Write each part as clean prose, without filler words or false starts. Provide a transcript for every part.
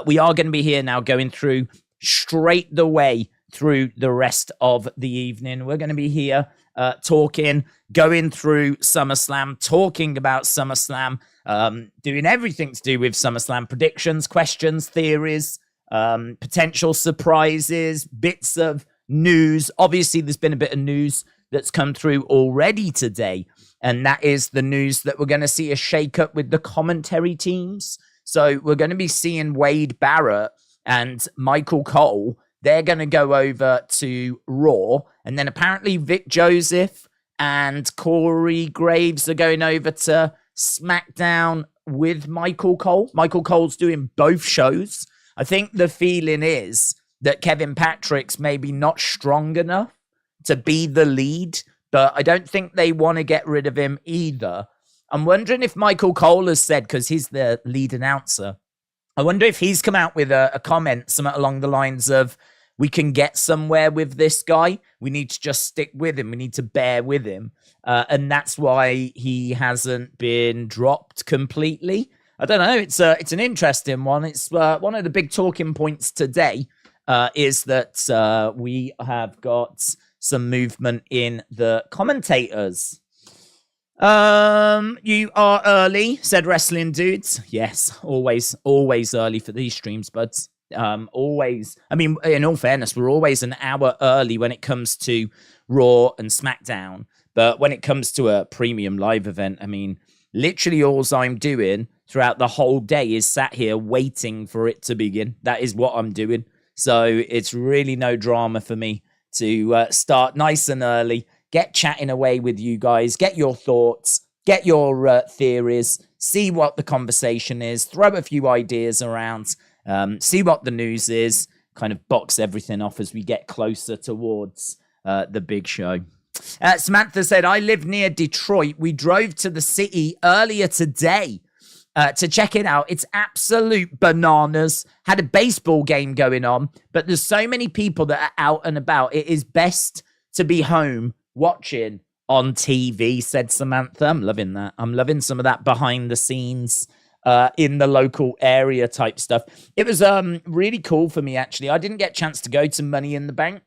we are going to be here now going through straight the way through the rest of the evening. We're going to be here going through SummerSlam, talking about SummerSlam, doing everything to do with SummerSlam, predictions, questions, theories, potential surprises, bits of news. Obviously, there's been a bit of news that's come through already today, and that is the news that we're going to see a shake-up with the commentary teams. So we're going to be seeing Wade Barrett and Michael Cole. They're going to go over to Raw, and then apparently Vic Joseph and Corey Graves are going over to SmackDown with Michael Cole. Michael Cole's doing both shows. I think the feeling is that Kevin Patrick's maybe not strong enough to be the lead, but I don't think they want to get rid of him either. I'm wondering if Michael Cole has said, because he's the lead announcer, I wonder if he's come out with a comment, something along the lines of, we can get somewhere with this guy. We need to just stick with him. We need to bear with him. And that's why he hasn't been dropped completely. I don't know. It's an interesting one. It's one of the big talking points today is that we have got some movement in the commentators. You are early, said Wrestling Dudes. Yes, always early for these streams, buds. Always. I mean, in all fairness, we're always an hour early when it comes to Raw and SmackDown. But when it comes to a premium live event, I mean, literally all I'm doing throughout the whole day is sat here waiting for it to begin. That is what I'm doing. So it's really no drama for me to start nice and early, get chatting away with you guys, get your thoughts, get your theories, see what the conversation is, throw a few ideas around, see what the news is, kind of box everything off as we get closer towards the big show. Samantha said, I live near Detroit. We drove to the city earlier today to check it out. It's absolute bananas. Had a baseball game going on, but there's so many people that are out and about. It is best to be home watching on TV, said Samantha. I'm loving that. I'm loving some of that behind the scenes in the local area type stuff. It was really cool for me, actually. I didn't get a chance to go to Money in the Bank,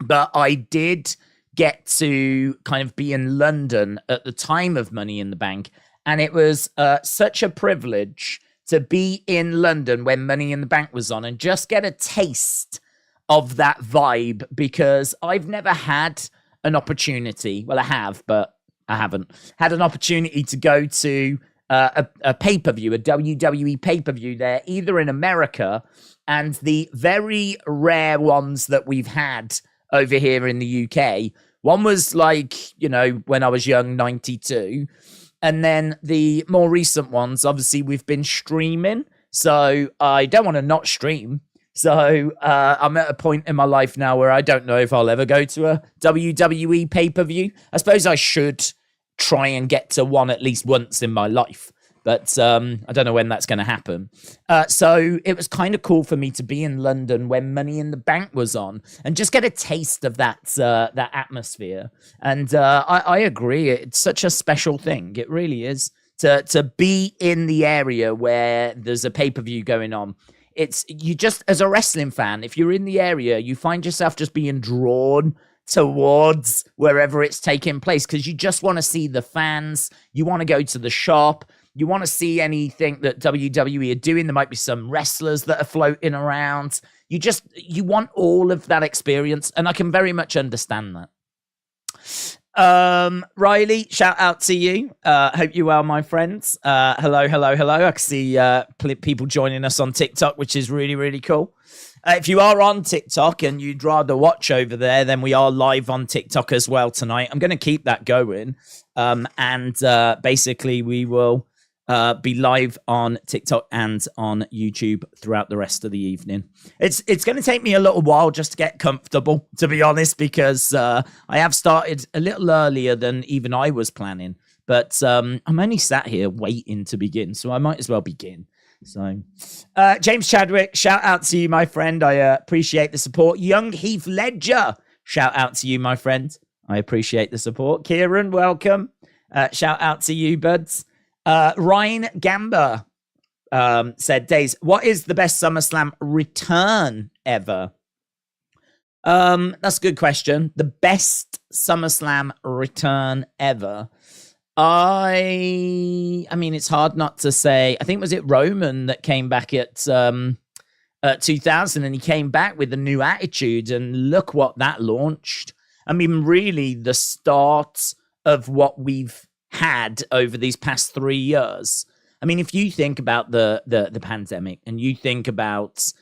but I did get to kind of be in London at the time of Money in the Bank. And it was such a privilege to be in London when Money in the Bank was on and just get a taste of that vibe, because I've never had an opportunity. Well, I have, but I haven't had an opportunity to go to a pay-per-view, a WWE pay-per-view there, either in America, and the very rare ones that we've had over here in the UK. One was like, you know, when I was young, 92. And then the more recent ones, obviously, we've been streaming. So I don't want to not stream. So I'm at a point in my life now where I don't know if I'll ever go to a WWE pay-per-view. I suppose I should try and get to one at least once in my life. But I don't know when that's going to happen. So it was kind of cool for me to be in London when Money in the Bank was on and just get a taste of that that atmosphere. And I agree. It's such a special thing. It really is to be in the area where there's a pay-per-view going on. It's you just, as a wrestling fan, if you're in the area, you find yourself just being drawn towards wherever it's taking place because you just want to see the fans. You want to go to the shop. You want to see anything that WWE are doing. There might be some wrestlers that are floating around. You want all of that experience, and I can very much understand that. Riley, shout out to you. Hope you're well, my friends. Hello. I can see people joining us on TikTok, which is really, really cool. If you are on TikTok and you'd rather watch over there, then we are live on TikTok as well tonight. I'm going to keep that going. And basically we will be live on TikTok and on YouTube throughout the rest of the evening. It's going to take me a little while just to get comfortable, to be honest, because I have started a little earlier than even I was planning. But I'm only sat here waiting to begin, so I might as well begin. So, James Chadwick, shout out to you, my friend. I appreciate the support. Young Heath Ledger, shout out to you, my friend. I appreciate the support. Kieran, welcome. Shout out to you, buds. Ryan Gamba, said, Days, what is the best SummerSlam return ever? That's a good question. The best SummerSlam return ever. I mean, it's hard not to say. I think, was it Roman that came back at 2000, and he came back with a new attitude, and look what that launched. I mean, really the start of what we've had over these past 3 years. I mean, if you think about the pandemic, and you think about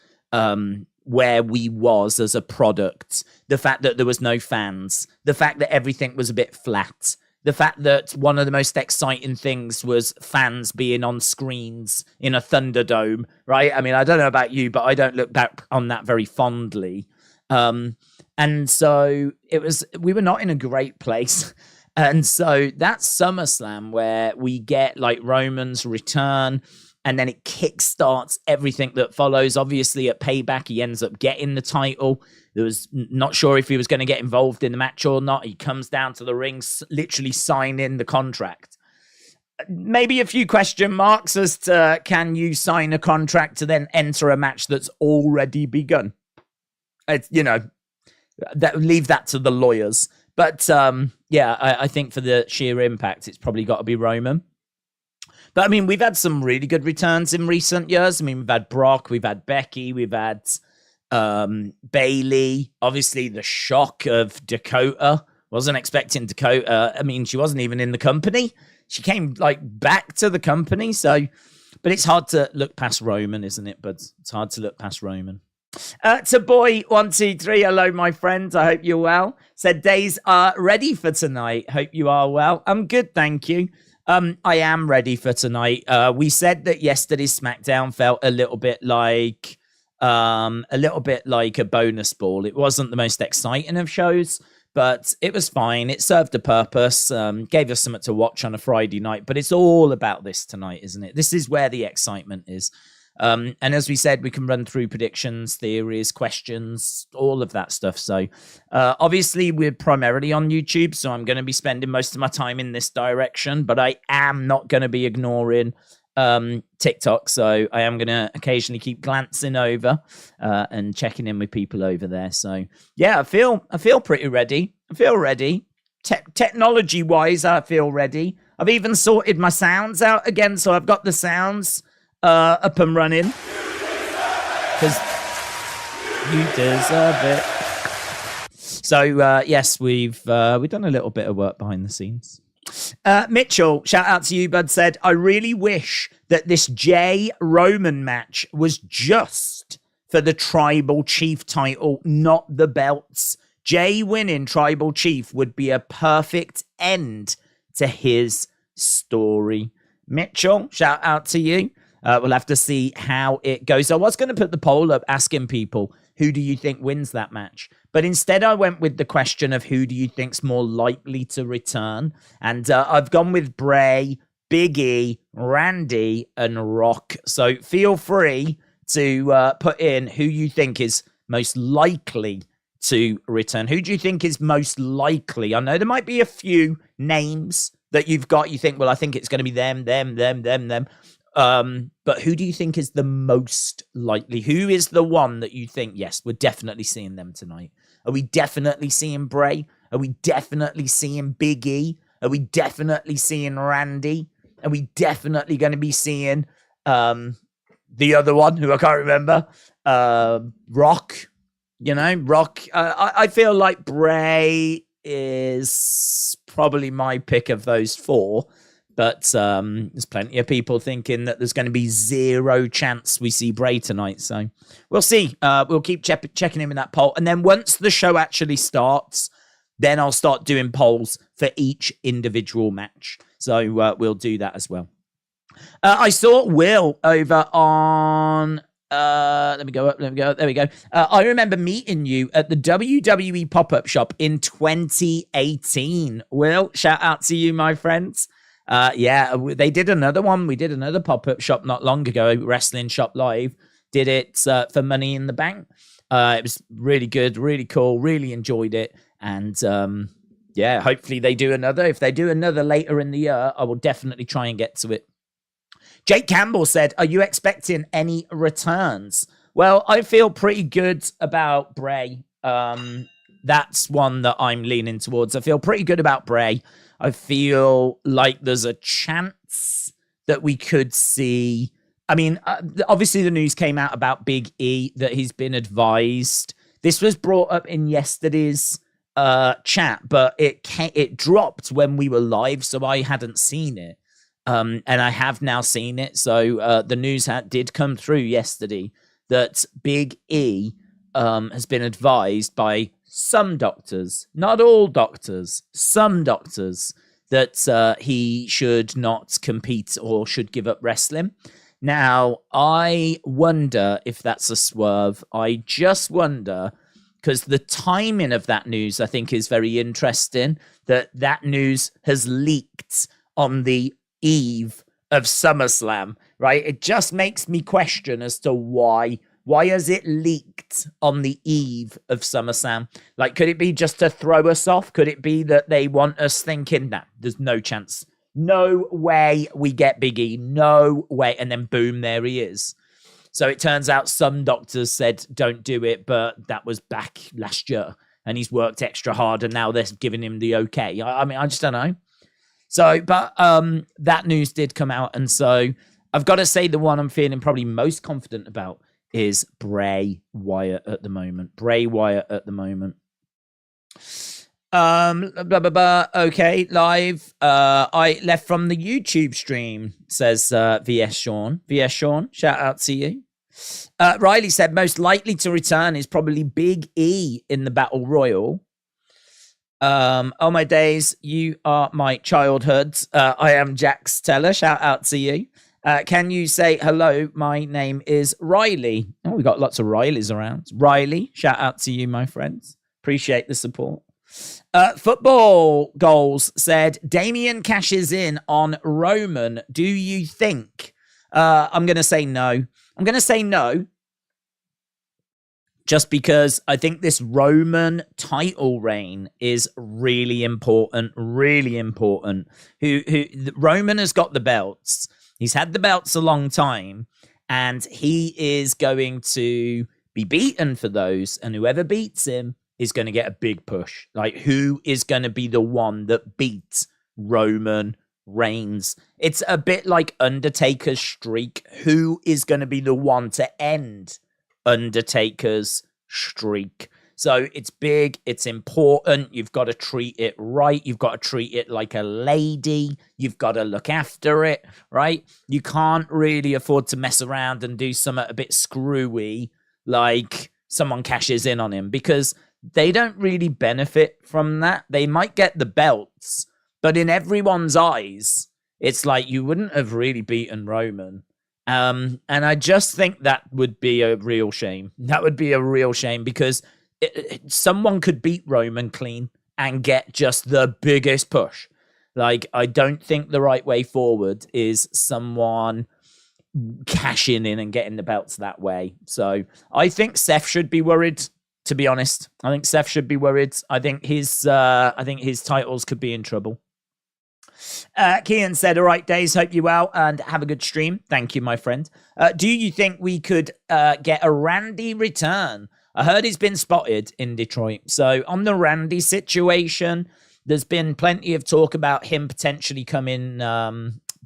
where we was as a product, the fact that there was no fans, the fact that everything was a bit flat, the fact that one of the most exciting things was fans being on screens in a Thunderdome, right? I mean, I don't know about you, but I don't look back on that very fondly. And so we were not in a great place. And so that's SummerSlam, where we get like Roman's return, and then it kickstarts everything that follows. Obviously, at Payback, he ends up getting the title. There was not sure if he was going to get involved in the match or not. He comes down to the ring, literally signing the contract. Maybe a few question marks as to, can you sign a contract to then enter a match that's already begun? Leave that to the lawyers. But I think for the sheer impact, it's probably got to be Roman. But I mean, we've had some really good returns in recent years. I mean, we've had Brock, we've had Becky, we've had Bayley. Obviously, the shock of Dakota. Wasn't expecting Dakota. I mean, she wasn't even in the company. She came like back to the company. So, but it's hard to look past Roman, isn't it? But it's hard to look past Roman. To boy123, hello my friend, I hope you're well. Said, Days are ready for tonight, hope you are well. I'm good, thank you. I am ready for tonight. We said that yesterday's SmackDown felt a little bit like a bonus ball. It wasn't the most exciting of shows, but it was fine. It served a purpose, gave us something to watch on a Friday night, but it's all about this tonight, isn't it? This is where the excitement is. And as we said, we can run through predictions, theories, questions, all of that stuff. So obviously we're primarily on YouTube, so I'm going to be spending most of my time in this direction, but I am not going to be ignoring TikTok. So I am going to occasionally keep glancing over and checking in with people over there. So yeah, I feel pretty ready. I feel ready. Technology wise, I feel ready. I've even sorted my sounds out again. So I've got the sounds up and running, because you deserve it. So yes, we've done a little bit of work behind the scenes. Mitchell, shout out to you, bud, said, I really wish that this Jey Roman match was just for the Tribal Chief title, not the belts. Jey winning Tribal Chief would be a perfect end to his story. Mitchell, shout out to you. We'll have to see how it goes. I was going to put the poll up asking people, who do you think wins that match? But instead I went with the question of who do you think's more likely to return? And I've gone with Bray, Big E, Randy, and Rock. So feel free to put in who you think is most likely to return. Who do you think is most likely? I know there might be a few names that you've got. You think, well, I think it's going to be them. But who do you think is the most likely? Who is the one that you think, yes, we're definitely seeing them tonight? Are we definitely seeing Bray? Are we definitely seeing Big E? Are we definitely seeing Randy? Are we definitely going to be seeing the other one who I can't remember? Rock, Rock. I feel like Bray is probably my pick of those four. But there's plenty of people thinking that there's going to be zero chance we see Bray tonight. So we'll see. We'll keep checking in with that poll. And then once the show actually starts, then I'll start doing polls for each individual match. So we'll do that as well. I saw Will over on... let me go up. There we go. I remember meeting you at the WWE pop-up shop in 2018. Will, shout out to you, my friends. Yeah, they did another one. We did another pop-up shop not long ago, Wrestling Shop Live. Did it for Money in the Bank. It was really good, really cool, really enjoyed it. And yeah, hopefully they do another. If they do another later in the year, I will definitely try and get to it. Jake Campbell said, are you expecting any returns? Well, I feel pretty good about Bray. That's one that I'm leaning towards. I feel pretty good about Bray. I feel like there's a chance that we could see. I mean, obviously the news came out about Big E, that he's been advised. This was brought up in yesterday's chat, but it dropped when we were live, so I hadn't seen it. And I have now seen it. So the news did come through yesterday that Big E has been advised by some doctors, not all doctors, some doctors, that he should not compete or should give up wrestling. Now, I wonder if that's a swerve. I just wonder, because the timing of that news, I think, is very interesting, that news has leaked on the eve of SummerSlam, right? It just makes me question as to why. Why has it leaked on the eve of SummerSlam? Like, could it be just to throw us off? Could it be that they want us thinking, nah, there's no chance. No way we get Big E. No way. And then boom, there he is. So it turns out some doctors said, don't do it. But that was back last year. And he's worked extra hard. And now they're giving him the okay. I mean, I just don't know. So, but that news did come out. And so I've got to say the one I'm feeling probably most confident about is Bray Wyatt at the moment. Bray Wyatt at the moment. Blah, blah, blah. Okay, live. I left from the YouTube stream, says VS Sean. VS Sean, shout out to you. Riley said most likely to return is probably Big E in the Battle Royal. Oh my days, you are my childhood. I am Jack Steller. Shout out to you. Can you say hello? My name is Riley. Oh, we got lots of Rileys around. Riley, shout out to you, my friends. Appreciate the support. Football Goals said, Damien cashes in on Roman. Do you think? I'm going to say no. I'm going to say no. Just because I think this Roman title reign is really important. Really important. Roman has got the belts. He's had the belts a long time, and he is going to be beaten for those, and whoever beats him is going to get a big push. Like, who is going to be the one that beats Roman Reigns? It's a bit like Undertaker's streak. Who is going to be the one to end Undertaker's streak? So it's big, it's important. You've got to treat it right. You've got to treat it like a lady. You've got to look after it, right? You can't really afford to mess around and do something a bit screwy, like someone cashes in on him, because they don't really benefit from that. They might get the belts, but in everyone's eyes, it's like you wouldn't have really beaten Roman. And I just think that would be a real shame. That would be a real shame, because someone could beat Roman clean and get just the biggest push. Like, I don't think the right way forward is someone cashing in and getting the belts that way. So I think Seth should be worried, to be honest. I think Seth should be worried. I think his titles could be in trouble. Kian said, all right, Days, hope you well and have a good stream. Thank you, my friend. Do you think we could get a Randy return? I heard he's been spotted in Detroit. So on the Randy situation, there's been plenty of talk about him potentially coming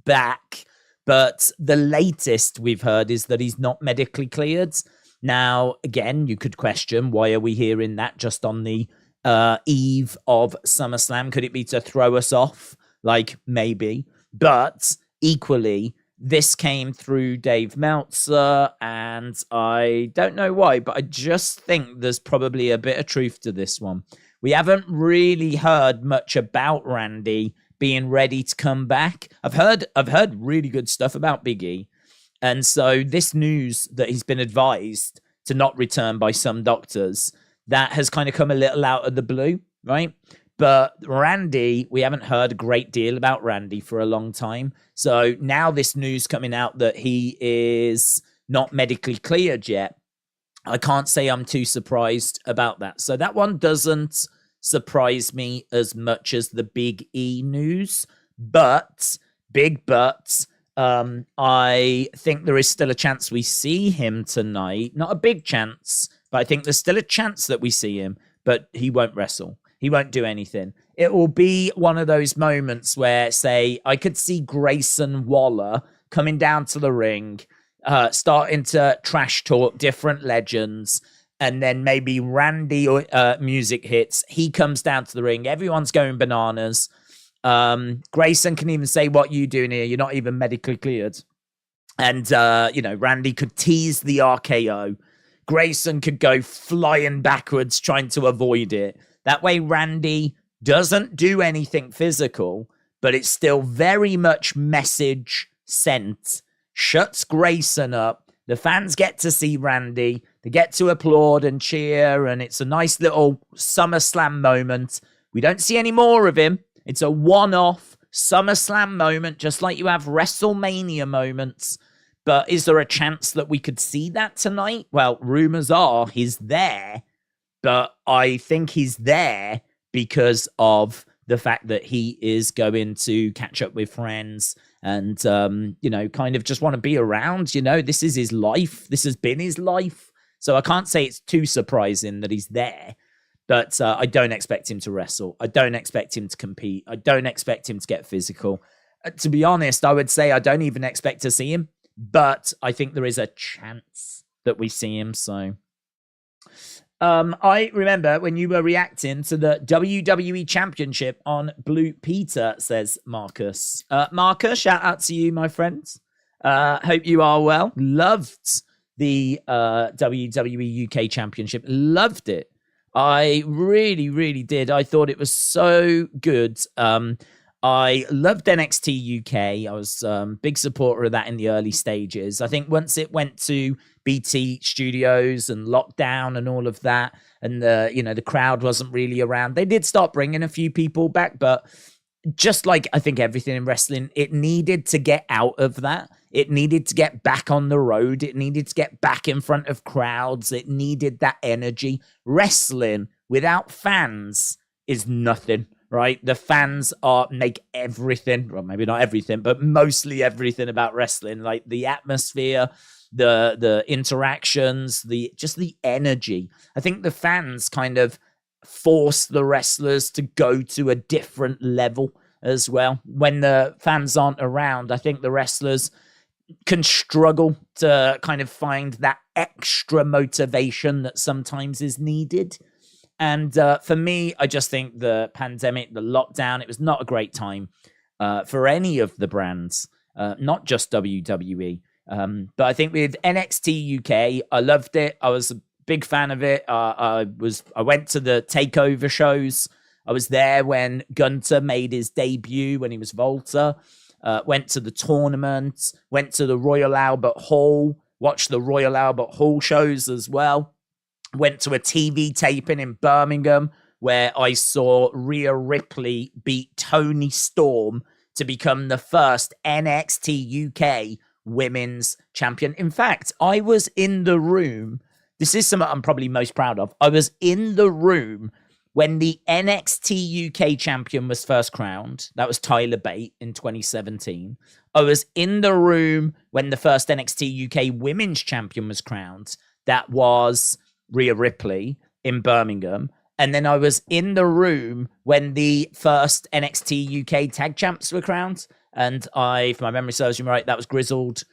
back. But the latest we've heard is that he's not medically cleared. Now, again, you could question, why are we hearing that just on the eve of SummerSlam? Could it be to throw us off? Like, maybe. But equally, this came through Dave Meltzer, and I don't know why, but I just think there's probably a bit of truth to this one. We haven't really heard much about Randy being ready to come back. I've heard really good stuff about Big E. And so this news that he's been advised to not return by some doctors, that has kind of come a little out of the blue, right? But Randy, we haven't heard a great deal about Randy for a long time. So now this news coming out that he is not medically cleared yet, I can't say I'm too surprised about that. So that one doesn't surprise me as much as the Big E news. But, big but, I think there is still a chance we see him tonight. Not a big chance, but I think there's still a chance that we see him, but he won't wrestle. He won't do anything. It will be one of those moments where, say, I could see Grayson Waller coming down to the ring, starting to trash talk different legends, and then maybe Randy music hits. He comes down to the ring. Everyone's going bananas. Grayson can even say, "What you doing here? You're not even medically cleared." And, Randy could tease the RKO. Grayson could go flying backwards trying to avoid it. That way, Randy doesn't do anything physical, but it's still very much message sent. Shuts Grayson up. The fans get to see Randy. They get to applaud and cheer, and it's a nice little SummerSlam moment. We don't see any more of him. It's a one-off SummerSlam moment, just like you have WrestleMania moments. But is there a chance that we could see that tonight? Well, rumors are he's there, but I think he's there because of the fact that he is going to catch up with friends and, kind of just want to be around. This is his life. This has been his life. So I can't say it's too surprising that he's there. But I don't expect him to wrestle. I don't expect him to compete. I don't expect him to get physical. To be honest, I would say I don't even expect to see him. But I think there is a chance that we see him. So I remember when you were reacting to the WWE Championship on Blue Peter, says Marcus. Marcus, shout out to you, my friends. Hope you are well. Loved the WWE UK Championship. Loved it. I really, really did. I thought it was so good. I loved NXT UK. I was a big supporter of that in the early stages. I think once it went to BT Studios and lockdown and all of that, and the crowd wasn't really around, they did start bringing a few people back, but just like I think everything in wrestling, it needed to get out of that. It needed to get back on the road. It needed to get back in front of crowds. It needed that energy. Wrestling without fans is nothing, right? The fans make everything, well, maybe not everything, but mostly everything about wrestling, like the atmosphere, the interactions, the energy. I think the fans kind of force the wrestlers to go to a different level as well. When the fans aren't around, I think the wrestlers can struggle to kind of find that extra motivation that sometimes is needed. And for me, I just think the pandemic, the lockdown, it was not a great time for any of the brands, not just WWE. But I think with NXT UK, I loved it. I was a big fan of it. I went to the takeover shows. I was there when Gunter made his debut when he was Volta. Went to the tournament, went to the Royal Albert Hall, watched the Royal Albert Hall shows as well. Went to a TV taping in Birmingham where I saw Rhea Ripley beat Toni Storm to become the first NXT UK women's champion. In fact, I was in the room. This is something I'm probably most proud of. I was in the room when the NXT UK champion was first crowned. That was Tyler Bate in 2017. I was in the room when the first NXT UK women's champion was crowned. That was Rhea Ripley in Birmingham. And then I was in the room when the first NXT UK tag champs were crowned. And if my memory serves me right, that was grizzled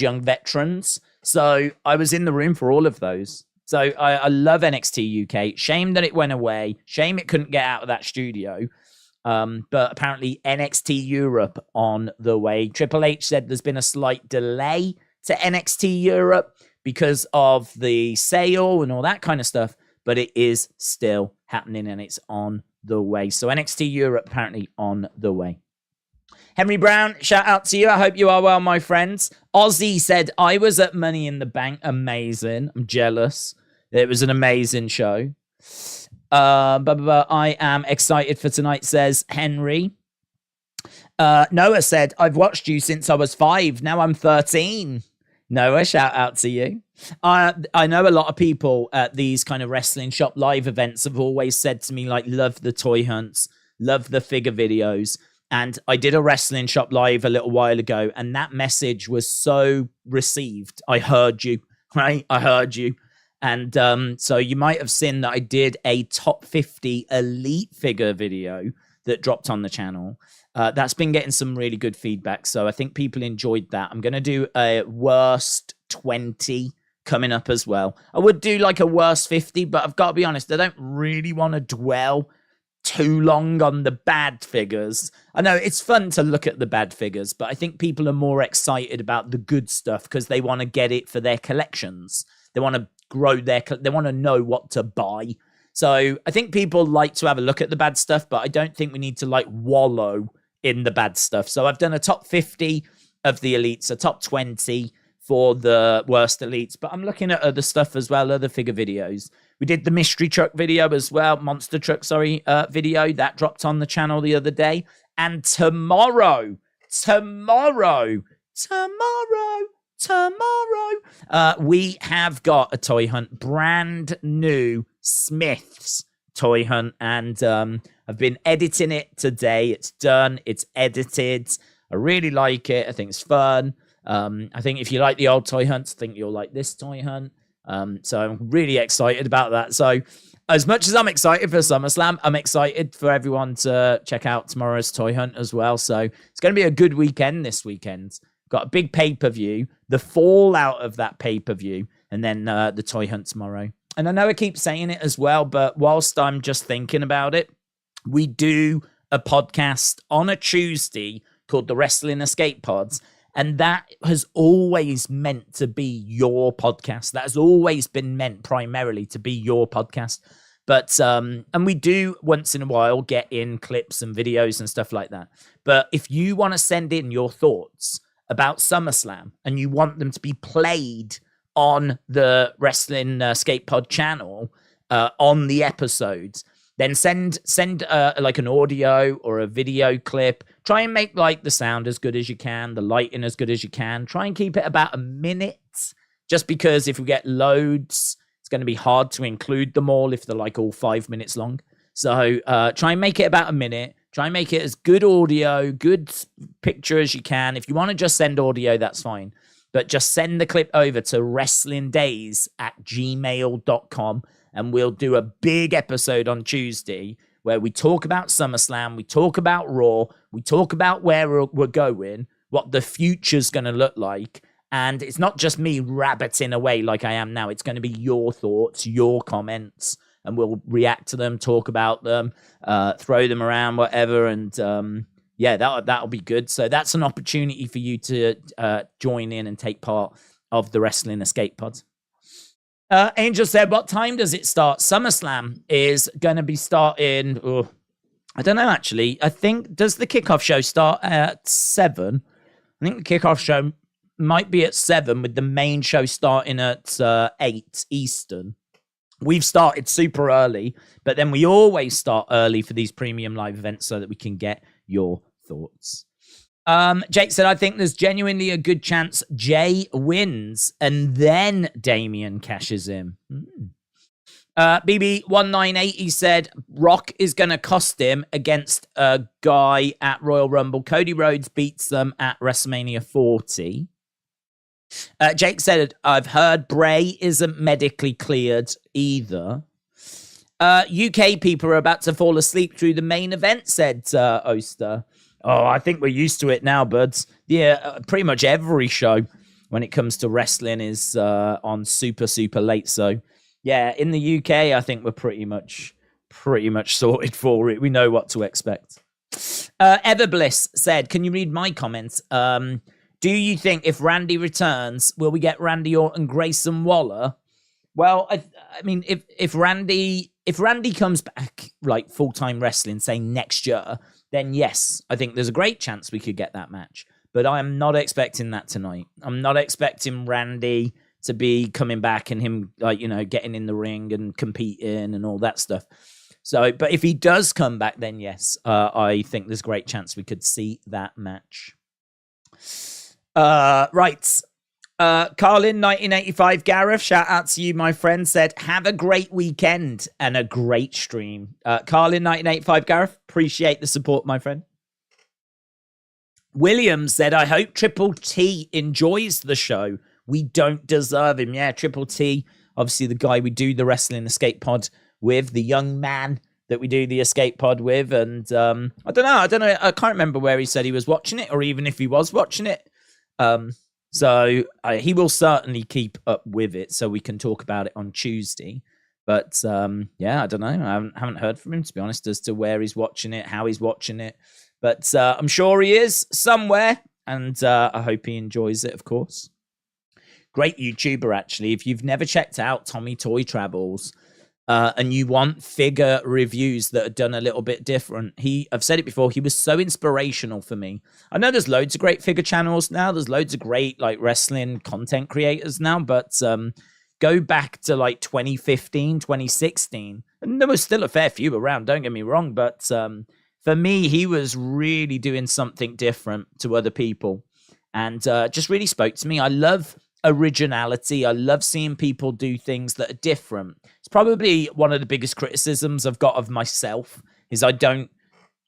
young veterans. So I was in the room for all of those. So I love NXT UK. Shame that it went away. Shame it couldn't get out of that studio. But apparently NXT Europe on the way. Triple H said there's been a slight delay to NXT Europe because of the sale and all that kind of stuff. But it is still happening and it's on the way. So NXT Europe apparently on the way. Henry Brown, shout out to you. I hope you are well, my friends. Ozzy said, I was at Money in the Bank. Amazing. I'm jealous. It was an amazing show. I am excited for tonight, says Henry. Noah said, I've watched you since I was 5. Now I'm 13. Noah, shout out to you. I know a lot of people at these kind of wrestling shop live events have always said to me, like, love the toy hunts, love the figure videos. And I did a wrestling shop live a little while ago, and that message was so received. I heard you, right? I heard you. And so you might have seen that I did a top 50 elite figure video that dropped on the channel. That's been getting some really good feedback. So I think people enjoyed that. I'm going to do a worst 20 coming up as well. I would do like a worst 50, but I've got to be honest, I don't really want to dwell too long on the bad figures. I know it's fun to look at the bad figures, but I think people are more excited about the good stuff because they want to get it for their collections. They want to grow they want to know what to buy. So I think people like to have a look at the bad stuff, but I don't think we need to like wallow in the bad stuff. So I've done a top 50 of the elites, a top 20 for the worst elites, but I'm looking at other stuff as well, other figure videos. We did the mystery truck video as well, monster truck, video that dropped on the channel the other day. And tomorrow, we have got a toy hunt, brand new Smith's toy hunt, and I've been editing it today. It's done, it's edited. I really like it. I think it's fun. I think if you like the old toy hunts, I think you'll like this toy hunt. So I'm really excited about that. So as much as I'm excited for SummerSlam, I'm excited for everyone to check out tomorrow's toy hunt as well. So it's going to be a good weekend this weekend. Got a big pay-per-view, the fallout of that pay-per-view, and then the toy hunt tomorrow. And I know I keep saying it as well, but whilst I'm just thinking about it, we do a podcast on a Tuesday called the Wrestling Escape Pods. And that has always meant to be your podcast. That has always been meant primarily to be your podcast. But, and we do once in a while get in clips and videos and stuff like that. But if you want to send in your thoughts about SummerSlam and you want them to be played on the Wrestling Escape Pod channel on the episodes, then send like an audio or a video clip. Try and make like the sound as good as you can, the lighting as good as you can. Try and keep it about a minute, just because if we get loads, it's going to be hard to include them all if they're like all 5 minutes long. So try and make it about a minute. Try and make it as good audio, good picture as you can. If you want to just send audio, that's fine. But just send the clip over to wrestlingdays@gmail.com. And we'll do a big episode on Tuesday where we talk about SummerSlam, we talk about Raw, we talk about where we're going, what the future's going to look like. And it's not just me rabbiting away like I am now. It's going to be your thoughts, your comments, and we'll react to them, talk about them, throw them around, whatever. And yeah, that'll be good. So that's an opportunity for you to join in and take part of the Wrestling Escape Pods. Angel said, what time does it start? SummerSlam is going to be starting, I don't know, actually. I think, does the kickoff show start at 7? I think the kickoff show might be at 7 with the main show starting at 8 Eastern. We've started super early, but then we always start early for these premium live events so that we can get your thoughts. Jake said, I think there's genuinely a good chance Jey wins and then Damian cashes in. BB1980 said Rock is going to cost him against a guy at Royal Rumble. Cody Rhodes beats them at WrestleMania 40. Jake said, I've heard Bray isn't medically cleared either. UK people are about to fall asleep through the main event, said Oster. Oh, I think we're used to it now, buds. Yeah, pretty much every show when it comes to wrestling is on super, super late. So, yeah, in the UK, I think we're pretty much sorted for it. We know what to expect. Everbliss said, can you read my comments? Do you think if Randy returns, will we get Randy Orton, Grayson Waller? Well, I mean, if Randy comes back like full-time wrestling, say next year, then yes, I think there's a great chance we could get that match. But I'm not expecting that tonight. I'm not expecting Randy to be coming back and him, like, you know, getting in the ring and competing and all that stuff. So, but if he does come back, then yes, I think there's a great chance we could see that match. Right. Carlin, 1985, Gareth, shout out to you, my friend, said, have a great weekend and a great stream. Carlin, 1985, Gareth, appreciate the support, my friend. Williams said, I hope Triple T enjoys the show. We don't deserve him. Yeah, Triple T, obviously the guy we do the Wrestling Escape Pod with, the young man that we do the Escape Pod with. And I don't know. I can't remember where he said he was watching it, or even if he was watching it. So he will certainly keep up with it so we can talk about it on Tuesday. But yeah, I don't know. I haven't heard from him, to be honest, as to where he's watching it, how he's watching it. But I'm sure he is somewhere, and I hope he enjoys it, of course. Great YouTuber, actually. If you've never checked out Tommy Toy Travels and you want figure reviews that are done a little bit different, I've said it before, he was so inspirational for me. I know there's loads of great figure channels now. There's loads of great like wrestling content creators now, but go back to like 2015, 2016, and there was still a fair few around, don't get me wrong, but for me, he was really doing something different to other people, and just really spoke to me. I love originality. I love seeing people do things that are different. It's probably one of the biggest criticisms I've got of myself, is I don't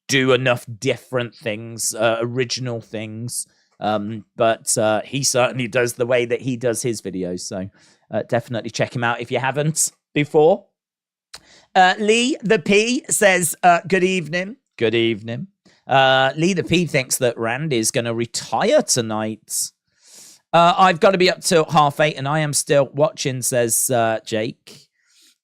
do enough different things, original things. But he certainly does the way that he does his videos. So definitely check him out if you haven't before. Lee the P says, good evening. Good evening. Lee the P thinks that Randy's going to retire tonight. I've got to be up till 8:30 and I am still watching, says Jake.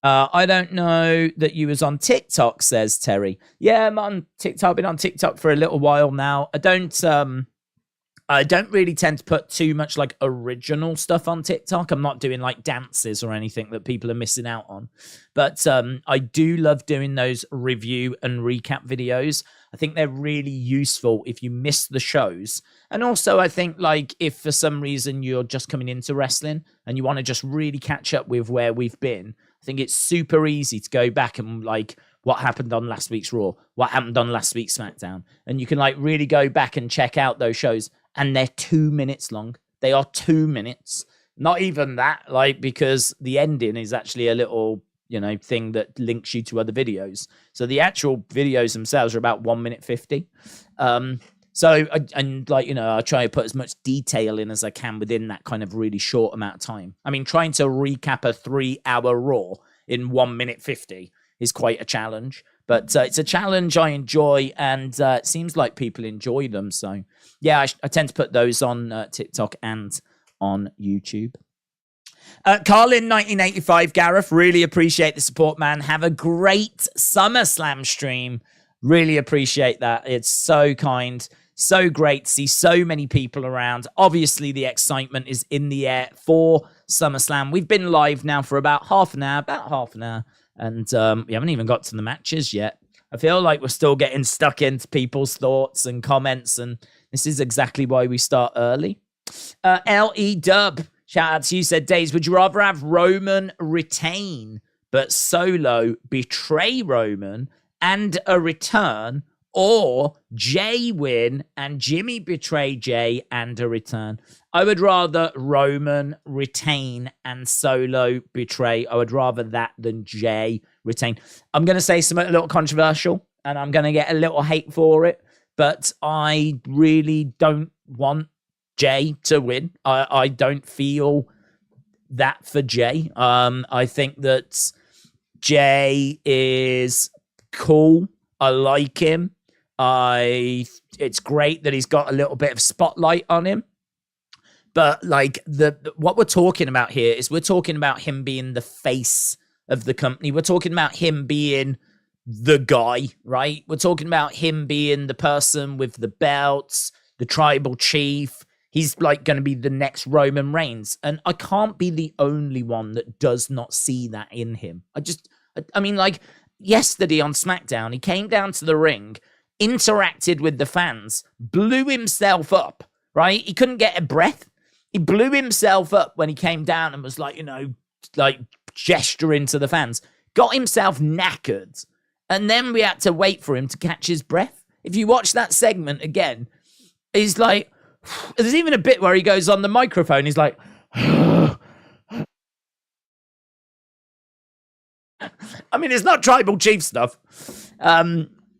I don't know that you was on TikTok, says Terry. Yeah, I'm on TikTok. I've been on TikTok for a little while now. I don't really tend to put too much like original stuff on TikTok. I'm not doing like dances or anything that people are missing out on. But I do love doing those review and recap videos. I think they're really useful if you miss the shows. And also I think like if for some reason you're just coming into wrestling and you want to just really catch up with where we've been, I think it's super easy to go back and like, what happened on last week's Raw? What happened on last week's SmackDown? And you can like really go back and check out those shows. And they're 2 minutes long. They are 2 minutes. Not even that, like, because the ending is actually a little, thing that links you to other videos. So the actual videos themselves are about 1 minute 50. I try to put as much detail in as I can within that kind of really short amount of time. I mean, trying to recap a 3-hour Raw in 1 minute 50 is quite a challenge. But it's a challenge I enjoy, and it seems like people enjoy them. So, yeah, I tend to put those on TikTok and on YouTube. Carlin, 1985, Gareth, really appreciate the support, man. Have a great SummerSlam stream. Really appreciate that. It's so kind, so great to see so many people around. Obviously, the excitement is in the air for SummerSlam. We've been live now for about half an hour. And we haven't even got to the matches yet. I feel like we're still getting stuck into people's thoughts and comments, and this is exactly why we start early. L.E. Dub, shout out to you, said, Days, would you rather have Roman retain, but Solo betray Roman and a return, or Jey win and Jimmy betray Jey and a return? I would rather Roman retain and Solo betray. I would rather that than Jey retain. I'm going to say something a little controversial, and I'm going to get a little hate for it, but I really don't want Jey to win. I don't feel that for Jey. I think that Jey is cool. I like him. It's great that he's got a little bit of spotlight on him. But like what we're talking about here is we're talking about him being the face of the company. We're talking about him being the guy, right? We're talking about him being the person with the belts, the tribal chief. He's like going to be the next Roman Reigns. And I can't be the only one that does not see that in him. I mean, like yesterday on SmackDown, he came down to the ring, interacted with the fans, blew himself up, right? He couldn't get a breath. He blew himself up when he came down and was like, gesturing to the fans. Got himself knackered. And then we had to wait for him to catch his breath. If you watch that segment again, he's like, there's even a bit where he goes on the microphone. He's like, I mean, it's not tribal chief stuff.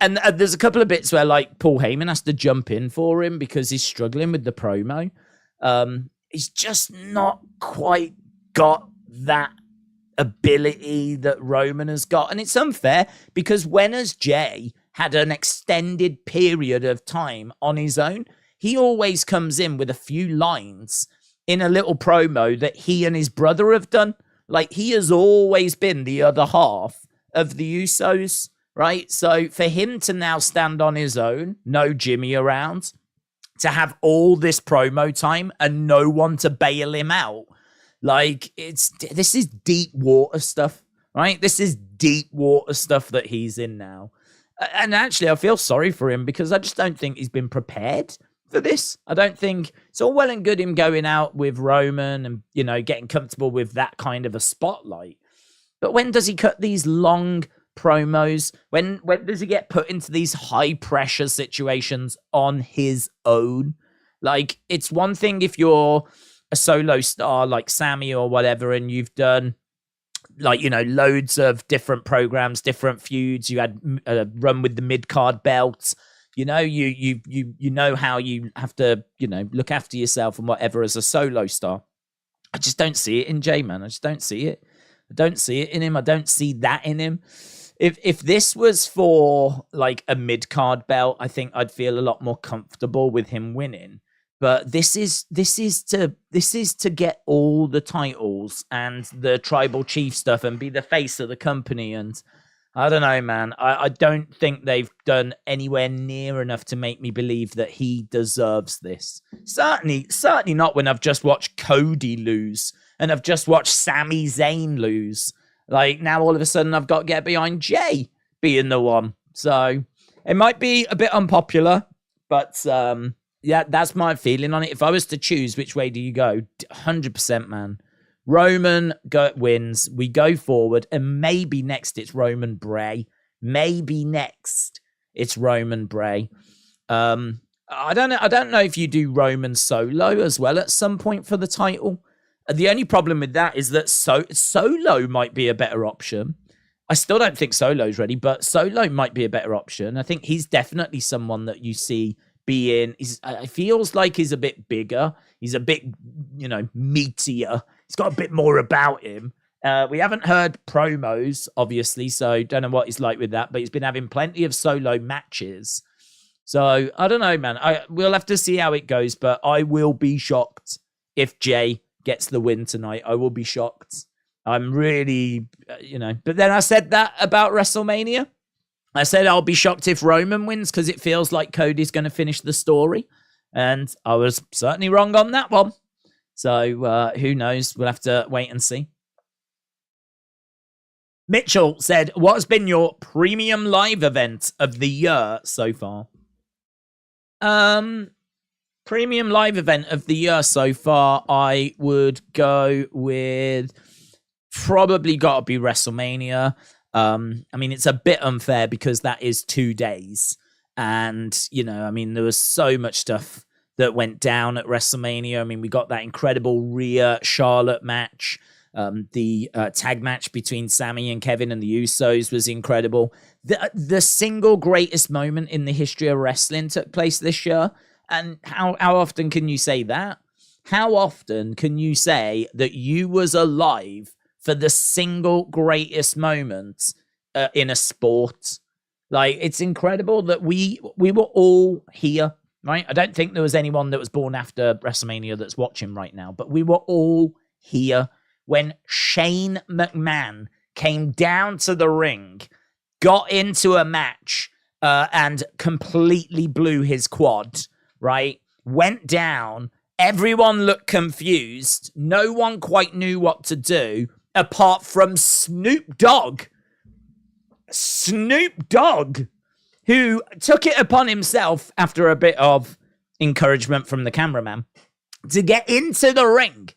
And there's a couple of bits where like Paul Heyman has to jump in for him because he's struggling with the promo. He's just not quite got that ability that Roman has got. And it's unfair because when has Jey had an extended period of time on his own? He always comes in with a few lines in a little promo that he and his brother have done. Like, he has always been the other half of the Usos, right? So for him to now stand on his own, no Jimmy around, to have all this promo time and no one to bail him out, like, this is deep water stuff, right? This is deep water stuff that he's in now. And actually, I feel sorry for him because I just don't think he's been prepared for this. I don't think it's all well and good him going out with Roman and, you know, getting comfortable with that kind of a spotlight. But when does he cut these long promos? When does he get put into these high pressure situations on his own? Like, it's one thing if you're a solo star like Sammy or whatever, and you've done, like, you know, loads of different programs, different feuds. You had a run with the mid-card belt. You know, you know how you have to, you know, look after yourself and whatever as a solo star. I just don't see it in Jey, man. I just don't see it. I don't see it in him. I don't see that in him. If this was for like a mid-card belt, I think I'd feel a lot more comfortable with him winning. But this is to get all the titles and the tribal chief stuff and be the face of the company. And I don't know, man. I don't think they've done anywhere near enough to make me believe that he deserves this. Certainly not when I've just watched Cody lose and I've just watched Sami Zayn lose. Like, now all of a sudden I've got to get behind Jey being the one. So it might be a bit unpopular, but yeah, that's my feeling on it. If I was to choose, which way do you go? 100%, man. Roman wins. We go forward, and maybe next it's Roman Bray. Maybe next it's Roman Bray. I don't know if you do Roman solo as well at some point for the title. The only problem with that is that Solo might be a better option. I still don't think Solo's ready, but Solo might be a better option. I think he's definitely someone that you see being. It feels like he's a bit bigger. He's a bit, you know, meatier. He's got a bit more about him. We haven't heard promos, obviously, so don't know what he's like with that, but he's been having plenty of solo matches. So I don't know, man. We'll have to see how it goes, but I will be shocked if Jey gets the win tonight. I will be shocked. I'm really, you know, but then I said that about WrestleMania. I said I'll be shocked if Roman wins because it feels like Cody's going to finish the story. And I was certainly wrong on that one. So who knows? We'll have to wait and see. Mitchell said, what has been your premium live event of the year so far? Premium live event of the year so far, I would go with probably got to be WrestleMania. I mean, it's a bit unfair because that is 2 days. And, you know, I mean, there was so much stuff that went down at WrestleMania. I mean, we got that incredible Rhea Charlotte match. The tag match between Sammy and Kevin and the Usos was incredible. The single greatest moment in the history of wrestling took place this year. And how often can you say that? How often can you say that you was alive for the single greatest moment in a sport? Like, it's incredible that we were all here, right? I don't think there was anyone that was born after WrestleMania that's watching right now, but we were all here when Shane McMahon came down to the ring, got into a match, and completely blew his quad, right? Went down. Everyone looked confused. No one quite knew what to do, apart from Snoop Dogg. Snoop Dogg, who took it upon himself after a bit of encouragement from the cameraman to get into the ring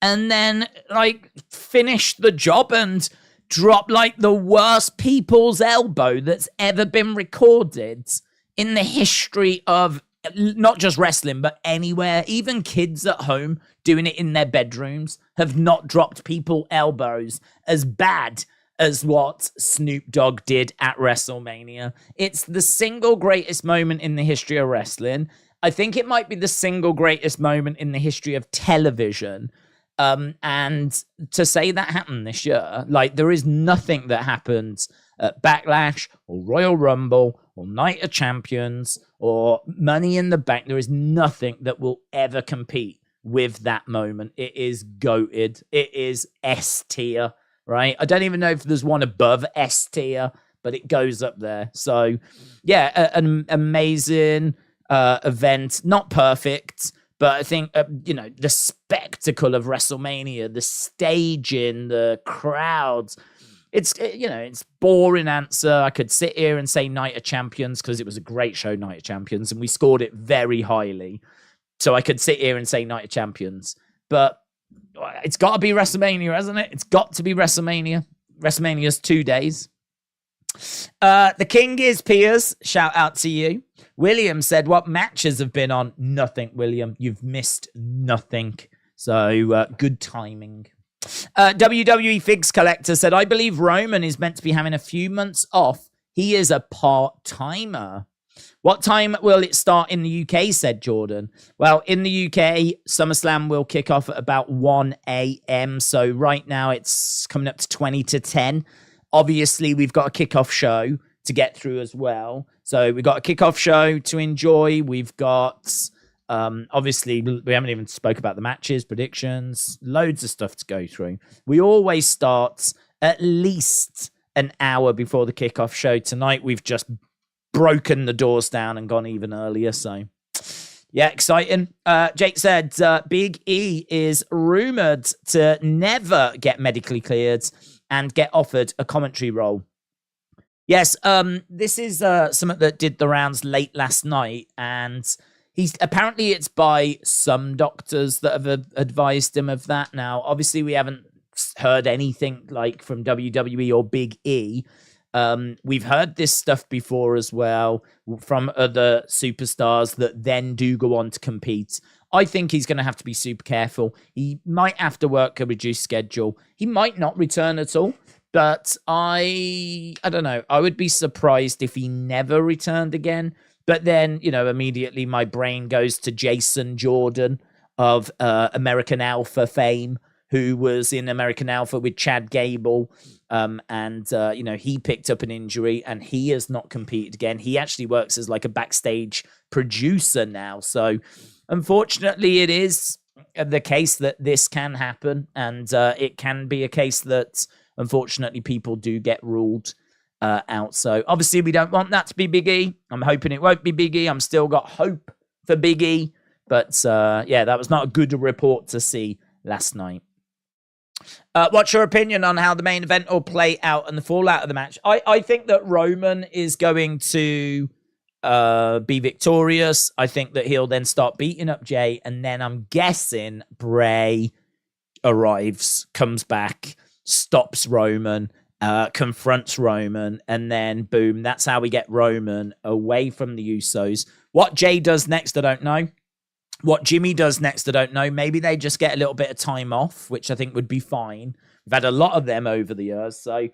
and then, like, finish the job and drop, like, the worst people's elbow that's ever been recorded in the history of not just wrestling, but anywhere. Even kids at home doing it in their bedrooms have not dropped people elbows as bad as what Snoop Dogg did at WrestleMania. It's the single greatest moment in the history of wrestling. I think it might be the single greatest moment in the history of television. And to say that happened this year, like, there is nothing that happens at Backlash or Royal Rumble or Night of Champions or Money in the Bank. There is nothing that will ever compete with that moment. It is goated. It is S tier, right? I don't even know if there's one above S tier, but it goes up there. So, yeah, an amazing event. Not perfect, but I think, the spectacle of WrestleMania, the staging, the crowds, it's boring answer. I could sit here and say Night of Champions because it was a great show, Night of Champions, and we scored it very highly. So I could sit here and say Night of Champions, but it's got to be WrestleMania, hasn't it? It's got to be WrestleMania. WrestleMania's 2 days. The King is Piers. Shout out to you. William said, what matches have been on? Nothing, William. You've missed nothing. So good timing. WWE Figs Collector said, I believe Roman is meant to be having a few months off. He is a part-timer. What time will it start in the UK, said Jordan? Well, in the UK, SummerSlam will kick off at about 1 a.m. So right now it's coming up to 20 to 10. Obviously, we've got a kickoff show to get through as well. So we've got a kickoff show to enjoy. We've got, obviously, we haven't even spoke about the matches, predictions, loads of stuff to go through. We always start at least an hour before the kickoff show. Tonight, we've just broken the doors down and gone even earlier. So, yeah, exciting. Jake said, Big E is rumored to never get medically cleared and get offered a commentary role. Yes, this is something that did the rounds late last night, and apparently it's by some doctors that have advised him of that. Now, obviously, we haven't heard anything like from WWE or Big E. We've heard this stuff before as well from other superstars that then do go on to compete. I think he's going to have to be super careful. He might have to work a reduced schedule. He might not return at all, but I don't know. I would be surprised if he never returned again. But then, immediately my brain goes to Jason Jordan of American Alpha fame, who was in American Alpha with Chad Gable. He picked up an injury and he has not competed again. He actually works as like a backstage producer now. So unfortunately, it is the case that this can happen. And it can be a case that, unfortunately, people do get ruled out. So obviously, we don't want that to be Big E. I'm hoping it won't be Big E. I'm still got hope for Big E. But that was not a good report to see last night. What's your opinion on how the main event will play out and the fallout of the match? I think that Roman is going to be victorious. I think that he'll then start beating up Jey, and then I'm guessing Bray arrives, comes back, stops Roman, confronts Roman, and then boom, that's how we get Roman away from the Usos. What Jey does next, I don't know. What Jimmy does next, I don't know. Maybe they just get a little bit of time off, which I think would be fine. We've had a lot of them over the years, so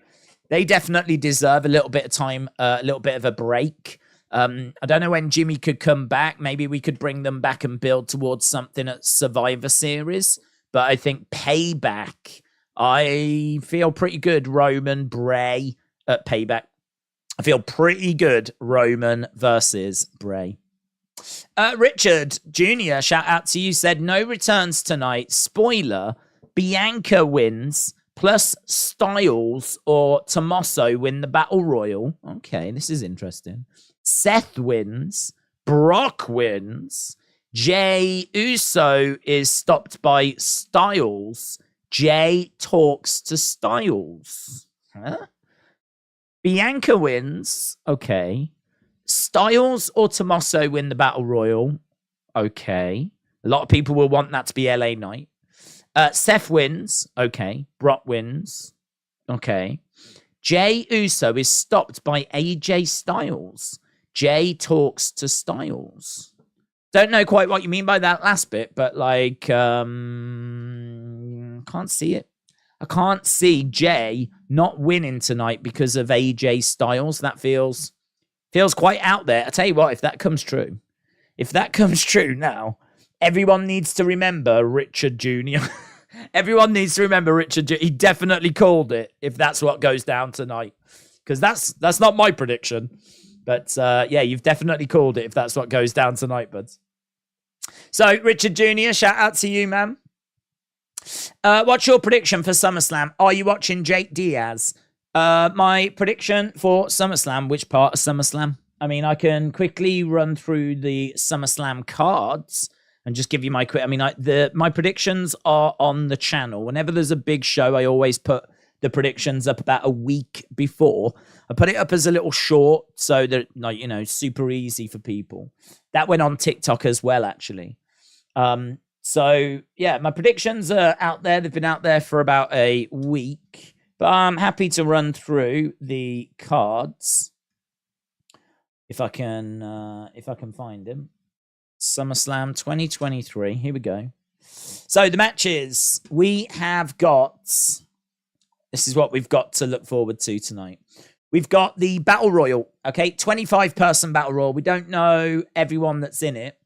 they definitely deserve a little bit of time, a little bit of a break. I don't know when Jimmy could come back. Maybe we could bring them back and build towards something at Survivor Series. But I think Payback, I feel pretty good. Roman, Bray at Payback. I feel pretty good. Roman versus Bray. Richard Jr., shout out to you, said no returns tonight. Spoiler, Bianca wins, plus Styles or Tommaso win the Battle Royal. Okay, this is interesting. Seth wins, Brock wins, Jey Uso is stopped by Styles, Jey talks to Styles. Huh? Bianca wins, okay. Styles or Tommaso win the Battle Royal. Okay. A lot of people will want that to be LA Knight. Seth wins. Okay. Brock wins. Okay. Jey Uso is stopped by AJ Styles. Jey talks to Styles. Don't know quite what you mean by that last bit, but can't see it. I can't see Jey not winning tonight because of AJ Styles. That feels quite out there. I tell you what, if that comes true now, everyone needs to remember Richard Jr. Everyone needs to remember Richard Jr. He definitely called it if that's what goes down tonight. Because that's not my prediction. But yeah, you've definitely called it if that's what goes down tonight, buds. So, Richard Jr., shout out to you, man. What's your prediction for SummerSlam? Are you watching Jake Diaz? My prediction for SummerSlam, which part of SummerSlam? I mean, I can quickly run through the SummerSlam cards and just give you my quick. I mean, my predictions are on the channel. Whenever there's a big show, I always put the predictions up about a week before. I put it up as a little short so that, like, you know, super easy for people. That went on TikTok as well, actually. So yeah, my predictions are out there. They've been out there for about a week, but I'm happy to run through the cards if I can find them. SummerSlam 2023. Here we go. So the matches we have got. This is what we've got to look forward to tonight. We've got the Battle Royal, okay? 25-person Battle Royal. We don't know everyone that's in it.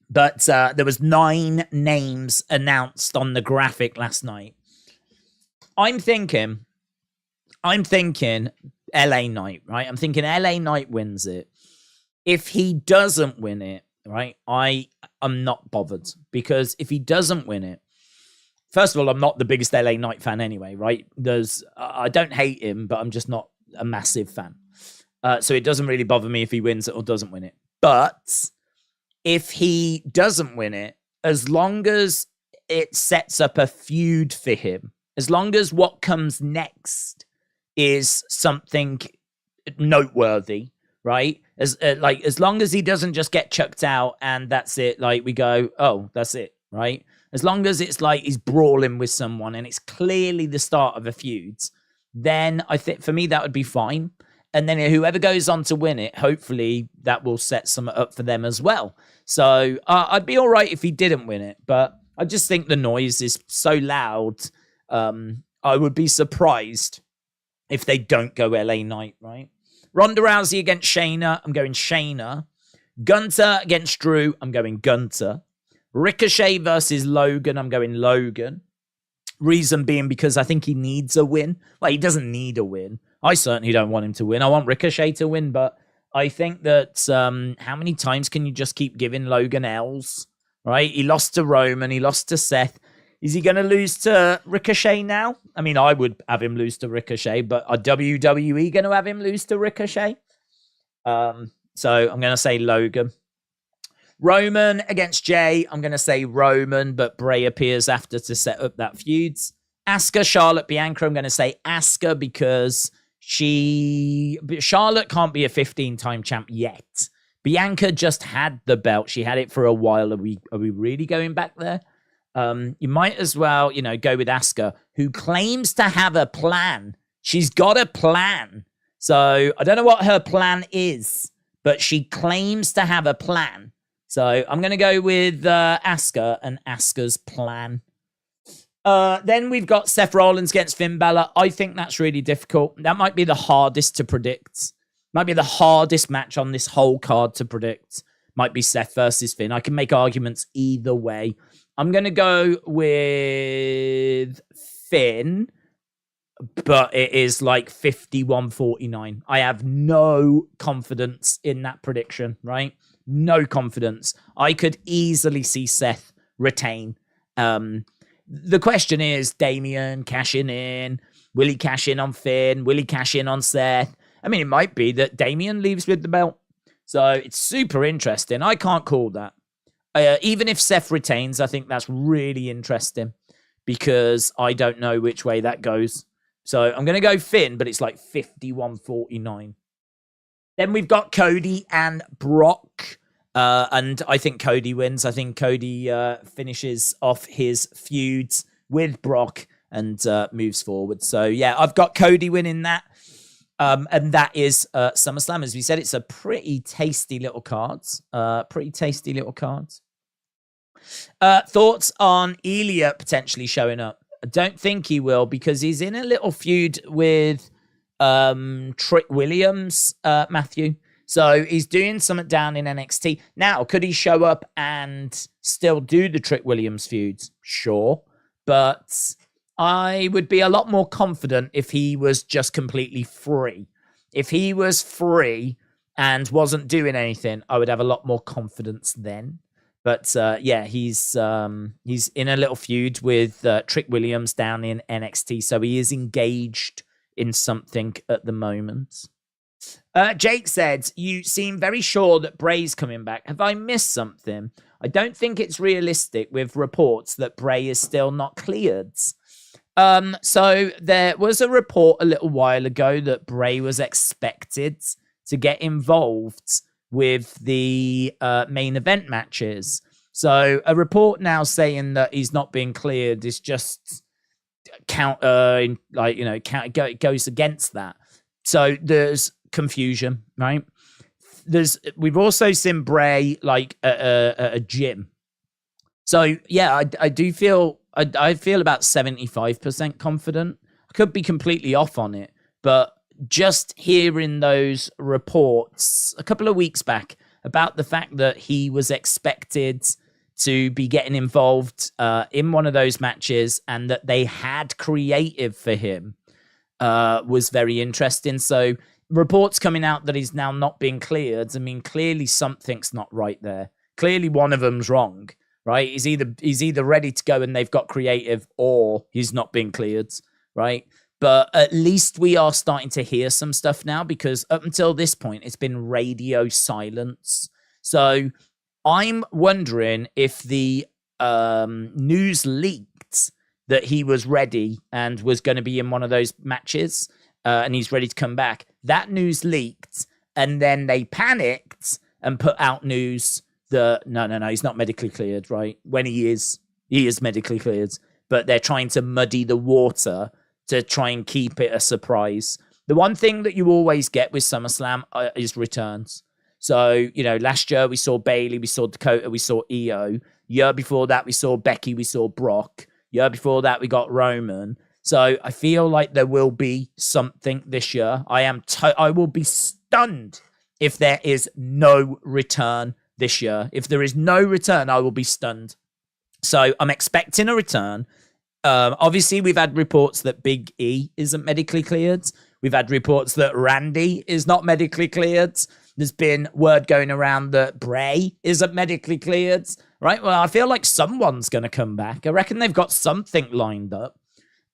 But there was 9 names announced on the graphic last night. I'm thinking LA Knight, right? I'm thinking LA Knight wins it. If he doesn't win it, right, I'm not bothered. Because if he doesn't win it, first of all, I'm not the biggest LA Knight fan anyway, right? I don't hate him, but I'm just not a massive fan. So it doesn't really bother me if he wins it or doesn't win it. But if he doesn't win it, as long as it sets up a feud for him, as long as what comes next is something noteworthy, right? As long as he doesn't just get chucked out and that's it, like we go, oh, that's it, right? As long as it's like he's brawling with someone and it's clearly the start of a feud, then I think for me that would be fine. And then whoever goes on to win it, hopefully that will set some up for them as well. So I'd be all right if he didn't win it, but I just think the noise is so loud. I would be surprised if they don't go LA Knight, right? Ronda Rousey against Shayna. I'm going Shayna. Gunter against Drew. I'm going Gunter. Ricochet versus Logan. I'm going Logan. Reason being because I think he needs a win. Well, he doesn't need a win. I certainly don't want him to win. I want Ricochet to win, but I think that how many times can you just keep giving Logan L's, right? He lost to Roman. He lost to Seth. Is he going to lose to Ricochet now? I mean, I would have him lose to Ricochet, but are WWE going to have him lose to Ricochet? So I'm going to say Logan. Roman against Jey. I'm going to say Roman, but Bray appears after to set up that feud. Asuka, Charlotte, Bianca. I'm going to say Asuka because Charlotte can't be a 15-time champ yet. Bianca just had the belt. She had it for a while. Are we really going back there? You might as well, go with Asuka, who claims to have a plan. She's got a plan. So I don't know what her plan is, but she claims to have a plan. So I'm going to go with Asuka and Asuka's plan. Then we've got Seth Rollins against Finn Bálor. I think that's really difficult. That might be the hardest to predict. Might be the hardest match on this whole card to predict. Might be Seth versus Finn. I can make arguments either way. I'm going to go with Finn, but it is like 51-49. I have no confidence in that prediction, right? No confidence. I could easily see Seth retain. The question is, Damian cashing in. Will he cash in on Finn? Will he cash in on Seth? I mean, it might be that Damian leaves with the belt. So it's super interesting. I can't call that. Even if Seth retains, I think that's really interesting because I don't know which way that goes. So I'm going to go Finn, but it's like 51-49. Then we've got Cody and Brock. And I think Cody wins. I think Cody finishes off his feuds with Brock and moves forward. So, yeah, I've got Cody winning that. And that is SummerSlam. As we said, it's a pretty tasty little cards. Thoughts on Elia potentially showing up? I don't think he will because he's in a little feud with Trick Williams, Matthew. So he's doing something down in NXT. Now, could he show up and still do the Trick Williams feuds? Sure. But I would be a lot more confident if he was just completely free. If he was free and wasn't doing anything, I would have a lot more confidence then. But yeah, he's in a little feud with Trick Williams down in NXT. So he is engaged in something at the moment. Jake said, you seem very sure that Bray's coming back. Have I missed something? I don't think it's realistic with reports that Bray is still not cleared. So there was a report a little while ago that Bray was expected to get involved with the main event matches. So a report now saying that he's not being cleared is just goes against that. So there's confusion, right? We've also seen Bray like at a gym. So yeah, I do feel I feel about 75% confident. I could be completely off on it, but just hearing those reports a couple of weeks back about the fact that he was expected to be getting involved in one of those matches and that they had creative for him was very interesting. So reports coming out that he's now not being cleared. I mean, clearly something's not right there. Clearly one of them's wrong, right? He's either ready to go and they've got creative, or he's not being cleared, right? But at least we are starting to hear some stuff now, because up until this point, it's been radio silence. So I'm wondering if the news leaked that he was ready and was going to be in one of those matches and he's ready to come back. That news leaked, and then they panicked and put out news that, no, he's not medically cleared, right? When he is medically cleared. But they're trying to muddy the water to try and keep it a surprise. The one thing that you always get with SummerSlam is returns. So, last year we saw Bayley, we saw Dakota, we saw Io. Year before that, we saw Becky, we saw Brock. Year before that, we got Roman. So I feel like there will be something this year. I will be stunned if there is no return this year. If there is no return, I will be stunned. So I'm expecting a return. Obviously, we've had reports that Big E isn't medically cleared. We've had reports that Randy is not medically cleared. There's been word going around that Bray isn't medically cleared, right? Well, I feel like someone's going to come back. I reckon they've got something lined up.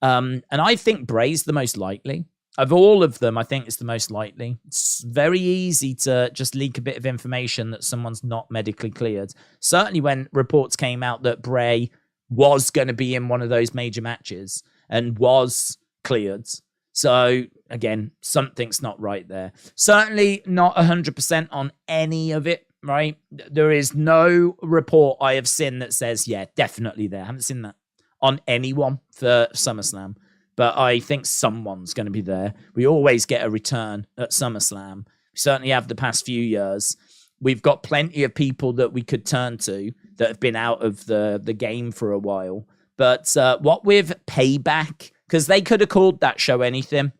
And I think Bray's the most likely. Of all of them, I think it's the most likely. It's very easy to just leak a bit of information that someone's not medically cleared. Certainly when reports came out that Bray was going to be in one of those major matches and was cleared. So, again, something's not right there. Certainly not 100% on any of it, right? There is no report I have seen that says, yeah, definitely there. I haven't seen that on anyone for SummerSlam. But I think someone's going to be there. We always get a return at SummerSlam. We certainly have the past few years. We've got plenty of people that we could turn to that have been out of the game for a while. But what with Payback, because they could have called that show anything,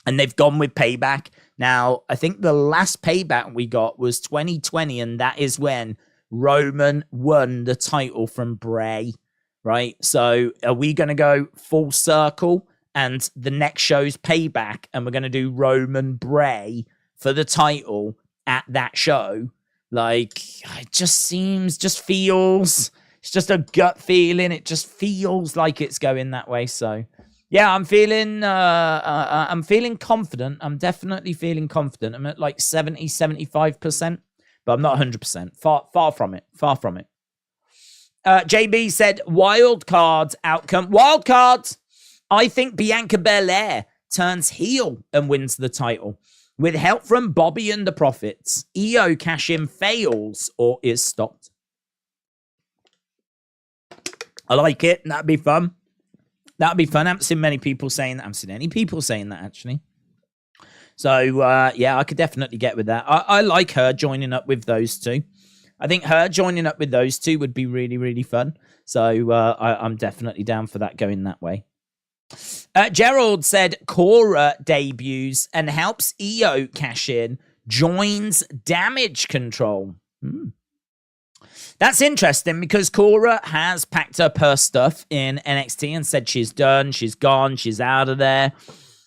and they've gone with Payback. Now, I think the last Payback we got was 2020, and that is when Roman won the title from Bray, right? So are we going to go full circle, and the next show's Payback, and we're going to do Roman Bray for the title at that show? Like, it just feels, it's just a gut feeling. It just feels like it's going that way. So, yeah, I'm feeling confident. I'm definitely feeling confident. I'm at like 70, 75%, but I'm not 100%. Far from it. JB said, wild card outcome. Wild cards. I think Bianca Belair turns heel and wins the title with help from Bobby and the Profits. EO cash-in fails or is stopped. I like it. That'd be fun. I haven't seen many people saying that. I haven't seen any people saying that, actually. So, yeah, I could definitely get with that. I like her joining up with those two. I think her joining up with those two would be really, really fun. So I'm definitely down for that going that way. Gerald said Cora debuts and helps Io cash in, joins Damage Control. That's interesting because Cora has packed up her stuff in NXT and said she's done, she's gone, she's out of there.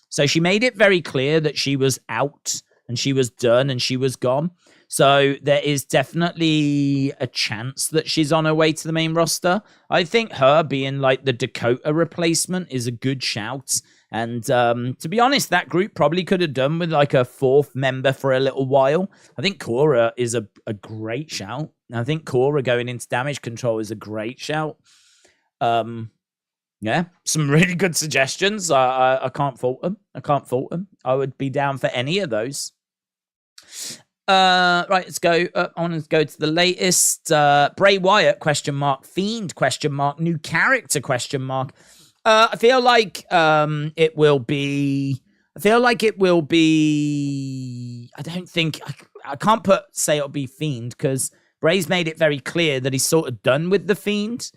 So she made it very clear that she was out and she was done and she was gone. So there is definitely a chance that she's on her way to the main roster. I think her being like the Dakota replacement is a good shout. And to be honest, that group probably could have done with like a fourth member for a little while. I think Cora is a great shout. I think Cora going into Damage Control is a great shout. Yeah, some really good suggestions. I can't fault them. I would be down for any of those. Right, let's go. I want to go to the latest. Bray Wyatt, ? Fiend, ? New character, ? I feel like it will be. I don't think I can't say it'll be Fiend because Bray's made it very clear that he's sort of done with the Fiend.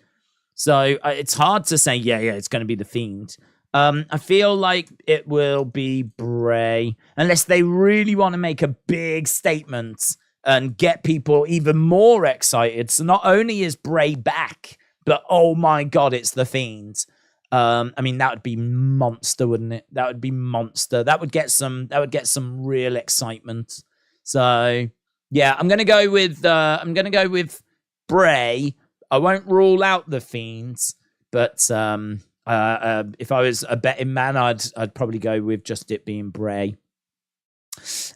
So it's hard to say, yeah, it's going to be the Fiend. I feel like it will be Bray, unless they really want to make a big statement and get people even more excited. So not only is Bray back, but oh my God, it's the Fiend. I mean, that would be monster, wouldn't it? That would be monster. That would get some real excitement. So yeah, I'm gonna go with Bray. I won't rule out the Fiends, but if I was a betting man, I'd probably go with just it being Bray.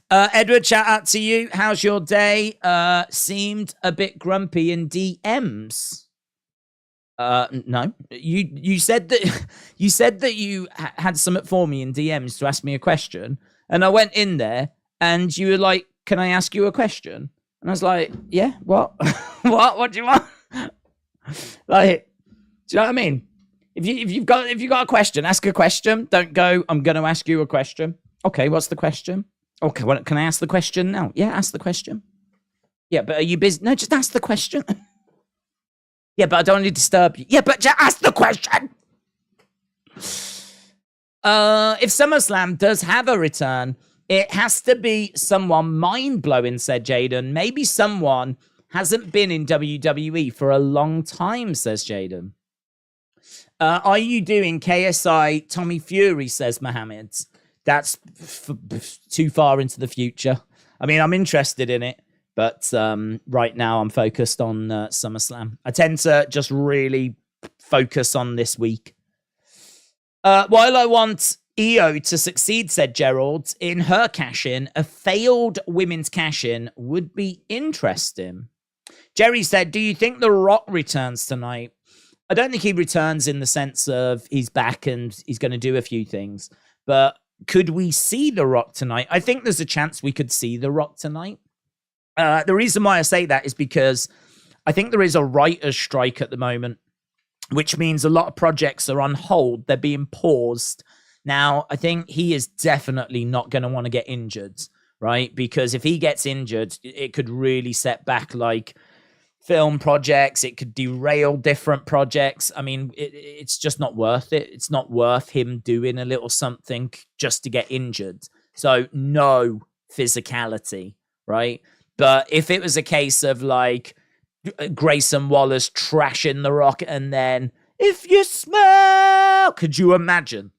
Edward, shout out to you. How's your day? Seemed a bit grumpy in DMs. No, you said that you had something for me in DMs to ask me a question, and I went in there, and you were like, "Can I ask you a question?" And I was like, "Yeah, what? What do you want?" Like, do you know what I mean? If you've got a question, ask a question. Don't go, I'm going to ask you a question. Okay, what's the question? Okay, well, can I ask the question now? Yeah, ask the question. Yeah, but are you busy? No, just ask the question. Yeah, but I don't want to disturb you. Yeah, but just ask the question. If SummerSlam does have a return, it has to be someone mind-blowing, said Jaden. Maybe someone hasn't been in WWE for a long time, says Jaden. Are you doing KSI Tommy Fury, says Mohammed. That's too far into the future. I mean, I'm interested in it, but right now I'm focused on SummerSlam. I tend to just really focus on this week. While I want Io to succeed, said Gerald, in her cash-in, a failed women's cash-in would be interesting. Jerry said, do you think The Rock returns tonight? I don't think he returns in the sense of he's back and he's going to do a few things. But could we see The Rock tonight? I think there's a chance we could see The Rock tonight. The reason why I say that is because I think there is a writer's strike at the moment, which means a lot of projects are on hold. They're being paused. Now, I think he is definitely not going to want to get injured, right? Because if he gets injured, it could really set back like film projects. It could derail different projects. I mean, it's just not worth it. It's not worth him doing a little something just to get injured. So no physicality, right? But if it was a case of like Grayson Wallace trashing The Rock and then, if you smell, could you imagine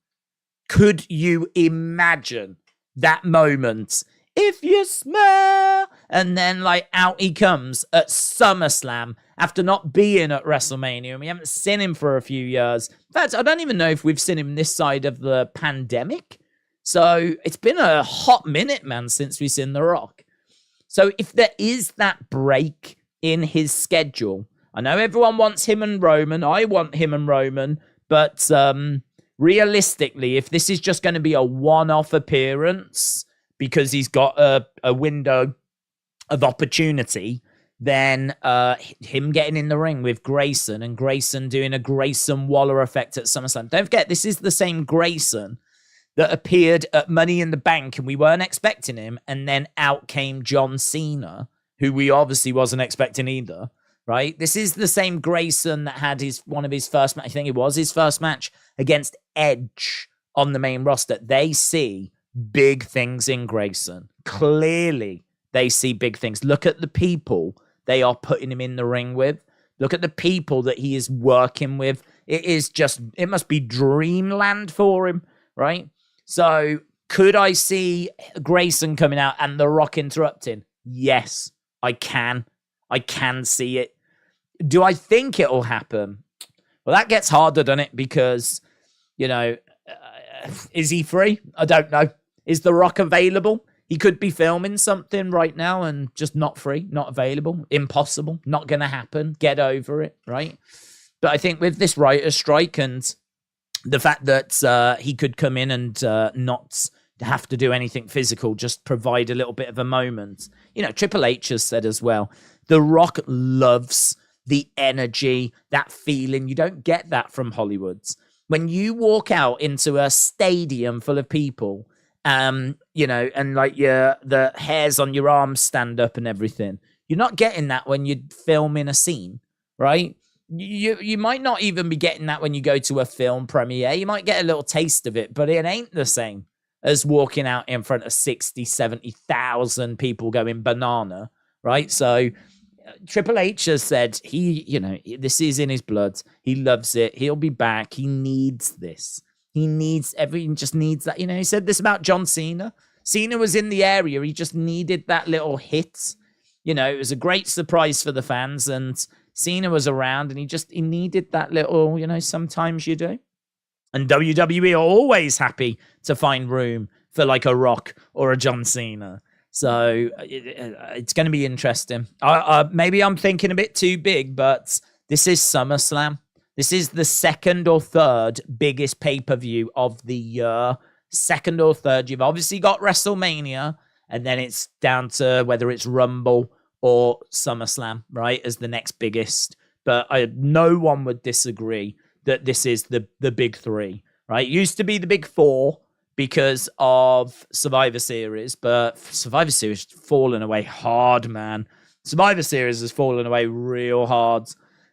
that moment? If you smell, and then like out he comes at SummerSlam after not being at WrestleMania, and we haven't seen him for a few years. In fact, I don't even know if we've seen him this side of the pandemic. So it's been a hot minute, man, since we've seen The Rock. So if there is that break in his schedule, I know everyone wants him and Roman. I want him and Roman, but realistically, if this is just going to be a one-off appearance because he's got a window of opportunity, then him getting in the ring with Grayson and Grayson doing a Grayson Waller effect at SummerSlam. Don't forget, this is the same Grayson that appeared at Money in the Bank and we weren't expecting him, and then out came John Cena who we obviously wasn't expecting either, right? This is the same Grayson that had one of his first match. I think it was his first match against Edge on the main roster. They see big things in Grayson. Clearly, they see big things. Look at the people they are putting him in the ring with. Look at the people that he is working with. It must be dreamland for him, right? So could I see Grayson coming out and The Rock interrupting? Yes, I can. I can see it. Do I think it'll happen? Well, that gets harder, doesn't it? Because, is he free? I don't know. Is The Rock available? He could be filming something right now and just not free, not available. Impossible. Not going to happen. Get over it, right? But I think with this writer's strike and the fact that he could come in and not have to do anything physical, just provide a little bit of a moment. Triple H has said as well, The Rock loves the energy, that feeling. You don't get that from Hollywoods. When you walk out into a stadium full of people, and like the hairs on your arms stand up and everything, you're not getting that when you're filming a scene, right? You might not even be getting that when you go to a film premiere. You might get a little taste of it, but it ain't the same as walking out in front of 60, 70,000 people going banana, right? So Triple H has said this is in his blood. He loves it. He'll be back. He needs this. Everyone just needs that. He said this about John Cena. Cena was in the area. He just needed that little hit. It was a great surprise for the fans, and Cena was around, and he needed that little, sometimes you do. And WWE are always happy to find room for like a Rock or a John Cena. So it's going to be interesting. Maybe I'm thinking a bit too big, but this is SummerSlam. This is the second or third biggest pay-per-view of the year. Second or third. You've obviously got WrestleMania, and then it's down to whether it's Rumble or SummerSlam, right, as the next biggest. But no one would disagree that this is the big three, right? It used to be the big four because of Survivor Series, but Survivor Series has fallen away hard, man. Survivor Series has fallen away real hard.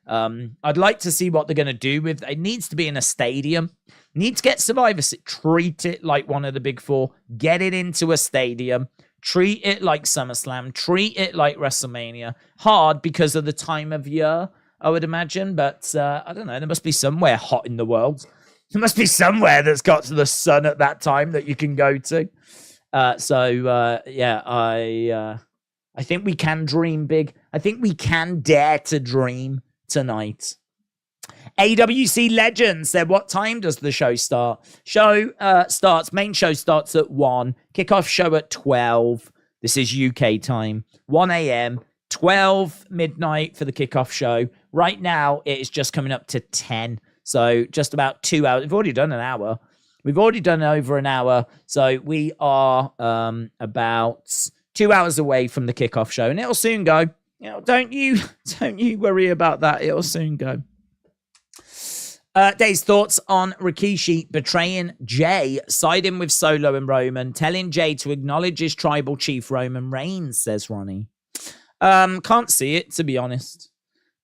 I'd like to see what they're going to do with it. Needs to be in a stadium. Need to get Survivor Series. Treat it like one of the big four. Get it into a stadium. Treat it like SummerSlam. Treat it like WrestleMania. Hard because of the time of year, I would imagine. But I don't know. There must be somewhere hot in the world. There must be somewhere that's got the sun at that time that you can go to. I think we can dream big. I think we can dare to dream tonight. AWC Legends said, what time does the show start? Main show starts at 1. Kickoff show at 12. This is UK time. 1 a.m. 12 midnight for the kickoff show. Right now, it is just coming up to 10. So just about 2 hours. We've already done an hour. We've already done over an hour. So we are about 2 hours away from the kickoff show. And it'll soon go. Don't you worry about that. It'll soon go. Dave's thoughts on Rikishi betraying Jey, siding with Solo and Roman, telling Jey to acknowledge his tribal chief Roman Reigns, says Ronnie. Can't see it, to be honest.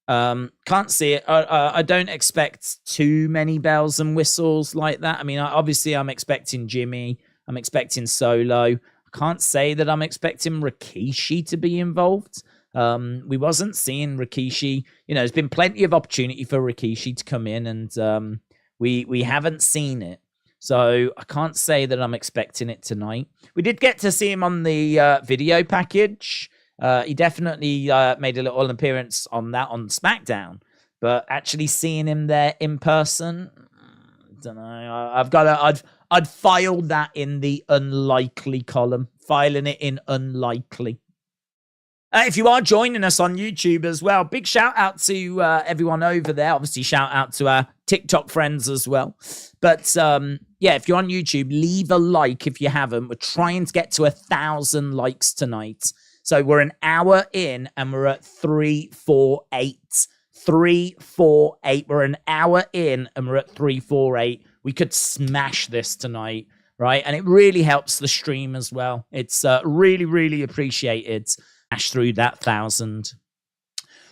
Can't see it. I don't expect too many bells and whistles like that. I mean, obviously I'm expecting Jimmy. I'm expecting Solo. I can't say that I'm expecting Rikishi to be involved. We wasn't seeing Rikishi. There's been plenty of opportunity for Rikishi to come in, and we haven't seen it. So I can't say that I'm expecting it tonight. We did get to see him on the video package. He definitely made a little appearance on that on SmackDown, but actually seeing him there in person, I don't know. I'd file that in the unlikely column, filing it in unlikely. If you are joining us on YouTube as well, big shout out to everyone over there. Obviously, shout out to our TikTok friends as well. But if you're on YouTube, leave a like if you haven't. We're trying to get to 1,000 likes tonight. So we're an hour in and we're at 348. 348. We're an hour in and we're at 348. We could smash this tonight, right? And it really helps the stream as well. It's really, really appreciated. Ash through that 1,000.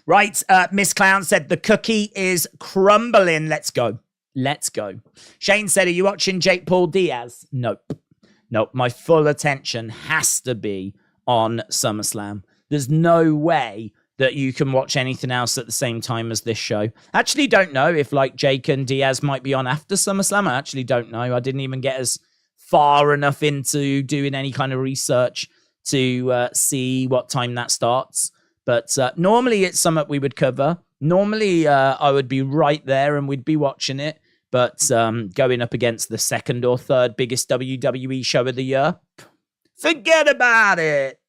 Right, Miss Clown said, the cookie is crumbling. Let's go. Let's go. Shane said, are you watching Jake Paul Diaz? Nope. My full attention has to be on SummerSlam. There's no way that you can watch anything else at the same time as this show. I actually don't know if like Jake and Diaz might be on after SummerSlam. I actually don't know. I didn't even get as far enough into doing any kind of research to see what time that starts. But normally it's something we would cover. Normally I would be right there and we'd be watching it. But going up against the second or third biggest WWE show of the year, forget about it.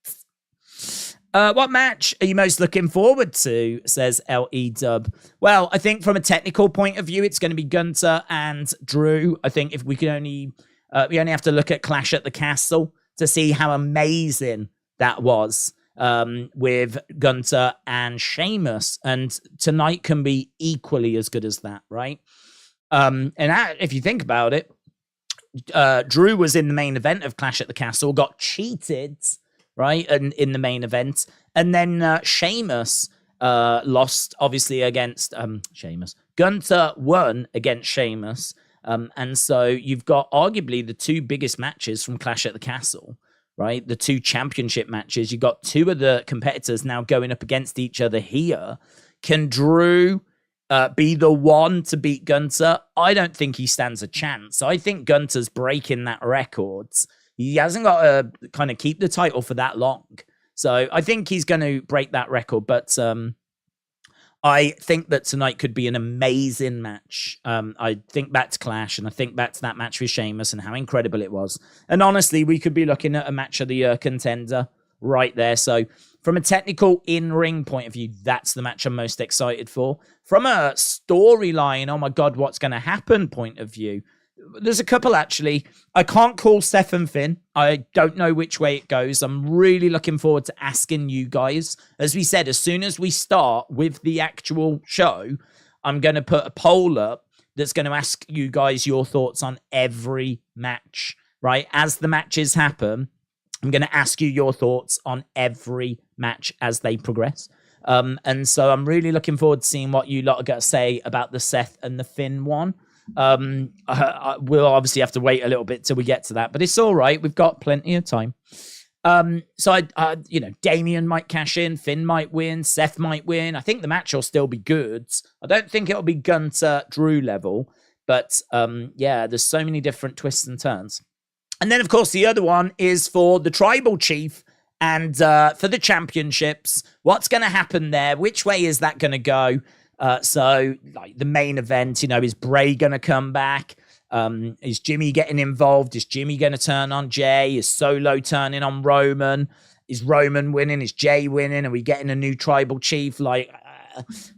What match are you most looking forward to, says L.E. Dub. Well, I think from a technical point of view, it's going to be Gunther and Drew. I think if we could only have to look at Clash at the Castle to see how amazing that was. With Gunther and Sheamus, and tonight can be equally as good as that, right? If you think about it, Drew was in the main event of Clash at the Castle, got cheated, right, and in the main event, and then Sheamus lost, obviously, against Sheamus. Gunther won against Sheamus, and so you've got arguably the two biggest matches from Clash at the Castle. Right, the two championship matches. You got two of the competitors now going up against each other here. Can Drew be the one to beat Gunther? I don't think he stands a chance. I think Gunther's breaking that record. He hasn't got to kind of keep the title for that long. So I think he's going to break that record. But I think that tonight could be an amazing match. I think back to Clash, and I think back to that match with Sheamus and how incredible it was. And honestly, we could be looking at a match of the year contender right there. So from a technical in-ring point of view, that's the match I'm most excited for. From a storyline, oh my God, what's going to happen point of view, there's a couple, actually. I can't call Seth and Finn. I don't know which way it goes. I'm really looking forward to asking you guys. As we said, as soon as we start with the actual show, I'm going to put a poll up that's going to ask you guys your thoughts on every match, right? As the matches happen, I'm going to ask you your thoughts on every match as they progress. And so I'm really looking forward to seeing what you lot are going to say about the Seth and the Finn one. We'll obviously have to wait a little bit till we get to that, but it's all right. We've got plenty of time. So Damian might cash in, Finn might win, Seth might win. I think the match will still be good. I don't think it'll be Gunther Drew level, but there's so many different twists and turns. And then of course the other one is for the tribal chief and for the championships. What's going to happen there? Which way is that going to go? So like the main event, is Bray going to come back? Is Jimmy getting involved? Is Jimmy going to turn on Jey? Is Solo turning on Roman? Is Roman winning? Is Jey winning? Are we getting a new tribal chief?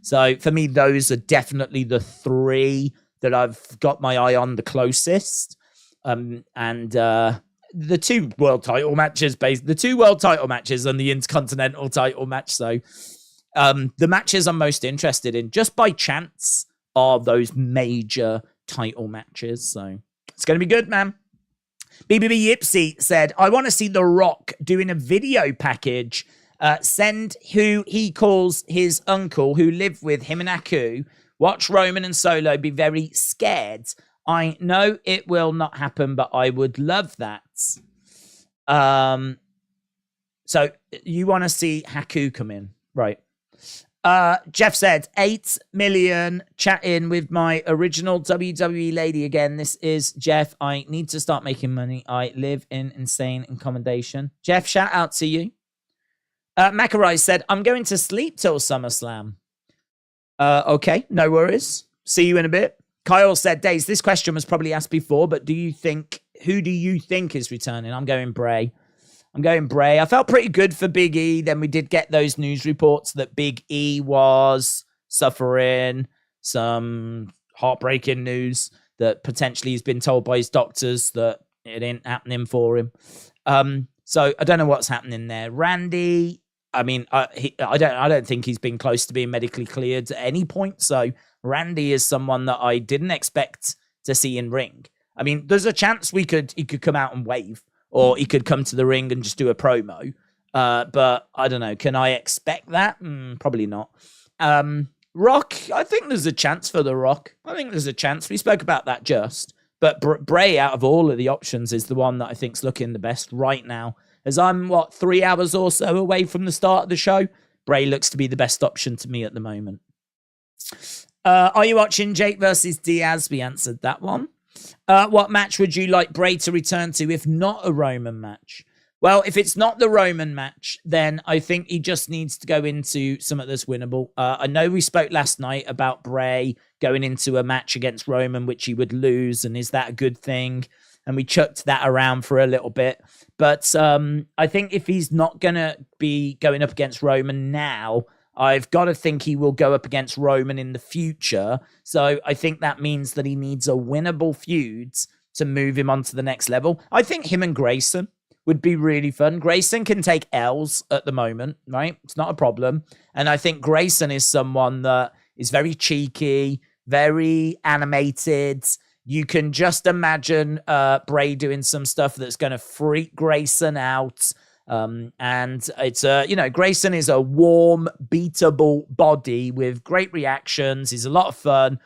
So for me, those are definitely the three that I've got my eye on the closest. The two world title matches, the two world title matches and the Intercontinental title match. So the matches I'm most interested in, just by chance, are those major title matches. So it's going to be good, man. BBB Yipsy said, I want to see The Rock doing a video package. Send who he calls his uncle who lived with him and Aku. Watch Roman and Solo be very scared. I know it will not happen, but I would love that. So you want to see Haku come in, right? Jeff said, 8 million chatting with my original WWE lady again. This is Jeff. I need to start making money. I live in insane accommodation. Jeff, shout out to you. Macarai said, I'm going to sleep till SummerSlam. Okay, no worries. See you in a bit. Kyle said, Days, this question was probably asked before, but who do you think is returning? I'm going Bray. I felt pretty good for Big E. Then we did get those news reports that Big E was suffering some heartbreaking news that potentially he's been told by his doctors that it ain't happening for him. So I don't know what's happening there. Randy, I mean, I don't think he's been close to being medically cleared at any point. So Randy is someone that I didn't expect to see in ring. I mean, there's a chance he could come out and wave, or he could come to the ring and just do a promo. But I don't know. Can I expect that? Probably not. Rock, I think there's a chance for The Rock. I think there's a chance. We spoke about that just. But Bray, out of all of the options, is the one that I think's looking the best right now. As I'm, 3 hours or so away from the start of the show, Bray looks to be the best option to me at the moment. Are you watching Jake versus Diaz? We answered that one. What match would you like Bray to return to if not a Roman match? Well, if it's not the Roman match, then I think he just needs to go into something that's winnable. I know we spoke last night about Bray going into a match against Roman, which he would lose, and is that a good thing? And we chucked that around for a little bit. But I think if he's not going to be going up against Roman now, I've got to think he will go up against Roman in the future. So I think that means that he needs a winnable feud to move him on to the next level. I think him and Grayson would be really fun. Grayson can take L's at the moment, right? It's not a problem. And I think Grayson is someone that is very cheeky, very animated. You can just imagine Bray doing some stuff that's going to freak Grayson out. And it's Grayson is a warm, beatable body with great reactions. He's a lot of fun.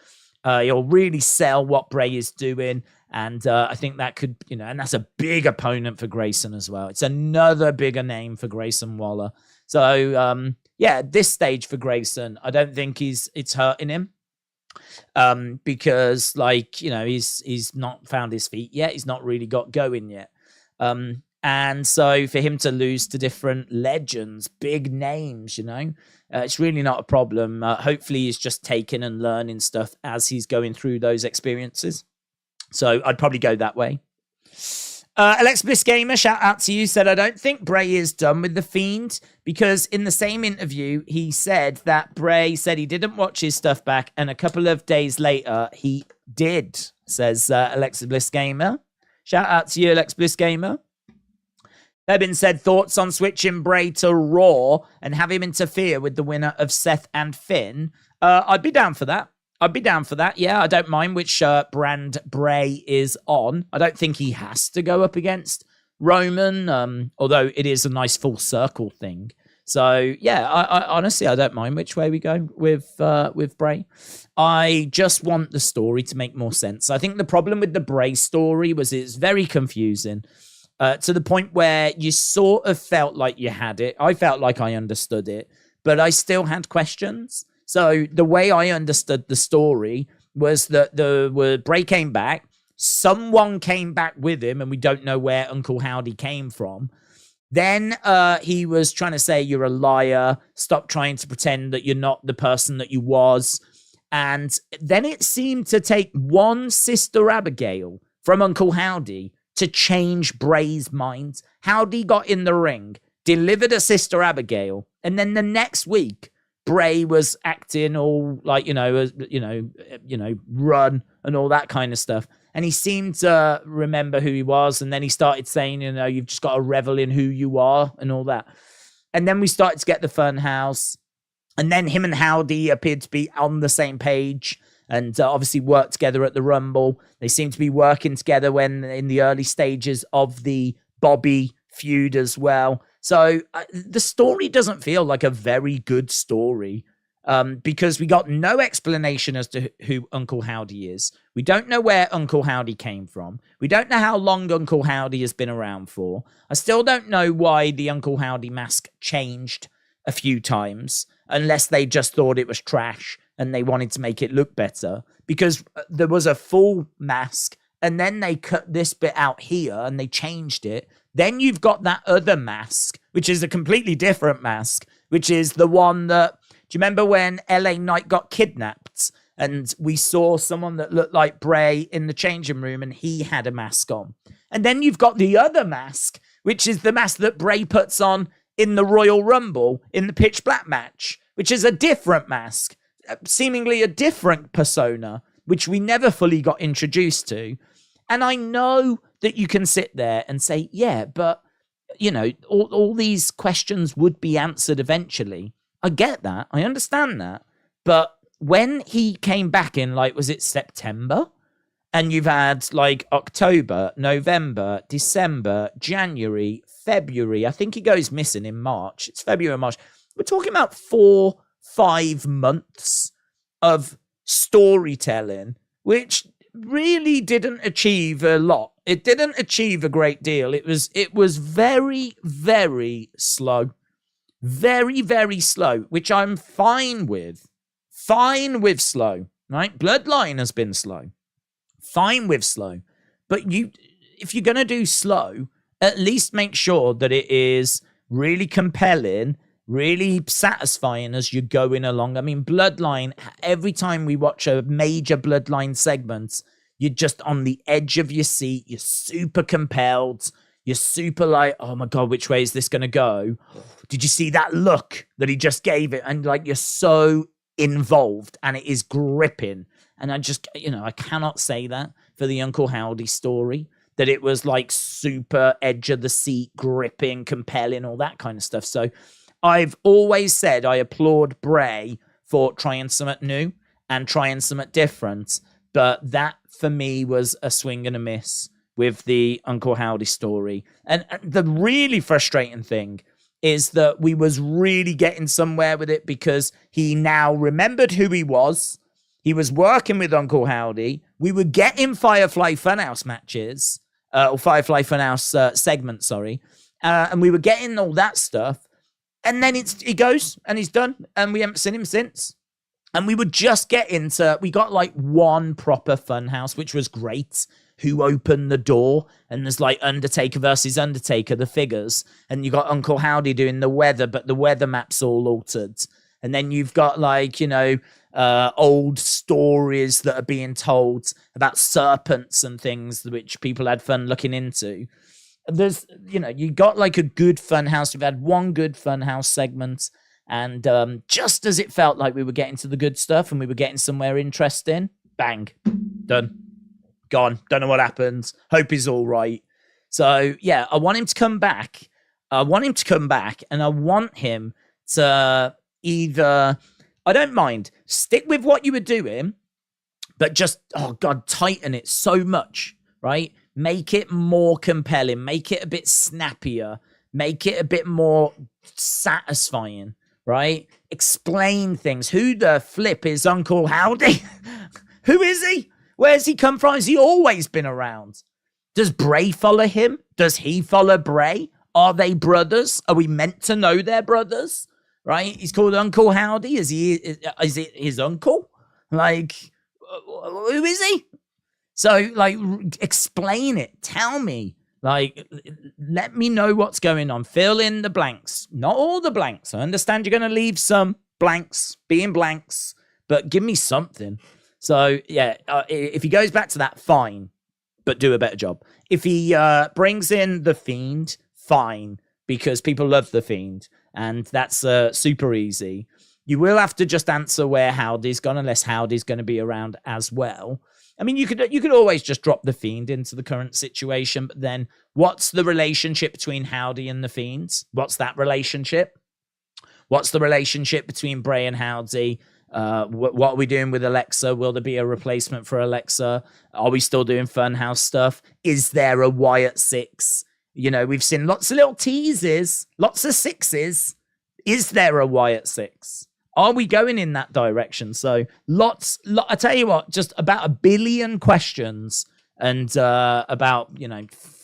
He'll really sell what Bray is doing. And I think that could, and that's a big opponent for Grayson as well. It's another bigger name for Grayson Waller. So, at this stage for Grayson, I don't think it's hurting him. Because he's not found his feet yet. He's not really got going yet. And so for him to lose to different legends, big names, it's really not a problem. Hopefully he's just taking and learning stuff as he's going through those experiences. So I'd probably go that way. Alex Bliss Gamer, shout out to you, said, I don't think Bray is done with The Fiend, because in the same interview, he said that Bray said he didn't watch his stuff back, and a couple of days later, he did, says Alexa Bliss Gamer. Shout out to you, Alex Bliss Gamer. Eben said, thoughts on switching Bray to Raw and have him interfere with the winner of Seth and Finn? I'd be down for that. Yeah, I don't mind which brand Bray is on. I don't think he has to go up against Roman, although it is a nice full circle thing. So, yeah, I honestly, I don't mind which way we go with Bray. I just want the story to make more sense. I think the problem with the Bray story was it's very confusing. To the point where you sort of felt like you had it. I felt like I understood it, but I still had questions. So the way I understood the story was that Bray came back, someone came back with him, and we don't know where Uncle Howdy came from. Then he was trying to say, you're a liar, stop trying to pretend that you're not the person that you was. And then it seemed to take one Sister Abigail from Uncle Howdy to change Bray's mind. Howdy got in the ring, delivered a Sister Abigail, and then the next week, Bray was acting all like, run and all that kind of stuff. And he seemed to remember who he was. And then he started saying, you've just got to revel in who you are and all that. And then we started to get the fun house. And then him and Howdy appeared to be on the same page and obviously worked together at the Rumble. They seemed to be working together when in the early stages of the Bobby feud as well. So the story doesn't feel like a very good story because we got no explanation as to who Uncle Howdy is. We don't know where Uncle Howdy came from. We don't know how long Uncle Howdy has been around for. I still don't know why the Uncle Howdy mask changed a few times, unless they just thought it was trash and they wanted to make it look better, because there was a full mask and then they cut this bit out here and they changed it. Then you've got that other mask, which is a completely different mask, which is the one that, do you remember when LA Knight got kidnapped and we saw someone that looked like Bray in the changing room and he had a mask on? And then you've got the other mask, which is the mask that Bray puts on in the Royal Rumble in the Pitch Black match, which is a different mask, seemingly a different persona, which we never fully got introduced to. And I know that you can sit there and say, yeah, but, all these questions would be answered eventually. I get that. I understand that. But when he came back in, was it September? And you've had like October, November, December, January, February. I think he goes missing in March. It's February and March. We're talking about 4-5 months of storytelling, which really didn't achieve a lot. It didn't achieve a great deal. It was very, very slow. Very, very slow, which I'm fine with. Fine with slow, right? Bloodline has been slow. Fine with slow. But if you're going to do slow, at least make sure that it is really compelling, really satisfying as you're going along. I mean, Bloodline, every time we watch a major Bloodline segment, you're just on the edge of your seat. You're super compelled. You're super like, oh my God, which way is this going to go? Did you see that look that he just gave it? And like, you're so involved and it is gripping. And I just, I cannot say that for the Uncle Howdy story, that it was like super edge of the seat, gripping, compelling, all that kind of stuff. So I've always said I applaud Bray for trying something new and trying something different. But that for me was a swing and a miss with the Uncle Howdy story. And the really frustrating thing is that we was really getting somewhere with it because he now remembered who he was. He was working with Uncle Howdy. We were getting Firefly Funhouse matches, or Firefly Funhouse segments, sorry. And we were getting all that stuff. And then he goes and he's done. And we haven't seen him since. And we were just getting to, we got like one proper Funhouse, which was great. Who opened the door, and there's like Undertaker versus Undertaker, the figures. And you got Uncle Howdy doing the weather, but the weather map's all altered. And then you've got like, old stories that are being told about serpents and things, which people had fun looking into. There's, you got like a good Funhouse. We've had one good Funhouse segment. And just as it felt like we were getting to the good stuff and we were getting somewhere interesting, bang, done. Gone. Don't know what happens. Hope he's all right. So, yeah, I want him to come back. And I want him to either, I don't mind, stick with what you were doing, but just, oh God, tighten it so much, right? Make it more compelling. Make it a bit snappier. Make it a bit more satisfying, right? Explain things. Who the flip is Uncle Howdy? Who is he? Where's he come from? Has he always been around? Does Bray follow him? Does he follow Bray? Are they brothers? Are we meant to know they're brothers? Right? He's called Uncle Howdy. Is it his uncle? Like, who is he? So, like, explain it. Tell me. Like, let me know what's going on. Fill in the blanks. Not all the blanks. I understand you're going to leave some blanks, being blanks, but give me something. So, yeah, if he goes back to that, fine, but do a better job. If he brings in The Fiend, fine, because people love The Fiend, and that's super easy. You will have to just answer where Howdy's gone, unless Howdy's going to be around as well. I mean, you could always just drop The Fiend into the current situation, but then what's the relationship between Howdy and The Fiend? What's that relationship? What's the relationship between Bray and Howdy? What are we doing with Alexa? Will there be a replacement for Alexa? Are we still doing Funhouse stuff? Is there a Wyatt 6? We've seen lots of little teases, lots of sixes. Is there a Wyatt 6? Are we going in that direction? So I tell you what, just about 1 billion questions and about,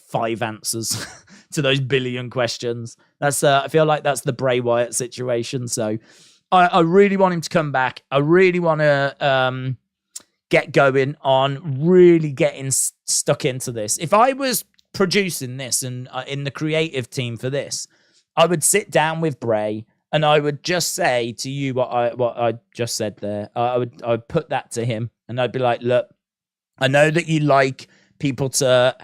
5 answers to those 1 billion questions. That's I feel like that's the Bray Wyatt situation. So I really want him to come back. I really want to get going on really getting stuck into this. If I was producing this and in the creative team for this, I would sit down with Bray and I would just say to you what I just said there. I would put that to him and I'd be like, look, I know that you like people to,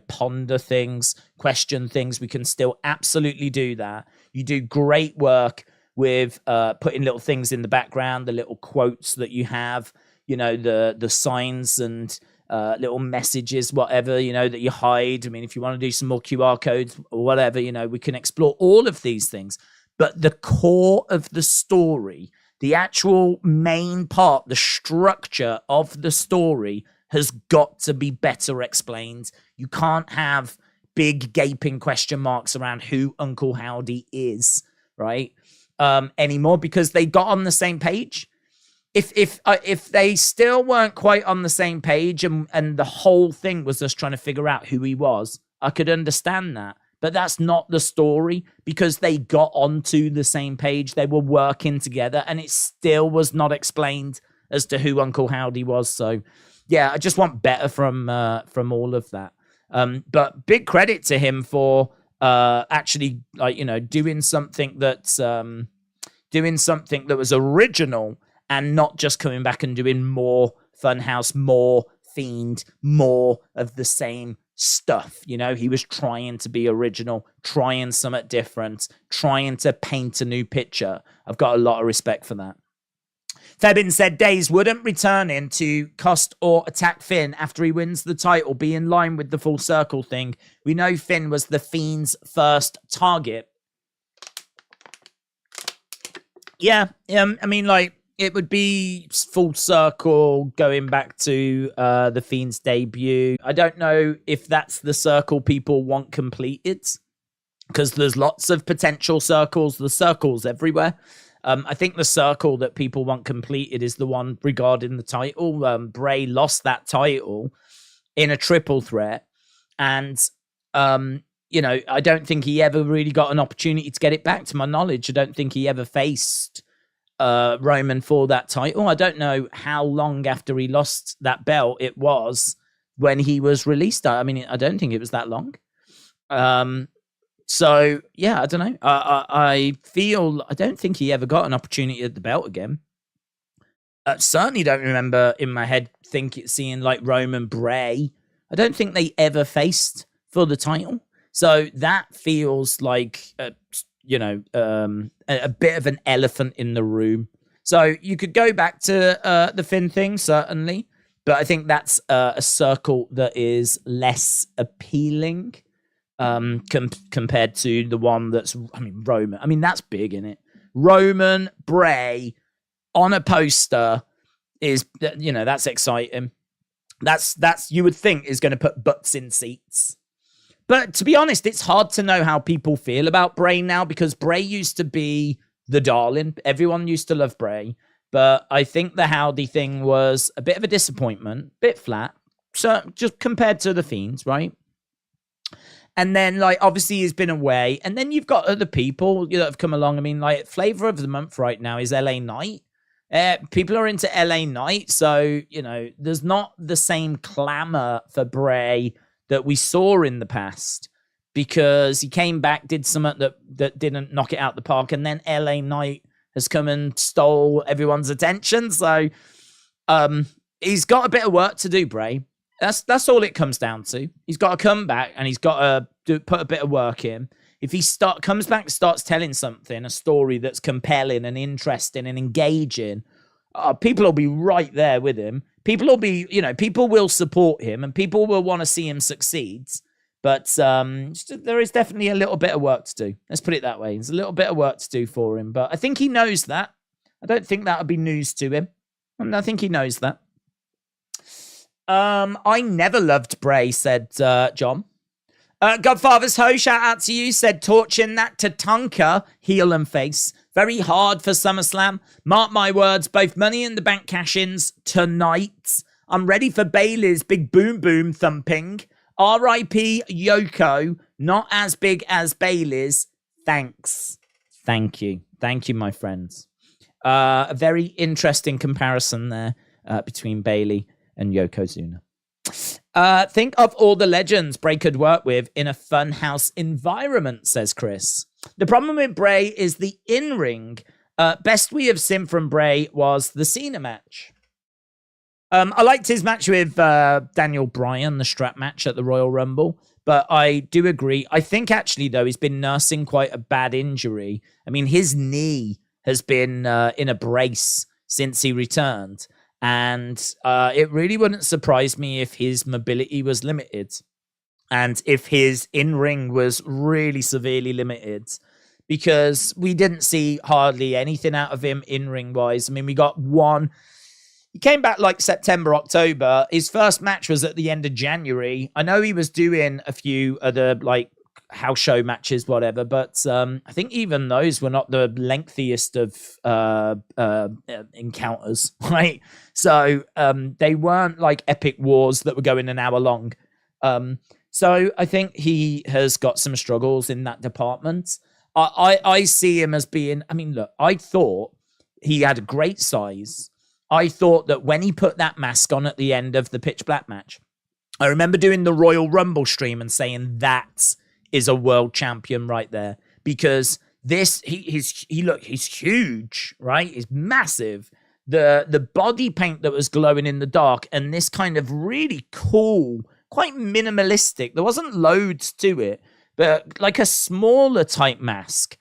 ponder things, question things. We can still absolutely do that. You do great work with putting little things in the background, the little quotes that you have, the signs and little messages, whatever, that you hide. I mean, if you want to do some more QR codes or whatever, we can explore all of these things. But the core of the story, the actual main part, the structure of the story has got to be better explained. You can't have big gaping question marks around who Uncle Howdy is, right? Anymore, because they got on the same page. If they still weren't quite on the same page and the whole thing was just trying to figure out who he was, I could understand that. But that's not the story, because they got onto the same page. They were working together, and it still was not explained as to who Uncle Howdy was. So, yeah, I just want better from all of that. But big credit to him for actually, like, you know, doing something that was original, and not just coming back and doing more Funhouse, more Fiend, more of the same stuff. You know, he was trying to be original, trying something different, trying to paint a new picture. I've got a lot of respect for that. Febin said Days wouldn't return in to cost or attack Finn after he wins the title, be in line with the full circle thing. We know Finn was the Fiend's first target. Yeah, I mean, like, it would be full circle going back to the Fiend's debut. I don't know if that's the circle people want completed, because there's lots of potential circles. The circles everywhere. I think the circle that people want completed is the one regarding the title. Bray lost that title in a triple threat. And, you know, I don't think he ever really got an opportunity to get it back, to my knowledge. I don't think he ever faced Roman for that title. I don't know how long after he lost that belt it was when he was released. I mean, I don't think it was that long. So, yeah, I don't know. I feel, I don't think he ever got an opportunity at the belt again. Certainly don't remember in my head seeing like Roman Bray. I don't think they ever faced for the title. So that feels like, you know, a bit of an elephant in the room. So you could go back to the Finn thing, certainly. But I think that's a circle that is less appealing. Compared to the one that's, I mean, Roman. I mean, that's big, isn't it? Roman, Bray on a poster is, you know, that's exciting. That's you would think is going to put butts in seats. But to be honest, it's hard to know how people feel about Bray now, because Bray used to be the darling. Everyone used to love Bray. But I think the Howdy thing was a bit of a disappointment, bit flat. So just compared to the Fiends, right? And then, like, obviously he's been away. And then you've got other people that have come along. I mean, like, flavor of the month right now is LA Knight. People are into LA Knight. So, you know, there's not the same clamor for Bray that we saw in the past, because he came back, did something that didn't knock it out the park. And then LA Knight has come and stole everyone's attention. So he's got a bit of work to do, Bray. That's all it comes down to. He's got to come back and he's got to put a bit of work in. If he comes back and starts telling something, a story that's compelling and interesting and engaging, people will be right there with him. People will be, you know, people will support him and people will want to see him succeed. But there is definitely a little bit of work to do. Let's put it that way. There's a little bit of work to do for him. But I think he knows that. I don't think that would be news to him. And I think he knows that. I never loved Bray, said John. Godfather's Ho, shout out to you, said torching that Tatanka, heel and face. Very hard for SummerSlam. Mark my words, both Money in the Bank cash-ins tonight. I'm ready for Bayley's big boom boom thumping. R.I.P. Yoko, not as big as Bayley's. Thanks. Thank you. Thank you, my friends. A very interesting comparison there between Bayley and Yokozuna. Think of all the legends Bray could work with in a funhouse environment, says Chris. The problem with Bray is the in-ring. Best we have seen from Bray was the Cena match. I liked his match with Daniel Bryan, the strap match at the Royal Rumble. But I do agree. I think actually, though, he's been nursing quite a bad injury. I mean, his knee has been in a brace since he returned. And it really wouldn't surprise me if his mobility was limited and if his in-ring was really severely limited, because we didn't see hardly anything out of him in-ring wise. I mean, we got one he came back like September, October. His first match was at the end of January. I know he was doing a few other like house show matches, whatever, but I think even those were not the lengthiest of encounters, right? So they weren't like epic wars that were going an hour long. So I think he has got some struggles in that department. I see him as being, I mean, look, I thought he had a great size. I thought that when he put that mask on at the end of the Pitch Black match, I remember doing the Royal Rumble stream and saying that is a world champion right there, because he's huge, right? He's massive. The body paint that was glowing in the dark, and this kind of really cool, quite minimalistic. There wasn't loads to it, but like a smaller type mask.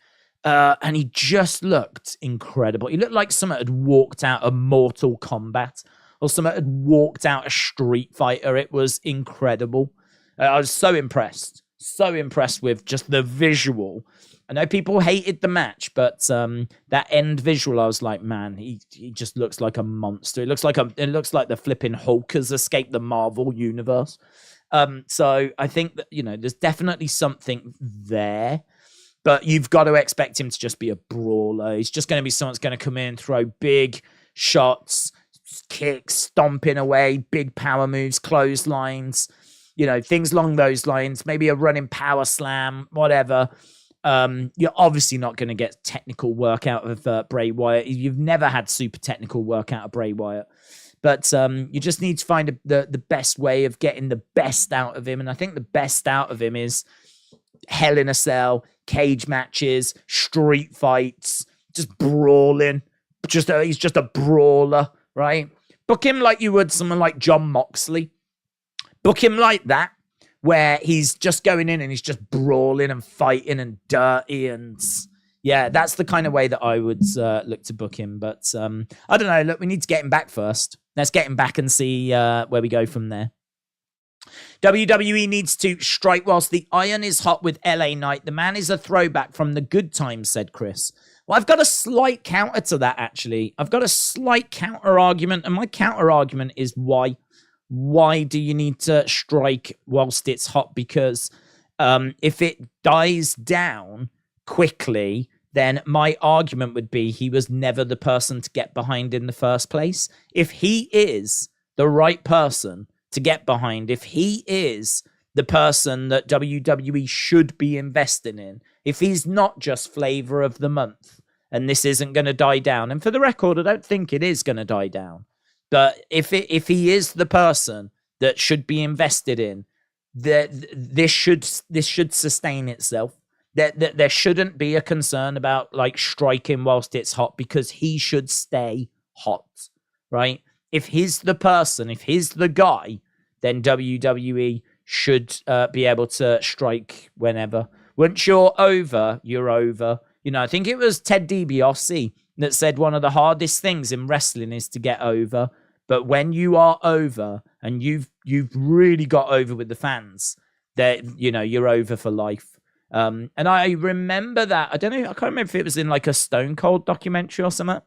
And he just looked incredible. He looked like someone had walked out of Mortal Kombat or someone had walked out of Street Fighter. It was incredible. I was so impressed with just the visual. I know people hated the match, but that end visual, I was like, man, he just looks like a monster. It looks like the flipping Hulk has escaped the Marvel universe. So I think that, there's definitely something there. But you've got to expect him to just be a brawler. He's just going to be someone that's going to come in, throw big shots, kicks, stomping away, big power moves, clotheslines, things along those lines. Maybe a running power slam, whatever. You're obviously not going to get technical work out of Bray Wyatt. You've never had super technical work out of Bray Wyatt. But you just need to find the best way of getting the best out of him. And I think the best out of him is Hell in a Cell, cage matches, street fights, just brawling. He's just a brawler, right? Book him like you would someone like Jon Moxley. Book him like that, where he's just going in and he's just brawling and fighting and dirty, and yeah, that's the kind of way that I would look to book him. But I don't know. Look, we need to get him back first. Let's get him back and see where we go from there. WWE needs to strike whilst the iron is hot with LA Knight. The man is a throwback from the good times, said Chris. Well, I've got a slight counter to that, actually. I've got a slight counter argument, and my counter argument is why. Why do you need to strike whilst it's hot? Because if it dies down quickly, then my argument would be he was never the person to get behind in the first place. If he is the right person to get behind, if he is the person that WWE should be investing in, if he's not just flavor of the month and this isn't going to die down, and for the record, I don't think it is going to die down, but if he is the person that should be invested in, this should sustain itself. There shouldn't be a concern about like striking whilst it's hot, because he should stay hot, right? If he's the person, if he's the guy, then WWE should be able to strike whenever. Once you're over, you're over. I think it was Ted DiBiase that said one of the hardest things in wrestling is to get over. But when you are over and you've really got over with the fans, that you're over for life. And I remember that, I don't know, I can't remember if it was in like a Stone Cold documentary or something.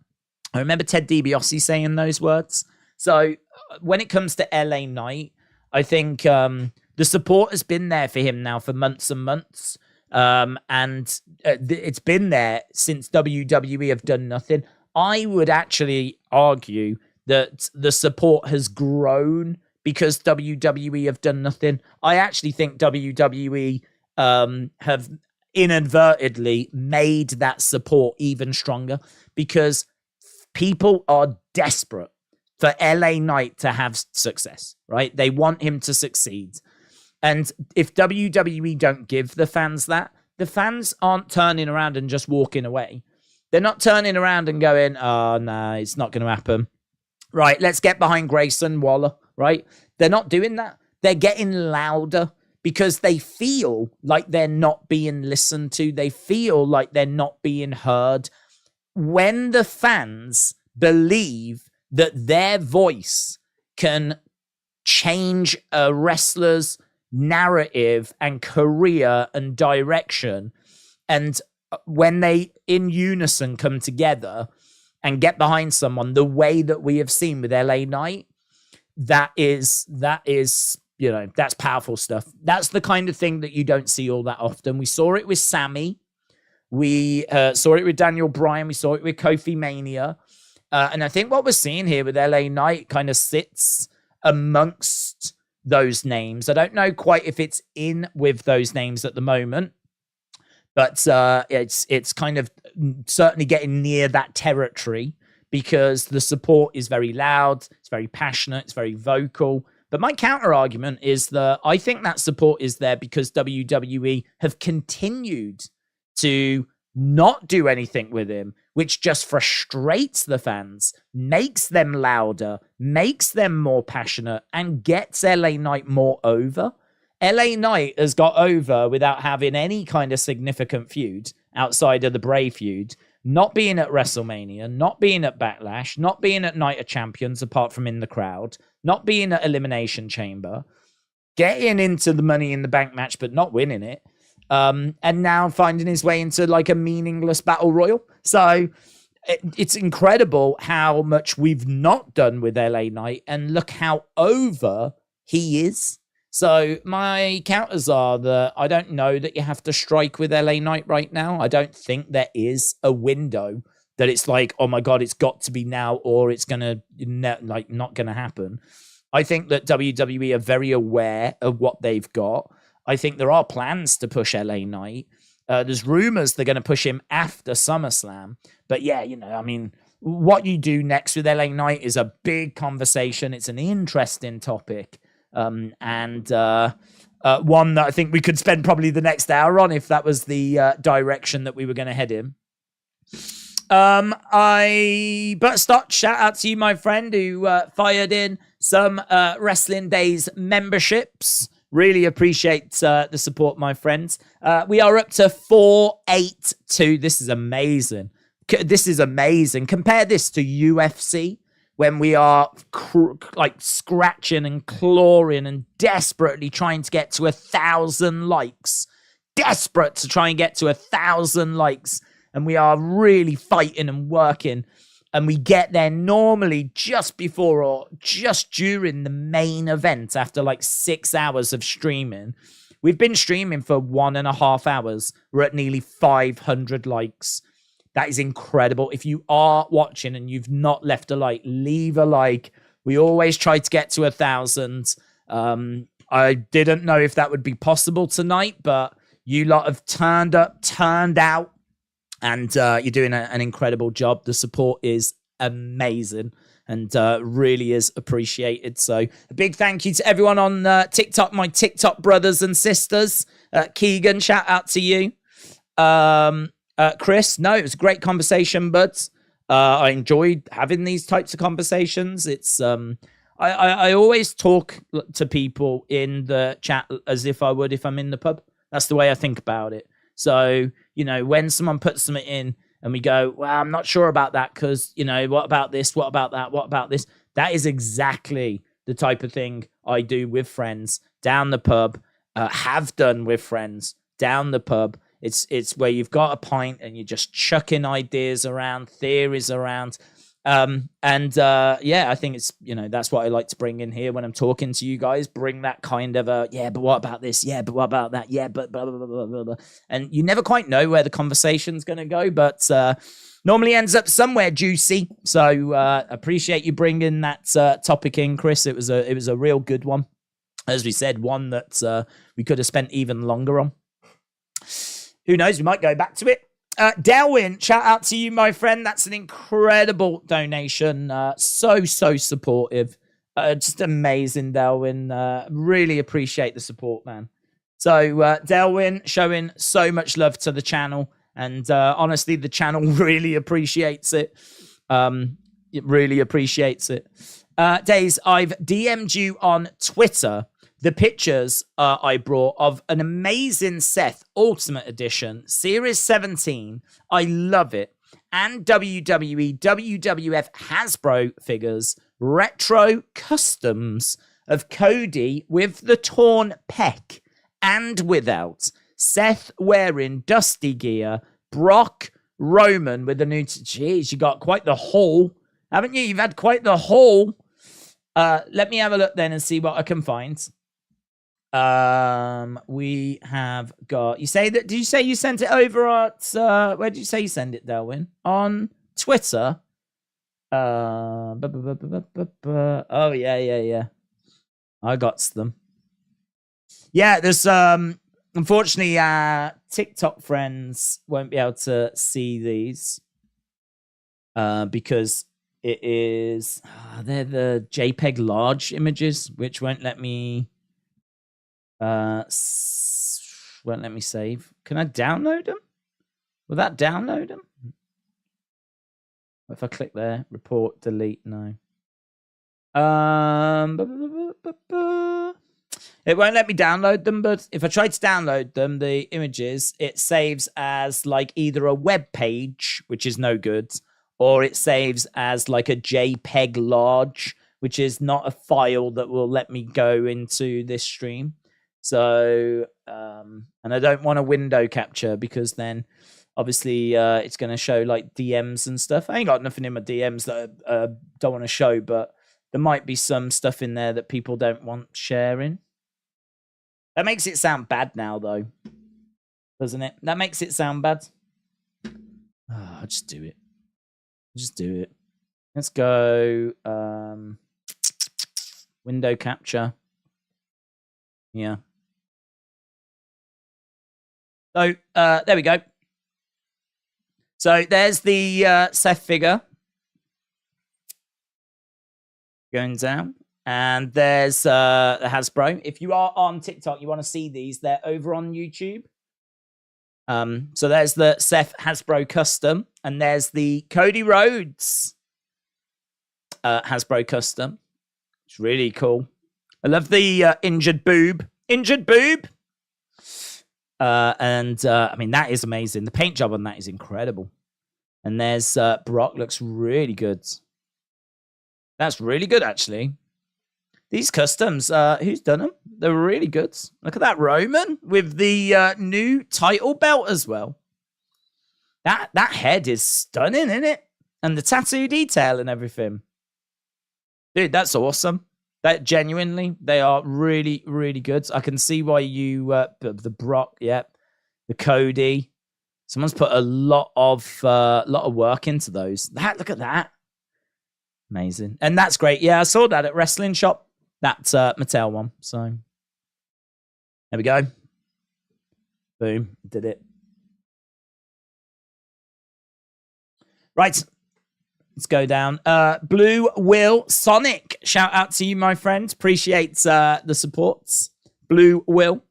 I remember Ted DiBiase saying those words. So when it comes to LA Knight, I think the support has been there for him now for months and months. And it's been there since WWE have done nothing. I would actually argue that the support has grown because WWE have done nothing. I actually think WWE have inadvertently made that support even stronger, because people are desperate for LA Knight to have success, right? They want him to succeed. And if WWE don't give the fans that, the fans aren't turning around and just walking away. They're not turning around and going, oh, no, it's not going to happen. Right, let's get behind Grayson Waller, right? They're not doing that. They're getting louder because they feel like they're not being listened to. They feel like they're not being heard. When the fans believe that their voice can change a wrestler's narrative and career and direction, and when they in unison come together, and get behind someone the way that we have seen with LA Knight, that is, you know, that's powerful stuff. That's the kind of thing that you don't see all that often. We saw it with Sammy. We saw it with Daniel Bryan. We saw it with Kofi Mania. And I think what we're seeing here with LA Knight kind of sits amongst those names. I don't know quite if it's in with those names at the moment, but it's kind of certainly getting near that territory because the support is very loud, it's very passionate, it's very vocal. But my counter argument is that I think that support is there because WWE have continued to not do anything with him, which just frustrates the fans, makes them louder, makes them more passionate, and gets LA Knight more over. LA Knight has got over without having any kind of significant feud outside of the Bray feud, not being at WrestleMania, not being at Backlash, not being at Night of Champions, apart from in the crowd, not being at Elimination Chamber, getting into the Money in the Bank match, but not winning it. And now finding his way into like a meaningless battle royal. So it's incredible how much we've not done with LA Knight, and look how over he is. So my counters are that I don't know that you have to strike with LA Knight right now. I don't think there is a window that it's like, oh my God, it's got to be now or it's going to not going to happen. I think that WWE are very aware of what they've got. I think there are plans to push LA Knight. There's rumors they're going to push him after SummerSlam. But yeah, you know, I mean, what you do next with LA Knight is a big conversation. It's an interesting topic. And one that I think we could spend probably the next hour on if that was the direction that we were going to head in. But Stott, shout out to you, my friend, who fired in some Wrestling Days memberships. Really appreciate the support, my friends. We are up to 482. This is amazing. This is amazing. Compare this to UFC, when we are like scratching and clawing and desperately trying to get to 1,000 likes. Desperate to try and get to 1,000 likes. And we are really fighting and working. And we get there normally just before or just during the main event after like 6 hours of streaming. We've been streaming for 1.5 hours. We're at nearly 500 likes. That is incredible. If you are watching and you've not left a like, leave a like. We always try to get to 1,000. I didn't know if that would be possible tonight, but you lot have turned up, turned out, and you're doing an incredible job. The support is amazing and really is appreciated. So a big thank you to everyone on TikTok, my TikTok brothers and sisters. Keegan, shout out to you. Chris, no, it was a great conversation, but I enjoyed having these types of conversations. It's I always talk to people in the chat as if I would if I'm in the pub. That's the way I think about it. So, you know, when someone puts something in and we go, well, I'm not sure about that because, you know, what about this? What about that? What about this? That is exactly the type of thing I do with friends down the pub, have done with friends down the pub. It's where you've got a pint and you're just chucking ideas around, theories around. Yeah, I think it's, you know, that's what I like to bring in here when I'm talking to you guys. Bring that kind of a, yeah, but what about this? Yeah, but what about that? Yeah, but blah, blah, blah, blah, blah, blah. And you never quite know where the conversation's going to go, but normally ends up somewhere juicy. So appreciate you bringing that topic in, Chris. It was a real good one. As we said, one that we could have spent even longer on. Who knows? We might go back to it. Delwyn, shout out to you, my friend. That's an incredible donation. So supportive. Just amazing, Delwyn. Really appreciate the support, man. So, Delwyn showing so much love to the channel. And honestly, the channel really appreciates it. It really appreciates it. Days, I've DM'd you on Twitter the pictures I brought of an amazing Seth Ultimate Edition, Series 17. I love it. And WWE, WWF Hasbro figures, retro customs of Cody with the torn pec and without, Seth wearing dusty gear, Brock Roman with the new... Jeez, you got quite the haul, haven't you? You've had quite the haul. Let me have a look then and see what I can find. We have got... You say that... Did you say you sent it over at... where did you say you send it, Delwyn? On Twitter? Oh, yeah. I got them. Yeah, there's... Unfortunately, TikTok friends won't be able to see these. Because it is... they're the JPEG large images, which won't let me... won't let me save. Can I download them? Will that download them? If I click there, report, delete, no. It won't let me download them, but if I try to download them, the images, it saves as like either a web page, which is no good, or it saves as like a JPEG large, which is not a file that will let me go into this stream. So, and I don't want a window capture because then obviously it's going to show like DMs and stuff. I ain't got nothing in my DMs that I don't want to show, but there might be some stuff in there that people don't want sharing. That makes it sound bad now, though, doesn't it? That makes it sound bad. Oh, I'll just do it. Just do it. Let's go. Window capture. Yeah. So there we go. So there's the Seth figure going down. And there's the Hasbro. If you are on TikTok, you want to see these, they're over on YouTube. So there's the Seth Hasbro custom. And there's the Cody Rhodes Hasbro custom. It's really cool. I love the injured boob. Injured boob! I mean, that is amazing. The paint job on that is incredible. And there's Brock, looks really good. That's really good, actually. These customs, who's done them? They're really good. Look at that Roman with the new title belt as well. That head is stunning, isn't it? And the tattoo detail and everything. Dude, that's awesome. That genuinely, they are really, really good. I can see why you, the Brock, yeah, the Cody. Someone's put a lot of work into those. Look at that. Amazing. And that's great. Yeah, I saw that at Wrestling Shop. That's Mattel one. So there we go. Boom. Did it. Right. Let's go down. Blue Will Sonic. Shout out to you, my friend. Appreciate the supports. Blue Will.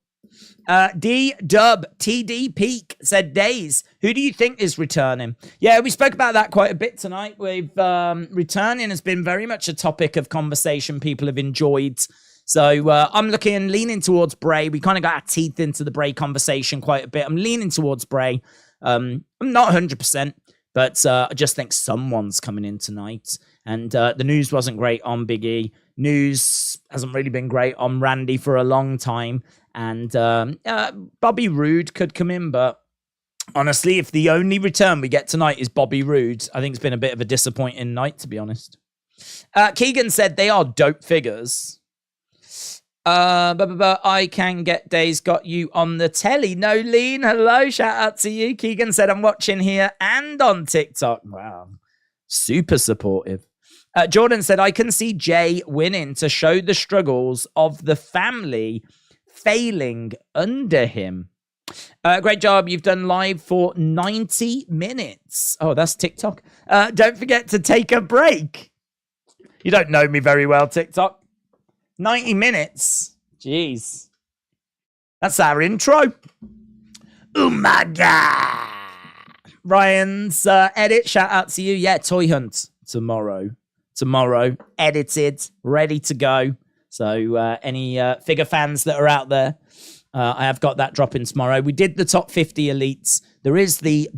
D-Dub TD Peak said Days. Who do you think is returning? Yeah, we spoke about that quite a bit tonight. We've returning has been very much a topic of conversation people have enjoyed. So I'm leaning towards Bray. We kind of got our teeth into the Bray conversation quite a bit. I'm leaning towards Bray. I'm not 100%, but I just think someone's coming in tonight. And the news wasn't great on Big E. News hasn't really been great on Randy for a long time. And Bobby Roode could come in, but honestly, if the only return we get tonight is Bobby Roode, I think it's been a bit of a disappointing night, to be honest. Keegan said they are dope figures. I can get Days got you on the telly. No, Lean, hello, shout out to you. Keegan said I'm watching here and on TikTok. Wow, super supportive. Jordan said I can see Jey winning to show the struggles of the family failing under him. Great job. You've done live for 90 minutes. Oh, that's TikTok. Don't forget to take a break. You don't know me very well, TikTok. 90 minutes. Jeez. That's our intro. Oh my God. Ryan's edit. Shout out to you. Yeah, Toy Hunt tomorrow. Edited. Ready to go. So any figure fans that are out there, I have got that dropping tomorrow. We did the top 50 elites. There is the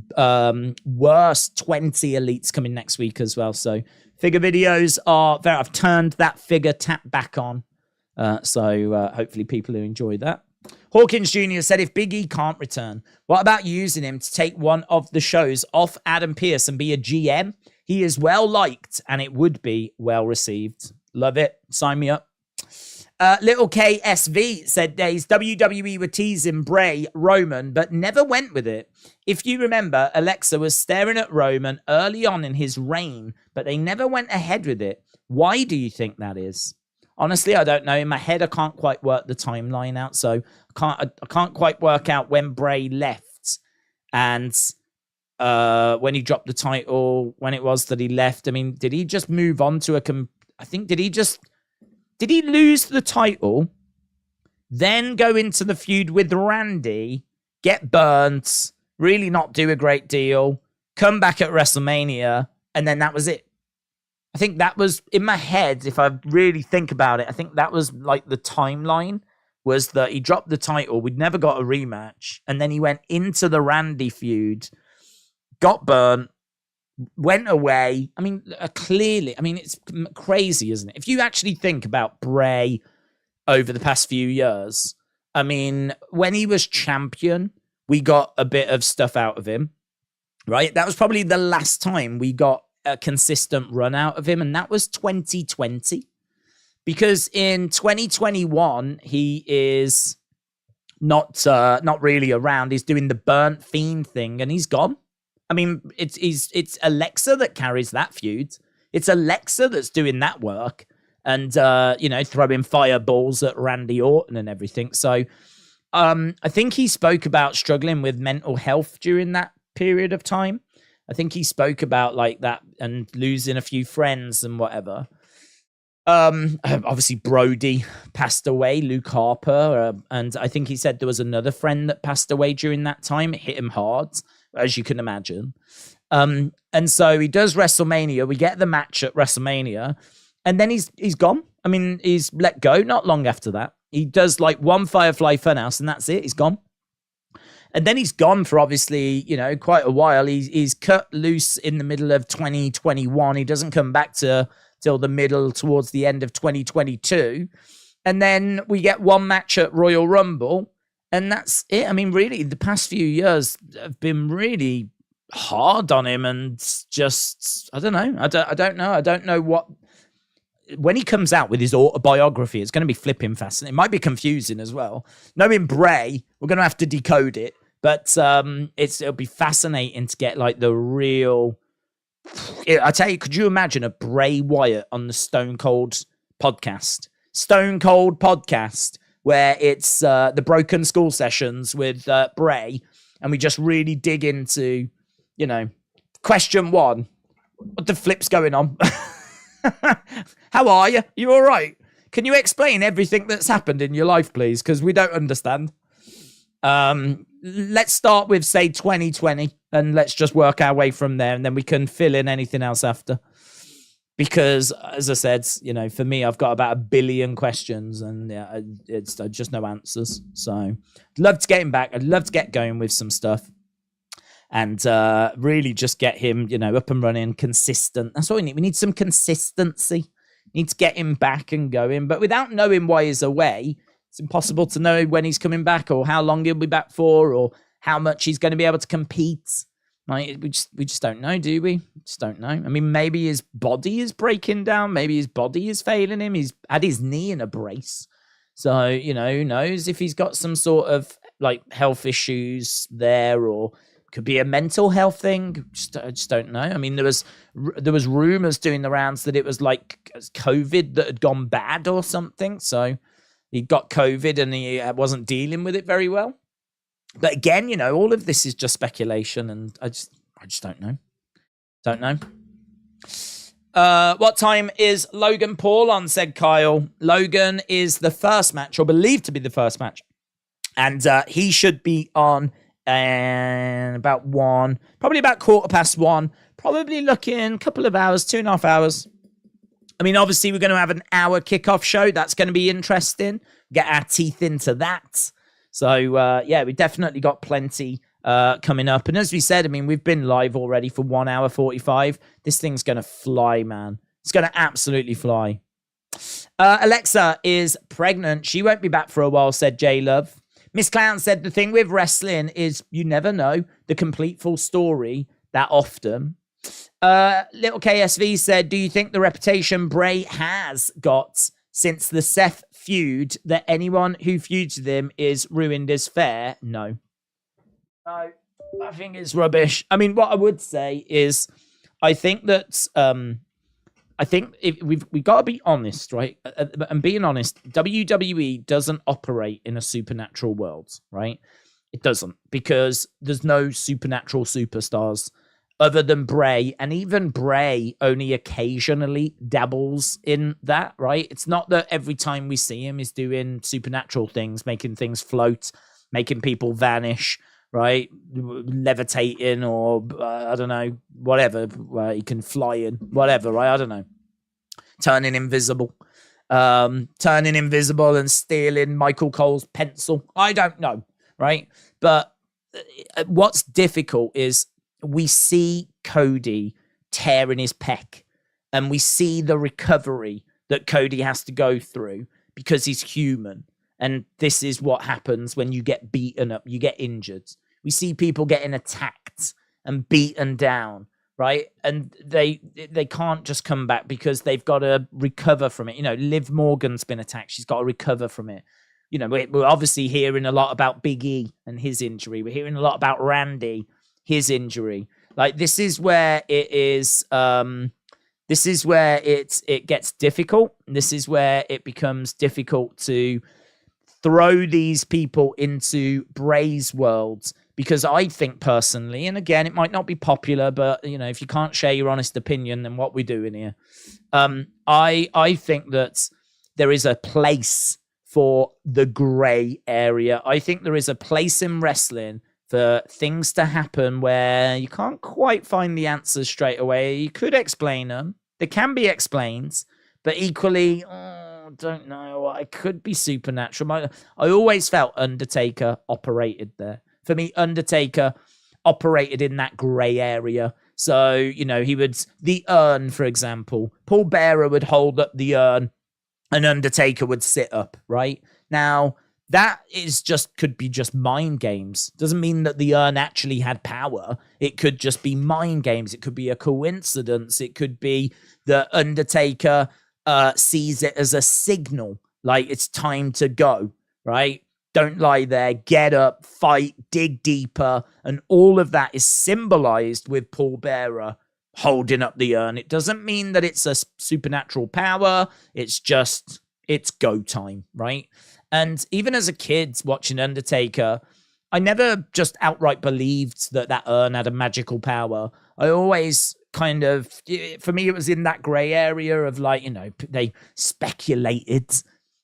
worst 20 elites coming next week as well. So figure videos are there. I've turned that figure tap back on. So hopefully people who enjoy that. Hawkins Jr. said, if Big E can't return, what about using him to take one of the shows off Adam Pearce and be a GM? He is well liked and it would be well received. Love it. Sign me up. Little KSV said days WWE were teasing Bray, Roman, but never went with it. If you remember, Alexa was staring at Roman early on in his reign, but they never went ahead with it. Why do you think that is? Honestly, I don't know. In my head, I can't quite work the timeline out, so I can't quite work out when Bray left and when he dropped the title, when it was that he left. I mean, did he just move on to did he lose the title, then go into the feud with Randy, get burnt, really not do a great deal, come back at WrestleMania, and then that was it? I think that was, in my head, if I really think about it, I think that was like the timeline, was that he dropped the title, we'd never got a rematch, and then he went into the Randy feud, got burnt, went away. I mean, clearly, I mean, it's crazy, isn't it? If you actually think about Bray over the past few years, I mean, when he was champion, we got a bit of stuff out of him, right? That was probably the last time we got a consistent run out of him, and that was 2020. Because in 2021, he is not really around. He's doing the burnt fiend thing, and he's gone. I mean, it's Alexa that carries that feud. It's Alexa that's doing that work and, throwing fireballs at Randy Orton and everything. So I think he spoke about struggling with mental health during that period of time. I think he spoke about like that and losing a few friends and whatever. Obviously, Brody passed away, Luke Harper. And I think he said there was another friend that passed away during that time. It hit him hard, as you can imagine. And so he does WrestleMania. We get the match at WrestleMania. And then he's gone. I mean, he's let go not long after that. He does like one Firefly Funhouse and that's it. He's gone. And then he's gone for obviously, quite a while. He's cut loose in the middle of 2021. He doesn't come back till the middle, towards the end of 2022. And then we get one match at Royal Rumble. And that's it. I mean, really, the past few years have been really hard on him. And just, I don't know. I don't know what... When he comes out with his autobiography, it's going to be flipping fascinating. It might be confusing as well. Knowing Bray, we're going to have to decode it. But it'll be fascinating to get like the real... I tell you, could you imagine a Bray Wyatt on the Stone Cold podcast? Stone Cold podcast, where it's the Broken Skull sessions with Bray, and we just really dig into, question one. What the flip's going on? How are you? You all right? Can you explain everything that's happened in your life, please? Because we don't understand. Let's start with, say, 2020, and let's just work our way from there, and then we can fill in anything else after. Because, as I said, for me, I've got about 1 billion questions, and it's just no answers. So, I'd love to get him back. I'd love to get going with some stuff. And really just get him, up and running, consistent. That's what we need. We need some consistency. We need to get him back and going. But without knowing why he's away, it's impossible to know when he's coming back or how long he'll be back for or how much he's going to be able to compete. Like, we just don't know, do we? Just don't know. I mean, maybe his body is breaking down. Maybe his body is failing him. He's had his knee in a brace. So, who knows if he's got some sort of like health issues there, or could be a mental health thing. I just don't know. I mean, there was rumors doing the rounds that it was like COVID that had gone bad or something. So he got COVID and he wasn't dealing with it very well. But again, all of this is just speculation, and I just don't know. Don't know. What time is Logan Paul on, said Kyle. Logan is the first match, or believed to be the first match. And he should be on about 1, probably about 1:15, probably looking a couple of hours, 2.5 hours. I mean, obviously, we're going to have an hour kickoff show. That's going to be interesting. Get our teeth into that. So, we definitely got plenty coming up. And as we said, I mean, we've been live already for 1 hour 45. This thing's going to fly, man. It's going to absolutely fly. Alexa is pregnant. She won't be back for a while, said J Love. Miss Clown said the thing with wrestling is you never know the complete full story that often. Little KSV said, do you think the reputation Bray has got since the Seth feud that anyone who feuds with him is ruined is fair? No. No, I think it's rubbish. I mean, what I would say is I think that I think we've got to be honest, right? And being honest, WWE doesn't operate in a supernatural world, right? It doesn't, because there's no supernatural superstars other than Bray, and even Bray only occasionally dabbles in that, right? It's not that every time we see him is doing supernatural things, making things float, making people vanish, right? Levitating, or I don't know, whatever. He can fly in, whatever, right? I don't know. Turning invisible and stealing Michael Cole's pencil. I don't know, right? But what's difficult is we see Cody tearing his pec, and we see the recovery that Cody has to go through because he's human. And this is what happens when you get beaten up, you get injured. We see people getting attacked and beaten down, right? And they can't just come back because they've got to recover from it. You know, Liv Morgan's been attacked. She's got to recover from it. You know, we're obviously hearing a lot about Big E and his injury. We're hearing a lot about Randy, his injury. Like, this is where it is. This is where it gets difficult. This is where it becomes difficult to throw these people into Bray's world, because I think personally, and again, it might not be popular, but you know, if you can't share your honest opinion, then what we doing here? I think that there is a place for the gray area. I think there is a place in wrestling for things to happen where you can't quite find the answers straight away. You could explain them. They can be explained, but equally, don't know. It could be supernatural. I always felt Undertaker operated there. For me, Undertaker operated in that grey area. So, you know, the urn, for example, Paul Bearer would hold up the urn and Undertaker would sit up, right? Now, that could be just mind games. Doesn't mean that the urn actually had power. It could just be mind games. It could be a coincidence. It could be that Undertaker sees it as a signal, like it's time to go, right? Don't lie there, get up, fight, dig deeper. And all of that is symbolized with Paul Bearer holding up the urn. It doesn't mean that it's a supernatural power. It's just, it's go time, right? And even as a kid watching Undertaker, I never just outright believed that urn had a magical power. I always kind of, for me, it was in that grey area of, like, you know, they speculated,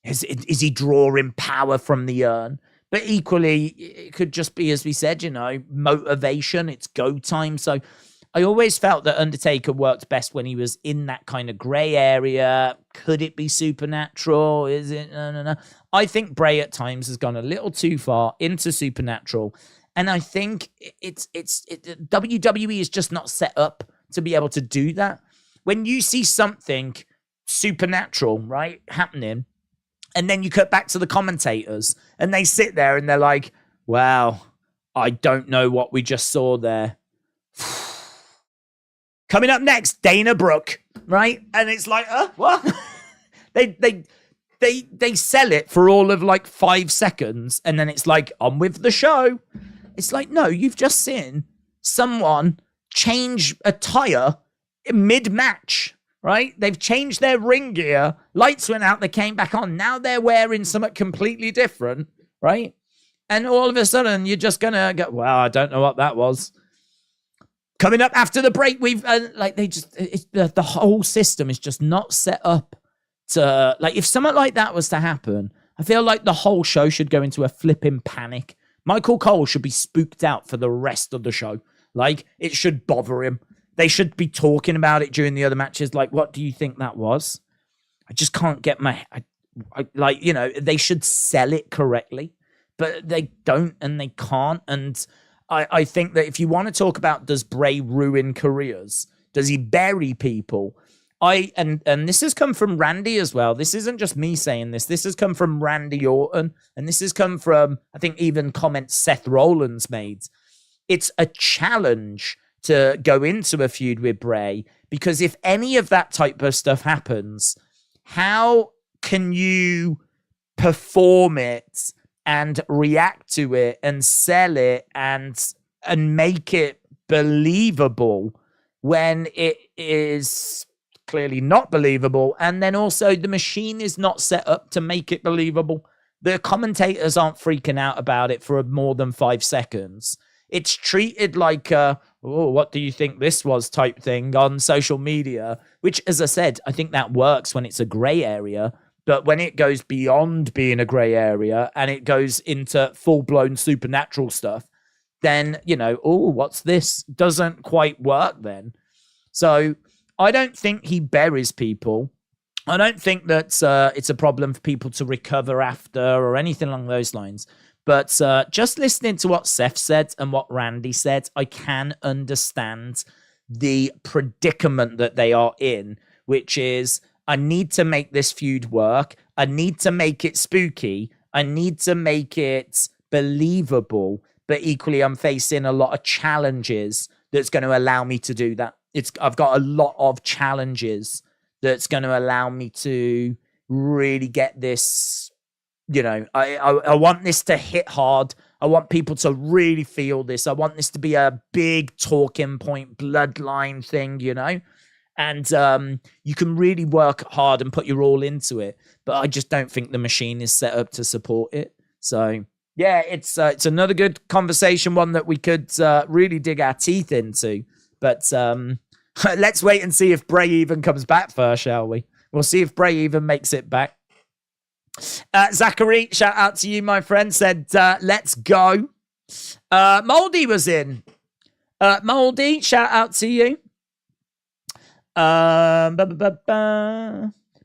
is he drawing power from the urn? But equally, it could just be, as we said, you know, motivation. It's go time. So I always felt that Undertaker worked best when he was in that kind of grey area. Could it be supernatural? Is it? No. I think Bray at times has gone a little too far into supernatural. And I think WWE is just not set up to be able to do that. When you see something supernatural, right, happening, and then you cut back to the commentators and they sit there and they're like, wow, I don't know what we just saw there. Coming up next, Dana Brooke, right? And it's like, what? They sell it for all of like 5 seconds, and then it's like, on with the show. It's like, no, you've just seen someone change a tire mid-match, right? They've changed their ring gear. Lights went out, they came back on. Now they're wearing something completely different, right? And all of a sudden, you're just going to go, well, I don't know what that was. Coming up after the break, we've the whole system is just not set up to, like, if something like that was to happen, I feel like the whole show should go into a flipping panic. Michael Cole should be spooked out for the rest of the show. Like, it should bother him. They should be talking about it during the other matches. Like, what do you think that was? I just can't get my, like, you know, they should sell it correctly, but they don't and they can't. And I think that if you want to talk about, does Bray ruin careers? Does he bury people? and this has come from Randy as well. This isn't just me saying this. This has come from Randy Orton, and this has come from, I think, even comments Seth Rollins made. It's a challenge to go into a feud with Bray, because if any of that type of stuff happens, how can you perform it and react to it and sell it and make it believable when it is clearly not believable? And then also the machine is not set up to make it believable. The commentators aren't freaking out about it for more than 5 seconds. It's treated like a, oh, what do you think this was type thing on social media, which, as I said, I think that works when it's a gray area. But when it goes beyond being a gray area and it goes into full-blown supernatural stuff, then, you know, oh, what's this? Doesn't quite work then. So I don't think he buries people. I don't think that it's a problem for people to recover after or anything along those lines. But just listening to what Seth said and what Randy said, I can understand the predicament that they are in, which is, I need to make this feud work. I need to make it spooky. I need to make it believable. But equally, I'm facing a lot of challenges that's going to allow me to do that. I've got a lot of challenges that's going to allow me to really get this. You know, I want this to hit hard. I want people to really feel this. I want this to be a big talking point, bloodline thing, you know? And you can really work hard and put your all into it. But I just don't think the machine is set up to support it. So, yeah, it's another good conversation, one that we could really dig our teeth into. But let's wait and see if Bray even comes back first, shall we? We'll see if Bray even makes it back. Zachary, shout out to you, my friend, said, let's go. Moldy was in. Moldy, shout out to you.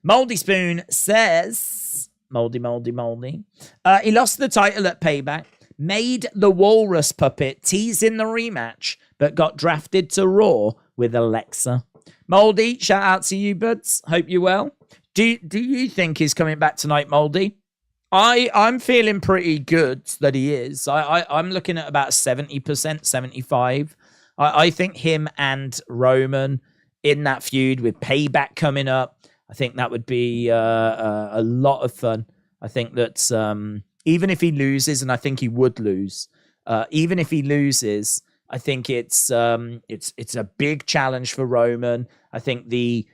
Moldy Spoon says, Moldy. He lost the title at Payback, made the Walrus puppet tease in the rematch, but got drafted to Raw with Alexa. Moldy, shout out to you, buds. Hope you're well. Do you think he's coming back tonight, Moldy? I'm feeling pretty good that he is. I'm looking at about 70%, 75%. I think him and Roman in that feud with Payback coming up, I think that would be a lot of fun. I think that even if he loses, and I think he would lose, even if he loses, I think it's a big challenge for Roman. I think the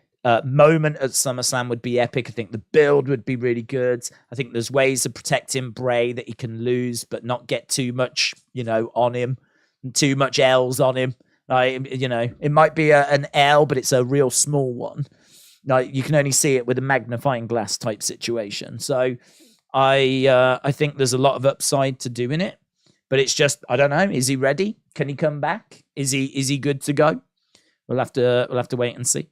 moment at SummerSlam would be epic. I think the build would be really good. I think there's ways of protecting Bray that he can lose, but not get too much, you know, on him, too much L's on him. You know, it might be an L, but it's a real small one. Like, you can only see it with a magnifying glass type situation. So I think there's a lot of upside to doing it, but it's just, I don't know. Is he ready? Can he come back? Is he good to go? We'll have to wait and see.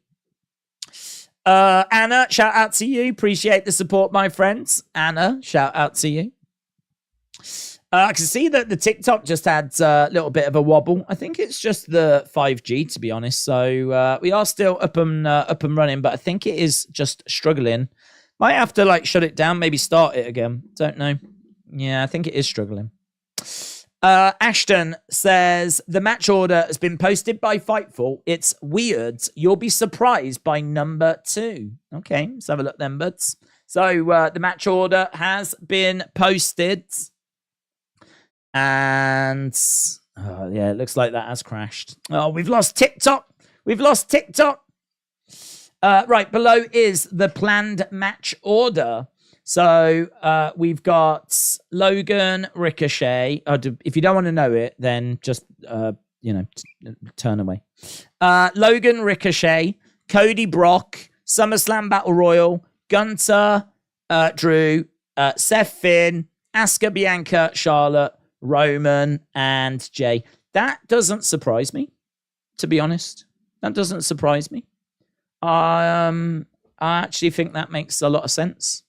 Anna, shout out to you. Appreciate the support, my friends. Anna, shout out to you. I can see that the TikTok just had a little bit of a wobble. I think it's just the 5G, to be honest. So we are still up and running, but I think it is just struggling. Might have to shut it down, maybe start it again. Don't know. Yeah, I think it is struggling. Ashton says, the match order has been posted by Fightful. It's weird. You'll be surprised by number 2. Okay, let's have a look then, buds. So the match order has been posted. And, yeah, it looks like that has crashed. Oh, we've lost TikTok. Right, below is the planned match order. So we've got Logan, Ricochet. If you don't want to know it, then just, turn away. Logan, Ricochet, Cody, Brock, SummerSlam Battle Royal, Gunther, Drew, Seth, Finn, Asuka, Bianca, Charlotte, Roman, and Jey. That doesn't surprise me, to be honest. That doesn't surprise me. I actually think that makes a lot of sense.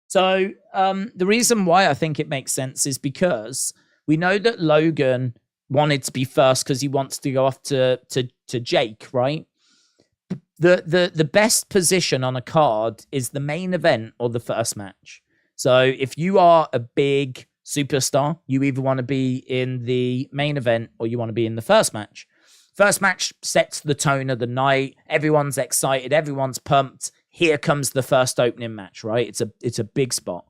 So the reason why I think it makes sense is because we know that Logan wanted to be first because he wants to go off to Jake, right? the best position on a card is the main event or the first match. So if you are a big superstar, you either want to be in the main event or you want to be in the first match. First match sets the tone of the night. Everyone's excited. Everyone's pumped. Here comes the first opening match, right? It's a big spot.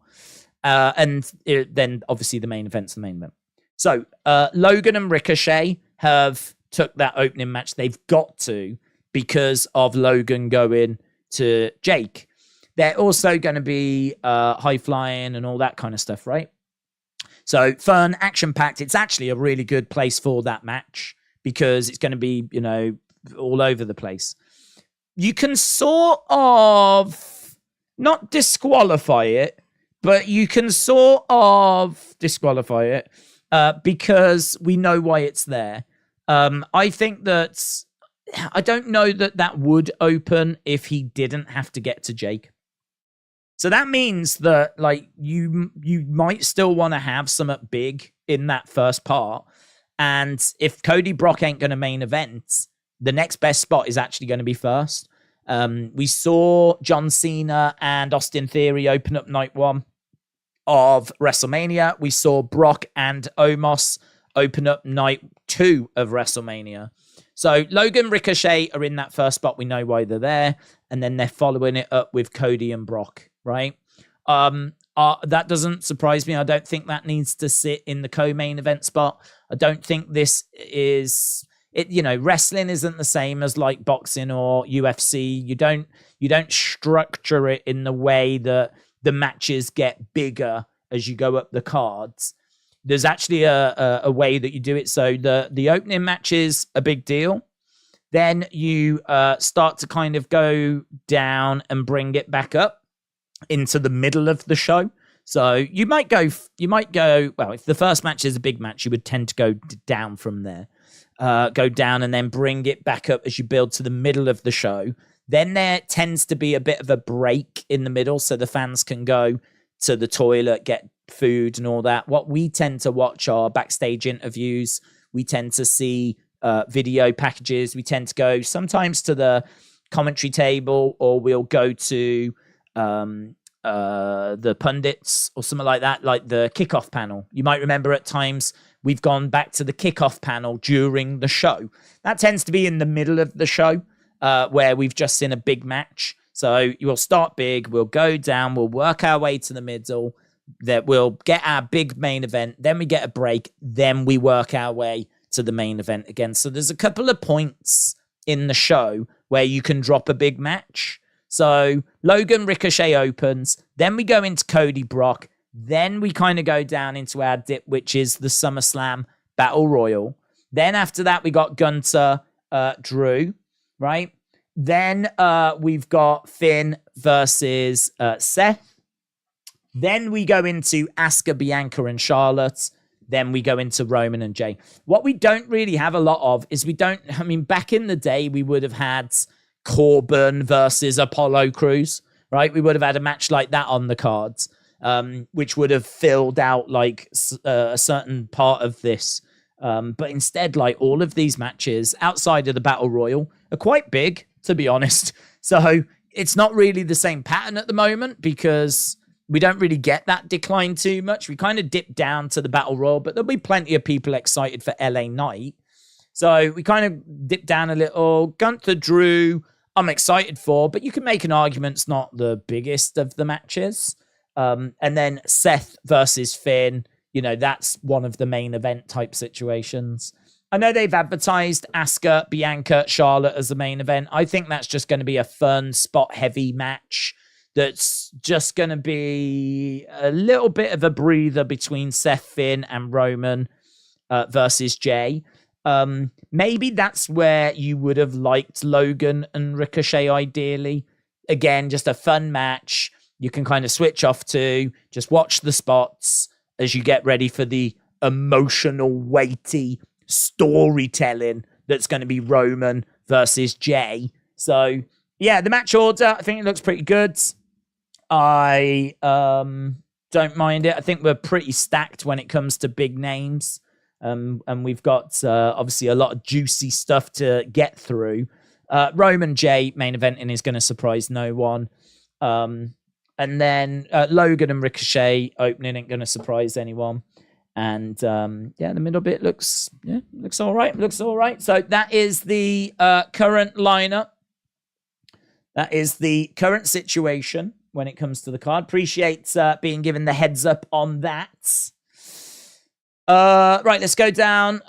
Then obviously the main event's the main event. So Logan and Ricochet have took that opening match. They've got to, because of Logan going to Jake. They're also going to be high flying and all that kind of stuff, right? So fun, action-packed. It's actually a really good place for that match because it's going to be, all over the place. You can sort of not disqualify it, but you can sort of disqualify it because we know why it's there. I think that I don't know that would open if he didn't have to get to Jake. So that means that you might still want to have something big in that first part. And if Cody Brock ain't going to main event, the next best spot is actually going to be first. We saw John Cena and Austin Theory open up night 1 of WrestleMania. We saw Brock and Omos open up night 2 of WrestleMania. So Logan, Ricochet are in that first spot. We know why they're there. And then they're following it up with Cody and Brock, right? That doesn't surprise me. I don't think that needs to sit in the co-main event spot. I don't think this is it. Wrestling isn't the same as like boxing or UFC. You don't structure it in the way that the matches get bigger as you go up the cards. There's actually a way that you do it. So the opening match is a big deal. Then you start to kind of go down and bring it back up into the middle of the show. So you might go, well, if the first match is a big match, you would tend to go down from there. Go down and then bring it back up as you build to the middle of the show. Then there tends to be a bit of a break in the middle so the fans can go to the toilet, get food and all that. What we tend to watch are backstage interviews. We tend to see video packages. We tend to go sometimes to the commentary table, or we'll go to the pundits or something like that, like the kickoff panel. You might remember at times we've gone back to the kickoff panel during the show. That tends to be in the middle of the show where we've just seen a big match. So you will start big, we'll go down, we'll work our way to the middle, that we'll get our big main event, then we get a break, then we work our way to the main event again. So there's a couple of points in the show where you can drop a big match. So Logan Ricochet opens, then we go into Cody Brock, then we kind of go down into our dip, which is the SummerSlam Battle Royal. Then after that, we got Gunther, Drew, right? Then we've got Finn versus Seth. Then we go into Asuka, Bianca, and Charlotte. Then we go into Roman and Jey. What we don't really have a lot of is back in the day, we would have had Corbin versus Apollo Crews, right? We would have had a match like that on the cards, which would have filled out like a certain part of this. But instead, like all of these matches outside of the Battle Royal are quite big, to be honest. So it's not really the same pattern at the moment because we don't really get that decline too much. We kind of dip down to the Battle Royal, but there'll be plenty of people excited for LA Knight. So we kind of dip down a little. Gunther, Drew, I'm excited for, but you can make an argument it's not the biggest of the matches. And then Seth versus Finn, that's one of the main event type situations. I know they've advertised Asuka, Bianca, Charlotte as the main event. I think that's just going to be a fun spot-heavy match that's just going to be a little bit of a breather between Seth, Finn, and Roman versus Jey. Maybe that's where you would have liked Logan and Ricochet ideally. Again, just a fun match. You can kind of switch off to, just watch the spots as you get ready for the emotional, weighty storytelling that's going to be Roman versus Jey. So, yeah, the match order, I think it looks pretty good. I don't mind it. I think we're pretty stacked when it comes to big names. And we've got, obviously, a lot of juicy stuff to get through. Roman Jey main eventing is going to surprise no one. And then Logan and Ricochet opening ain't going to surprise anyone. And the middle bit looks all right. Looks all right. So that is the current lineup. That is the current situation when it comes to the card. Appreciate being given the heads up on that. Right, let's go down.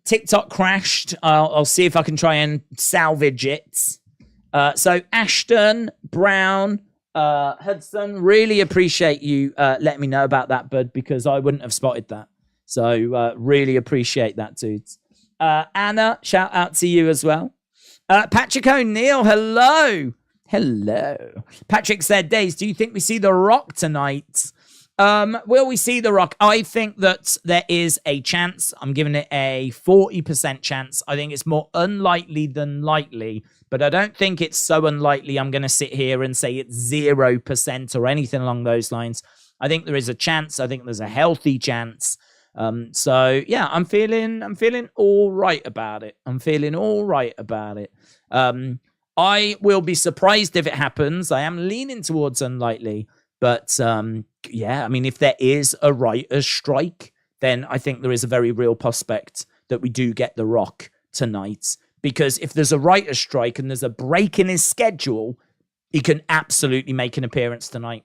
TikTok crashed. I'll see if I can try and salvage it. So Ashton, Brown, Hudson, really appreciate you letting me know about that, bud, because I wouldn't have spotted that. So really appreciate that, dudes. Anna, shout out to you as well. Patrick O'Neill, hello. Hello. Patrick said, Days, do you think we see The Rock tonight? Will we see The Rock? I think that there is a chance. I'm giving it a 40% chance. I think it's more unlikely than likely, but I don't think it's so unlikely I'm going to sit here and say it's 0% or anything along those lines. I think there is a chance. I think there's a healthy chance. So yeah, I'm feeling all right about it. I will be surprised if it happens. I am leaning towards unlikely, but yeah, I mean, if there is a writer's strike, then I think there is a very real prospect that we do get The Rock tonight. Because if there's a writer's strike and there's a break in his schedule, he can absolutely make an appearance tonight.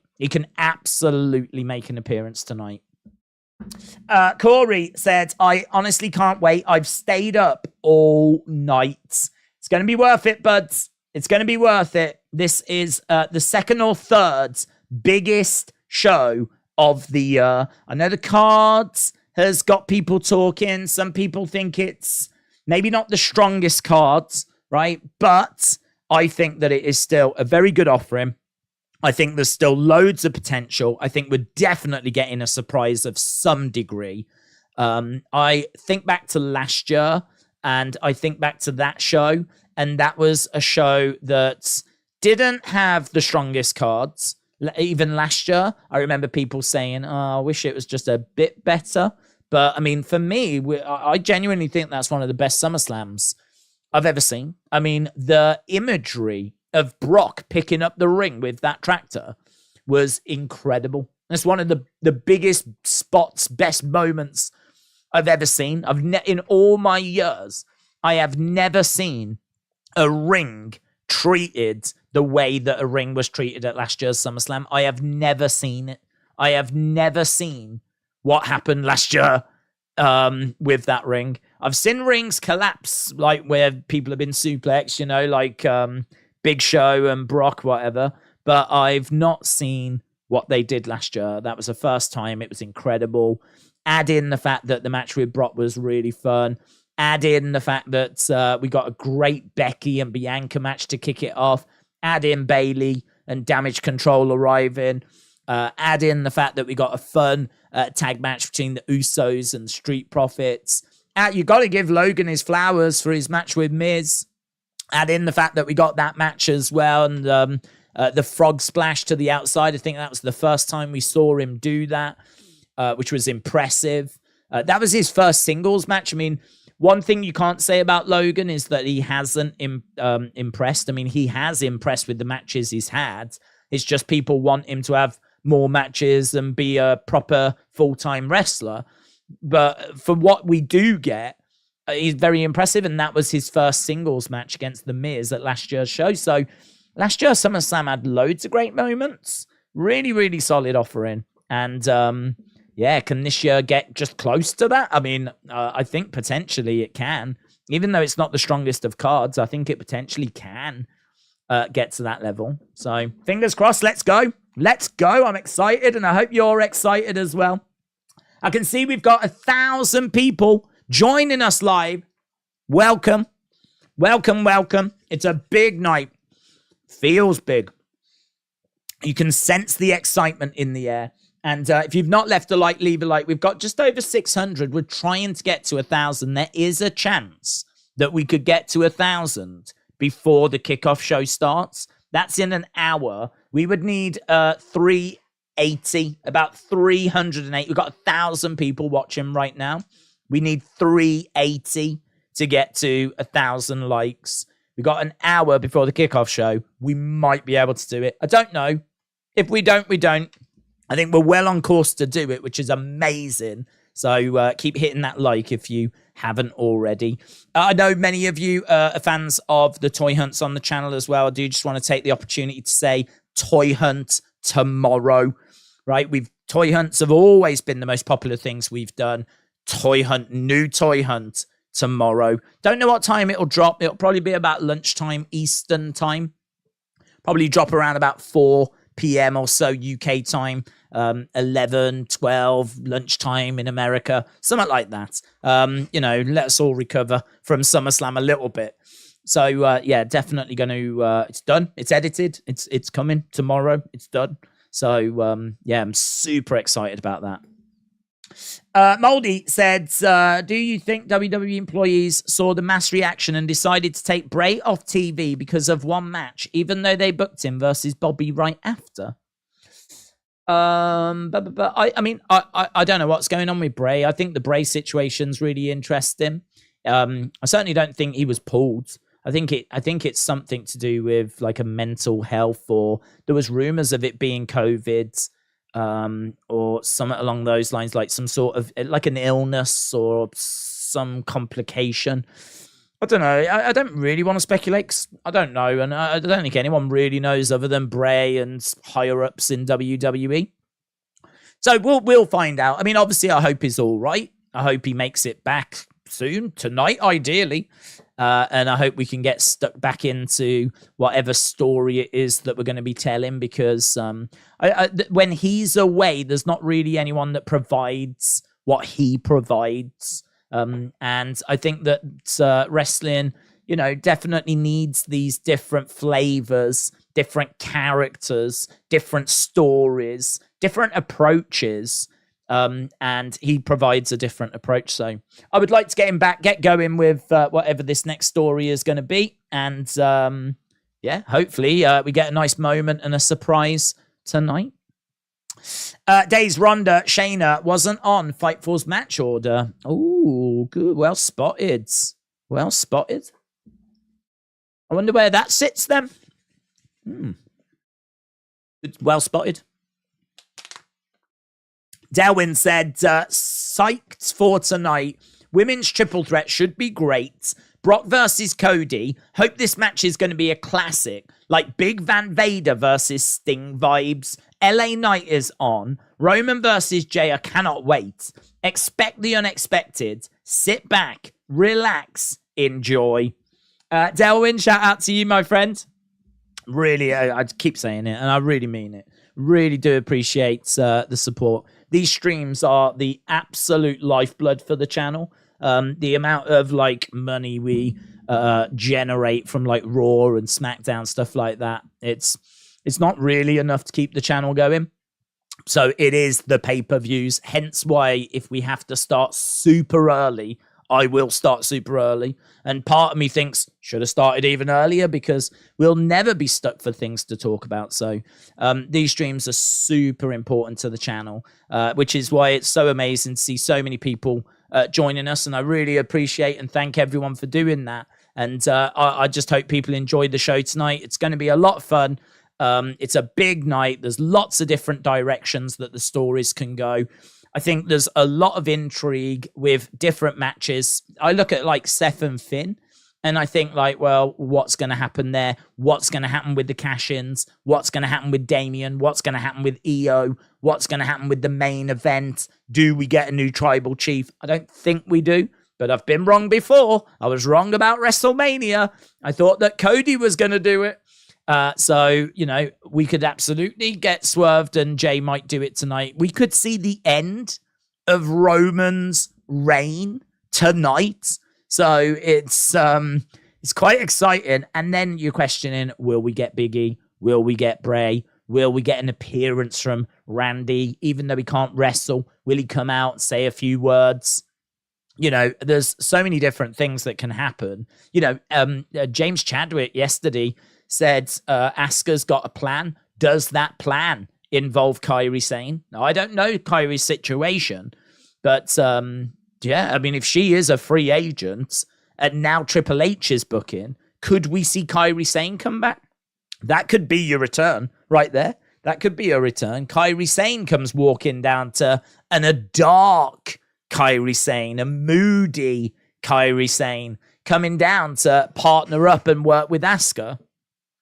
Corey said, I honestly can't wait. I've stayed up all night. It's going to be worth it, buds. It's going to be worth it. This is the second or third biggest show of the year. I know the cards has got people talking. Some people think it's maybe not the strongest cards, right? But I think that it is still a very good offering. I think there's still loads of potential. I think we're definitely getting a surprise of some degree. I think back to last year, and I think back to that show, and that was a show that didn't have the strongest cards. Even last year, I remember people saying, oh, I wish it was just a bit better. But, I mean, for me, I genuinely think that's one of the best SummerSlams I've ever seen. I mean, the imagery of Brock picking up the ring with that tractor was incredible. It's one of the biggest spots, best moments I've ever seen. In all my years, I have never seen a ring treated the way that a ring was treated at last year's SummerSlam. I have never seen it. I have never seen what happened last year with that ring. I've seen rings collapse, like where people have been suplexed, like Big Show and Brock, whatever. But I've not seen what they did last year. That was the first time. It was incredible. Add in the fact that the match with Brock was really fun. Add in the fact that we got a great Becky and Bianca match to kick it off. Add in Bayley and Damage Control arriving. Add in the fact that we got a fun tag match between the Usos and Street Profits. You got to give Logan his flowers for his match with Miz. Add in the fact that we got that match as well, and the frog splash to the outside. I think that was the first time we saw him do that, which was impressive. That was his first singles match. I mean, one thing you can't say about Logan is that he hasn't impressed. I mean, he has impressed with the matches he's had. It's just people want him to have more matches and be a proper full-time wrestler. But for what we do get, he's very impressive, and that was his first singles match against The Miz at last year's show. So last year, SummerSlam had loads of great moments. Really, really solid offering. And can this year get just close to that? I mean, I think potentially it can. Even though it's not the strongest of cards, I think it potentially can get to that level. So fingers crossed, let's go. Let's go. I'm excited, and I hope you're excited as well. I can see we've got 1,000 people joining us live. Welcome. Welcome, welcome. It's a big night. Feels big. You can sense the excitement in the air. And if you've not left a like, leave a like. We've got just over 600. We're trying to get to 1,000. There is a chance that we could get to 1,000 before the kickoff show starts. That's in an hour. We would need 380, about 308. We've got 1,000 people watching right now. We need 380 to get to 1,000 likes. We got an hour before the kickoff show. We might be able to do it. I don't know. If we don't, we don't. I think we're well on course to do it, which is amazing. So keep hitting that like if you haven't already. I know many of you are fans of the toy hunts on the channel as well. I do just want to take the opportunity to say toy hunt tomorrow, right? Toy hunts have always been the most popular things we've done. New toy hunt tomorrow. Don't know what time it'll drop. It'll probably be about lunchtime Eastern time. Probably drop around about 4 p.m. or so UK time. 11, 12, lunchtime in America, something like that. Let us all recover from SummerSlam a little bit. So, definitely going to, it's done. It's edited. It's coming tomorrow. It's done. So, I'm super excited about that. Moldy said, do you think WWE employees saw the mass reaction and decided to take Bray off TV because of one match, even though they booked him versus Bobby right after? But I don't know what's going on with Bray. I think the Bray situation's really interesting. I certainly don't think he was pulled. I think it's something to do with like a mental health, or there was rumors of it being COVID, or something along those lines, like some sort of like an illness or some complication. I don't know. I don't really want to speculate 'cause I don't know. And I don't think anyone really knows other than Bray and higher ups in WWE. So we'll find out. I mean, obviously, I hope he's all right. I hope he makes it back soon, tonight, ideally. And I hope we can get stuck back into whatever story it is that we're going to be telling, because when he's away, there's not really anyone that provides what he provides. And I think that wrestling, definitely needs these different flavors, different characters, different stories, different approaches. And he provides a different approach. So I would like to get him back, get going with whatever this next story is going to be. And hopefully we get a nice moment and a surprise tonight. Days Ronda, Shayna wasn't on Fightful's match order. Oh, good. Well spotted. Well spotted. I wonder where that sits then. Well spotted. Delwyn said, psyched for tonight. Women's triple threat should be great. Brock versus Cody. Hope this match is going to be a classic. Like Big Van Vader versus Sting vibes. LA Knight is on. Roman versus Jey. I cannot wait. Expect the unexpected. Sit back. Relax. Enjoy. Delwyn, shout out to you, my friend. Really, I keep saying it, and I really mean it. Really do appreciate the support. These streams are the absolute lifeblood for the channel. The amount of money we generate from Raw and SmackDown, stuff like that, it's not really enough to keep the channel going. So it is the pay-per-views. Hence why if we have to start super early, I will start super early. And part of me thinks, should have started even earlier, because we'll never be stuck for things to talk about. So these streams are super important to the channel, which is why it's so amazing to see so many people joining us. And I really appreciate and thank everyone for doing that. And I just hope people enjoyed the show tonight. It's going to be a lot of fun. It's a big night. There's lots of different directions that the stories can go. I think there's a lot of intrigue with different matches. I look at Seth and Finn, and I think what's going to happen there? What's going to happen with the cash-ins? What's going to happen with Damian? What's going to happen with EO? What's going to happen with the main event? Do we get a new tribal chief? I don't think we do, but I've been wrong before. I was wrong about WrestleMania. I thought that Cody was going to do it. So, we could absolutely get swerved, and Jey might do it tonight. We could see the end of Roman's reign tonight. So it's quite exciting. And then you're questioning, will we get Big E? Will we get Bray? Will we get an appearance from Randy? Even though he can't wrestle, will he come out and say a few words? There's so many different things that can happen. James Chadwick yesterday said Asuka's got a plan. Does that plan involve Kairi Sane? Now, I don't know Kairi's situation, but if she is a free agent and now Triple H is booking, Could we see Kairi Sane come back? That could be your return right there. That could be a return. Kairi Sane comes walking down to a dark Kairi Sane, a moody Kairi Sane coming down to partner up and work with Asuka.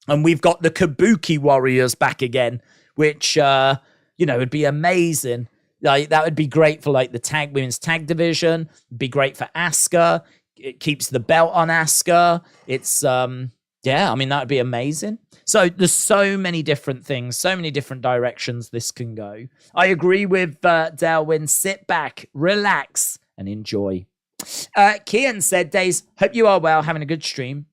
And we've got the Kabuki Warriors back again, which, would be amazing. Like, that would be great for like the women's tag division. It'd be great for Asuka. It keeps the belt on Asuka. It's, that would be amazing. So there's so many different things, so many different directions this can go. I agree with Delwyn. Sit back, relax, and enjoy. Kian said, Days, hope you are well, having a good stream.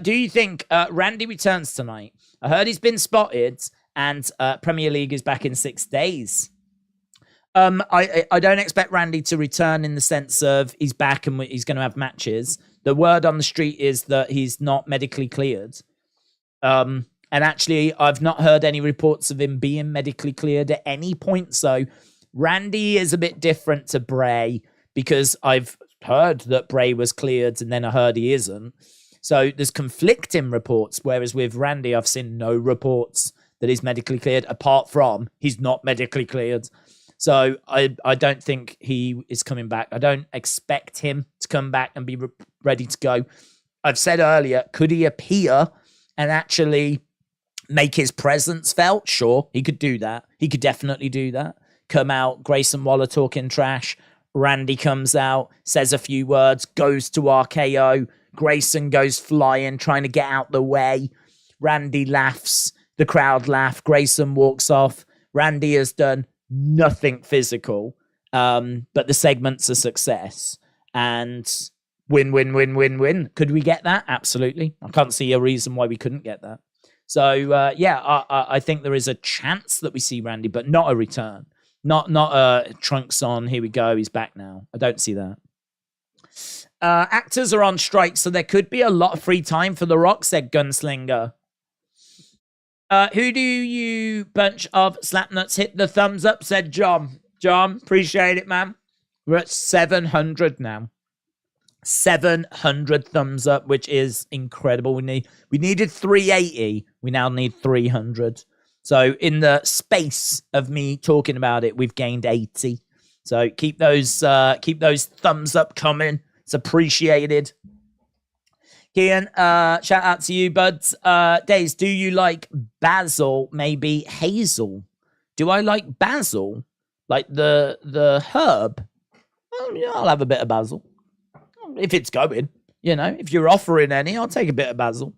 Do you think Randy returns tonight? I heard he's been spotted and Premier League is back in 6 days. I don't expect Randy to return in the sense of he's back and he's going to have matches. The word on the street is that he's not medically cleared. And actually, I've not heard any reports of him being medically cleared at any point. So Randy is a bit different to Bray because I've heard that Bray was cleared and then I heard he isn't. So there's conflicting reports, whereas with Randy, I've seen no reports that he's medically cleared apart from he's not medically cleared. So I don't think he is coming back. I don't expect him to come back and be ready to go. I've said earlier, could he appear and actually make his presence felt? Sure, he could do that. He could definitely do that. Come out, Grayson Waller talking trash. Randy comes out, says a few words, goes to RKO. Grayson goes flying, trying to get out the way. Randy laughs. The crowd laugh. Grayson walks off. Randy has done nothing physical, but the segment's a success. And win, win, win, win, win. Could we get that? Absolutely. I can't see a reason why we couldn't get that. So, I think there is a chance that we see Randy, but not a return. Not trunks on, here we go, he's back now. I don't see that. Actors are on strike, so there could be a lot of free time for The Rock, said Gunslinger. Who do you bunch of slapnuts hit the thumbs up, said John. John, appreciate it, man. We're at 700 now. 700 thumbs up, which is incredible. We needed 380. We now need 300. So in the space of me talking about it, we've gained 80. So keep those thumbs up coming. It's appreciated. Kian, shout out to you, buds. Days, do you like basil? Maybe hazel. Do I like basil? Like the herb? Well, yeah, I'll have a bit of basil. If it's going, if you're offering any, I'll take a bit of basil.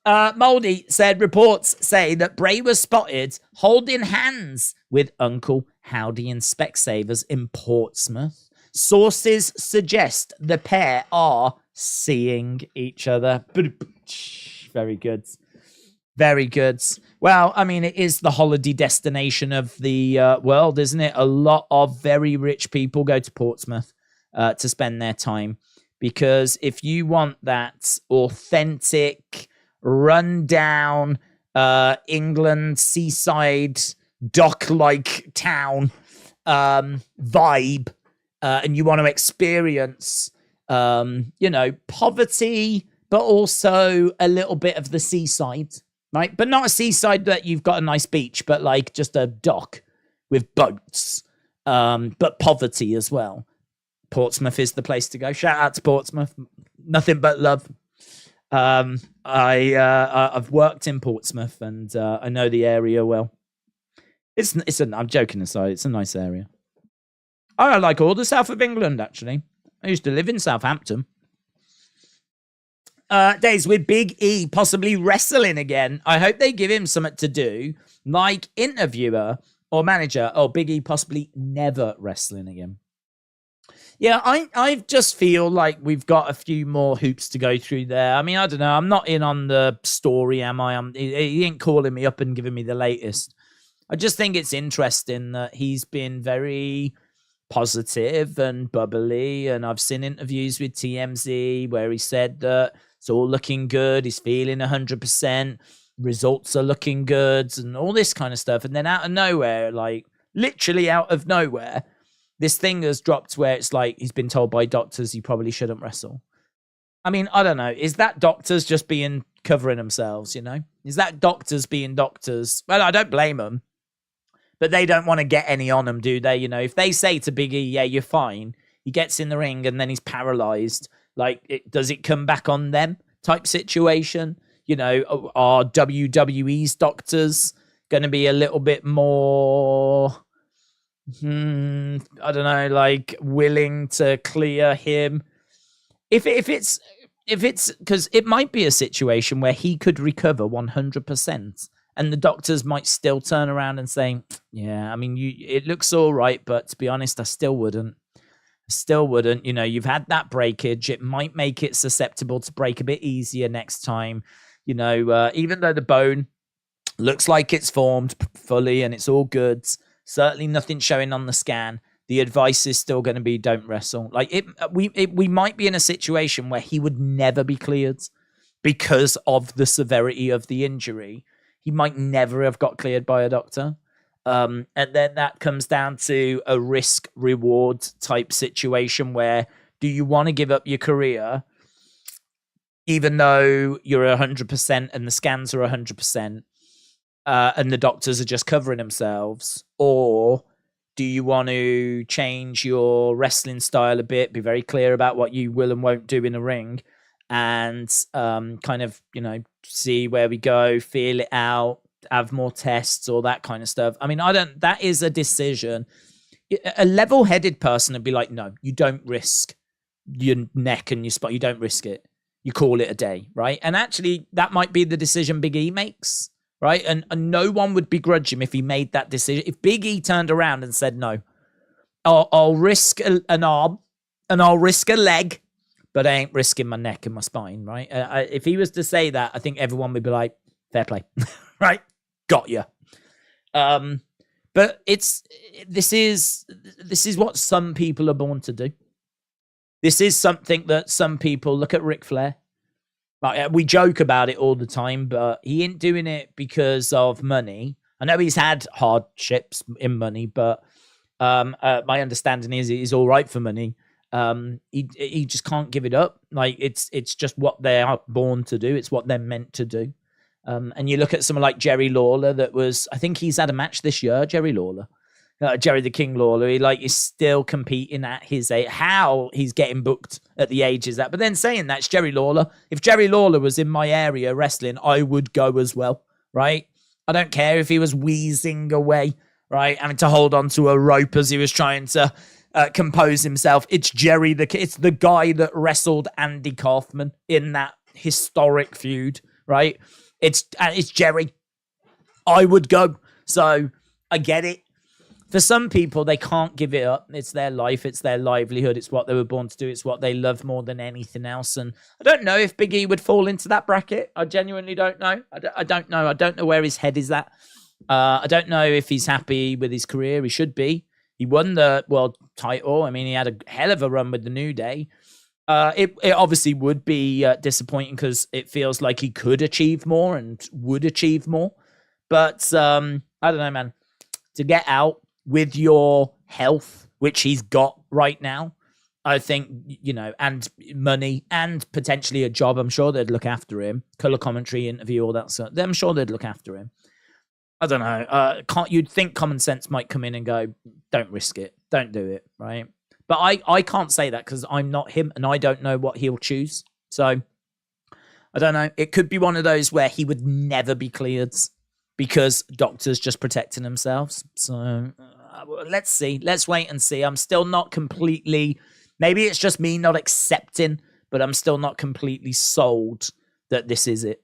Moldy said, reports say that Bray was spotted holding hands with Uncle Howdy and Specsavers in Portsmouth. Sources suggest the pair are seeing each other. Very good. Very good. Well, I mean, it is the holiday destination of the world, isn't it? A lot of very rich people go to Portsmouth to spend their time, because if you want that authentic, run-down England seaside dock-like town vibe, and you want to experience, poverty, but also a little bit of the seaside, right? But not a seaside that you've got a nice beach, but like just a dock with boats, but poverty as well. Portsmouth is the place to go. Shout out to Portsmouth. Nothing but love. I've worked in Portsmouth and I know the area well. I'm joking aside, it's a nice area. I like all the south of England, actually. I used to live in Southampton. Days with Big E possibly wrestling again. I hope they give him something to do, like interviewer or manager. Oh, Big E possibly never wrestling again. Yeah, I just feel like we've got a few more hoops to go through there. I mean, I don't know. I'm not in on the story, am I? He ain't calling me up and giving me the latest. I just think it's interesting that he's been very positive and bubbly, and I've seen interviews with TMZ where he said that it's all looking good. He's feeling 100%. Results are looking good and all this kind of stuff. And then out of nowhere, like literally out of nowhere, this thing has dropped where it's like he's been told by doctors he probably shouldn't wrestle. I mean, I don't know. Is that doctors just covering themselves, you know? Is that doctors being doctors? Well, I don't blame them. But they don't want to get any on them, do they? You know, if they say to Big E, yeah, you're fine, he gets in the ring and then he's paralyzed, like, does it come back on them type situation? You know, are WWE's doctors going to be a little bit more, I don't know, like, willing to clear him? If it's because it might be a situation where he could recover 100%. And the doctors might still turn around and say, yeah, I mean, it looks all right, but to be honest, I still wouldn't. You know, you've had that breakage. It might make it susceptible to break a bit easier next time. You know, even though the bone looks like it's formed fully and it's all good, certainly nothing showing on the scan. The advice is still going to be don't wrestle. Like, we might be in a situation where he would never be cleared because of the severity of the injury. He might never have got cleared by a doctor. And then that comes down to a risk-reward type situation where do you want to give up your career even though you're 100% and the scans are 100% and the doctors are just covering themselves? Or do you want to change your wrestling style a bit, be very clear about what you will and won't do in the ring, and kind of, you know, see where we go, feel it out, have more tests, all that kind of stuff? I mean, that is a decision. A level-headed person would be like, no, you don't risk your neck and your spine. You don't risk it. You call it a day, right? And actually, that might be the decision Big E makes, right? And no one would begrudge him if he made that decision. If Big E turned around and said, no, I'll risk an arm and I'll risk a leg, but I ain't risking my neck and my spine, right? If he was to say that, I think everyone would be like, fair play, right? Got you. But this is what some people are born to do. This is something that some people look at. Ric Flair. Like, we joke about it all the time, but he ain't doing it because of money. I know he's had hardships in money, but my understanding is he's all right for money. He just can't give it up. Like, it's just what they are born to do. It's what they're meant to do. And you look at someone like Jerry Lawler, I think he's had a match this year, Jerry Lawler. Jerry the King Lawler, is still competing at his age. How he's getting booked at the age is that? But then saying that's Jerry Lawler. If Jerry Lawler was in my area wrestling, I would go as well, right? I don't care if he was wheezing away, right? Having to hold on to a rope as he was trying to compose himself. It's it's the guy that wrestled Andy Kaufman in that historic feud, right? It's Jerry. I would go. So I get it. For some people, they can't give it up. It's their life. It's their livelihood. It's what they were born to do. It's what they love more than anything else. And I don't know if Big E would fall into that bracket. I genuinely don't know. I don't know. I don't know where his head is at. I don't know if he's happy with his career. He should be. He won the world title. I mean, he had a hell of a run with the New Day. It obviously would be disappointing because it feels like he could achieve more and would achieve more. But I don't know, man. To get out with your health, which he's got right now, I think, and money and potentially a job, I'm sure they'd look after him. Color commentary, interview, all that stuff. I'm sure they'd look after him. I don't know. You'd think common sense might come in and go, don't risk it. Don't do it, right? But I can't say that because I'm not him and I don't know what he'll choose. So I don't know. It could be one of those where he would never be cleared because doctors just protecting themselves. So let's see. Let's wait and see. I'm still not completely, maybe it's just me not accepting, but I'm still not completely sold that this is it.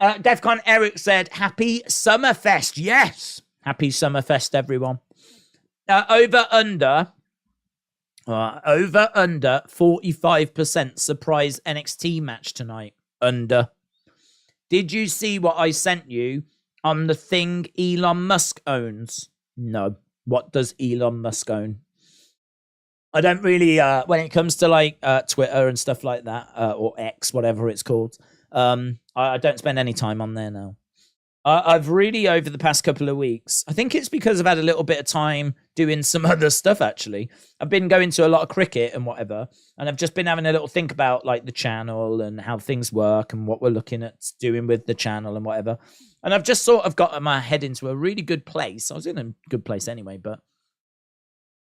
Defcon Eric said, happy Summerfest. Yes. Happy Summerfest, everyone. Over under 45% surprise NXT match tonight. Under. Did you see what I sent you on the thing Elon Musk owns? No. What does Elon Musk own? I don't really, when it comes to like Twitter and stuff like that, or X, whatever it's called, I don't spend any time on there now. I've really, over the past couple of weeks, I think it's because I've had a little bit of time doing some other stuff, actually. I've been going to a lot of cricket and whatever, and I've just been having a little think about like the channel and how things work and what we're looking at doing with the channel and whatever. And I've just sort of got my head into a really good place. I was in a good place anyway, but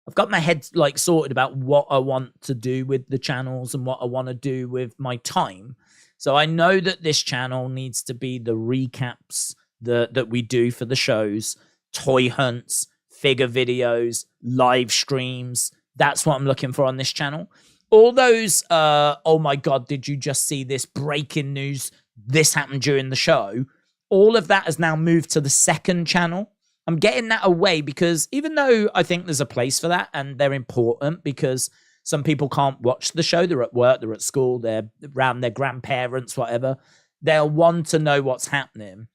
I've got my head like sorted about what I want to do with the channels and what I want to do with my time. So I know that this channel needs to be the recaps that we do for the shows, toy hunts, figure videos, live streams. That's what I'm looking for on this channel. All those, oh my God, did you just see this breaking news? This happened during the show. All of that has now moved to the second channel. I'm getting that away because even though I think there's a place for that and they're important because some people can't watch the show, they're at work, they're at school, they're around their grandparents, whatever, they'll want to know what's happening.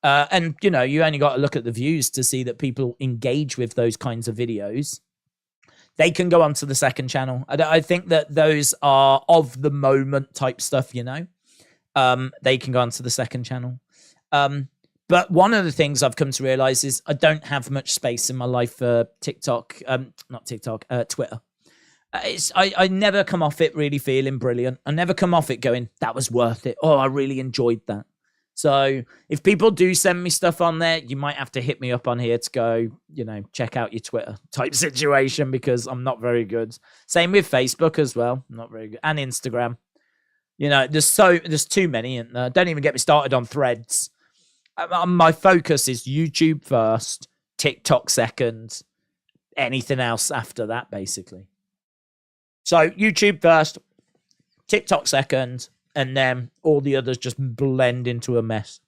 And, you know, you only got to look at the views to see that people engage with those kinds of videos. They can go onto the second channel. I think that those are of the moment type stuff, you know. They can go onto the second channel. But one of the things I've come to realize is I don't have much space in my life for TikTok, Twitter. I never come off it really feeling brilliant. I never come off it going, that was worth it. Oh, I really enjoyed that. So if people do send me stuff on there, you might have to hit me up on here to go, you know, check out your Twitter type situation because I'm not very good. Same with Facebook as well. Not very good. And Instagram. You know, there's too many in there. Don't even get me started on Threads. My focus is YouTube first, TikTok second, anything else after that, basically. So YouTube first, TikTok second, and then all the others just blend into a mess.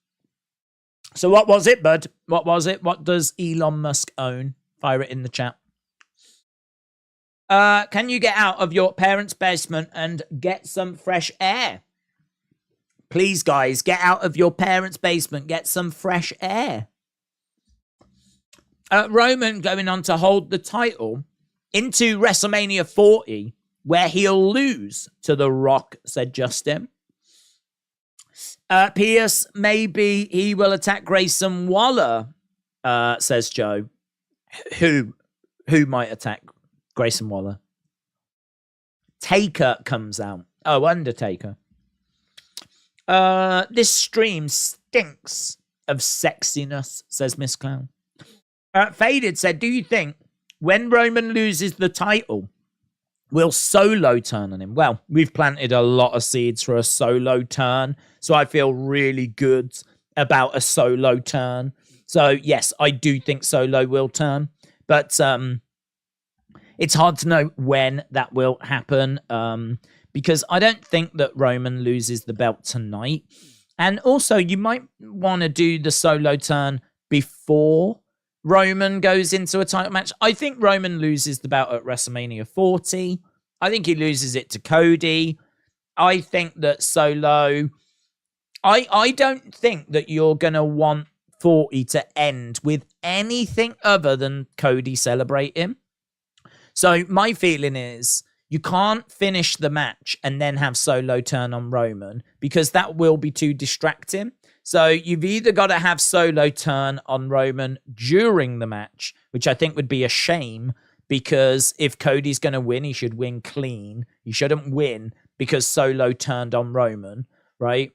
So what was it, bud? What was it? What does Elon Musk own? Fire it in the chat. Can you get out of your parents' basement and get some fresh air? Please, guys, get out of your parents' basement. Get some fresh air. Roman going on to hold the title into WrestleMania 40, where he'll lose to The Rock, said Justin. P.S. Maybe he will attack Grayson Waller, says Joe. Who might attack Grayson Waller? Taker comes out. Oh, Undertaker. This stream stinks of sexiness, says Miss Clown. Faded said, do you think when Roman loses the title, will Solo turn on him? Well, we've planted a lot of seeds for a Solo turn, so I feel really good about a Solo turn. So, yes, I do think Solo will turn, but it's hard to know when that will happen because I don't think that Roman loses the belt tonight. And also, you might want to do the Solo turn before Roman goes into a title match. I think Roman loses the belt at WrestleMania 40. I think he loses it to Cody. I think that Solo... I don't think that you're going to want 40 to end with anything other than Cody celebrating. So my feeling is you can't finish the match and then have Solo turn on Roman because that will be too distracting. So you've either got to have Solo turn on Roman during the match, which I think would be a shame because if Cody's going to win, he should win clean. He shouldn't win because Solo turned on Roman, right?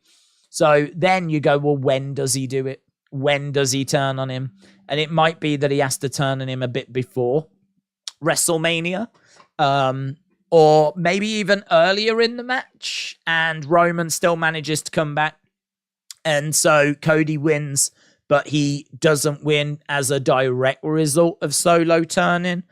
So then you go, well, when does he do it? When does he turn on him? And it might be that he has to turn on him a bit before WrestleMania, or maybe even earlier in the match, and Roman still manages to come back. And so Cody wins, but he doesn't win as a direct result of Solo turning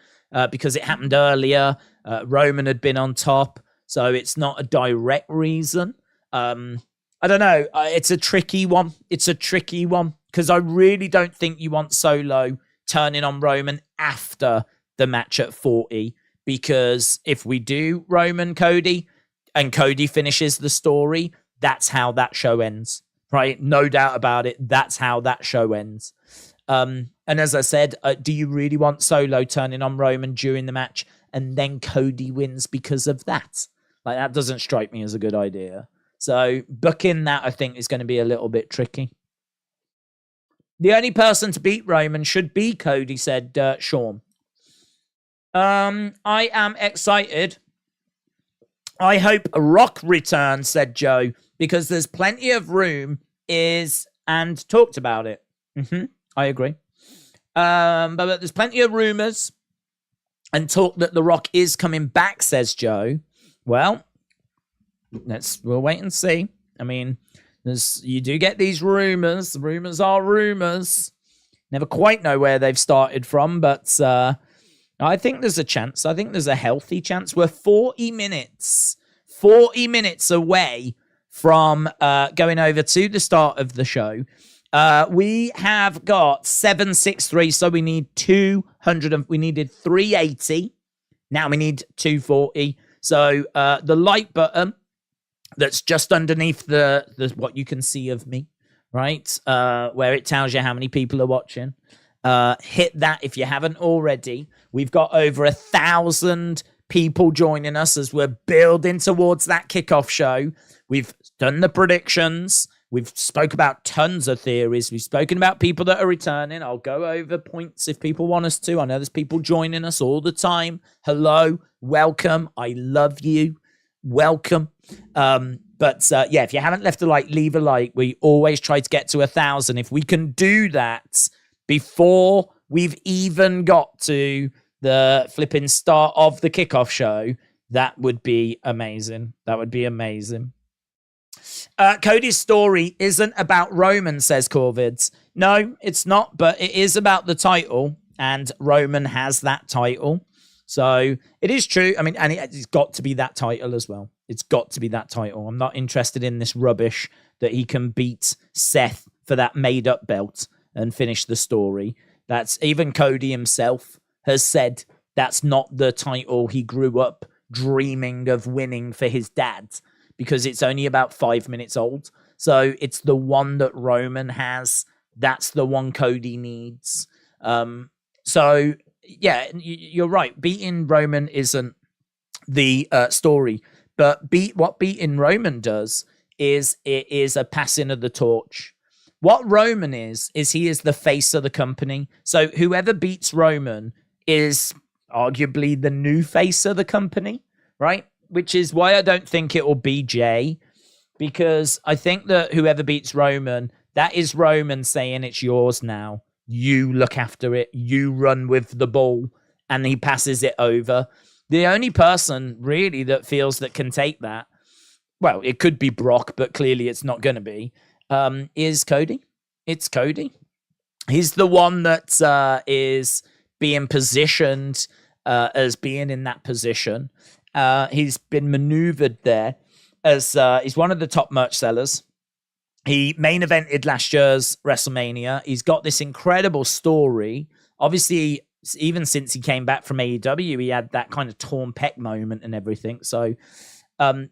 because it happened earlier. Roman had been on top, so it's not a direct reason. I don't know. It's a tricky one. It's a tricky one because I really don't think you want Solo turning on Roman after the match at 40, because if we do Roman Cody and Cody finishes the story, that's how that show ends. Right? No doubt about it. That's how that show ends. And as I said, do you really want Solo turning on Roman during the match and then Cody wins because of that? Like, that doesn't strike me as a good idea. So booking that, I think, is going to be a little bit tricky. The only person to beat Roman should be Cody, said Sean. I am excited. I hope Rock returns, said Joe, because there's plenty of room and talked about it. I agree. But there's plenty of rumors and talk that The Rock is coming back, says Joe. Well, we'll wait and see. I mean, you do get these rumors. Rumors are rumors. Never quite know where they've started from, but I think there's a chance. I think there's a healthy chance. We're 40 minutes away from going over to the start of the show. We have got 763, so we need 200. We needed 380. Now we need 240. So the like button that's just underneath the what you can see of me, right? Where it tells you how many people are watching. Hit that if you haven't already. We've got over 1,000 people joining us as we're building towards that kickoff show. We've done the predictions. We've spoke about tons of theories. We've spoken about people that are returning. I'll go over points if people want us to. I know there's people joining us all the time. Hello, welcome. I love you. Welcome. But if you haven't left a like, leave a like. We always try to get to 1,000. If we can do that before we've even got to the flipping start of the kickoff show, that would be amazing. That would be amazing. Cody's story isn't about Roman, says Corvids. No, it's not, but it is about the title, and Roman has that title. So it is true. I mean, and it's got to be that title as well. It's got to be that title. I'm not interested in this rubbish that he can beat Seth for that made-up belt and finish the story. That's even Cody himself has said that's not the title he grew up dreaming of winning for his dad, because it's only about 5 minutes old. So it's the one that Roman has. That's the one Cody needs. So, yeah, you're right. Beating Roman isn't the story. But what beating Roman does is it is a passing of the torch. What Roman is he is the face of the company. So whoever beats Roman is arguably the new face of the company, right? Which is why I don't think it will be Jey, because I think that whoever beats Roman, that is Roman saying it's yours now. You look after it. You run with the ball, and he passes it over. The only person really that feels that can take that, well, it could be Brock, but clearly it's not going to be, is Cody. It's Cody. He's the one that is being positioned as being in that position. He's been maneuvered there as he's one of the top merch sellers. He main evented last year's WrestleMania. He's got this incredible story. Obviously, even since he came back from AEW, he had that kind of torn pec moment and everything. So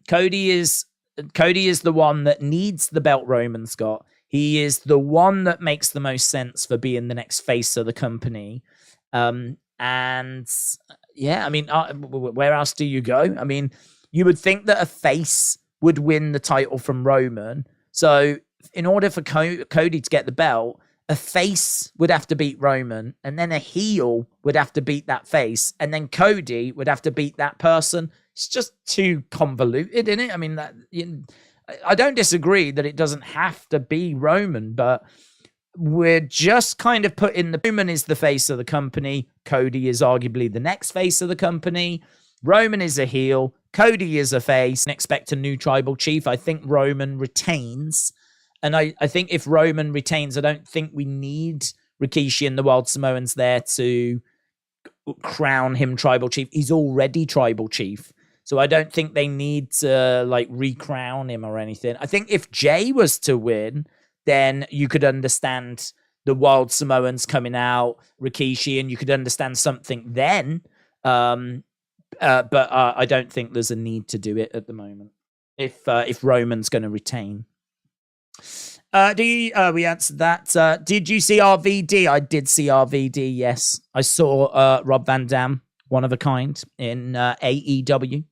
Cody is the one that needs the belt Roman's got. He is the one that makes the most sense for being the next face of the company. And yeah, I mean, where else do you go? I mean, you would think that a face would win the title from Roman. So in order for Cody to get the belt, a face would have to beat Roman, and then a heel would have to beat that face, and then Cody would have to beat that person. It's just too convoluted, isn't it? I mean, I don't disagree that it doesn't have to be Roman, but we're just kind of putting Roman is the face of the company. Cody is arguably the next face of the company. Roman is a heel. Cody is a face. And expect a new tribal chief. I think Roman retains. And I think if Roman retains, I don't think we need Rikishi and the Wild Samoans there to crown him tribal chief. He's already tribal chief. So I don't think they need to recrown him or anything. I think if Jey was to win, then you could understand the Wild Samoans coming out, Rikishi, and you could understand something then. But I don't think there's a need to do it at the moment if Roman's going to retain. We answered that. Did you see RVD? I did see RVD, yes. I saw Rob Van Dam, one of a kind, in AEW.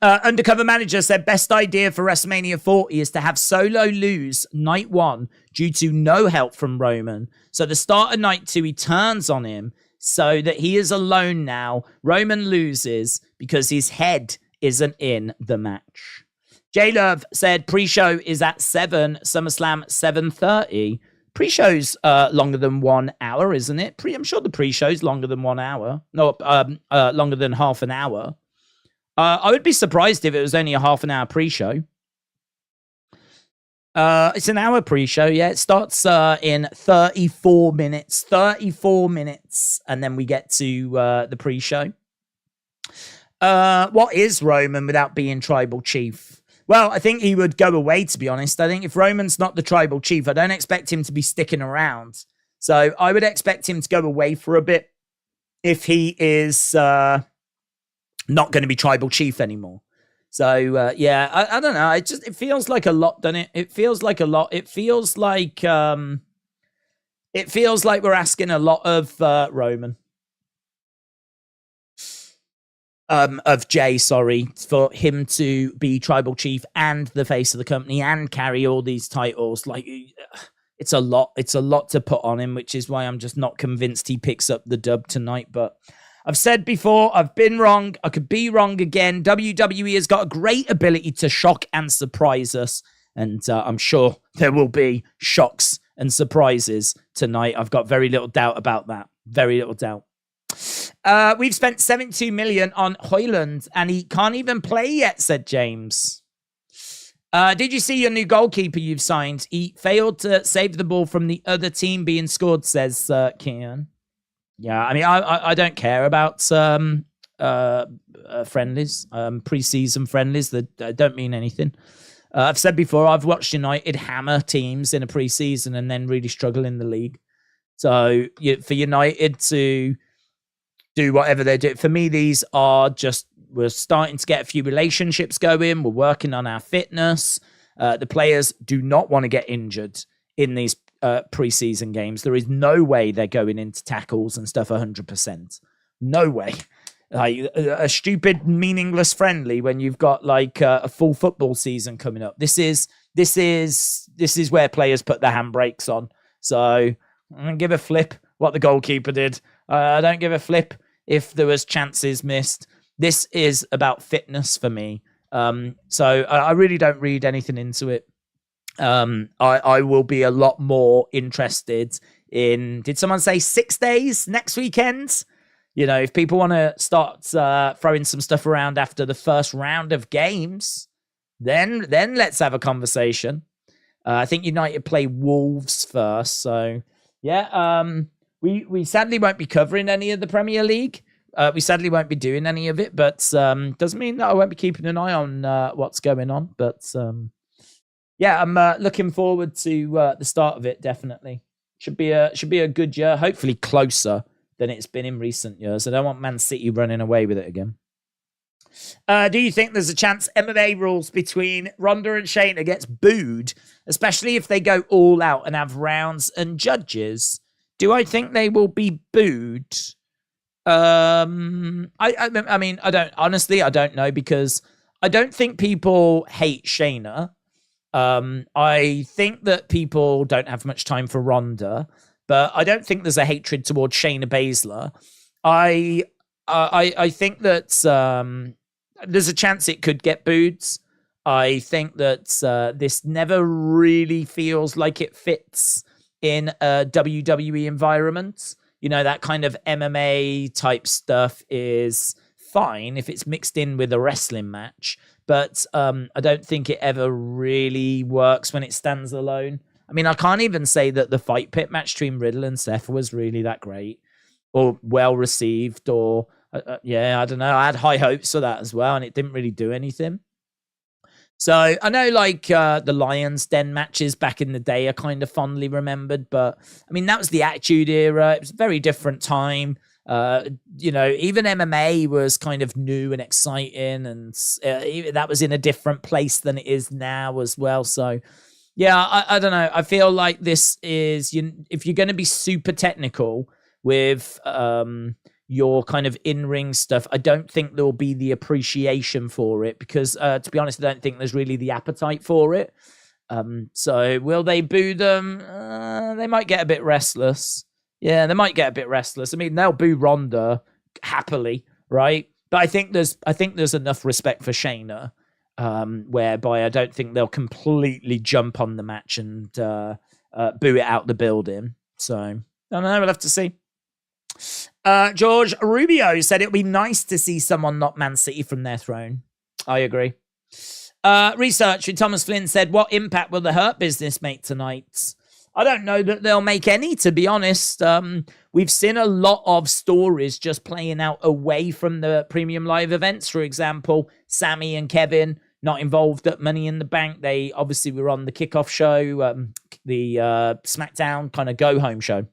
Undercover Manager said best idea for WrestleMania 40 is to have Solo lose night 1 due to no help from Roman. So the start of night 2, he turns on him so that he is alone now. Roman loses because his head isn't in the match. J Love said pre-show is at 7, SummerSlam 7:30. Pre-show's longer than 1 hour, isn't it? I'm sure the pre-show's longer than 1 hour. No, longer than half an hour. I would be surprised if it was only a half an hour pre-show. It's an hour pre-show, yeah. It starts in 34 minutes. 34 minutes, and then we get to the pre-show. What is Roman without being tribal chief? Well, I think he would go away, to be honest. I think if Roman's not the tribal chief, I don't expect him to be sticking around. So I would expect him to go away for a bit if he is... not going to be tribal chief anymore. So, yeah, I don't know. It feels like a lot, doesn't it? It feels like a lot. It feels like we're asking a lot of Roman. Of Jey, sorry, for him to be tribal chief and the face of the company and carry all these titles. Like, it's a lot. It's a lot to put on him, which is why I'm just not convinced he picks up the dub tonight. But I've said before, I've been wrong. I could be wrong again. WWE has got a great ability to shock and surprise us. And I'm sure there will be shocks and surprises tonight. I've got very little doubt about that. Very little doubt. We've spent 72 million on Højlund and he can't even play yet, said James. Did you see your new goalkeeper you've signed? He failed to save the ball from the other team being scored, says Kian. Yeah, I mean, I don't care about friendlies, pre-season friendlies that don't mean anything. I've said before, I've watched United hammer teams in a pre-season and then really struggle in the league. So for United to do whatever they do, for me, these are just, we're starting to get a few relationships going. We're working on our fitness. The players do not want to get injured in these preseason games. There is no way they're going into tackles and stuff 100%. No way. Like a stupid, meaningless friendly when you've got like a full football season coming up. This is where players put their handbrakes on. So I don't give a flip what the goalkeeper did. I don't give a flip if there was chances missed. This is about fitness for me. So I really don't read anything into it. I will be a lot more interested in, did someone say 6 days next weekend? You know, if people want to start throwing some stuff around after the first round of games, then let's have a conversation. I think United play Wolves first. So, yeah, we sadly won't be covering any of the Premier League. We sadly won't be doing any of it, but doesn't mean that I won't be keeping an eye on what's going on. But yeah, I'm looking forward to the start of it. Definitely should be a good year. Hopefully closer than it's been in recent years. I don't want Man City running away with it again. Do you think there's a chance MMA rules between Ronda and Shayna gets booed, especially if they go all out and have rounds and judges? Do I think they will be booed? I mean, I don't know, because I don't think people hate Shayna. I think that people don't have much time for Ronda, but I don't think there's a hatred towards Shayna Baszler. I think that there's a chance it could get booed. I think that this never really feels like it fits in a WWE environment. You know, that kind of MMA type stuff is fine if it's mixed in with a wrestling match, but I don't think it ever really works when it stands alone. I mean, I can't even say that the Fight Pit match between Riddle and Seth was really that great or well received, or yeah, I don't know. I had high hopes for that as well, and it didn't really do anything. So I know, like, the Lions Den matches back in the day are kind of fondly remembered, but I mean, that was the Attitude Era. It was a very different time. You know, even MMA was kind of new and exciting, and that was in a different place than it is now as well. So yeah, I don't know. I feel like this is, if you're going to be super technical with, your kind of in-ring stuff, I don't think there'll be the appreciation for it because, to be honest, I don't think there's really the appetite for it. So will they boo them? They might get a bit restless. Yeah, they might get a bit restless. I mean, they'll boo Ronda happily, right? But I think there's enough respect for Shayna, whereby I don't think they'll completely jump on the match and boo it out the building. So I don't know. We'll have to see. George Rubio said it would be nice to see someone knock Man City from their throne. I agree. Research with Thomas Flynn said, what impact will the Hurt Business make tonight? I don't know that they'll make any, to be honest. We've seen a lot of stories just playing out away from the premium live events. For example, Sammy and Kevin not involved at Money in the Bank. They obviously were on the kickoff show, the SmackDown kind of go-home show.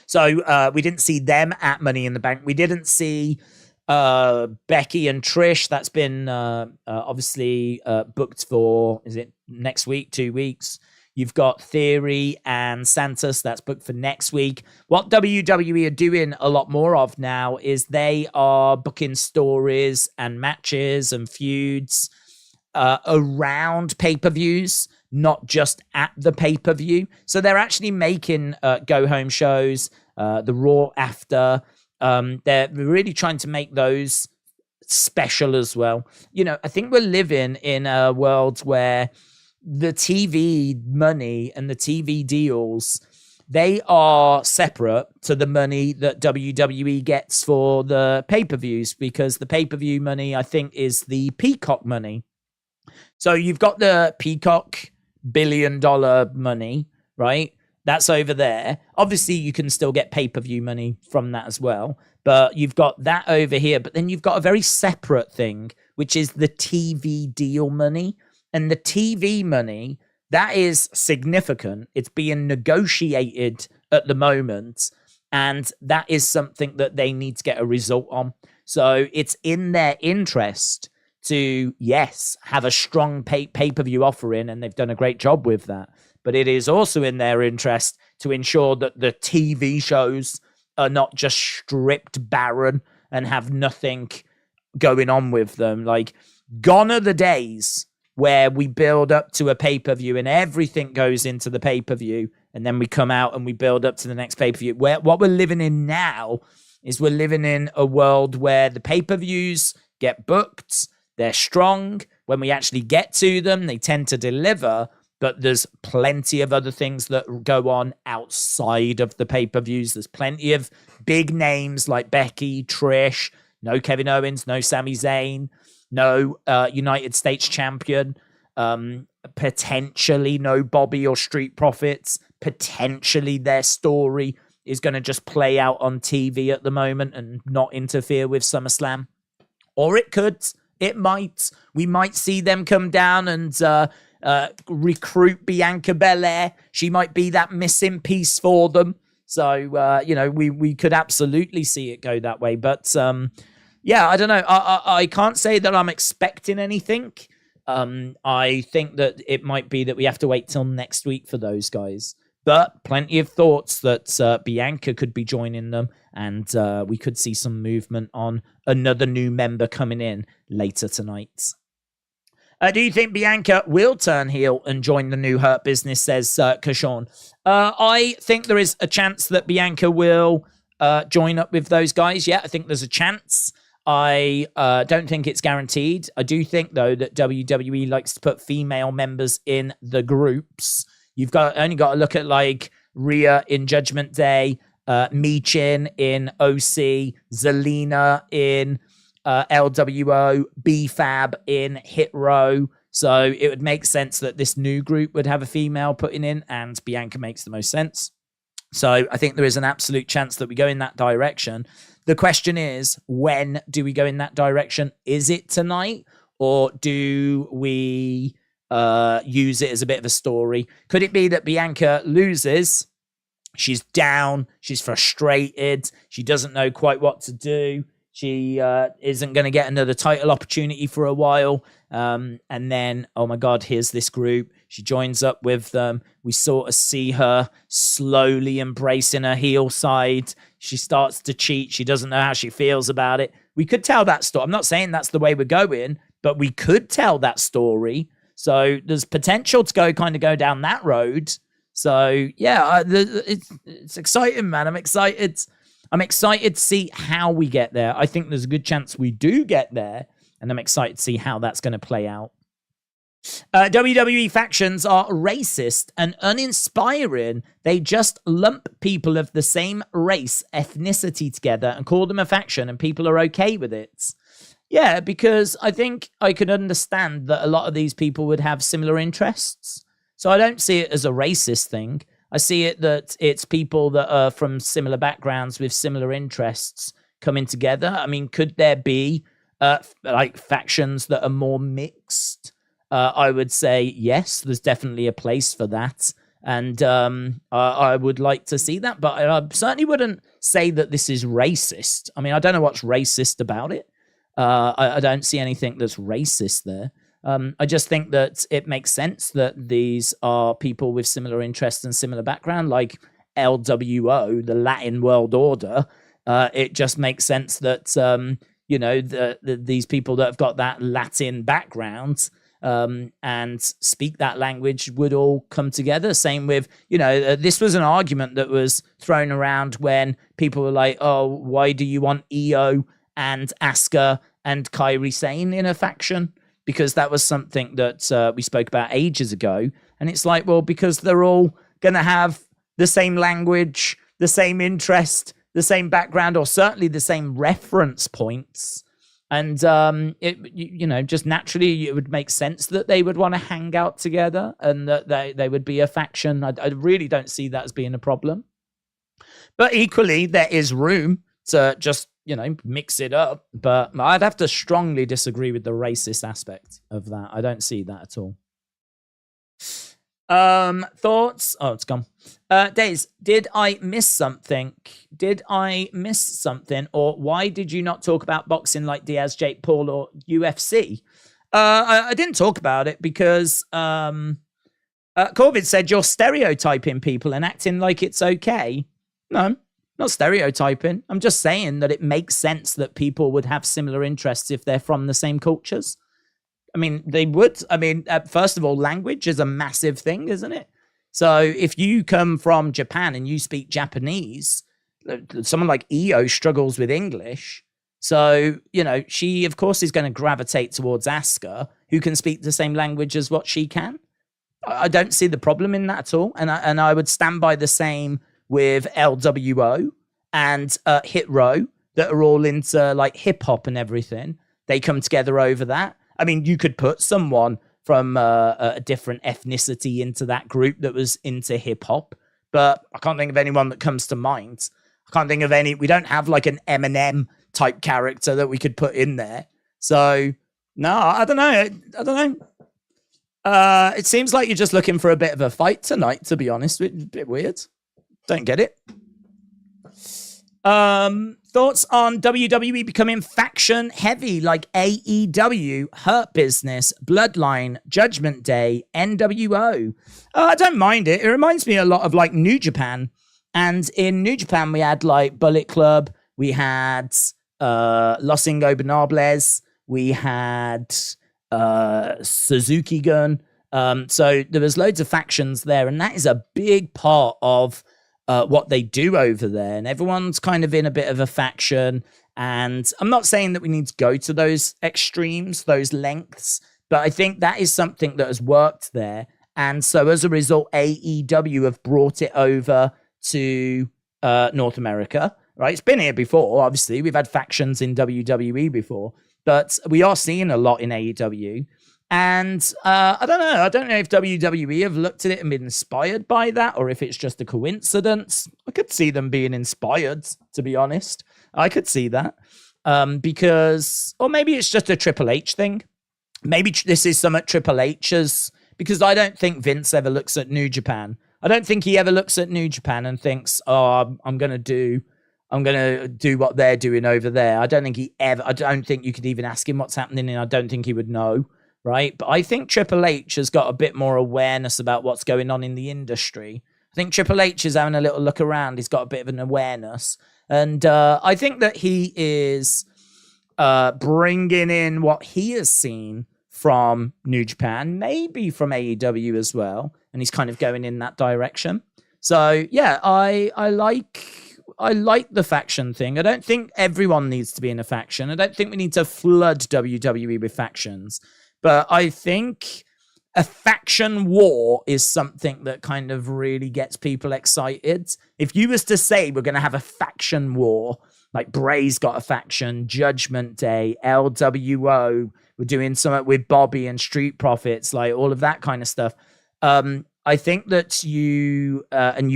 So we didn't see them at Money in the Bank. We didn't see Becky and Trish. That's been obviously booked for, is it next week, 2 weeks? You've got Theory and Santos. That's booked for next week. What WWE are doing a lot more of now is they are booking stories and matches and feuds around pay-per-views, not just at the pay-per-view. So they're actually making go-home shows, the Raw after. They're really trying to make those special as well. You know, I think we're living in a world where the TV money and the TV deals, they are separate to the money that WWE gets for the pay-per-views, because the pay-per-view money, I think, is the Peacock money. So you've got the Peacock $1 billion money, right? That's over there. Obviously, you can still get pay-per-view money from that as well. But you've got that over here. But then you've got a very separate thing, which is the TV deal money. And the TV money, that is significant. It's being negotiated at the moment. And that is something that they need to get a result on. So it's in their interest to, yes, have a strong pay-per-view offering. And they've done a great job with that. But it is also in their interest to ensure that the TV shows are not just stripped barren and have nothing going on with them. Like, gone are the days where we build up to a pay-per-view and everything goes into the pay-per-view, and then we come out and we build up to the next pay-per-view. What we're living in now is we're living in a world where the pay-per-views get booked, they're strong. When we actually get to them, they tend to deliver, but there's plenty of other things that go on outside of the pay-per-views. There's plenty of big names like Becky, Trish, no Kevin Owens, no Sami Zayn, no United States champion, potentially no Bobby or Street Profits. Potentially their story is going to just play out on TV at the moment and not interfere with SummerSlam. Or it could, it might. We might see them come down and recruit Bianca Belair. She might be that missing piece for them. So, we could absolutely see it go that way. But, yeah, I don't know. I can't say that I'm expecting anything. I think that it might be that we have to wait till next week for those guys. But plenty of thoughts that Bianca could be joining them, and we could see some movement on another new member coming in later tonight. Do you think Bianca will turn heel and join the new Hurt Business, says Kashawn? I think there is a chance that Bianca will join up with those guys. Yeah, I think there's a chance. I don't think it's guaranteed. I do think, though, that WWE likes to put female members in the groups. You've only got to look at, like, Rhea in Judgment Day, Michin in OC, Zelina in LWO, B-Fab in Hit Row. So it would make sense that this new group would have a female putting in, and Bianca makes the most sense. So I think there is an absolute chance that we go in that direction. The question is, when do we go in that direction? Is it tonight, or do we use it as a bit of a story? Could it be that Bianca loses? She's down. She's frustrated. She doesn't know quite what to do. She isn't going to get another title opportunity for a while. And then, oh my God, here's this group. She joins up with them. We sort of see her slowly embracing her heel side. She starts to cheat. She doesn't know how she feels about it. We could tell that story. I'm not saying that's the way we're going, but we could tell that story. So there's potential to go down that road. So yeah, it's exciting, man. I'm excited to see how we get there. I think there's a good chance we do get there, and I'm excited to see how that's going to play out. WWE factions are racist and uninspiring. They just lump people of the same race, ethnicity together and call them a faction, and people are okay with it. Yeah, because I think I could understand that a lot of these people would have similar interests. So I don't see it as a racist thing. I see it that it's people that are from similar backgrounds with similar interests coming together. I mean, could there be like factions that are more mixed? I would say yes, there's definitely a place for that. And I would like to see that. But I certainly wouldn't say that this is racist. I mean, I don't know what's racist about it. I don't see anything that's racist there. I just think that it makes sense that these are people with similar interests and similar background, like LWO, the Latin World Order. It just makes sense that, these people that have got that Latin background and speak that language would all come together. Same with, this was an argument that was thrown around when people were like, oh, why do you want Io and Asuka and Kairi Sane in a faction? Because that was something that we spoke about ages ago. And it's like, well, because they're all going to have the same language, the same interest, the same background, or certainly the same reference points. And, just naturally, it would make sense that they would want to hang out together and that they would be a faction. I really don't see that as being a problem. But equally, there is room to just mix it up. But I'd have to strongly disagree with the racist aspect of that. I don't see that at all. Thoughts? Oh, it's gone. Days, did I miss something? Or why did you not talk about boxing like Diaz, Jake Paul, or UFC? I didn't talk about it because Corbin said you're stereotyping people and acting like it's okay. No. Not stereotyping. I'm just saying that it makes sense that people would have similar interests if they're from the same cultures. I mean, they would. I mean, first of all, language is a massive thing, isn't it? So if you come from Japan and you speak Japanese, someone like Io struggles with English. So, she, of course, is going to gravitate towards Asuka, who can speak the same language as what she can. I don't see the problem in that at all. And I would stand by the same with LWO and Hit Row that are all into like hip hop and everything. They come together over that. I mean, you could put someone from a different ethnicity into that group that was into hip hop, but I can't think of anyone that comes to mind. I can't think of any. We don't have like an Eminem type character that we could put in there. So no, I don't know. It seems like you're just looking for a bit of a fight tonight, to be honest. It's a bit weird. Don't get it. Thoughts on WWE becoming faction heavy like AEW, Hurt Business, Bloodline, Judgment Day, NWO? I don't mind it. It reminds me a lot of like New Japan. And in New Japan, we had like Bullet Club. We had Los Ingobernables. We had Suzuki Gun. So there was loads of factions there. And that is a big part of what they do over there, and everyone's kind of in a bit of a faction. And I'm not saying that we need to go to those extremes, those lengths, but I think that is something that has worked there. And so as a result, AEW have brought it over to North America, right? It's been here before, obviously. We've had factions in WWE before, but we are seeing a lot in AEW. And I don't know if WWE have looked at it and been inspired by that, or if it's just a coincidence. I could see them being inspired, to be honest. I could see that. Because, or maybe it's just a Triple H thing. Maybe this is some at Triple H's, because I don't think Vince ever looks at New Japan. I don't think he ever looks at New Japan and thinks, oh, I'm going to do I'm going to do what they're doing over there. I don't think you could even ask him what's happening, and I don't think he would know, right? But I think Triple H has got a bit more awareness about what's going on in the industry. I think Triple H is having a little look around. He's got a bit of an awareness. And I think that he is bringing in what he has seen from New Japan, maybe from AEW as well. And he's kind of going in that direction. So, yeah, I like the faction thing. I don't think everyone needs to be in a faction. I don't think we need to flood WWE with factions. But I think a faction war is something that kind of really gets people excited. If you was to say we're going to have a faction war, like Bray's got a faction, Judgment Day, LWO, we're doing something with Bobby and Street Profits, like all of that kind of stuff. I think that you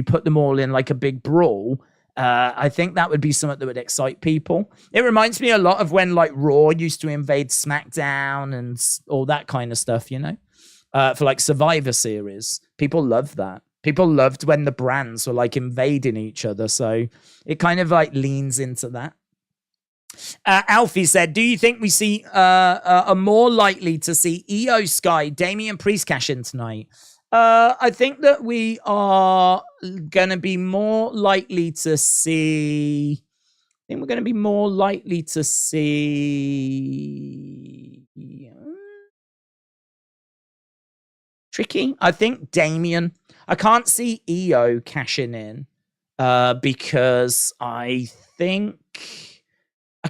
put them all in like a big brawl. I think that would be something that would excite people. It reminds me a lot of when like Raw used to invade SmackDown and all that kind of stuff, you know, for like Survivor Series. People loved that. People loved when the brands were like invading each other. So it kind of like leans into that. Alfie said, do you think we are more likely to see Io Sky, Damian Priest cash in tonight? I think that we are going to be more likely to see... I think we're going to be more likely to see... Tricky. I think Damian. I can't see Io cashing in because I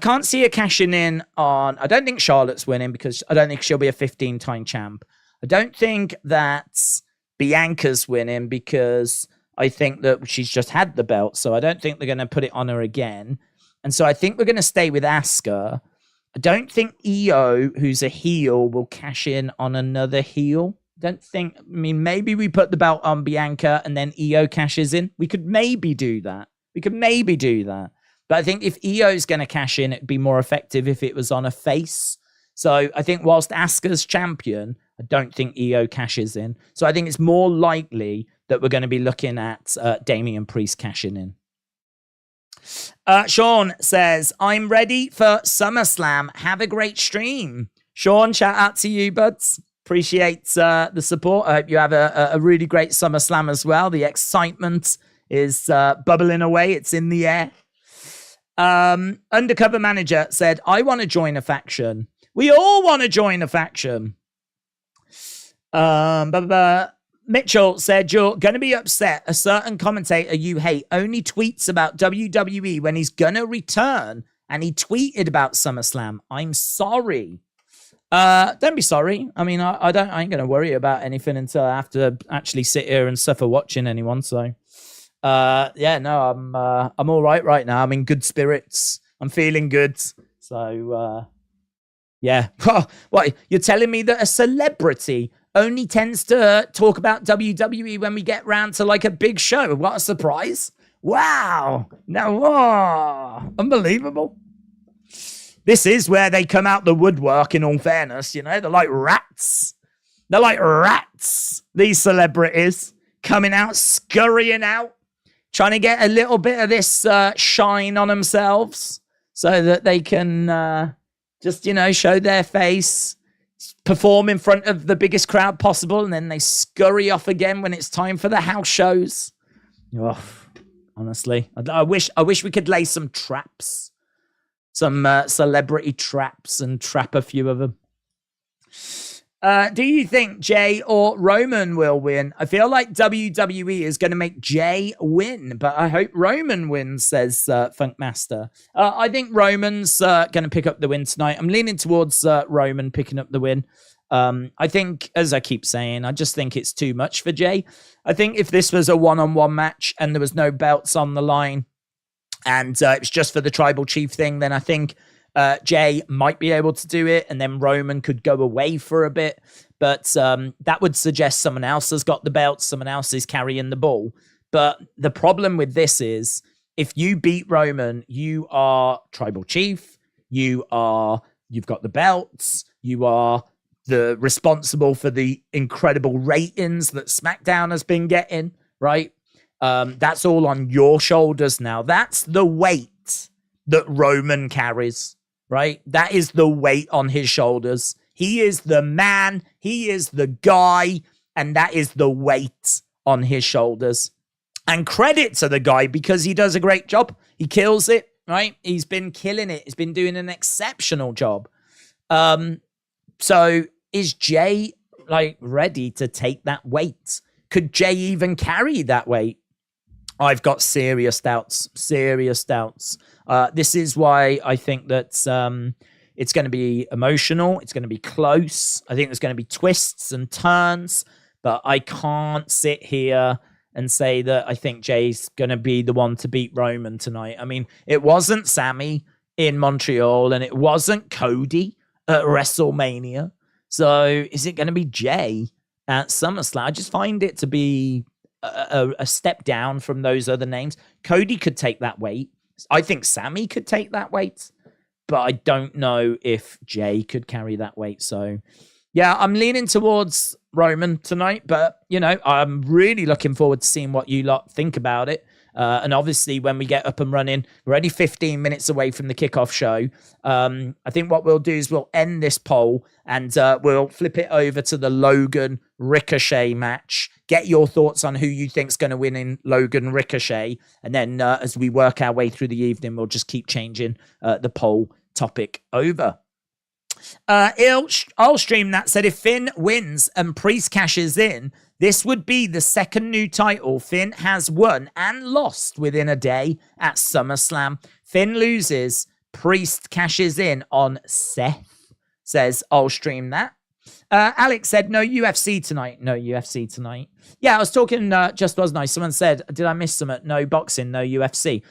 can't see her cashing in on... I don't think Charlotte's winning because I don't think she'll be a 15-time champ. I don't think that Bianca's winning because I think that she's just had the belt. So I don't think they're going to put it on her again. And so I think we're going to stay with Asuka. I don't think Io, who's a heel, will cash in on another heel. Maybe we put the belt on Bianca and then Io cashes in. We could maybe do that. But I think if Io's going to cash in, it'd be more effective if it was on a face. So I think whilst Asuka's champion, I don't think Io cashes in. So I think it's more likely that we're going to be looking at Damian Priest cashing in. Sean says, I'm ready for SummerSlam. Have a great stream. Sean, shout out to you, buds. Appreciate the support. I hope you have a really great SummerSlam as well. The excitement is bubbling away. It's in the air. Undercover Manager said, I want to join a faction. We all want to join a faction. Mitchell said, you're going to be upset. A certain commentator you hate only tweets about WWE when he's going to return. And he tweeted about SummerSlam. I'm sorry. Don't be sorry. I mean, I ain't going to worry about anything until I have to actually sit here and suffer watching anyone. So, I'm all right now. I'm in good spirits. I'm feeling good. So, yeah. What, you're telling me that a celebrity only tends to talk about WWE when we get round to like a big show? What a surprise. Wow. No, unbelievable. This is where they come out the woodwork, in all fairness, you know. They're like rats. These celebrities coming out, scurrying out, trying to get a little bit of this shine on themselves so that they can just, you know, show their face, perform in front of the biggest crowd possible, and then they scurry off again when it's time for the house shows. Oh, honestly, I wish we could lay some traps. Some celebrity traps and trap a few of them. Do you think Jey or Roman will win? I feel like WWE is going to make Jey win, but I hope Roman wins, says Funkmaster. I think Roman's going to pick up the win tonight. I'm leaning towards Roman picking up the win. I think, as I keep saying, I just think it's too much for Jey. I think if this was a one-on-one match and there was no belts on the line, and it was just for the tribal chief thing, then I think Jey might be able to do it, and then Roman could go away for a bit. But that would suggest someone else has got the belt, someone else is carrying the ball. But the problem with this is, if you beat Roman, you are tribal chief, you've got the belts, you are the responsible for the incredible ratings that SmackDown has been getting, right? That's all on your shoulders now. That's the weight that Roman carries, right? That is the weight on his shoulders. He is the man. He is the guy. And that is the weight on his shoulders. And credit to the guy because he does a great job. He kills it, right? He's been killing it. He's been doing an exceptional job. So is Jey ready to take that weight? Could Jey even carry that weight? I've got serious doubts. This is why I think that it's going to be emotional. It's going to be close. I think there's going to be twists and turns, but I can't sit here and say that I think Jey's going to be the one to beat Roman tonight. I mean, it wasn't Sami in Montreal and it wasn't Cody at WrestleMania. So is it going to be Jey at SummerSlam? I just find it to be a step down from those other names. Cody could take that weight. I think Sami could take that weight, but I don't know if Jey could carry that weight. So yeah, I'm leaning towards Roman tonight, but I'm really looking forward to seeing what you lot think about it. And obviously when we get up and running, we're only 15 minutes away from the kickoff show. I think what we'll do is we'll end this poll and we'll flip it over to the Logan Ricochet match. Get your thoughts on who you think's going to win in Logan Ricochet. And then as we work our way through the evening, we'll just keep changing the poll topic over. I'll stream that said if Finn wins and Priest cashes in, this would be the second new title Finn has won and lost within a day at SummerSlam. Finn loses, Priest cashes in on Seth. Says, I'll stream that. Alex said, no UFC tonight. No UFC tonight. Yeah, I was talking, just was nice. Someone said, did I miss some? No boxing, no UFC.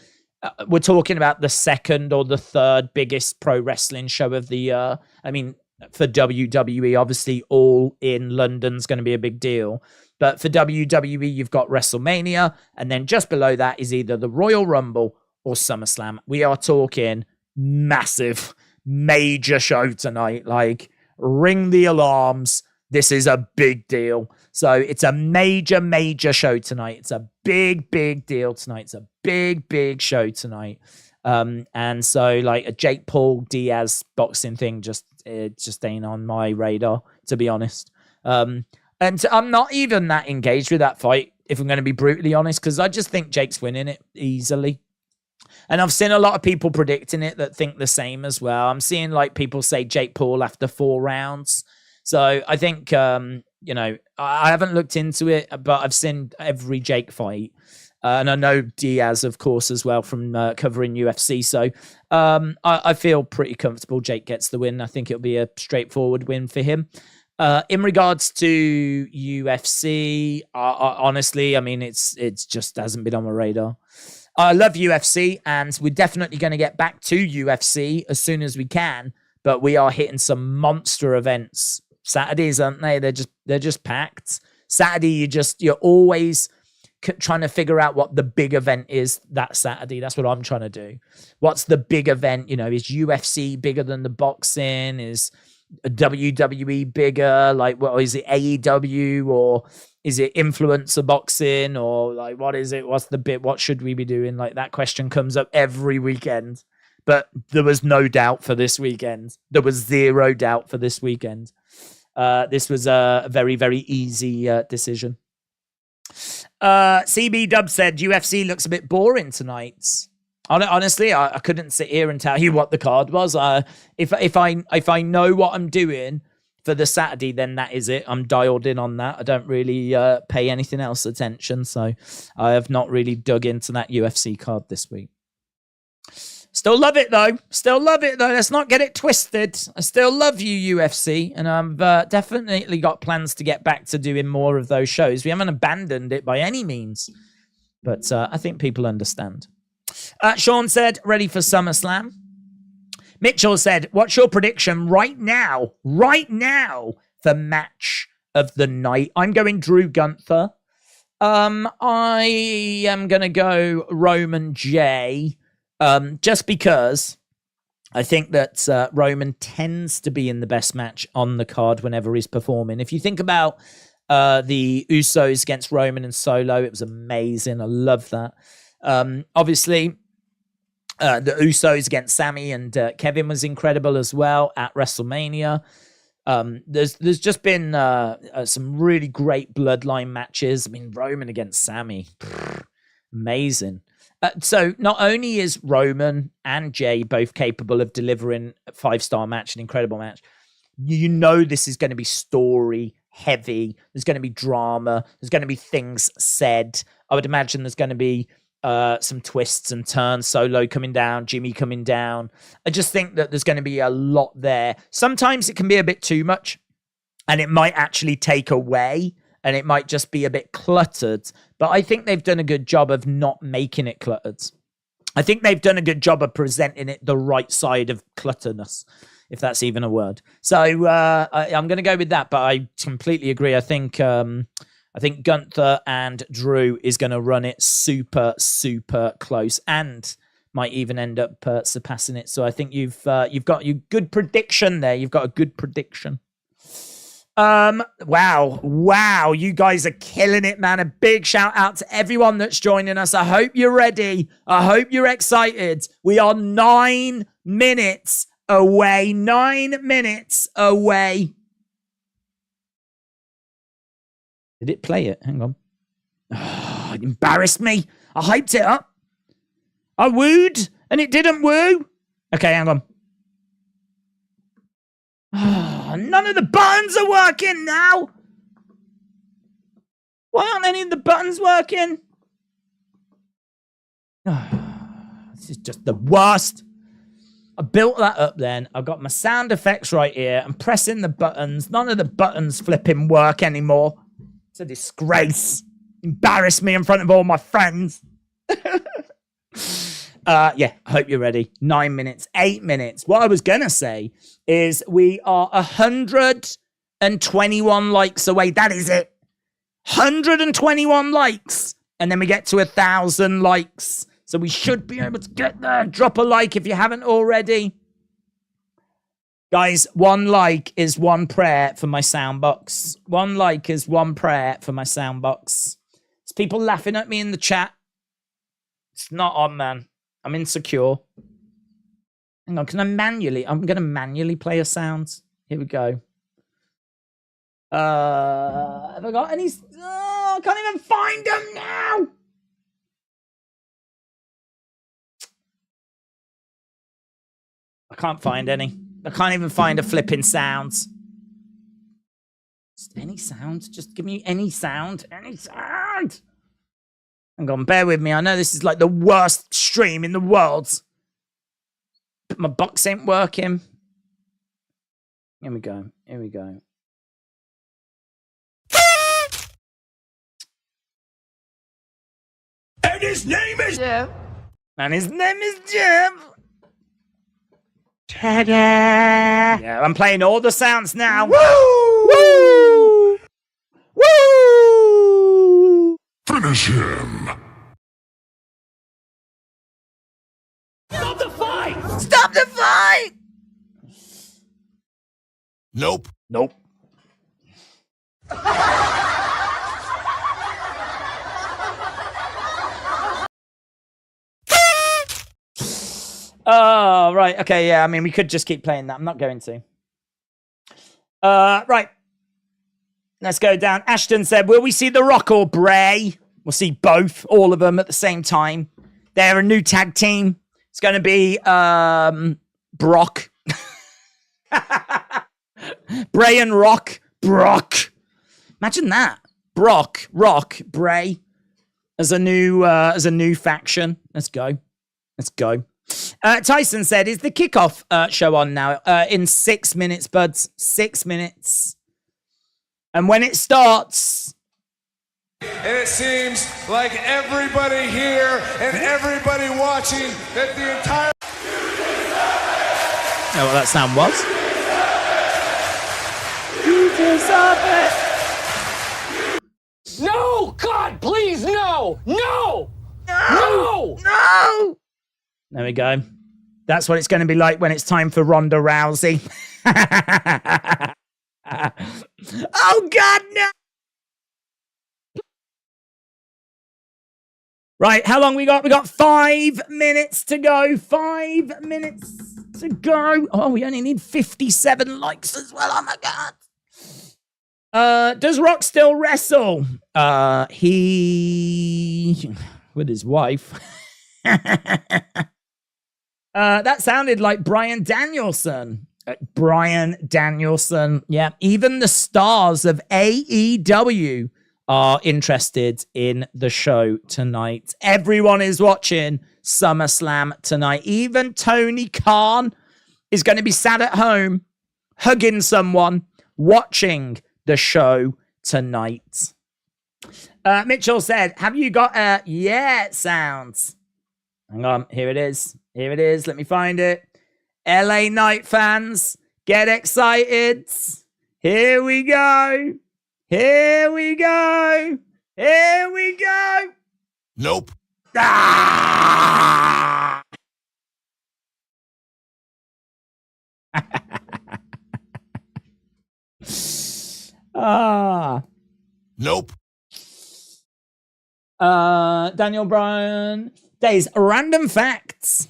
We're talking about the second or the third biggest pro wrestling show of the year. I mean, for WWE, obviously, all in London's going to be a big deal. But for WWE, you've got WrestleMania. And then just below that is either the Royal Rumble or SummerSlam. We are talking massive, major show tonight. Like, ring the alarms. This is a big deal. So it's a major, major show tonight. It's a big, big deal tonight. It's a big, big show tonight. And so like a Jake Paul Diaz boxing thing just ain't on my radar, to be honest. And I'm not even that engaged with that fight, if I'm going to be brutally honest, because I just think Jake's winning it easily. And I've seen a lot of people predicting it that think the same as well. I'm seeing like people say Jake Paul after 4 rounds. So I think, I haven't looked into it, but I've seen every Jake fight. And I know Diaz, of course, as well from covering UFC. So I feel pretty comfortable Jake gets the win. I think it'll be a straightforward win for him. In regards to UFC, honestly, I mean, it's just hasn't been on my radar. I love UFC, and we're definitely going to get back to UFC as soon as we can. But we are hitting some monster events. Saturdays, aren't they? They're just packed. Saturday, you're always trying to figure out what the big event is that Saturday. That's what I'm trying to do. What's the big event? Is UFC bigger than the boxing? Is WWE bigger? Like, what is it? AEW, or is it influencer boxing, or like what is it? What's the bit? What should we be doing? Like that question comes up every weekend. But there was no doubt for this weekend. There was zero doubt for this weekend. This was a very, very easy decision. CB Dub said UFC looks a bit boring tonight. Honestly, I couldn't sit here and tell you what the card was. If I know what I'm doing for the Saturday, then that is it. I'm dialed in on that. I don't really pay anything else attention, so I have not really dug into that UFC card this week. Still love it though. Let's not get it twisted. I still love you, UFC, and I've definitely got plans to get back to doing more of those shows. We haven't abandoned it by any means, but I think people understand. Sean said, ready for SummerSlam. Mitchell said, what's your prediction right now for match of the night? I'm going Drew Gunther. I am going to go Roman Jey. Just because I think that Roman tends to be in the best match on the card whenever he's performing. If you think about the Usos against Roman and Solo, it was amazing. I love that. Obviously, The Usos against Sammy and Kevin was incredible as well at WrestleMania. There's just been some really great bloodline matches. I mean, Roman against Sammy, amazing. So not only is Roman and Jey both capable of delivering a 5-star match, an incredible match, you know this is going to be story heavy. There's going to be drama. There's going to be things said. I would imagine there's going to be some twists and turns. Solo coming down, Jimmy coming down. I just think that there's going to be a lot there. Sometimes it can be a bit too much, and it might actually take away, and it might just be a bit cluttered. But I think they've done a good job of not making it cluttered. I think they've done a good job of presenting it the right side of clutterness, if that's even a word. So I'm going to go with that, but I completely agree. I think Gunther and Drew is going to run it super, super close and might even end up surpassing it. So I think you've got your good prediction there. You've got a good prediction. Wow, you guys are killing it, man. A big shout out to everyone that's joining us. I hope you're ready. I hope you're excited. We are 9 minutes away. 9 minutes away. Did it play it? Hang on. Oh, it embarrassed me. I hyped it up. I wooed and it didn't woo. Okay, hang on. Oh, none of the buttons are working now. Why aren't any of the buttons working? Oh, this is just the worst. I built that up then. I've got my sound effects right here. I'm pressing the buttons. None of the buttons flipping work anymore. It's a disgrace. Embarrass me in front of all my friends. Yeah, I hope you're ready. 9 minutes, 8 minutes. What I was going to say is we are 121 likes away. That is it. 121 likes. And then we get to 1,000 likes. So we should be able to get there. Drop a like if you haven't already. Guys, 1 like is 1 prayer for my soundbox. 1 like is 1 prayer for my soundbox. There's people laughing at me in the chat. It's not on, man. I'm insecure. Hang on, can I manually? I'm going to manually play a sound. Here we go. Have I got any? Oh, I can't even find them now. I can't find any. I can't even find a flipping sounds. Just any sound. Just give me any sound. Any sound. Hang on, bear with me. I know this is like the worst stream in the world. But my box ain't working. Here we go. Here we go. And his name is Jim. And his name is Jim. Ta-da! Yeah, I'm playing all the sounds now. Woo! Woo! Woo! Finish him! Stop the fight! Stop the fight! Nope. Nope. Oh, right. Okay, yeah. I mean, we could just keep playing that. I'm not going to. Right. Let's go down. Ashton said, will we see The Rock or Bray? We'll see both, all of them at the same time. They're a new tag team. It's going to be Brock. Bray and Rock. Brock. Imagine that. Brock, Rock, Bray as a new faction. Let's go. Let's go. Tyson said, is the kickoff show on now? In 6 minutes, buds. 6 minutes. And when it starts... And it seems like everybody here and everybody watching that the entire... know what that sound was? You deserve it! No! God, please, no! No! No! No! There we go. That's what it's going to be like when it's time for Ronda Rousey. Oh, God, no! Right, how long we got? We got 5 minutes to go. 5 minutes to go. Oh, we only need 57 likes as well. Oh my God. Does Rock still wrestle? He with his wife. That sounded like Bryan Danielson. Bryan Danielson. Yeah, even the stars of AEW are interested in the show tonight. Everyone is watching SummerSlam tonight. Even Tony Khan is going to be sat at home, hugging someone, watching the show tonight. Mitchell said, have you got a yeah sounds? Hang on, here it is. Here it is. Let me find it. LA Knight fans, get excited. Here we go. Here we go. Here we go. Nope. Ah! Nope. Daniel Bryan. Days. Random facts.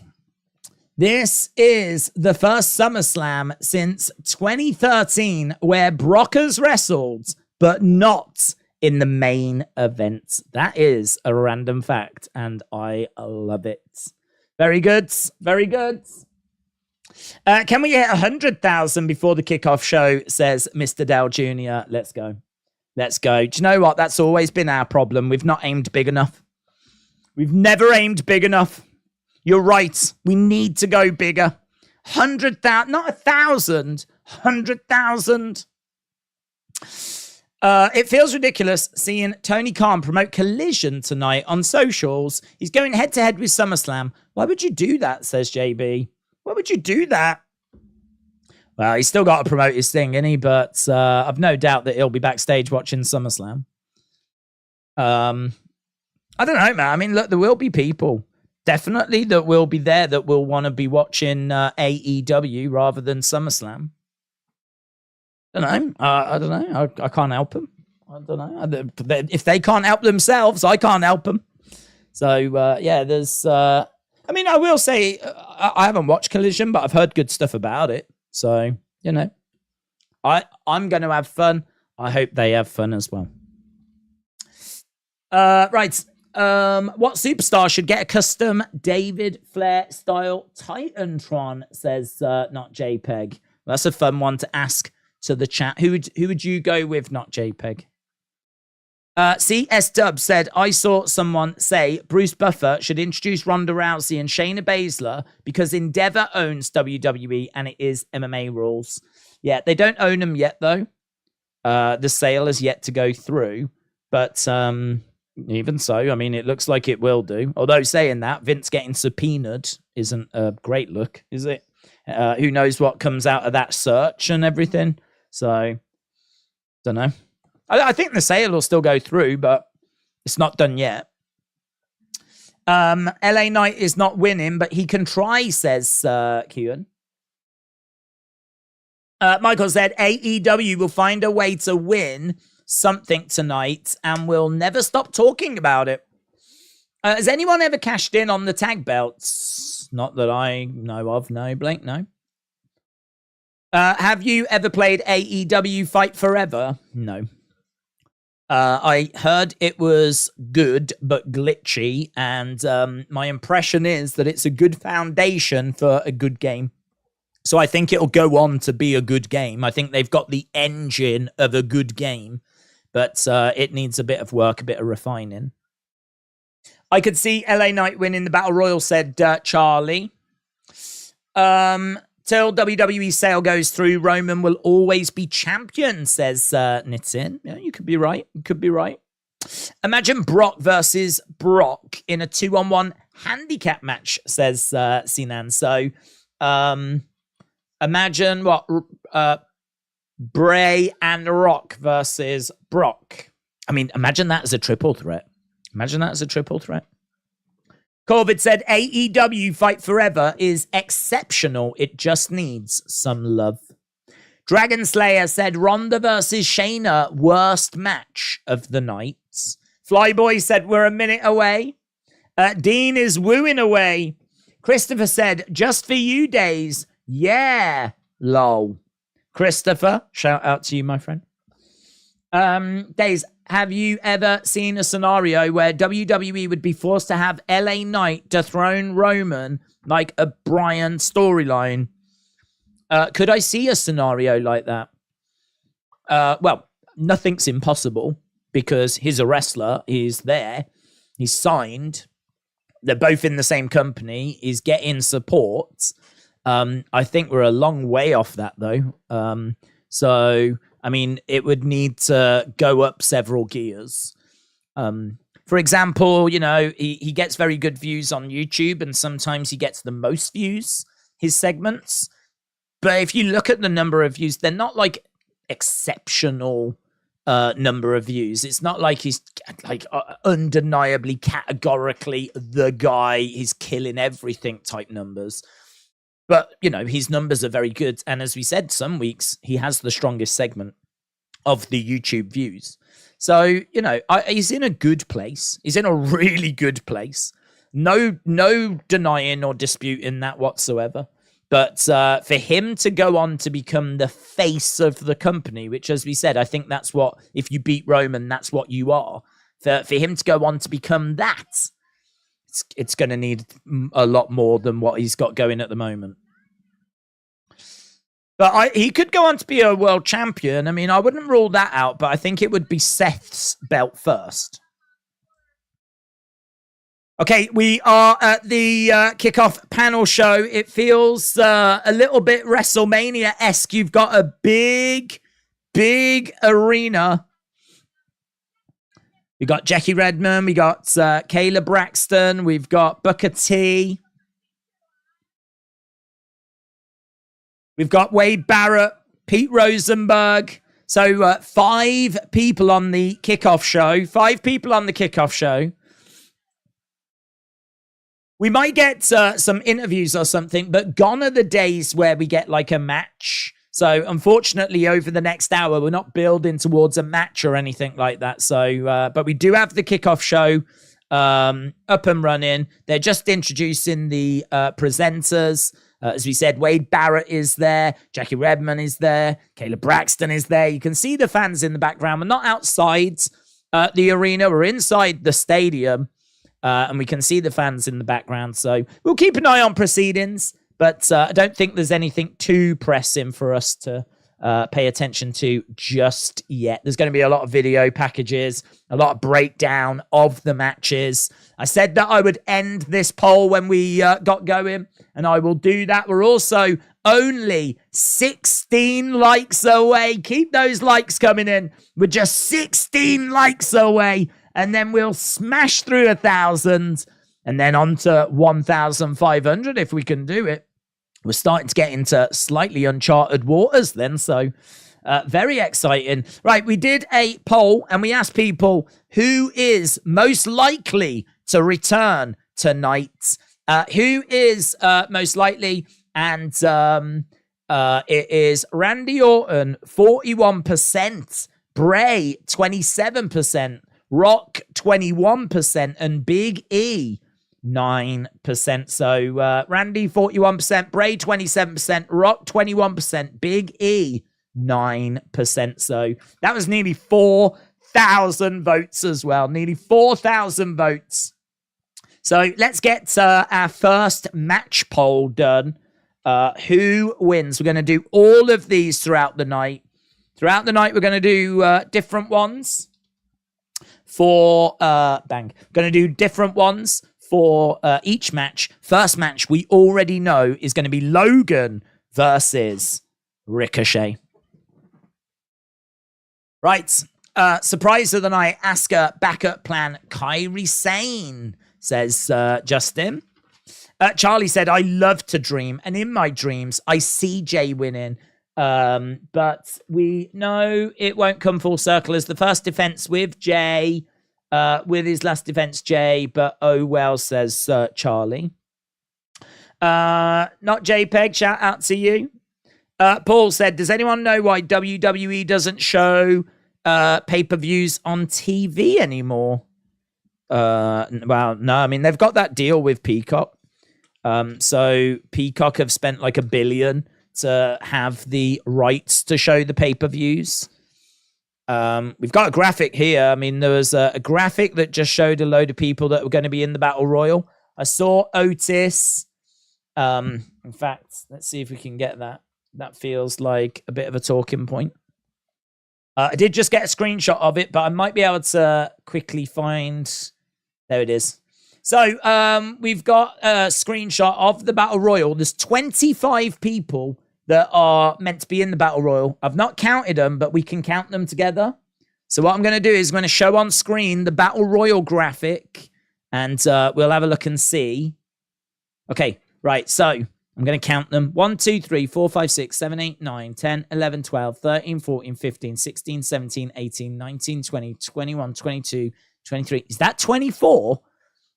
This is the first SummerSlam since 2013 where Brock has wrestled, but not in the main event. That is a random fact, and I love it. Very good. Very good. Can we hit 100,000 before the kickoff show, says Mr. Dell Jr. Let's go. Let's go. Do you know what? That's always been our problem. We've not aimed big enough. We've never aimed big enough. You're right. We need to go bigger. 100,000, not 1,000, 100,000. It feels ridiculous seeing Tony Khan promote Collision tonight on socials. He's going head to head with SummerSlam. Why would you do that, says JB? Why would you do that? Well, he's still got to promote his thing, isn't he? But I've no doubt that he'll be backstage watching SummerSlam. I don't know, man. I mean, look, there will be people definitely that will be there that will want to be watching AEW rather than SummerSlam. I don't know. I can't help them. I don't know. If they can't help themselves, I can't help them. So, yeah, there's... I mean, I will say I haven't watched Collision, but I've heard good stuff about it. So, you know, I'm going to have fun. I hope they have fun as well. Right. What superstar should get a custom David Flair style Titantron, says Not JPEG. Well, that's a fun one to ask to the chat. Who would you go with, Not JPEG? CS Dub said, I saw someone say Bruce Buffer should introduce Ronda Rousey and Shayna Baszler because Endeavor owns WWE and it is MMA rules. Yeah, they don't own them yet, though. The sale has yet to go through. But even so, I mean, it looks like it will do. Although saying that, Vince getting subpoenaed isn't a great look, is it? Who knows what comes out of that search and everything. So, don't know. I think the sale will still go through, but it's not done yet. LA Knight is not winning, but he can try, says Kewan. Michael said, AEW will find a way to win something tonight and will never stop talking about it. Has anyone ever cashed in on the tag belts? Not that I know of. No, Blake, no. Have you ever played AEW Fight Forever? No. I heard it was good, but glitchy. And my impression is that it's a good foundation for a good game. So I think it'll go on to be a good game. I think they've got the engine of a good game, but it needs a bit of work, a bit of refining. I could see LA Knight winning the Battle Royal, said Charlie. Till WWE sale goes through, Roman will always be champion, says Nitin. Yeah, you could be right. You could be right. Imagine Brock versus Brock in a 2-on-1 handicap match, says Sinan. So imagine what Bray and Rock versus Brock. I mean, imagine that as a triple threat. Imagine that as a triple threat. Corbett said, AEW Fight Forever is exceptional. It just needs some love. Dragon Slayer said, Ronda versus Shayna, worst match of the night. Flyboy said, we're a minute away. Dean is wooing away. Christopher said, just for you days. Yeah. Lol. Christopher, shout out to you, my friend. Days, have you ever seen a scenario where WWE would be forced to have LA Knight dethrone Roman like a Bryan storyline? Could I see a scenario like that? Well, nothing's impossible because he's a wrestler. He's there. He's signed. They're both in the same company. He's getting support. I think we're a long way off that, though. So, I mean, it would need to go up several gears. For example, you know, he gets very good views on YouTube, and sometimes he gets the most views, his segments. But if you look at the number of views, they're not like exceptional number of views. It's not like he's like undeniably, categorically the guy, he's killing everything type numbers. But, you know, his numbers are very good. And as we said, some weeks he has the strongest segment of the YouTube views. So, you know, he's in a good place. He's in a really good place. No denying or disputing that whatsoever. But for him to go on to become the face of the company, which, as we said, I think that's what, if you beat Roman, that's what you are. For him to go on to become that, it's going to need a lot more than what he's got going at the moment. But he could go on to be a world champion. I mean, I wouldn't rule that out, but I think it would be Seth's belt first. Okay, we are at the kickoff panel show. It feels a little bit WrestleMania-esque. You've got a big arena. We got Jackie Redmond. We got Kayla Braxton. We've got Booker T. We've got Wade Barrett, Pete Rosenberg. So 5 people on the kickoff show. 5 people on the kickoff show. We might get some interviews or something, but gone are the days where we get like a match. So unfortunately, over the next hour, we're not building towards a match or anything like that. So, but we do have the kickoff show up and running. They're just introducing the presenters. As we said, Wade Barrett is there. Jackie Redmond is there. Kayla Braxton is there. You can see the fans in the background. We're not outside the arena. We're inside the stadium. And we can see the fans in the background. So we'll keep an eye on proceedings. But I don't think there's anything too pressing for us to pay attention to just yet. There's going to be a lot of video packages, a lot of breakdown of the matches. I said that I would end this poll when we got going, and I will do that. We're also only 16 likes away. Keep those likes coming in. We're just 16 likes away, and then we'll smash through 1,000, and then on to 1,500 if we can do it. We're starting to get into slightly uncharted waters then, so very exciting. Right, we did a poll and we asked people who is most likely to return tonight. Who is most likely? And it is Randy Orton, 41%, Bray, 27%, Rock, 21%, and Big E, 9%. So Randy 41%, Bray 27%, Rock 21%, Big E 9%. So that was nearly 4,000 votes as well. Nearly 4,000 votes. So let's get our first match poll done. Who wins? We're going to do all of these throughout the night. Throughout the night, we're going to do different ones for Going to do different ones for each match. First match we already know is going to be Logan versus Ricochet. Right. Surprise of the night. Asuka backup plan. Kairi Sane, says Justin. Charlie said, I love to dream, and in my dreams I see Jey winning. But we know it won't come full circle as the first defense with Jey. With his last defense, Jey, but oh well, says Charlie. Not JPEG, shout out to you. Paul said, does anyone know why WWE doesn't show pay-per-views on TV anymore? Well, no, I mean, they've got that deal with Peacock. So Peacock have spent like $1 billion to have the rights to show the pay-per-views. We've got a graphic here. I mean, there was a graphic that just showed a load of people that were going to be in the Battle Royal. I saw Otis. In fact, let's see if we can get that. That feels like a bit of a talking point. I did just get a screenshot of it, but I might be able to quickly find... There it is. So we've got a screenshot of the Battle Royal. There's 25 people that are meant to be in the Battle Royal. I've not counted them, but we can count them together. So what I'm going to do is I'm going to show on screen the Battle Royal graphic, and we'll have a look and see. Okay, right, so I'm going to count them. 1, 2, 3, 4, 5, 6, 7, 8, 9, 10, 11, 12, 13, 14, 15, 16, 17, 18, 19, 20, 21, 22, 23. Is that 24?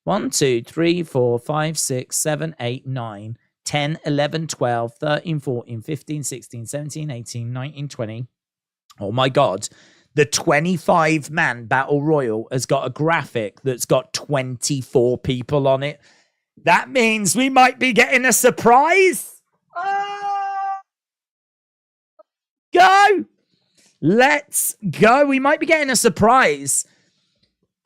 1, 2, 3, 4, 5, 6, 7, 8, 9, 10, 11, 12, 13, 14, 15, 16, 17, 18, 19, 20. Oh my God. The 25-man Battle Royal has got a graphic that's got 24 people on it. That means we might be getting a surprise. Go. Let's go. We might be getting a surprise.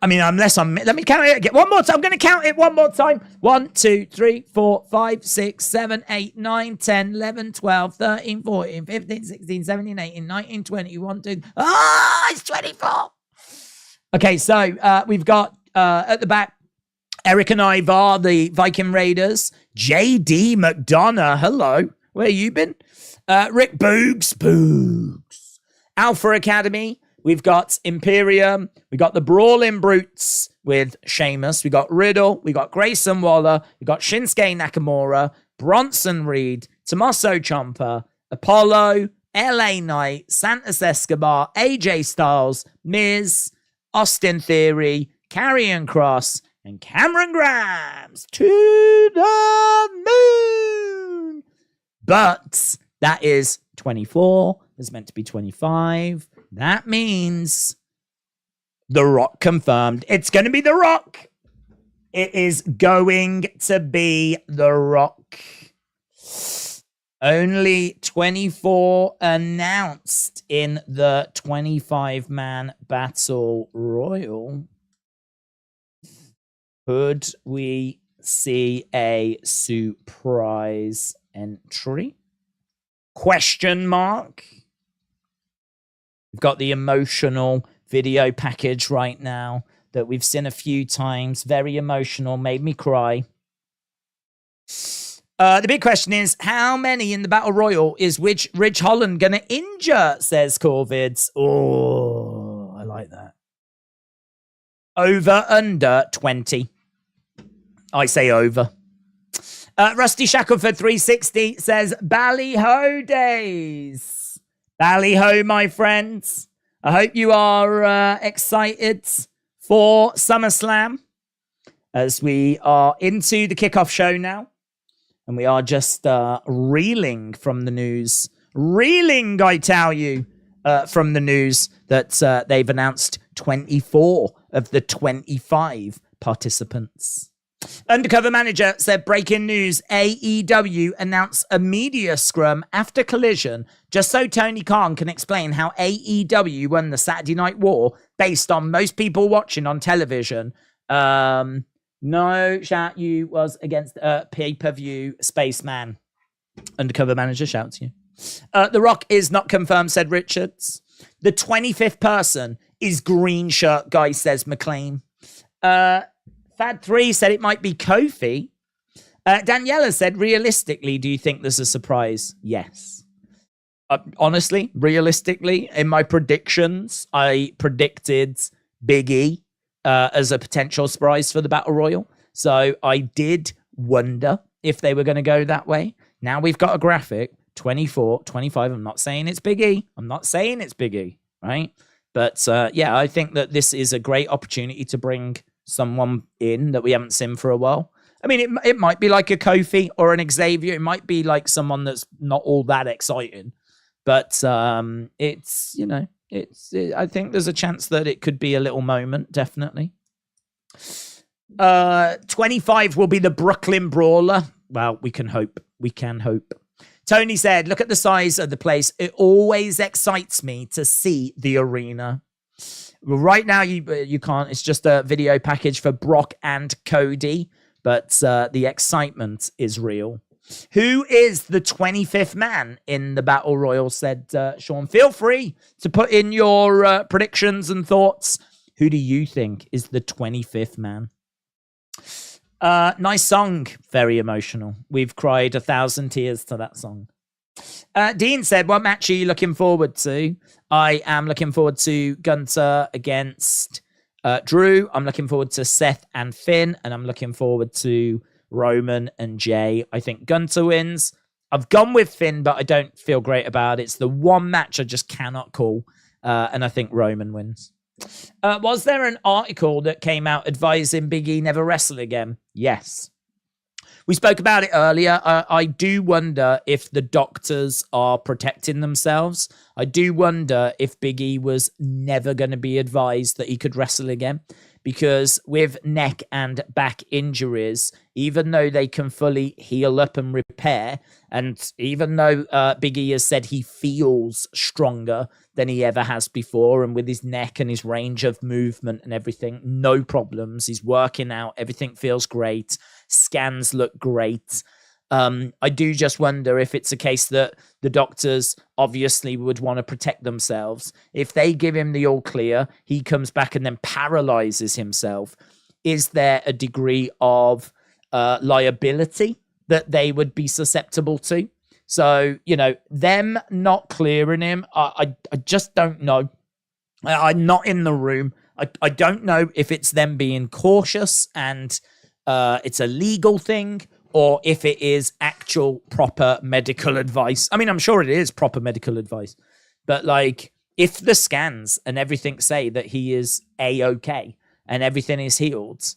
I mean, unless let me count it again. One more time. I'm going to count it one more time. 1, 2, 3, 4, 5, 6, 7, 8, 9, 10, 11, 12, 13, 14, 15, 16, 17, 18, 19, 20, 1, 2. It's 24. Okay, so we've got at the back, Eric and Ivar, the Viking Raiders. JD McDonough. Hello. Where you been? Rick Boogs. Alpha Academy. We've got Imperium. We got the Brawling Brutes with Sheamus. We got Riddle. We got Grayson Waller. We got Shinsuke Nakamura, Bronson Reed, Tommaso Ciampa, Apollo, LA Knight, Santos Escobar, AJ Styles, Miz, Austin Theory, Karrion Kross, and Cameron Grimes to the moon. But that is 24. It's meant to be 25. That means The Rock confirmed. It's going to be The Rock. It is going to be The Rock. Only 24 announced in the 25-man Battle Royal. Could we see a surprise entry? Question mark. We've got the emotional video package right now that we've seen a few times. Very emotional, made me cry. The big question is, how many in the Battle Royal is Ridge Holland going to injure, says Corvids. Oh, I like that. Over, under 20. I say over. Rusty Shackelford 360 says, Bally-ho days. Bally-ho, my friends. I hope you are excited for SummerSlam as we are into the kickoff show now. And we are just reeling from the news. Reeling, I tell you, from the news that they've announced 24 of the 25 participants. Undercover Manager said, breaking news, AEW announced a media scrum after Collision just so Tony Khan can explain how AEW won the Saturday Night War based on most people watching on television. No, shout you was against pay-per-view Spaceman. Undercover Manager, shout to you. The Rock is not confirmed, said Richards. The 25th person is Green Shirt Guy, says McLean. Fad3 said it might be Kofi. Daniela said, realistically, do you think there's a surprise? Yes. Honestly, realistically, in my predictions, I predicted Big E as a potential surprise for the Battle Royal. So I did wonder if they were going to go that way. Now we've got a graphic, 24, 25. I'm not saying it's Big E. Right? But yeah, I think that this is a great opportunity to bring someone in that we haven't seen for a while. I mean, it might be like a Kofi or an Xavier. It might be like someone that's not all that exciting. But it's, you know, I think there's a chance that it could be a little moment, definitely. 25 will be the Brooklyn Brawler. Well, we can hope. We can hope. Tony said, look at the size of the place. It always excites me to see the arena. Well, right now, you can't. It's just a video package for Brock and Cody, but the excitement is real. Who is the 25th man in the Battle Royal, said Sean. Feel free to put in your predictions and thoughts. Who do you think is the 25th man? Nice song. Very emotional. We've cried 1,000 tears to that song. Dean said, what match are you looking forward to? I am looking forward to Gunther against Drew. I'm looking forward to Seth and Finn. And I'm looking forward to Roman and Jey. I think Gunther wins. I've gone with Finn, but I don't feel great about it. It's the one match I just cannot call. And I think Roman wins. Was there an article that came out advising Big E never wrestle again? Yes. We spoke about it earlier. I do wonder if the doctors are protecting themselves. I do wonder if Big E was never going to be advised that he could wrestle again. Because with neck and back injuries, even though they can fully heal up and repair, and even though Big E has said he feels stronger than he ever has before, and with his neck and his range of movement and everything, no problems. He's working out. Everything feels great. Scans look great. I do just wonder if it's a case that the doctors obviously would want to protect themselves. If they give him the all clear, he comes back and then paralyzes himself. Is there a degree of liability that they would be susceptible to? So, you know, them not clearing him, I just don't know. I'm not in the room. I don't know if it's them being cautious and it's a legal thing, or if it is actual proper medical advice. I mean, I'm sure it is proper medical advice. But, like, if the scans and everything say that he is A-okay and everything is healed,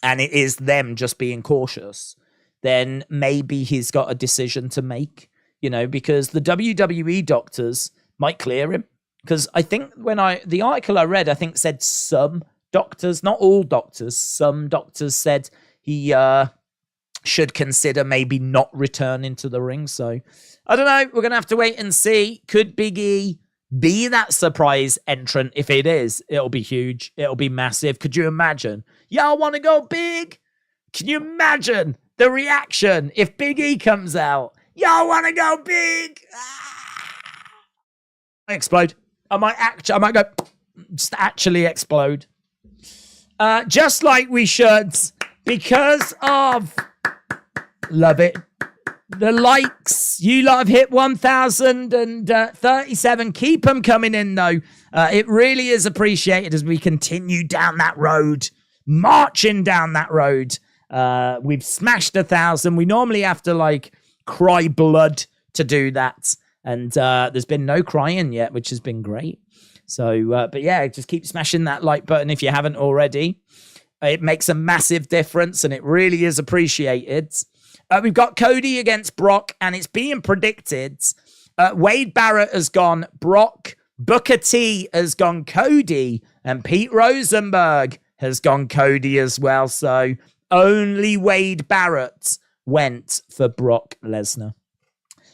and it is them just being cautious, then maybe he's got a decision to make, you know, because the WWE doctors might clear him. Because I think the article I read, I think said some doctors, not all doctors, some doctors said he should consider maybe not returning to the ring. So I don't know. We're going to have to wait and see. Could Big E be that surprise entrant? If it is, it'll be huge. It'll be massive. Could you imagine? Y'all want to go big? Can you imagine the reaction if Big E comes out? Y'all want to go big? I explode. I might go just actually explode. Just like we should, because of love it. The likes, you lot have hit 1,037. Keep them coming in, though. It really is appreciated as we continue down that road, marching down that road. We've smashed 1,000. We normally have to, like, cry blood to do that. And there's been no crying yet, which has been great. So, but yeah, just keep smashing that like button if you haven't already. It makes a massive difference, and it really is appreciated. We've got Cody against Brock, and it's being predicted. Wade Barrett has gone Brock, Booker T has gone Cody, and Pete Rosenberg has gone Cody as well. So only Wade Barrett went for Brock Lesnar.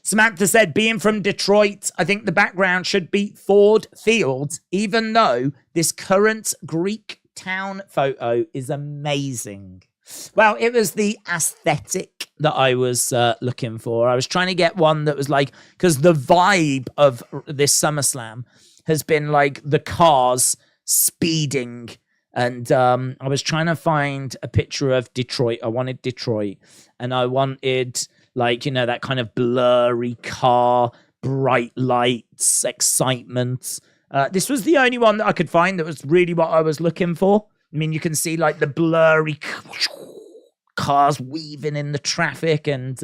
Samantha said, being from Detroit, I think the background should be Ford Field, even though this current Greek town photo is amazing. Well, it was the aesthetic that I was looking for. I was trying to get one that was like, because the vibe of this SummerSlam has been like the cars speeding. And I was trying to find a picture of Detroit. I wanted Detroit. And I wanted, like, you know, that kind of blurry car, bright lights, excitement. This was the only one that I could find that was really what I was looking for. I mean, you can see like the blurry cars weaving in the traffic, and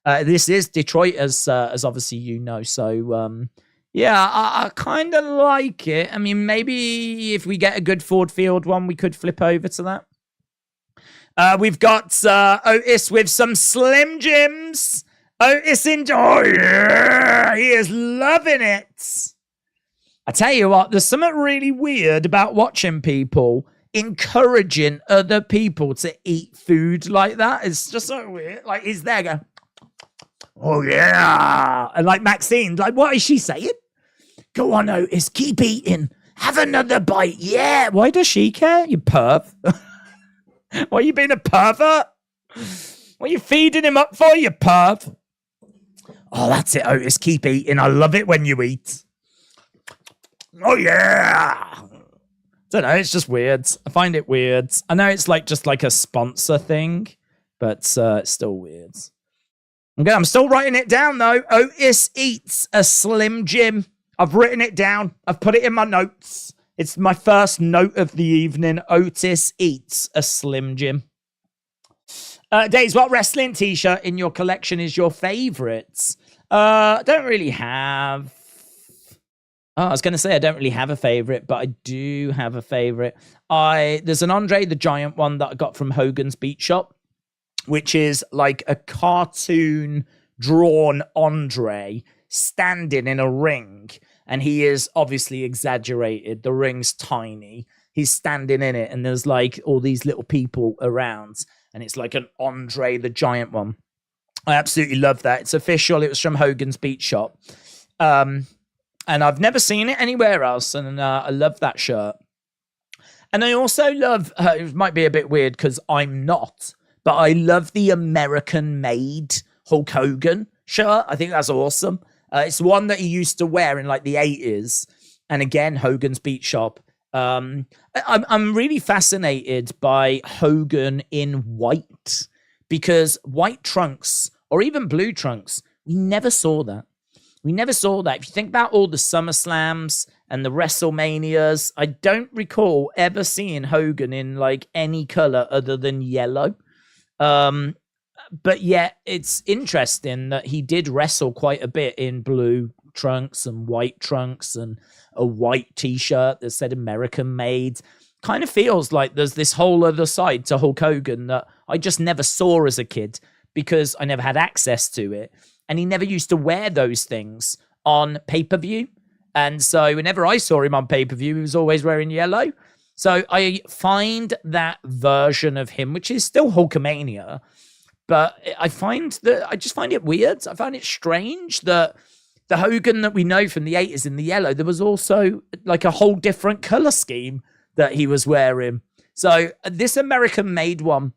this is Detroit, as obviously you know. So yeah, I kind of like it. I mean, maybe if we get a good Ford Field one, we could flip over to that. We've got Otis with some Slim Jims. Otis oh yeah, he is loving it. I tell you what, there's something really weird about watching people encouraging other people to eat food like that. It's just so weird. Like, he's there going, oh yeah. And like Maxine, like, what is she saying? Go on, Otis, keep eating. Have another bite. Yeah. Why does she care? You perv. Why are you being a pervert? What are you feeding him up for, you perv? Oh, that's it, Otis. Keep eating. I love it when you eat. Oh, yeah. Don't know. It's just weird. I find it weird. I know it's like just like a sponsor thing, but it's still weird. Okay, I'm still writing it down, though. Otis eats a Slim Jim. I've written it down. I've put it in my notes. It's my first note of the evening. Otis eats a Slim Jim. Days, what wrestling t-shirt in your collection is your favourite? I don't really have... Oh, I was going to say I don't really have a favourite, but I do have a favourite. There's an Andre the Giant one that I got from Hogan's Beat Shop, which is like a cartoon drawn Andre standing in a ring, and he is obviously exaggerated. The ring's tiny. He's standing in it, and there's like all these little people around, and it's like an Andre the Giant one. I absolutely love that. It's official. It was from Hogan's Beat Shop. And I've never seen it anywhere else, and I love that shirt. And I also love, it might be a bit weird because I'm not, but I love the American-made Hulk Hogan shirt. I think that's awesome. It's one that he used to wear in like the 80s. And again, Hogan's Beat Shop. I'm really fascinated by Hogan in white, because white trunks or even blue trunks, we never saw that. We never saw that. If you think about all the SummerSlams and the WrestleManias, I don't recall ever seeing Hogan in like any color other than yellow. But yet it's interesting that he did wrestle quite a bit in blue trunks and white trunks and a white t-shirt that said American made. Kind of feels like there's this whole other side to Hulk Hogan that I just never saw as a kid because I never had access to it. And he never used to wear those things on pay-per-view. And so whenever I saw him on pay-per-view, he was always wearing yellow. So I find that version of him, which is still Hulkamania, but I just find it weird. I find it strange that the Hogan that we know from the 80s in the yellow, there was also like a whole different color scheme that he was wearing. So this American-made one,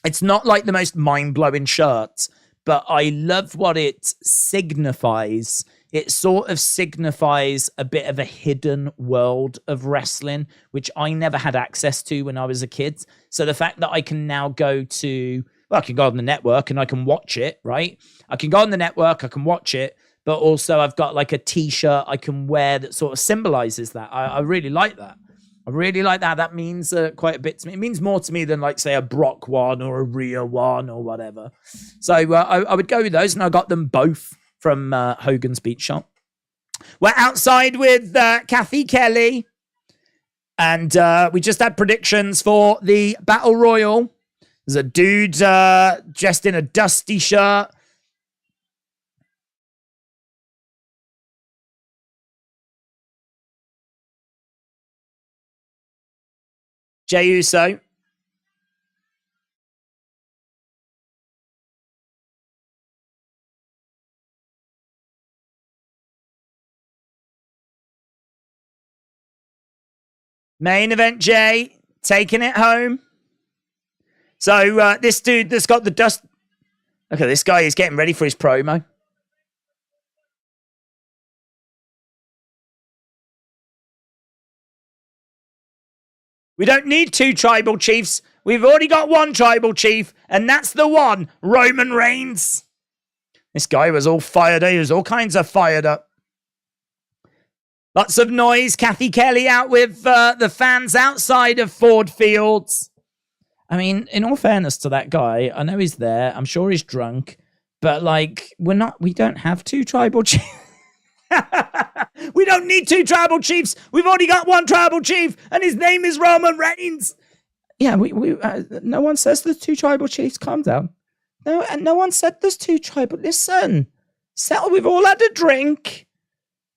it's not like the most mind-blowing shirt, but I love what it signifies. It sort of signifies a bit of a hidden world of wrestling, which I never had access to when I was a kid. So the fact that I can now go to, well, I can go on the network and I can watch it, right? I can go on the network, I can watch it, but also I've got like a t-shirt I can wear that sort of symbolizes that. I really like that. I really like that. That means quite a bit to me. It means more to me than, like, say, a Brock one or a Rhea one or whatever. So I would go with those, and I got them both from Hogan's Beat Shop. We're outside with Kathy Kelly, and we just had predictions for the Battle Royal. There's a dude dressed in a dusty shirt. Jey Uso. Main event, Jey taking it home. So this dude that's got the dust. Look at this guy. He's getting ready for his promo. We don't need two tribal chiefs. We've already got one tribal chief, and that's the one, Roman Reigns. This guy was all fired up. He was all kinds of fired up. Lots of noise. Kathy Kelly out with the fans outside of Ford Fields. I mean, in all fairness to that guy, I know he's there. I'm sure he's drunk, but like, we don't have two tribal chiefs. We don't need two tribal chiefs. We've already got one tribal chief, and his name is Roman Reigns. Yeah, no one says there's two tribal chiefs. Calm down. No, and no one said there's two tribal. Listen, settle. We've all had a drink.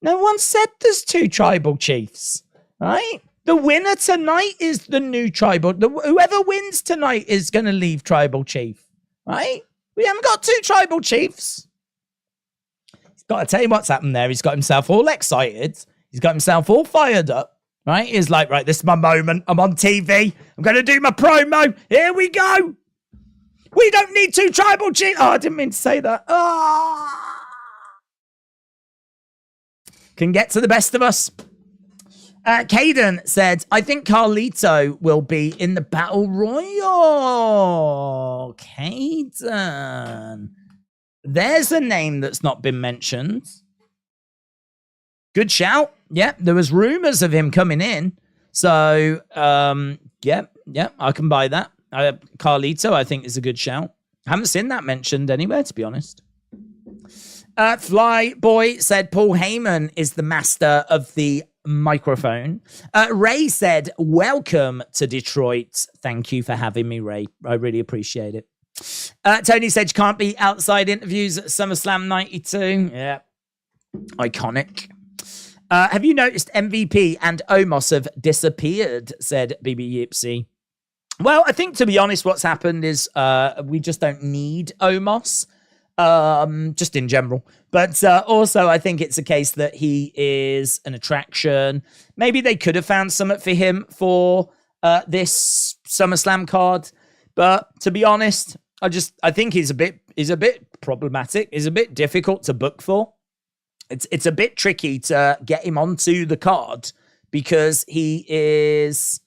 No one said there's two tribal chiefs, right? The winner tonight is the new tribal. Whoever wins tonight is going to leave tribal chief, right? We haven't got 2 tribal chiefs. He's got to tell you what's happened there. He's got himself all excited. He's got himself all fired up, right? He's like, right, this is my moment. I'm on TV. I'm going to do my promo. Here we go. We don't need 2 tribal chiefs. Oh, I didn't mean to say that. Oh. Can get to the best of us. Caden said, I think Carlito will be in the Battle Royal. Caden. There's a name that's not been mentioned. Good shout. Yeah, there was rumors of him coming in. So, yeah, I can buy that. Carlito, I think, is a good shout. I haven't seen that mentioned anywhere, to be honest. Fly Boy said Paul Heyman is the master of the microphone. Ray said, welcome to Detroit. Thank you for having me, Ray. I really appreciate it. Tony said you can't be outside interviews at SummerSlam 92. Yeah. Iconic. Have you noticed MVP and Omos have disappeared, said BB Yipsy. Well, I think, to be honest, what's happened is we just don't need Omos. Just in general, but also I think it's a case that he is an attraction. Maybe they could have found something for him for this SummerSlam card, but to be honest, I think he's a bit problematic. He's a bit difficult to book for. It's a bit tricky to get him onto the card because he is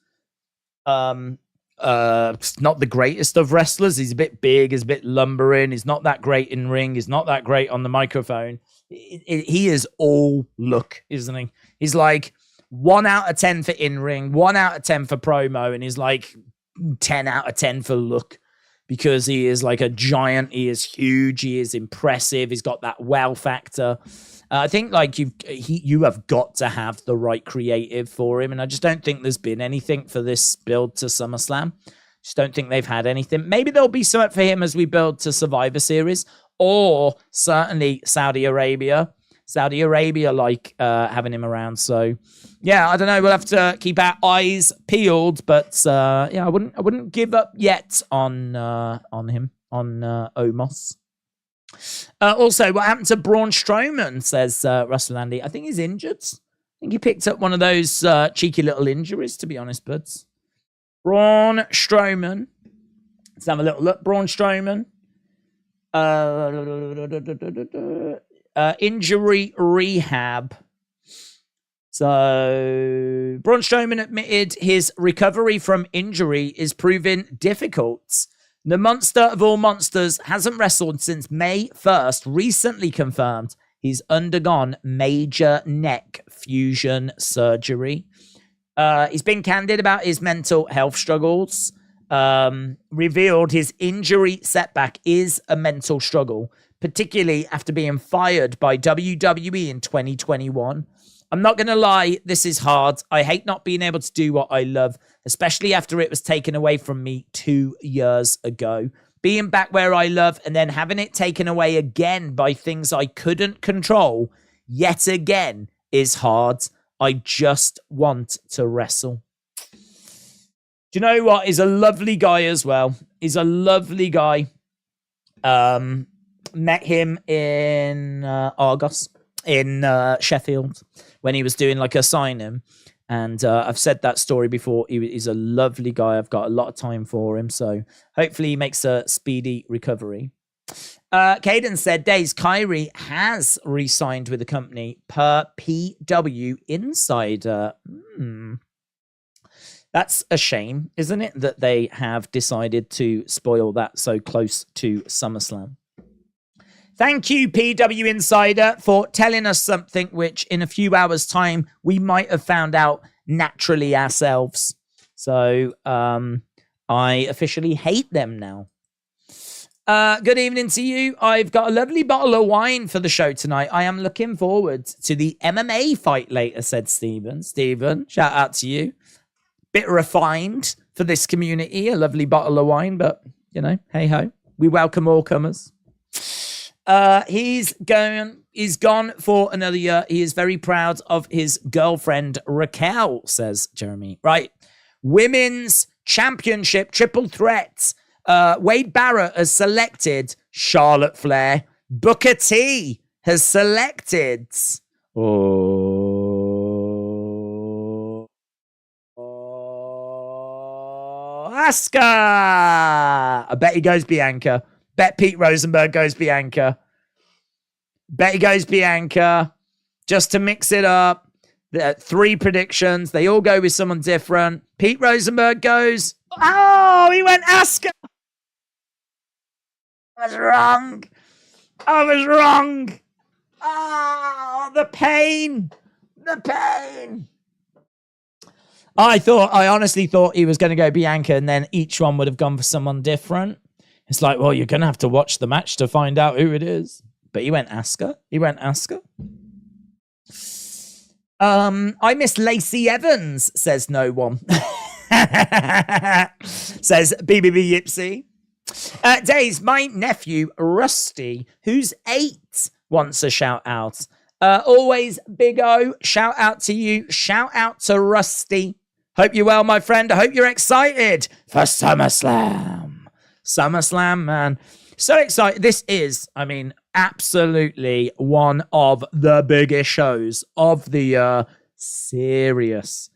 not the greatest of wrestlers. He's a bit big, he's a bit lumbering, he's not that great in ring, he's not that great on the microphone. He is all look, isn't he? He's like 1 out of 10 for in-ring, 1 out of 10 for promo, and he's like 10 out of 10 for look because he is like a giant, he is huge, he is impressive, he's got that wow factor. I think like you have got to have the right creative for him, and I just don't think there's been anything for this build to SummerSlam. Just don't think they've had anything. Maybe there'll be something for him as we build to Survivor Series, or certainly Saudi Arabia. Saudi Arabia like having him around. So yeah, I don't know. We'll have to keep our eyes peeled, but yeah, I wouldn't give up yet on him, on Omos. Also, what happened to Braun Strowman, says Russell Andy. I think he's injured. I think he picked up one of those cheeky little injuries, to be honest, buds. Braun Strowman. Let's have a little look. Braun Strowman. Injury rehab. So, Braun Strowman admitted his recovery from injury is proving difficult. The monster of all monsters hasn't wrestled since May 1st, recently confirmed he's undergone major neck fusion surgery. He's been candid about his mental health struggles, revealed his injury setback is a mental struggle, particularly after being fired by WWE in 2021. I'm not going to lie, this is hard. I hate not being able to do what I love, especially after it was taken away from me 2 years ago. Being back where I love and then having it taken away again by things I couldn't control yet again is hard. I just want to wrestle. Do you know what? He's a lovely guy as well. He's a lovely guy. Met him in Argos in Sheffield when he was doing like a sign-in. And I've said that story before. He's a lovely guy. I've got a lot of time for him. So hopefully he makes a speedy recovery. Caden said, Days, Kyrie has re-signed with the company per PW Insider. That's a shame, isn't it? That they have decided to spoil that so close to SummerSlam. Thank you, PW Insider, for telling us something which in a few hours' time we might have found out naturally ourselves. So I officially hate them now. Good evening to you. I've got a lovely bottle of wine for the show tonight. I am looking forward to the MMA fight later, said Stephen. Stephen, shout out to you. Bit refined for this community, a lovely bottle of wine, but, you know, hey-ho. We welcome all comers. He's gone for another year. He is very proud of his girlfriend, Raquel, says Jeremy. Right. Women's Championship triple threat. Wade Barrett has selected Charlotte Flair. Booker T has selected Asuka. I bet he goes Bianca. Bet Pete Rosenberg goes Bianca. Bet he goes Bianca. Just to mix it up. The 3 predictions. They all go with someone different. Pete Rosenberg goes. Oh, he went Asuka. I was wrong. Oh, the pain. I honestly thought he was going to go Bianca and then each one would have gone for someone different. It's like, well, you're going to have to watch the match to find out who it is. But he went Asuka. I miss Lacey Evans, says no one. Says BBB Yipsy. Days, my nephew, Rusty, who's 8, wants a shout out. Always Big O, shout out to you. Shout out to Rusty. Hope you're well, my friend. I hope you're excited for SummerSlam. SummerSlam, man. So excited. This is, absolutely one of the biggest shows of the year. Serious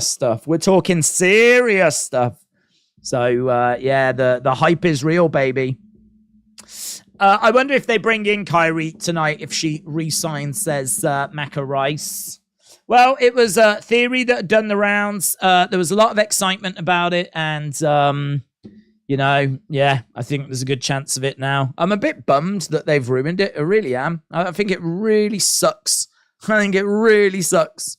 stuff. We're talking serious stuff. So, the hype is real, baby. I wonder if they bring in Kyrie tonight, if she re-signs, says Macca Rice. Well, it was a theory that had done the rounds. There was a lot of excitement about it. And, I think there's a good chance of it now. I'm a bit bummed that they've ruined it. I really am. I think it really sucks. It's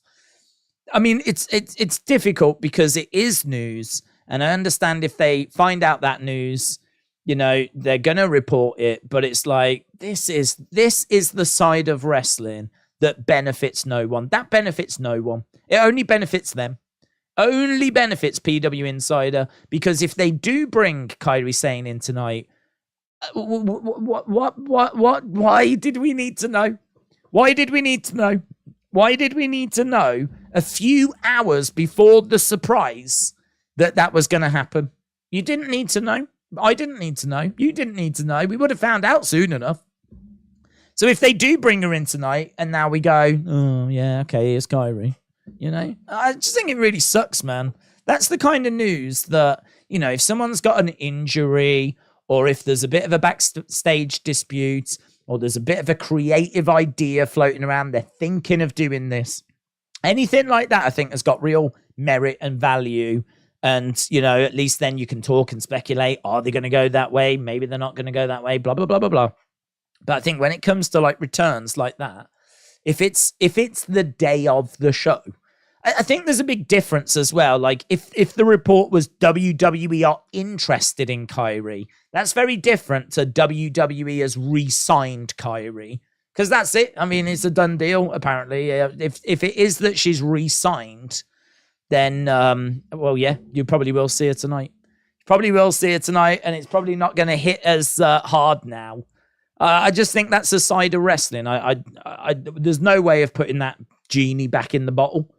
difficult because it is news. And I understand if they find out that news, they're going to report it. But it's like, this is the side of wrestling that benefits no one. That benefits no one. It only benefits them. Only benefits PW Insider. Because if they do bring Kairi Sane in tonight, what? Why did we need to know? Why did we need to know a few hours before the surprise that was going to happen? You didn't need to know. I didn't need to know. You didn't need to know. We would have found out soon enough. So if they do bring her in tonight and now we go, oh, yeah, okay, here's Kyrie. I just think it really sucks, man. That's the kind of news that, if someone's got an injury or if there's a bit of a backstage dispute or there's a bit of a creative idea floating around, they're thinking of doing this. Anything like that, I think, has got real merit and value. And, at least then you can talk and speculate. Are they going to go that way? Maybe they're not going to go that way, blah, blah, blah, blah, blah. But I think when it comes to like returns like that, if it's the day of the show, I think there's a big difference as well. Like if the report was WWE are interested in Kyrie, that's very different to WWE has re-signed Kyrie. Because that's it. It's a done deal, apparently. If it is that she's re-signed, then, you probably will see her tonight. And it's probably not going to hit as hard now. I just think that's a side of wrestling. I there's no way of putting that genie back in the bottle.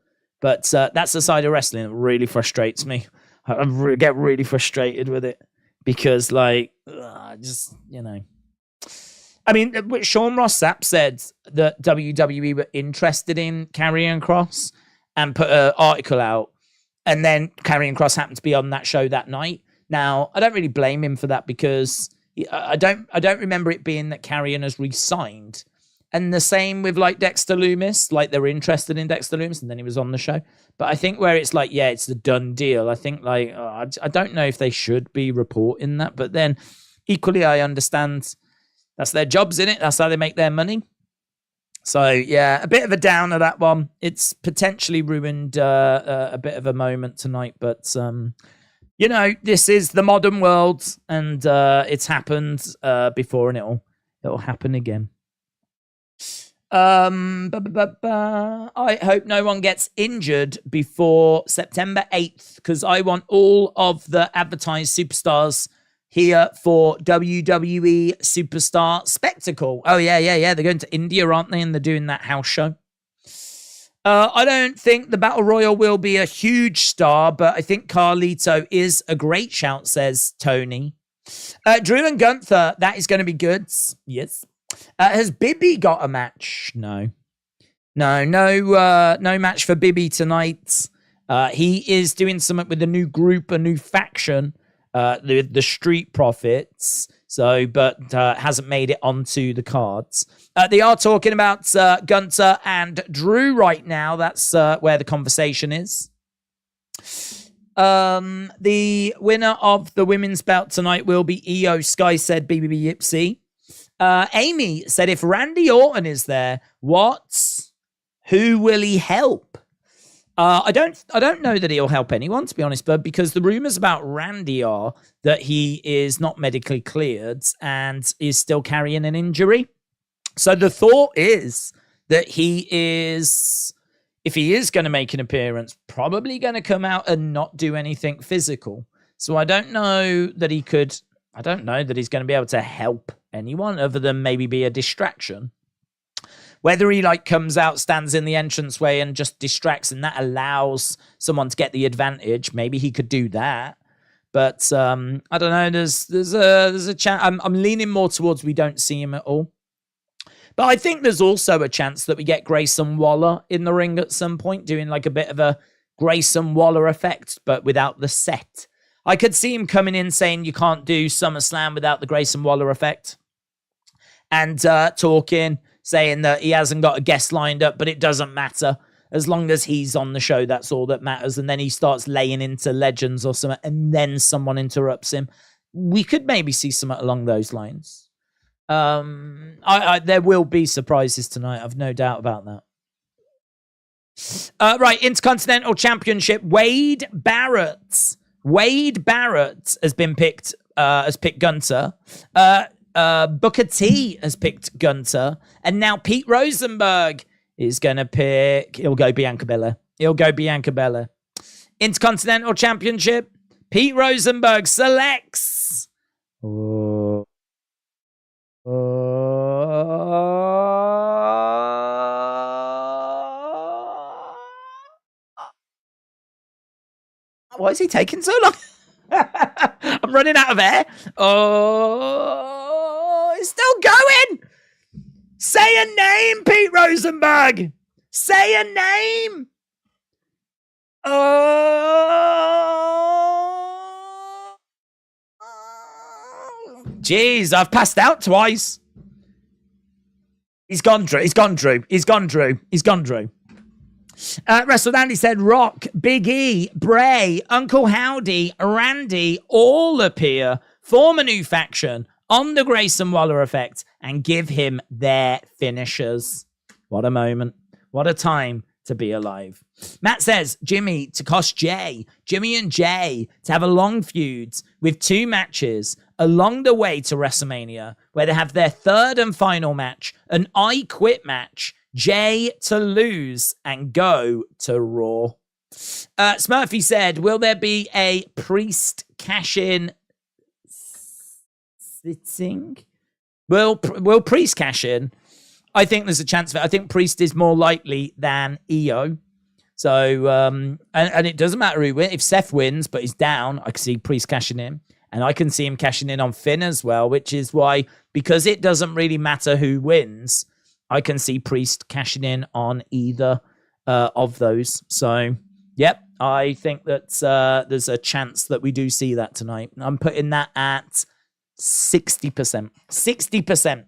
But that's the side of wrestling that really frustrates me. I get really frustrated with it. Because, Sean Ross Sapp said that WWE were interested in Karrion Kross and put an article out. And then Karrion Kross happened to be on that show that night. Now, I don't really blame him for that because I don't remember it being that Karrion has re-signed. And the same with like Dexter Lumis, like they were interested in Dexter Lumis and then he was on the show. But I think where it's like, yeah, it's the done deal. I think like, I don't know if they should be reporting that, but then equally I understand that's their jobs, innit? That's how they make their money. So yeah, a bit of a downer that one. It's potentially ruined a bit of a moment tonight, but this is the modern world and it's happened before and it'll happen again. I hope no one gets injured before September 8th because I want all of the advertised superstars here for WWE Superstar Spectacle. Oh, yeah. They're going to India, aren't they? And they're doing that house show. I don't think the Battle Royal will be a huge star, but I think Carlito is a great shout, says Tony. Drew and Gunther, that is going to be good. Yes. Has Bibby got a match? No match for Bibby tonight. He is doing something with a new group, a new faction, the Street Profits. So, but hasn't made it onto the cards. They are talking about Gunther and Drew right now. That's where the conversation is. The winner of the women's belt tonight will be Io. Sky said BBB Yipsy. Amy said if Randy Orton is there, who will he help? I don't know that he'll help anyone, to be honest, but because the rumors about Randy are that he is not medically cleared and is still carrying an injury. So the thought is that he is, if he is going to make an appearance, probably going to come out and not do anything physical. So I don't know that he's going to be able to help anyone other than maybe be a distraction. Whether he comes out, stands in the entranceway and just distracts and that allows someone to get the advantage, maybe he could do that. But I don't know. There's a chance. I'm leaning more towards we don't see him at all. But I think there's also a chance that we get Grayson Waller in the ring at some point, doing a bit of a Grayson Waller effect, but without the set. I could see him coming in saying you can't do SummerSlam without the Grayson Waller effect. And talking, saying that he hasn't got a guest lined up, but it doesn't matter. As long as he's on the show, that's all that matters. And then he starts laying into legends or something, and then someone interrupts him. We could maybe see something along those lines. There will be surprises tonight. I've no doubt about that. Right, Intercontinental Championship. Wade Barrett has been picked. Has picked Gunther. Booker T has picked Gunther, and now Pete Rosenberg is going to pick. He'll go Bianca Belair. Intercontinental Championship. Pete Rosenberg selects. Why is he taking so long? I'm running out of air. It's still going. Say a name, Pete Rosenberg. Say a name. Jeez, I've passed out twice. He's gone, Drew. Wrestled Andy said Rock, Big E, Bray, Uncle Howdy, Randy all appear, form a new faction on the Grayson Waller effect, and give him their finishers. What a moment. What a time to be alive. Matt says Jimmy to cost Jey. Jimmy and Jey to have a long feud with 2 matches along the way to WrestleMania, where they have their third and final match, an I Quit match, Jey to lose and go to Raw. Smurfy said, will there be a Priest cash-in sitting? Will Priest cash in? I think there's a chance of it. I think Priest is more likely than Io. So, and it doesn't matter who wins. If Seth wins, but he's down, I can see Priest cashing in. And I can see him cashing in on Finn as well, which is why, because it doesn't really matter who wins, I can see Priest cashing in on either of those. So, yep, I think that there's a chance that we do see that tonight. I'm putting that at 60%. 60%.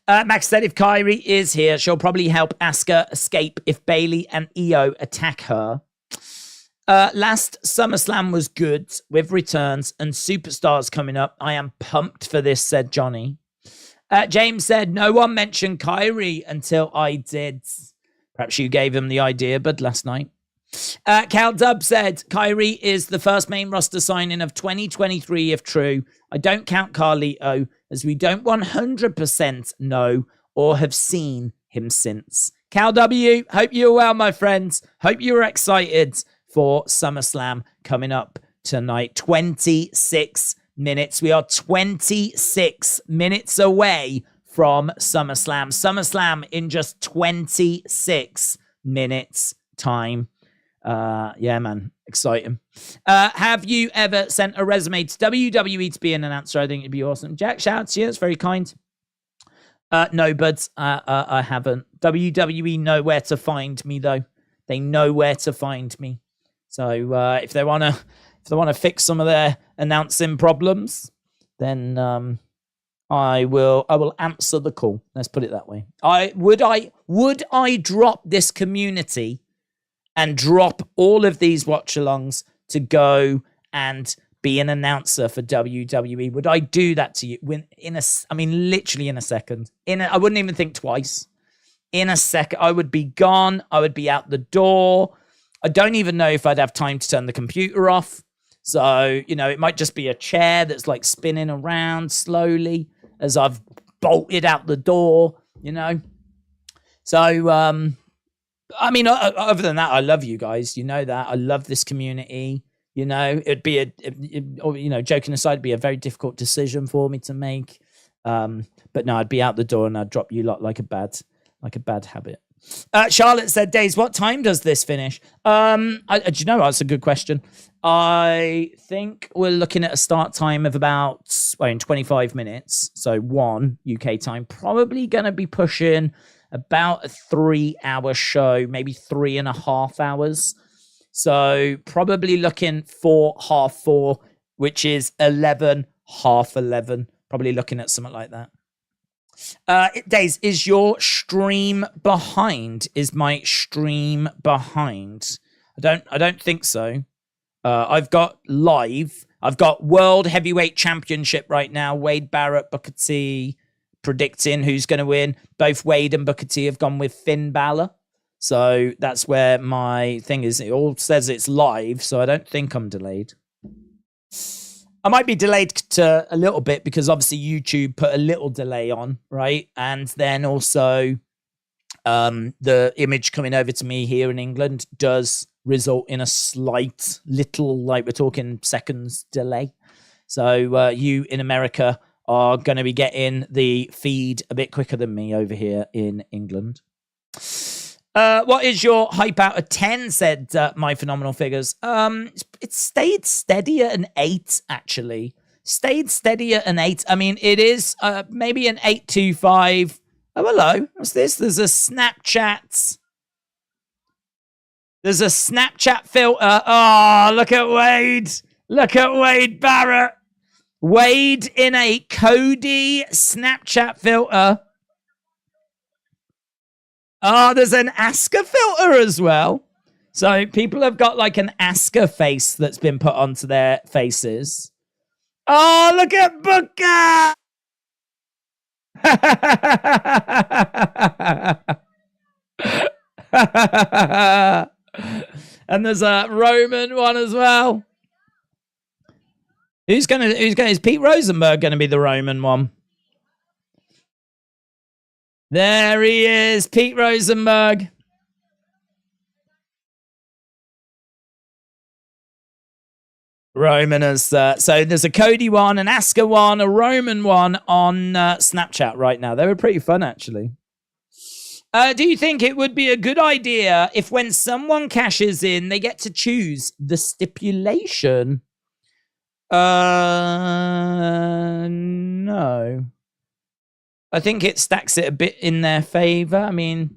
Max said if Kairi is here, she'll probably help Asuka escape if Bayley and Io attack her. Last SummerSlam was good with returns and superstars coming up. I am pumped for this, said Johnny. James said, no one mentioned Kairi until I did. Perhaps you gave him the idea, but last night. Cal Dub said, Kairi is the first main roster signing of 2023, if true. I don't count Carlito, as we don't 100% know or have seen him since. Cal W, hope you're well, my friends. Hope you're excited for SummerSlam coming up tonight. 26 minutes. We are 26 minutes away from SummerSlam. SummerSlam in just 26 minutes time. Yeah, man. Exciting. Have you ever sent a resume to WWE to be an announcer? I think it'd be awesome. Jack, shout out to you. It's very kind. No, buds. I haven't. WWE know where to find me, though. They know where to find me. So if they wanna fix some of their announcing problems, then I will answer the call. Let's put it that way. Would I drop this community and drop all of these watch-alongs to go and be an announcer for WWE? Would I do that to you? Literally in a second. I wouldn't even think twice. In a second, I would be gone. I would be out the door. I don't even know if I'd have time to turn the computer off. So, it might just be a chair that's like spinning around slowly as I've bolted out the door, So, other than that, I love you guys. You know that. I love this community. It'd be joking aside, it'd be a very difficult decision for me to make. But no, I'd be out the door and I'd drop you lot like a bad habit. Charlotte said, Days, what time does this finish? Do you know, that's a good question. I think we're looking at a start time of about, in 25 minutes. So 1 UK time, probably going to be pushing about a 3-hour show, maybe 3.5 hours. So probably looking for 4:30, which is 11, 11:30. Probably looking at something like that. Days, is your stream behind? Is my stream behind? I don't think so. I've got live. I've got World Heavyweight Championship right now. Wade Barrett, Booker T, predicting who's going to win. Both Wade and Booker T have gone with Finn Bálor. So that's where my thing is. It all says it's live, so I don't think I'm delayed. I might be delayed to a little bit because obviously YouTube put a little delay on, right? And then also the image coming over to me here in England does result in a slight little, like we're talking seconds delay. So you in America are going to be getting the feed a bit quicker than me over here in England. What is your hype out of 10, said My Phenomenal Figures? It stayed steady at an 8, actually. Stayed steady at an 8. I mean, it is maybe an 8.25. Oh, hello. What's this? There's a Snapchat. There's a Snapchat filter. Oh, look at Wade. Look at Wade Barrett. Wade in a Cody Snapchat filter. Oh, there's an Asuka filter as well. So people have got like an Asuka face that's been put onto their faces. Oh, look at Booker! And there's a Roman one as well. Is Pete Rosenberg gonna be the Roman one? There he is, Pete Rosenberg. Roman has... so there's a Cody one, an Asuka one, a Roman one on Snapchat right now. They were pretty fun, actually. Do you think it would be a good idea if when someone cashes in, they get to choose the stipulation? No. I think it stacks it a bit in their favor. I mean,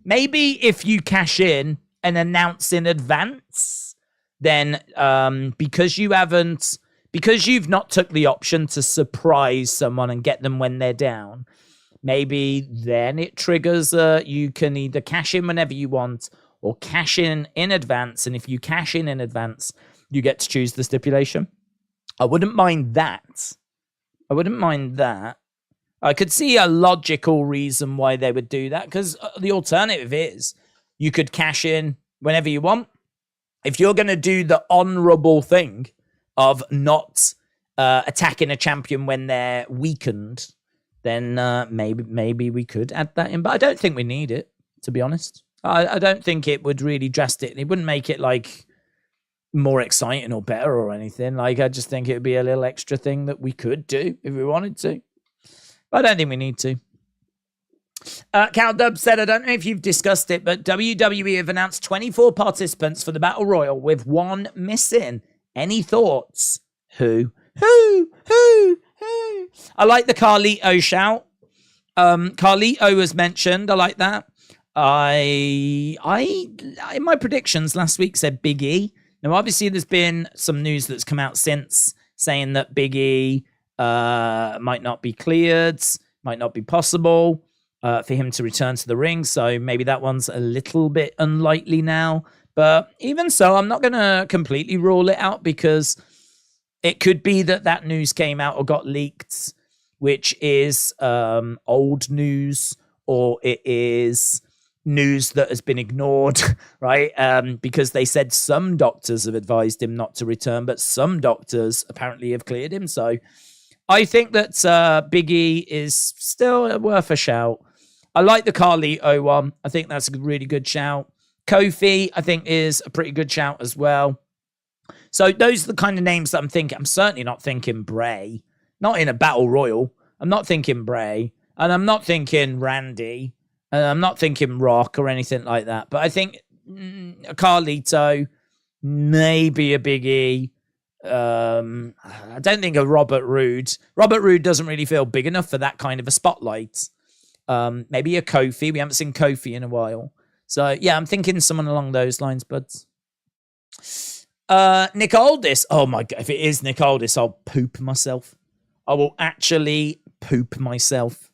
maybe if you cash in and announce in advance, then because you've not took the option to surprise someone and get them when they're down, maybe then it triggers you can either cash in whenever you want or cash in advance. And if you cash in advance, you get to choose the stipulation. I wouldn't mind that. I could see a logical reason why they would do that, because the alternative is you could cash in whenever you want. If you're going to do the honorable thing of not attacking a champion when they're weakened, then maybe we could add that in. But I don't think we need it, to be honest. I don't think it would really drastically. It wouldn't make it like more exciting or better or anything. Like, I just think it would be a little extra thing that we could do if we wanted to. But I don't think we need to. Cal Dub said, I don't know if you've discussed it, but WWE have announced 24 participants for the Battle Royal with one missing. Any thoughts? Who? I like the Carlito shout. Carlito was mentioned. I like that. I in my predictions last week said Big E. Now, obviously, there's been some news that's come out since saying that Big E might not be cleared, might not be possible for him to return to the ring. So maybe that one's a little bit unlikely now. But even so, I'm not going to completely rule it out, because it could be that news came out or got leaked, which is old news, or it is news that has been ignored, right? Because they said some doctors have advised him not to return, but some doctors apparently have cleared him. So I think that Big E is still worth a shout. I like the Carlito one. I think that's a really good shout. Kofi, I think, is a pretty good shout as well. So those are the kind of names that I'm thinking. I'm certainly not thinking Bray. Not in a Battle Royal. I'm not thinking Bray. And I'm not thinking Randy. And I'm not thinking Rock or anything like that. But I think a Carlito, maybe a Big E. I don't think a Robert Roode. Robert Roode doesn't really feel big enough for that kind of a spotlight. Maybe a Kofi. We haven't seen Kofi in a while. So, yeah, I'm thinking someone along those lines, buds. Nick Aldis. Oh, my God. If it is Nick Aldis, I'll poop myself. I will actually poop myself.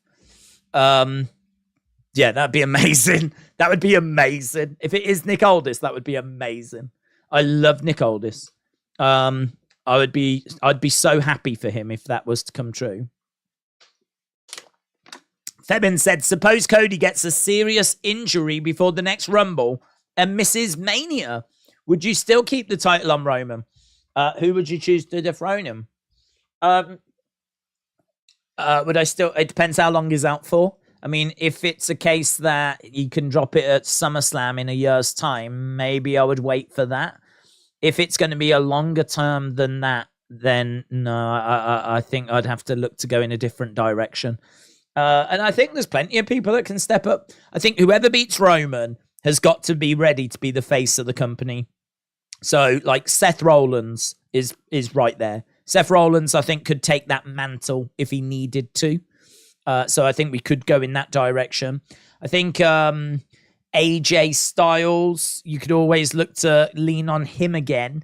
Yeah, that'd be amazing. That would be amazing. If it is Nick Aldis, that would be amazing. I love Nick Aldis. I'd be so happy for him if that was to come true. Febin said, suppose Cody gets a serious injury before the next Rumble and misses Mania. Would you still keep the title on Roman? Who would you choose to dethrone him? Would I still... It depends how long he's out for. I mean, if it's a case that you can drop it at SummerSlam in a year's time, maybe I would wait for that. If it's going to be a longer term than that, then no, I think I'd have to look to go in a different direction. And I think there's plenty of people that can step up. I think whoever beats Roman has got to be ready to be the face of the company. So, like, Seth Rollins is right there. Seth Rollins, I think, could take that mantle if he needed to. So I think we could go in that direction. I think AJ Styles, you could always look to lean on him again.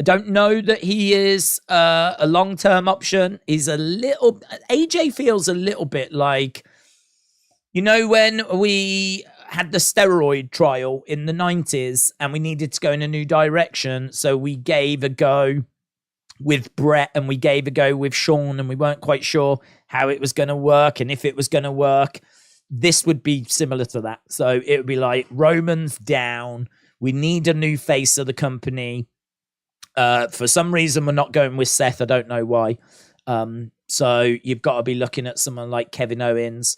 I don't know that he is a long-term option. AJ feels a little bit like, you know, when we had the steroid trial in the 90s and we needed to go in a new direction. So we gave a go with Brett and we gave a go with Sean, and we weren't quite sure how it was going to work and if it was going to work. This would be similar to that. So it would be like, Roman's down. We need a new face of the company. For some reason, we're not going with Seth. I don't know why. So you've got to be looking at someone like Kevin Owens.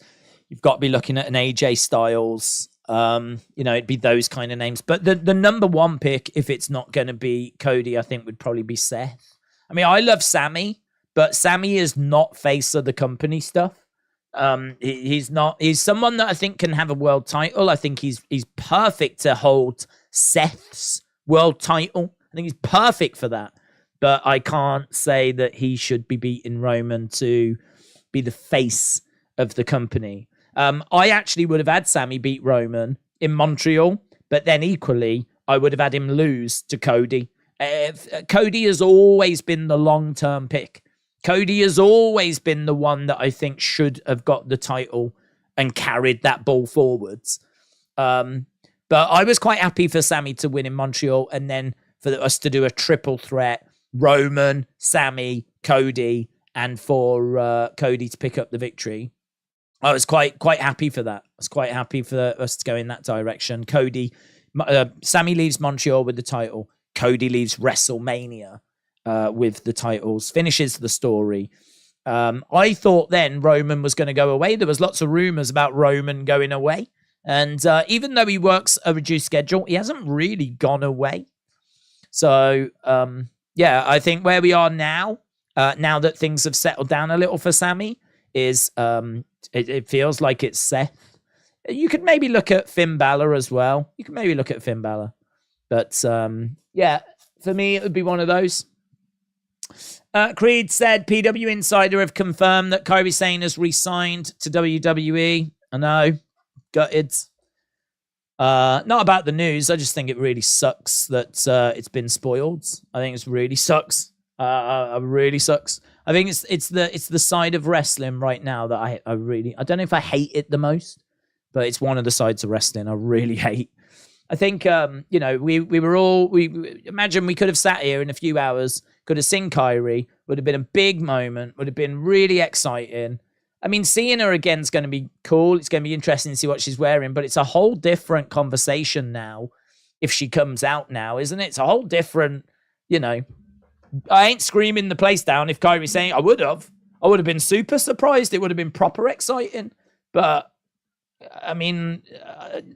You've got to be looking at an AJ Styles. It'd be those kind of names. But the number one pick, if it's not going to be Cody, I think would probably be Seth. I mean, I love Sammy, but Sammy is not face of the company stuff. He's not. He's someone that I think can have a world title. I think he's perfect to hold Seth's world title. I think he's perfect for that. But I can't say that he should be beating Roman to be the face of the company. I actually would have had Sammy beat Roman in Montreal, but then equally, I would have had him lose to Cody. Cody has always been the long-term pick. Cody has always been the one that I think should have got the title and carried that ball forwards. But I was quite happy for Sammy to win in Montreal, and then for us to do a triple threat, Roman, Sammy, Cody, and for Cody to pick up the victory. I was quite happy for that. I was quite happy for us to go in that direction. Sammy leaves Montreal with the title. Cody leaves WrestleMania with the titles, finishes the story. I thought then Roman was going to go away. There was lots of rumors about Roman going away. And even though he works a reduced schedule, he hasn't really gone away. So, yeah, I think where we are now, now that things have settled down a little for Sammy, is it feels like it's Seth. You could maybe look at Finn Balor as well. But, yeah, for me, it would be one of those. Creed said, PW Insider have confirmed that Kairi Sane has re-signed to WWE. I know. Gutted. Not about the news. I just think it really sucks that it's been spoiled. I think it really sucks. Really sucks. I think it's the side of wrestling right now that I don't know if I hate it the most, but it's one of the sides of wrestling I really hate. I think we imagine we could have sat here in a few hours, could have seen Kairi, would have been a big moment, would have been really exciting. I mean, seeing her again is going to be cool. It's going to be interesting to see what she's wearing, but it's a whole different conversation now if she comes out now, isn't it? It's a whole different, I ain't screaming the place down if Kairi's saying I would have been super surprised. It would have been proper exciting, but I mean,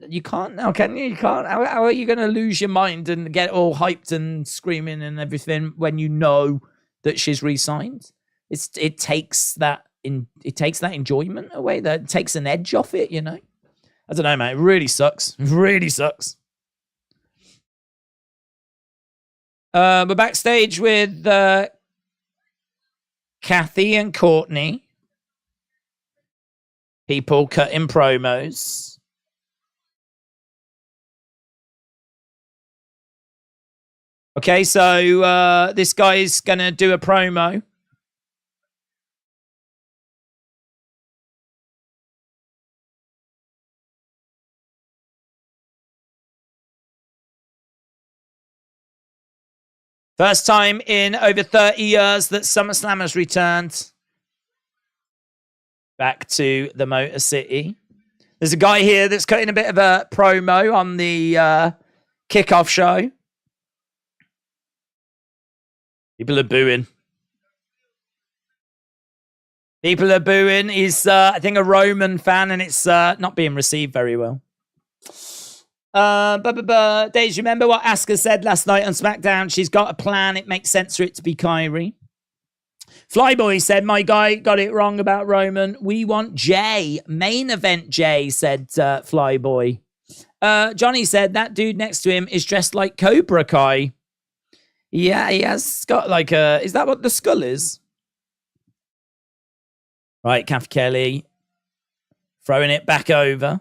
you can't now, can you? You can't. How are you going to lose your mind and get all hyped and screaming and everything when you know that she's re-signed? It takes that enjoyment away. That takes an edge off it. I don't know, man. It really sucks. It really sucks. We're backstage with Kathy and Courtney. People cutting promos. Okay, so this guy's going to do a promo. First time in over 30 years that SummerSlam has returned back to the Motor City. There's a guy here that's cutting a bit of a promo on the kickoff show. People are booing. He's, I think, a Roman fan, and it's not being received very well. Days, remember what Asuka said last night on SmackDown? She's got a plan. It makes sense for it to be Kairi. Flyboy said, my guy got it wrong about Roman. We want Jey. Main event Jey, said Flyboy. Johnny said, that dude next to him is dressed like Cobra Kai. Yeah, he has got like a... Is that what the skull is? Right, Kath Kelly. Throwing it back over.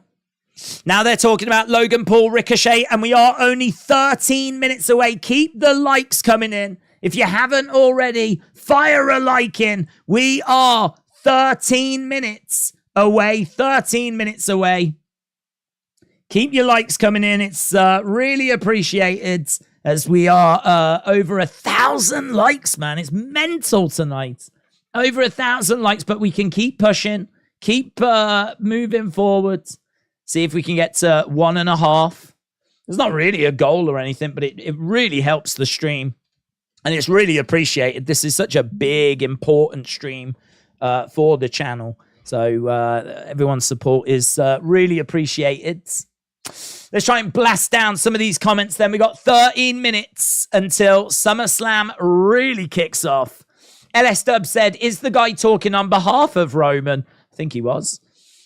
Now they're talking about Logan Paul, Ricochet, and we are only 13 minutes away. Keep the likes coming in. If you haven't already, fire a like in. We are 13 minutes away. 13 minutes away. Keep your likes coming in. It's really appreciated as we are over 1,000 likes, man. It's mental tonight. Over 1,000 likes, but we can keep pushing. Keep moving forward. See if we can get to 1.5. It's not really a goal or anything, but it really helps the stream. And it's really appreciated. This is such a big, important stream for the channel. So everyone's support is really appreciated. Let's try and blast down some of these comments then. We got 13 minutes until SummerSlam really kicks off. LS Dub said, is the guy talking on behalf of Roman? I think he was.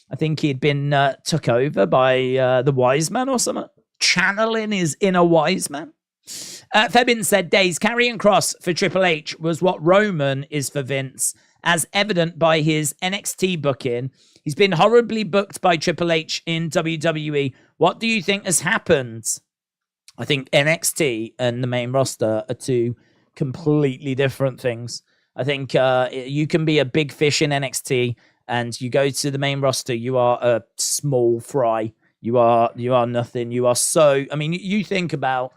I think he'd been took over by the Wise Man or something. Channeling his inner Wise Man. Febin said, Days, Karrion Kross for Triple H was what Roman is for Vince, as evident by his NXT booking. He's been horribly booked by Triple H in WWE. What do you think has happened? I think NXT and the main roster are two completely different things. I think you can be a big fish in NXT and you go to the main roster, you are a small fry. You are nothing. You are so... I mean, you think about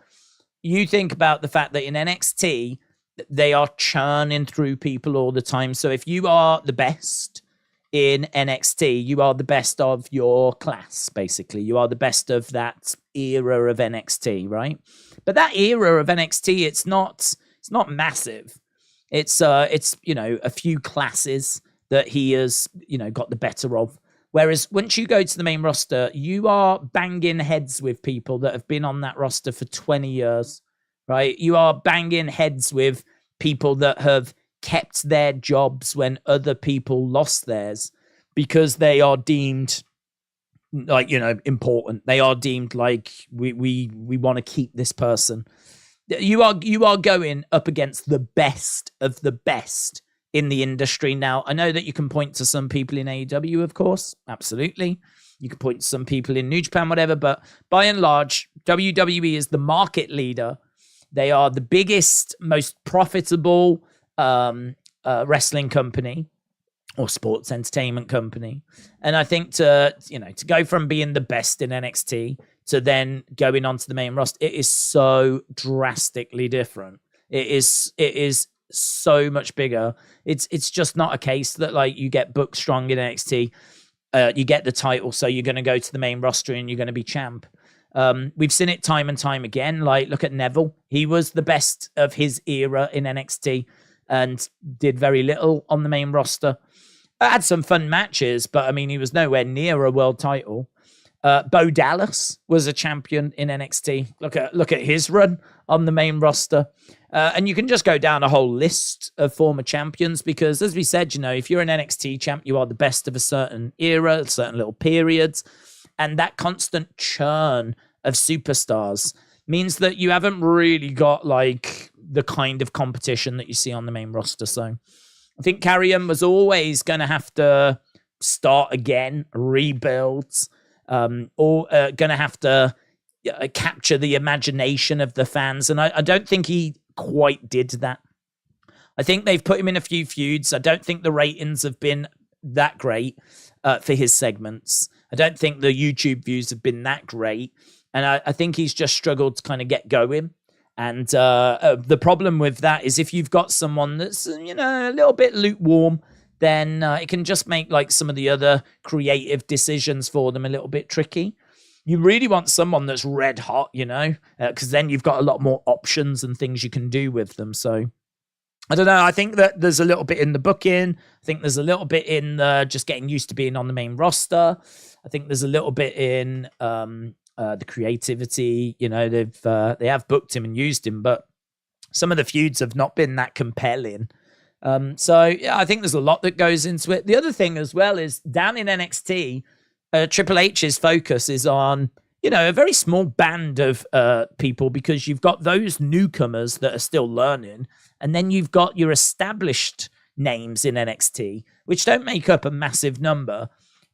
the fact that in NXT, they are churning through people all the time. So if you are the best in NXT, you are the best of your class, basically. You are the best of that era of NXT, right? But that era of NXT, it's not massive. It's a few classes that he has, got the better of. Whereas once you go to the main roster, you are banging heads with people that have been on that roster for 20 years, right? You are banging heads with people that have kept their jobs when other people lost theirs because they are deemed like, important. They are deemed like we want to keep this person. You are going up against the best of the best in the industry. Now, I know that you can point to some people in AEW, of course. Absolutely. You can point to some people in New Japan, whatever. But by and large, WWE is the market leader. They are the biggest, most profitable wrestling company or sports entertainment company. And I think to go from being the best in NXT to then going onto the main roster, it is so drastically different. It is so much bigger. It's just not a case that like you get booked strong in NXT, you get the title, so you're going to go to the main roster and you're going to be champ. We've seen it time and time again. Like, look at Neville. He was the best of his era in NXT and did very little on the main roster. Had some fun matches, but I mean, he was nowhere near a world title. Bo Dallas was a champion in NXT. Look at his run on the main roster. And you can just go down a whole list of former champions because, as we said, if you're an NXT champ, you are the best of a certain era, certain little periods. And that constant churn of superstars means that you haven't really got like the kind of competition that you see on the main roster. So I think Carrion was always going to have to start again, rebuild, or going to have to capture the imagination of the fans. And I don't think he quite did that. I think they've put him in a few feuds. I don't think the ratings have been that great for his segments. I don't think the YouTube views have been that great. And I think he's just struggled to kind of get going. And the problem with that is if you've got someone that's, a little bit lukewarm, then it can just make like some of the other creative decisions for them a little bit tricky. You really want someone that's red hot, because then you've got a lot more options and things you can do with them. So I don't know. I think that there's a little bit in the booking. I think there's a little bit in just getting used to being on the main roster. I think there's a little bit in the creativity. They have booked him and used him, but some of the feuds have not been that compelling. So yeah, I think there's a lot that goes into it. The other thing as well is down in NXT, Triple H's focus is on, a very small band of people because you've got those newcomers that are still learning. And then you've got your established names in NXT, which don't make up a massive number.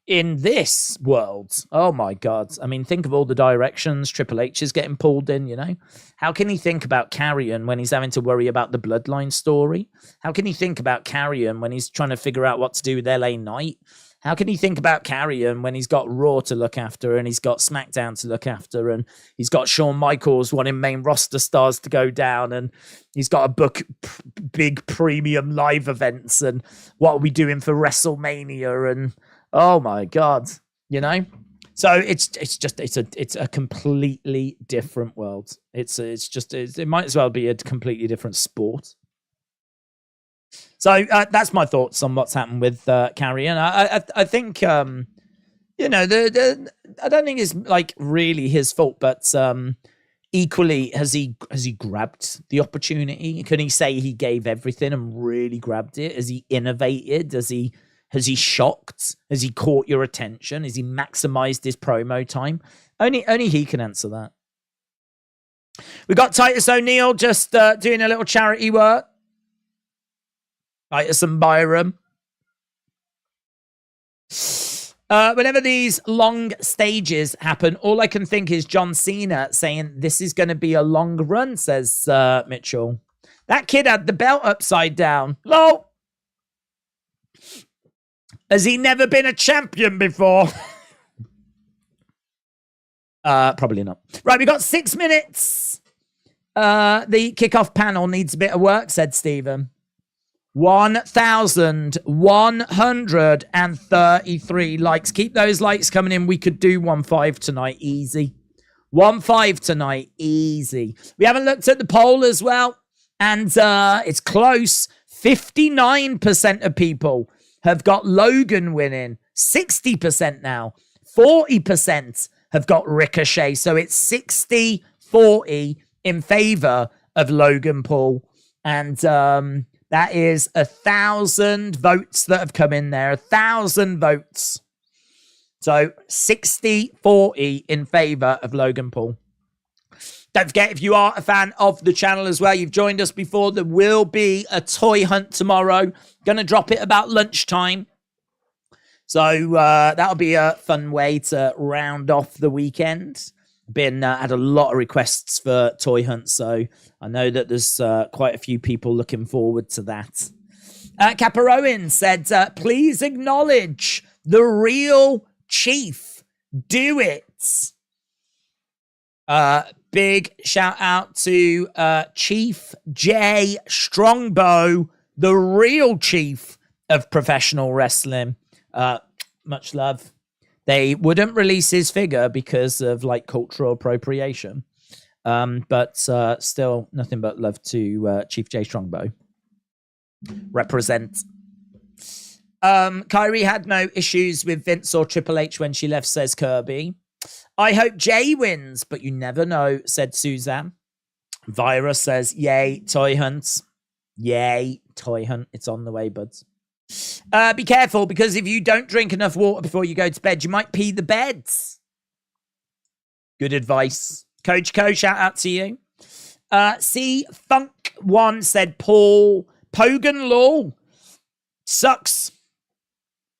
In this world, oh my God. I mean, think of all the directions Triple H is getting pulled in, How can he think about Carrion when he's having to worry about the Bloodline story? How can he think about Carrion when he's trying to figure out what to do with LA Knight? How can he think about Carrion when he's got Raw to look after and he's got SmackDown to look after and he's got Shawn Michaels wanting main roster stars to go down and he's got to book big premium live events and what are we doing for WrestleMania and oh my God, So it's a completely different world. It might as well be a completely different sport. So that's my thoughts on what's happened with Carrion. I think I don't think it's like really his fault, but equally has he grabbed the opportunity? Can he say he gave everything and really grabbed it? Has he innovated? Has he shocked? Has he caught your attention? Has he maximized his promo time? Only he can answer that. We got Titus O'Neil just doing a little charity work. Titus and Byram. Whenever these long stages happen, all I can think is John Cena saying, "This is going to be a long run," says Mitchell. That kid had the belt upside down. Lol. Has he never been a champion before? Probably not. Right, we got 6 minutes. The kickoff panel needs a bit of work, said Stephen. 1,133 likes. Keep those likes coming in. We could do 1.5 tonight. Easy. 1.5 tonight. Easy. We haven't looked at the poll as well. And it's close. 59% of people have got Logan winning. 60% now. 40% have got Ricochet. So it's 60-40 in favor of Logan Paul. And that is 1,000 votes that have come in there. 1,000 votes. So 60-40 in favor of Logan Paul. Don't forget, if you are a fan of the channel as well, you've joined us before, there will be a toy hunt tomorrow. Going to drop it about lunchtime. So that'll be a fun way to round off the weekend. Had a lot of requests for toy hunts, so I know that there's quite a few people looking forward to that. Caparoin said, please acknowledge the real Chief. Do it. Big shout out to Chief Jey Strongbow, the real chief of professional wrestling. Much love. They wouldn't release his figure because of cultural appropriation. But still nothing but love to Chief Jey Strongbow. Represent. Kyrie had no issues with Vince or Triple H when she left, says Kirby. I hope Jay wins, but you never know, said Suzanne. Vira says, yay, toy hunt. Yay, toy hunt. It's on the way, buds. Be careful, because if you don't drink enough water before you go to bed, you might pee the beds. Good advice. Coach Co, shout out to you. Funk1 said Paul Pogan Law sucks.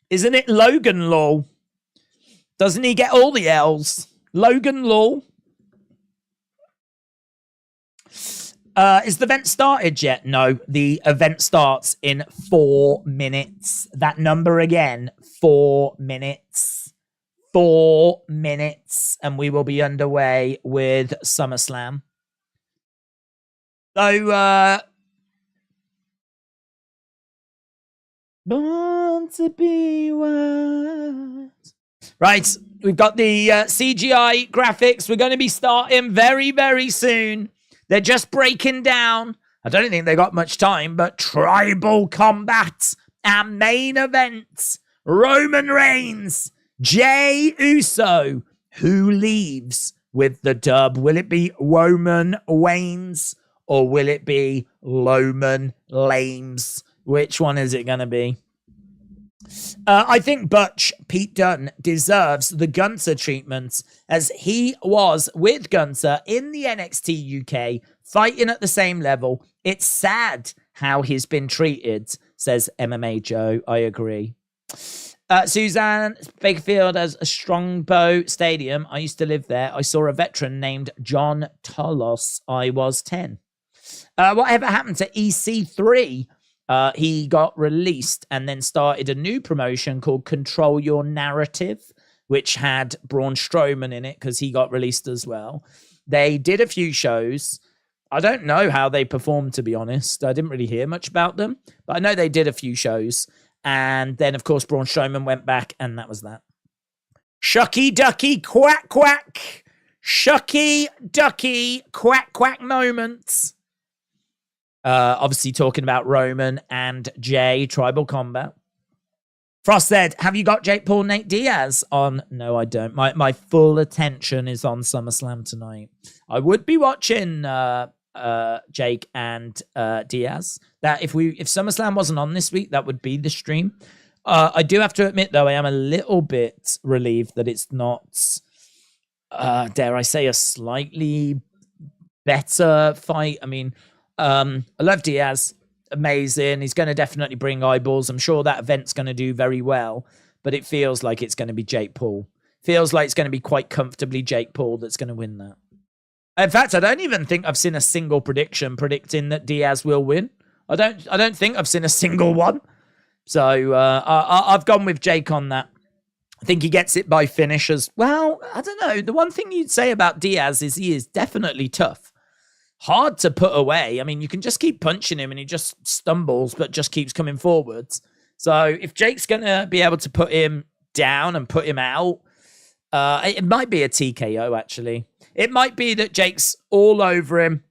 Isn't it Logan Law? Doesn't he get all the L's? Logan Law. Is the event started yet? No, the event starts in 4 minutes. That number again, 4 minutes. 4 minutes. And we will be underway with SummerSlam. So, born to be wild. Right, we've got the CGI graphics. We're going to be starting very, very soon. They're just breaking down. I don't think they got much time, but tribal combat and main event. Roman Reigns, Jey Uso. Who leaves with the dub? Will it be Roman Reigns or will it be Loman Lames? Which one is it going to be? I think Butch Pete Dunne deserves the Gunther treatment, as he was with Gunther in the NXT UK, fighting at the same level. It's sad how he's been treated, says MMA Joe. I agree. Suzanne Bakerfield has a Strongbow Stadium. I used to live there. I saw a veteran named John Tolos. I was 10. Whatever happened to EC3? He got released and then started a new promotion called Control Your Narrative, which had Braun Strowman in it because he got released as well. They did a few shows. I don't know how they performed, to be honest. I didn't really hear much about them, but I know they did a few shows. And then, of course, Braun Strowman went back, and that was that. Shucky ducky quack quack. Shucky ducky quack quack moments. Obviously talking about Roman and Jey, Tribal Combat. Frost said, have you got Jake Paul, Nate Diaz on? No, I don't. My full attention is on SummerSlam tonight. I would be watching Jake and Diaz. That if SummerSlam wasn't on this week, that would be the stream. I do have to admit, though, I am a little bit relieved that it's not, dare I say, a slightly better fight. I mean, I love Diaz. Amazing. He's going to definitely bring eyeballs. I'm sure that event's going to do very well, but it feels like it's going to be Jake Paul. Feels like it's going to be quite comfortably Jake Paul that's going to win that. In fact, I don't even think I've seen a single prediction predicting that Diaz will win. I don't think I've seen a single one. So I've gone with Jake on that. I think he gets it by finish as well. I don't know. The one thing you'd say about Diaz is he is definitely tough. Hard to put away. I mean, you can just keep punching him and he just stumbles, but just keeps coming forwards. So if Jake's going to be able to put him down and put him out, it might be a TKO, actually. It might be that Jake's all over him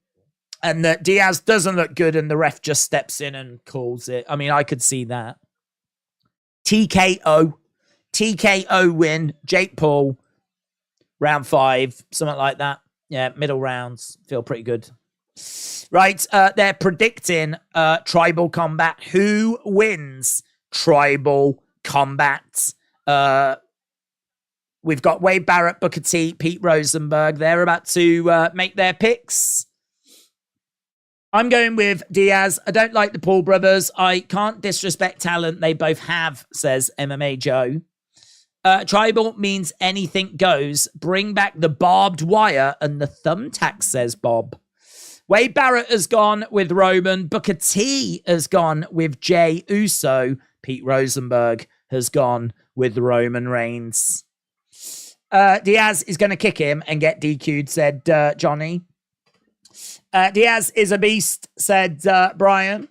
and that Diaz doesn't look good and the ref just steps in and calls it. I mean, I could see that. TKO win, Jake Paul, round 5, something like that. Yeah, middle rounds feel pretty good. Right, they're predicting tribal combat. Who wins tribal combat? We've got Wade Barrett, Booker T, Pete Rosenberg. They're about to make their picks. I'm going with Diaz. I don't like the Paul brothers. I can't disrespect talent they both have, says MMA Joe. Tribal means anything goes. Bring back the barbed wire and the thumbtack, says Bob. Wade Barrett has gone with Roman. Booker T has gone with Jey Uso. Pete Rosenberg has gone with Roman Reigns. Diaz is going to kick him and get DQ'd, said Johnny. Diaz is a beast, said Brian.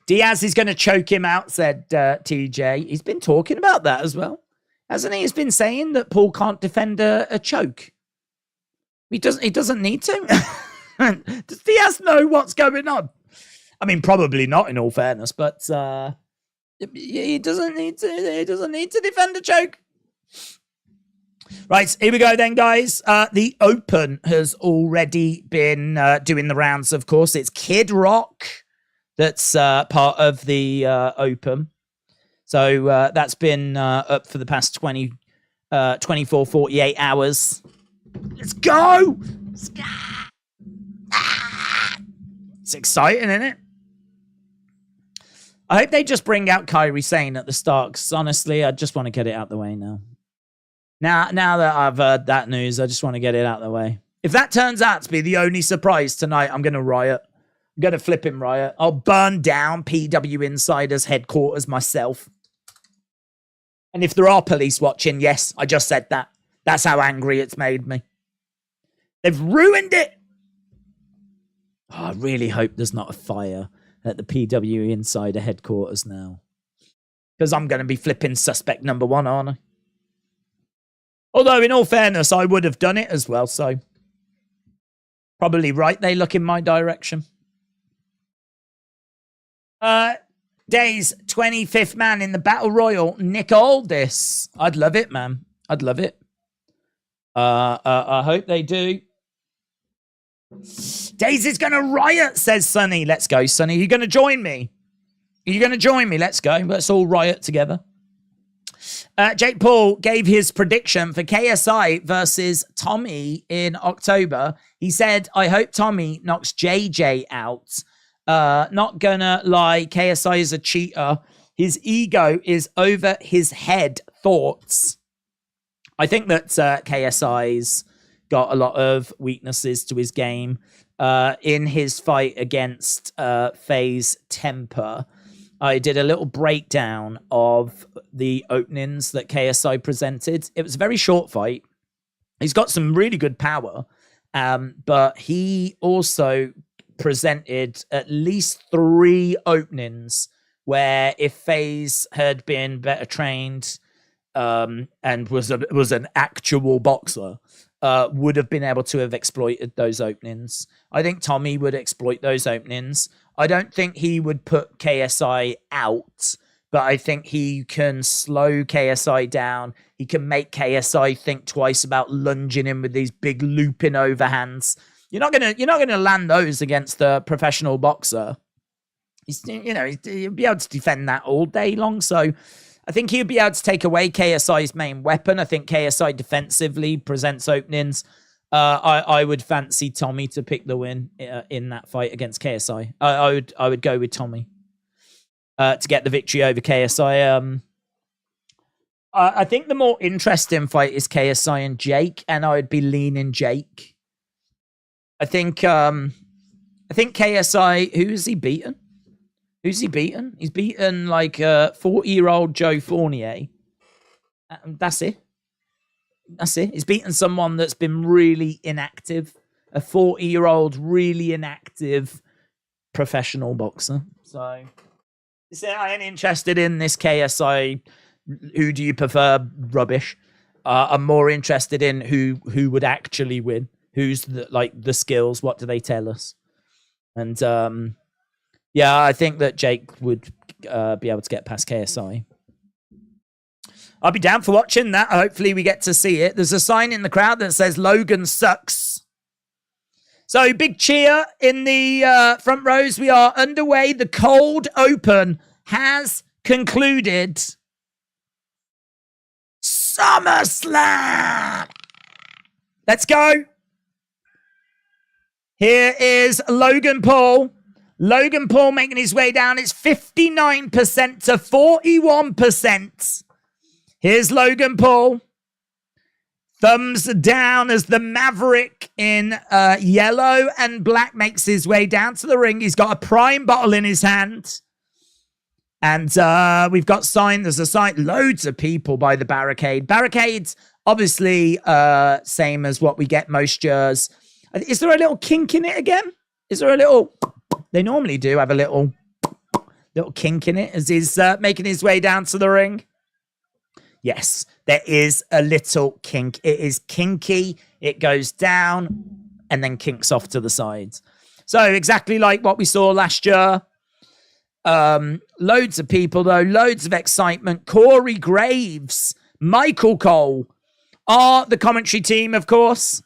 Diaz is going to choke him out, said TJ. He's been talking about that as well, hasn't he? He's been saying that Paul can't defend a choke. He doesn't need to. Does Diaz know what's going on? I mean, probably not, in all fairness, but he doesn't need to. He doesn't need to defend a choke. Right, here we go then, guys. The Open has already been doing the rounds, of course. It's Kid Rock that's part of the Open. So that's been up for the past 24, 48 hours. Let's go! It's exciting, isn't it? I hope they just bring out Kairi Sane at the start, because honestly, I just want to get it out the way now. Now that I've heard that news, I just want to get it out the way. If that turns out to be the only surprise tonight, I'm going to riot. I'm going to flip him riot. I'll burn down PW Insider's headquarters myself. And if there are police watching, yes, I just said that. That's how angry it's made me. They've ruined it. Oh, I really hope there's not a fire at the PW Insider headquarters now. Because I'm going to be flipping suspect number one, aren't I? Although, in all fairness, I would have done it as well, so probably right they look in my direction. Day's 25th man in the Battle Royal, Nick Aldis. I'd love it, man. I'd love it. I hope they do. Daisy's going to riot, says Sonny. Let's go, Sonny. Are you going to join me? Are you going to join me? Let's go. Let's all riot together. Jake Paul gave his prediction for KSI versus Tommy in October. He said, I hope Tommy knocks JJ out. Not gonna lie, KSI is a cheater. His ego is over his head. Thoughts? I think that KSI's got a lot of weaknesses to his game. In his fight against FaZe Temper, I did a little breakdown of the openings that KSI presented. It was a very short fight. He's got some really good power, but he also presented at least 3 openings where if FaZe had been better trained and was an actual boxer, would have been able to have exploited those openings. I think Tommy would exploit those openings. I don't think he would put KSI out, but I think he can slow KSI down. He can make KSI think twice about lunging in with these big looping overhands. You're not gonna land those against a professional boxer. He'll be able to defend that all day long. So I think he'll be able to take away KSI's main weapon. I think KSI defensively presents openings. I would fancy Tommy to pick the win in that fight against KSI. I would go with Tommy to get the victory over KSI. I think the more interesting fight is KSI and Jake, and I would be leaning Jake. I think KSI. Who is he beaten? Who's he beaten? He's beaten like 40-year-old Joe Fournier. That's it. That's it. He's beaten someone that's been really inactive. A 40-year-old, really inactive professional boxer. So I ain't interested in this KSI. Who do you prefer? Rubbish. I'm more interested in who would actually win. Who's the skills? What do they tell us? And yeah, I think that Jake would be able to get past KSI. I'll be down for watching that. Hopefully we get to see it. There's a sign in the crowd that says Logan sucks. So big cheer in the front rows. We are underway. The cold open has concluded. SummerSlam! Let's go. Here is Logan Paul. Logan Paul making his way down. It's 59% to 41%. Here's Logan Paul. Thumbs down as the Maverick in yellow and black makes his way down to the ring. He's got a prime bottle in his hand. And we've got there's a sign, loads of people by the barricade. Barricades, obviously, same as what we get most years. Is there a little kink in it again? Is there a little... They normally do have a little kink in it as he's making his way down to the ring. Yes, there is a little kink. It is kinky. It goes down and then kinks off to the sides. So exactly like what we saw last year. Loads of people, though. Loads of excitement. Corey Graves, Michael Cole are the commentary team, of course.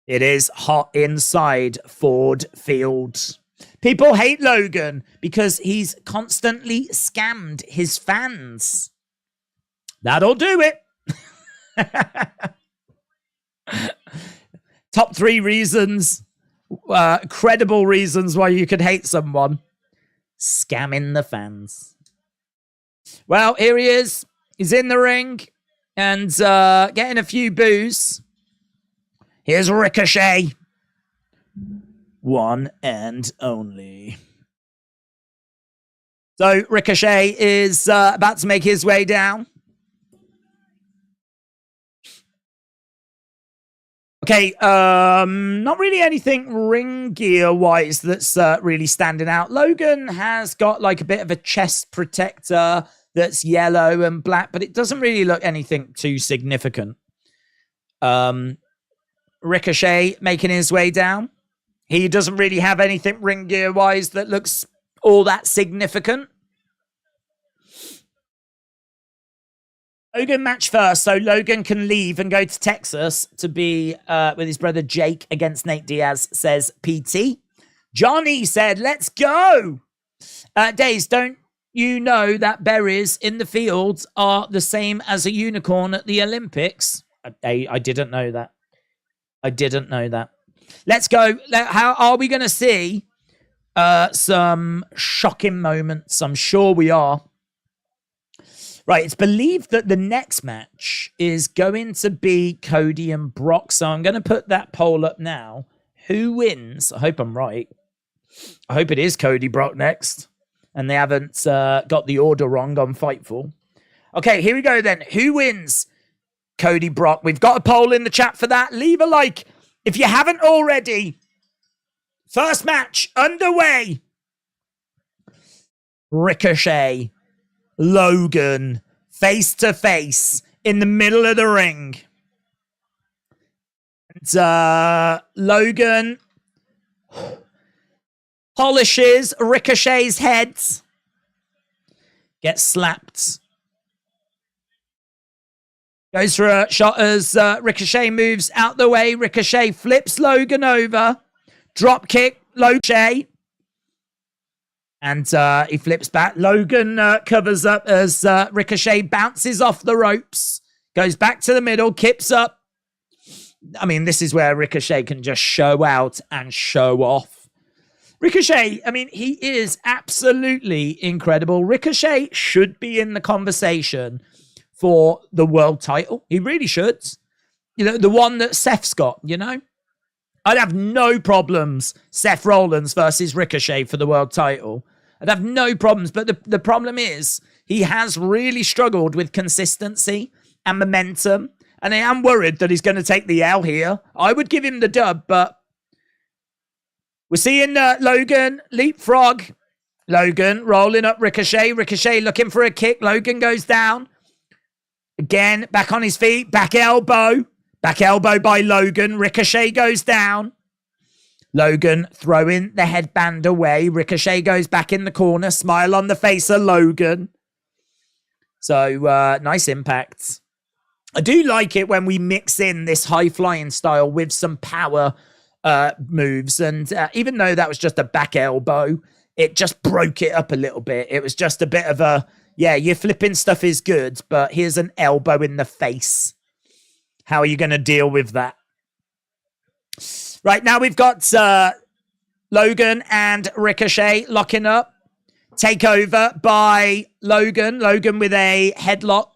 It is hot inside Ford Field. People hate Logan because he's constantly scammed his fans. That'll do it. Top 3 reasons, credible reasons why you could hate someone. Scamming the fans. Well, here he is. He's in the ring and getting a few boos. Here's Ricochet. One and only. So Ricochet is about to make his way down. Okay, not really anything ring gear wise that's really standing out. Logan has got like a bit of a chest protector that's yellow and black, but it doesn't really look anything too significant. Ricochet making his way down. He doesn't really have anything ring gear wise that looks all that significant. Logan match first, so Logan can leave and go to Texas to be with his brother Jake against Nate Diaz, says PT. Johnny said, let's go. Days, don't you know that berries in the fields are the same as a unicorn at the Olympics? I didn't know that. I didn't know that. Let's go. How are we going to see some shocking moments? I'm sure we are. Right, it's believed that the next match is going to be Cody and Brock. So I'm going to put that poll up now. Who wins? I hope I'm right. I hope it is Cody Brock next. And they haven't got the order wrong on Fightful. Okay, here we go then. Who wins? Cody Brock. We've got a poll in the chat for that. Leave a like if you haven't already. First match underway. Ricochet, Logan, face to face in the middle of the ring. And Logan polishes Ricochet's head. Gets slapped. Goes for a shot as Ricochet moves out the way. Ricochet flips Logan over. Drop kick, Ricochet. And he flips back. Logan covers up as Ricochet bounces off the ropes. Goes back to the middle, kips up. I mean, this is where Ricochet can just show out and show off. Ricochet, I mean, he is absolutely incredible. Ricochet should be in the conversation for the world title. He really should. You know, the one that Seth's got, you know? I'd have no problems, Seth Rollins versus Ricochet for the world title. I'd have no problems, but the problem is he has really struggled with consistency and momentum, and I am worried that he's going to take the L here. I would give him the dub, but we're seeing Logan leapfrog. Logan rolling up Ricochet. Ricochet looking for a kick. Logan goes down. Again, back on his feet. Back elbow. Back elbow by Logan. Ricochet goes down. Logan throwing the headband away. Ricochet goes back in the corner. Smile on the face of Logan. So, nice impact. I do like it when we mix in this high-flying style with some power moves. And even though that was just a back elbow, it just broke it up a little bit. It was just a bit of a, yeah, your flipping stuff is good, but here's an elbow in the face. How are you going to deal with that? Right, now we've got Logan and Ricochet locking up. Takeover by Logan. Logan with a headlock.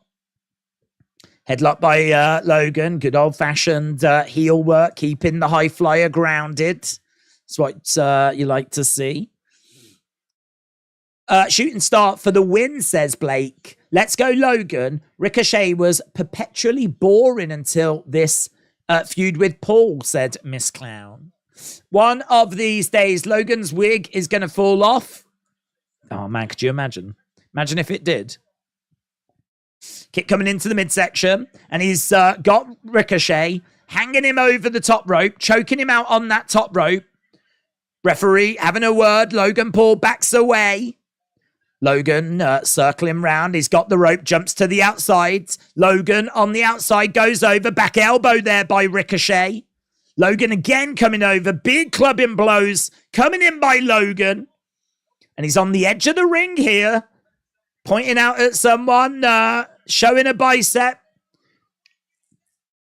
Headlock by Logan. Good old-fashioned heel work, keeping the high flyer grounded. That's what you like to see. Shooting start for the win, says Blake. Let's go, Logan. Ricochet was perpetually boring until this feud with Paul, said Miss Clown. One of these days, Logan's wig is going to fall off. Oh, man, could you imagine? Imagine if it did. Kick coming into the midsection, and he's got Ricochet hanging him over the top rope, choking him out on that top rope. Referee having a word. Logan Paul backs away. Logan circling round. He's got the rope, jumps to the outside. Logan on the outside goes over. Back elbow there by Ricochet. Logan again coming over. Big clubbing blows coming in by Logan. And he's on the edge of the ring here. Pointing out at someone. Showing a bicep.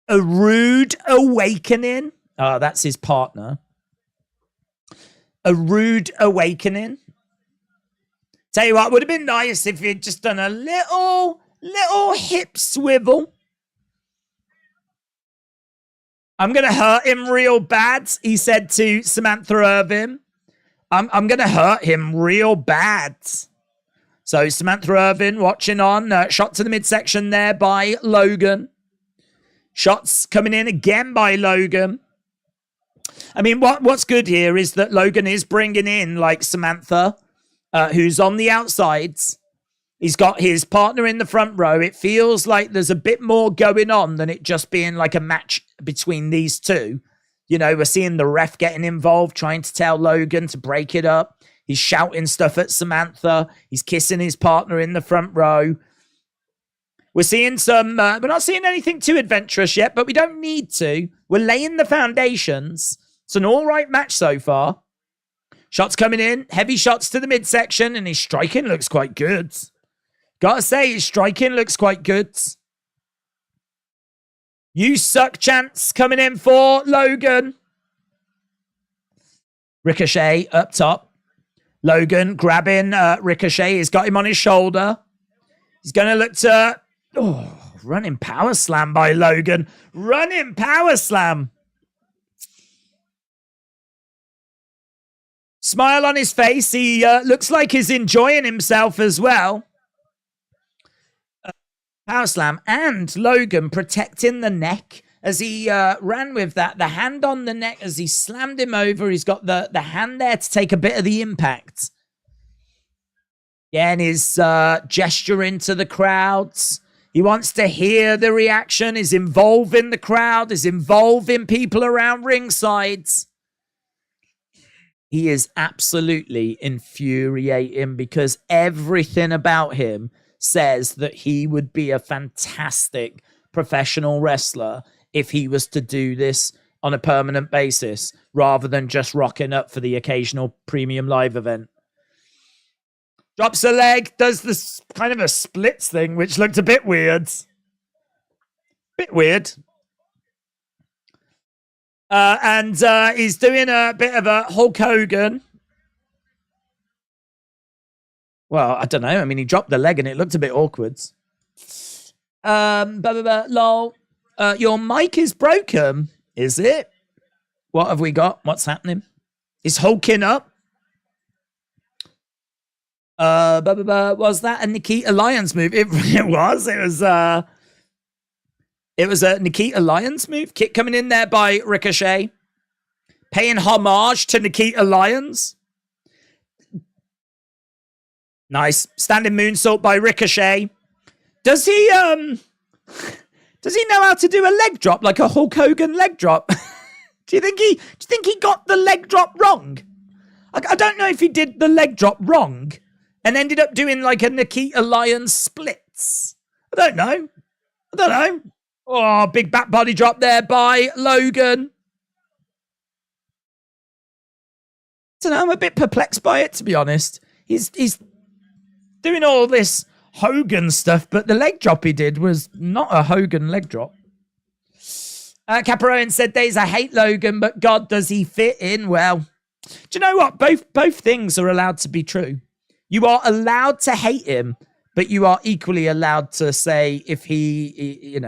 A rude awakening. Oh, that's his partner. A rude awakening. Tell you what, would have been nice if he'd just done a little hip swivel. I'm going to hurt him real bad, he said to Samantha Irvin. I'm going to hurt him real bad. So Samantha Irvin watching on. Shot to the midsection there by Logan. Shots coming in again by Logan. I mean, what's good here is that Logan is bringing in, like, Samantha, who's on the outsides. He's got his partner in the front row. It feels like there's a bit more going on than it just being like a match between these two. You know, we're seeing the ref getting involved, trying to tell Logan to break it up. He's shouting stuff at Samantha. He's kissing his partner in the front row. We're seeing some, we're not seeing anything too adventurous yet, but we don't need to. We're laying the foundations. It's an all right match so far. Shots coming in, heavy shots to the midsection, and his striking looks quite good. Gotta say, his striking looks quite good. You suck chance coming in for Logan. Ricochet up top. Logan grabbing Ricochet. He's got him on his shoulder. He's going to look to... Oh, running power slam by Logan. Running power slam. Smile on his face. He looks like he's enjoying himself as well. Power slam. And Logan protecting the neck as he ran with that. The hand on the neck as he slammed him over. He's got the hand there to take a bit of the impact. Yeah, and his gesturing to the crowds. He wants to hear the reaction. He's involving the crowd. He's involving people around ringside. He is absolutely infuriating because everything about him says that he would be a fantastic professional wrestler if he was to do this on a permanent basis rather than just rocking up for the occasional premium live event. Drops a leg, does this kind of a splits thing, which looked a bit weird. Bit weird. And he's doing a bit of a Hulk Hogan. Well, I don't know. I mean, he dropped the leg and it looked a bit awkward. Lol. Your mic is broken, is it? What have we got? What's happening? Is hulking up? Was that a Nikita Lyons move? It was. It was a Nikita Lyons move. Kick coming in there by Ricochet. Paying homage to Nikita Lyons. Nice. Standing moonsault by Ricochet. Does he know how to do a leg drop, like a Hulk Hogan leg drop? Do you think he got the leg drop wrong? I don't know if he did the leg drop wrong and ended up doing like a Nikita Lyons splits. I don't know. Oh, big back body drop there by Logan. don't know, I'm a bit perplexed by it, to be honest. He's doing all this Hogan stuff, but the leg drop he did was not a Hogan leg drop. Caparoan said, Days, I hate Logan, but God, does he fit in well? Do you know what? Both things are allowed to be true. You are allowed to hate him, but you are equally allowed to say if he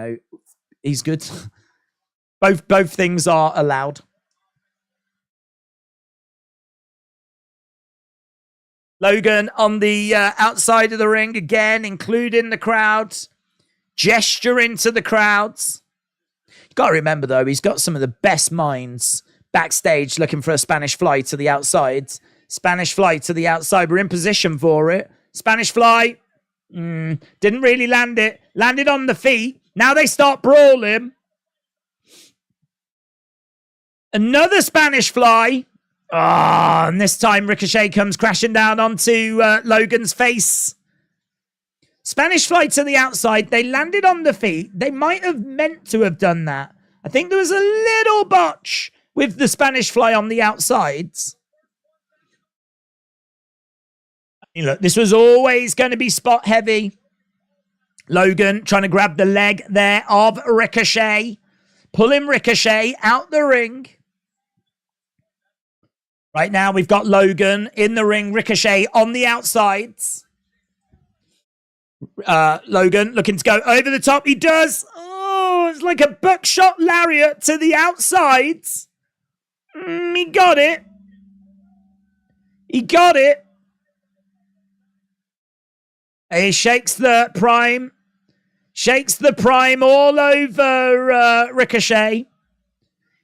he's good. Both things are allowed. Logan on the outside of the ring again, including the crowds, gesturing to the crowds. You've got to remember, though, he's got some of the best minds backstage looking for a Spanish fly to the outside. Spanish fly to the outside. We're in position for it. Spanish fly. Didn't really land it. Landed on the feet. Now they start brawling. Another Spanish fly. And this time Ricochet comes crashing down onto Logan's face. Spanish fly to the outside. They landed on the feet. They might have meant to have done that. I think there was a little botch with the Spanish fly on the outsides. Look, this was always going to be spot heavy. Logan trying to grab the leg there of Ricochet. Pulling Ricochet out the ring. Right now, we've got Logan in the ring. Ricochet on the outsides. Logan looking to go over the top. He does. Oh, it's like a buckshot lariat to the outsides. He got it. He got it. He shakes the prime. Shakes the prime all over Ricochet.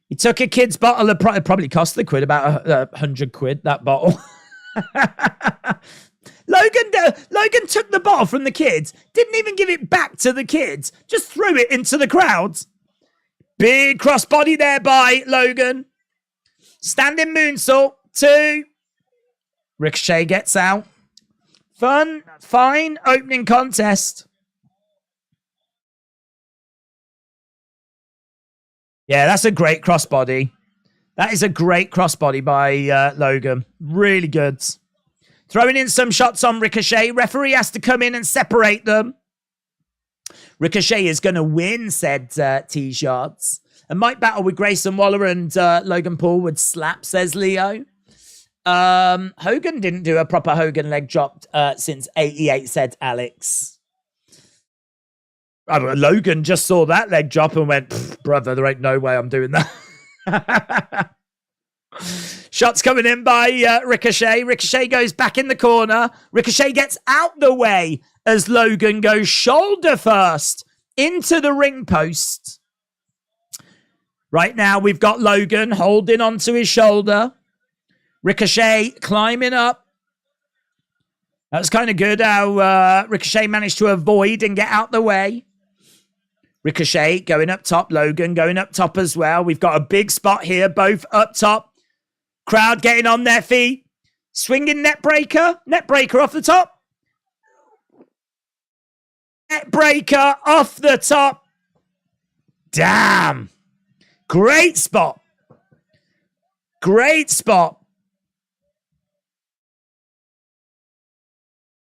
He took a kid's bottle of probably cost the quid, about £100, that bottle. Logan took the bottle from the kids, didn't even give it back to the kids, just threw it into the crowds. Big crossbody there by Logan. Standing moonsault, 2. Ricochet gets out. Fine opening contest. Yeah, that's a great crossbody. That is a great crossbody by Logan. Really good. Throwing in some shots on Ricochet. Referee has to come in and separate them. Ricochet is going to win, said T-Shards. And might battle with Grayson Waller and Logan Paul would slap, says Leo. Hogan didn't do a proper Hogan leg drop since 88, said Alex. Logan just saw that leg drop and went, brother, there ain't no way I'm doing that. Shots coming in by Ricochet. Ricochet goes back in the corner. Ricochet gets out the way as Logan goes shoulder first into the ring post. Right now, we've got Logan holding onto his shoulder. Ricochet climbing up. That was kind of good how Ricochet managed to avoid and get out the way. Ricochet going up top. Logan going up top as well. We've got a big spot here, both up top. Crowd getting on their feet. Swinging net breaker. Net breaker off the top. Net breaker off the top. Damn. Great spot. Great spot.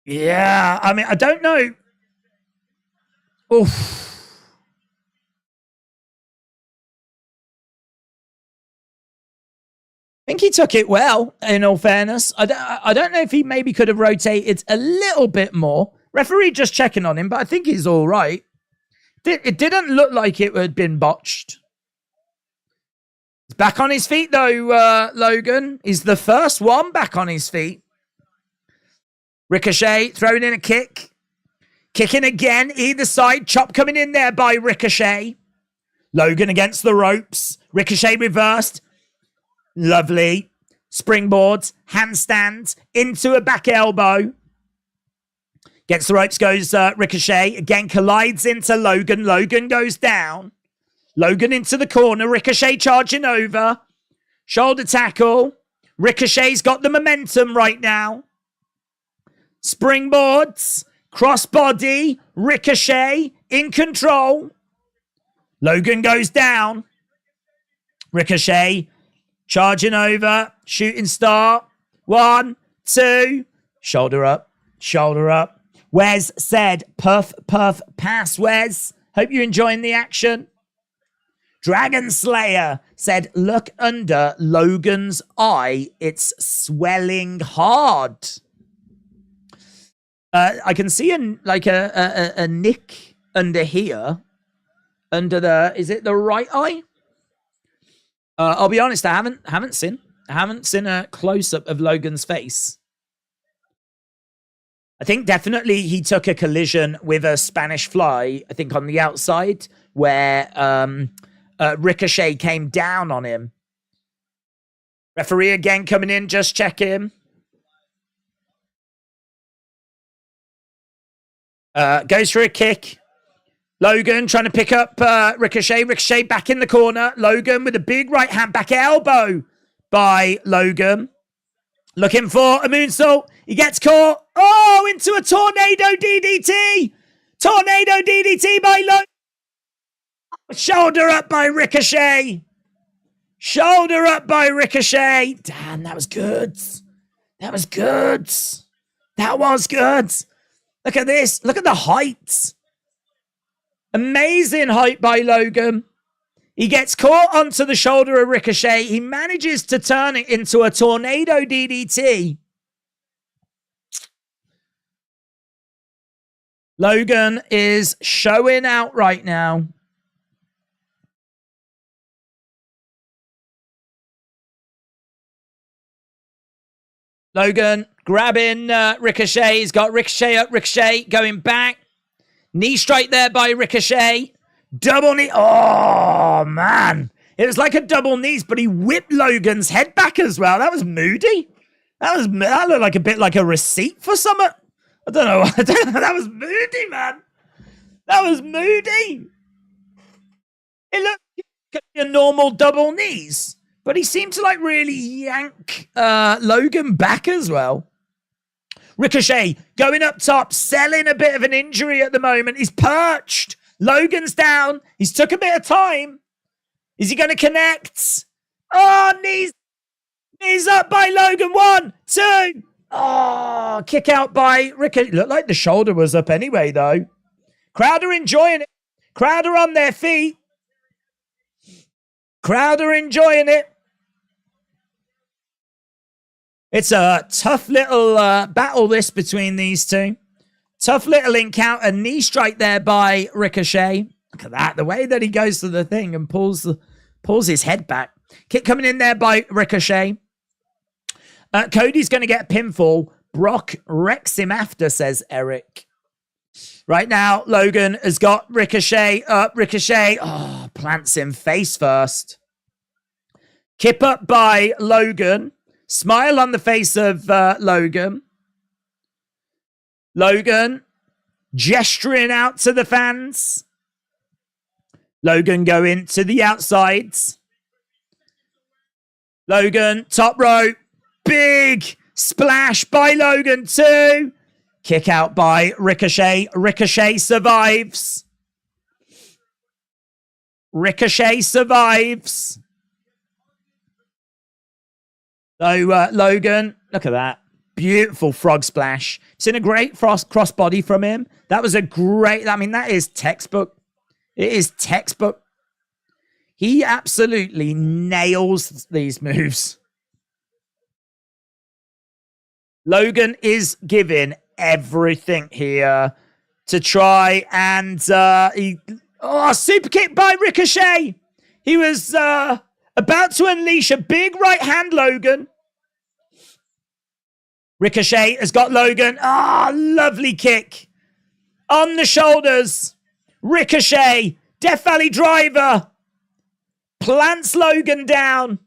Yeah, I mean, I don't know. Oof. I think he took it well, in all fairness. I don't know if he maybe could have rotated a little bit more. Referee just checking on him, but I think he's all right. It didn't look like it had been botched. He's back on his feet, though, Logan. He's the first one back on his feet. Ricochet throwing in a kick. Kicking again, either side. Chop coming in there by Ricochet. Logan against the ropes. Ricochet reversed. Lovely. Springboards, handstands, into a back elbow. Gets the ropes, goes Ricochet. Again, collides into Logan. Logan goes down. Logan into the corner. Ricochet charging over. Shoulder tackle. Ricochet's got the momentum right now. Springboards. Crossbody. Ricochet in control. Logan goes down. Ricochet charging over. Shooting star. 1, 2. Shoulder up. Shoulder up. Wes said, puff, puff, pass, Wes. Hope you're enjoying the action. Dragon Slayer said, look under Logan's eye. It's swelling hard. I can see a nick under here. Under the, is it the right eye? I'll be honest, I haven't seen a close-up of Logan's face. I think definitely he took a collision with a Spanish Fly, I think on the outside, where Ricochet came down on him. Referee again coming in, just check him. Goes for a kick. Logan trying to pick up Ricochet. Ricochet back in the corner. Logan with a big right hand back elbow by Logan. Looking for a moonsault. He gets caught. Oh, into a tornado DDT. Tornado DDT by Logan. Shoulder up by Ricochet. Shoulder up by Ricochet. Damn, that was good. That was good. That was good. Look at this. Look at the height. Amazing height by Logan. He gets caught onto the shoulder of Ricochet. He manages to turn it into a tornado DDT. Logan is showing out right now. Logan grabbing Ricochet. He's got Ricochet up. Ricochet going back. Knee strike there by Ricochet. Double knee. Oh, man. It was like a double knees, but he whipped Logan's head back as well. That was moody. That looked like a bit like a receipt for something. I don't know. That was moody, man. That was moody. It looked like a normal double knees, but he seemed to like really yank Logan back as well. Ricochet going up top, selling a bit of an injury at the moment. He's perched. Logan's down. He's took a bit of time. Is he going to connect? Oh, knees up by Logan. 1, 2. Oh, kick out by Ricochet. Looked like the shoulder was up anyway, though. Crowd are enjoying it. Crowd are on their feet. Crowd are enjoying it. It's a tough little battle, this, between these two. Tough little encounter. Knee strike there by Ricochet. Look at that. The way that he goes to the thing and pulls his head back. Kick coming in there by Ricochet. Cody's going to get a pinfall. Brock wrecks him after, says Eric. Right now, Logan has got Ricochet up. Ricochet, plants him face first. Kip up by Logan. Smile on the face of Logan. Logan gesturing out to the fans. Logan going to the outsides. Logan, top rope. Big splash by Logan too. Kick out by Ricochet. Ricochet survives. Ricochet survives. So Logan, look at that. Beautiful frog splash. It's in a great crossbody from him. That was a great, I mean, that is textbook. It is textbook. He absolutely nails these moves. Logan is giving everything here to try and super kick by Ricochet. He was about to unleash a big right hand, Logan. Ricochet has got Logan. Lovely kick. On the shoulders. Ricochet. Death Valley Driver. Plants Logan down.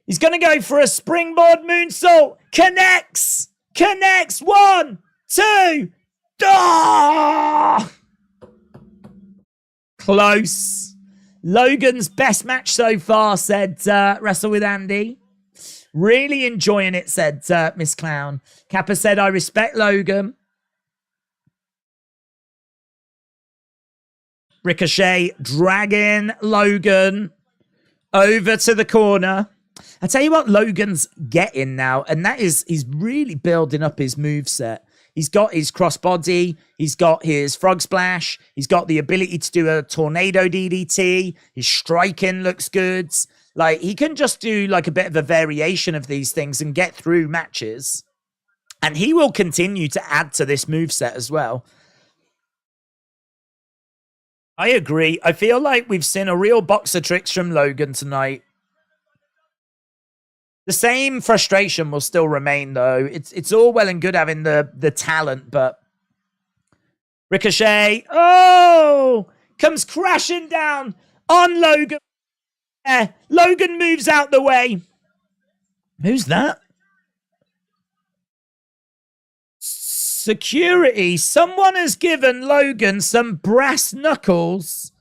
He's going to go for a springboard moonsault. Connects. 1, 2. Close. Logan's best match so far, said Wrestle with Andy. Really enjoying it, said Miss Clown. Kappa said, I respect Logan. Ricochet dragging Logan over to the corner. I tell you what Logan's getting now, and that is he's really building up his moveset. He's got his crossbody, he's got his frog splash, he's got the ability to do a tornado DDT, his striking looks good. Like, he can just do like a bit of a variation of these things and get through matches. And he will continue to add to this moveset as well. I agree. I feel like we've seen a real box of tricks from Logan tonight. The same frustration will still remain, though. It's all well and good having the talent, but Ricochet, comes crashing down on Logan. Logan moves out the way. Who's that? Security. Someone has given Logan some brass knuckles.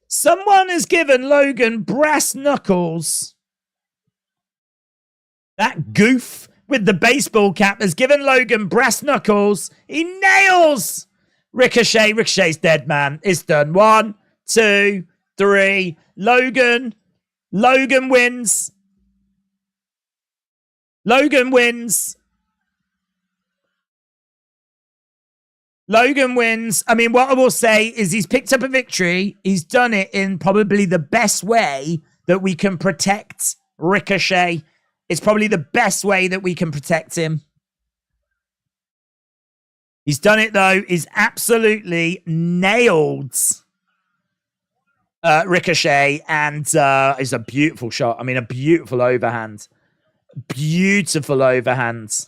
Someone has given Logan brass knuckles. That goof with the baseball cap has given Logan brass knuckles. He nails Ricochet. Ricochet's dead, man. It's done. 1, 2, 3. Logan wins. Logan wins. Logan wins. I mean, what I will say is he's picked up a victory. He's done it in probably the best way that we can protect Ricochet. It's probably the best way that we can protect him. He's done it, though. He's absolutely nailed Ricochet. And it's a beautiful shot. I mean, a beautiful overhand. Beautiful overhand.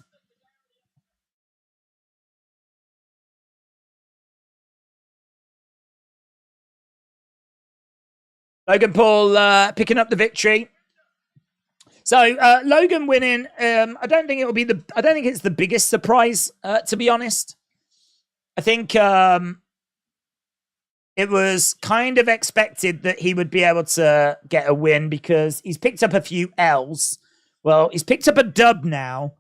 Logan Paul picking up the victory. So Logan winning, I don't think it's the biggest surprise, to be honest. I think it was kind of expected that he would be able to get a win because he's picked up a few L's. Well, he's picked up a dub now.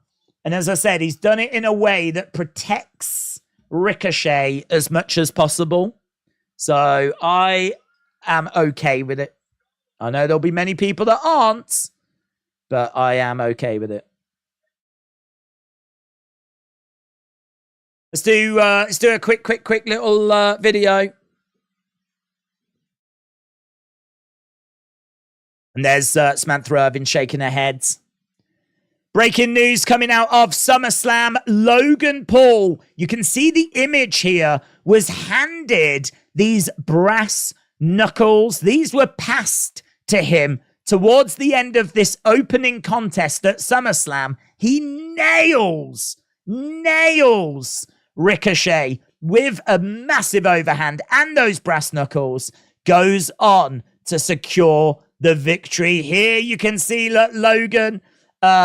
And as I said, he's done it in a way that protects Ricochet as much as possible. So I am okay with it. I know there'll be many people that aren't, but I am okay with it. Let's do a quick little video. And there's Samantha Irvin shaking her head. Breaking news coming out of SummerSlam. Logan Paul, you can see the image here, was handed these brass knuckles. These were passed to him towards the end of this opening contest at SummerSlam. He nails Ricochet with a massive overhand and those brass knuckles, goes on to secure the victory. Here you can see Logan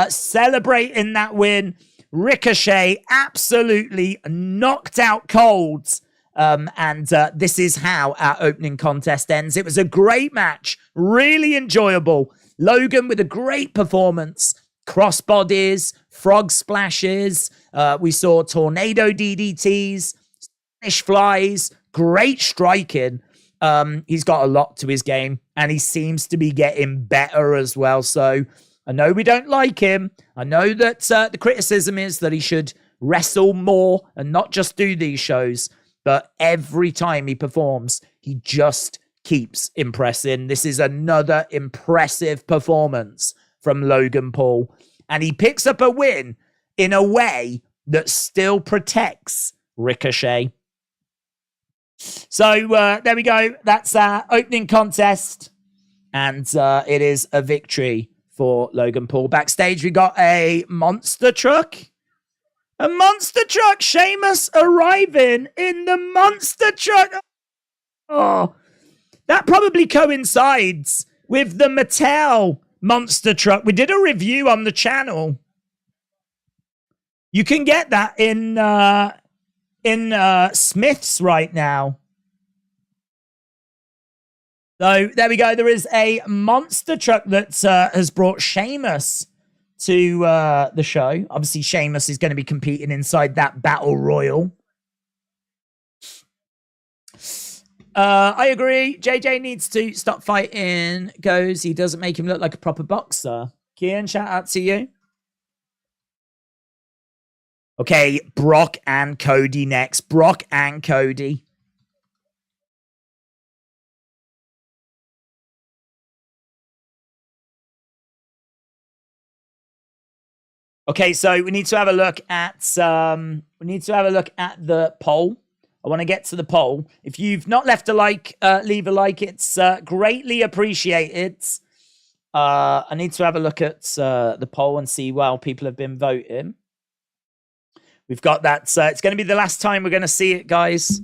celebrating that win. Ricochet absolutely knocked out cold. And this is how our opening contest ends. It was a great match, really enjoyable. Logan with a great performance, crossbodies, frog splashes. We saw tornado DDTs, Spanish flies, great striking. He's got a lot to his game, and he seems to be getting better as well. So I know we don't like him. I know that the criticism is that he should wrestle more and not just do these shows. But every time he performs, he just keeps impressing. This is another impressive performance from Logan Paul. And he picks up a win in a way that still protects Ricochet. So there we go. That's our opening contest. And it is a victory for Logan Paul. Backstage, we got a monster truck. A monster truck. Sheamus arriving in the monster truck. Oh, that probably coincides with the Mattel monster truck. We did a review on the channel. You can get that in Smith's right now. So there we go. There is a monster truck that has brought Sheamus to the show. Obviously, Sheamus is going to be competing inside that battle royal. I agree. JJ needs to stop fighting. Goes, he doesn't make him look like a proper boxer. Kian, shout out to you. Okay, Brock and Cody next. Brock and Cody. Okay, so we need to have a look at the poll. I want to get to the poll. If you've not left a like, leave a like. It's greatly appreciated. I need to have a look at the poll and see how people have been voting. We've got that. It's going to be the last time we're going to see it, guys.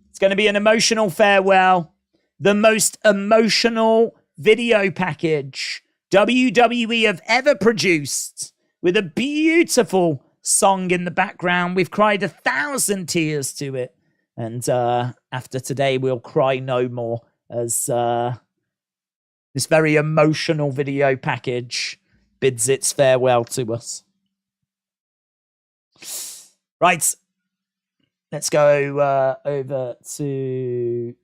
It's going to be an emotional farewell. The most emotional video package WWE have ever produced, with a beautiful song in the background. We've cried 1,000 tears to it. And after today, we'll cry no more, as this very emotional video package bids its farewell to us. Right. Let's go over to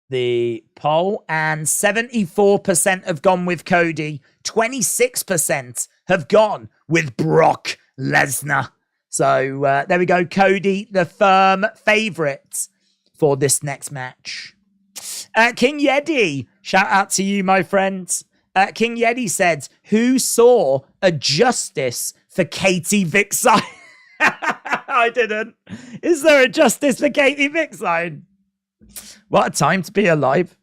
the poll. And 74% have gone with Cody. 26% have gone with Brock Lesnar. So there we go. Cody, the firm favourite for this next match. King Yeti, shout out to you, my friend. King Yeti said, who saw a justice for Katie Vick sign? I didn't. Is there a justice for Katie Vick sign? What a time to be alive.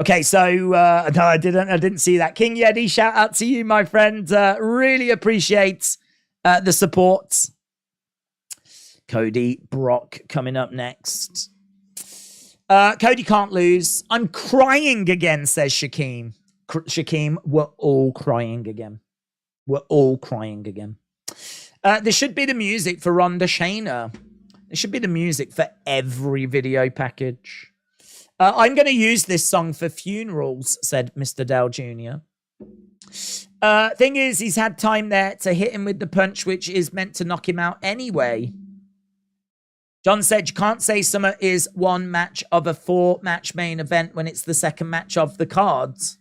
Okay, so no, I didn't see that. King Yeti, shout out to you, my friend. Really appreciate the support. Cody, Brock coming up next. Cody can't lose. I'm crying again, says Shaquem. Shaquem, we're all crying again. We're all crying again. There should be the music for Ronda Shayna. There should be the music for every video package. I'm going to use this song for funerals, said Mr. Dell Jr. Thing is, he's had time there to hit him with the punch, which is meant to knock him out anyway. John said, you can't say Summer is one match of a 4-match main event when it's the second match of the cards.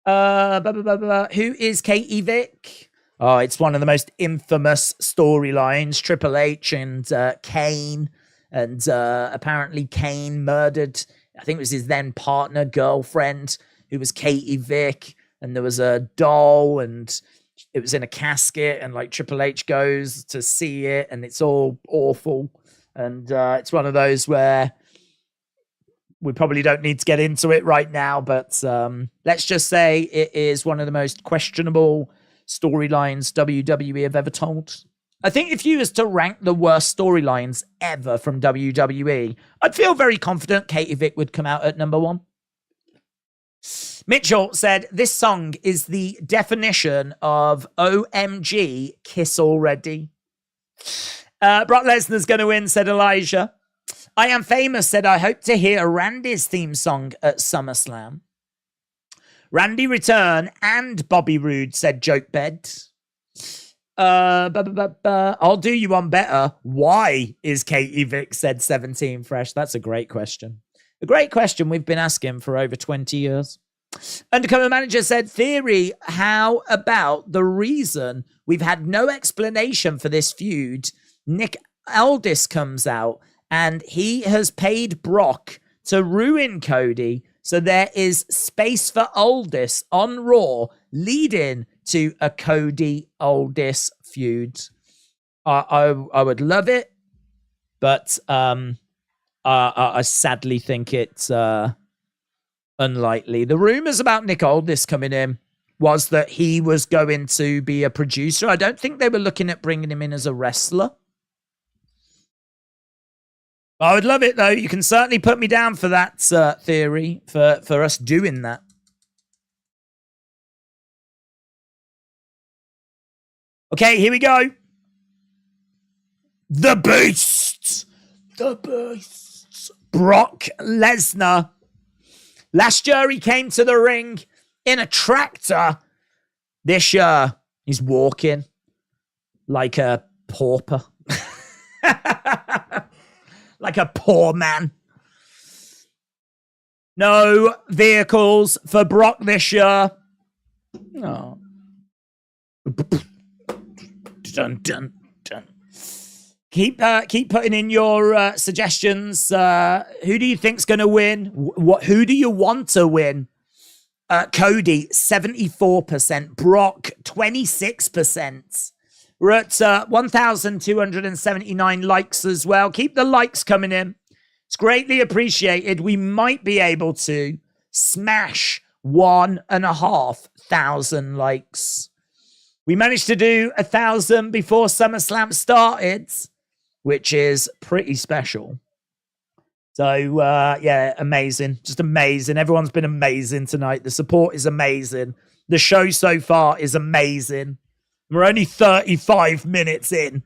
Who is Katie Vick? Oh, it's one of the most infamous storylines. Triple H and Kane. And apparently Kane murdered, I think it was his then partner, girlfriend, who was Katie Vick. And there was a doll and it was in a casket. And like Triple H goes to see it and it's all awful. And it's one of those where we probably don't need to get into it right now. But let's just say it is one of the most questionable storylines WWE have ever told. I think if you was to rank the worst storylines ever from WWE, I'd feel very confident Katie Vick would come out at number 1. Mitchell said, this song is the definition of OMG, kiss already. Brock Lesnar's going to win, said Elijah. I Am Famous said, I hope to hear Randy's theme song at SummerSlam. Randy Return and Bobby Roode, said Jokebed. I'll do you one better. Why is Katie Vick, said 17 Fresh? That's a great question. A great question we've been asking for over 20 years. Undercover Manager said, Theory, how about the reason we've had no explanation for this feud? Nick Aldis comes out and he has paid Brock to ruin Cody. So there is space for Aldis on Raw leading to a Cody Aldis feud. I would love it, but I sadly think it's unlikely. The rumors about Nick Aldis coming in was that he was going to be a producer. I don't think they were looking at bringing him in as a wrestler. I would love it, though. You can certainly put me down for that theory, for us doing that. Okay, here we go. The Beast. The Beast. Brock Lesnar. Last year, he came to the ring in a tractor. This year, he's walking like a pauper. Like a poor man. No vehicles for Brock this year. Oh. Dun, dun, dun. Keep putting in your suggestions. Who do you think's going to win? Who do you want to win? Cody, 74%. Brock, 26%. We're at 1,279 likes as well. Keep the likes coming in. It's greatly appreciated. We might be able to smash 1,500 likes. We managed to do 1,000 before SummerSlam started, which is pretty special. So, yeah, amazing. Just amazing. Everyone's been amazing tonight. The support is amazing. The show so far is amazing. We're only 35 minutes in.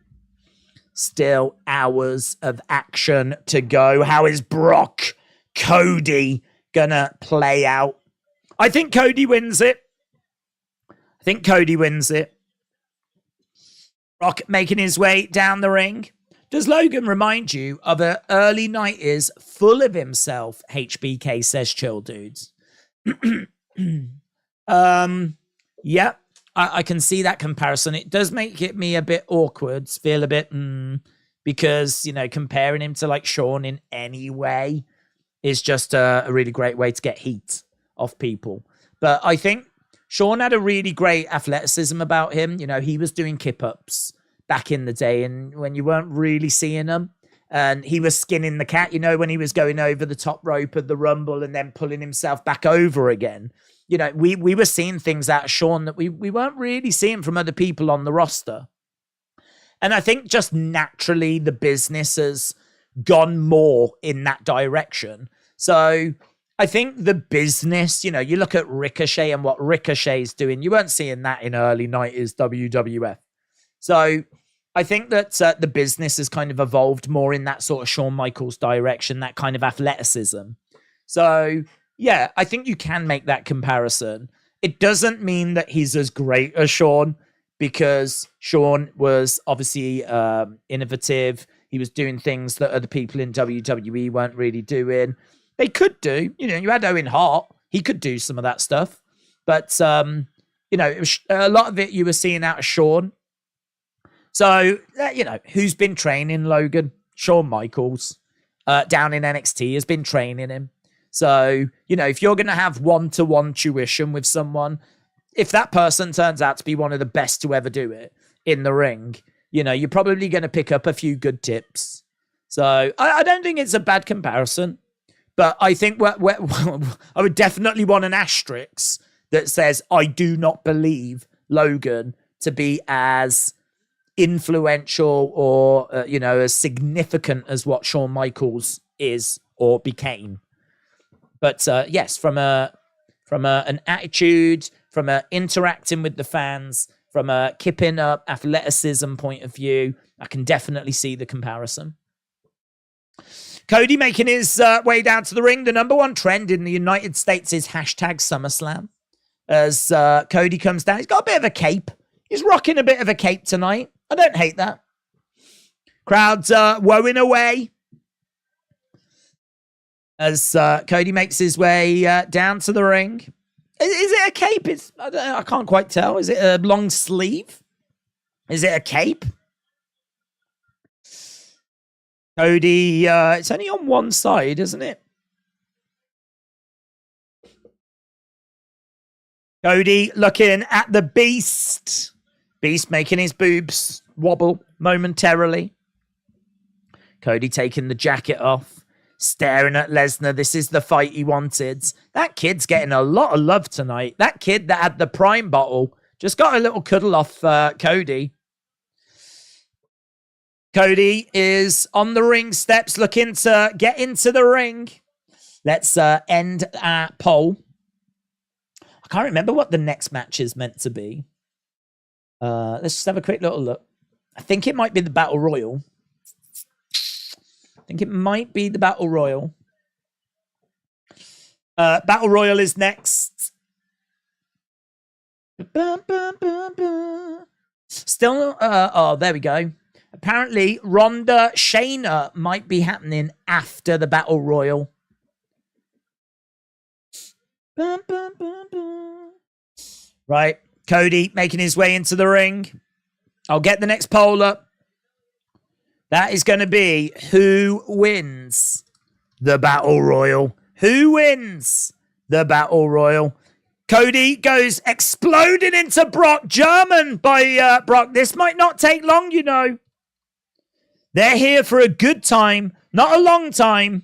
Still hours of action to go. How is Brock Cody gonna play out? I think Cody wins it. Brock making his way down the ring. Does Logan remind you of an early 90s full of himself? HBK says, chill dudes. Yeah, I can see that comparison. It does make me a bit awkward, feel a bit, because, you know, comparing him to like Shawn in any way is just a really great way to get heat off people. But I think Shawn had a really great athleticism about him. You know, he was doing kip-ups back in the day, and when you weren't really seeing them, and he was skinning the cat, you know, when he was going over the top rope of the Rumble and then pulling himself back over again. You know, we were seeing things out of Shawn that we weren't really seeing from other people on the roster. And I think just naturally the business has gone more in that direction. So I think the business, you know, you look at Ricochet and what Ricochet's doing, you weren't seeing that in early 90s WWF. So I think that the business has kind of evolved more in that sort of Shawn Michaels direction, that kind of athleticism. So yeah, I think you can make that comparison. It doesn't mean that he's as great as Shawn, because Shawn was obviously innovative. He was doing things that other people in WWE weren't really doing. They could do, you know, you had Owen Hart. He could do some of that stuff. But, you know, it was, a lot of it you were seeing out of Shawn. So, you know, who's been training Logan? Shawn Michaels down in NXT has been training him. So, you know, if you're going to have one-to-one tuition with someone, if that person turns out to be one of the best to ever do it in the ring, you know, you're probably going to pick up a few good tips. So I don't think it's a bad comparison, but I think I would definitely want an asterisk that says, I do not believe Logan to be as influential or, you know, as significant as what Shawn Michaels is or became. But yes, from an attitude, from a interacting with the fans, from a keeping up athleticism point of view, I can definitely see the comparison. Cody making his way down to the ring. The number one trend in the United States is hashtag SummerSlam. As Cody comes down, he's got a bit of a cape. He's rocking a bit of a cape tonight. I don't hate that. Crowd's woeing away as Cody makes his way down to the ring. Is it a cape? I can't quite tell. Is it a long sleeve? Is it a cape? Cody, it's only on one side, isn't it? Cody looking at the Beast. Beast making his boobs wobble momentarily. Cody taking the jacket off. Staring at Lesnar. This is the fight he wanted. That kid's getting a lot of love tonight. That kid that had the Prime bottle just got a little cuddle off Cody. Cody is on the ring steps looking to get into the ring. Let's end our poll. I can't remember what the next match is meant to be. Let's just have a quick little look. I think it might be the Battle Royal. Battle Royal is next. Still, oh, there we go. Apparently, Ronda Shayna might be happening after the Battle Royal. Bum, bum, bum, bum. Right. Cody making his way into the ring. I'll get the next poll up. That is going to be who wins the Battle Royal. Who wins the Battle Royal? Cody goes exploding into Brock. German by Brock. This might not take long, you know. They're here for a good time, not a long time.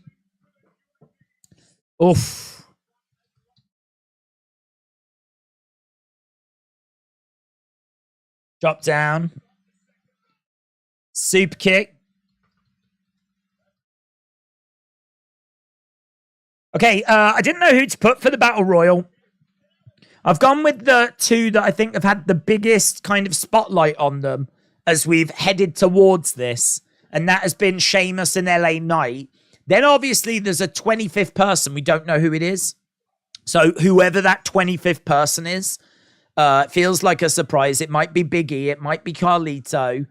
Oof. Drop down. Super kick. Okay, I didn't know who to put for the Battle Royal. I've gone with the two that I think have had the biggest kind of spotlight on them as we've headed towards this. And that has been Sheamus and LA Knight. Then obviously there's a 25th person. We don't know who it is. So whoever that 25th person is, it feels like a surprise. It might be Big E. It might be Carlito.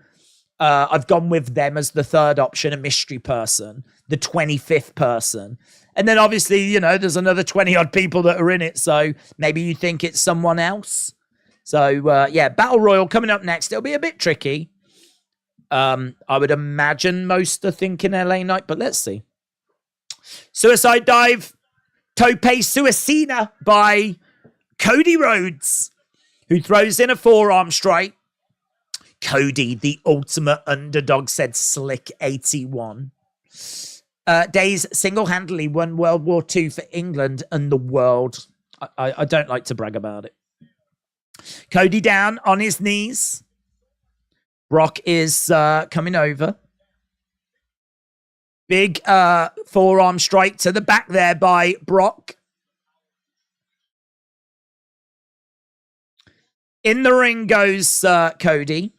I've gone with them as the third option, a mystery person, the 25th person. And then obviously, you know, there's another 20 odd people that are in it. So maybe you think it's someone else. So yeah, Battle Royal coming up next. It'll be a bit tricky. I would imagine most are thinking LA Knight, but let's see. Suicide Dive, Tope Suicida by Cody Rhodes, who throws in a forearm strike. Cody, the ultimate underdog, said Slick 81. Days single-handedly won World War II for England and the world. I don't like to brag about it. Cody down on his knees. Brock is coming over. Big forearm strike to the back there by Brock. In the ring goes Cody.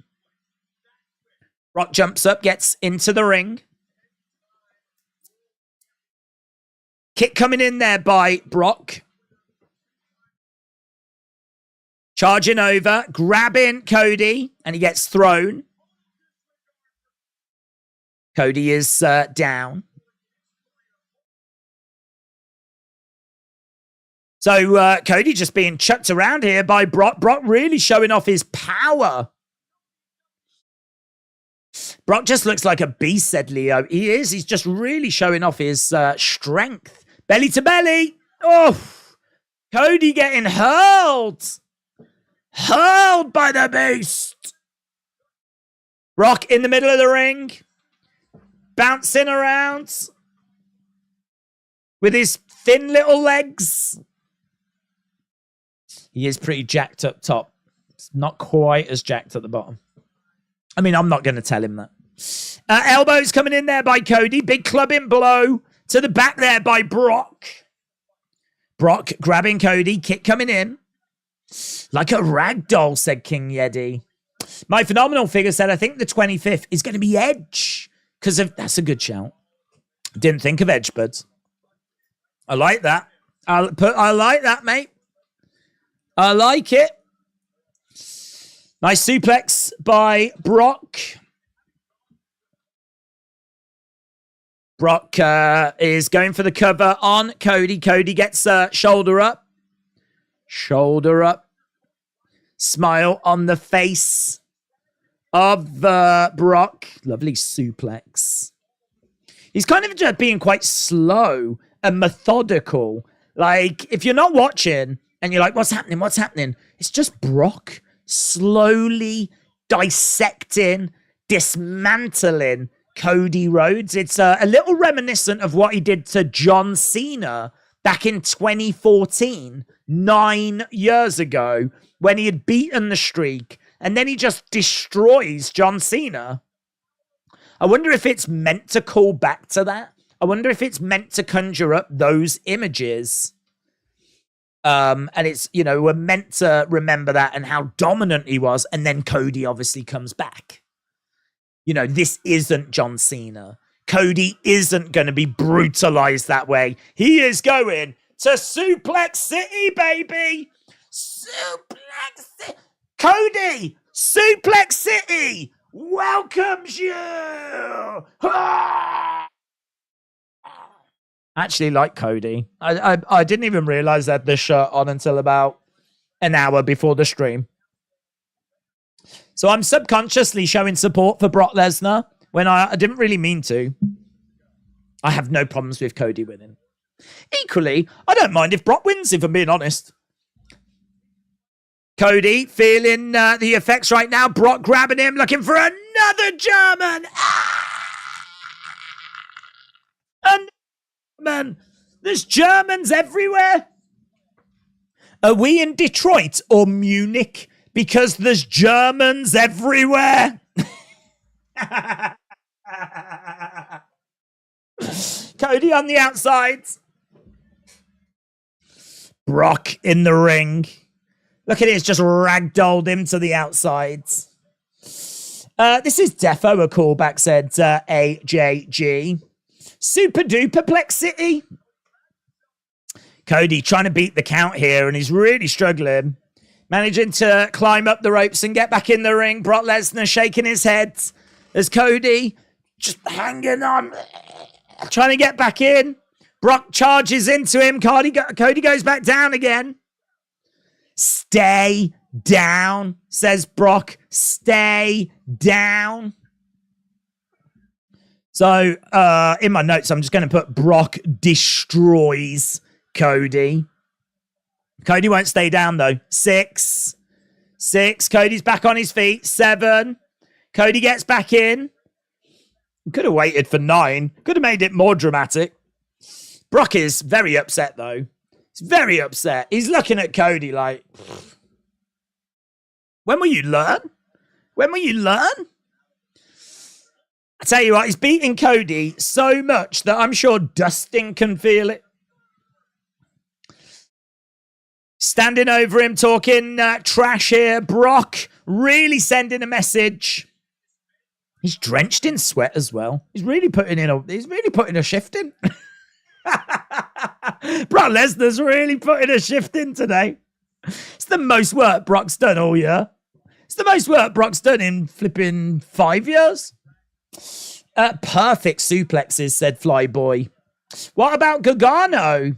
Brock jumps up, gets into the ring. Kick coming in there by Brock. Charging over, grabbing Cody, and he gets thrown. Cody is down. So Cody just being chucked around here by Brock. Brock really showing off his power. Brock just looks like a beast, said Leo. He is. He's just really showing off his strength. Belly to belly. Oh, Cody getting hurled. Hurled by the beast. Brock in the middle of the ring. Bouncing around. With his thin little legs. He is pretty jacked up top. It's not quite as jacked at the bottom. I mean, I'm not going to tell him that. Elbows coming in there by Cody. Big clubbing blow to the back there by Brock. Brock grabbing Cody. Kick coming in. Like a rag doll, said King Yeti. My phenomenal figure said, I think the 25th is going to be Edge. Because that's a good shout. Didn't think of Edge, buds. I like that. I like that, mate. I like it. Nice suplex by Brock. Brock is going for the cover on Cody. Cody gets shoulder up. Shoulder up. Smile on the face of Brock. Lovely suplex. He's kind of just being quite slow and methodical. Like, if you're not watching and you're like, what's happening? What's happening? It's just Brock slowly dissecting, dismantling Cody Rhodes. It's a little reminiscent of what he did to John Cena back in 2014, 9 years ago, when he had beaten the streak, and then he just destroys John Cena. I wonder if it's meant to call back to that. I wonder if it's meant to conjure up those images. And it's, you know, we're meant to remember that and how dominant he was. And then Cody obviously comes back. You know, this isn't John Cena. Cody isn't going to be brutalized that way. He is going to Suplex City, baby. Suplex City. Cody, Suplex City welcomes you. Ah! I actually like Cody. I didn't even realize that this shirt on until about an hour before the stream. So I'm subconsciously showing support for Brock Lesnar when I didn't really mean to. I have no problems with Cody winning. Equally, I don't mind if Brock wins, if I'm being honest. Cody feeling the effects right now. Brock grabbing him, looking for another German. Man, there's Germans everywhere. Are we in Detroit or Munich? Because there's Germans everywhere. Cody on the outside. Brock in the ring. Look at it, it's just ragdolled him to the outside. This is defo a callback, said AJG. Super duper plexity. Cody trying to beat the count here, and he's really struggling. Managing to climb up the ropes and get back in the ring. Brock Lesnar shaking his head as Cody just hanging on, trying to get back in. Brock charges into him. Cody goes back down again. Stay down, says Brock. Stay down. So, in my notes, I'm just going to put Brock destroys Cody. Cody won't stay down, though. 6. Cody's back on his feet. 7. Cody gets back in. Could have waited for 9. Could have made it more dramatic. Brock is very upset, though. He's very upset. He's looking at Cody like, when will you learn? When will you learn? I tell you what, he's beating Cody so much that I'm sure Dustin can feel it. Standing over him, talking trash here. Brock really sending a message. He's drenched in sweat as well. He's really putting a shift in. Brock Lesnar's really putting a shift in today. It's the most work Brock's done all year. It's the most work Brock's done in flipping 5 years. Perfect suplexes, said Flyboy. What about Gargano?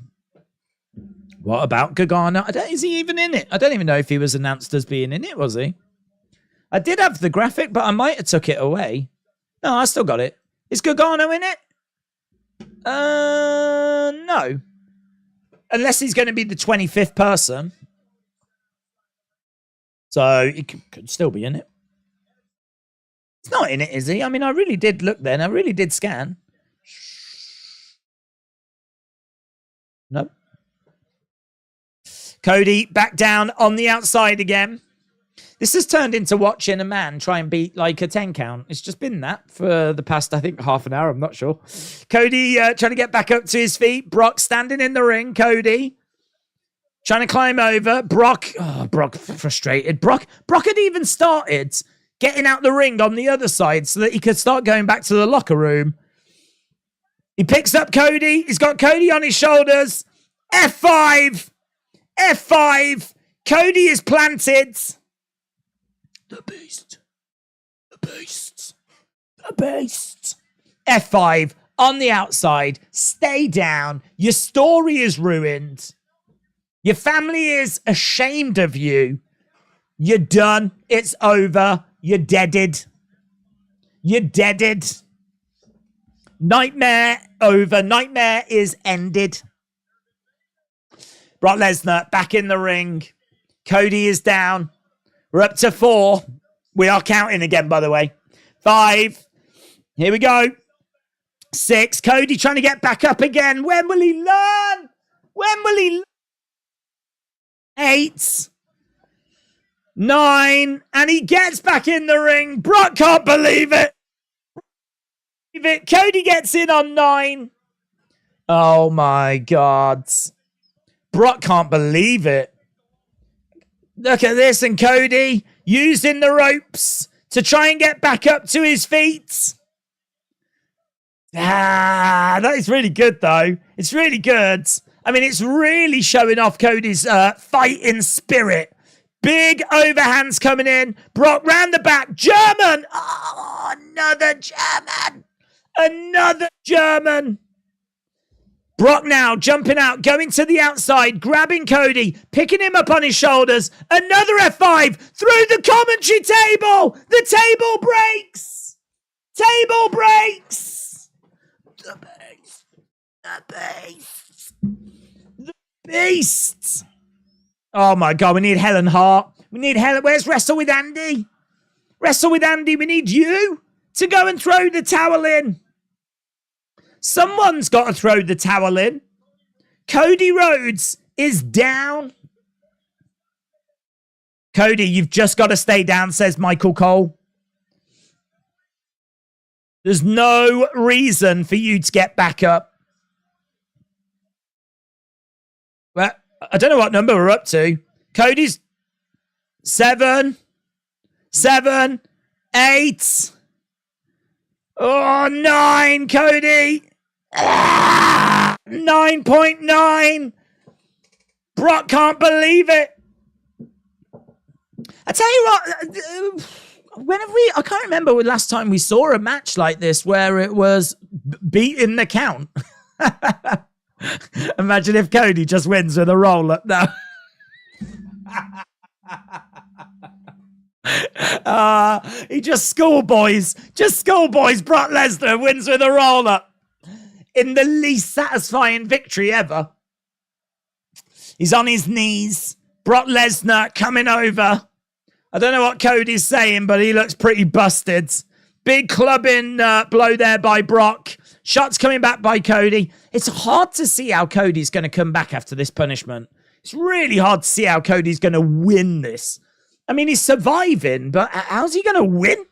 Is he even in it? I don't even know if he was announced as being in it, was he? I did have the graphic, but I might have took it away. No, I still got it. Is Gargano in it? No. Unless he's going to be the 25th person. So he could still be in it. He's not in it, is he? I mean, I really did look then. I really did scan. No. Cody back down on the outside again. This has turned into watching a man try and beat like a 10 count. It's just been that for the past, I think, half an hour. I'm not sure. Cody trying to get back up to his feet. Brock standing in the ring. Cody trying to climb over. Brock frustrated. Brock had even started getting out the ring on the other side so that he could start going back to the locker room. He picks up Cody. He's got Cody on his shoulders. F5. Cody is planted. The beast. F5 on the outside. Stay down. Your story is ruined. Your family is ashamed of you. You're done. It's over. You're deaded. Nightmare over. Nightmare is ended. Brock Lesnar back in the ring. Cody is down. We're up to 4. We are counting again, by the way. 5. Here we go. 6. Cody trying to get back up again. When will he learn? 8. 9. And he gets back in the ring. Brock can't believe it. Cody gets in on 9. Oh, my God. Brock can't believe it. Look at this, and Cody using the ropes to try and get back up to his feet. That is really good, though. It's really good. I mean, it's really showing off Cody's fighting spirit. Big overhands coming in. Brock round the back. German. Oh, another German. Brock now jumping out, going to the outside, grabbing Cody, picking him up on his shoulders. Another F5 through the commentary table. The table breaks. Table breaks. The beast. The beast. The beast. Oh my God, we need Helen Hart. We need Helen. Where's Wrestle with Andy? Wrestle with Andy. We need you to go and throw the towel in. Someone's got to throw the towel in. Cody Rhodes is down. Cody, you've just got to stay down, says Michael Cole. There's no reason for you to get back up. Well, I don't know what number we're up to. Cody's 7, 8. Oh, 9, Cody. 9.9. Brock can't believe it. I tell you what, I can't remember the last time we saw a match like this where it was beating the count. Imagine if Cody just wins with a roll-up now. He just schoolboys Brock Lesnar, wins with a roll-up in the least satisfying victory ever. He's on his knees. Brock Lesnar coming over. I don't know what Cody's saying, but he looks pretty busted. Big clubbing blow there by Brock. Shots coming back by Cody. It's hard to see how Cody's going to come back after this punishment. It's really hard to see how Cody's going to win this. I mean, he's surviving, but how's he going to win?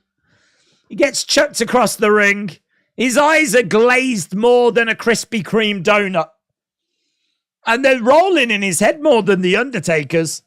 He gets chucked across the ring. His eyes are glazed more than a Krispy Kreme donut. And they're rolling in his head more than the Undertaker's.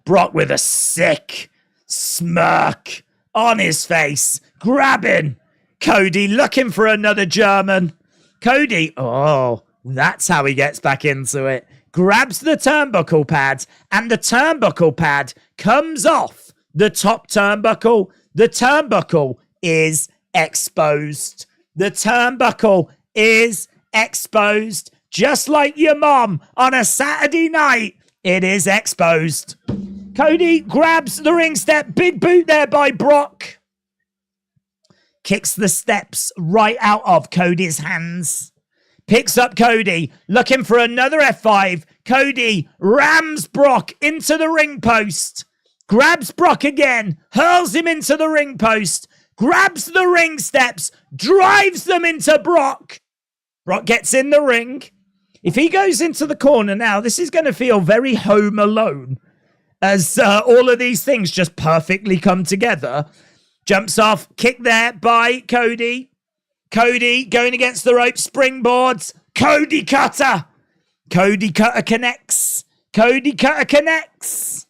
Brock with a sick smirk on his face, grabbing Cody, looking for another German. Cody, oh, that's how he gets back into it. Grabs the turnbuckle pad, and the turnbuckle pad comes off the top turnbuckle. The turnbuckle is exposed. The turnbuckle is exposed. Just like your mom on a Saturday night, it is exposed. Cody grabs the ring step. Big boot there by Brock. Kicks the steps right out of Cody's hands. Picks up Cody, looking for another F5. Cody rams Brock into the ring post. Grabs Brock again, hurls him into the ring post. Grabs the ring steps, drives them into Brock. Brock gets in the ring. If he goes into the corner now, this is going to feel very Home Alone, as all of these things just perfectly come together. Jumps off, kick there by Cody. Cody going against the rope, springboards. Cody Cutter. Cody Cutter connects. Cody Cutter connects.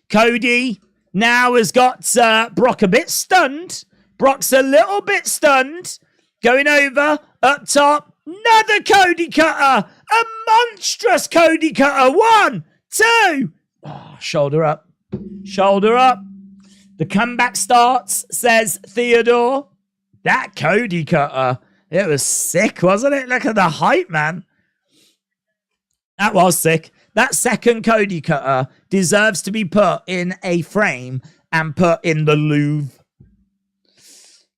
Cody now has got Brock a bit stunned. Brock's a little bit stunned. Going over, up top. Another Cody Cutter. A monstrous Cody Cutter. 1, 2. Oh, shoulder up. Shoulder up. The comeback starts, says Theodore. That Cody Cutter, it was sick, wasn't it? Look at the height, man. That was sick. That second Cody Cutter deserves to be put in a frame and put in the Louvre.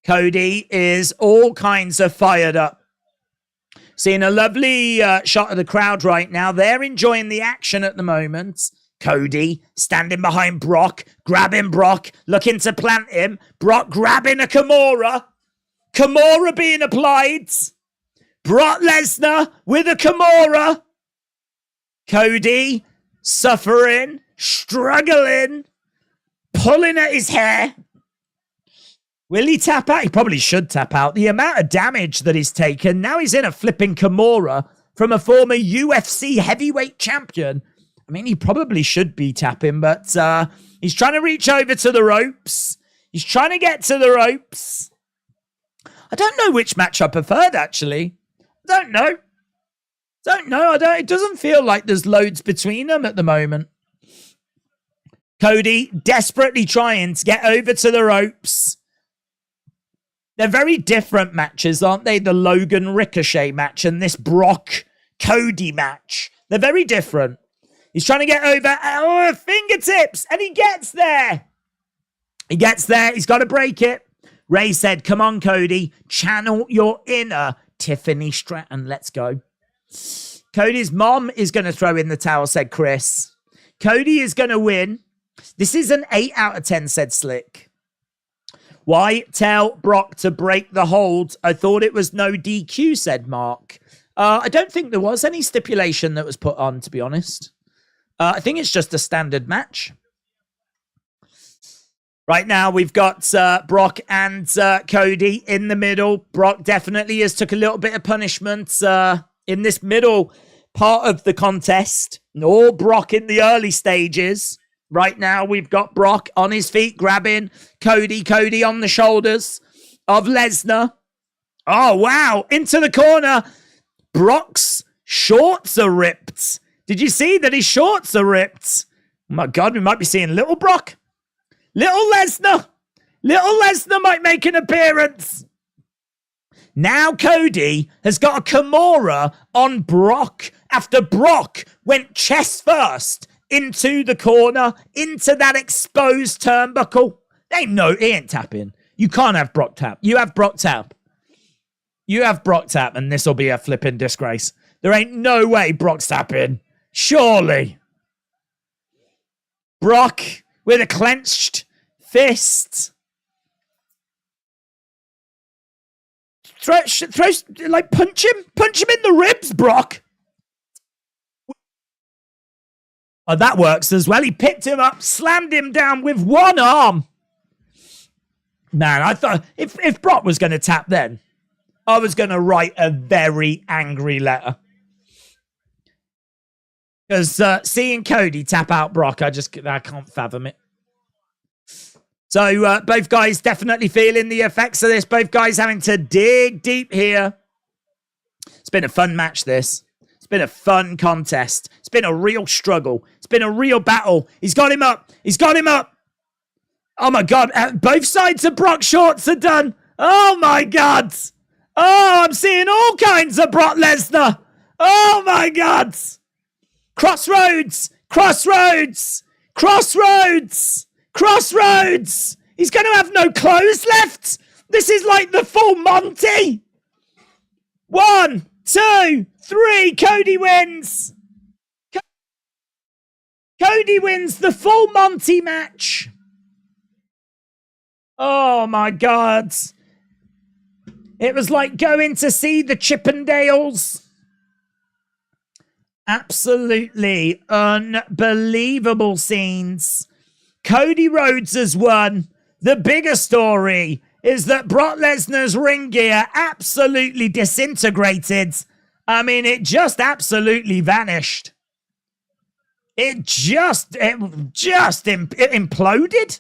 Cody is all kinds of fired up. Seeing a lovely shot of the crowd right now. They're enjoying the action at the moment. Cody standing behind Brock, grabbing Brock, looking to plant him. Brock grabbing a Kimura. Kimura being applied. Brock Lesnar with a Kimura. Cody suffering, struggling, pulling at his hair. Will he tap out? He probably should tap out. The amount of damage that he's taken. Now he's in a flipping Kimura from a former UFC heavyweight champion. I mean, he probably should be tapping, but he's trying to reach over to the ropes. He's trying to get to the ropes. I don't know which match I preferred, actually. Don't know. It doesn't feel like there's loads between them at the moment. Cody desperately trying to get over to the ropes. They're very different matches, aren't they? The Logan Ricochet match and this Brock Cody match. They're very different. He's trying to get over fingertips, and he gets there. He gets there. He's got to break it. Ray said, come on, Cody. Channel your inner Tiffany Stratton. Let's go. Cody's mom is going to throw in the towel, said Chris. Cody is going to win. This is an 8 out of 10, said Slick. Why tell Brock to break the hold? I thought it was no DQ, said Mark. I don't think there was any stipulation that was put on, to be honest. I think it's just a standard match. Right now, we've got Brock and Cody in the middle. Brock definitely has took a little bit of punishment in this middle part of the contest. All Brock in the early stages. Right now, we've got Brock on his feet, grabbing Cody. Cody on the shoulders of Lesnar. Oh, wow. Into the corner. Brock's shorts are ripped. Did you see that his shorts are ripped? Oh, my God, we might be seeing little Brock. Little Lesnar. Little Lesnar might make an appearance. Now Cody has got a Kimura on Brock after Brock went chest first into the corner, into that exposed turnbuckle. He ain't tapping. You can't have Brock tap. You have Brock tap. You have Brock tap, and this will be a flipping disgrace. There ain't no way Brock's tapping. Surely. Brock with a clenched fist. Punch him in the ribs, Brock. Oh, that works as well. He picked him up, slammed him down with one arm. Man, I thought if Brock was going to tap then, I was going to write a very angry letter. Because seeing Cody tap out Brock, I can't fathom it. So both guys definitely feeling the effects of this. Both guys having to dig deep here. It's been a fun match, this. It's been a fun contest. It's been a real struggle. It's been a real battle. He's got him up. He's got him up. Oh, my God. Both sides of Brock shorts are done. Oh, my God. Oh, I'm seeing all kinds of Brock Lesnar. Oh, my God. Crossroads. Crossroads. Crossroads. Crossroads. He's going to have no clothes left. This is like the full Monty. 1, 2, 3. Cody wins. Cody wins the full Monty match. Oh, my God. It was like going to see the Chippendales. Absolutely unbelievable scenes. Cody Rhodes has won. The bigger story is that Brock Lesnar's ring gear absolutely disintegrated. I mean, it just absolutely vanished. It just imploded.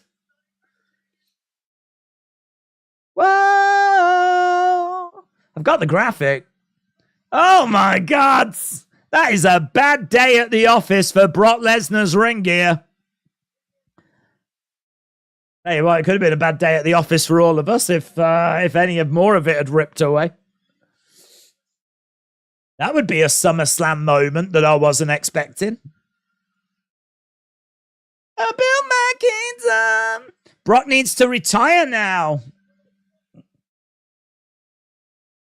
Whoa! I've got the graphic. Oh my God! That is a bad day at the office for Brock Lesnar's ring gear. Hey, well, it could have been a bad day at the office for all of us if any more of it had ripped away. That would be a SummerSlam moment that I wasn't expecting. I built my kingdom. Brock needs to retire now.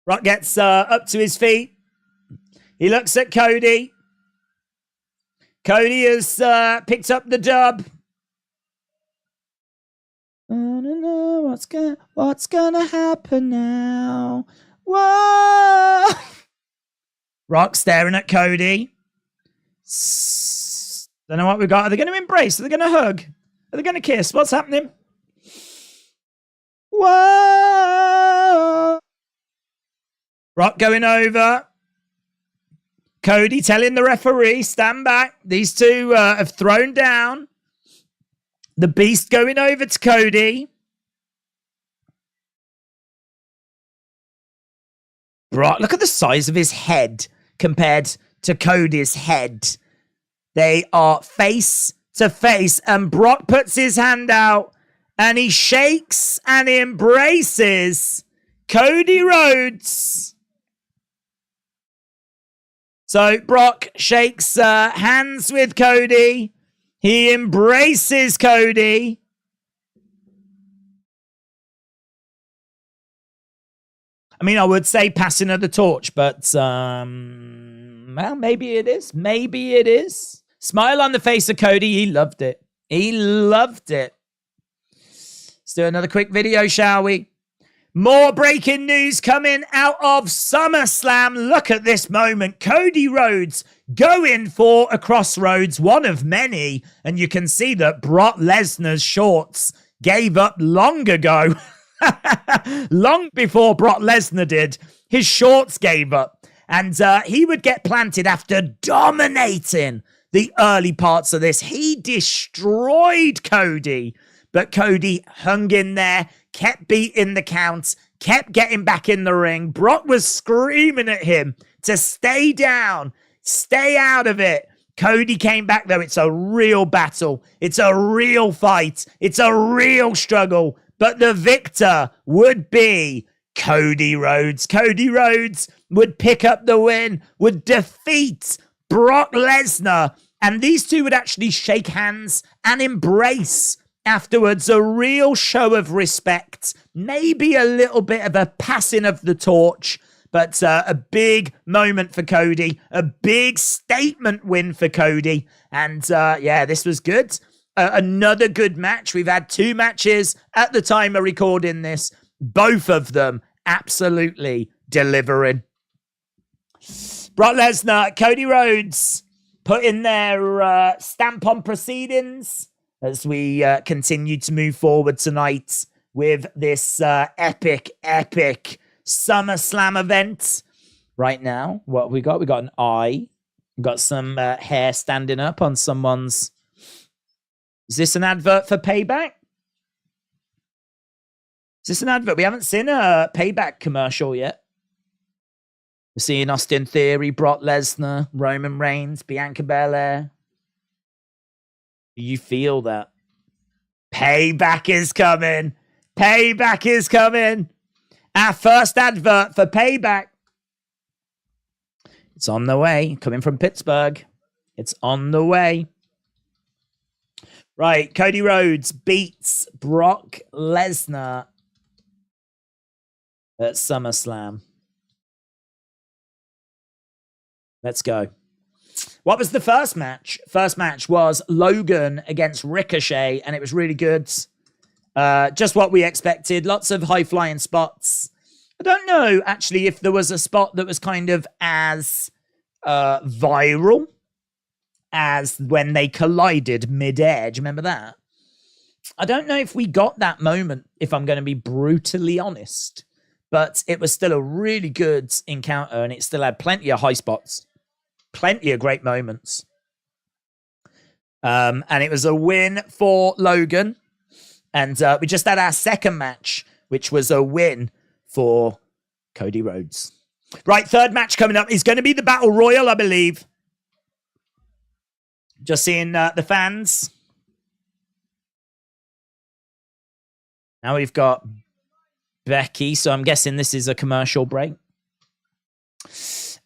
Brock gets up to his feet. He looks at Cody. Cody has picked up the dub. I don't know what's gonna happen now. Whoa! Brock staring at Cody. Don't know what we got. Are they going to embrace? Are they going to hug? Are they going to kiss? What's happening? Whoa! Brock going over. Cody telling the referee, stand back. These two have thrown down. The Beast going over to Cody. Brock, look at the size of his head compared to Cody's head. They are face to face, and Brock puts his hand out and he shakes and he embraces Cody Rhodes. So Brock shakes hands with Cody. He embraces Cody. I mean, I would say passing of the torch, but well, maybe it is. Maybe it is. Smile on the face of Cody. He loved it. He loved it. Let's do another quick video, shall we? More breaking news coming out of SummerSlam. Look at this moment. Cody Rhodes going for a crossroads, one of many. And you can see that Brock Lesnar's shorts gave up long ago. Long before Brock Lesnar did. His shorts gave up. And he would get planted after dominating the early parts of this. He destroyed Cody. But Cody hung in there, kept beating the count, kept getting back in the ring. Brock was screaming at him to stay down, stay out of it. Cody came back, though. It's a real battle. It's a real fight. It's a real struggle. But the victor would be Cody Rhodes. Cody Rhodes would pick up the win, would defeat Brock Lesnar. And these two would actually shake hands and embrace afterwards, a real show of respect, maybe a little bit of a passing of the torch, but a big moment for Cody, a big statement win for Cody. And yeah, this was good. Another good match. We've had 2 matches at the time of recording this, both of them absolutely delivering. Brock Lesnar, Cody Rhodes putting their stamp on proceedings as we continue to move forward tonight with this epic SummerSlam event. Right now, what have we got? We got an eye. We got some hair standing up on someone's. Is this an advert for Payback? Is this an advert? We haven't seen a Payback commercial yet. We're seeing Austin Theory, Brock Lesnar, Roman Reigns, Bianca Belair. Do you feel that? Payback is coming. Payback is coming. Our first advert for Payback. It's on the way. Coming from Pittsburgh. It's on the way. Right. Cody Rhodes beats Brock Lesnar at SummerSlam. Let's go. What was the first match? First match was Logan against Ricochet, and it was really good. Just what we expected. Lots of high-flying spots. I don't know, actually, if there was a spot that was kind of as viral as when they collided mid-air. Do you remember that? I don't know if we got that moment, if I'm going to be brutally honest. But it was still a really good encounter, and it still had plenty of high spots. Plenty of great moments. And it was a win for Logan. And we just had our second match, which was a win for Cody Rhodes. Right, third match coming up is going to be the Battle Royal, I believe. Just seeing the fans. Now we've got Becky, so I'm guessing this is a commercial break.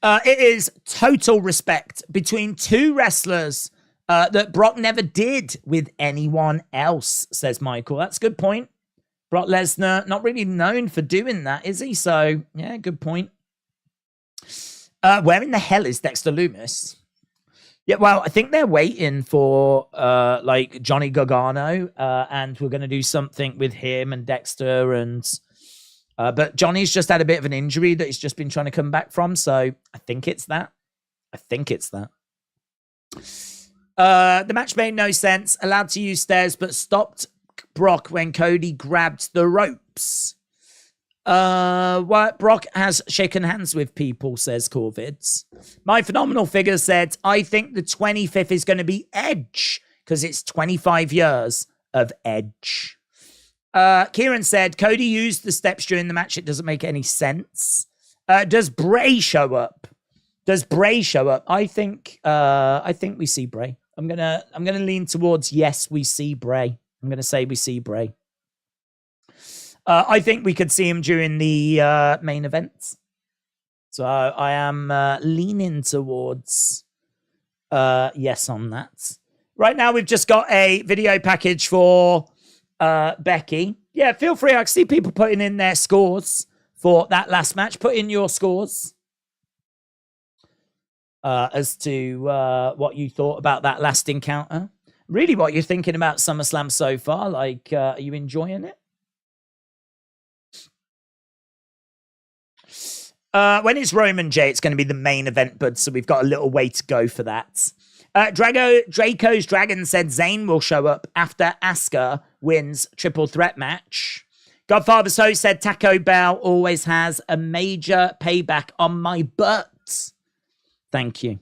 It is total respect between 2 wrestlers that Brock never did with anyone else, says Michael. That's a good point. Brock Lesnar, not really known for doing that, is he? So, yeah, good point. Where in the hell is Dexter Lumis? Yeah, well, I think they're waiting for, like, Johnny Gargano, and we're going to do something with him and Dexter and... but Johnny's just had a bit of an injury that he's just been trying to come back from. So I think it's that. The match made no sense. Allowed to use stairs, but stopped Brock when Cody grabbed the ropes. Brock has shaken hands with people, says Corvids. My Phenomenal Figure said, I think the 25th is going to be Edge because it's 25 years of Edge. Kieran said, Cody used the steps during the match. It doesn't make any sense. Does Bray show up? I think we see Bray. I'm gonna lean towards yes, we see Bray. I'm gonna say we see Bray. I think we could see him during the main event. So I am leaning towards yes on that. Right now, we've just got a video package for Becky. Yeah, feel free. I can see people putting in their scores for that last match. Put in your scores as to what you thought about that last encounter. Really, what you're thinking about SummerSlam so far. Like, are you enjoying it? When it's Roman Jey, it's going to be the main event, bud. So we've got a little way to go for that. Draco's Dragon said Zayn will show up after Asuka wins triple threat match. Godfather So said Taco Bell always has a major payback on my butt. Thank you.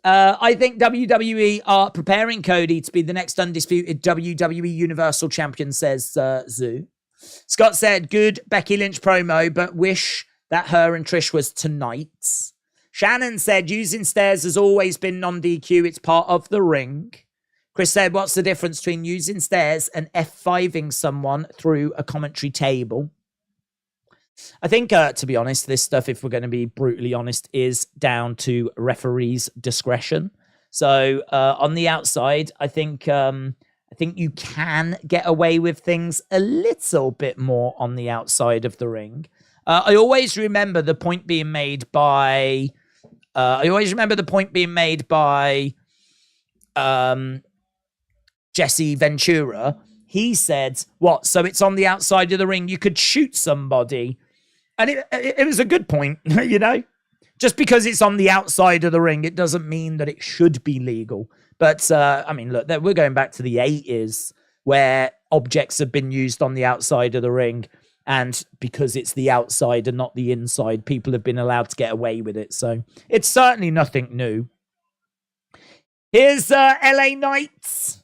I think WWE are preparing Cody to be the next undisputed WWE Universal Champion, says Zoo. Scott said, good Becky Lynch promo, but wish that her and Trish was tonight. Shannon said, using stairs has always been non-DQ. It's part of the ring. Chris said, what's the difference between using stairs and F5ing someone through a commentary table? I think, to be honest, this stuff, if we're going to be brutally honest, is down to referees' discretion. So on the outside, I think you can get away with things a little bit more on the outside of the ring. I always remember the point being made by Jesse Ventura. He said, what? So it's on the outside of the ring. You could shoot somebody. And it was a good point, you know? Just because it's on the outside of the ring, it doesn't mean that it should be legal. But, I mean, look, we're going back to the 80s where objects have been used on the outside of the ring. And because it's the outside and not the inside, people have been allowed to get away with it. So it's certainly nothing new. Here's LA Knights.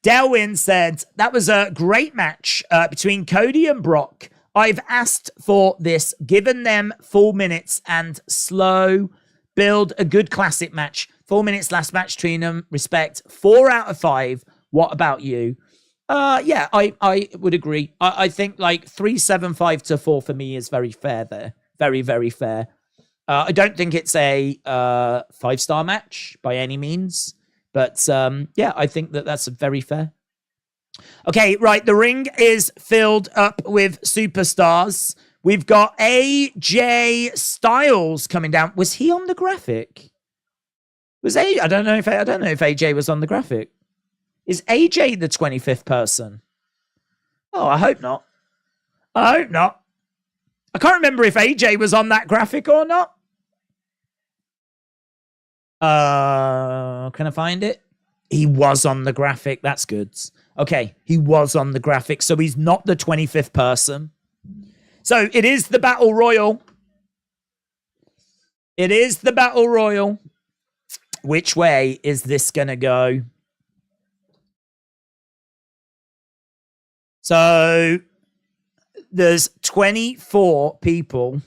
Delwyn said, that was a great match between Cody and Brock. I've asked for this, given them 4 minutes and slow build a good classic match. 4 minutes last match between them. Respect. 4 out of 5. What about you? Yeah, I would agree. I think like 3.75 to 4 for me is very fair there. Very, very fair. I don't think it's a 5-star match by any means. But yeah, I think that's very fair. Okay, right. The ring is filled up with superstars. We've got AJ Styles coming down. Was he on the graphic? I don't know if AJ was on the graphic. Is AJ the 25th person? Oh, I hope not. I hope not. I can't remember if AJ was on that graphic or not. Can I find it? He was on the graphic. That's good. Okay, he was on the graphic, so he's not the 25th person. So it is the Battle Royal. It is the Battle Royal. Which way is this going to go? So there's 24 people.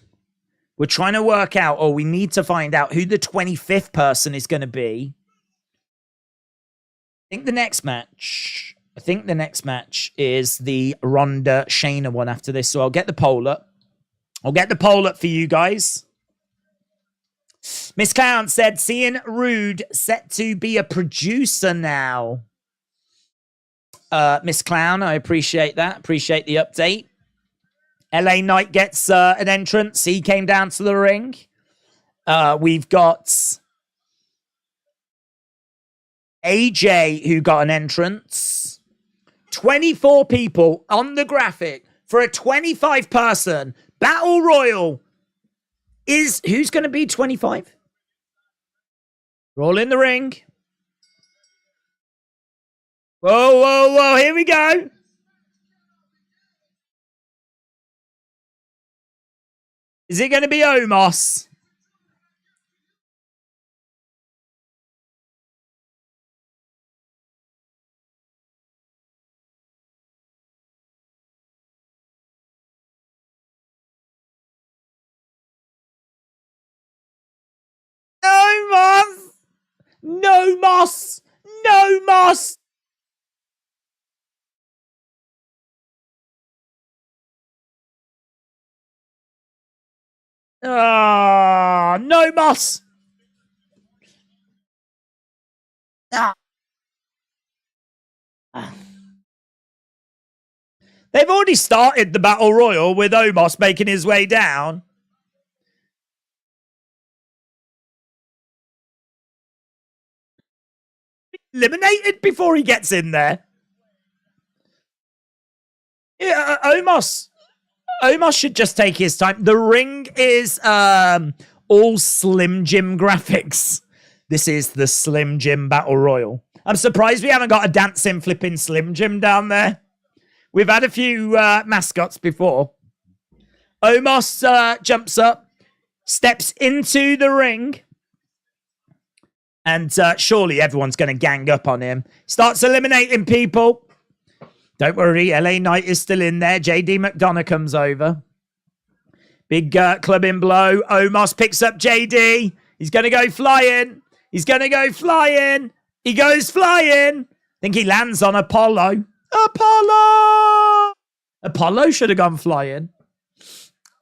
We're trying to work out, or we need to find out who the 25th person is going to be. I think the next match is the Ronda Shayna one after this. So I'll get the poll up. For you guys. Miss Clown said, seeing Rude set to be a producer now. Miss Clown, I appreciate that. Appreciate the update. LA Knight gets an entrance. He came down to the ring. We've got AJ who got an entrance. 24 people on the graphic for a 25-person Battle Royal. Who's going to be 25? Roll in the ring. Whoa, whoa, whoa. Here we go. Is it going to be Omos? No Moss! No Moss! Ah, no Moss. Ah. They've already started the Battle Royal with Omos making his way down. Eliminated before he gets in there. Yeah, Omos should just take his time. The ring is all Slim Jim graphics. This is the Slim Jim Battle Royal. I'm surprised we haven't got a dancing flipping Slim Jim down there. We've had a few mascots before. Omos jumps up, steps into the ring, and surely everyone's going to gang up on him. Starts eliminating people. Don't worry, LA Knight is still in there. JD McDonough comes over. Big clubbing blow. Omos picks up JD. He's going to go flying. He's going to go flying. He goes flying. I think he lands on Apollo. Apollo should have gone flying.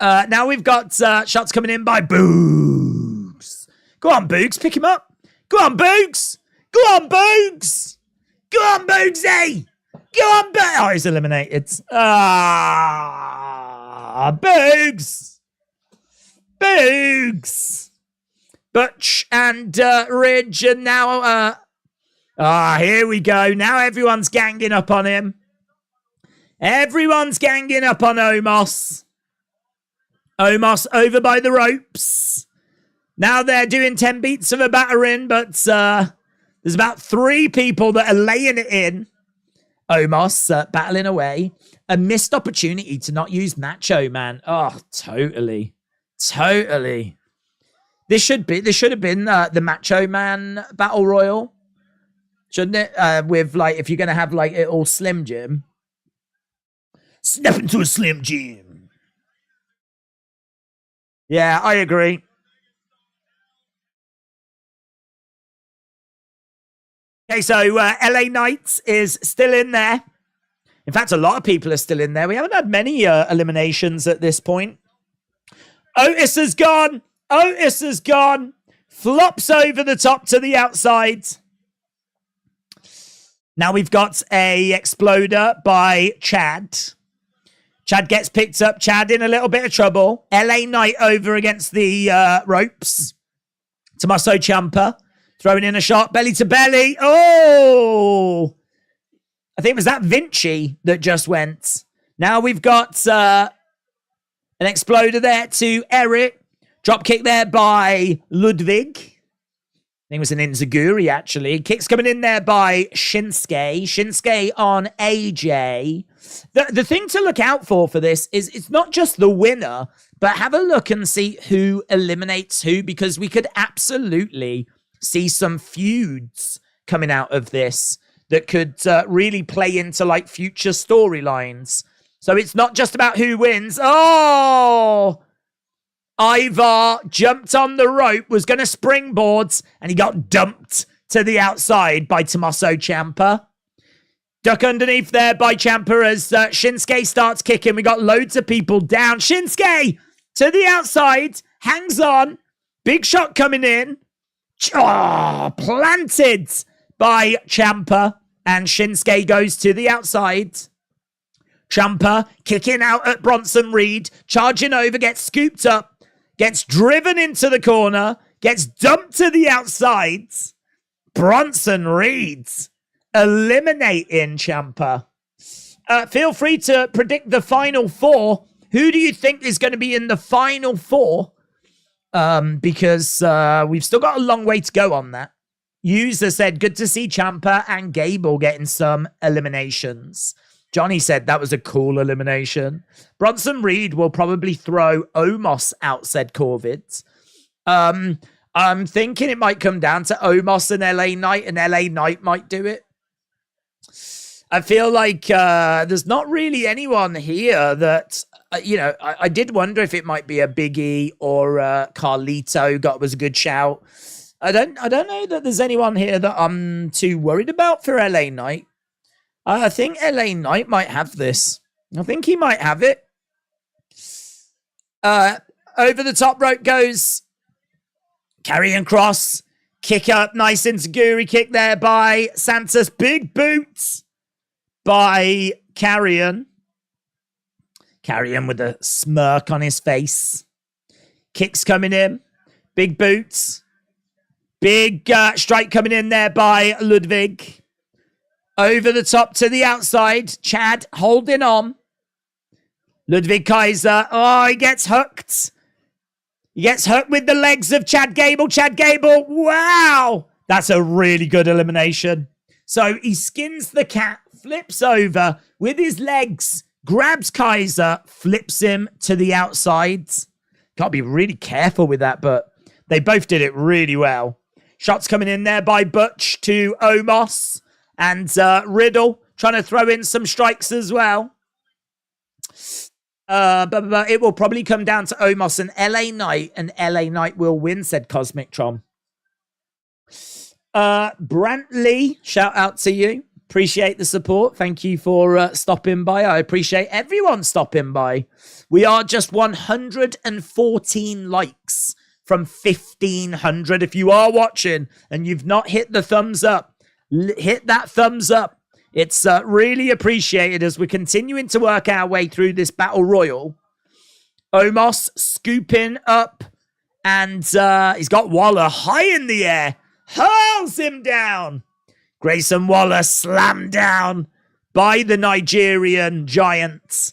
Now we've got shots coming in by Boogs. Go on, Boogs. Pick him up. Go on, Boogs. Go on, Boogs. Go on, Boogsy. Go on, Boogs. Oh, he's eliminated. Boogs. Boogs. Butch and Ridge, and now here we go. Now everyone's ganging up on him. Everyone's ganging up on Omos. Omos over by the ropes. Now they're doing 10 beats of a battering, but there's about 3 people that are laying it in. Omos battling away. A missed opportunity to not use Macho Man. Oh, totally. Totally. This should have been the Macho Man Battle Royal. Shouldn't it? With like, if you're going to have like it all Slim Jim. Snap into a Slim Jim. Yeah, I agree. Okay, so LA Knight is still in there. In fact, a lot of people are still in there. We haven't had many eliminations at this point. Otis is gone. Otis is gone. Flops over the top to the outside. Now we've got a exploder by Chad. Chad gets picked up. Chad in a little bit of trouble. LA Knight over against the ropes. Tommaso Ciampa throwing in a shot belly to belly. Oh! I think it was that Vinci that just went. Now we've got an exploder there to Eric. Drop kick there by Ludwig. I think it was an Inzaguri, actually. Kicks coming in there by Shinsuke. Shinsuke on AJ. The thing to look out for this is it's not just the winner, but have a look and see who eliminates who, because we could absolutely see some feuds coming out of this that could really play into like future storylines. So it's not just about who wins. Oh! Ivar jumped on the rope, was going to springboard, and he got dumped to the outside by Tommaso Ciampa. Duck underneath there by Ciampa as Shinsuke starts kicking. We got loads of people down. Shinsuke to the outside, hangs on. Big shot coming in. Oh, planted by Ciampa, and Shinsuke goes to the outside. Ciampa kicking out at Bronson Reed, charging over, gets scooped up. Gets driven into the corner. Gets dumped to the outside. Bronson Reed eliminating Ciampa. Feel free to predict the final 4. Who do you think is going to be in the final 4? Because we've still got a long way to go on that. User said, good to see Ciampa and Gable getting some eliminations. Johnny said that was a cool elimination. Bronson Reed will probably throw Omos out, said Corvid. I'm thinking it might come down to Omos and LA Knight, and LA Knight might do it. I feel like there's not really anyone here that, I did wonder if it might be a Big E or Carlito. Was a good shout. I don't know that there's anyone here that I'm too worried about for LA Knight. I think LA Knight might have this. I think he might have it. Over the top rope goes Karrion Kross. Kick up, nice enziguri kick there by Santos. Big boots by Karrion. Karrion with a smirk on his face. Kicks coming in. Big boots. Big strike coming in there by Ludwig. Over the top to the outside. Chad holding on. Ludwig Kaiser. Oh, he gets hooked. He gets hooked with the legs of Chad Gable. Chad Gable. Wow. That's a really good elimination. So he skins the cat, flips over with his legs, grabs Kaiser, flips him to the outside. Got to be really careful with that, but they both did it really well. Shots coming in there by Butch to Omos and Riddle trying to throw in some strikes as well. But it will probably come down to Omos and LA Knight, and LA Knight will win, said Cosmic Tron. Brantley, shout out to you. Appreciate the support. Thank you for stopping by. I appreciate everyone stopping by. We are just 114 likes from 1,500. If you are watching and you've not hit the thumbs up, hit that thumbs up. It's really appreciated as we're continuing to work our way through this battle royal. Omos scooping up, and he's got Waller high in the air. Hurls him down. Grayson Waller slammed down by the Nigerian giant.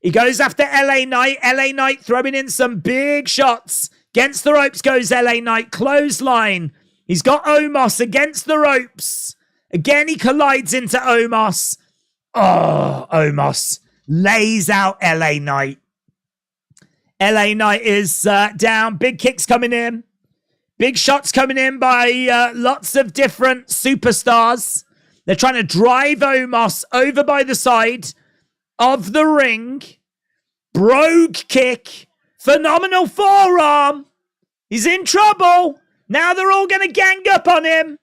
He goes after LA Knight. LA Knight throwing in some big shots. Against the ropes goes LA Knight. Clothesline. He's got Omos against the ropes. Again, he collides into Omos. Oh, Omos lays out LA Knight. LA Knight is down. Big kicks coming in. Big shots coming in by lots of different superstars. They're trying to drive Omos over by the side of the ring. Brogue kick. Phenomenal forearm. He's in trouble. Now they're all going to gang up on him.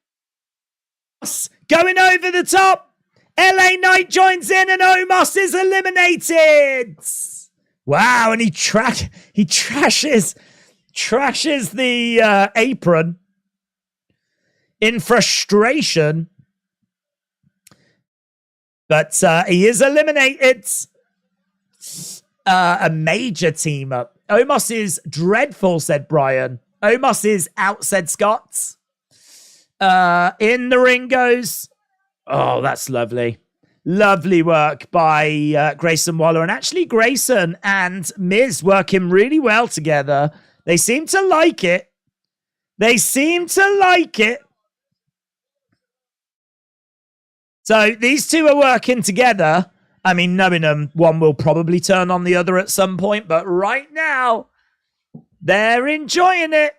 Going over the top. LA Knight joins in and Omos is eliminated. Wow, and he trashes the apron in frustration. But he is eliminated. A major team up. Omos is dreadful, said Brian. Omos is out, said Scott. In the ring goes. Oh, that's lovely. Lovely work by Grayson Waller. And actually, Grayson and Miz working really well together. They seem to like it. So these two are working together. I mean, knowing them, one will probably turn on the other at some point. But right now, they're enjoying it.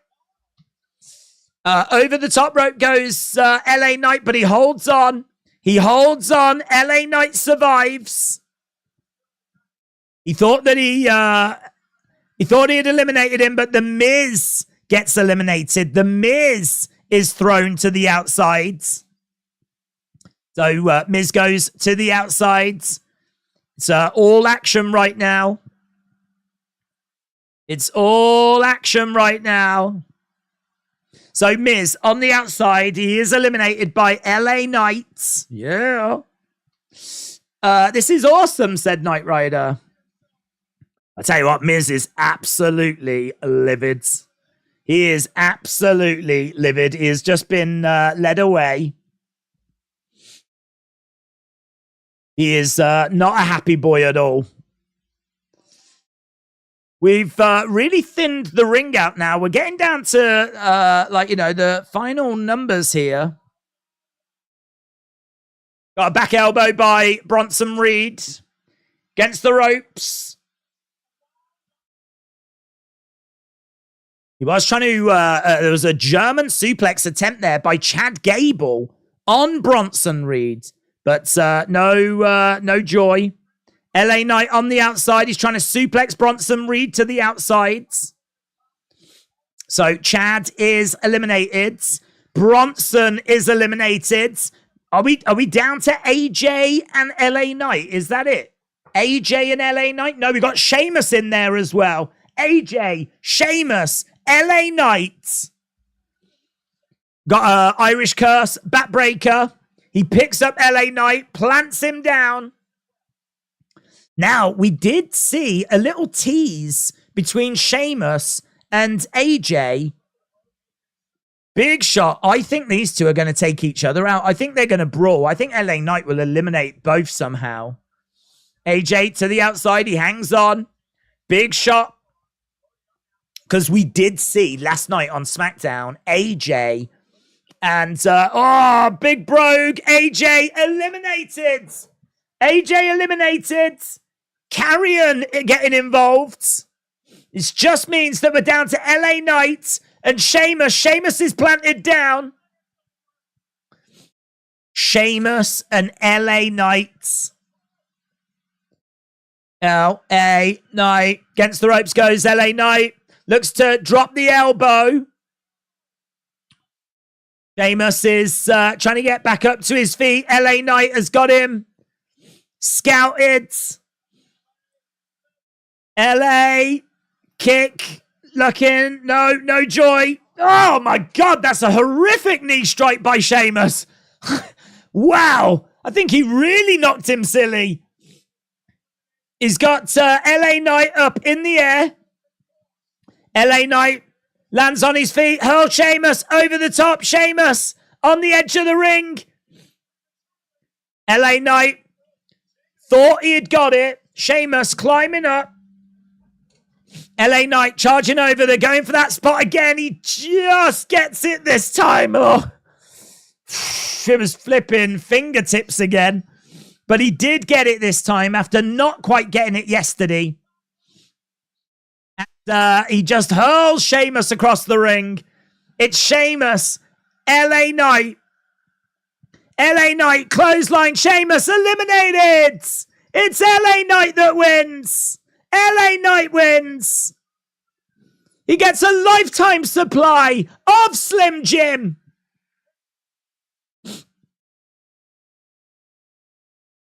Over the top rope goes LA Knight, but he holds on. LA Knight survives. He thought that he had eliminated him, but The Miz gets eliminated. The Miz is thrown to the outside. So Miz goes to the outside. It's all action right now. So Miz on the outside. He is eliminated by LA Knight. Yeah. This is awesome, said Knight Rider. I tell you what, Miz is absolutely livid. He is absolutely livid. He has just been led away. He is not a happy boy at all. We've really thinned the ring out now. We're getting down to, the final numbers here. Got a back elbow by Bronson Reed. Against the ropes. He was trying to, there was a German suplex attempt there by Chad Gable on Bronson Reed. But no joy. LA Knight on the outside. He's trying to suplex Bronson Reed to the outside. So Chad is eliminated. Bronson is eliminated. Are we down to AJ and LA Knight? Is that it? AJ and LA Knight? No, we got Sheamus in there as well. AJ, Sheamus, LA Knight. Got a Irish curse, backbreaker. He picks up LA Knight, plants him down. Now, we did see a little tease between Sheamus and AJ. Big shot. I think these two are going to take each other out. I think they're going to brawl. I think LA Knight will eliminate both somehow. AJ to the outside. He hangs on. Big shot. Because we did see last night on SmackDown, AJ and, Big Brogue. AJ eliminated. AJ eliminated. Carrion getting involved. This just means that we're down to LA Knight and Sheamus. Sheamus is planted down. Sheamus and LA Knight. LA Knight. Against the ropes goes LA Knight. Looks to drop the elbow. Sheamus is trying to get back up to his feet. LA Knight has got him scouted. LA kick. Looking. No joy. Oh my God, that's a horrific knee strike by Sheamus. Wow. I think he really knocked him silly. He's got LA Knight up in the air. LA Knight lands on his feet. Hurl Sheamus over the top. Sheamus on the edge of the ring. LA Knight thought he had got it. Sheamus climbing up. LA Knight charging over. They're going for that spot again. He just gets it this time. Oh, it was flipping fingertips again. But he did get it this time after not quite getting it yesterday. And he just hurls Sheamus across the ring. It's Sheamus. LA Knight. LA Knight clothesline. Sheamus eliminated. It's LA Knight that wins. LA Knight wins. He gets a lifetime supply of Slim Jim.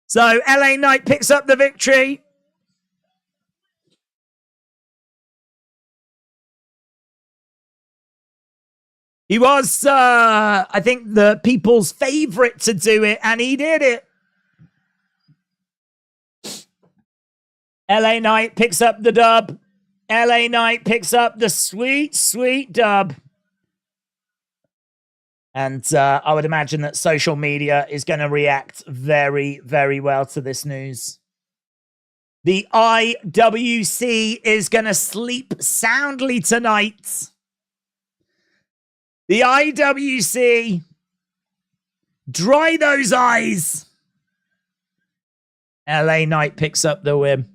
So LA Knight picks up the victory. He was, I think, the people's favorite to do it, and he did it. LA Knight picks up the dub. LA Knight picks up the sweet, sweet dub. And I would imagine that social media is going to react very, very well to this news. The IWC is going to sleep soundly tonight. The IWC, dry those eyes. LA Knight picks up the win.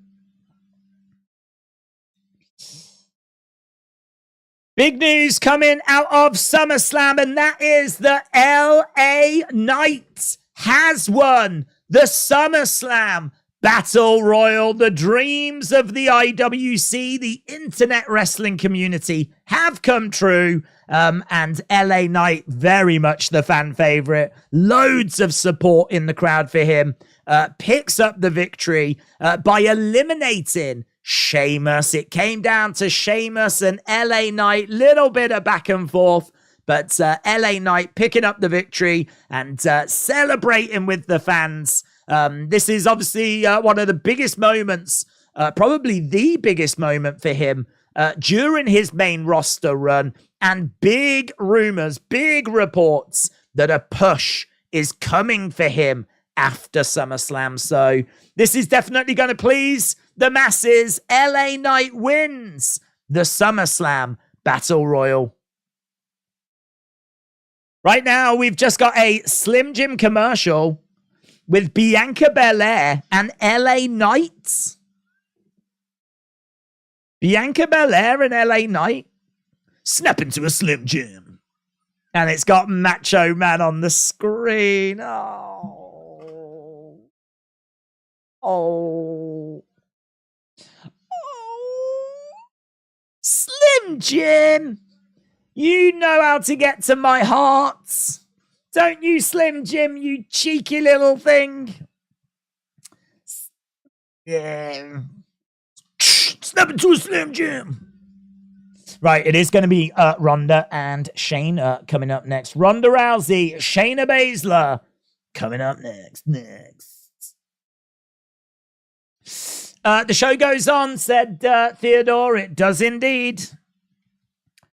Big news coming out of SummerSlam, and that is that LA Knight has won the SummerSlam Battle Royal. The dreams of the IWC, the internet wrestling community, have come true. And LA Knight, very much the fan favorite. Loads of support in the crowd for him. Picks up the victory by eliminating Sheamus. It came down to Sheamus and LA Knight. Little bit of back and forth. But LA Knight picking up the victory and celebrating with the fans. This is obviously one of the biggest moments, probably the biggest moment for him during his main roster run. And big rumors, big reports that a push is coming for him after SummerSlam. So this is definitely going to please the masses. LA Knight wins the SummerSlam Battle Royal. Right now, we've just got a Slim Jim commercial with Bianca Belair and LA Knight. Bianca Belair and LA Knight snap into a Slim Jim. And it's got Macho Man on the screen. Oh. Slim Jim. You know how to get to my heart. Don't you, Slim Jim, you cheeky little thing? Yeah. Snap into a Slim Jim. Right, it is going to be Ronda and Shayna coming up next. Ronda Rousey, Shayna Baszler coming up next. The show goes on, said Theodore. It does indeed.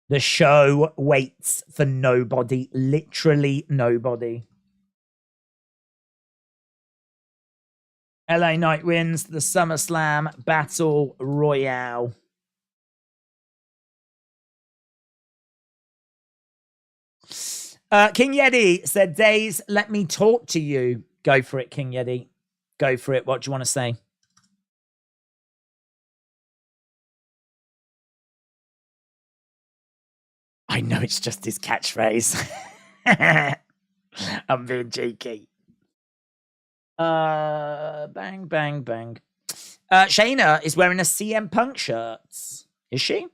The show waits for nobody, literally nobody. LA Knight wins the SummerSlam Battle Royale. King Yeti said, Days, let me talk to you. Go for it, King Yeti. Go for it. What do you want to say? I know it's just his catchphrase. I'm being cheeky. Bang, bang, bang. Shayna is wearing a CM Punk shirt. Is she?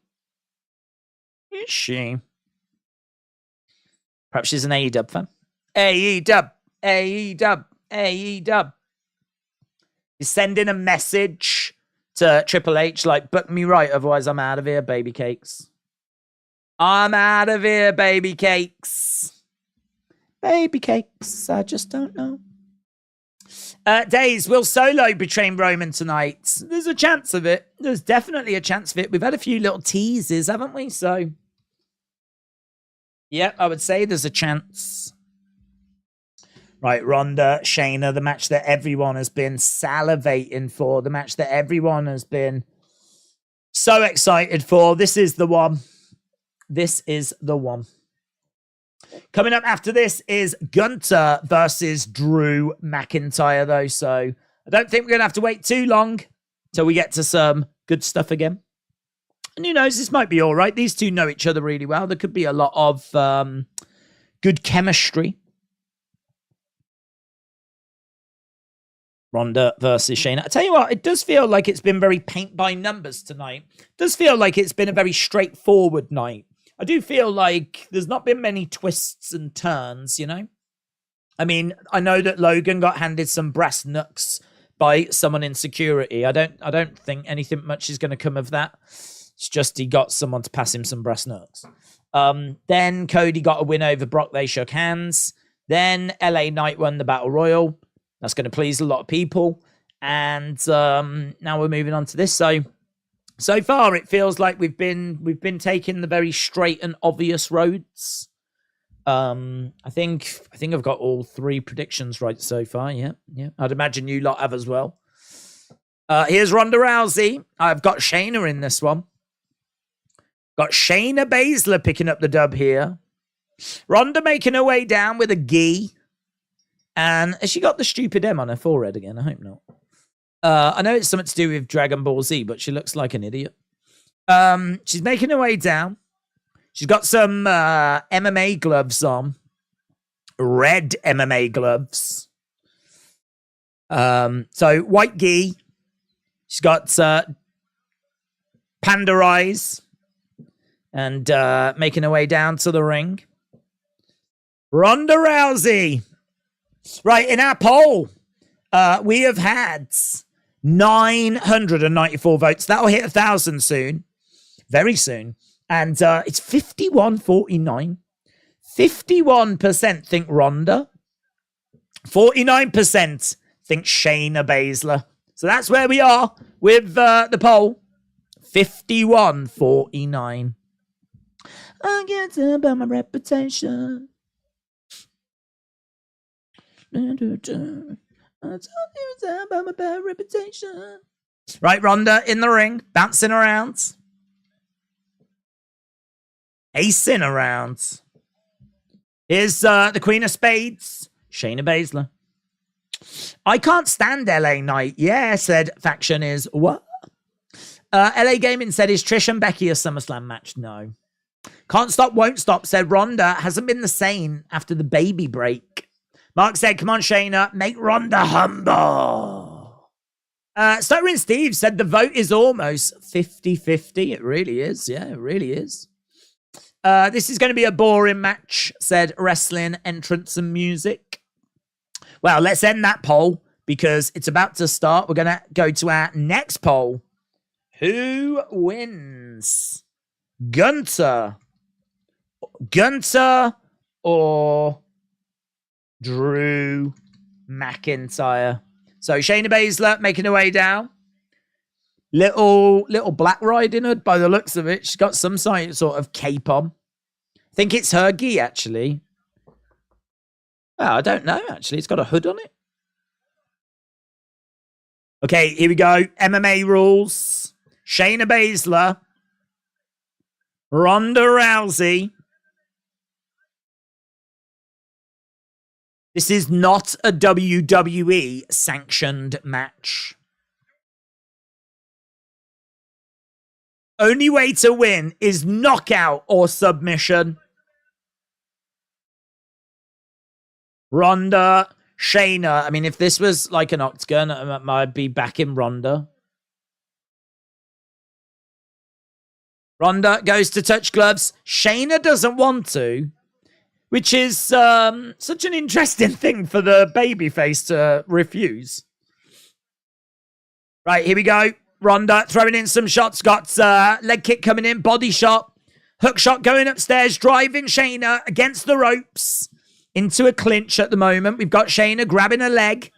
Is she? Perhaps she's an AEW fan. AEW, AEW, AEW. He's sending a message to Triple H like, book me right, otherwise I'm out of here, baby cakes. I'm out of here, baby cakes. Baby cakes, I just don't know. Days, will Solo betray Roman tonight? There's a chance of it. There's definitely a chance of it. We've had a few little teases, haven't we? So, yeah, I would say there's a chance. Right, Ronda, Shayna, the match that everyone has been salivating for, the match that everyone has been so excited for. This is the one. This is the one. Coming up after this is Gunther versus Drew McIntyre, though. So I don't think we're going to have to wait too long till we get to some good stuff again. And who knows, this might be all right. These two know each other really well. There could be a lot of good chemistry. Ronda versus Shayna. I tell you what, it does feel like it's been very paint by numbers tonight. It does feel like it's been a very straightforward night. I do feel like there's not been many twists and turns, you know? I mean, I know that Logan got handed some brass knucks by someone in security. I don't think anything much is going to come of that. It's just he got someone to pass him some brass knucks. Then Cody got a win over Brock. They shook hands. Then LA Knight won the Battle Royal. That's going to please a lot of people. And now we're moving on to this. So far, it feels like we've been taking the very straight and obvious roads. I think I've got all three predictions right so far. Yeah. I'd imagine you lot have as well. Here's Ronda Rousey. I've got Shayna in this one. Got Shayna Baszler picking up the dub here. Ronda making her way down with a gi. And has she got the stupid M on her forehead again? I hope not. I know it's something to do with Dragon Ball Z, but she looks like an idiot. She's making her way down. She's got some MMA gloves on. Red MMA gloves. So white gi. She's got panda eyes. And making her way down to the ring. Ronda Rousey. Right, in our poll, we have had 994 votes. That'll hit 1,000 soon. Very soon. And it's 51-49. 51% think Ronda. 49% think Shayna Baszler. So that's where we are with the poll. 51-49. I get about my reputation. I told you about my bad reputation. Right, Ronda in the ring, bouncing around. Acing around. Here's the Queen of Spades, Shayna Baszler. I can't stand LA Knight. Yeah, said Faction is what? LA Gaming said, is Trish and Becky a SummerSlam match? No. Can't stop, won't stop, said Ronda hasn't been the same after the baby break. Mark said, come on, Shayna, make Ronda humble. Stuttering Steve said the vote is almost 50-50. It really is. Yeah, it really is. This is going to be a boring match, said Wrestling, Entrance and Music. Well, let's end that poll because it's about to start. We're going to go to our next poll. Who wins Gunter or Drew McIntyre. So Shayna Baszler making her way down. Little Black Riding Hood by the looks of it. She's got some sort of cape on. I think it's her gi, actually. Well, I don't know, actually. It's got a hood on it. Okay, here we go. MMA rules. Shayna Baszler. Ronda Rousey. This is not a WWE sanctioned match. Only way to win is knockout or submission. Ronda, Shayna. I mean, if this was like an octagon, I'd be back in Ronda. Ronda goes to touch gloves. Shayna doesn't want to, which is such an interesting thing for the babyface to refuse. Right, here we go. Ronda throwing in some shots. Got leg kick coming in. Body shot. Hook shot going upstairs. Driving Shayna against the ropes. Into a clinch at the moment. We've got Shayna grabbing a leg.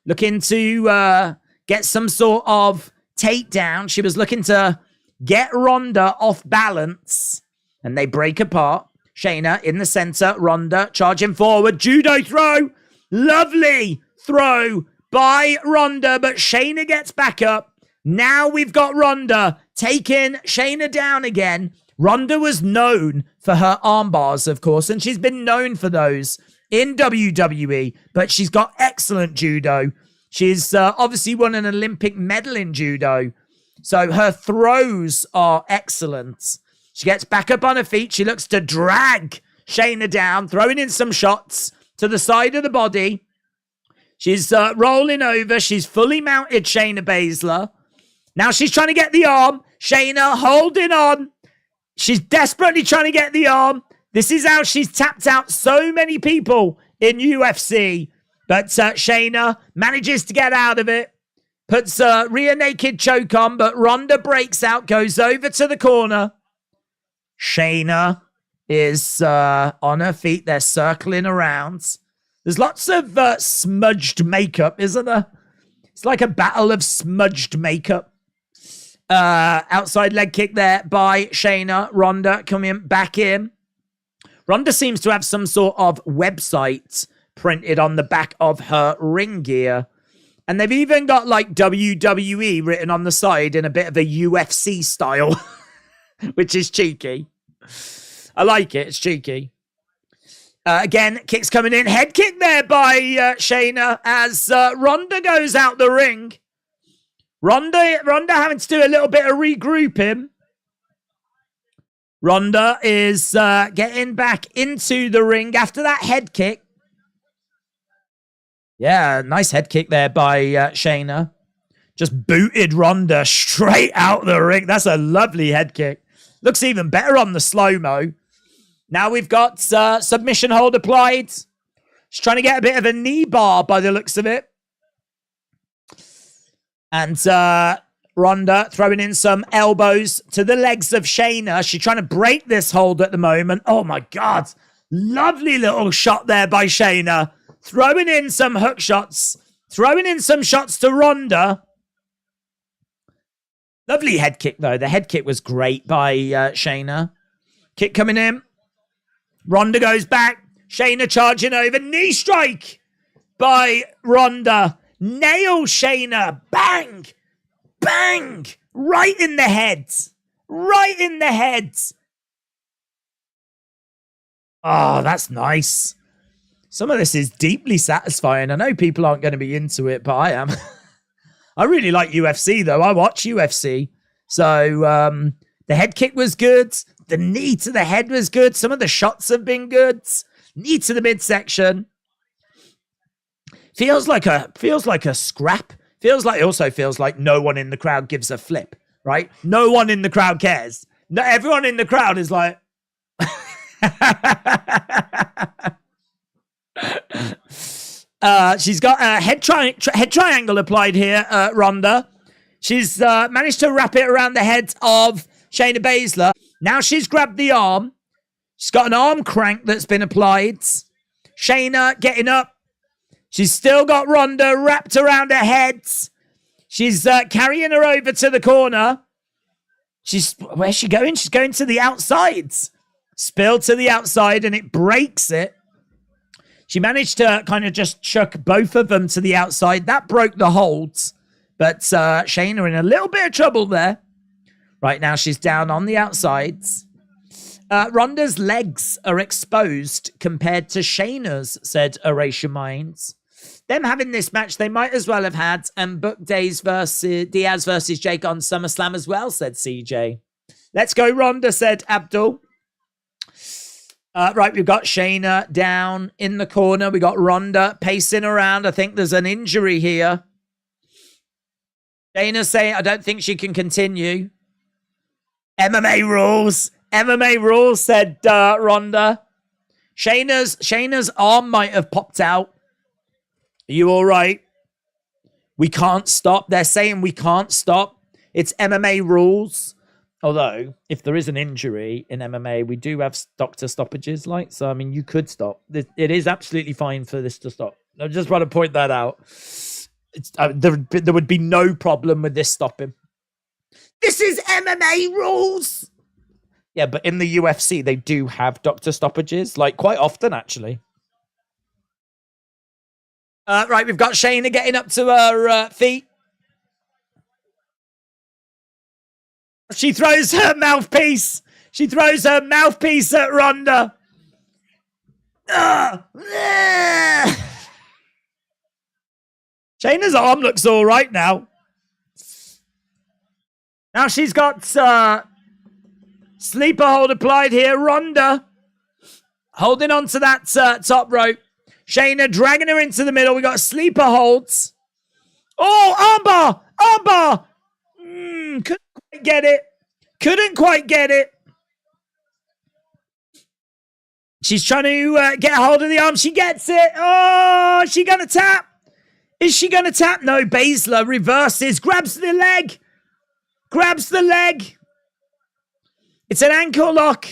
Looking to get some sort of takedown. She was looking to get Ronda off balance. And they break apart. Shayna in the center. Ronda charging forward. Judo throw. Lovely throw by Ronda. But Shayna gets back up. Now we've got Ronda taking Shayna down again. Ronda was known for her arm bars, of course, and she's been known for those in WWE, but she's got excellent judo. She's obviously won an Olympic medal in judo, so her throws are excellent. She gets back up on her feet. She looks to drag Shayna down, throwing in some shots to the side of the body. She's rolling over. She's fully mounted Shayna Baszler. Now she's trying to get the arm. Shayna holding on. She's desperately trying to get the arm. This is how she's tapped out so many people in UFC. But Shayna manages to get out of it. Puts a rear naked choke on, but Ronda breaks out, goes over to the corner. Shayna is on her feet. They're circling around. There's lots of smudged makeup, isn't there? It's like a battle of smudged makeup. Outside leg kick there by Shayna. Ronda coming back in. Ronda seems to have some sort of website printed on the back of her ring gear. And they've even got like WWE written on the side in a bit of a UFC style, which is cheeky. I like it. It's cheeky. Again, kicks coming in. Head kick there by Shayna as Ronda goes out the ring. Ronda having to do a little bit of regrouping. Ronda is getting back into the ring after that head kick. Yeah, nice head kick there by Shayna. Just booted Ronda straight out the ring. That's a lovely head kick. Looks even better on the slow-mo. Now we've got submission hold applied. She's trying to get a bit of a knee bar by the looks of it. And Ronda throwing in some elbows to the legs of Shayna. She's trying to break this hold at the moment. Oh, my God. Lovely little shot there by Shayna. Throwing in some hook shots. Throwing in some shots to Ronda. Lovely head kick, though. The head kick was great by Shayna. Kick coming in. Ronda goes back. Shayna charging over. Knee strike by Ronda. Nail Shayna. Bang. Bang. Right in the head. Right in the head. Oh, that's nice. Some of this is deeply satisfying. I know people aren't going to be into it, but I am. I really like UFC, though. I watch UFC. So the head kick was good. The knee to the head was good. Some of the shots have been good. Knee to the midsection. Feels like a scrap. It also feels like no one in the crowd gives a flip, right? No one in the crowd cares. No, everyone in the crowd is like... she's got a head triangle applied here, Ronda. She's managed to wrap it around the head of Shayna Baszler. Now she's grabbed the arm. She's got an arm crank that's been applied. Shayna getting up. She's still got Ronda wrapped around her head. She's carrying her over to the corner. Where's she going? She's going to the outside. Spill to the outside and it breaks it. She managed to kind of just chuck both of them to the outside. That broke the holds. But Shayna in a little bit of trouble there. Right now she's down on the outsides. Ronda's legs are exposed compared to Shayna's, said Erase Your Minds. Them having this match, they might as well have had booked Diaz versus Jake on SummerSlam as well, said CJ. Let's go, Ronda, said Abdul. Right, we've got Shayna down in the corner. We got Ronda pacing around. I think there's an injury here. Shayna's saying, I don't think she can continue. MMA rules. MMA rules, said Ronda. Shayna's arm might have popped out. Are you all right? We can't stop. They're saying we can't stop. It's MMA rules. Although, if there is an injury in MMA, we do have doctor stoppages. So, I mean, you could stop. It is absolutely fine for this to stop. I just want to point that out. There would be no problem with this stopping. This is MMA rules. Yeah, but in the UFC, they do have doctor stoppages, quite often, actually. Right, we've got Shayna getting up to her feet. She throws her mouthpiece. She throws her mouthpiece at Ronda. Shayna's arm looks all right now. Now she's got sleeper hold applied here. Ronda holding on to that top rope. Shayna dragging her into the middle. We got sleeper holds. Oh, armbar! Armbar! Couldn't quite get it. Couldn't quite get it. She's trying to get a hold of the arm. She gets it. Oh, is she going to tap? Is she going to tap? No, Baszler reverses. Grabs the leg. Grabs the leg. It's an ankle lock.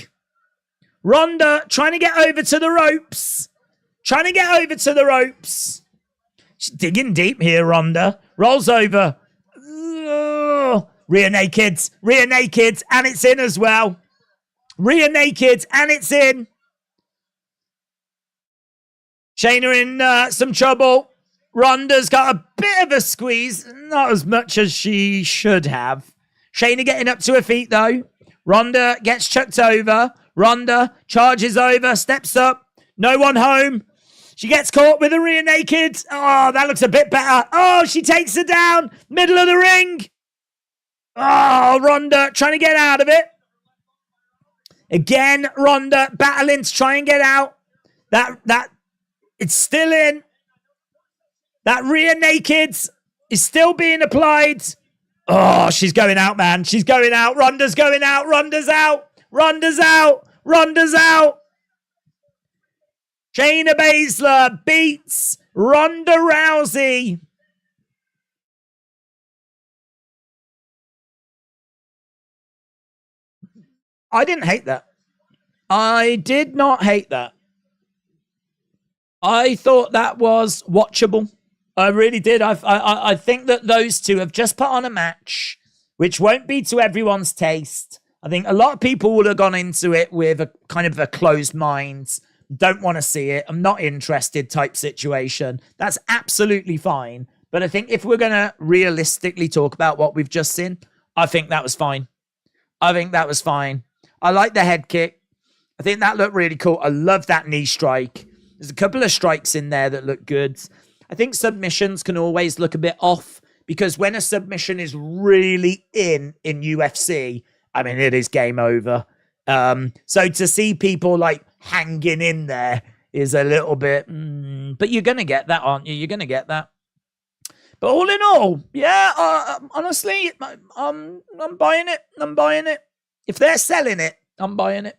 Ronda trying to get over to the ropes. Trying to get over to the ropes. She's digging deep here, Ronda. Rolls over. Rear naked. Rear naked. And it's in as well. Rear naked. And it's in. Shayna in some trouble. Ronda's got a bit of a squeeze. Not as much as she should have. Shayna getting up to her feet, though. Ronda gets chucked over. Ronda charges over. Steps up. No one home. She gets caught with a rear naked. Oh, that looks a bit better. Oh, she takes her down. Middle of the ring. Oh, Ronda trying to get out of it. Again, Ronda battling to try and get out. That it's still in. That rear naked is still being applied. Oh, she's going out, man. She's going out. Ronda's going out. Ronda's out. Ronda's out. Ronda's out. Shayna Baszler beats Ronda Rousey. I didn't hate that. I did not hate that. I thought that was watchable. I really did. I think that those two have just put on a match, which won't be to everyone's taste. I think a lot of people would have gone into it with a kind of a closed mind. Don't want to see it. I'm not interested type situation. That's absolutely fine. But I think if we're going to realistically talk about what we've just seen, I think that was fine. I think that was fine. I like the head kick. I think that looked really cool. I love that knee strike. There's a couple of strikes in there that look good. I think submissions can always look a bit off because when a submission is really in UFC, I mean, it is game over. So to see people hanging in there is a little bit, but you're going to get that, aren't you? You're going to get that. But all in all, yeah, honestly, I'm buying it. I'm buying it. If they're selling it, I'm buying it.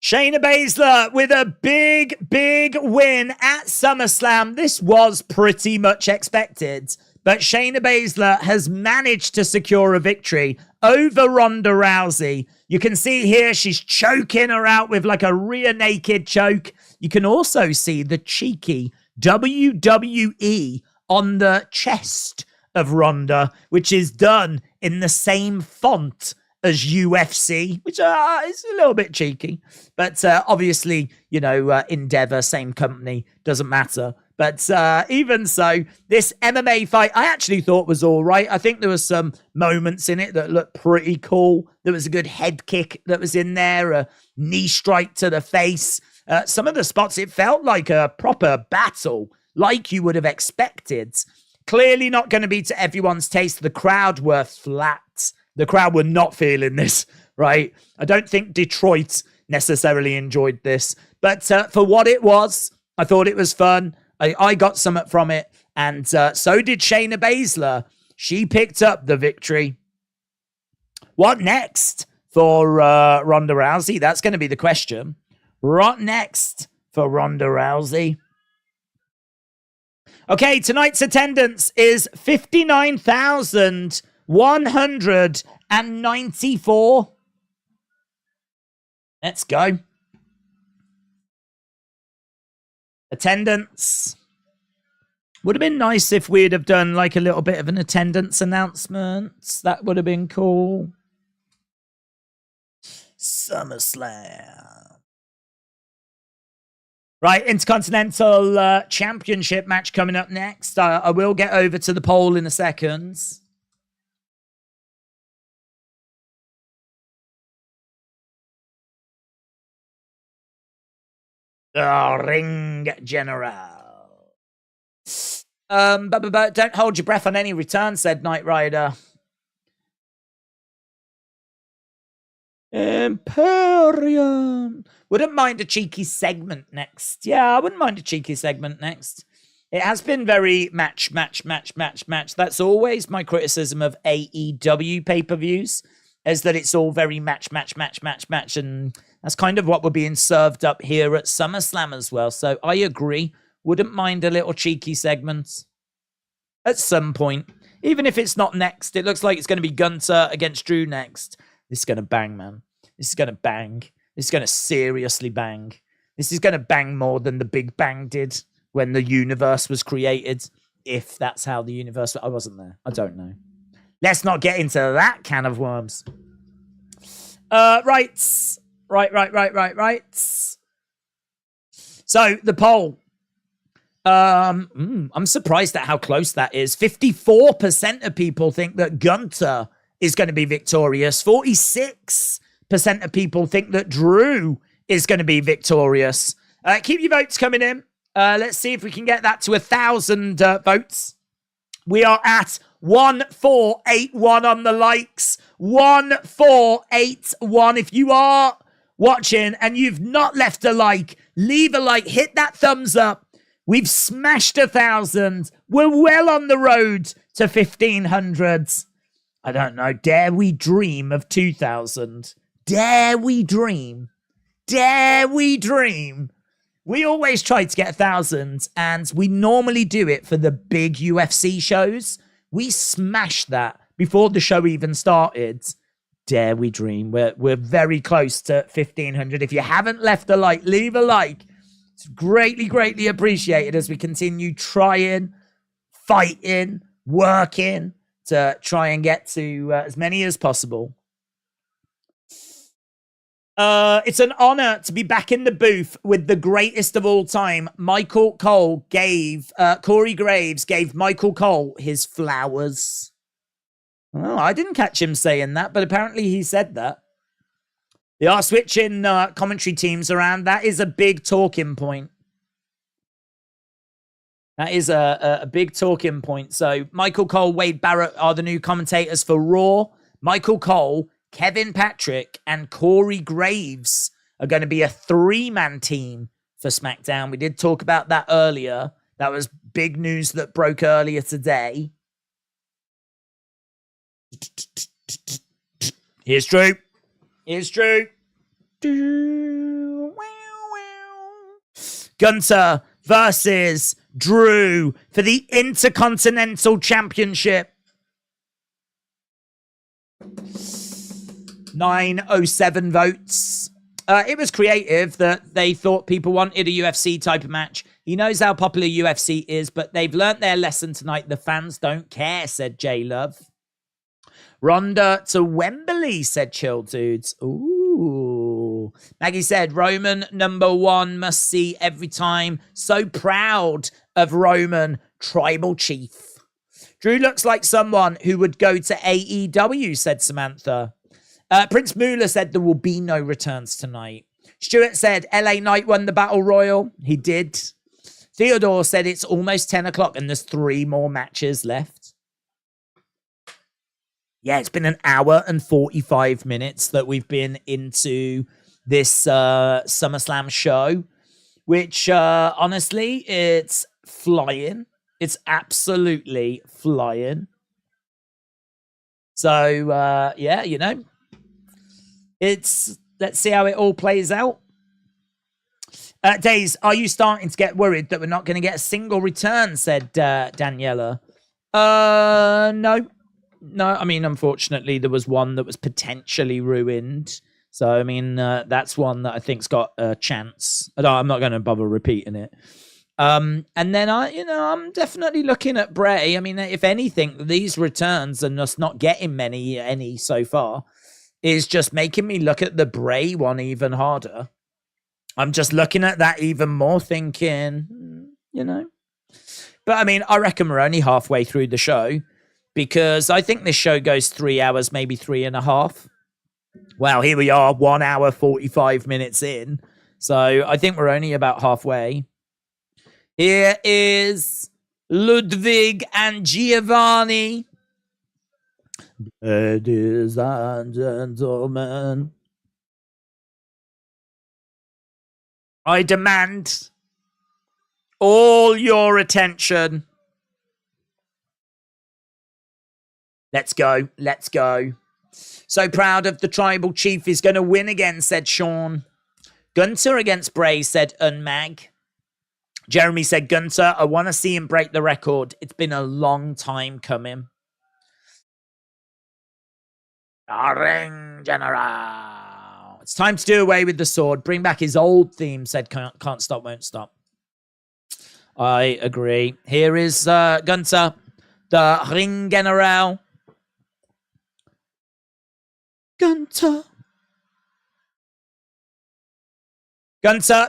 Shayna Baszler with a big, big win at SummerSlam. This was pretty much expected. But Shayna Baszler has managed to secure a victory over Ronda Rousey. You can see here she's choking her out with like a rear naked choke. You can also see the cheeky WWE on the chest of Ronda, which is done in the same font as UFC, which is a little bit cheeky. But obviously, you know, Endeavor, same company, doesn't matter. But even so, this MMA fight I actually thought was all right. I think there was some moments in it that looked pretty cool. There was a good head kick that was in there, a knee strike to the face. Some of the spots, it felt like a proper battle, like you would have expected. Clearly not going to be to everyone's taste. The crowd were flat. The crowd were not feeling this, right? I don't think Detroit necessarily enjoyed this. But for what it was, I thought it was fun. I got something from it. And so did Shayna Baszler. She picked up the victory. What next for Ronda Rousey? That's going to be the question. What next for Ronda Rousey? Okay, tonight's attendance is 59,194. Let's go. Attendance. Would have been nice if we'd have done like a little bit of an attendance announcement. That would have been cool. SummerSlam. Right, Intercontinental Championship match coming up next. I will get over to the poll in a second. The Ring General. But don't hold your breath on any return, said Knight Rider. Imperium. Wouldn't mind a cheeky segment next. Yeah, I wouldn't mind a cheeky segment next. It has been very match. That's always my criticism of AEW pay-per-views, is that it's all very match. And that's kind of what we're being served up here at SummerSlam as well. So I agree. Wouldn't mind a little cheeky segment at some point. Even if it's not next, it looks like it's going to be Gunther against Drew next. This is going to bang, man. This is going to bang. This is going to seriously bang. This is going to bang more than the Big Bang did when the universe was created. If that's how the universe... I wasn't there. I don't know. Let's not get into that can of worms. Right. So, the poll. I'm surprised at how close that is. 54% of people think that Gunther is going to be victorious. 46% of people think that Drew is going to be victorious. Keep your votes coming in. Let's see if we can get that to 1,000 votes. We are at 1481 on the likes. 1481. If you are watching and you've not left a like, leave a like. Hit that thumbs up. We've smashed 1,000. We're well on the road to 1,500. I don't know. Dare we dream of 2,000? Dare we dream? Dare we dream? We always try to get 1,000, and we normally do it for the big UFC shows. We smashed that before the show even started. Dare we dream? We're very close to 1,500. If you haven't left a like, leave a like. It's greatly appreciated as we continue trying, fighting, working to try and get to as many as possible. It's an honor to be back in the booth with the greatest of all time. Michael Cole Corey Graves gave Michael Cole his flowers. Oh, I didn't catch him saying that, but apparently he said that. They are switching commentary teams around. That is a big talking point. That is a big talking point. So Michael Cole, Wade Barrett are the new commentators for Raw. Michael Cole, Kevin Patrick, and Corey Graves are going to be a 3-man team for SmackDown. We did talk about that earlier. That was big news that broke earlier today. Here's Drew. Here's Drew. Gunther versus Drew for the Intercontinental Championship. 907 votes. It was creative that they thought people wanted a UFC type of match. He knows how popular UFC is, but they've learnt their lesson tonight. The fans don't care, said J Love. Ronda to Wembley, said Chill Dudes. Ooh. Maggie said, Roman #1 must see every time. So proud of Roman, tribal chief. Drew looks like someone who would go to AEW, said Samantha. Prince Moolah said there will be no returns tonight. Stuart said LA Knight won the Battle Royal. He did. Theodore said it's almost 10 o'clock and there's 3 more matches left. Yeah, it's been an hour and 45 minutes that we've been into this SummerSlam show, which honestly, it's flying. It's absolutely flying. So, yeah, you know, let's see how it all plays out. Days, are you starting to get worried that we're not going to get a single return, said Daniela. No. I mean, unfortunately, there was one that was potentially ruined. So, I mean, that's one that I think's got a chance. I'm not going to bother repeating it. And then I'm definitely looking at Bray. I mean, if anything, these returns and us not getting any so far is just making me look at the Bray one even harder. I'm just looking at that even more thinking, you know. But I mean, I reckon we're only halfway through the show because I think this show goes 3 hours, maybe 3.5. Well, here we are, 1 hour, 45 minutes in. So I think we're only about halfway. Here is Ludwig and Giovanni. Ladies and gentlemen, I demand all your attention. Let's go. Let's go. So proud of the tribal chief. Is going to win again, said Sean. Gunter against Bray, said Unmag. Jeremy said, Gunter, I want to see him break the record. It's been a long time coming. Ring General. It's time to do away with the sword. Bring back his old theme, said Can't Stop, Won't Stop. I agree. Here is Gunter, the Ring General. Gunter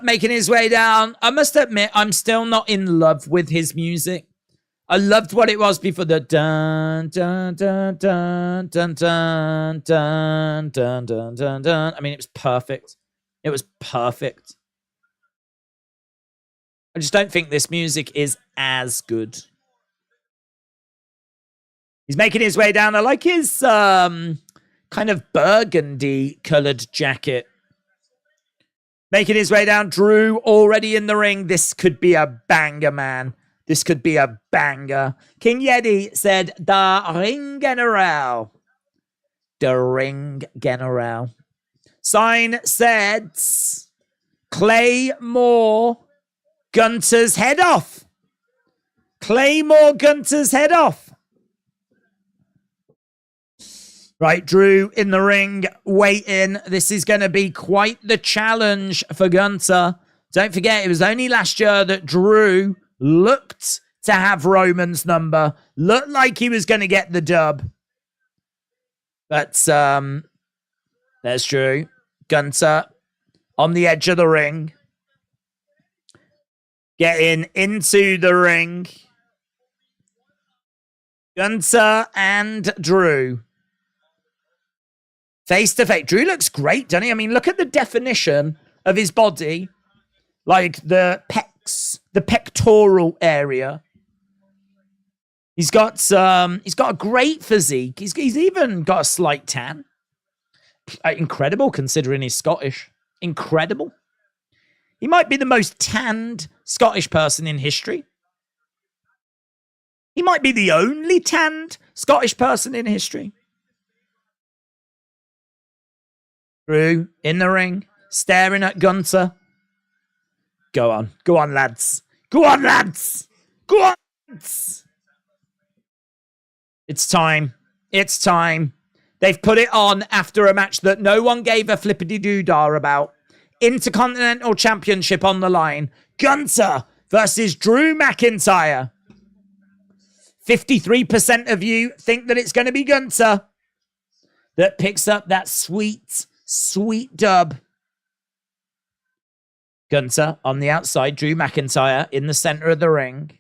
making his way down. I must admit, I'm still not in love with his music. I loved what it was before the dun dun dun dun dun dun dun dun dun dun dun. I mean, it was perfect. It was perfect. I just don't think this music is as good. He's making his way down. I like his kind of burgundy coloured jacket. Making his way down. Drew already in the ring. This could be a banger, man. This could be a banger. King Yeti said, the Ring General. The Ring General. Sign said, Claymore Gunter's head off. Claymore Gunter's head off. Right, Drew in the ring, waiting. This is going to be quite the challenge for Gunter. Don't forget, it was only last year that Drew looked to have Roman's number. Looked like he was going to get the dub. But there's Drew. Gunter on the edge of the ring. Getting into the ring. Gunter and Drew. Face to face. Drew looks great, doesn't he? I mean, look at the definition of his body. Like the pecs, the pectoral area. He's got a great physique. He's even got a slight tan. Incredible considering he's Scottish. Incredible. He might be the most tanned Scottish person in history. He might be the only tanned Scottish person in history. Drew in the ring, staring at Gunter. Go on, lads. Go on, lads. Go on! It's time. It's time. They've put it on after a match that no one gave a flippity-doo-dah about. Intercontinental Championship on the line. Gunther versus Drew McIntyre. 53% of you think that it's going to be Gunther that picks up that sweet, sweet dub. Gunther on the outside, Drew McIntyre in the center of the ring.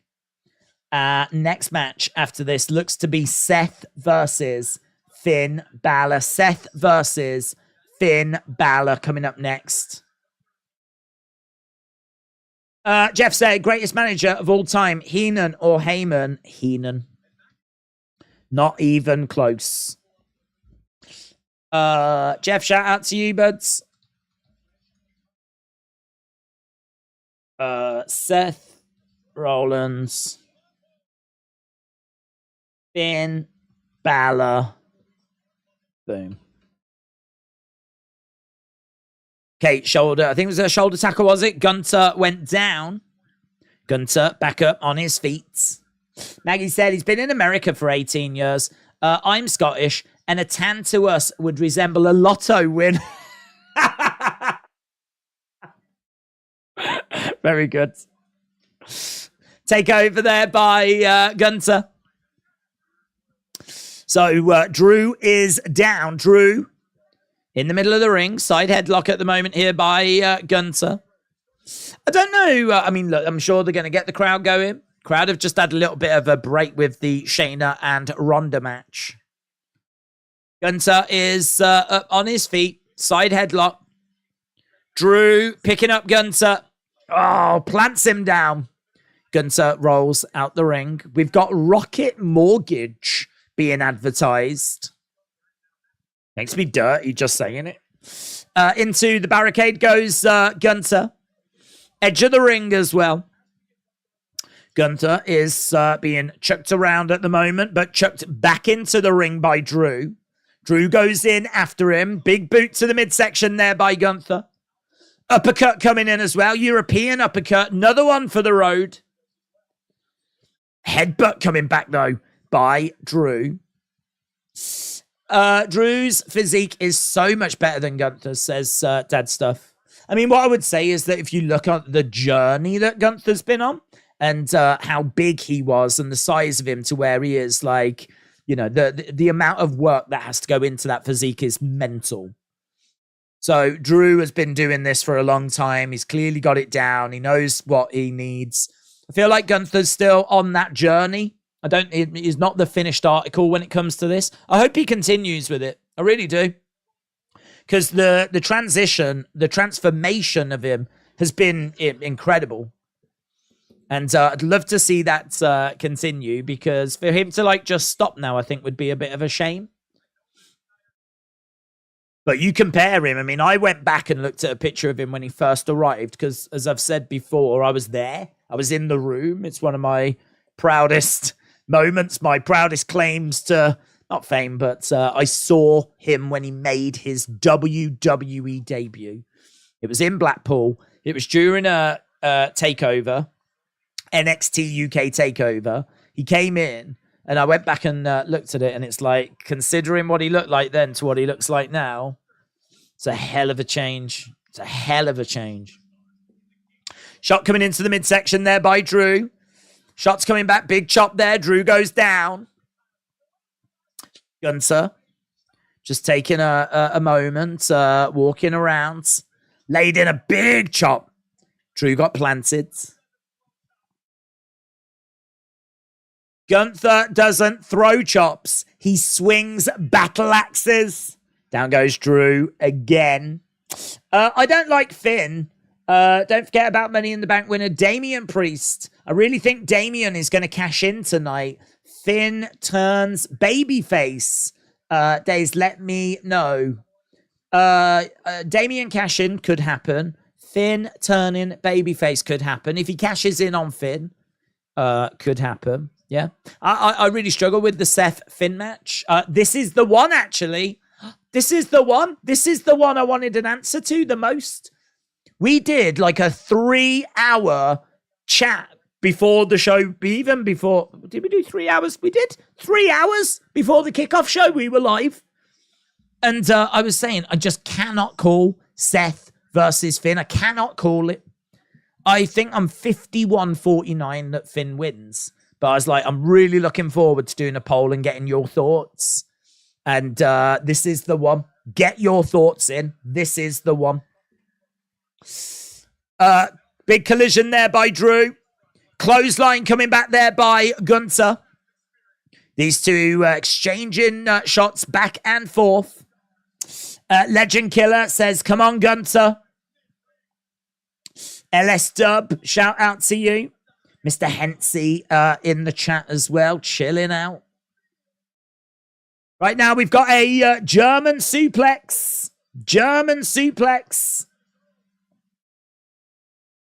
Next match after this looks to be Seth versus Finn Bálor. Seth versus Finn Bálor coming up next. Jeff said, greatest manager of all time, Heenan or Heyman? Heenan. Not even close. Jeff, shout out to you, buds. Seth Rollins. Finn Bálor. Boom. Okay, shoulder. I think it was a shoulder tackle, was it? Gunther went down. Gunther back up on his feet. Maggie said he's been in America for 18 years. I'm Scottish, and a tan to us would resemble a lotto win. Very good. Take over there by Gunther. So Drew is down. Drew in the middle of the ring. Side headlock at the moment here by Gunther. I don't know. I mean, look, I'm sure they're going to get the crowd going. Crowd have just had a little bit of a break with the Shayna and Ronda match. Gunther is up on his feet. Side headlock. Drew picking up Gunther. Oh, plants him down. Gunther rolls out the ring. We've got Rocket Mortgage being advertised. Makes me dirty just saying it. Into the barricade goes Gunther. Edge of the ring as well. Gunther is being chucked around at the moment, but chucked back into the ring by Drew. Drew goes in after him. Big boot to the midsection there by Gunther. Uppercut coming in as well. European uppercut. Another one for the road. Headbutt coming back, though, by Drew. Drew's physique is so much better than Gunther's, says Dad Stuff. I mean, what I would say is that if you look at the journey that Gunther's been on and how big he was and the size of him to where he is, like, you know, the amount of work that has to go into that physique is mental. So Drew has been doing this for a long time. He's clearly got it down. He knows what he needs. I feel like Gunther's still on that journey. He's not the finished article when it comes to this. I hope he continues with it. I really do. Because the transition, the transformation of him has been incredible. And I'd love to see that continue, because for him to like just stop now, I think would be a bit of a shame. But you compare him. I mean, I went back and looked at a picture of him when he first arrived, because as I've said before, I was there. I was in the room. It's one of my proudest moments, my proudest claims to, not fame, but I saw him when he made his WWE debut. It was in Blackpool. It was during a takeover, NXT UK takeover. He came in, and I went back and looked at it, and it's like, considering what he looked like then to what he looks like now, it's a hell of a change. It's a hell of a change. Shot coming into the midsection there by Drew. Shots coming back. Big chop there. Drew goes down. Gunther just taking a moment, walking around. Laid in a big chop. Drew got planted. Gunther doesn't throw chops. He swings battle axes. Down goes Drew again. I don't like Finn. Don't forget about Money in the Bank winner Damian Priest. I really think Damian is going to cash in tonight. Finn turns babyface. Days, let me know. Damian cash in could happen. Finn turning babyface could happen. If he cashes in on Finn, could happen. Yeah. I really struggle with the Seth Finn match. This is the one, actually. This is the one. This is the one I wanted an answer to the most. We did like a 3-hour chat before the show, even before, did we do 3 hours? We did 3 hours before the kickoff show. We were live. And I was saying, I just cannot call Seth versus Finn. I cannot call it. I think I'm 51-49 that Finn wins. But I was like, I'm really looking forward to doing a poll and getting your thoughts. And this is the one. Get your thoughts in. This is the one. Big collision there by Drew. Clothesline coming back there by Gunther. These two exchanging shots back and forth. Legend Killer says, come on, Gunther. LS Dub, shout out to you. Mr. Hensey in the chat as well, chilling out. Right now, we've got a German suplex. German suplex.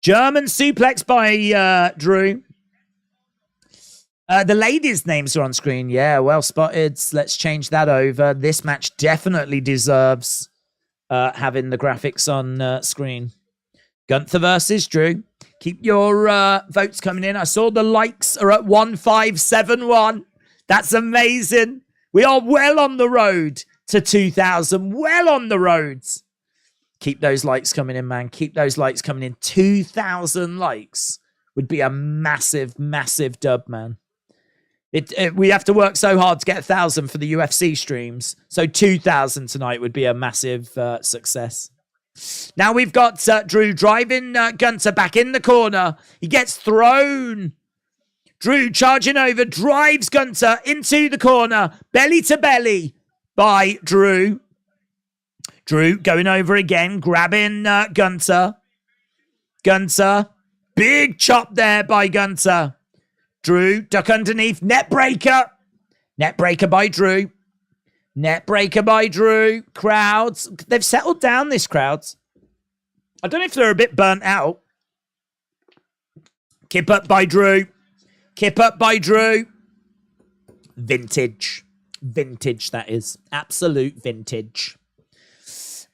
German suplex by Drew. The ladies' names are on screen. Yeah, well spotted. Let's change that over. This match definitely deserves having the graphics on screen. Gunther versus Drew. Keep your votes coming in. I saw the likes are at 1571. That's amazing. We are well on the road to 2,000. Well on the roads. Keep those likes coming in, man. Keep those likes coming in. 2,000 likes would be a massive, massive dub, man. We have to work so hard to get 1,000 for the UFC streams. So 2,000 tonight would be a massive success. Now we've got Drew driving Gunther back in the corner. He gets thrown. Drew charging over, drives Gunther into the corner. Belly to belly by Drew. Drew going over again, grabbing Gunther. Gunther. Big chop there by Gunther. Drew, duck underneath. Net breaker. Net breaker by Drew. Net breaker by Drew. Crowds. They've settled down, this crowds. I don't know if they're a bit burnt out. Kip up by Drew. Kip up by Drew. Vintage. Vintage, that is. Absolute vintage.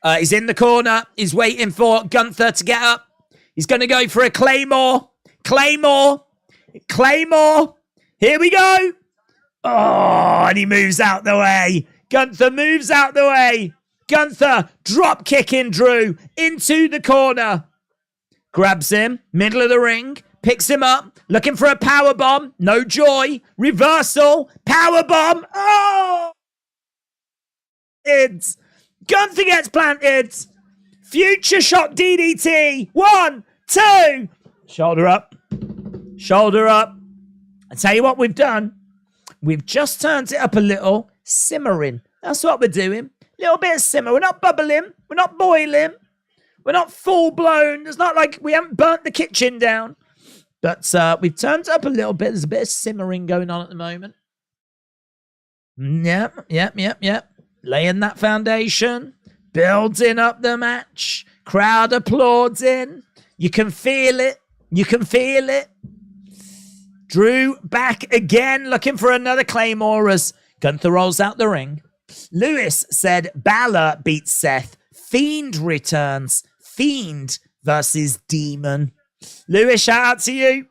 He's in the corner. He's waiting for Gunther to get up. He's going to go for a Claymore. Claymore. Claymore. Here we go. Oh, and he moves out the way. Gunther moves out the way. Gunther drop kicking Drew into the corner. Grabs him. Middle of the ring. Picks him up. Looking for a power bomb. No joy. Reversal. Power bomb. Oh! It's Gunther gets planted. Future shock DDT. 1, 2. Shoulder up. Shoulder up. I tell you what we've done. We've just turned it up a little. Simmering. That's what we're doing. A little bit of simmer. We're not bubbling. We're not boiling. We're not full blown. It's not like we haven't burnt the kitchen down. But we've turned it up a little bit. There's a bit of simmering going on at the moment. Yep. Laying that foundation. Building up the match. Crowd applauding. You can feel it. You can feel it. Drew back again, looking for another Claymore as Gunther rolls out the ring. Lewis said Bálor beats Seth. Fiend returns. Fiend versus Demon. Lewis, shout out to you.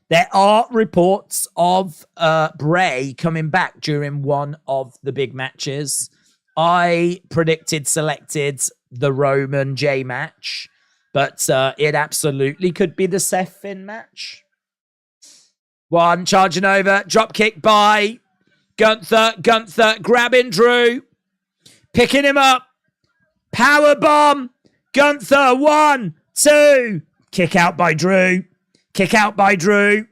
There are reports of Bray coming back during one of the big matches. I selected the Roman Jey match, but it absolutely could be the Seth Finn match. One charging over, drop kick by Gunther. Gunther grabbing Drew, picking him up. Power bomb. Gunther, 1, 2. Kick out by Drew. Kick out by Drew.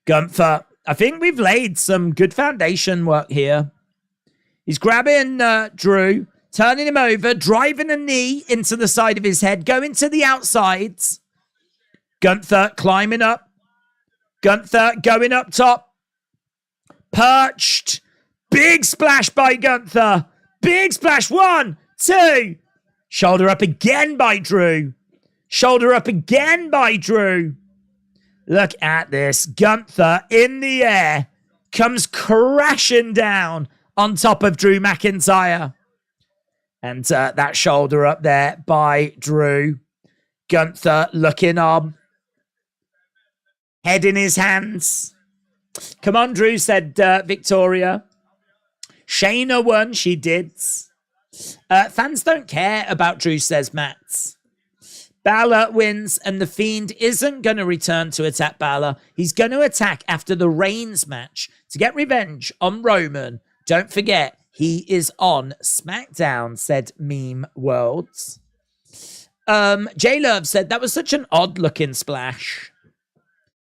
Gunther. I think we've laid some good foundation work here. He's grabbing Drew, turning him over, driving a knee into the side of his head, going to the outsides. Gunther climbing up. Gunther going up top. Perched. Big splash by Gunther. Big splash. 1, 2. Shoulder up again by Drew. Shoulder up again by Drew. Look at this. Gunther in the air. Comes crashing down on top of Drew McIntyre. And that shoulder up there by Drew. Gunther looking on. Head in his hands. Come on, Drew, said Victoria. Shayna won, she did. Fans don't care about Drew, says Matt. Bálor wins, and The Fiend isn't going to return to attack Bálor. He's going to attack after the Reigns match to get revenge on Roman. Don't forget, he is on SmackDown, said Meme Worlds. J-Love said that was such an odd-looking splash.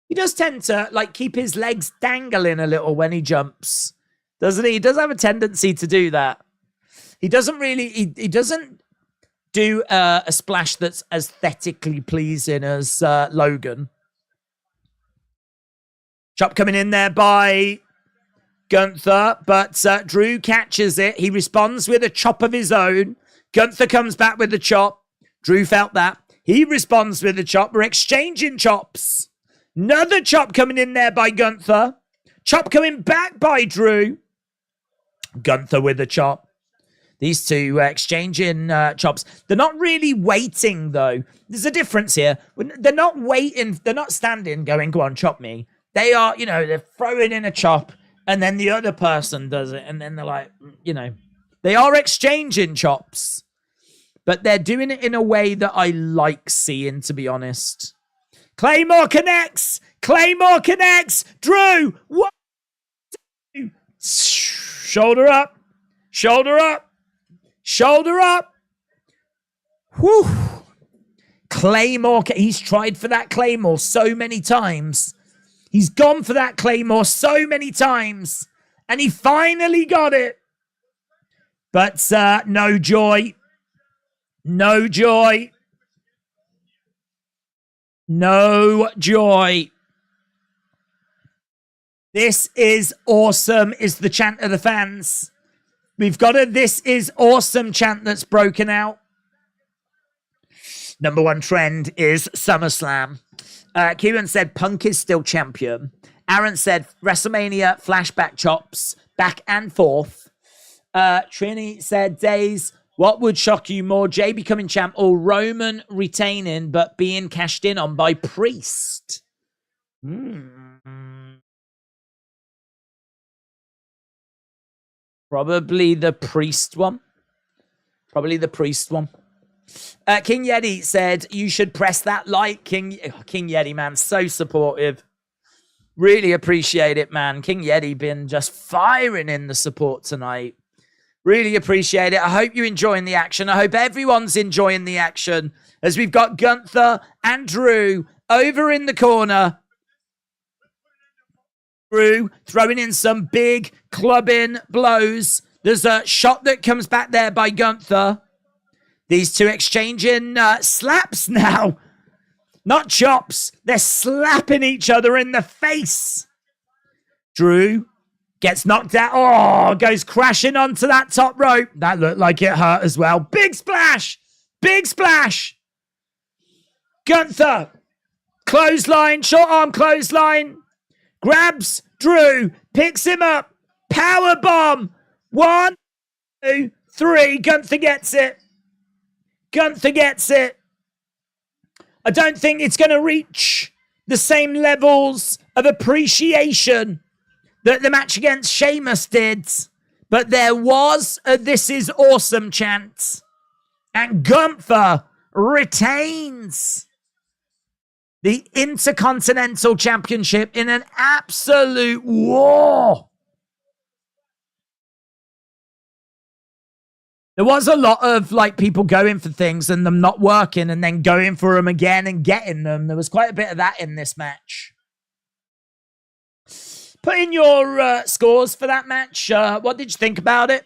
He does tend to keep his legs dangling a little when he jumps, doesn't he? He does have a tendency to do that. He doesn't really. He doesn't do a splash that's aesthetically pleasing as Logan. Chop coming in there by Gunther, but Drew catches it. He responds with a chop of his own. Gunther comes back with the chop. Drew felt that. He responds with the chop. We're exchanging chops. Another chop coming in there by Gunther. Chop coming back by Drew. Gunther with a chop. These two exchanging chops. They're not really waiting, though. There's a difference here. They're not waiting. They're not standing going, go on, chop me. They are, they're throwing in a chop, and then the other person does it, and then they're like, they are exchanging chops. But they're doing it in a way that I like seeing, to be honest. Claymore connects! Claymore connects! Drew! What? Shoulder up! Shoulder up! Shoulder up! Whew! Claymore. He's tried for that Claymore so many times. He's gone for that Claymore so many times. And he finally got it. But no joy. No joy. No joy. This is awesome is the chant of the fans. We've got a this is awesome chant that's broken out. Number one trend is SummerSlam. Kieran said Punk is still champion. Aaron said WrestleMania flashback chops back and forth. Trini said Days. What would shock you more, Jey becoming champ or Roman retaining but being cashed in on by Priest? Probably the Priest one. Probably the Priest one. King Yeti said, you should press that like. King Yeti, man, so supportive. Really appreciate it, man. King Yeti been just firing in the support tonight. Really appreciate it. I hope you're enjoying the action. I hope everyone's enjoying the action as we've got Gunther and Drew over in the corner. Drew throwing in some big clubbing blows. There's a shot that comes back there by Gunther. These two exchanging slaps now. Not chops. They're slapping each other in the face. Drew gets knocked out. Oh, goes crashing onto that top rope. That looked like it hurt as well. Big splash. Big splash. Gunther. Clothesline. Short arm clothesline. Grabs Drew. Picks him up. Power bomb. 1, 2, 3. Gunther gets it. Gunther gets it. I don't think it's going to reach the same levels of appreciation that the match against Sheamus did. But there was a This Is Awesome chant. And Gunther retains the Intercontinental Championship in an absolute war. There was a lot of people going for things and them not working and then going for them again and getting them. There was quite a bit of that in this match. Put in your scores for that match. What did you think about it?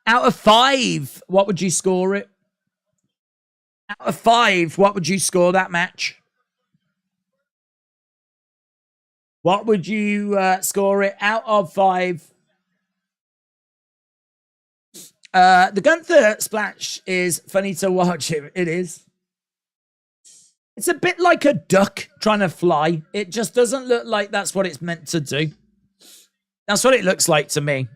Out of 5, what would you score it? Out of 5, what would you score that match? What would you score it out of 5? The Gunther splash is funny to watch. It is. It's a bit like a duck trying to fly. It just doesn't look like that's what it's meant to do. That's what it looks like to me.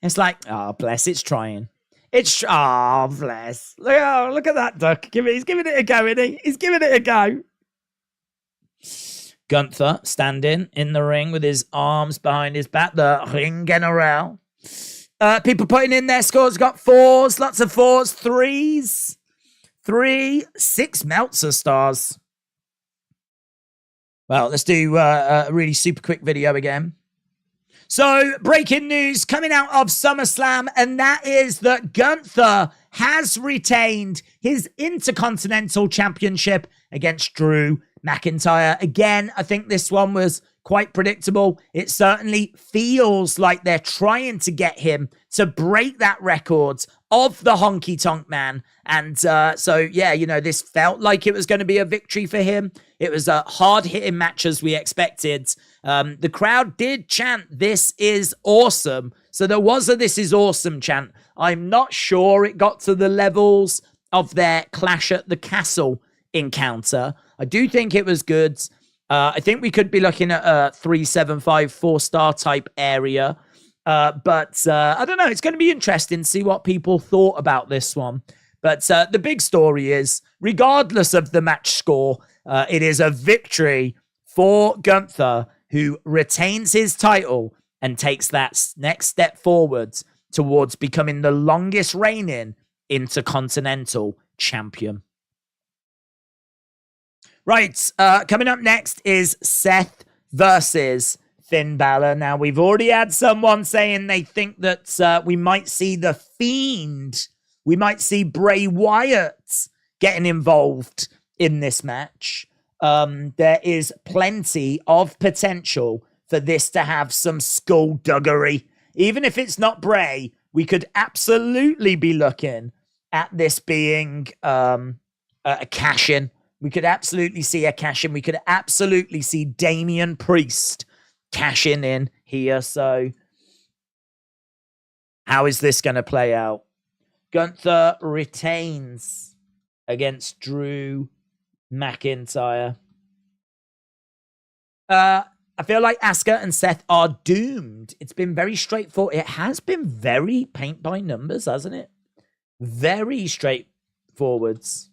It's like, oh, bless, it's trying. It's bless. Look at that duck. He's giving it a go, isn't he? He's giving it a go. Gunther standing in the ring with his arms behind his back. The ring general. People putting in their scores. Got 4s, lots of 4s, 3s. 3, 6 Meltzer stars. Well, let's do a really super quick video again. So, breaking news coming out of SummerSlam, and that is that Gunther has retained his Intercontinental Championship against Drew McIntyre. Again, I think this one was quite predictable. It certainly feels like they're trying to get him to break that record of the Honky Tonk Man. And so, yeah, you know, this felt like it was going to be a victory for him. It was a hard-hitting match as we expected. The crowd did chant, "This is awesome." So there was a "This is awesome" chant. I'm not sure it got to the levels of their Clash at the Castle encounter. I do think it was good. I think we could be looking at a 3.75, 4-star type area. But I don't know. It's going to be interesting to see what people thought about this one. But the big story is, regardless of the match score, it is a victory for Gunther, who retains his title and takes that next step forward towards becoming the longest reigning Intercontinental Champion. Right, coming up next is Seth versus Finn Bálor. Now, we've already had someone saying they think that we might see The Fiend, we might see Bray Wyatt getting involved in this match. There is plenty of potential for this to have some skullduggery. Even if it's not Bray, we could absolutely be looking at this being a cash-in. We could absolutely see a cash-in. We could absolutely see Damian Priest cashing in here. So how is this going to play out? Gunther retains against Drew McIntyre. I feel like Asuka and Seth are doomed. It's been very straightforward. It has been very paint by numbers, hasn't it? Very straightforwards.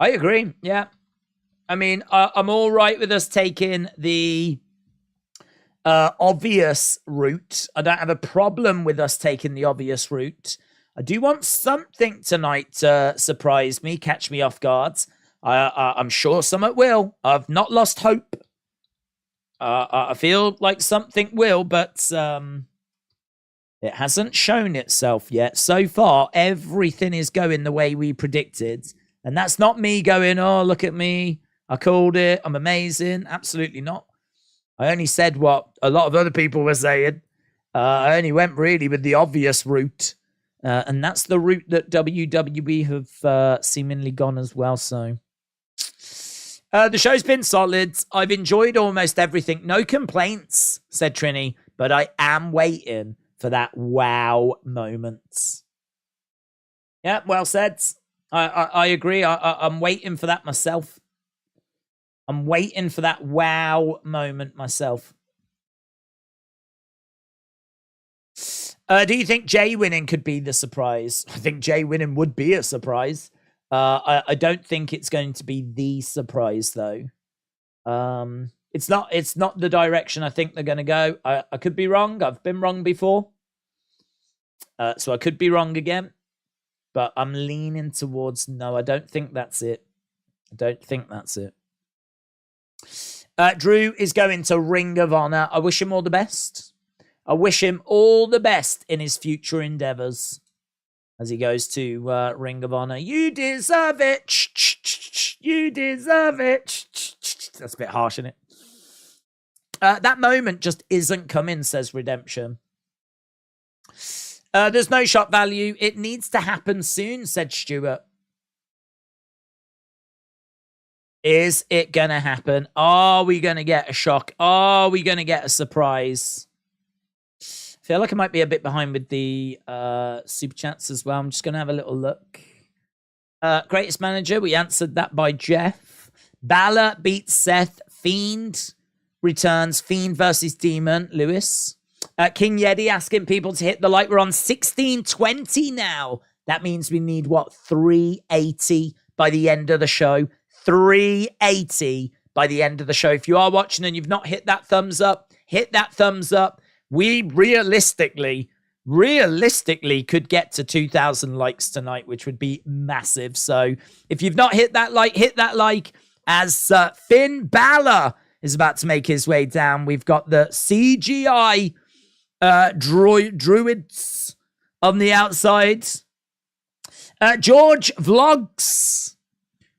I agree. Yeah. I mean, I'm all right with us taking the obvious route. I don't have a problem with us taking the obvious route. I do want something tonight to surprise me, catch me off guard. I'm sure something will. I've not lost hope. I feel like something will, but it hasn't shown itself yet. So far, everything is going the way we predicted. And that's not me going, "Oh, look at me. I called it. I'm amazing." Absolutely not. I only said what a lot of other people were saying. I only went really with the obvious route. And that's the route that WWE have seemingly gone as well. So the show's been solid. I've enjoyed almost everything. No complaints, said Trini. But I am waiting for that wow moment. Yeah, well said. I agree. I'm waiting for that myself. I'm waiting for that wow moment myself. Do you think Jey winning could be the surprise? I think Jey winning would be a surprise. I don't think it's going to be the surprise, though. It's not the direction I think they're going to go. I could be wrong. I've been wrong before. So I could be wrong again. But I'm leaning towards no. I don't think that's it. I don't think that's it. Drew is going to Ring of Honor. I wish him all the best. I wish him all the best in his future endeavors as he goes to Ring of Honor. You deserve it. You deserve it. That's a bit harsh, isn't it? That moment just isn't coming, says Redemption. There's no shock value. It needs to happen soon, said Stuart. Is it going to happen? Are we going to get a shock? Are we going to get a surprise? I feel like I might be a bit behind with the super chats as well. I'm just going to have a little look. Greatest manager. We answered that by Jeff. Bálor beats Seth. Fiend. returns. Fiend versus Demon. Lewis. King Yeti asking people to hit the like. We're on 1620 now. That means we need, 380 by the end of the show. 380 by the end of the show. If you are watching and you've not hit that thumbs up, hit that thumbs up. We realistically could get to 2,000 likes tonight, which would be massive. So if you've not hit that like as Finn Bálor is about to make his way down. We've got the CGI druids on the outside. George Vlogs.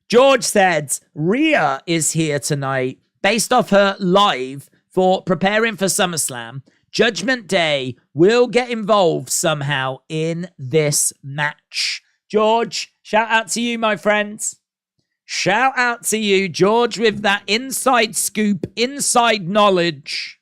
George said, Rhea is here tonight based off her live for preparing for SummerSlam. Judgment Day will get involved somehow in this match. George, shout out to you, my friends. Shout out to you, George, with that inside scoop, inside knowledge.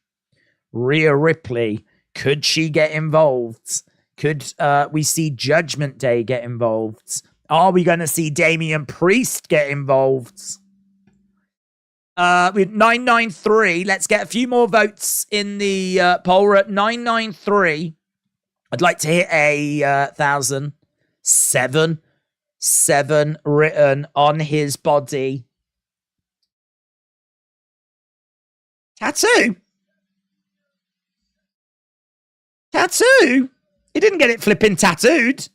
Rhea Ripley, could she get involved? Could we see Judgment Day get involved? Are we going to see Damian Priest get involved? With 993, let's get a few more votes in the poll. We're at 993. I'd like to hit a 1,000. 7 written on his body. Tattoo? He didn't get it flipping tattooed.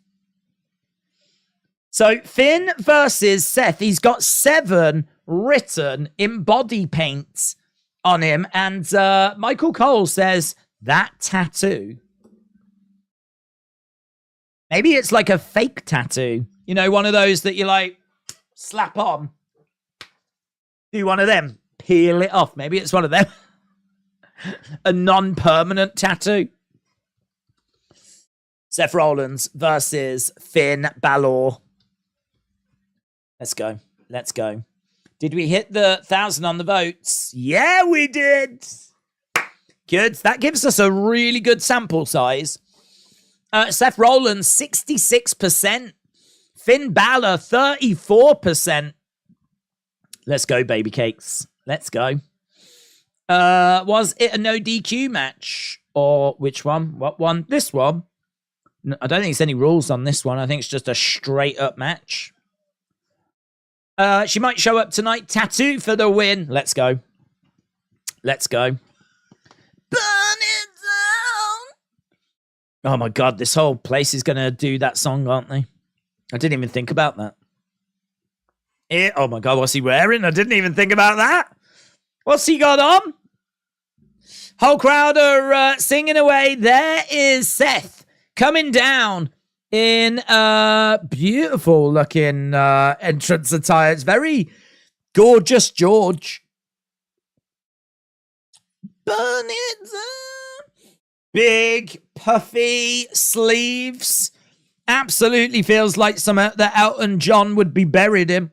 So Finn versus Seth. He's got 7 written in body paint on him. And Michael Cole says, that tattoo. Maybe it's like a fake tattoo. You know, one of those that you like slap on. Do one of them. Peel it off. Maybe it's one of them. A non-permanent tattoo. Seth Rollins versus Finn Bálor. Let's go. Did we hit the 1,000 on the votes? Yeah, we did. Good. That gives us a really good sample size. Seth Rollins, 66%. Finn Bálor, 34%. Let's go, baby cakes. Let's go. Was it a no DQ match? Or which one? What one? This one? No, I don't think there's any rules on this one. I think it's just a straight up match. She might show up tonight. Tattoo for the win. Let's go. Let's go. Burn it down. Oh my God, this whole place is going to do that song, aren't they? I didn't even think about that. Oh my God, what's he wearing? I didn't even think about that. What's he got on? Whole crowd are singing away. There is Seth coming down in beautiful looking entrance attire. It's very gorgeous, George. Burn it down. Big, puffy sleeves. Absolutely feels like somewhere that Elton John would be buried in.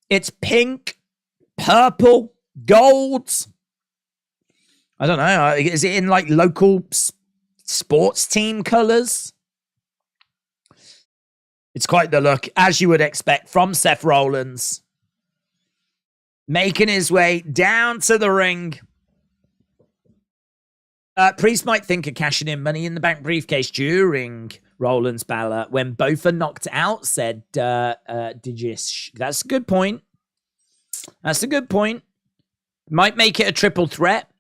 It's pink, purple, gold. I don't know. Is it in like local sports team colors? It's quite the look, as you would expect from Seth Rollins. Making his way down to the ring. Priest might think of cashing in Money in the Bank briefcase during Rollins Bálor when both are knocked out, said Digis. That's a good point. That's a good point. Might make it a triple threat.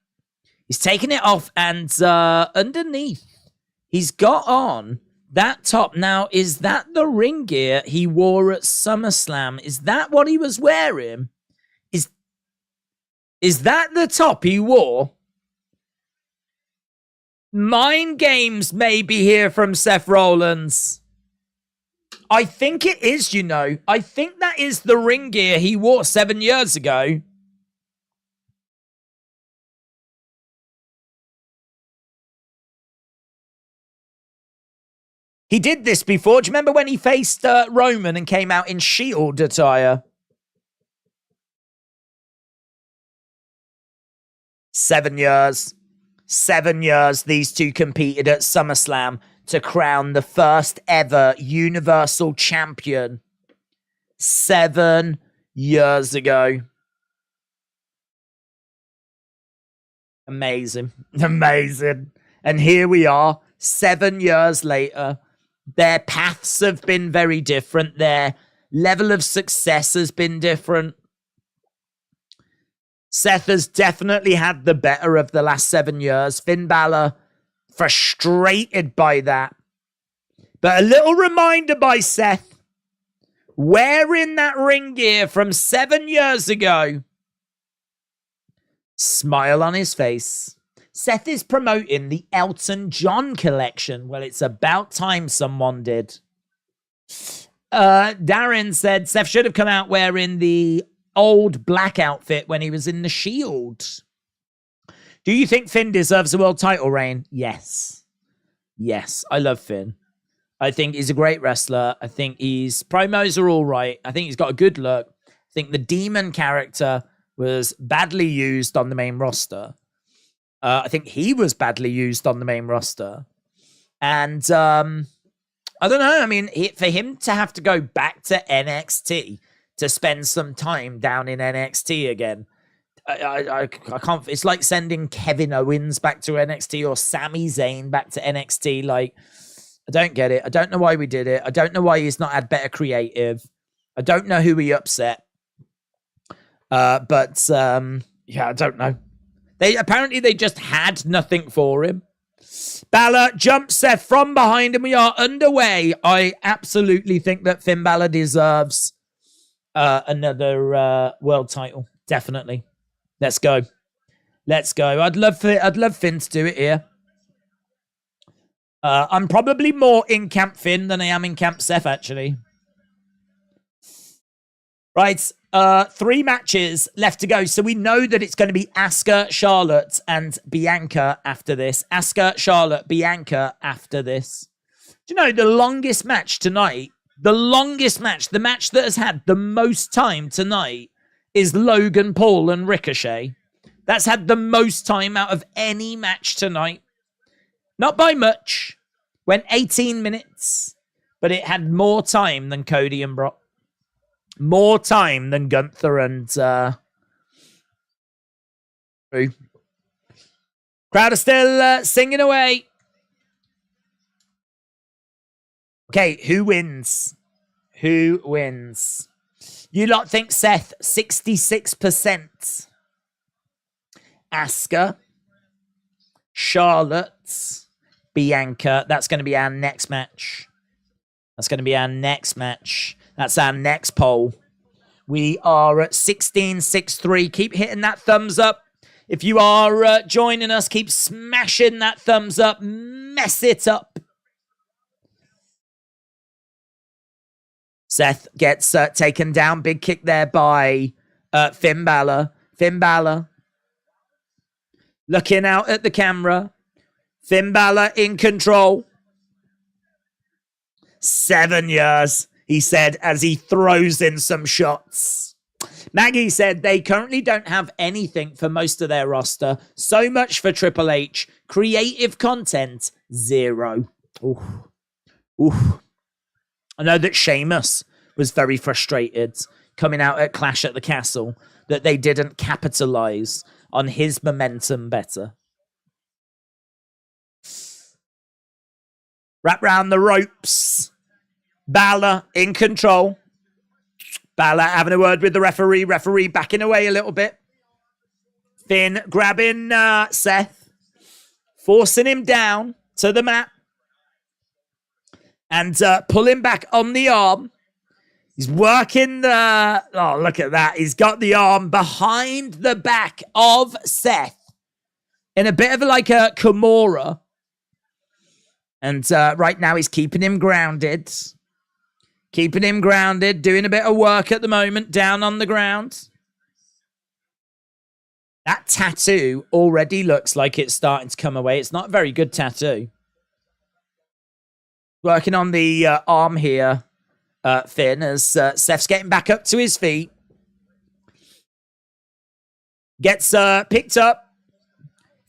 He's taking it off, and underneath, he's got on that top. Now, is that the ring gear he wore at SummerSlam? Is that what he was wearing? Is that the top he wore? Mind games may be here from Seth Rollins. I think it is, you know. I think that is the ring gear he wore 7 years ago. He did this before. Do you remember when he faced Roman and came out in Shield attire? 7 years. 7 years these two competed at SummerSlam to crown the first ever Universal Champion. 7 years ago. Amazing. Amazing. And here we are, 7 years later. Their paths have been very different. Their level of success has been different. Seth has definitely had the better of the last 7 years. Finn Balor, frustrated by that. But a little reminder by Seth, wearing that ring gear from 7 years ago. Smile on his face. Seth is promoting the Elton John collection. Well, it's about time someone did. Darren said Seth should have come out wearing the old black outfit when he was in the Shield. Do you think Finn deserves a world title reign? Yes. Yes, I love Finn. I think he's a great wrestler. I think his promos are all right. I think he's got a good look. I think the demon character was badly used on the main roster. I think he was badly used on the main roster. And I don't know. I mean, for him to have to go back to NXT to spend some time down in NXT again, I can't. It's like sending Kevin Owens back to NXT or Sami Zayn back to NXT. Like, I don't get it. I don't know why we did it. I don't know why he's not had better creative. I don't know who he upset. But yeah, I don't know. They just had nothing for him. Balor jumps Seth from behind and we are underway. I absolutely think that Finn Balor deserves another world title. Definitely. Let's go. Let's go. I'd love Finn to do it here. I'm probably more in Camp Finn than I am in Camp Seth, actually. Right. 3 matches left to go. So we know that it's going to be Asuka, Charlotte, and Bianca after this. Asuka, Charlotte, Bianca after this. Do you know the longest match tonight? The longest match, the match that has had the most time tonight is Logan Paul and Ricochet. That's had the most time out of any match tonight. Not by much. Went 18 minutes. But it had more time than Cody and Brock. More time than Gunther and Drew. Crowd are still singing away. Okay, who wins? Who wins? You lot think Seth, 66%. Asuka. Charlotte. Bianca. That's going to be our next match. That's going to be our next match. That's our next poll. We are at 16-6-3. Keep hitting that thumbs up. If you are joining us, keep smashing that thumbs up. Mess it up. Seth gets taken down. Big kick there by Finn Balor. Finn Balor looking out at the camera. Finn Balor in control. 7 years, he said, as he throws in some shots. Maggie said they currently don't have anything for most of their roster. So much for Triple H. Creative content, 0. Oof. Oof. I know that Sheamus was very frustrated coming out at Clash at the Castle that they didn't capitalize on his momentum better. Wrap round the ropes. Balor in control. Balor having a word with the referee. Referee backing away a little bit. Finn grabbing Seth. Forcing him down to the mat. And pulling back on the arm. He's working the... Oh, look at that. He's got the arm behind the back of Seth. In a bit of like a Kimura. And right now he's keeping him grounded. Keeping him grounded. Doing a bit of work at the moment. Down on the ground. That tattoo already looks like it's starting to come away. It's not a very good tattoo. Working on the arm here, Finn, as Seth's getting back up to his feet. Gets picked up.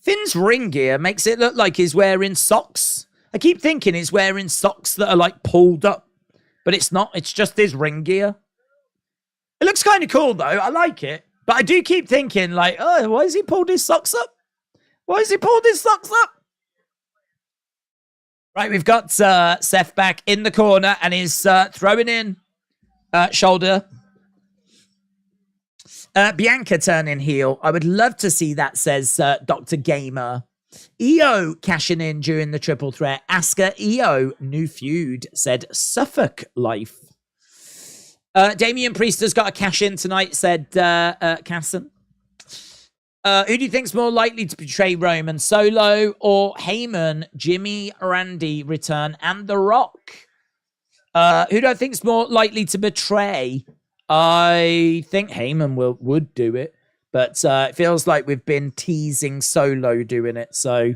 Finn's ring gear makes it look like he's wearing socks. I keep thinking he's wearing socks that are like pulled up. But it's not. It's just his ring gear. It looks kind of cool, though. I like it. But I do keep thinking, like, oh, why has he pulled his socks up? Why has he pulled his socks up? Right, we've got Seth back in the corner and is throwing in shoulder. Bianca turning heel. I would love to see that, says Dr. Gamer. EO cashing in during the triple threat. Asuka, EO, new feud, said Suffolk Life. Damian Priest has got a cash in tonight, said Casson. Who do you think's more likely to betray Roman, Solo or Heyman, Jimmy, Randy return, and The Rock? Who do I think's more likely to betray? I think Heyman would do it, but it feels like we've been teasing Solo doing it. So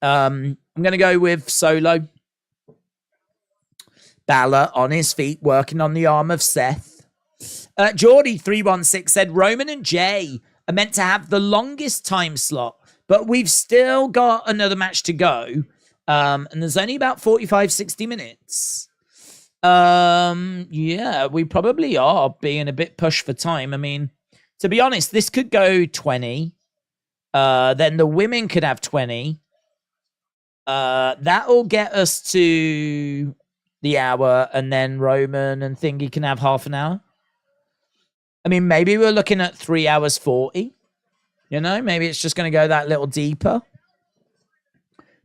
I'm going to go with Solo. Bálor on his feet, working on the arm of Seth. Geordie316 said Roman and Jey are meant to have the longest time slot, but we've still got another match to go. And there's only about 45, 60 minutes. Yeah, we probably are being a bit pushed for time. I mean, to be honest, this could go 20. Then the women could have 20. That'll get us to the hour, and then Roman and Thingy can have half an hour. I mean, maybe we're looking at 3 hours 40. You know, maybe it's just going to go that little deeper.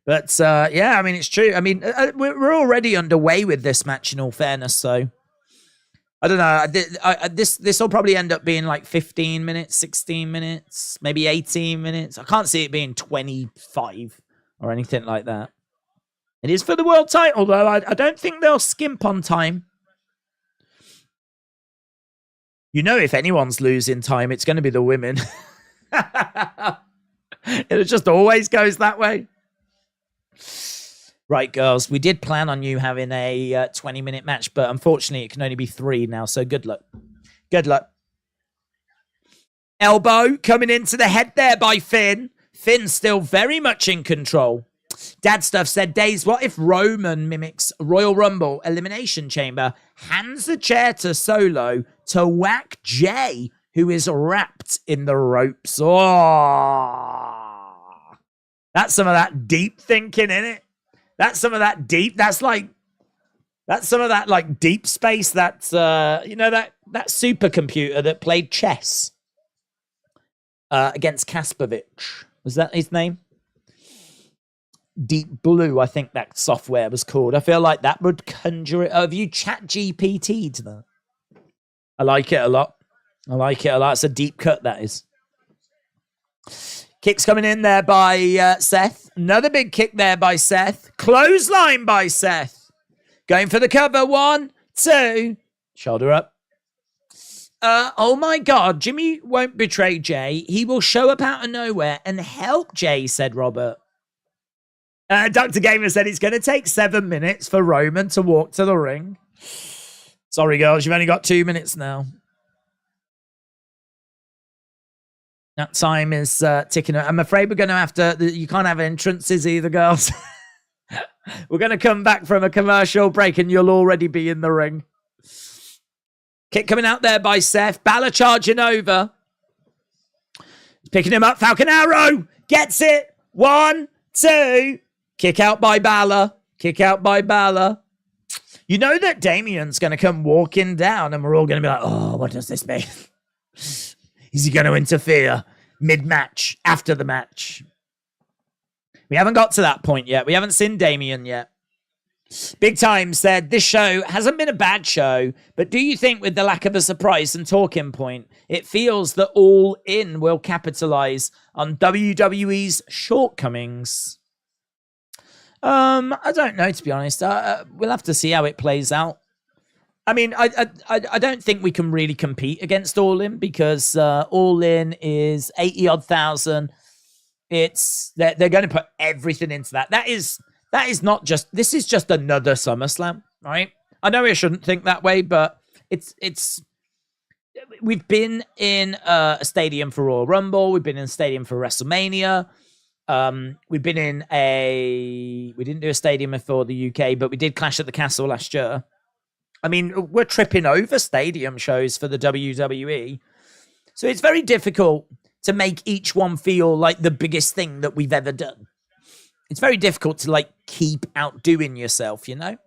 But, yeah, I mean, it's true. I mean, we're already underway with this match, in all fairness, so I don't know. This will probably end up being like 15 minutes, 16 minutes, maybe 18 minutes. I can't see it being 25 or anything like that. It is for the world title, though. I don't think they'll skimp on time. You know, if anyone's losing time, it's going to be the women. It just always goes that way. Right, girls, we did plan on you having a 20-minute match, but unfortunately it can only be 3 now, so good luck. Good luck. Elbow coming into the head there by Finn. Finn's still very much in control. Dad Stuff said, Days, what if Roman mimics Royal Rumble Elimination Chamber, hands the chair to Solo to whack Jey, who is wrapped in the ropes? Oh, that's some of that deep thinking, innit? That's some of that deep. That's some of that like deep space. That's you know, that supercomputer that played chess against Kasparovich. Was that his name? Deep Blue, I think that software was called. I feel like that would conjure it. Have you chat GPT'd that? I like it a lot. It's a deep cut, that is. Kicks coming in there by Seth. Another big kick there by Seth. Clothesline by Seth. Going for the cover. 1, 2. Shoulder up. Oh my God. Jimmy won't betray Jey. He will show up out of nowhere and help Jey, said Robert. Dr. Gamer said it's going to take 7 minutes for Roman to walk to the ring. Sorry, girls. You've only got 2 minutes now. That time is ticking. I'm afraid we're going to have to... You can't have entrances either, girls. We're going to come back from a commercial break and you'll already be in the ring. Kick coming out there by Seth. Bálor charging over. Picking him up. Falcon Arrow. Gets it. 1, 2. Kick out by Bálor. You know that Damian's going to come walking down and we're all going to be like, oh, what does this mean? Is he going to interfere mid-match, after the match? We haven't got to that point yet. We haven't seen Damian yet. Big Time said, this show hasn't been a bad show, but do you think with the lack of a surprise and talking point, it feels that All In will capitalize on WWE's shortcomings? I don't know, to be honest. We'll have to see how it plays out. I mean, I don't think we can really compete against All In because All In is 80-odd thousand. They're going to put everything into that. That is not just, this is just another SummerSlam, right? I know I shouldn't think that way, but we've been in a stadium for Royal Rumble. We've been in a stadium for WrestleMania. We didn't do a stadium for the UK, but we did Clash at the Castle last year. I mean, we're tripping over stadium shows for the WWE. So it's very difficult to make each one feel like the biggest thing that we've ever done. It's very difficult to like keep outdoing yourself, you know?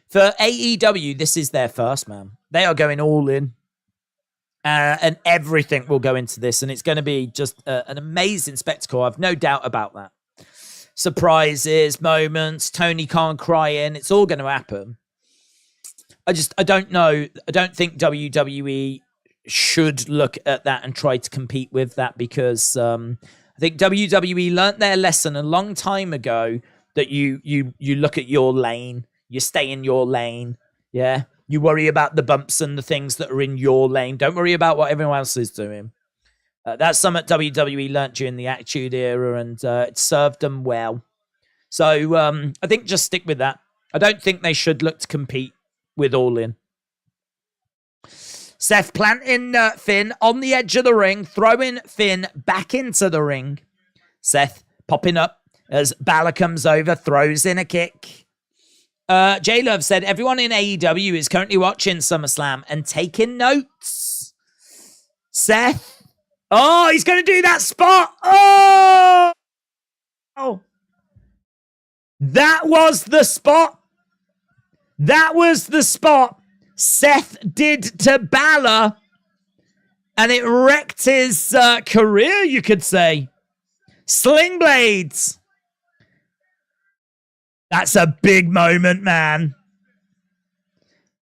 For AEW, this is their first, man. They are going all in. And everything will go into this. And it's going to be just an amazing spectacle. I've no doubt about that. Surprises, moments, Tony Khan crying. It's all going to happen. I don't know. I don't think WWE should look at that and try to compete with that because I think WWE learnt their lesson a long time ago that you look at your lane, you stay in your lane, yeah? You worry about the bumps and the things that are in your lane. Don't worry about what everyone else is doing. That's something WWE learnt during the Attitude Era, and it served them well. So I think just stick with that. I don't think they should look to compete with All In. Seth planting Finn on the edge of the ring, throwing Finn back into the ring. Seth popping up as Bálor comes over, throws in a kick. J-Love said, everyone in AEW is currently watching SummerSlam and taking notes. Seth. Oh, he's going to do that spot. Oh! That was the spot. That was the spot Seth did to Bálor. And it wrecked his career, you could say. Sling blades. That's a big moment, man.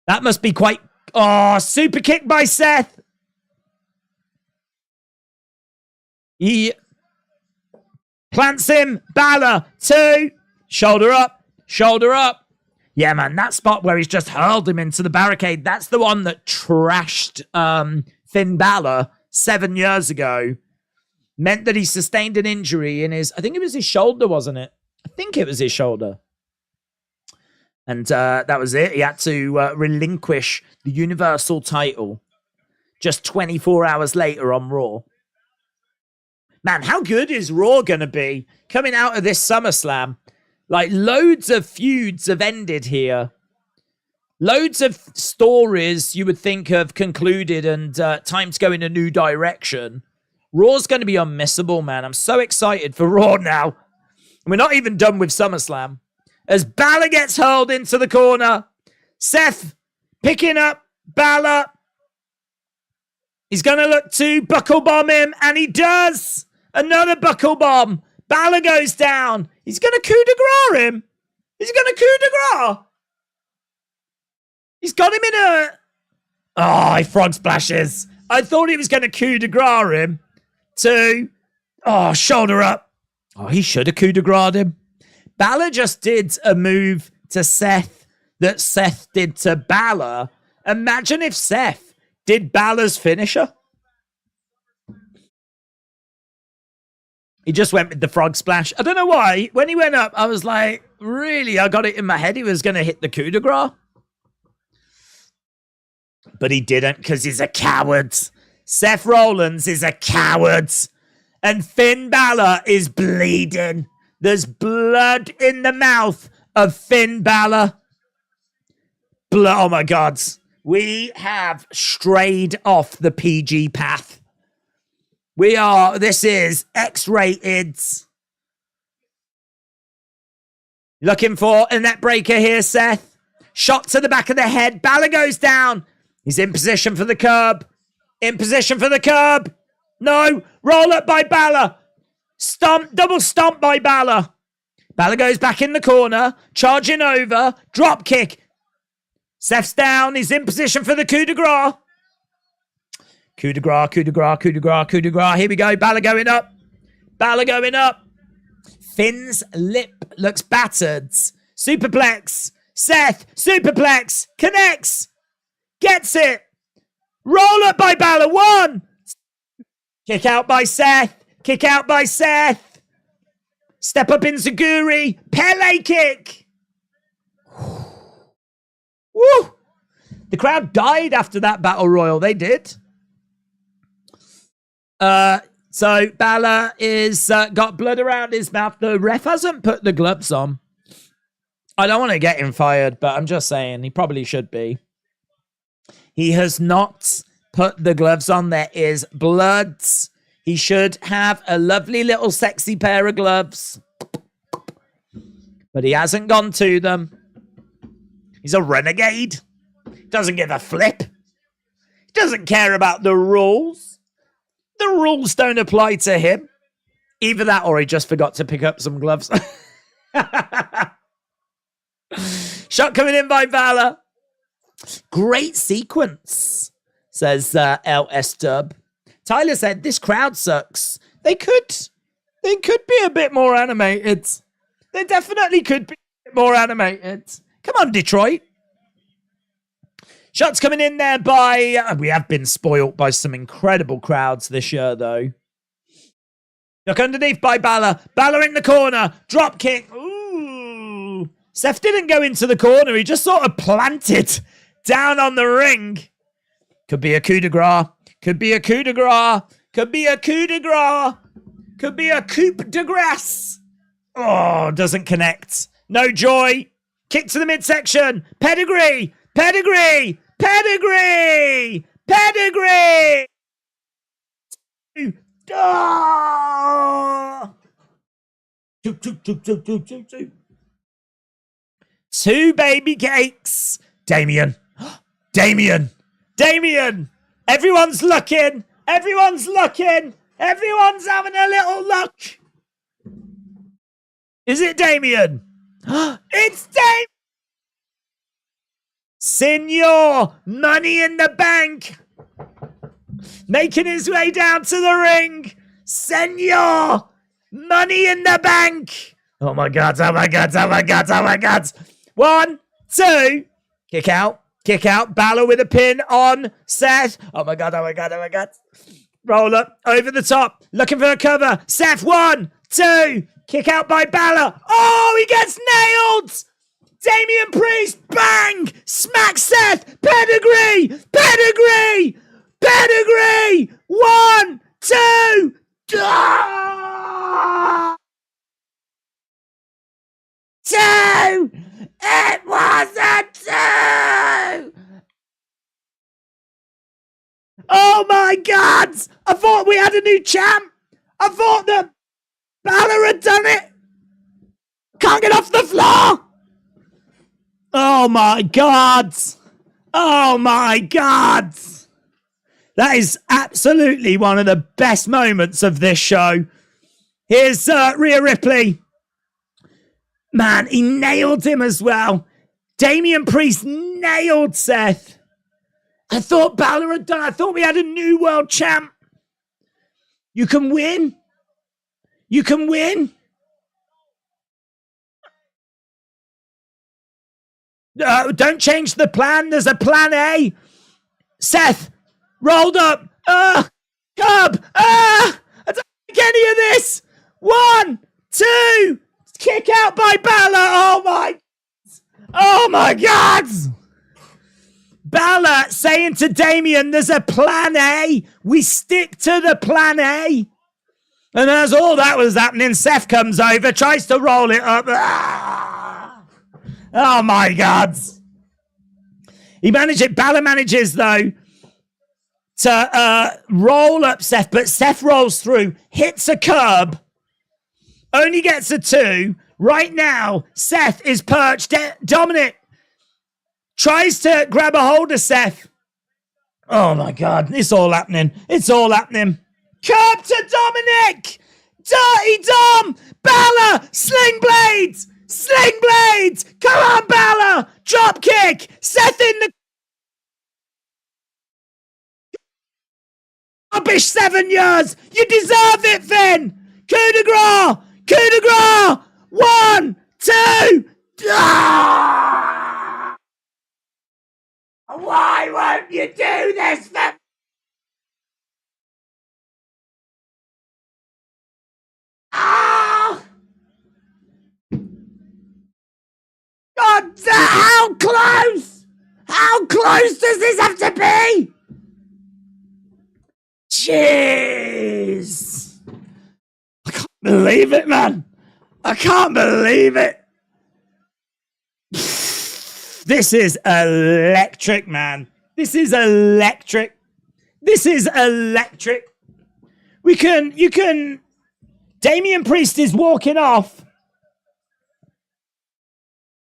That must be quite... Oh, super kick by Seth. He plants him. Bálor, 2. Shoulder up. Shoulder up. Yeah, man, that spot where he's just hurled him into the barricade, that's the one that trashed Finn Bálor 7 years ago. Meant that he sustained an injury in his... I think it was his shoulder, wasn't it? I think it was his shoulder. And that was it. He had to relinquish the Universal title just 24 hours later on Raw. Man, how good is Raw going to be coming out of this SummerSlam? Like, loads of feuds have ended here. Loads of stories you would think have concluded and time to go in a new direction. Raw's going to be unmissable, man. I'm so excited for Raw now. We're not even done with SummerSlam. As Bálor gets hurled into the corner. Seth picking up Bálor. He's going to look to buckle bomb him, and he does. Another buckle bomb. Bálor goes down. He's going to coup de grace him. He's going to coup de grace. He's got him in a... Oh, he frog splashes. I thought he was going to coup de grace him. 2. Oh, shoulder up. Oh, he should have coup de grace him. Bálor just did a move to Seth that Seth did to Bálor. Imagine if Seth did Balor's finisher. He just went with the frog splash. I don't know why. When he went up, I was like, really? I got it in my head he was going to hit the coup de grace. But he didn't because he's a coward. Seth Rollins is a coward. And Finn Bálor is bleeding. There's blood in the mouth of Finn Bálor. Oh my God. We have strayed off the PG path. This is X-rated. Looking for a net breaker here, Seth. Shot to the back of the head. Bálor goes down. He's in position for the curb. In position for the curb. No. Roll up by Bálor. Stomp. Double stomp by Bálor. Bálor goes back in the corner. Charging over. Drop kick. Seth's down. He's in position for the coup de grace. Coup de grace, coup de grace, coup de grace, coup de grace. Here we go. Bálor going up. Bálor going up. Finn's lip looks battered. Superplex. Seth. Superplex. Connects. Gets it. Roll up by Bálor. 1. Kick out by Seth. Kick out by Seth. Step up in Zaguri. Pele kick. Woo. The crowd died after that battle royal. They did. So Bálor is got blood around his mouth. The ref hasn't put the gloves on. I don't want to get him fired, but I'm just saying he probably should be. He has not put the gloves on. There is blood. He should have a lovely little sexy pair of gloves. But he hasn't gone to them. He's a renegade. Doesn't give a flip. He doesn't care about the rules. The rules don't apply to him. Either that or he just forgot to pick up some gloves. Shot coming in by Bálor. Great sequence, says LS Dub. Tyler said, this crowd sucks. They could be a bit more animated. They definitely could be a bit more animated. Come on, Detroit. Shots coming in there by... we have been spoilt by some incredible crowds this year, though. Look underneath by Bálor. Bálor in the corner. Drop kick. Ooh. Seth didn't go into the corner. He just sort of planted down on the ring. Could be a coup de grace. Could be a coup de grace. Could be a coup de grace. Could be a coup de grace. Oh, doesn't connect. No joy. Kick to the midsection. Pedigree. Pedigree. Pedigree. Pedigree. Oh. Two baby cakes. Damien. Damien. Damien. Everyone's looking. Everyone's looking. Everyone's having a little look. Is it Damien? It's Damien. Senor, Money in the Bank. Making his way down to the ring. Senor, Money in the Bank. Oh my God, oh my God, oh my God, oh my God. 1, 2. Kick out. Kick out. Bálor with a pin on Seth. Oh my God, oh my God, oh my God. Roll up. Over the top. Looking for a cover. Seth, 1, 2. Kick out by Bálor. Oh, he gets nailed. Damian Priest. Bang. Smack Seth. Pedigree. Pedigree. Pedigree. 1, 2. Ah! 2. It was a 2. Oh my God. I thought we had a new champ. I thought that Bálor had done it. Can't get off the floor. Oh my God. Oh my God. That is absolutely one of the best moments of this show. Here's Rhea Ripley. Man, he nailed him as well. Damian Priest nailed Seth. I thought Bálor had done it. I thought we had a new world champ. You can win. You can win. Don't change the plan. There's a plan A. Seth, rolled up. Cub. I don't like any of this. 1, 2. Kick out by Bálor. Oh my God. Bálor saying to Damien, there's a plan A. We stick to the plan A. And as all that was happening, Seth comes over, tries to roll it up. Ah! Oh my God. Bálor manages, though, to roll up Seth, but Seth rolls through, hits a curb, only gets a 2. Right now, Seth is perched. Dominic tries to grab a hold of Seth. Oh my God, it's all happening. It's all happening. Curb to Dominic! Dirty Dom! Bálor! Sling blades! Sling blades! Come on, Bálor! Drop kick! Seth in the... Rubbish 7 years! You deserve it, Finn! Coup de grace! Coup de grace! 1, 2... Ah! Why won't you do this for... Ah! God, how close? How close does this have to be? Jeez. I can't believe it, man. I can't believe it. This is electric, man. This is electric. This is electric. You can. Damian Priest is walking off.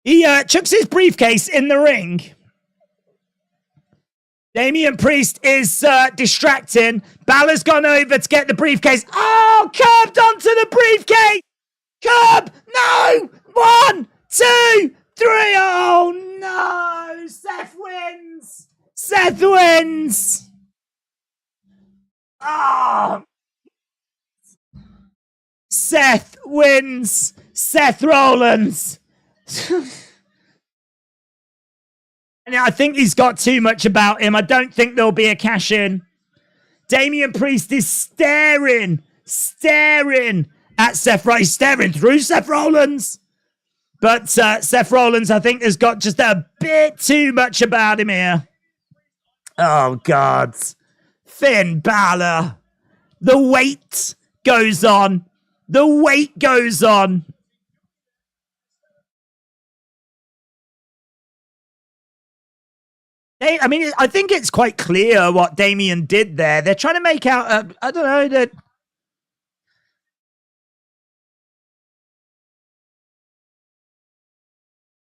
He chucks his briefcase in the ring. Damian Priest is distracting. Balor's gone over to get the briefcase. Oh, curbed onto the briefcase. Curb. No. 1, 2, 3. Oh, no. Seth wins. Seth wins. Oh. Seth wins. Seth Rollins. And I think he's got too much about him. I don't think there'll be a cash in. Damian Priest is staring at Seth. He's staring through Seth Rollins. But Seth Rollins, I think, has got just a bit too much about him here. Oh, God. Finn Balor. The wait goes on. The wait goes on. I mean, I think it's quite clear what Damian did there. They're trying to make out, I don't know, that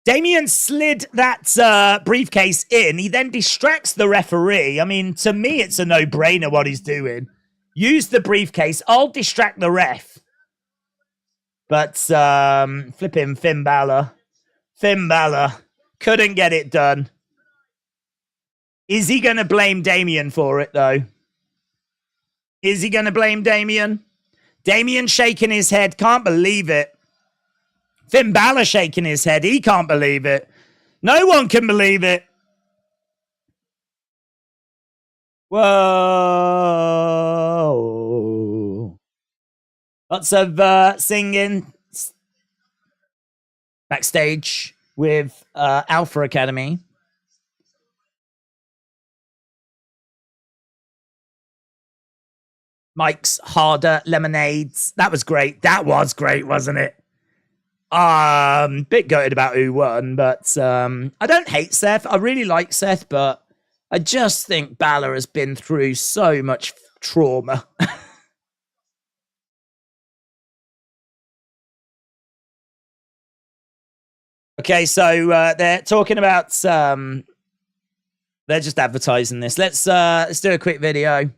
Damian slid that briefcase in. He then distracts the referee. I mean, to me, it's a no-brainer what he's doing. Use the briefcase. I'll distract the ref. But flipping Finn Balor. Finn Balor couldn't get it done. Is he going to blame Damian for it, though? Is he going to blame Damian? Damian shaking his head. Can't believe it. Finn Balor shaking his head. He can't believe it. No one can believe it. Whoa. Lots of singing backstage with Alpha Academy. Mike's Harder Lemonades. That was great. That was great, wasn't it? Bit gutted about who won, but I don't hate Seth. I really like Seth, but I just think Balor has been through so much trauma. Okay, so they're talking about they're just advertising this. Let's do a quick video.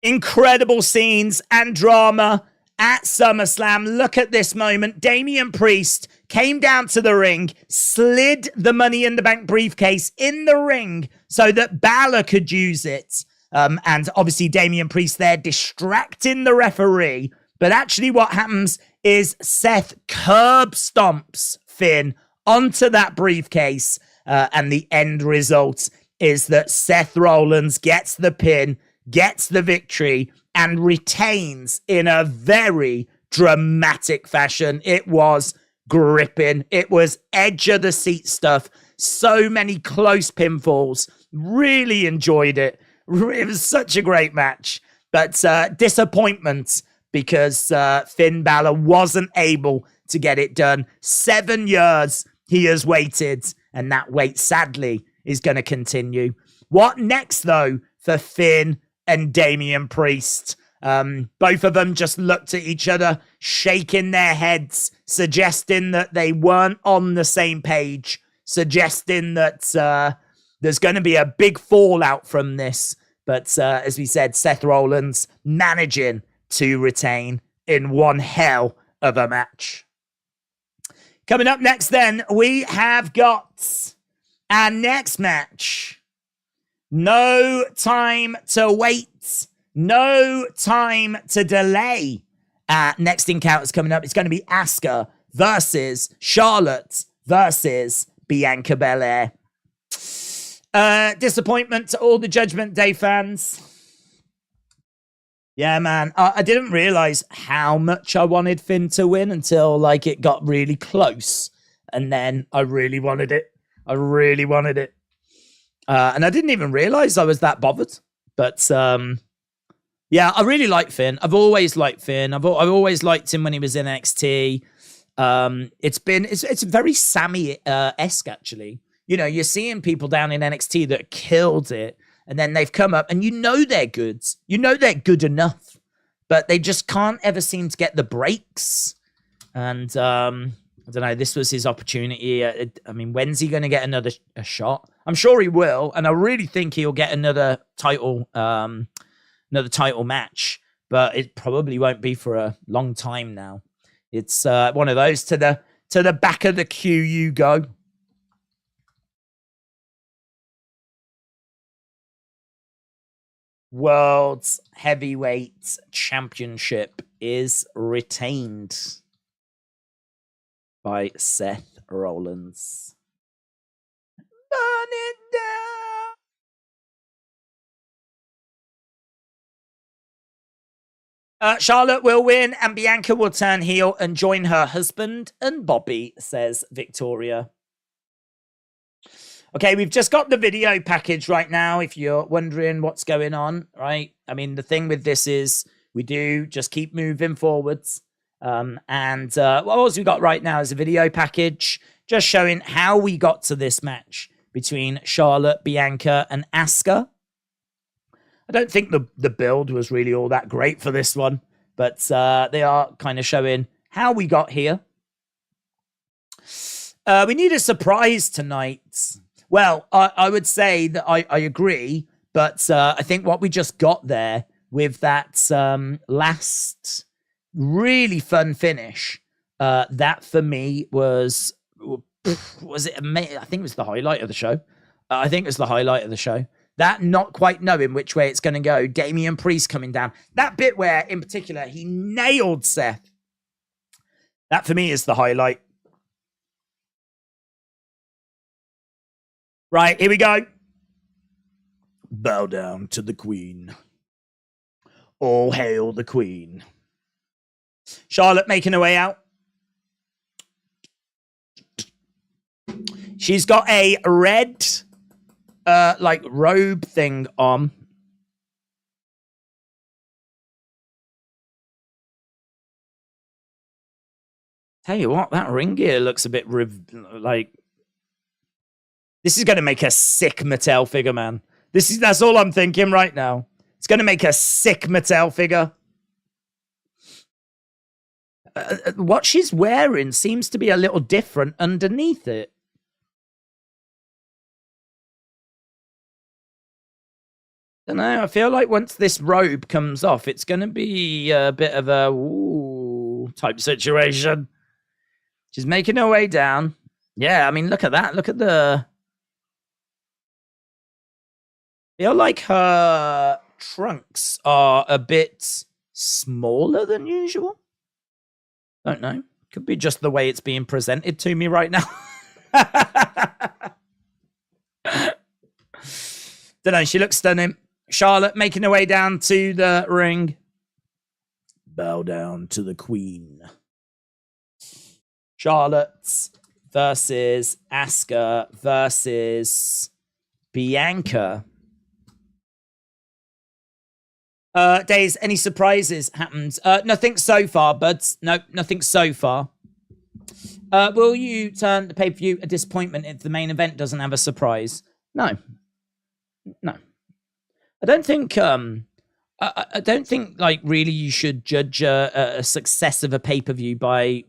Incredible scenes and drama at SummerSlam. Look at this moment. Damian Priest came down to the ring, slid the Money in the Bank briefcase in the ring so that Balor could use it. And obviously Damian Priest there distracting the referee. But actually what happens is Seth curb stomps Finn onto that briefcase. And the end result is that Seth Rollins gets the pin, gets the victory, and retains in a very dramatic fashion. It was gripping. It was edge of the seat stuff. So many close pinfalls. Really enjoyed it. It was such a great match. But disappointment because Finn Balor wasn't able to get it done. 7 years he has waited, and that wait, sadly, is going to continue. What next, though, for Finn and Damian Priest? Both of them just looked at each other, shaking their heads, suggesting that they weren't on the same page, suggesting that there's going to be a big fallout from this. But as we said, Seth Rollins managing to retain in one hell of a match. Coming up next, then, we have got our next match. No time to wait. No time to delay. Next encounter's coming up. It's going to be Asuka versus Charlotte versus Bianca Belair. Disappointment to all the Judgment Day fans. Yeah, man. I didn't realize how much I wanted Finn to win until like it got really close. And then I really wanted it. I really wanted it. And I didn't even realize I was that bothered. But yeah, I really like Finn. I've always liked Finn. I've always liked him when he was in NXT. It's very Sammy-esque, actually. You know, you're seeing people down in NXT that killed it. And then they've come up and you know they're good. You know they're good enough. But they just can't ever seem to get the breaks. And I don't know, this was his opportunity. I mean, when's he going to get another shot? I'm sure he will. And I really think he'll get another title match. But it probably won't be for a long time now. It's one of those to the back of the queue you go. World's Heavyweight Championship is retained by Seth Rollins. Burn it down. Charlotte will win and Bianca will turn heel and join her husband and Bobby, says Victoria. Okay, we've just got the video package right now, if you're wondering what's going on, right? I mean, the thing with this is we do just keep moving forwards. What else we got right now is a video package just showing how we got to this match between Charlotte, Bianca, and Asuka. I don't think the build was really all that great for this one, but they are kind of showing how we got here. We need a surprise tonight. Well, I would say that I agree, but I think what we just got there with that last really fun finish, that for me was it amazing? I think it was the highlight of the show. That not quite knowing which way it's going to go. Damian Priest coming down. That bit where, in particular, he nailed Seth. That for me is the highlight. Right, here we go. Bow down to the Queen. All hail the Queen. Charlotte making her way out. She's got a red, robe thing on. Tell you what, that ring gear looks a bit this is going to make a sick Mattel figure, man. That's all I'm thinking right now. It's going to make a sick Mattel figure. What she's wearing seems to be a little different underneath it. I don't know. I feel like once this robe comes off, it's going to be a bit of a type situation. She's making her way down. Yeah, I mean, look at that. Look at the... I feel like her trunks are a bit smaller than usual. Don't know. Could be just the way it's being presented to me right now. Don't know. She looks stunning. Charlotte making her way down to the ring. Bow down to the Queen. Charlotte versus Asuka versus Bianca. Days, any surprises happened? Nothing so far, buds. Nope, nothing so far. Will you turn the pay-per-view a disappointment if the main event doesn't have a surprise? No. I don't think really you should judge a success of a pay-per-view by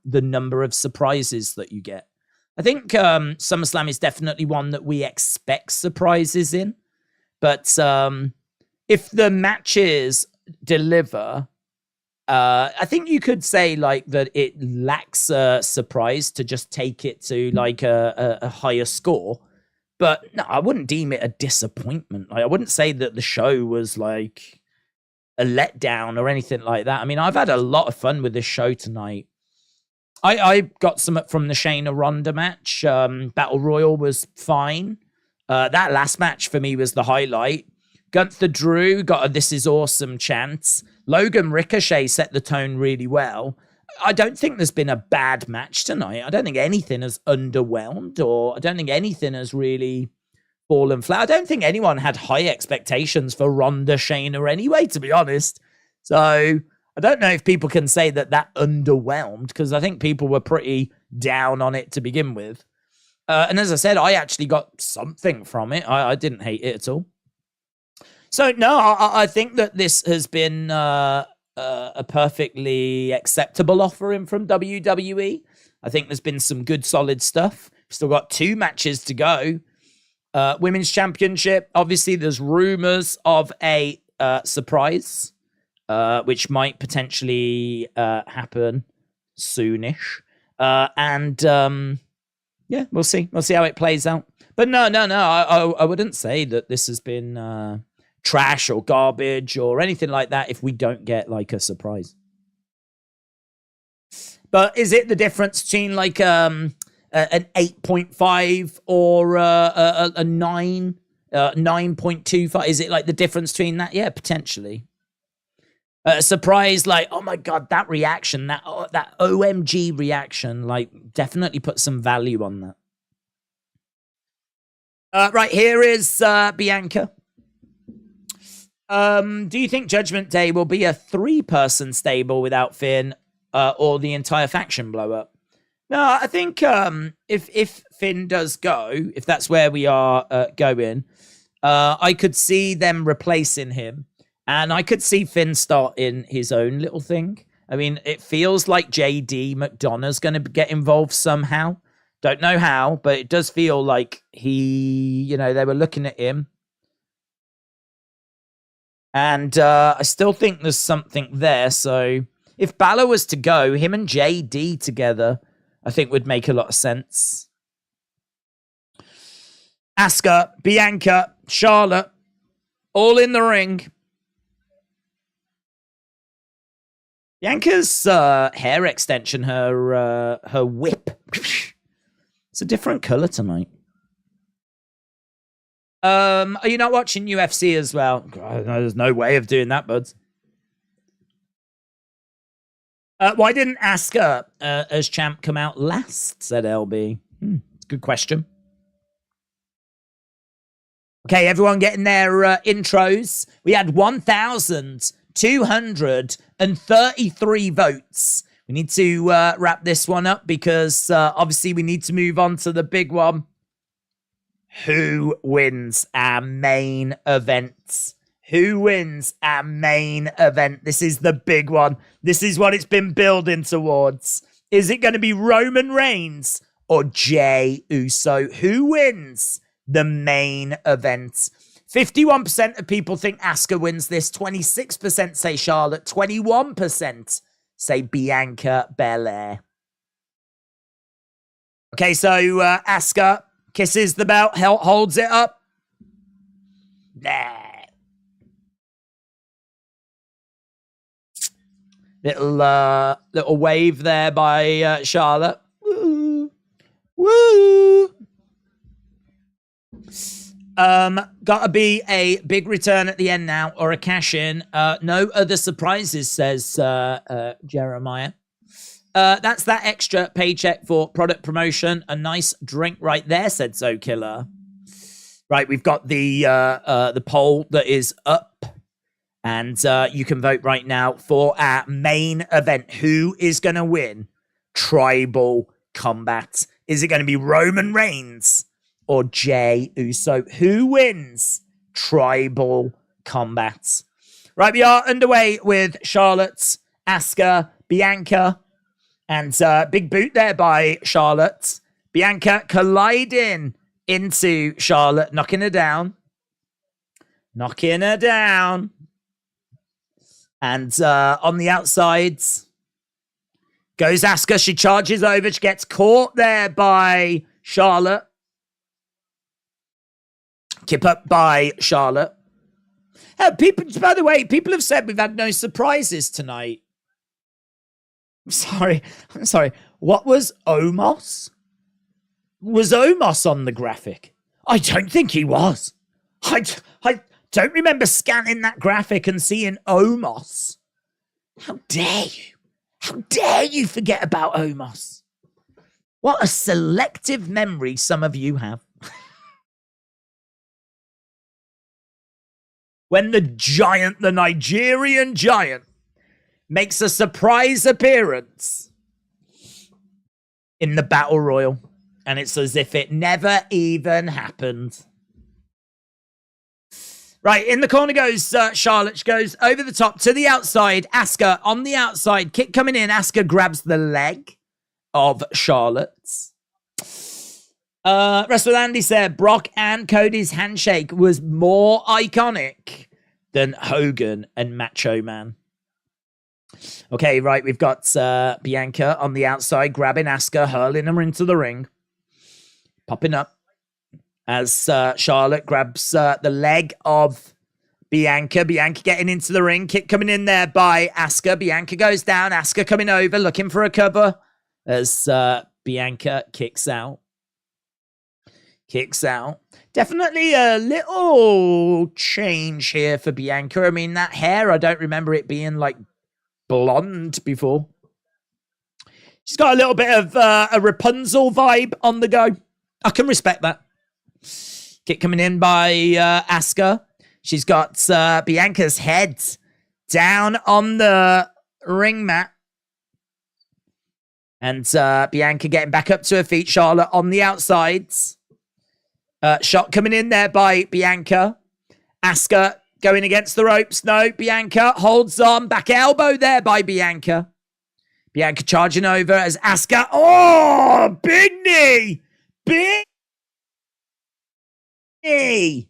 the number of surprises that you get. I think SummerSlam is definitely one that we expect surprises in, but if the matches deliver, I think you could say that it lacks a surprise to just take it to a higher score. But no, I wouldn't deem it a disappointment. I wouldn't say that the show was a letdown or anything like that. I mean, I've had a lot of fun with this show tonight. I got some from the Shayna Ronda match. Battle Royal was fine. That last match for me was the highlight. Gunther Drew got a "This is awesome" chant. Logan Ricochet set the tone really well. I don't think there's been a bad match tonight. I don't think anything has underwhelmed, or I don't think anything has really fallen flat. I don't think anyone had high expectations for Ronda Shayna anyway, to be honest. So I don't know if people can say that underwhelmed, because I think people were pretty down on it to begin with. And as I said, I actually got something from it. I didn't hate it at all. So, no, I think that this has been a perfectly acceptable offering from WWE. I think there's been some good, solid stuff. We've still got 2 matches to go. Women's Championship, obviously, there's rumors of a surprise, which might potentially happen soonish. Yeah, we'll see. We'll see how it plays out. But no, I wouldn't say that this has been trash or garbage or anything like that if we don't get like a surprise. But is it the difference between like an 8.5 or a 9, 9.25? Is it like the difference between that? Yeah, potentially. A surprise, like, oh my God, that reaction, that OMG reaction, like, definitely put some value on that. Right, here is Bianca. Do you think Judgment Day will be a 3-person stable without Finn or the entire faction blow up? No, I think if Finn does go, if that's where we are going, I could see them replacing him. And I could see Finn starting his own little thing. I mean, it feels like JD McDonough's going to get involved somehow. Don't know how, but it does feel like they were looking at him. And I still think there's something there. So if Bálor was to go, him and JD together, I think would make a lot of sense. Asuka, Bianca, Charlotte, all in the ring. Bianca's hair extension, her whip, it's a different color tonight. Are you not watching UFC as well? God, there's no way of doing that, buds. Why didn't Asuka as champ come out last, said LB. It's a good question. Okay, everyone getting their intros. We had 1,233 votes. We need to wrap this one up because obviously we need to move on to the big one. Who wins our main event? Who wins our main event? This is the big one. This is what it's been building towards. Is it going to be Roman Reigns or Jey Uso? Who wins the main event? 51% of people think Asuka wins this. 26% say Charlotte. 21% say Bianca Belair. Okay, so Asuka kisses the belt, holds it up. Nah. Little wave there by Charlotte. Woo. Woo. Gotta be a big return at the end now or a cash in. No other surprises, says Jeremiah. That's that extra paycheck for product promotion. A nice drink right there, said So Killer. Right, we've got the poll that is up. And you can vote right now for our main event. Who is going to win Tribal Combat? Is it going to be Roman Reigns or Jey Uso? Who wins Tribal Combat? Right, we are underway with Charlotte, Asuka, Bianca, and big boot there by Charlotte. Bianca colliding into Charlotte, knocking her down. Knocking her down. And on the outsides goes Asuka. She charges over. She gets caught there by Charlotte. Keep up by Charlotte. People, by the way, people have said we've had no surprises tonight. I'm sorry. What was Omos? Was Omos on the graphic? I don't think he was. I don't remember scanning that graphic and seeing Omos. How dare you? How dare you forget about Omos? What a selective memory some of you have. When the giant, the Nigerian giant, makes a surprise appearance in the Battle Royal. And it's as if it never even happened. Right, in the corner goes Charlotte. She goes over the top to the outside. Asuka on the outside. Kick coming in. Asuka grabs the leg of Charlotte. Wrestler Andy said Brock and Cody's handshake was more iconic than Hogan and Macho Man. Okay, right, we've got Bianca on the outside, grabbing Asuka, hurling her into the ring. Popping up as Charlotte grabs the leg of Bianca. Bianca getting into the ring. Kick coming in there by Asuka. Bianca goes down. Asuka coming over, looking for a cover as Bianca kicks out. Definitely a little change here for Bianca. I mean, that hair, I don't remember it being like blonde before. She's got a little bit of a Rapunzel vibe on the go. I can respect that. Kick coming in by Asuka. She's got Bianca's head down on the ring mat. And Bianca getting back up to her feet. Charlotte on the outsides. Shot coming in there by Bianca. Asuka going against the ropes. No, Bianca holds on. Back elbow there by Bianca. Bianca charging over as Asuka. Oh, big knee. Big knee.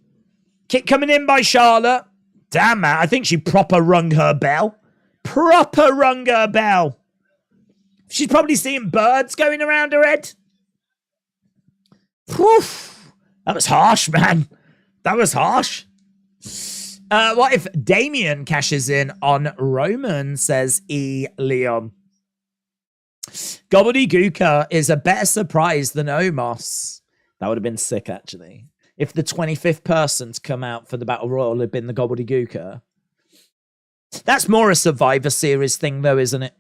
Kick coming in by Charlotte. Damn, man. I think she proper rung her bell. She's probably seeing birds going around her head. Poof. That was harsh, man. That was harsh. What if Damien cashes in on Roman, says E. Leon. Gobbledygooker is a better surprise than Omos. That would have been sick, actually. If the 25th person to come out for the Battle Royal had been the Gobbledygooker. That's more a Survivor Series thing, though, isn't it?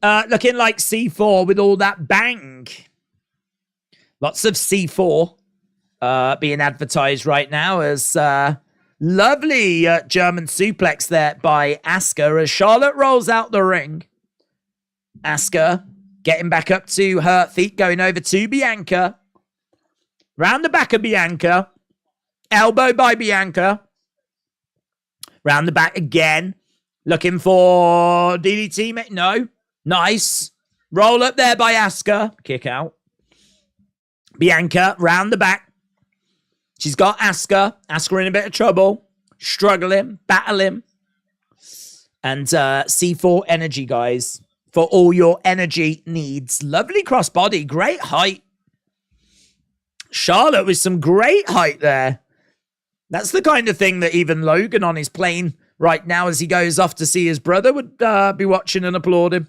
Looking like C4 with all that bang. Lots of C4 being advertised right now as lovely German suplex there by Asuka as Charlotte rolls out the ring. Asuka getting back up to her feet, going over to Bianca. Round the back of Bianca. Elbow by Bianca. Round the back again. Looking for DDT. No. Nice. Roll up there by Asuka. Kick out. Bianca round the back. She's got Asuka. Asuka in a bit of trouble. Struggling. Battling. And C4 energy, guys. For all your energy needs. Lovely crossbody. Great height. Charlotte with some great height there. That's the kind of thing that even Logan on his plane right now as he goes off to see his brother would be watching and applauding.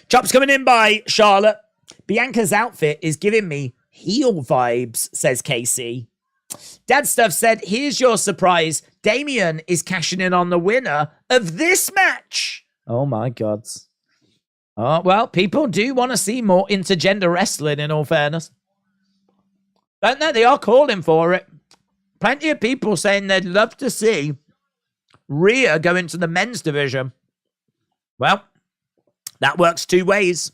Chops coming in by Charlotte. Bianca's outfit is giving me heel vibes, says Casey. Dad Stuff said, here's your surprise. Damien is cashing in on the winner of this match. Oh, my God. Oh, well, people do want to see more intergender wrestling, in all fairness. Don't they? They are calling for it. Plenty of people saying they'd love to see Rhea go into the men's division. Well, that works two ways.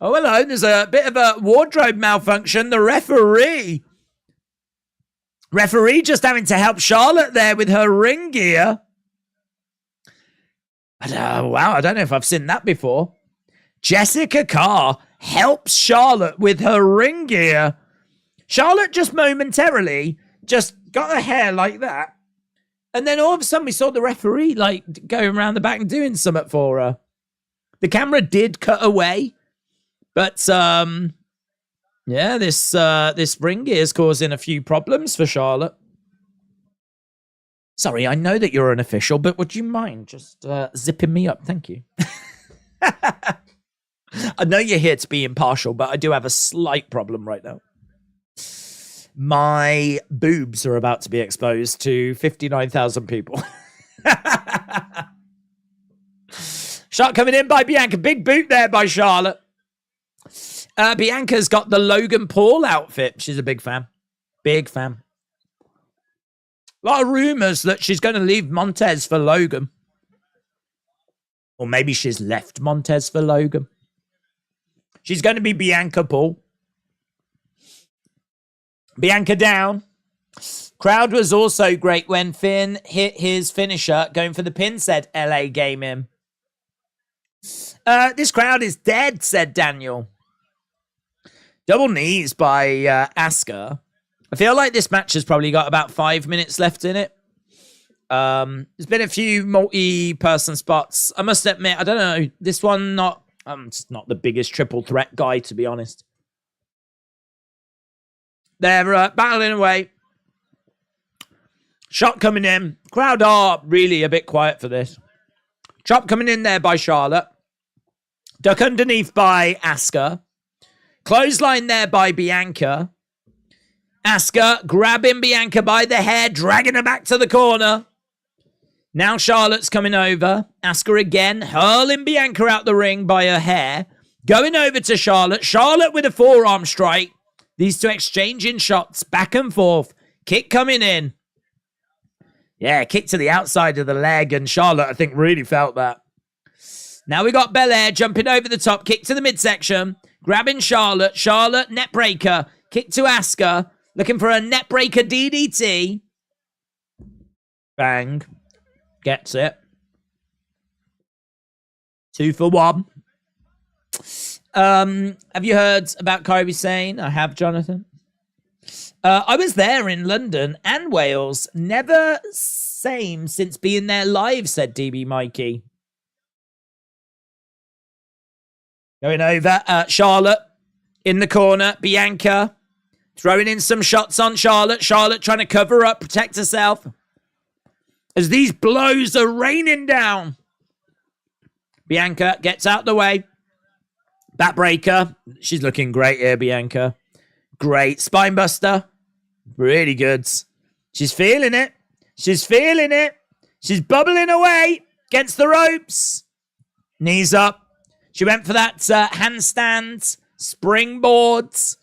Oh, hello. There's a bit of a wardrobe malfunction. The referee just having to help Charlotte there with her ring gear. Wow, I don't know if I've seen that before. Jessica Carr helps Charlotte with her ring gear. Charlotte just momentarily just got her hair like that. And then all of a sudden we saw the referee like going around the back and doing something for her. The camera did cut away. But, yeah, this ring gear is causing a few problems for Charlotte. Sorry, I know that you're an official, but would you mind just zipping me up? Thank you. I know you're here to be impartial, but I do have a slight problem right now. My boobs are about to be exposed to 59,000 people. Shot coming in by Bianca. Big boot there by Charlotte. Bianca's got the Logan Paul outfit. She's a big fan. Big fan. A lot of rumors that she's going to leave Montez for Logan. Or maybe she's left Montez for Logan. She's going to be Bianca Paul. Bianca down. Crowd was also great when Finn hit his finisher, going for the pin, said LA Gaming. This crowd is dead, said Daniel. Double knees by Asuka. I feel like this match has probably got about 5 minutes left in it. There's been a few multi-person spots. I must admit, I don't know. This one, I'm just not the biggest triple threat guy, to be honest. They're battling away. Shot coming in. Crowd are really a bit quiet for this. Chop coming in there by Charlotte. Duck underneath by Asuka. Clothesline there by Bianca. Asuka grabbing Bianca by the hair, dragging her back to the corner. Now Charlotte's coming over. Asuka again, hurling Bianca out the ring by her hair. Going over to Charlotte. Charlotte with a forearm strike. These two exchanging shots back and forth. Kick coming in. Yeah, kick to the outside of the leg, and Charlotte, I think, really felt that. Now we got Belair jumping over the top. Kick to the midsection. Grabbing Charlotte. Charlotte, net breaker. Kick to Asuka. Looking for a net breaker DDT. Bang. Gets it. 2 for 1. Have you heard about Kairi Sane? I have, Jonathan. I was there in London and Wales. Never same since being there live, said DB Mikey. Going over, Charlotte in the corner. Bianca throwing in some shots on Charlotte. Charlotte trying to cover up, protect herself. As these blows are raining down. Bianca gets out the way. Backbreaker. She's looking great here, Bianca. Great. Spinebuster. Really good. She's feeling it. She's feeling it. She's bubbling away against the ropes. Knees up. She went for that handstand. Springboards.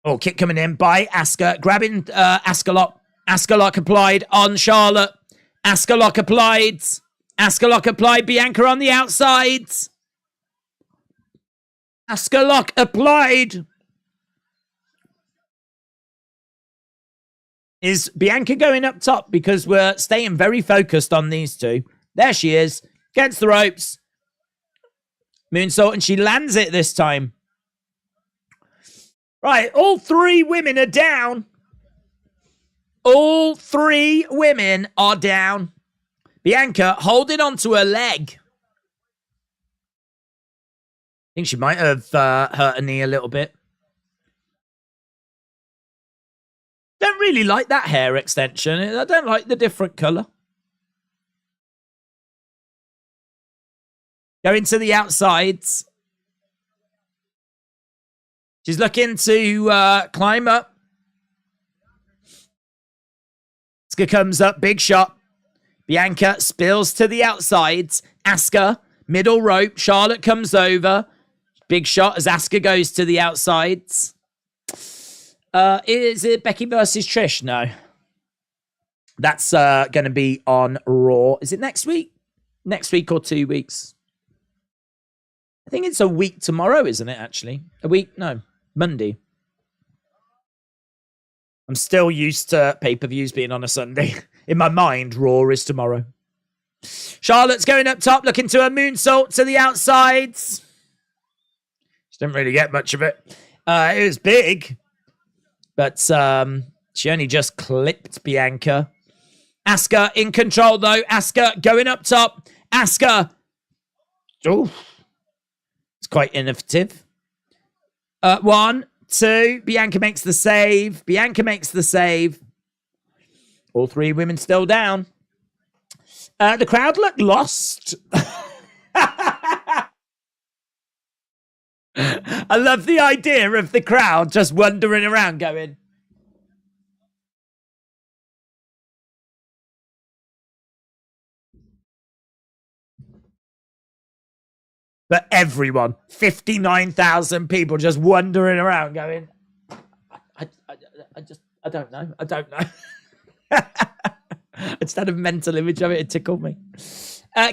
Oh, kick coming in by Asuka. Grabbing Asuka lock. Asuka lock applied on Charlotte. Asuka lock applied. Asuka lock applied. Bianca on the outside. Asuka lock applied. Is Bianca going up top? Because we're staying very focused on these two. There she is. Against the ropes. Moonsault, and she lands it this time. Right, all 3 women are down. All 3 women are down. Bianca holding onto her leg. I think she might have hurt her knee a little bit. Don't really like that hair extension. I don't like the different colour. Going to the outsides. She's looking to climb up. Asuka comes up, big shot. Bianca spills to the outsides. Asuka, middle rope. Charlotte comes over. Big shot as Asuka goes to the outsides. Is it Becky versus Trish? No. That's going to be on Raw. Is it next week? Next week or 2 weeks? I think it's a week tomorrow, isn't it, actually? A week? No. Monday. I'm still used to pay-per-views being on a Sunday. In my mind, Raw is tomorrow. Charlotte's going up top, looking to a moonsault to the outsides. She didn't really get much of it. It was big. But she only just clipped Bianca. Asuka in control, though. Asuka going up top. Asuka. Oh. It's quite innovative. 1, 2. Bianca makes the save. Bianca makes the save. All 3 women still down. The crowd look lost. I love the idea of the crowd just wandering around going. But everyone, 59,000 people just wandering around going, I don't know. I just had a mental image of it. It tickled me.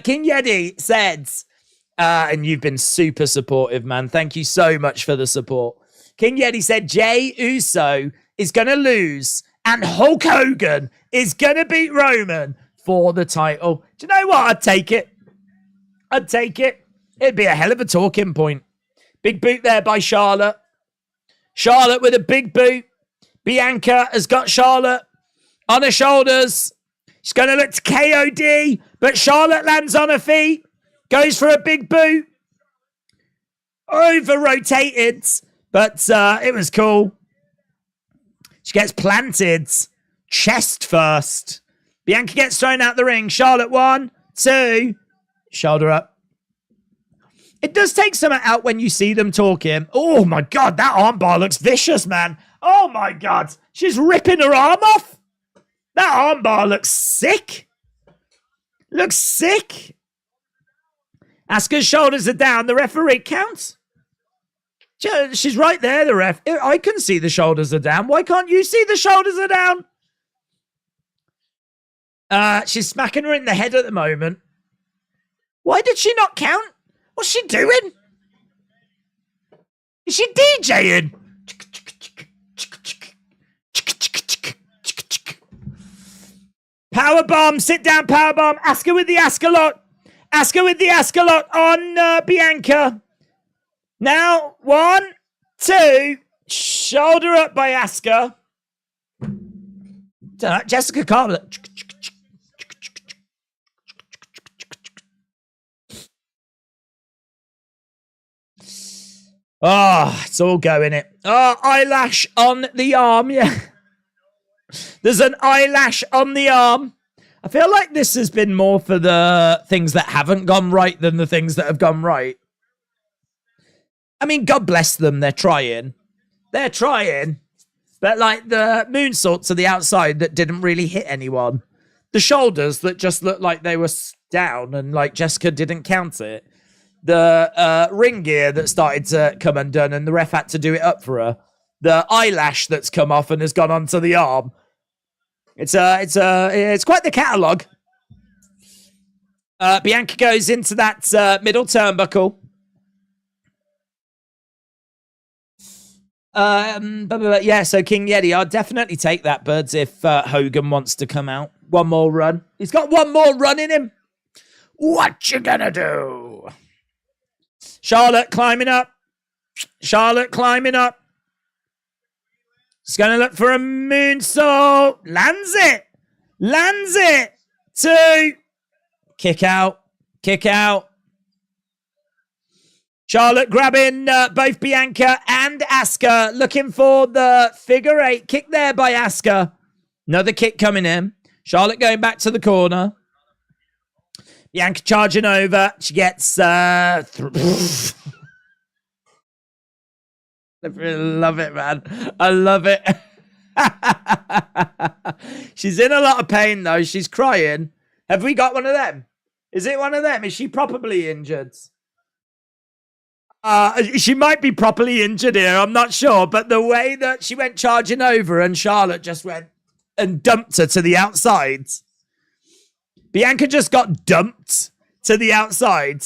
King Yeti said, and you've been super supportive, man. Thank you so much for the support. King Yeti said, Jey Uso is going to lose and Hulk Hogan is going to beat Roman for the title. Do you know what? I'd take it. I'd take it. It'd be a hell of a talking point. Big boot there by Charlotte. Charlotte with a big boot. Bianca has got Charlotte on her shoulders. She's going to look to KOD, but Charlotte lands on her feet. Goes for a big boot. Over-rotated, but it was cool. She gets planted. Chest first. Bianca gets thrown out the ring. Charlotte 1, 2. Shoulder up. It does take someone out when you see them talking. Oh my God, that armbar looks vicious, man. Oh my God. She's ripping her arm off. That armbar looks sick. Looks sick. Asuka's shoulders are down. The referee counts. She's right there, the ref. I can see the shoulders are down. Why can't you see the shoulders are down? She's smacking her in the head at the moment. Why did she not count? What's she doing? Is she DJing? Powerbomb, sit down powerbomb. Asuka with the Asuka Asuka with the Asuka on Bianca. Now, 1, 2, shoulder up by Asuka. Jessica Carter. Oh, it's all going it. Oh, eyelash on the arm, yeah. There's an eyelash on the arm. I feel like this has been more for the things that haven't gone right than the things that have gone right. I mean, God bless them. They're trying. They're trying. But like the moonsault to the outside that didn't really hit anyone. The shoulders that just looked like they were down and like Jessica didn't count it. The ring gear that started to come undone and the ref had to do it up for her. The eyelash that's come off and has gone onto the arm. It's quite the catalogue. Bianca goes into that middle turnbuckle. Yeah, so King Yeti, I'll definitely take that, Birds, if Hogan wants to come out. One more run. He's got one more run in him. What you gonna do? Charlotte climbing up. Charlotte climbing up. She's going to look for a moonsault. Lands it. Lands it. 2. Kick out. Kick out. Charlotte grabbing both Bianca and Asuka. Looking for the figure 8. Kick there by Asuka. Another kick coming in. Charlotte going back to the corner. Bianca charging over. She gets... I love it, man. I love it. She's in a lot of pain, though. She's crying. Have we got one of them? Is it one of them? Is she properly injured? She might be properly injured here. I'm not sure. But the way that she went charging over and Charlotte just went and dumped her to the outside... Bianca just got dumped to the outside.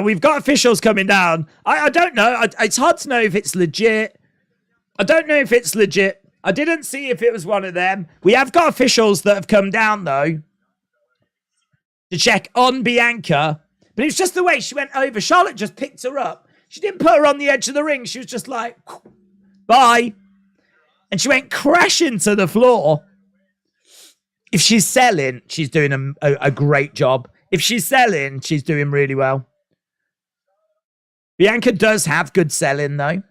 We've got officials coming down. I don't know. It's hard to know if it's legit. I don't know if it's legit. I didn't see if it was one of them. We have got officials that have come down, though, to check on Bianca. But it's just the way she went over. Charlotte just picked her up. She didn't put her on the edge of the ring. She was just like, bye. And she went crashing to the floor. If she's selling, she's doing a great job. If she's selling, she's doing really well. Bianca does have good selling, though.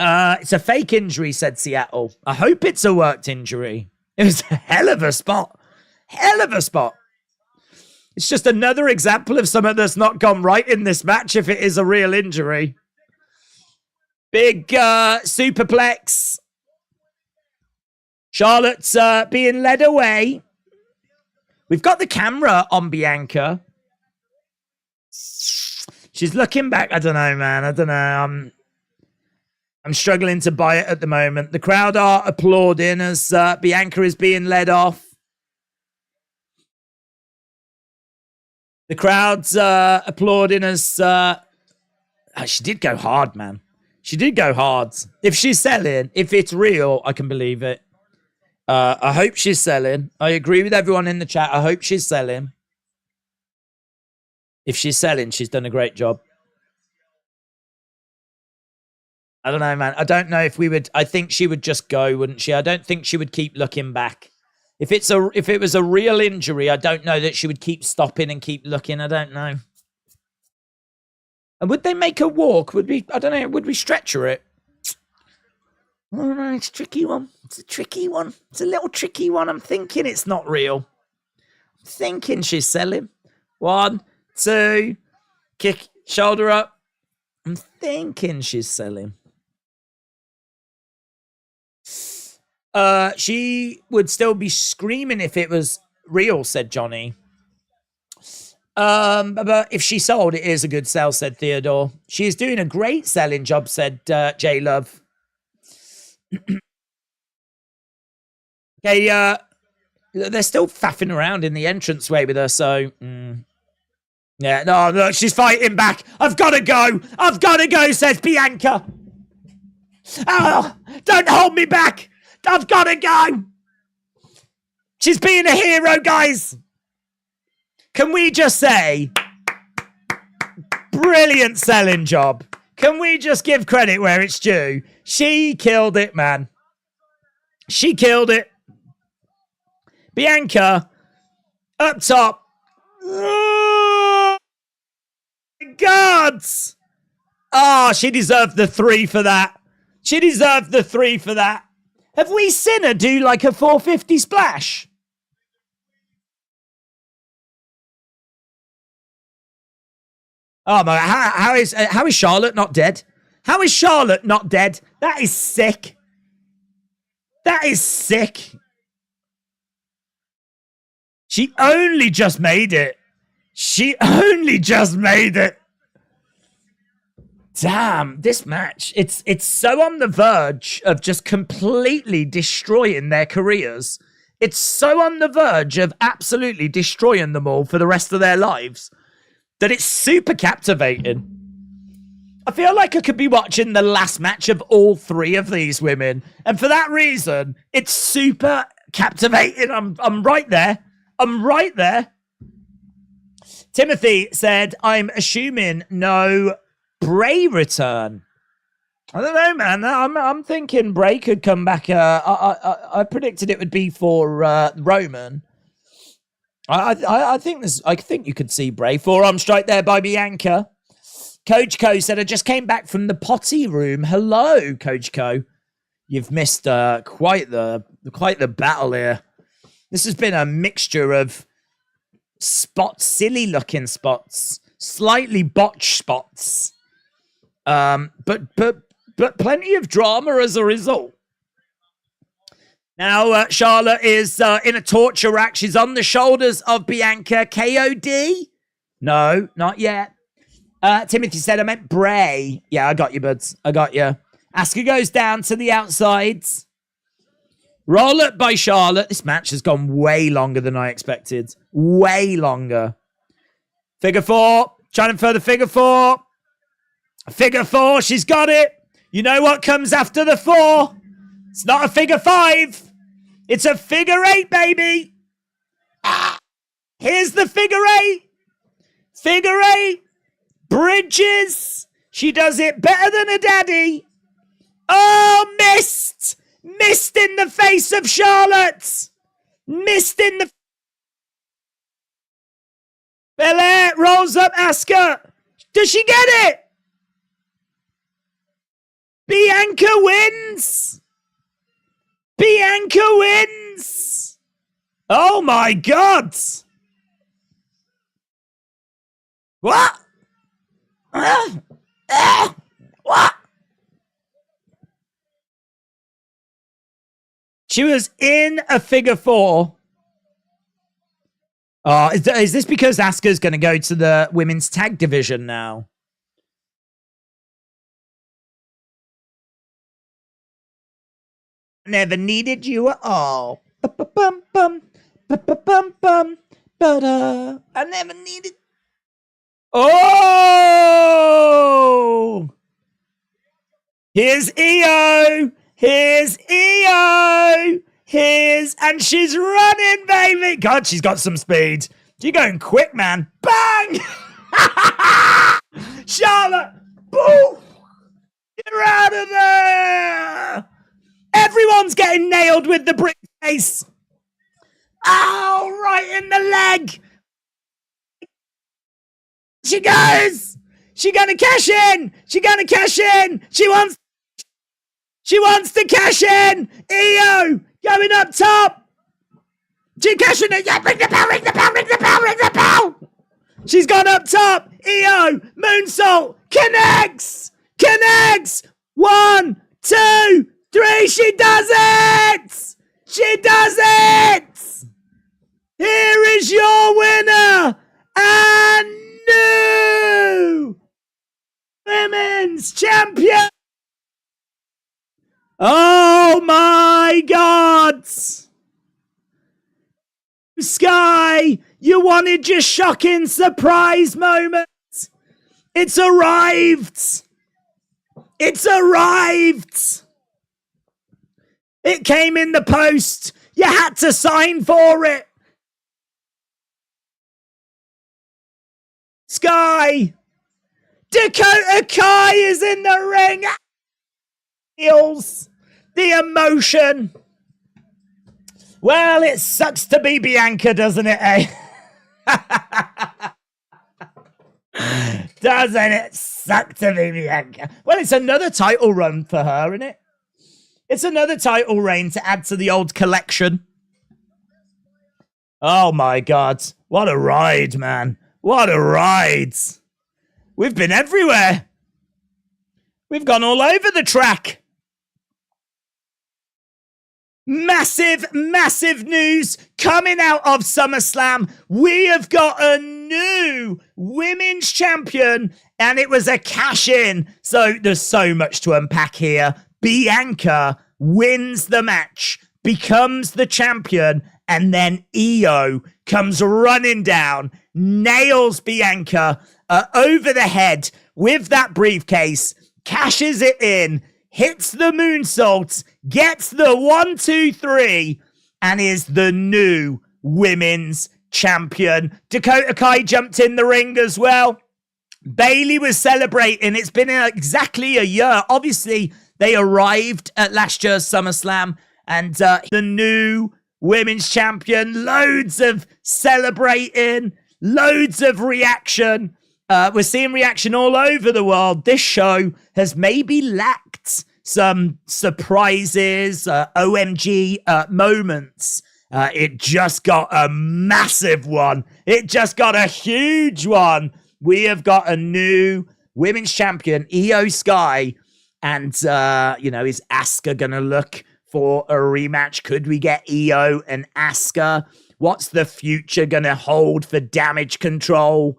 It's a fake injury, said Seattle. I hope it's a worked injury. It was a hell of a spot. Hell of a spot. It's just another example of something that's not gone right in this match if it is a real injury. Big superplex. Charlotte's being led away. We've got the camera on Bianca. She's looking back. I don't know, man. I don't know. I'm struggling to buy it at the moment. The crowd are applauding as Bianca is being led off. The crowd's applauding as... she did go hard, man. She did go hard. If she's selling, if it's real, I can believe it. I hope she's selling. I agree with everyone in the chat. I hope she's selling. If she's selling, she's done a great job. I don't know, man. I don't know if we would. I think she would just go, wouldn't she? I don't think she would keep looking back. If it was a real injury, I don't know that she would keep stopping and keep looking. I don't know. And would they make her walk? Would we? I don't know. Would we stretch her it? I don't know. It's a tricky one. It's a tricky one. It's a little tricky one. I'm thinking it's not real. I'm thinking she's selling. 1, 2, kick, shoulder up. I'm thinking she's selling. She would still be screaming if it was real, said Johnny. But if she sold, it is a good sell, said Theodore. She is doing a great selling job, said J Love. Okay, they're still faffing around in the entranceway with her, so yeah, no, look, she's fighting back. I've got to go, says Bianca. Oh, don't hold me back. I've got to go. She's being a hero, guys. Can we just say, brilliant selling job. Can we just give credit where it's due? She killed it, man. She killed it. Bianca, up top. Oh, my God. Oh, she deserved the 3 for that. She deserved the 3 for that. Have we seen her do like a 450 splash? Oh my! How is Charlotte not dead? How is Charlotte not dead? That is sick. That is sick. She only just made it. She only just made it. Damn, this match, it's so on the verge of just completely destroying their careers. It's so on the verge of absolutely destroying them all for the rest of their lives that it's super captivating. I feel like I could be watching the last match of all 3 of these women, and for that reason, it's super captivating. I'm right there. I'm right there. Timothy said, I'm assuming no Bray return. I don't know, man. I'm thinking Bray could come back. I predicted it would be for Roman. I think you could see Bray. Forearm strike there by Bianca. Coach Co said, I just came back from the potty room. Hello, Coach Co. You've missed quite the battle here. This has been a mixture of spots, silly looking spots, slightly botched spots. But plenty of drama as a result. Now, Charlotte is in a torture rack. She's on the shoulders of Bianca. KOD? No, not yet. Timothy said, I meant Bray. Yeah, I got you, buds. I got you. Asuka goes down to the outsides. Roll up by Charlotte. This match has gone way longer than I expected. Way longer. Figure 4. Trying for the figure 4. Figure 4, she's got it. You know what comes after the 4? It's not a figure 5. It's a figure 8, baby. Here's the figure 8. Figure 8. Bridges. She does it better than her daddy. Oh, missed. Missed in the face of Charlotte. Missed in the... Belair rolls up Asuka. Does she get it? Bianca wins! Bianca wins! Oh my God! What? What? She was in a figure 4. Oh, is this because Asuka's going to go to the women's tag division now? Never needed you at all. Ba-ba-bum-bum. Ba-ba-bum-bum. Ba-da. I never needed... Oh! Here's Io. Here's Io. And she's running, baby. God, she's got some speed. She's going quick, man. Bang! Charlotte. Boom! Get out of there! Everyone's getting nailed with the briefcase. Oh, right in the leg. She goes. She gonna cash in. She gonna cash in. She wants to cash in. Io going up top. She cashing it. Yeah, ring the bell, ring the bell, ring the bell, ring the bell. She's gone up top. Io moonsault connects. 1, 2, 3. She does it. She does it. Here is your winner and new women's champion. Oh my God. Sky, you wanted your shocking surprise moment. It's arrived. It's arrived. It came in the post. You had to sign for it. Sky. Dakota Kai is in the ring. Feels the emotion. Well, it sucks to be Bianca, doesn't it, eh? Doesn't it suck to be Bianca? Well, it's another title run for her, isn't it? It's another title reign to add to the old collection. Oh my God. What a ride, man. What a ride. We've been everywhere. We've gone all over the track. Massive, massive news coming out of SummerSlam. We have got a new women's champion, and it was a cash-in. So there's so much to unpack here. Bianca wins the match, becomes the champion, and then Io comes running down, nails Bianca over the head with that briefcase, cashes it in, hits the moonsault, gets the 1, 2, 3, and is the new women's champion. Dakota Kai jumped in the ring as well. Bayley was celebrating. It's been exactly a year. Obviously, they arrived at last year's SummerSlam, and the new women's champion. Loads of celebrating, loads of reaction. We're seeing reaction all over the world. This show has maybe lacked some surprises, OMG moments. It just got a massive one. It just got a huge one. We have got a new women's champion, Io Sky. And, is Asuka going to look for a rematch? Could we get Io and Asuka? What's the future going to hold for Damage Control?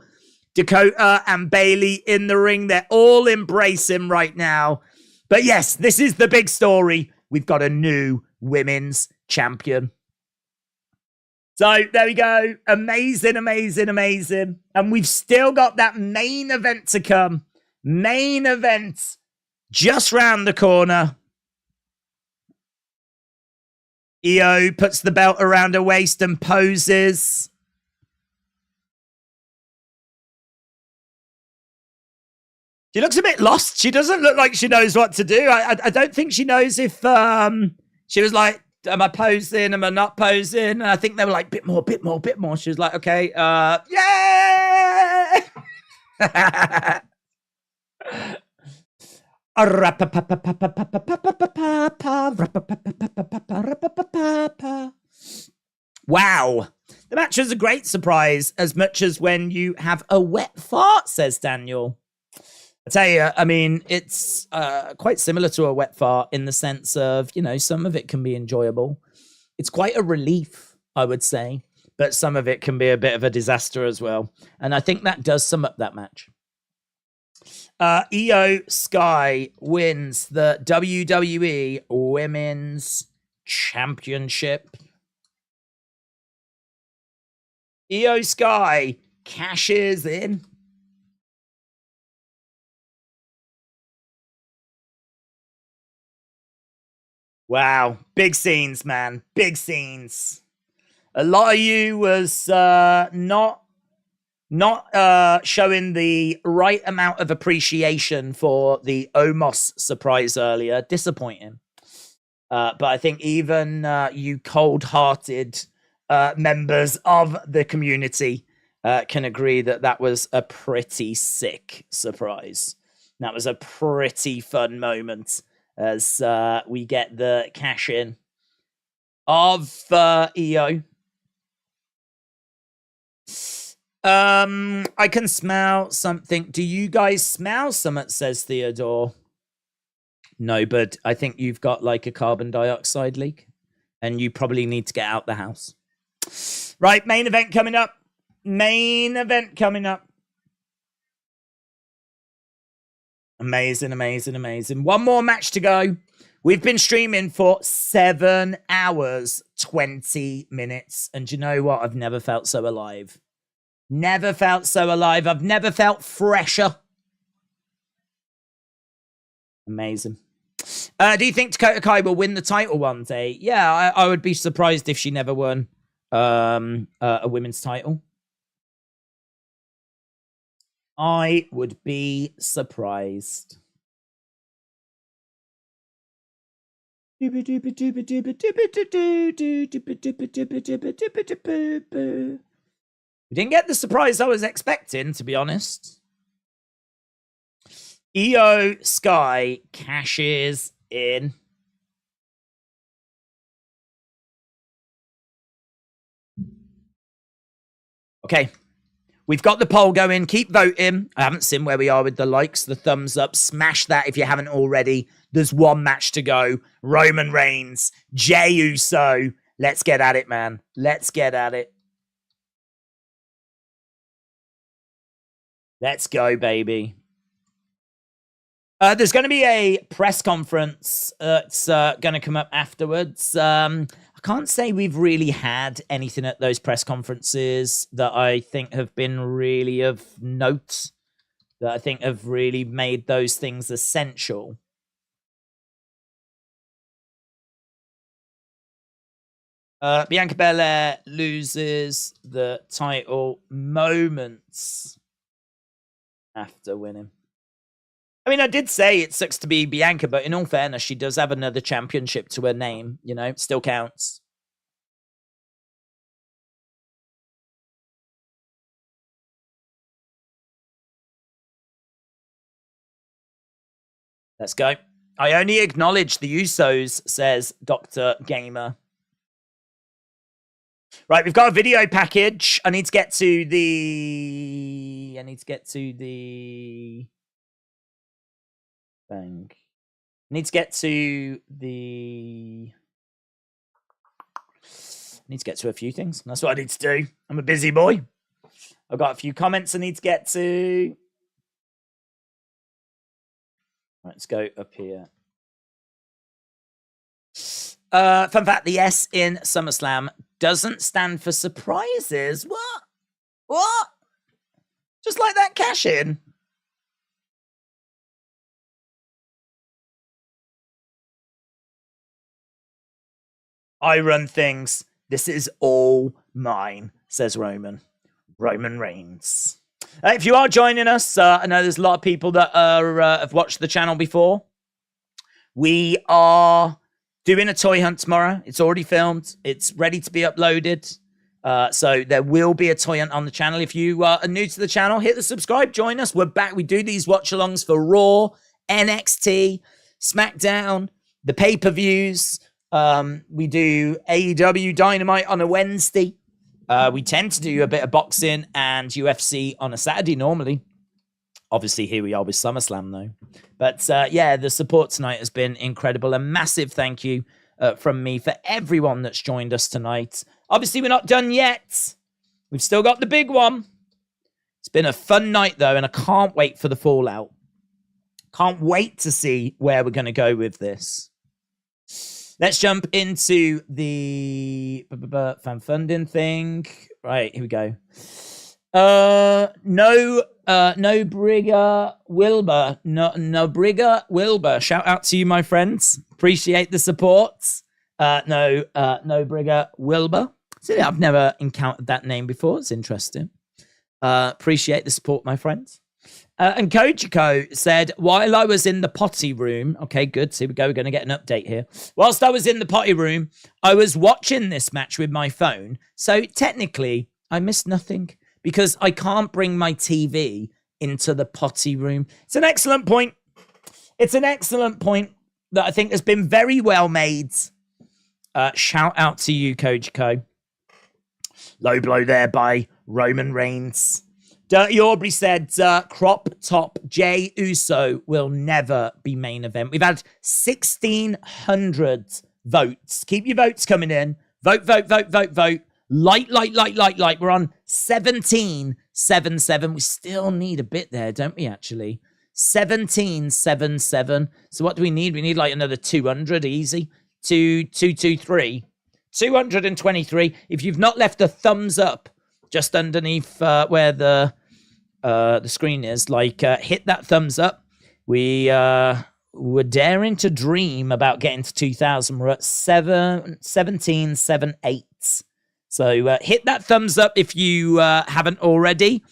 Dakota and Bayley in the ring. They're all embracing right now. But yes, this is the big story. We've got a new women's champion. So there we go. Amazing, amazing, amazing. And we've still got that main event to come. Main event just round the corner. Io puts the belt around her waist and poses. She looks a bit lost. She doesn't look like she knows what to do. I don't think she knows if she was like, am I posing? Am I not posing? And I think they were like, bit more, bit more, bit more. She was like, okay, yeah. Wow. The match was a great surprise, as much as when you have a wet fart, says Daniel. I tell you, I mean, it's quite similar to a wet fart in the sense of, some of it can be enjoyable. It's quite a relief, I would say, but some of it can be a bit of a disaster as well. And I think that does sum up that match. Io Sky wins the WWE Women's Championship. Io Sky cashes in. Wow. Big scenes, man. Big scenes. A lot of you was not showing the right amount of appreciation for the Omos surprise earlier. Disappointing. But I think even you cold-hearted members of the community can agree that that was a pretty sick surprise. That was a pretty fun moment as we get the cash-in of EO. I can smell something. Do you guys smell something, says Theodore? No, but I think you've got like a carbon dioxide leak and you probably need to get out the house. Right, main event coming up. Main event coming up. Amazing, amazing, amazing. One more match to go. We've been streaming for 7 hours, 20 minutes. And you know what? I've never felt so alive. Never felt so alive. I've never felt fresher. Amazing. Do you think Dakota Kai will win the title one day? Yeah, I would be surprised if she never won a women's title. I would be surprised. We didn't get the surprise I was expecting, to be honest. EO Sky cashes in. Okay. We've got the poll going. Keep voting. I haven't seen where we are with the likes, the thumbs up. Smash that if you haven't already. There's one match to go. Roman Reigns, Jey Uso. Let's get at it, man. Let's get at it. Let's go, baby. There's going to be a press conference. It's going to come up afterwards. I can't say we've really had anything at those press conferences that I think have been really of note, that I think have really made those things essential. Bianca Belair loses the title moments after winning. I mean, I did say it sucks to be Bianca, but in all fairness, she does have another championship to her name. You know, still counts. Let's go. I only acknowledge the Usos, says Dr. Gamer. Right, we've got a video package. I need to get to the... Bang. Need to get to a few things. That's what I need to do. I'm a busy boy. I've got a few comments I need to get to. Let's go up here. Fun fact, the S in SummerSlam doesn't stand for surprises. What? What? Just like that cash in. I run things. This is all mine, says Roman. Roman Reigns. If you are joining us, I know there's a lot of people that have watched the channel before. We are doing a toy hunt tomorrow. It's already filmed. It's ready to be uploaded. So there will be a toy hunt on the channel. If you are new to the channel, hit the subscribe. Join us. We're back. We do these watch-alongs for Raw, NXT, SmackDown, the pay-per-views. We do AEW Dynamite on a Wednesday. We tend to do a bit of boxing and UFC on a Saturday normally. Obviously, here we are with SummerSlam, though. But yeah, the support tonight has been incredible. A massive thank you from me for everyone that's joined us tonight. Obviously, we're not done yet. We've still got the big one. It's been a fun night, though, and I can't wait for the fallout. Can't wait to see where we're going to go with this. Let's jump into the fan funding thing. Right, here we go. No Brigger Wilbur. No Brigger Wilbur. Shout out to you, my friends. Appreciate the support. No Brigger Wilbur. See, I've never encountered that name before. It's interesting. Appreciate the support, my friends. And Kojiko said, while I was in the potty room, okay, good. So here we go. We're going to get an update here. Whilst I was in the potty room, I was watching this match with my phone. So technically, I missed nothing because I can't bring my TV into the potty room. It's an excellent point. It's an excellent point that I think has been very well made. Shout out to you, Kojiko. Low blow there by Roman Reigns. Dirty Aubrey said, crop top Jey Uso will never be main event. We've had 1,600 votes. Keep your votes coming in. Vote. Like. We're on 1777. We still need a bit there, don't we, actually? 1777. So what do we need? We need like another 200, easy. 223. 223. If you've not left a thumbs up just underneath where the screen is, hit that thumbs up. We're daring to dream about getting to 2,000. We're at 1778. So hit that thumbs up if you haven't already.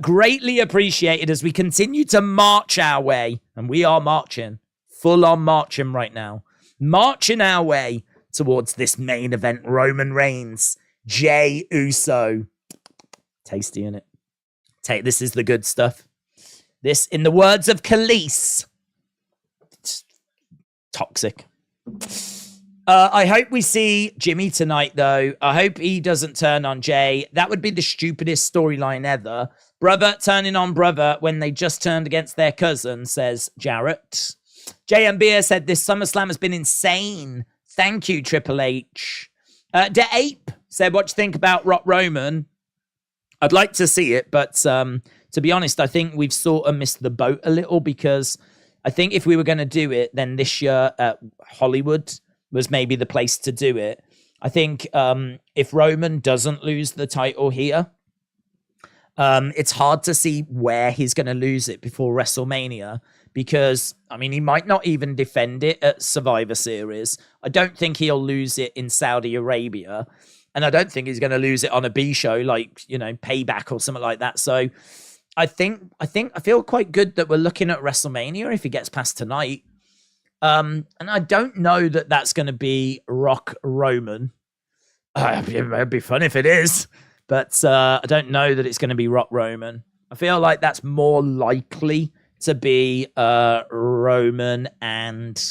Greatly appreciated as we continue to march our way, and we are marching, full on marching right now, marching our way towards this main event. Roman Reigns, Jey Uso. Tasty, innit? This is the good stuff. This, in the words of Khalees, toxic. I hope we see Jimmy tonight, though. I hope he doesn't turn on Jay. That would be the stupidest storyline ever. Brother turning on brother when they just turned against their cousin, says Jarrett. JMB said, this SummerSlam has been insane. Thank you, Triple H. De Ape said, what do you think about Rock Roman? I'd like to see it, but to be honest, I think we've sort of missed the boat a little, because I think if we were going to do it, then this year at Hollywood was maybe the place to do it. I think if Roman doesn't lose the title here, it's hard to see where he's going to lose it before WrestleMania, because, I mean, he might not even defend it at Survivor Series. I don't think he'll lose it in Saudi Arabia. And I don't think he's going to lose it on a B show like, Payback or something like that. So I feel quite good that we're looking at WrestleMania if he gets past tonight. And I don't know that that's going to be Rock Roman. It'd be fun if it is, but I don't know that it's going to be Rock Roman. I feel like that's more likely to be Roman and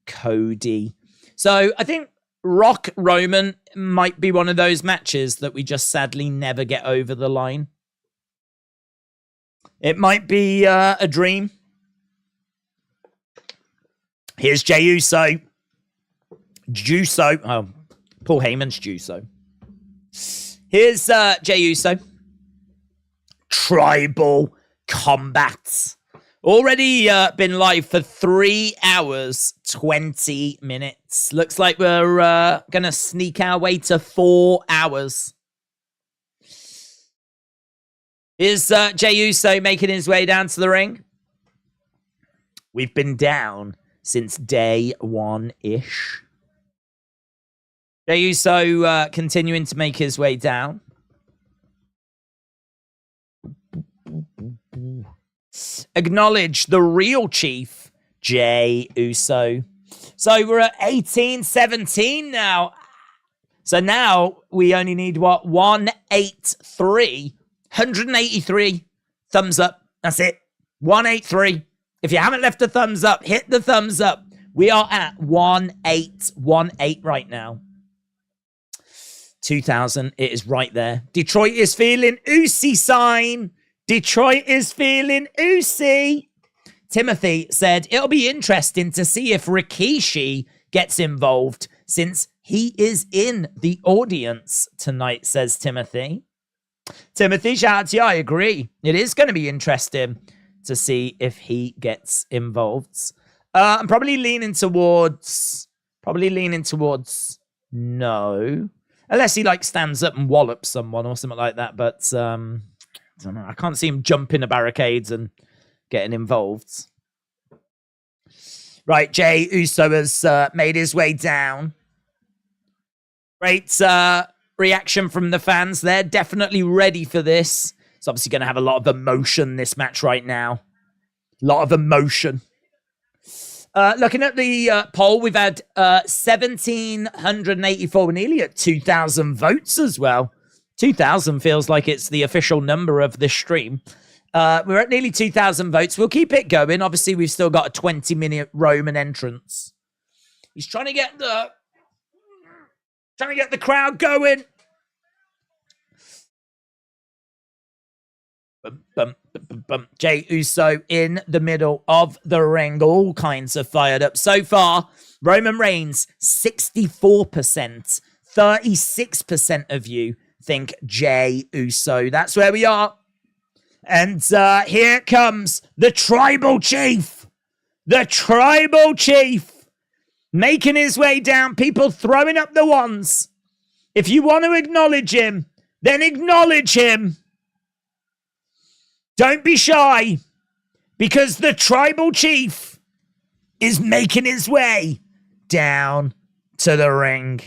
Cody. So I think Rock Roman might be one of those matches that we just sadly never get over the line. It might be a dream. Here's Jey Uso. Juso. Oh, Paul Heyman's Juso. Here's Jey Uso. Tribal Combat. Already been live for 3 hours, 20 minutes. Looks like we're going to sneak our way to 4 hours. Is Jey Uso making his way down to the ring? We've been down since day one-ish. Jey Uso continuing to make his way down. Acknowledge the real chief, Jey Uso. So we're at 1817 now. So now we only need, 183. 183 thumbs up. That's it. 183. If you haven't left a thumbs up, hit the thumbs up. We are at 1818 right now. 2000. It is right there. Detroit is feeling Usi sign. Detroit is feeling Usi. Timothy said, it'll be interesting to see if Rikishi gets involved since he is in the audience tonight, says Timothy. Timothy, shout out to you. I agree. It is going to be interesting to see if he gets involved. I'm probably leaning towards no. Unless he stands up and wallops someone or something like that. But don't know. I can't see him jumping the barricades and getting involved. Right, Jey Uso has made his way down. Great reaction from the fans. They're definitely ready for this. It's obviously going to have a lot of emotion, this match right now. A lot of emotion. Looking at the poll, we've had 1,784. We're nearly at 2,000 votes as well. 2,000 feels like it's the official number of this stream. We're at nearly 2,000 votes. We'll keep it going. Obviously, we've still got a 20-minute Roman entrance. He's trying to get the crowd going. Bum, bum, bum, bum, bum. Jey Uso in the middle of the ring. All kinds of fired up. So far, Roman Reigns, 64%. 36% of you think Jey Uso. That's where we are. And here comes the Tribal Chief. The Tribal Chief. Making his way down. People throwing up the ones. If you want to acknowledge him, then acknowledge him. Don't be shy, because the Tribal Chief is making his way down to the ring.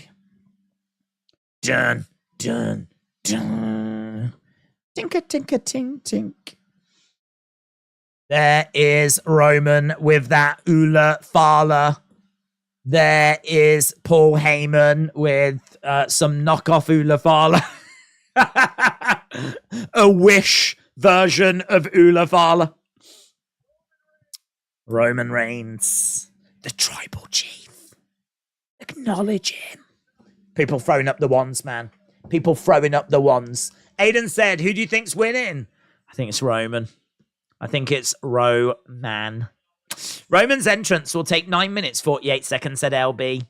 Dun, dun, dun. Tinker, tinker, tink, tink. There is Roman with that Ula Fala. There is Paul Heyman with some knockoff Ula Fala. A Wish version of Ula Fala. Roman Reigns, the Tribal Chief. Acknowledge him. People throwing up the wands, man. People throwing up the wands. Aiden said, who do you think's winning? I think it's Roman. I think it's Roman. Roman's entrance will take 9 minutes, 48 seconds, said LB.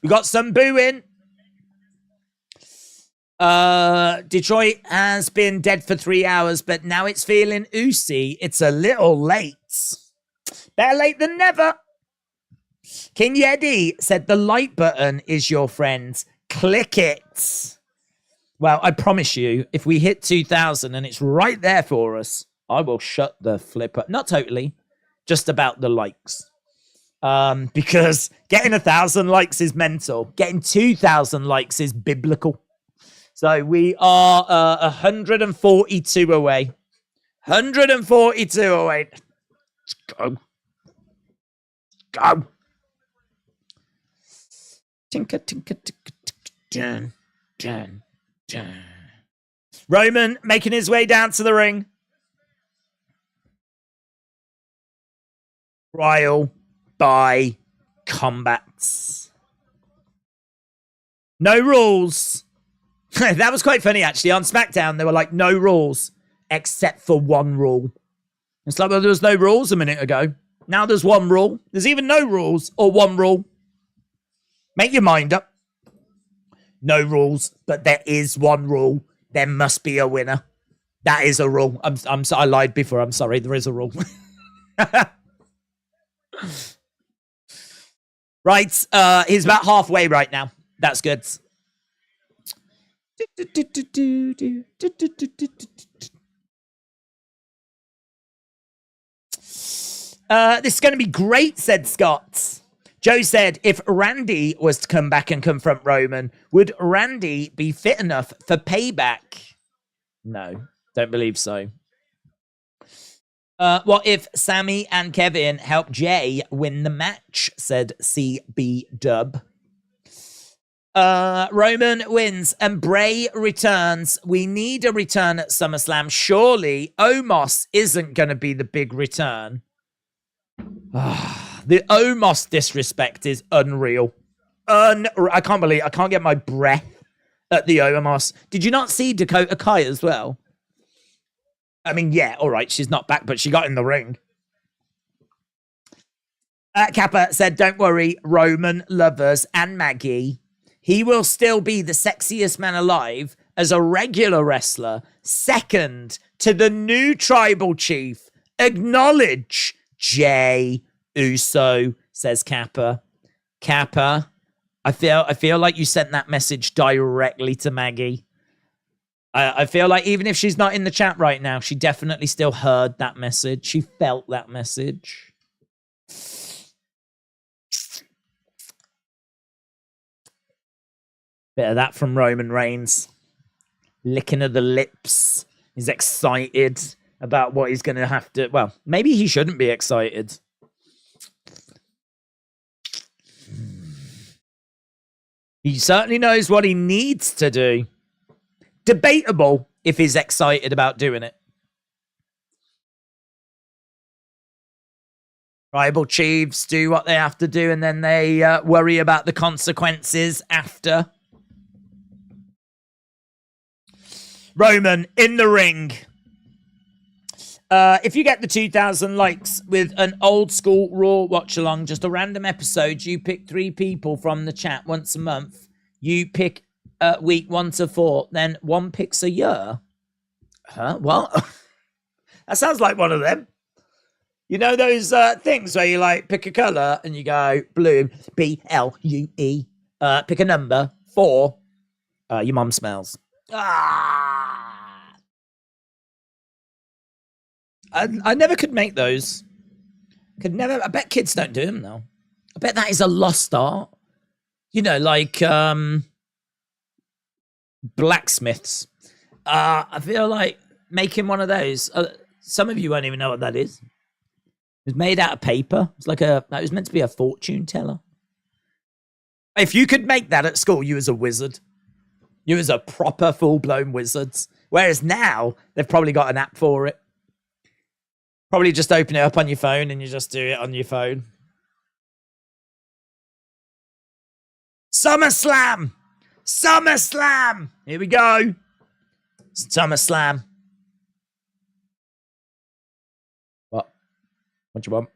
We got some booing. Detroit has been dead for 3 hours, but now it's feeling oozy. It's a little late. Better late than never. King Yeti said the like button is your friend. Click it. Well, I promise you, if we hit 2,000 and it's right there for us, I will shut the flip up. Not totally, just about the likes. Because getting 1,000 likes is mental. Getting 2,000 likes is biblical. So we are 142 away. 142 away. Let's go. Go. Tinker, tinker, tinker, tinker, dun, dun, dun. Roman making his way down to the ring. Trial by combats. No rules. That was quite funny, actually. On SmackDown, they were like, no rules, except for one rule. It's like, well, there was no rules a minute ago. Now there's one rule. There's even no rules or one rule. Make your mind up. No rules, but there is one rule. There must be a winner. That is a rule. I lied before. I'm sorry. There is a rule. Right. He's about halfway right now. That's good. This is going to be great, said Scott. Joe said, if Randy was to come back and confront Roman, would Randy be fit enough for payback? No, don't believe so. What if Sammy and Kevin help Jey win the match, said CB Dub. Roman wins and Bray returns. We need a return at SummerSlam. Surely Omos isn't going to be the big return. The Omos disrespect is unreal. I can't get my breath at the Omos. Did you not see Dakota Kai as well? I mean, yeah, all right, she's not back, but she got in the ring. Kappa said, don't worry, Roman lovers and Maggie. He will still be the sexiest man alive as a regular wrestler, second to the new Tribal Chief. Acknowledge Jey Uso, says Kappa. Kappa, I feel like you sent that message directly to Maggie. I feel like even if she's not in the chat right now, she definitely still heard that message. She felt that message. Bit of that from Roman Reigns. Licking of the lips. He's excited about what he's going to have to... Well, maybe he shouldn't be excited. He certainly knows what he needs to do. Debatable if he's excited about doing it. Tribal chiefs do what they have to do, and then they worry about the consequences after. Roman in the ring. If you get the 2,000 likes with an old school Raw watch along, just a random episode, you pick 3 people from the chat once a month. You pick week 1 to 4, then 1 picks a year. Huh? What? That sounds like one of them. You know those things where you like pick a color and you go blue, B-L-U-E. Pick a number 4. Your mum smells. I never could make those. Could never. I bet kids don't do them though. I bet that is a lost art. You know, like blacksmiths. I feel like making one of those. Some of you won't even know what that is. It was made out of paper. It's like it was meant to be a fortune teller. If you could make that at school, you was a wizard. You was a proper full-blown wizard. Whereas now, they've probably got an app for it. Probably just open it up on your phone and you just do it on your phone. SummerSlam! SummerSlam! Here we go. SummerSlam. What? What you want?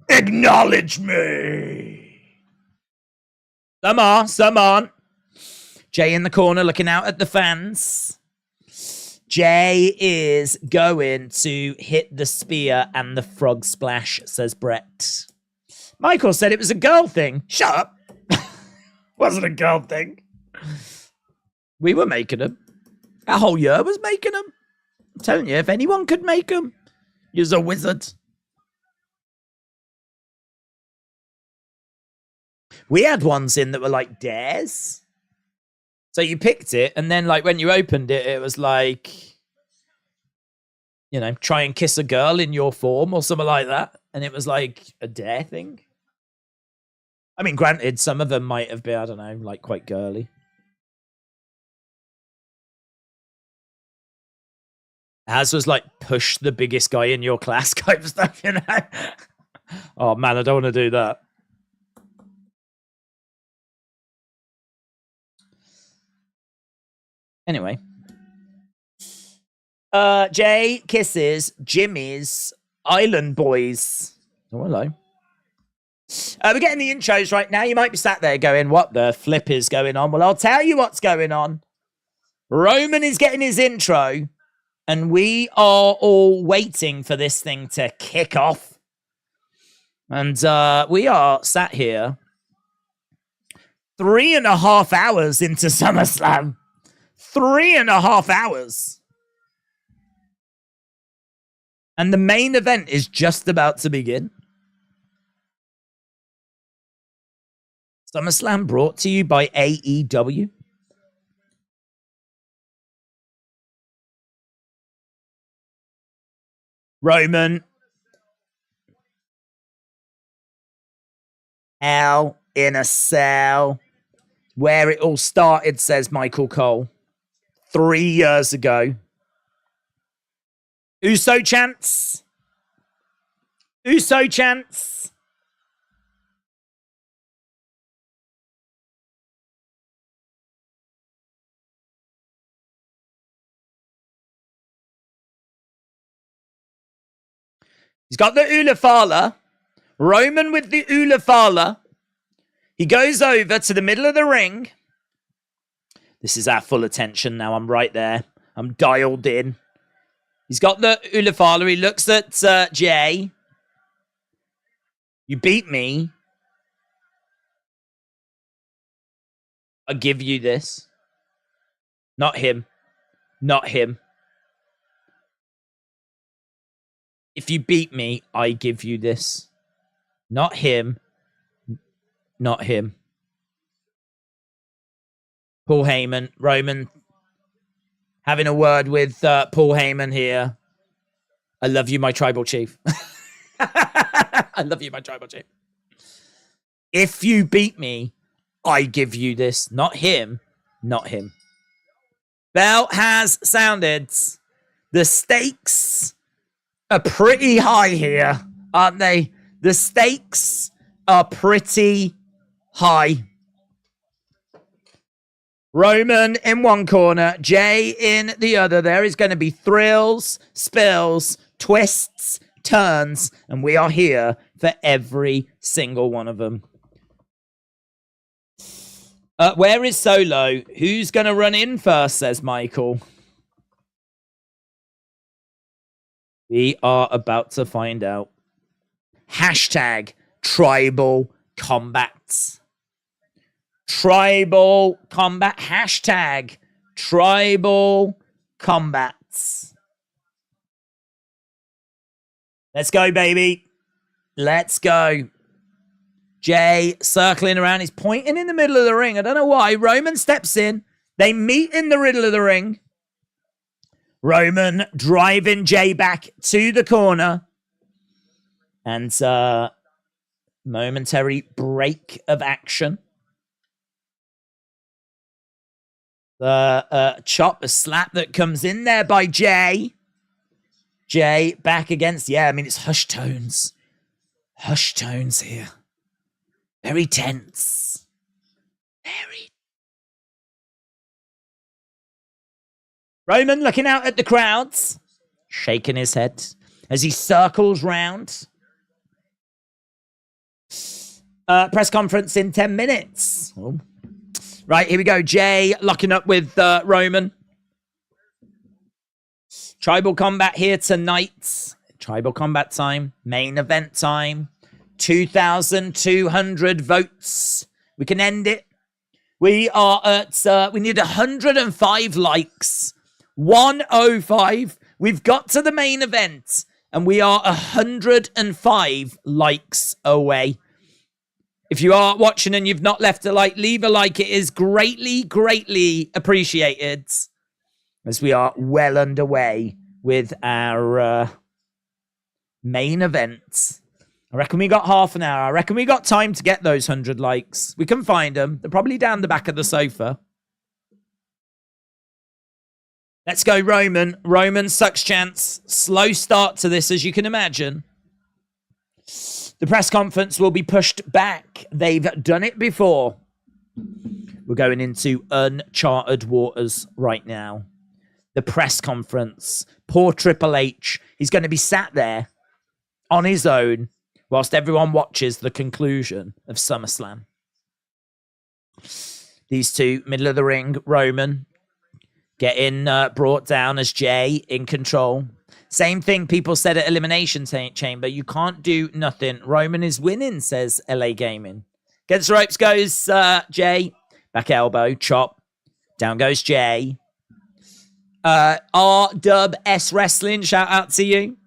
Acknowledge me! Some on. Jey in the corner looking out at the fans. Jey is going to hit the spear and the frog splash, says Brett. Michael said it was a girl thing. Shut up. Wasn't a girl thing. We were making them. Our whole year was making them. I'm telling you, if anyone could make them, you're a wizard. We had ones in that were like dares. So you picked it, and then like when you opened it, it was like, you know, try and kiss a girl in your form or something like that. And it was like a dare thing. I mean, granted, some of them might have been, I don't know, like quite girly. As was like push the biggest guy in your class type of stuff, you know? Oh man, I don't want to do that. Anyway. Jey kisses Jimmy's Island Boys. Oh, hello. We're getting the intros right now. You might be sat there going, what the flip is going on? Well, I'll tell you what's going on. Roman is getting his intro, and we are all waiting for this thing to kick off. And we are sat here 3.5 hours into SummerSlam. 3.5 hours. And the main event is just about to begin. SummerSlam brought to you by AEW. Roman. Hell in a Cell. Where it all started, says Michael Cole. 3 years ago. Uso chants. Uso chants. He's got the Ulafala. Roman with the Ulafala. He goes over to the middle of the ring. This is our full attention now. I'm right there. I'm dialed in. He's got the Ulafala. He looks at Jey. You beat me. I'll give you this. Not him. Not him. If you beat me, I give you this. Not him. Not him. Paul Heyman. Roman having a word with Paul Heyman here. I love you, my tribal chief. I love you, my tribal chief. If you beat me, I give you this. Not him. Not him. Bell has sounded. The stakes are pretty high here, aren't they? The stakes are pretty high. Roman in one corner, Jey in the other. There is going to be thrills, spills, twists, turns, and we are here for every single one of them. Where is Solo? Who's going to run in first, says Michael. We are about to find out. Hashtag tribal combat. Tribal combat. Hashtag tribal combat. Let's go, baby. Let's go. Jey circling around. He's pointing in the middle of the ring. I don't know why. Roman steps in. They meet in the middle of the ring. Roman driving Jey back to the corner. And momentary break of action. The chop, a slap that comes in there by Jey. Jey back against, I mean, it's hush tones. Hush tones here. Very tense. Very. Roman looking out at the crowds, shaking his head as he circles round. Press conference in 10 minutes. Oh. Right, here we go. Jey locking up with Roman. Tribal combat here tonight. Tribal combat time. Main event time. 2,200 votes. We can end it. We are at, we need 105 likes. 105. We've got to the main event. And we are 105 likes away. If you are watching and you've not left a like, leave a like. It is greatly, greatly appreciated. As we are well underway with our main event. I reckon we got half an hour. I reckon we got time to get those 100 likes. We can find them. They're probably down the back of the sofa. Let's go, Roman. Roman sucks chance. Slow start to this, as you can imagine. The press conference will be pushed back. They've done it before. We're going into uncharted waters right now. The press conference. Poor Triple H. He's going to be sat there on his own whilst everyone watches the conclusion of SummerSlam. These two, middle of the ring, Roman getting brought down as Jey in control. Same thing people said at Elimination Chamber. You can't do nothing. Roman is winning, says LA Gaming. Against the ropes goes Jey. Back elbow, chop. Down goes Jey. RWS Wrestling, shout out to you.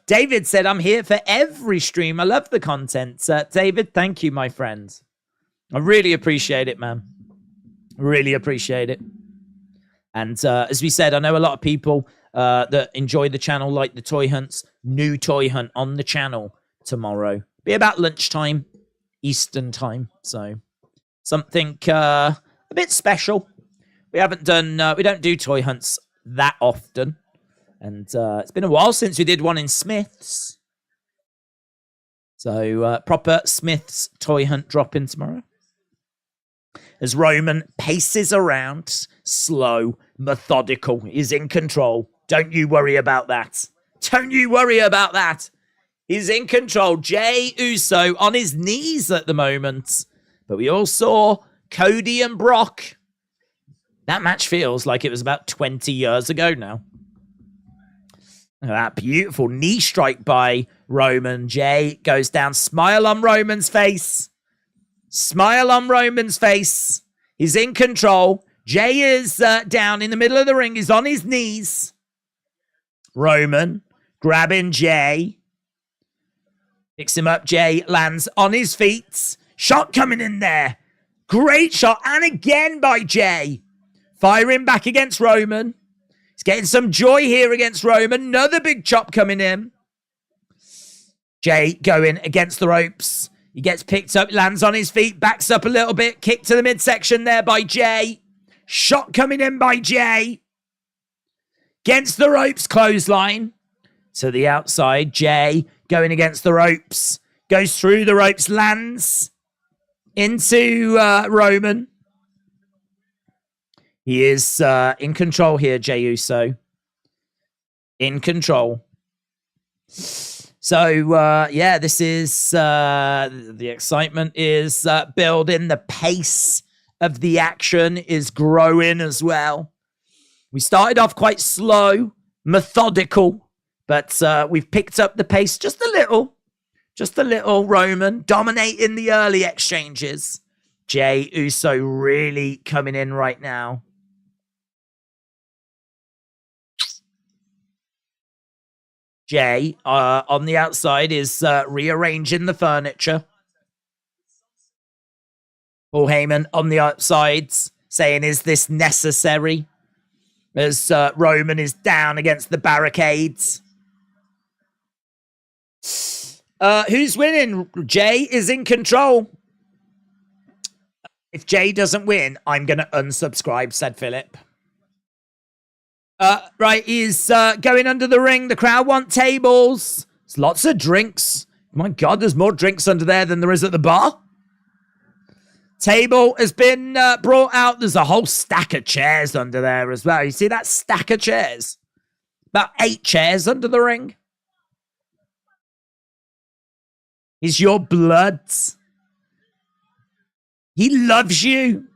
David said, I'm here for every stream. I love the content. David, thank you, my friend. I really appreciate it, man. Really appreciate it. And as we said, I know a lot of people that enjoy the channel like the toy hunts. New toy hunt on the channel tomorrow. Be about lunchtime, Eastern time. So something a bit special. We haven't done, we don't do toy hunts that often. And it's been a while since we did one in Smith's. So proper Smith's toy hunt dropping tomorrow. As Roman paces around, slow, methodical, he's in control. Don't you worry about that. Don't you worry about that. He's in control. Jey Uso on his knees at the moment. But we all saw Cody and Brock. That match feels like it was about 20 years ago now. That beautiful knee strike by Roman. Jey goes down. Smile on Roman's face. Smile on Roman's face. He's in control. Jey is down in the middle of the ring. He's on his knees. Roman grabbing Jey. Picks him up. Jey lands on his feet. Shot coming in there. Great shot. And again by Jey. Firing back against Roman. He's getting some joy here against Roman. Another big chop coming in. Jey going against the ropes. He gets picked up, lands on his feet, backs up a little bit. Kick to the midsection there by Jey. Shot coming in by Jey. Against the ropes, clothesline. To the outside, Jey going against the ropes. Goes through the ropes, lands into Roman. He is in control here, Jey Uso. In control. So, yeah, this is, the excitement is building. The pace of the action is growing as well. We started off quite slow, methodical, but we've picked up the pace just a little. Just a little. Roman dominating the early exchanges. Jey Uso really coming in right now. Jey on the outside is rearranging the furniture. Paul Heyman on the outside saying, is this necessary? As Roman is down against the barricades. Who's winning? Jey is in control. If Jey doesn't win, I'm going to unsubscribe, said Philip. Right, he's going under the ring. The crowd want tables. There's lots of drinks. My God, there's more drinks under there than there is at the bar. Table has been brought out. There's a whole stack of chairs under there as well. You see that stack of chairs? About 8 chairs under the ring. Is your blood? He loves you.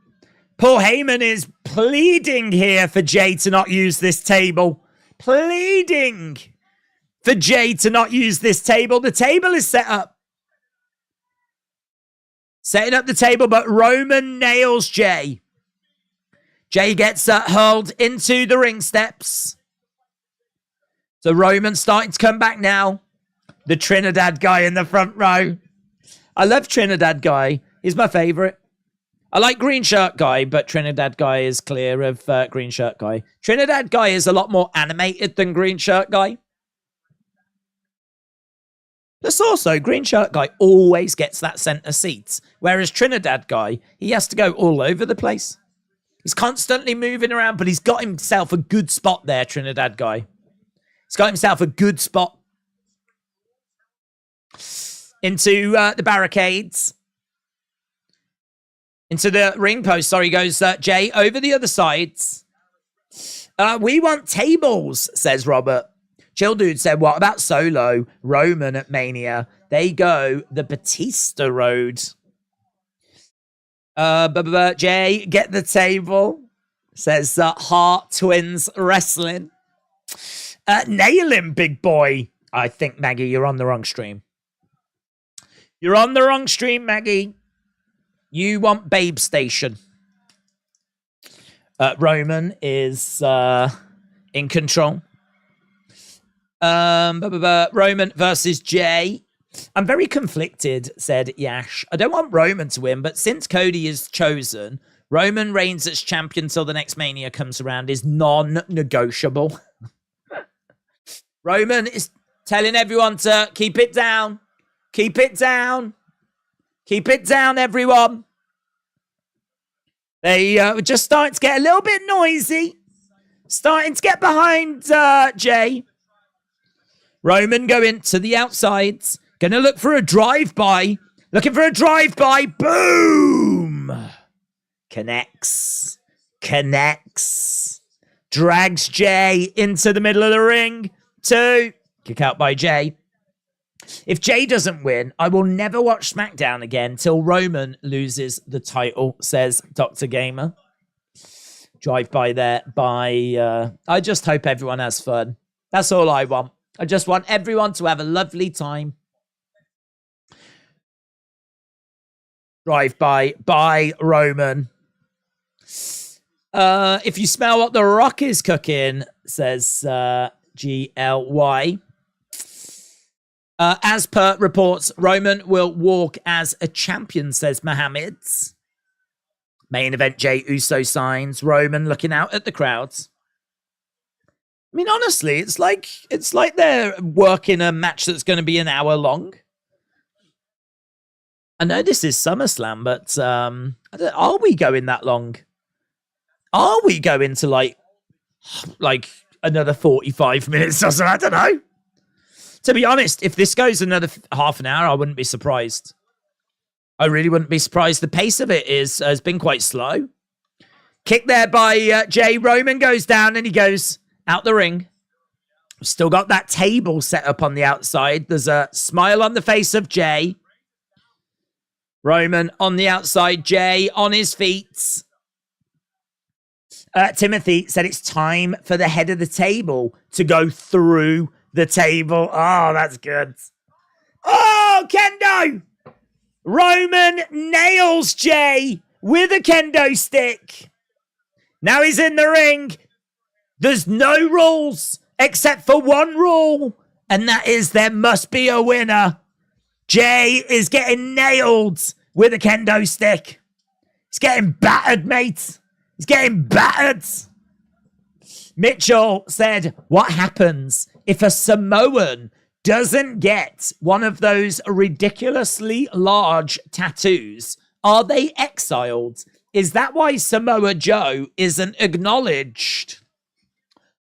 Paul Heyman is pleading here for Jey to not use this table. Pleading for Jey to not use this table. The table is set up. Setting up the table, but Roman nails Jey. Jey gets hurled into the ring steps. So Roman's starting to come back now. The Trinidad guy in the front row. I love Trinidad guy. He's my favorite. I like green shirt guy, but Trinidad guy is clear of green shirt guy. Trinidad guy is a lot more animated than green shirt guy. Plus also, green shirt guy always gets that center seat, whereas Trinidad guy, he has to go all over the place. He's constantly moving around, but he's got himself a good spot there, Trinidad guy. He's got himself a good spot. Into the barricades. Into the ring post. Sorry, goes Jey over the other sides. We want tables, says Robert. Chill Dude said, what about Solo? Roman at Mania. They go the Batista road. Jey, get the table. Says Hart Twins Wrestling. Nail him, big boy. I think, Maggie, you're on the wrong stream. You're on the wrong stream, Maggie. You want Babe Station. Roman is in control. Roman versus Jey. I'm very conflicted, said Yash. I don't want Roman to win, but since Cody is chosen, Roman reigns as champion till the next Mania comes around is non-negotiable. Roman is telling everyone to keep it down. Keep it down. Keep it down, everyone. They were just starting to get a little bit noisy. Starting to get behind Jey. Roman going to the outsides. Going to look for a drive-by. Looking for a drive-by. Boom! Connects. Connects. Drags Jey into the middle of the ring. 2. Kick out by Jey. If Jey doesn't win, I will never watch SmackDown again till Roman loses the title, says Dr. Gamer. Drive-by there by... I just hope everyone has fun. That's all I want. I just want everyone to have a lovely time. Drive-by by Roman. If you smell what The Rock is cooking, says GLY. As per reports, Roman will walk as a champion, says Mohammed. Main event, Jey Uso signs. Roman looking out at the crowds. I mean, honestly, it's like they're working a match that's going to be an hour long. I know this is SummerSlam, but are we going that long? Are we going to like another 45 minutes or something? I don't know. To be honest, if this goes another half an hour, I wouldn't be surprised. I really wouldn't be surprised. The pace of it has been quite slow. Kick there by Jey. Roman goes down and he goes out the ring. Still got that table set up on the outside. There's a smile on the face of Jey. Roman on the outside. Jey on his feet. Timothy said it's time for the head of the table to go through the table. Oh, that's good. Oh, kendo! Roman nails Jey with a kendo stick. Now he's in the ring. There's no rules except for one rule, and that is there must be a winner. Jey is getting nailed with a kendo stick. He's getting battered, mate. He's getting battered. Mitchell said, what happens if a Samoan doesn't get one of those ridiculously large tattoos? Are they exiled? Is that why Samoa Joe isn't acknowledged?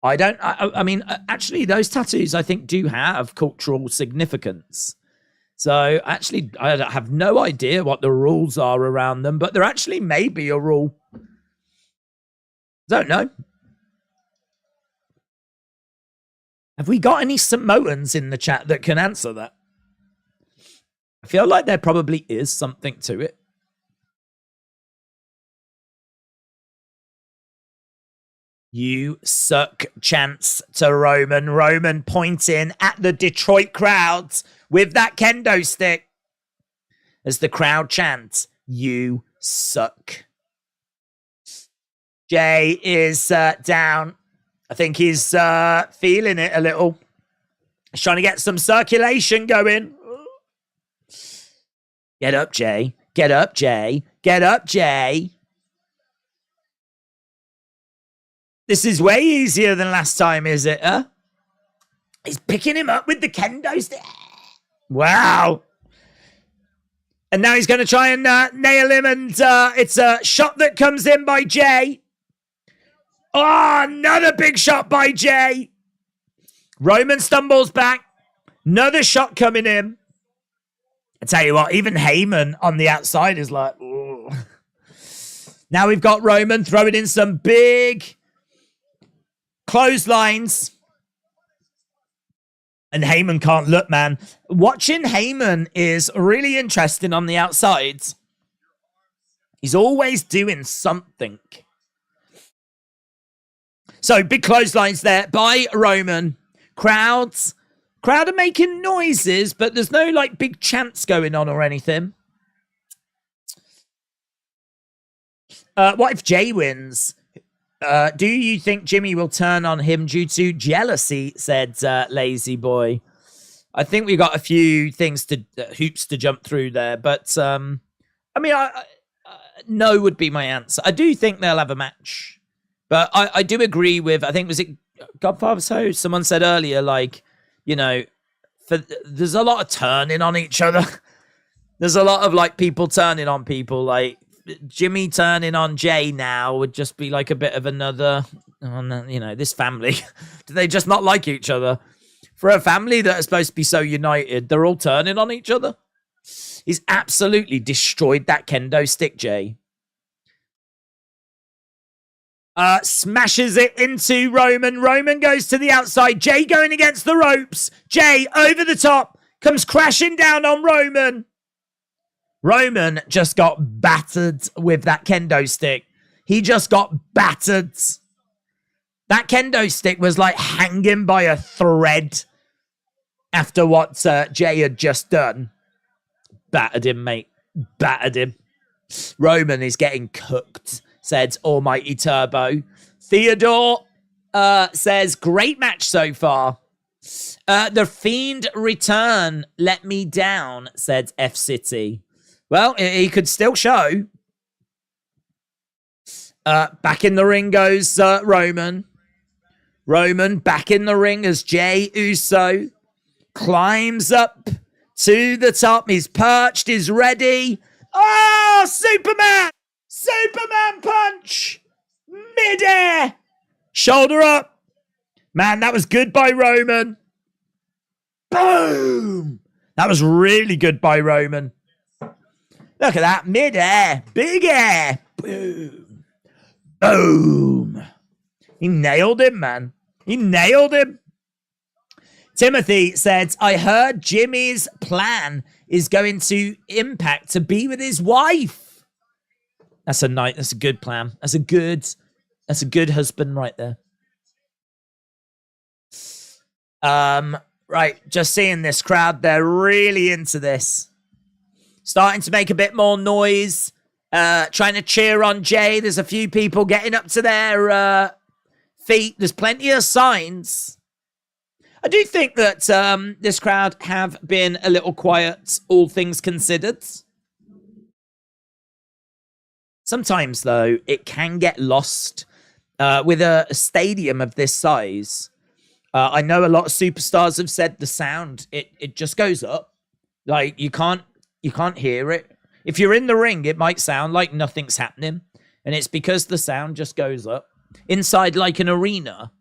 I mean, actually, those tattoos, I think, do have cultural significance. So, actually, I have no idea what the rules are around them, but there actually may be a rule. Don't know. Have we got any Samoans in the chat that can answer that? I feel like there probably is something to it. You suck, chants to Roman. Roman pointing at the Detroit crowds with that kendo stick as the crowd chants, you suck. Jey is down. I think he's feeling it a little. He's trying to get some circulation going. Get up, Jey. Get up, Jey. Get up, Jey. This is way easier than last time, is it? Huh? He's picking him up with the kendo stick. Wow. And now he's going to try and nail him, and it's a shot that comes in by Jey. Oh, another big shot by Jey. Roman stumbles back. Another shot coming in. I tell you what, even Heyman on the outside is like, ooh. Now we've got Roman throwing in some big clotheslines. And Heyman can't look, man. Watching Heyman is really interesting on the outside. He's always doing something. So, big clotheslines there by Roman. Crowd are making noises, but there's no, like, big chants going on or anything. What if Jey wins? Do you think Jimmy will turn on him due to jealousy, said Lazy Boy. I think we got a few things hoops to jump through there, but, I mean, no would be my answer. I do think they'll have a match. But I do agree with, I think, was it Godfather So? Someone said earlier, like, you know, there's a lot of turning on each other. There's a lot of, like, people turning on people. Like, Jimmy turning on Jey now would just be like a bit of another, you know, this family. Do they just not like each other? For a family that are supposed to be so united, they're all turning on each other. He's absolutely destroyed that kendo stick, Jey. Smashes it into Roman. Roman goes to the outside. Jey going against the ropes. Jey over the top. Comes crashing down on Roman. Roman just got battered with that kendo stick. He just got battered. That kendo stick was like hanging by a thread after what Jey had just done. Battered him, mate. Battered him. Roman is getting cooked. said Almighty Turbo. Theodore says, great match so far. The Fiend return let me down, said F-City. Well, he could still show. Back in the ring goes Roman. Roman back in the ring as Jey Uso climbs up to the top. He's perched. He's ready. Oh, Superman! Superman punch! Midair! Shoulder up. Man, that was good by Roman. Boom! That was really good by Roman. Look at that. Midair. Big air. Boom. Boom. He nailed him, man. He nailed him. Timothy said, I heard Jimmy's plan is going to Impact to be with his wife. That's a good plan. That's a good husband right there. Right, just seeing this crowd, they're really into this. Starting to make a bit more noise. Trying to cheer on Jey. There's a few people getting up to their feet. There's plenty of signs. I do think that this crowd have been a little quiet, all things considered. Sometimes, though, it can get lost with a stadium of this size. I know a lot of superstars have said the sound, it just goes up. Like, you can't hear it. If you're in the ring, it might sound like nothing's happening. And it's because the sound just goes up. Inside, like an arena,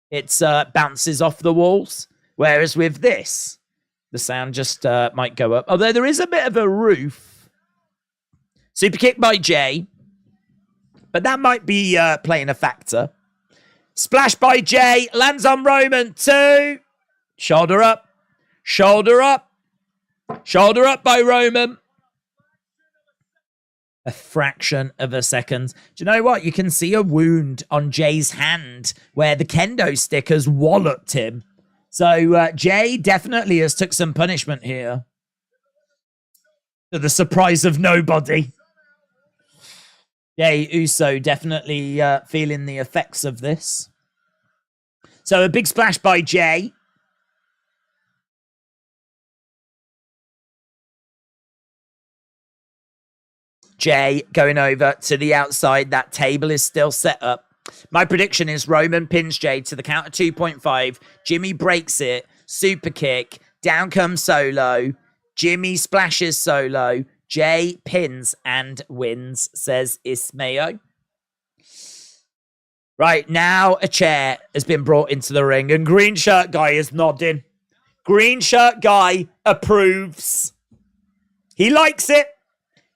it bounces off the walls. Whereas with this, the sound just might go up. Although there is a bit of a roof. Super kick by Jey. But that might be playing a factor. Splash by Jey. Lands on Roman. 2. Shoulder up. Shoulder up. Shoulder up by Roman. A fraction of a second. Do you know what? You can see a wound on Jey's hand where the kendo stick has walloped him. So Jey definitely has took some punishment here. To the surprise of nobody. Jey Uso definitely feeling the effects of this. So a big splash by Jey. Jey going over to the outside. That table is still set up. My prediction is Roman pins Jey to the count of 2.5. Jimmy breaks it. Super kick. Down comes Solo. Jimmy splashes Solo. Jey pins and wins, says Ismail. Right, now a chair has been brought into the ring and green shirt guy is nodding. Green shirt guy approves. He likes it.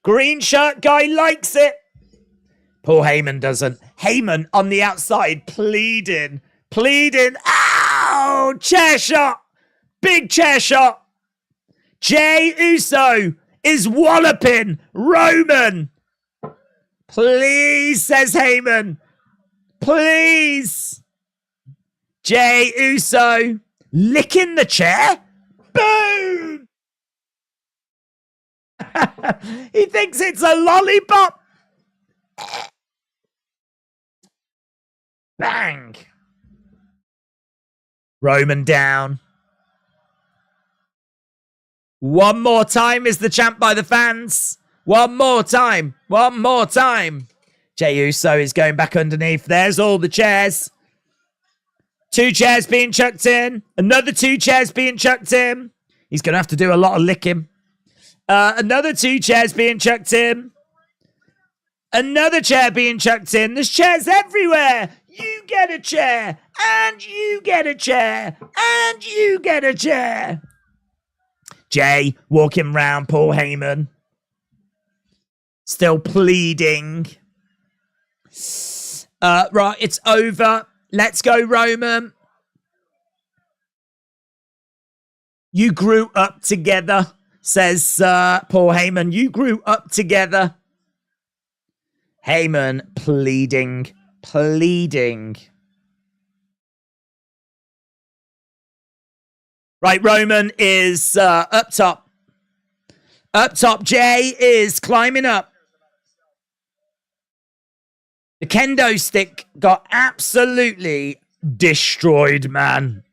Green shirt guy likes it. Paul Heyman doesn't. Heyman on the outside pleading. Ow! Chair shot. Big chair shot. Jey Uso is walloping Roman. Please, says Heyman. Please. Jey Uso licking the chair. Boom! He thinks it's a lollipop. Bang. Roman down. One more time is the chant by the fans. One more time. One more time. Jey Uso is going back underneath. There's all the chairs. 2 chairs being chucked in. Another 2 chairs being chucked in. He's going to have to do a lot of licking. Another 2 chairs being chucked in. Another chair being chucked in. There's chairs everywhere. You get a chair. And you get a chair. And you get a chair. Jey walking round Paul Heyman. Still pleading. Right, it's over. Let's go, Roman. You grew up together, says Paul Heyman. You grew up together. Heyman pleading. Right, Roman is up top. Up top, Jey is climbing up. The kendo stick got absolutely destroyed, man.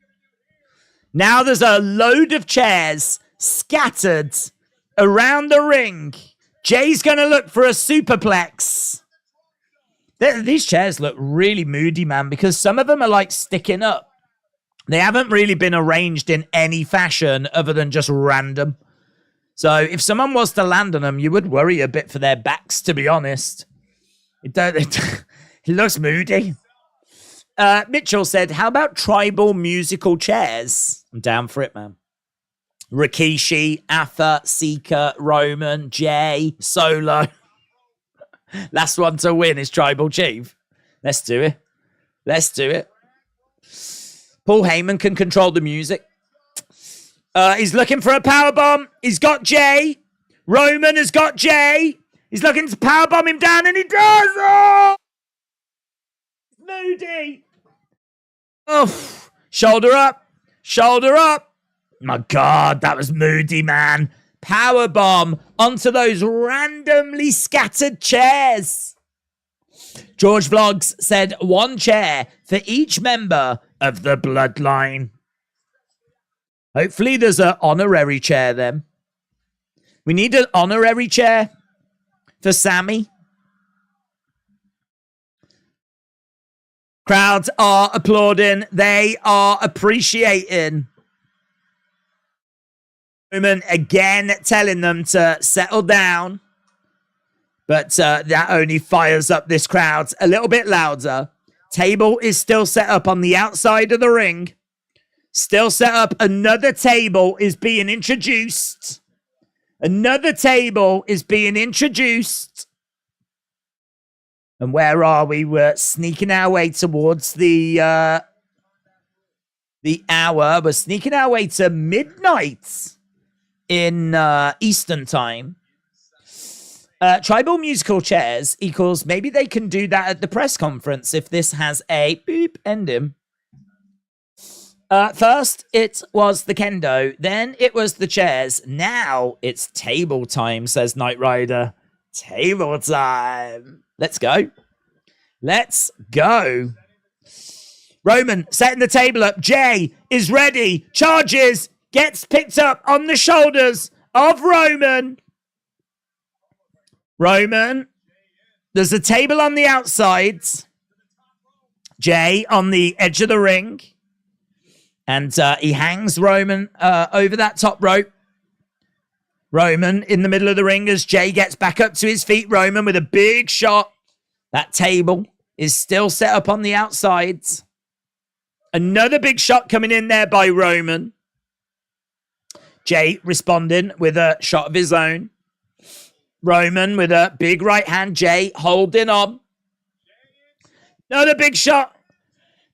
Now there's a load of chairs scattered around the ring. Jay's going to look for a superplex. These chairs look really moody, man, because some of them are like sticking up. They haven't really been arranged in any fashion other than just random. So if someone was to land on them, you would worry a bit for their backs, to be honest. It looks moody. Mitchell said, how about tribal musical chairs? I'm down for it, man. Rikishi, Atha, Sika, Roman, Jey, Solo. Last one to win is Tribal Chief. Let's do it. Let's do it. Paul Heyman can control the music. He's looking for a powerbomb. He's got Jey. Roman has got Jey. He's looking to powerbomb him down, and he does. Oh! Moody. Oh, shoulder up. Shoulder up. My God, that was moody, man. Powerbomb onto those randomly scattered chairs. George Vlogs said 1 chair for each member of the bloodline. Hopefully there's an honorary chair then. We need an honorary chair for Sammy. Crowds are applauding. They are appreciating. Roman again telling them to settle down. But that only fires up this crowd a little bit louder. Table is still set up on the outside of the ring. Still set up. Another table is being introduced. Another table is being introduced. And where are we? We're sneaking our way towards the hour. We're sneaking our way to midnight in Eastern time. Tribal musical chairs equals maybe they can do that at the press conference if this has a boop ending. First, it was the kendo. Then it was the chairs. Now it's table time, says Knight Rider. Table time. Let's go. Let's go. Roman setting the table up. Jey is ready. Charges. Gets picked up on the shoulders of Roman. Roman. There's a table on the outside. Jey on the edge of the ring. And he hangs Roman over that top rope. Roman in the middle of the ring as Jey gets back up to his feet. Roman with a big shot. That table is still set up on the outsides. Another big shot coming in there by Roman. Jey responding with a shot of his own. Roman with a big right hand. Jey holding on. Another big shot.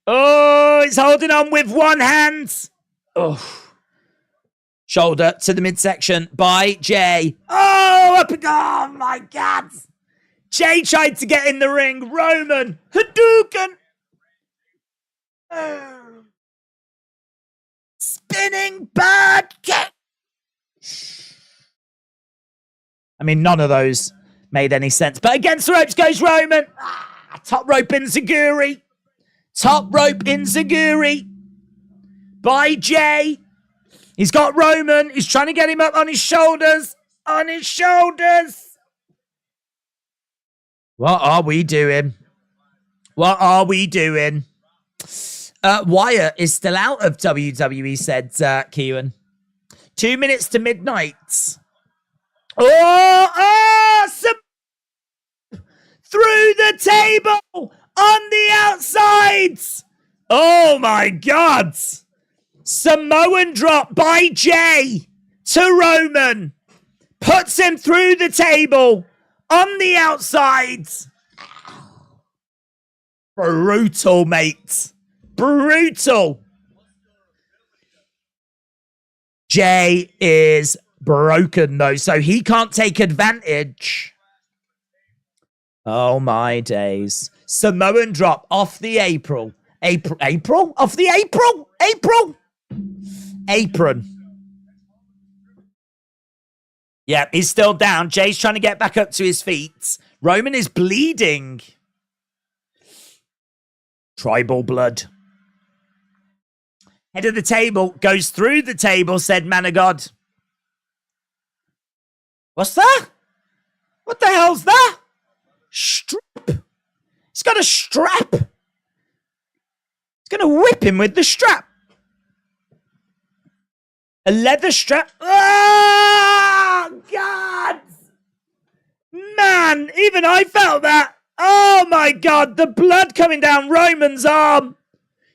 Oh, he's holding on with one hand. Oh. Shoulder to the midsection by Jey. Oh, up and oh my God. Jey tried to get in the ring. Roman, Hadouken. Oh. Spinning bird kick. I mean, none of those made any sense. But against the ropes goes Roman. Top rope enziguri. Top rope enziguri by Jey. He's got Roman. He's trying to get him up on his shoulders. On his shoulders. What are we doing? What are we doing? Wyatt is still out of WWE, said Keewan. 2 minutes to midnight. Through the table on the outsides. Oh my God. Samoan drop by Jey to Roman. Puts him through the table on the outsides. Brutal, mate. Brutal. Jey is broken, though, so he can't take advantage. Oh, my days. Samoan drop off the April? Off the apron. Yeah, he's still down. Jey's trying to get back up to his feet. Roman is bleeding. Tribal blood. Head of the table goes through the table, said Man of God. What's that? What the hell's that? Strap. He's got a strap. He's going to whip him with the strap. A leather strap. Oh, God. Man, even I felt that. Oh, my God. The blood coming down Roman's arm.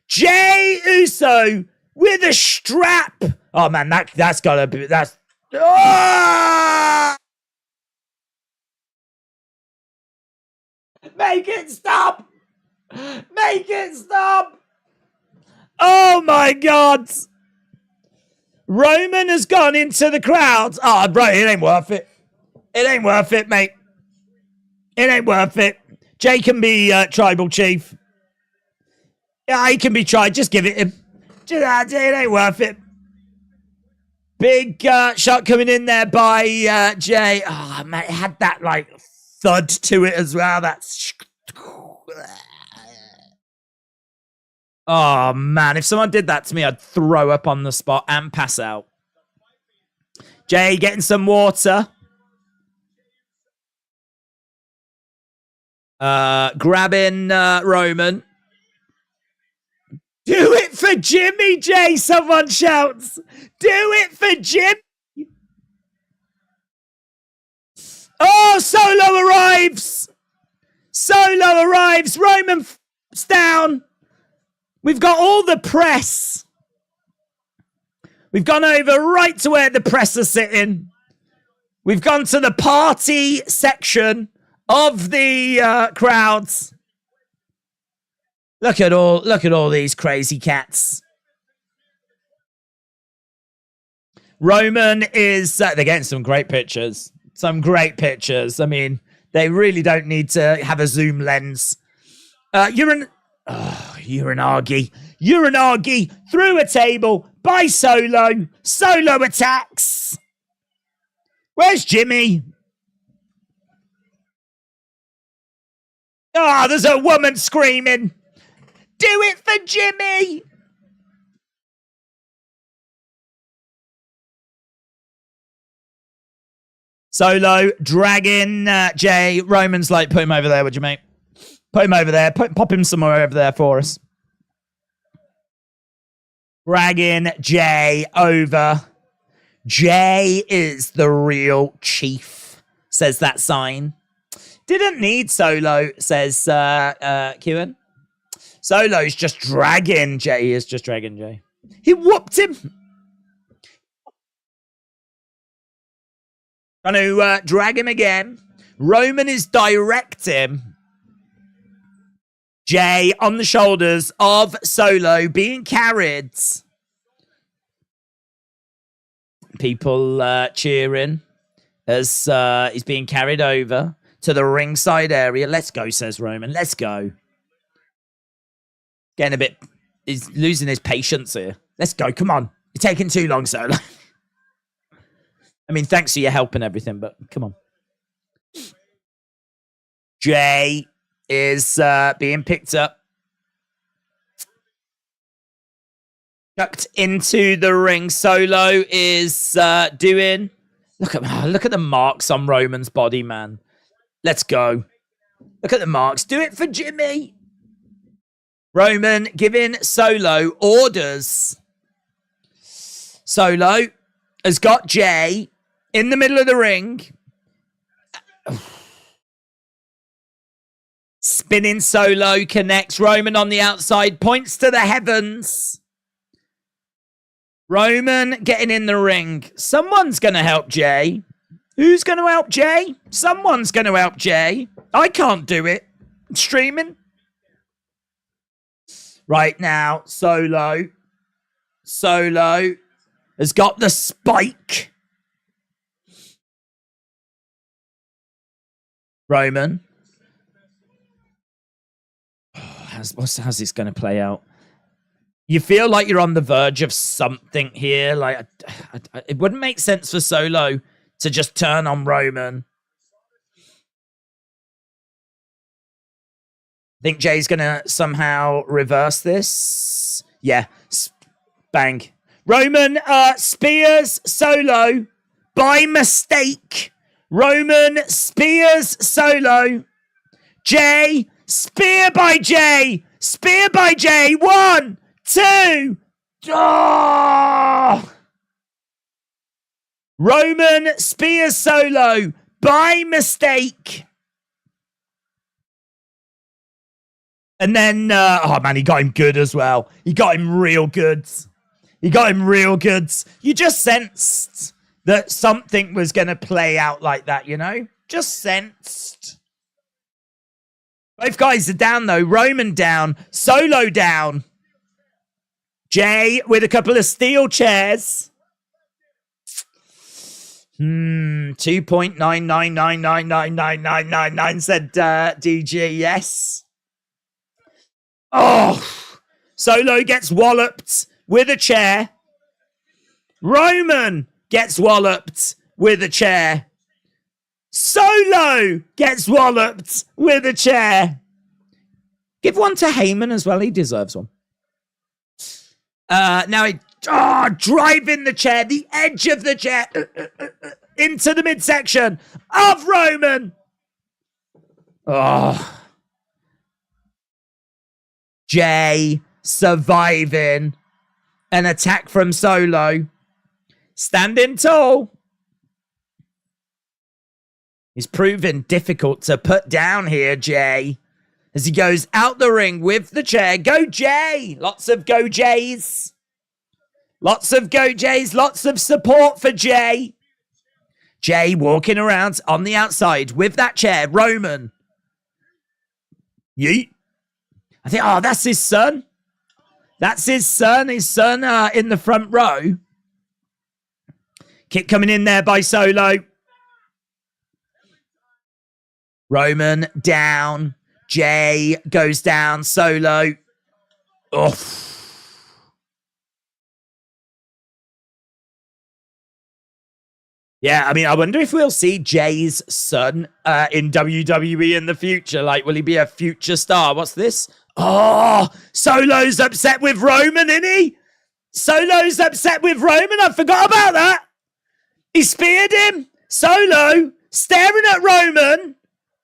Jey Uso with a strap. Oh, man, that's got to be... That's... Oh! Make it stop. Make it stop. Oh, my God. Roman has gone into the crowd. Oh, bro, it ain't worth it. It ain't worth it, mate. It ain't worth it. Jey can be tribal chief. Yeah, he can be tried. Just give it him. It ain't worth it. Big shot coming in there by Jey. Oh, man, it had that, like, thud to it as well. That's... Oh, man. If someone did that to me, I'd throw up on the spot and pass out. Jey getting some water. Grabbing Roman. Do it for Jimmy, Jey, someone shouts. Do it for Jimmy. Oh, Solo arrives. Solo arrives. Roman f***s down. We've got all the press. We've gone over right to where the press are sitting. We've gone to the party section of the crowds. Look at all these crazy cats. Roman is they're getting some great pictures. Some great pictures. I mean, they really don't need to have a zoom lens. Uranagi. Uranagi through a table by Solo. Solo attacks. Where's Jimmy? Ah, there's a woman screaming. Do it for Jimmy. Solo dragging Jey. Roman's like, put him over there, would you, mate? Put him over there. Pop him somewhere over there for us. Dragging Jey over. Jey is the real chief, says that sign. Didn't need Solo, says Kewan. Solo's just dragging Jey. He is just dragging Jey. He whooped him. Trying to drag him again. Roman is directing Jey on the shoulders of Solo being carried. People cheering as he's being carried over to the ringside area. Let's go, says Roman. Let's go. Getting a bit... He's losing his patience here. Let's go. Come on. You're taking too long, Solo. I mean, thanks for your help and everything, but come on. Jey is being picked up. Chucked into the ring. Solo is doing... Look at the marks on Roman's body, man. Let's go. Look at the marks. Do it for Jimmy. Roman giving Solo orders. Solo has got Jey in the middle of the ring. Spinning Solo connects. Roman on the outside. Points to the heavens. Roman getting in the ring. Someone's going to help Jey. Who's going to help Jey? Someone's going to help Jey. I can't do it. I'm streaming. Right now, Solo has got the spike. Roman. How's this going to play out? You feel like you're on the verge of something here. Like it wouldn't make sense for Solo to just turn on Roman. think Jay's going to somehow reverse this. Yeah. Bang. Roman spears Solo by mistake. Roman spears Solo. Jey, spear by Jey. Spear by Jey. 1, 2. Oh! Roman spears Solo by mistake. And then, oh man, he got him good as well. He got him real good. He got him real good. You just sensed that something was going to play out like that, you know? Just sensed. Both guys are down, though. Roman down. Solo down. Jey with a couple of steel chairs. 2.999999999 said DG, yes. Oh, Solo gets walloped with a chair. Roman gets walloped with a chair. Solo gets walloped with a chair. Give one to Heyman as well. He deserves one. Now he driving the chair, the edge of the chair into the midsection of Roman. Oh. Jey surviving an attack from Solo. Standing tall. He's proven difficult to put down here, Jey. As he goes out the ring with the chair. Go Jey! Lots of go Jays. Lots of go Jays. Lots of support for Jey. Jey walking around on the outside with that chair. Roman. Yeet. I think, oh, that's his son. That's his son. His son in the front row. Kick coming in there by Solo. Roman down. Jey goes down. Solo. Oh. Yeah, I mean, I wonder if we'll see Jey's son in WWE in the future. Like, will he be a future star? What's this? Oh, Solo's upset with Roman, isn't he? Solo's upset with Roman. I forgot about that. He speared him. Solo staring at Roman.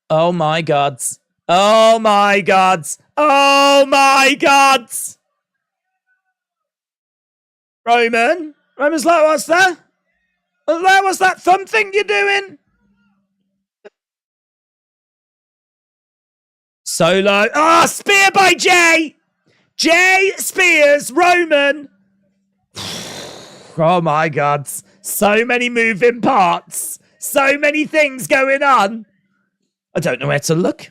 Oh, my God. Oh, my God. Oh, my God. Roman's like, what's that? What's that thumb thing you're doing? Solo. Ah, spear by Jey. Jey spears Roman. Oh my God. So many moving parts. So many things going on. I don't know where to look.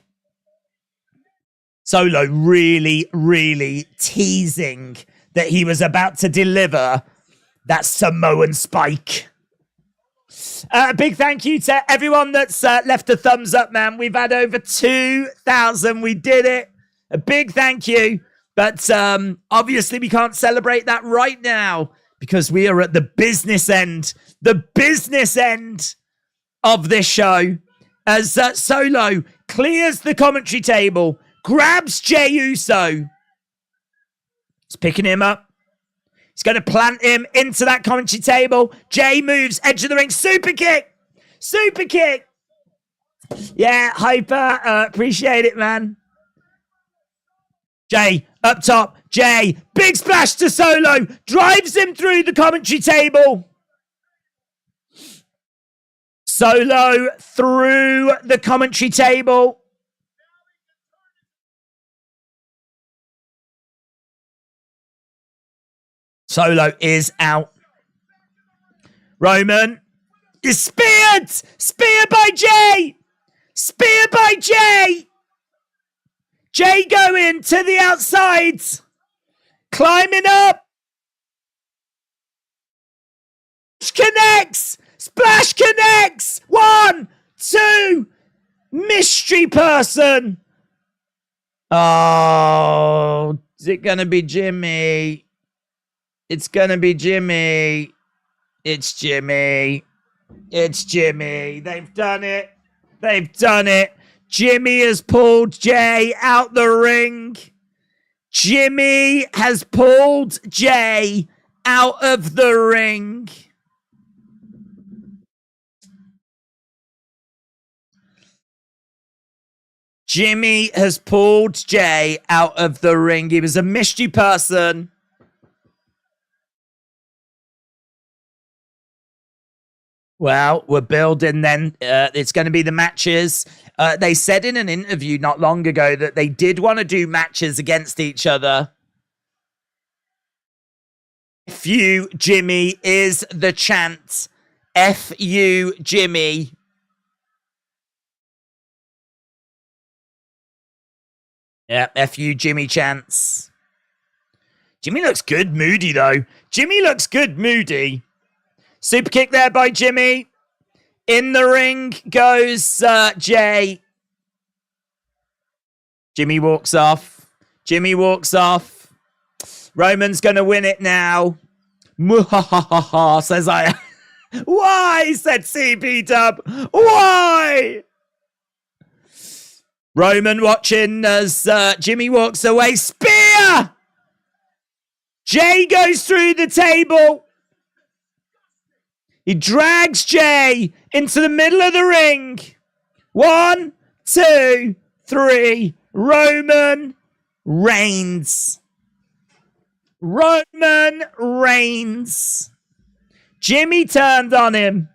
Solo really, really teasing that he was about to deliver that Samoan spike. Big thank you to everyone that's left a thumbs up, man. We've had over 2,000. We did it. A big thank you. But obviously we can't celebrate that right now because we are at the business end of this show. As Solo clears the commentary table, grabs Jey Uso. He's picking him up. He's going to plant him into that commentary table. Jey moves, edge of the ring, super kick. Super kick. Yeah, Hyper, appreciate it, man. Jey, up top. Jey, big splash to Solo. Drives him through the commentary table. Solo through the commentary table. Solo is out. Roman is speared. Spear by Jey. Spear by Jey. Jey going to the outside. Climbing up. Connects. Splash connects. 1, 2. Mystery person. Oh, is it going to be Jimmy? It's gonna be Jimmy. It's Jimmy. It's Jimmy. They've done it. They've done it. Jimmy has pulled Jey out the ring. Jimmy has pulled Jey out of the ring. Jimmy has pulled Jey out of the ring. He was a mischief person. Well, we're building then. It's going to be the matches. They said in an interview not long ago that they did want to do matches against each other. F you, Jimmy, is the chant. F you, Jimmy. Yeah, F you, Jimmy chants. Jimmy looks good moody, though. Jimmy looks good moody. Super kick there by Jimmy. In the ring goes Jey. Jimmy walks off. Jimmy walks off. Roman's going to win it now. Muhahaha, says I. Why, said CB Dub. Why? Roman watching as Jimmy walks away. Spear! Jey goes through the table. He drags Jey into the middle of the ring. 1, 2, 3. Roman reigns. Roman reigns. Jimmy turned on him.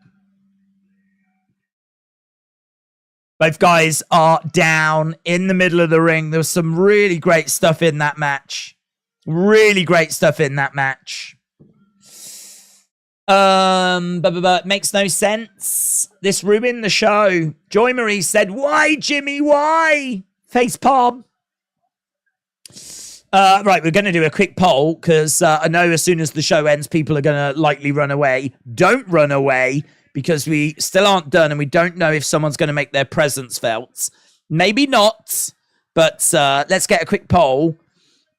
Both guys are down in the middle of the ring. There was some really great stuff in that match. Really great stuff in that match. Makes no sense. This ruined the show. Joy Marie said, why, Jimmy, why? Face palm. Right, we're going to do a quick poll because I know as soon as the show ends, people are going to likely run away. Don't run away because we still aren't done and we don't know if someone's going to make their presence felt. Maybe not, but let's get a quick poll.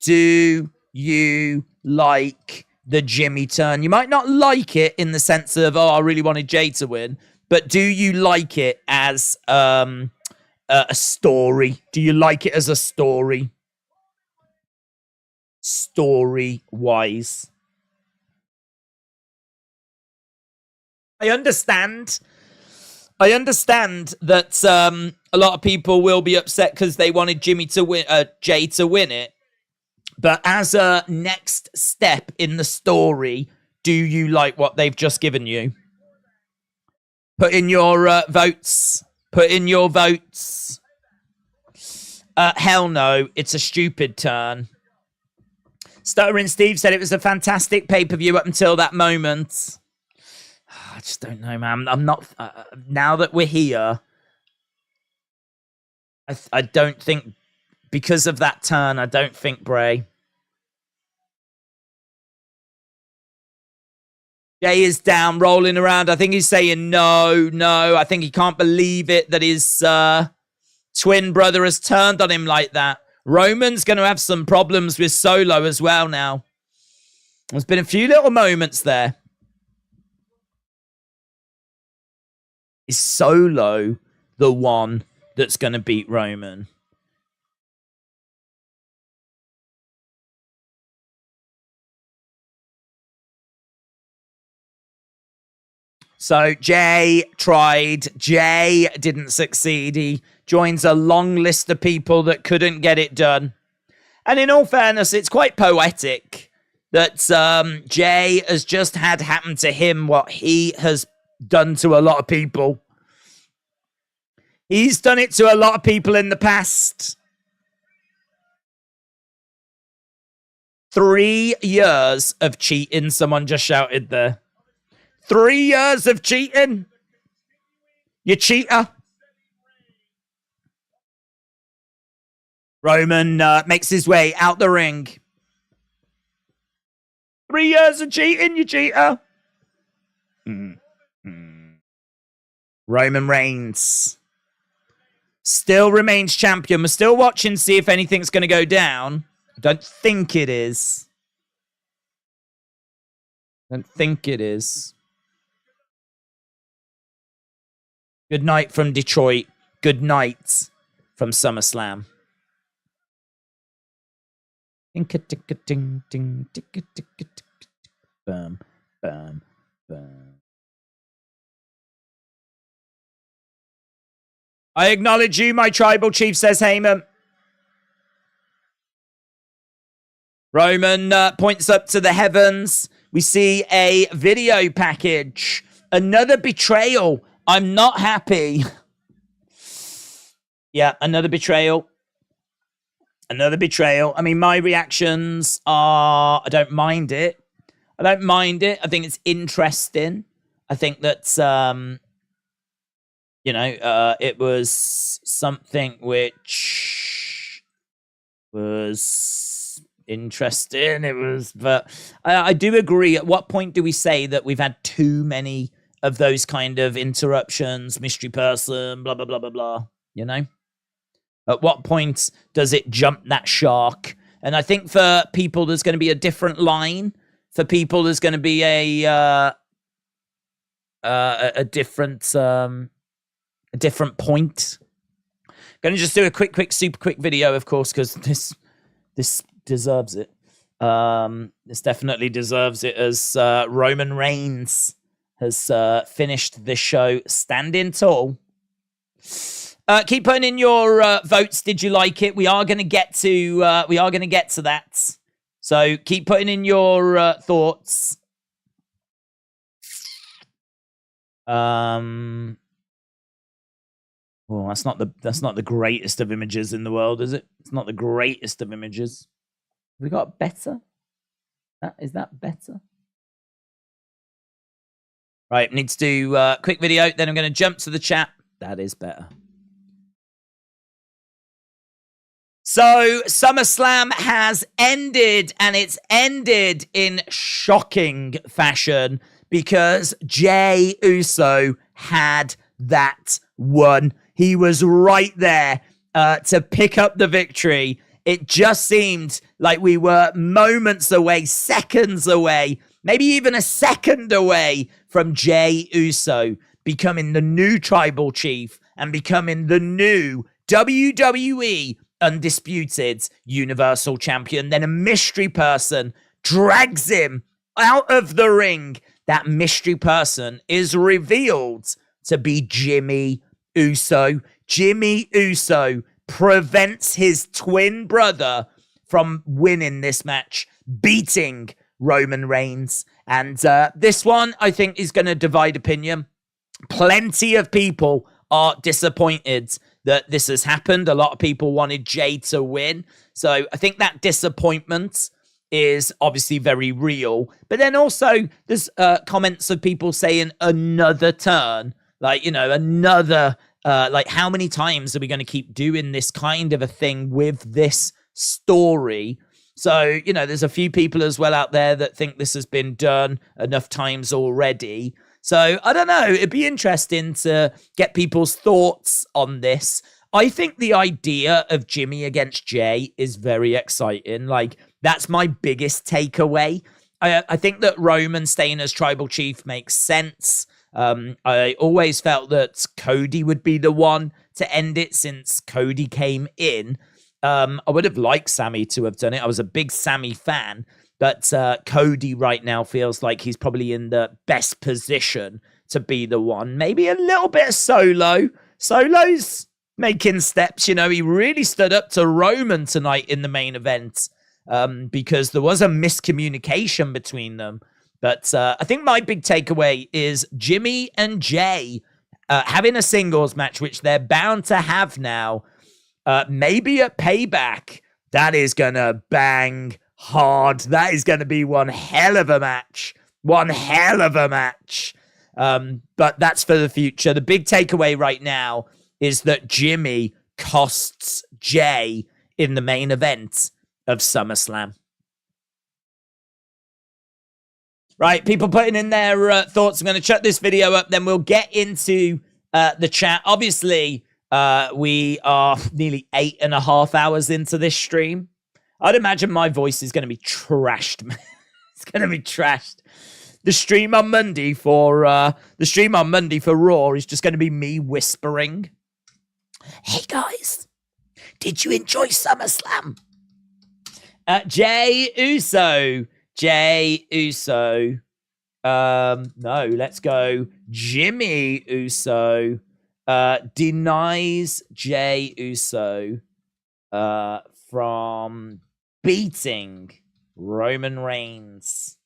Do you like the Jimmy turn? You might not like it in the sense of, oh, I really wanted Jey to win, but do you like it as a story? Do you like it as a story? Story-wise. I understand that a lot of people will be upset because they wanted Jey to win it. But as a next step in the story, do you like what they've just given you? Put in your votes. Put in your votes. Hell no, it's a stupid turn. Stuttering Steve said it was a fantastic pay-per-view up until that moment. I just don't know, man. I'm not... now that we're here, I don't think... Because of that turn, I don't think Bray. Jey is down, rolling around. I think he's saying no. I think he can't believe it that his twin brother has turned on him like that. Roman's going to have some problems with Solo as well now. There's been a few little moments there. Is Solo the one that's going to beat Roman? So Jey tried. Jey didn't succeed. He joins a long list of people that couldn't get it done. And in all fairness, it's quite poetic that Jey has just had happen to him what he has done to a lot of people. He's done it to a lot of people in the past. 3 years of cheating, someone just shouted there. 3 years of cheating. You cheater. Roman makes his way out the ring. 3 years of cheating, you cheater. Roman Reigns still remains champion. We're still watching to see if anything's going to go down. I don't think it is. Don't think it is. Good night from Detroit. Good night. from SummerSlam. Bum, bum, bum. I acknowledge you, my tribal chief, says Heyman. Roman points up to the heavens. We see a video package. Another betrayal. I'm not happy. Yeah, another betrayal. Another betrayal. I mean, my reactions are, I don't mind it. I don't mind it. I think it's interesting. I think that, it was something which was interesting. It was, but I do agree. At what point do we say that we've had too many of those kind of interruptions, mystery person, blah, blah, blah, blah, blah, you know? At what point does it jump that shark? And I think for people, there's going to be a different line. For people, there's going to be a different point. Going to just do a super quick video, of course, because this deserves it. This definitely deserves it, as Roman Reigns has finished the show standing tall. Keep putting in your votes. Did you like it? We are going to get to that. So keep putting in your thoughts. Oh, that's not the greatest of images in the world, is it? It's not the greatest of images. We got better. Is that better? Right, need to do a quick video. Then I'm going to jump to the chat. That is better. So, SummerSlam has ended, and it's ended in shocking fashion because Jey Uso had that one. He was right there to pick up the victory. It just seemed like we were moments away, seconds away, maybe even a second away from Jey Uso becoming the new tribal chief and becoming the new WWE Undisputed Universal Champion. Then a mystery person drags him out of the ring. That mystery person is revealed to be Jimmy Uso. Jimmy Uso prevents his twin brother from winning this match, beating Roman Reigns. And this one, I think, is going to divide opinion. Plenty of people are disappointed that this has happened. A lot of people wanted Jey to win. So I think that disappointment is obviously very real. But then also there's comments of people saying another turn. Like, another, how many times are we going to keep doing this kind of a thing with this story? So, there's a few people as well out there that think this has been done enough times already. So, I don't know. It'd be interesting to get people's thoughts on this. I think the idea of Jimmy against Jey is very exciting. Like, that's my biggest takeaway. I think that Roman staying as tribal chief makes sense. I always felt that Cody would be the one to end it since Cody came in. I would have liked Sammy to have done it. I was a big Sammy fan. But Cody right now feels like he's probably in the best position to be the one. Maybe a little bit of Solo. Solo's making steps. He really stood up to Roman tonight in the main event because there was a miscommunication between them. But I think my big takeaway is Jimmy and Jey having a singles match, which they're bound to have now. Maybe at Payback. That is going to bang hard. That is going to be one hell of a match. One hell of a match. But that's for the future. The big takeaway right now is that Jimmy costs Jey in the main event of SummerSlam. Right, people putting in their thoughts. I'm going to chuck this video up, then we'll get into the chat. Obviously, we are nearly 8.5 hours into this stream. I'd imagine my voice is going to be trashed. It's going to be trashed. The stream on Monday for Raw is just going to be me whispering. Hey guys, Did you enjoy SummerSlam? Jey Uso. No, let's go. Jimmy Uso denies Jey Uso from beating Roman Reigns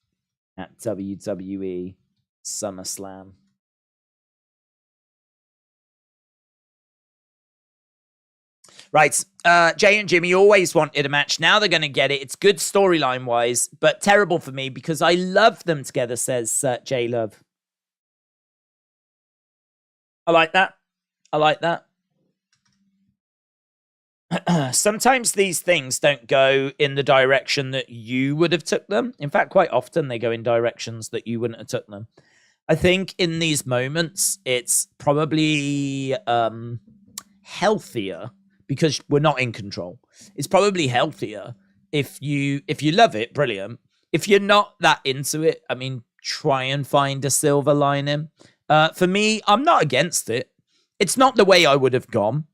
at WWE SummerSlam. Right, Jey and Jimmy always wanted a match. Now they're going to get it. It's good storyline-wise, but terrible for me because I love them together, says J Love. I like that. Sometimes these things don't go in the direction that you would have took them. In fact, quite often they go in directions that you wouldn't have took them. I think in these moments, it's probably healthier because we're not in control. It's probably healthier if you love it, brilliant. If you're not that into it, I mean, try and find a silver lining. For me, I'm not against it. It's not the way I would have gone,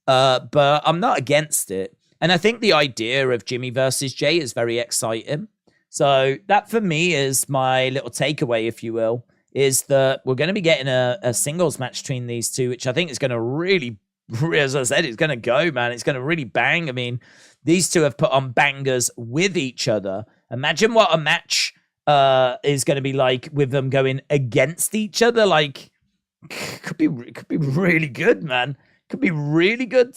but I'm not against it. And I think the idea of Jimmy versus Jey is very exciting. So that for me is my little takeaway, if you will, is that we're going to be getting a singles match between these two, which I think is going to really, as I said, it's going to go, man. It's going to really bang. I mean, these two have put on bangers with each other. Imagine what a match is going to be like with them going against each other. Like, could be really good, man. Could be really good.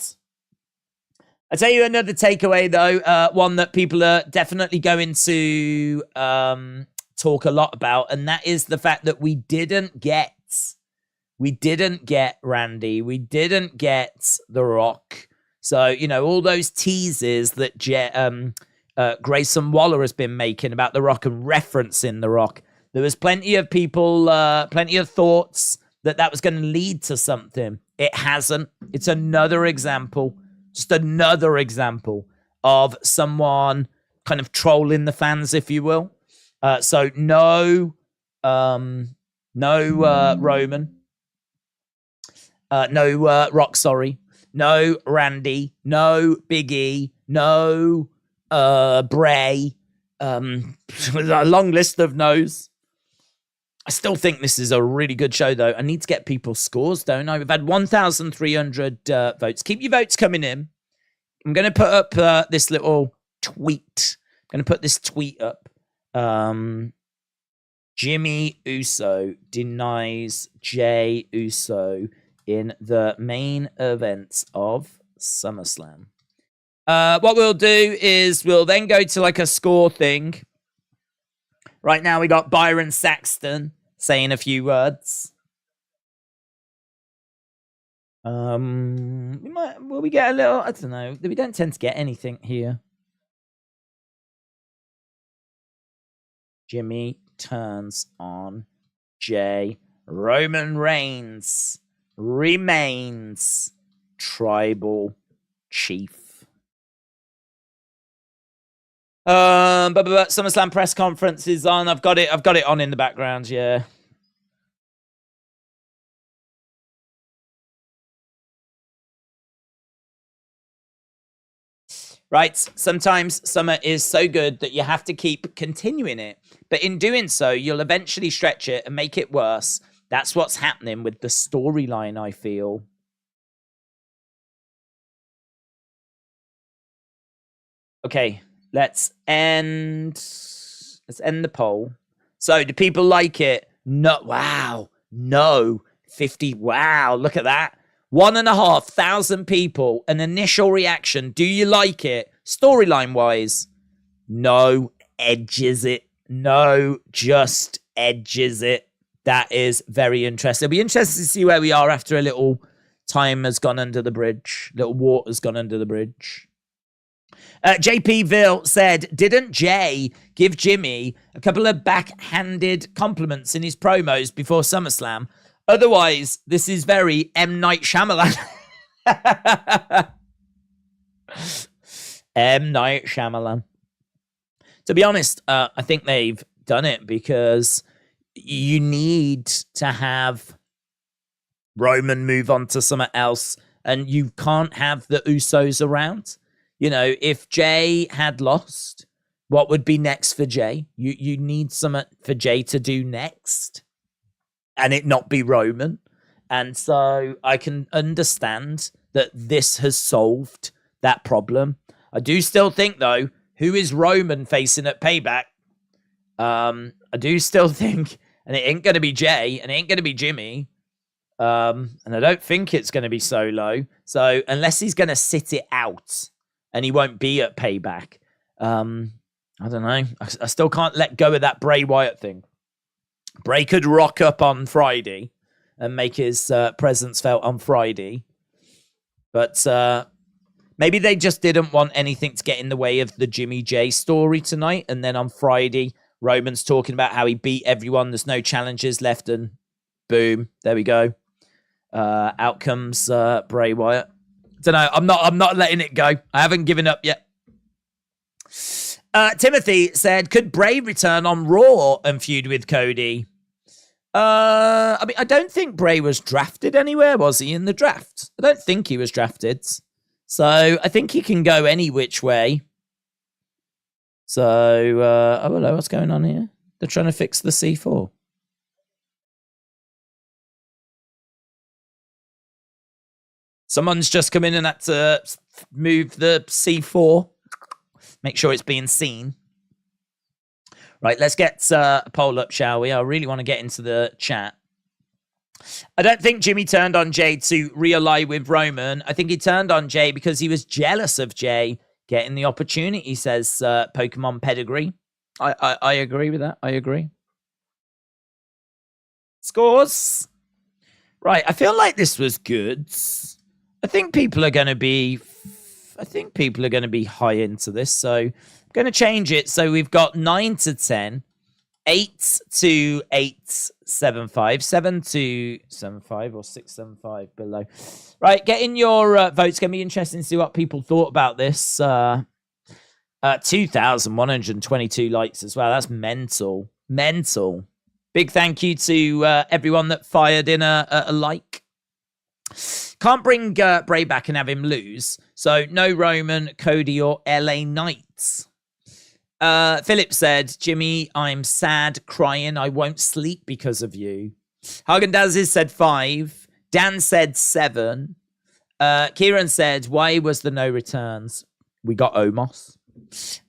I'll tell you another takeaway, though, one that people are definitely going to talk a lot about, and that is the fact that we didn't get Randy. We didn't get The Rock. So, you know, all those teases that Grayson Waller has been making about The Rock and referencing The Rock. There was plenty of people, plenty of thoughts that was going to lead to something. It hasn't. It's another example, just another example of someone kind of trolling the fans, if you will. So no Roman, no Rock, sorry, no Randy, no Big E, no Bray. A long list of no's. I still think this is a really good show, though. I need to get people's scores, don't I? We've had 1,300 votes. Keep your votes coming in. I'm going to put up this little tweet. I'm going to put this tweet up. Jimmy Uso denies Jey Uso in the main event of SummerSlam. What we'll do is we'll then go to like a score thing. Right now we got Byron Saxton saying a few words. Will we get a little, I don't know. We don't tend to get anything here. Jimmy turns on Jey. Roman Reigns remains tribal chief. But SummerSlam press conference is on. I've got it on in the background, yeah. Right, sometimes Summer is so good that you have to keep continuing it. But in doing so, you'll eventually stretch it and make it worse. That's what's happening with the storyline, I feel. Okay, let's end the poll. So, do people like it? No. Wow. No. 50. Wow. Look at that. 1,500 people. An initial reaction. Do you like it? Storyline wise. No. Edges it. No. Just edges it. That is very interesting. It'll be interesting to see where we are after a little time has gone under the bridge. Little water's gone under the bridge. JP Ville said, didn't Jey give Jimmy a couple of backhanded compliments in his promos before SummerSlam? Otherwise, this is very M. Night Shyamalan. M. Night Shyamalan. To be honest, I think they've done it because you need to have Roman move on to something else and you can't have the Usos around. You know, if Jey had lost, what would be next for Jey? You need something for Jey to do next, and it not be Roman. And so I can understand that this has solved that problem. I do still think, though, who is Roman facing at Payback? I do still think, and it ain't going to be Jey, and it ain't going to be Jimmy, and I don't think it's going to be Solo. So unless he's going to sit it out, and he won't be at Payback, I don't know. I still can't let go of that Bray Wyatt thing. Bray could rock up on Friday and make his presence felt on Friday. But maybe they just didn't want anything to get in the way of the Jimmy J story tonight. And then on Friday, Roman's talking about how he beat everyone. There's no challenges left. And boom, there we go. Out comes Bray Wyatt. Don't know. I'm not letting it go. I haven't given up yet. Timothy said, could Bray return on Raw and feud with Cody? I mean, I don't think Bray was drafted anywhere, was he, in the draft? I don't think he was drafted. So I think he can go any which way. So, oh, hello, what's going on here? They're trying to fix the C4. Someone's just come in and had to move the C4. Make sure it's being seen. Right, let's get a poll up, shall we? I really want to get into the chat. I don't think Jimmy turned on Jey to realign with Roman. I think he turned on Jey because he was jealous of Jey getting the opportunity, says Pokemon Pedigree. I agree with that. I agree. Scores. Right, I feel like this was good. I think people are going to be high into this, so I'm going to change it. So we've got 9 to 10, 8 to 875, 7 to 75, or 675 below. Right, get in your votes. It's going to be interesting to see what people thought about this. 2,122 likes as well. That's mental. Mental. Big thank you to everyone that fired in a like. Can't bring Bray back and have him lose. So no Roman, Cody, or LA Knights. Philip said, Jimmy, I'm sad, crying. I won't sleep because of you. Hagen-Dazs said 5. Dan said 7. Kieran said, why was there no returns? We got Omos.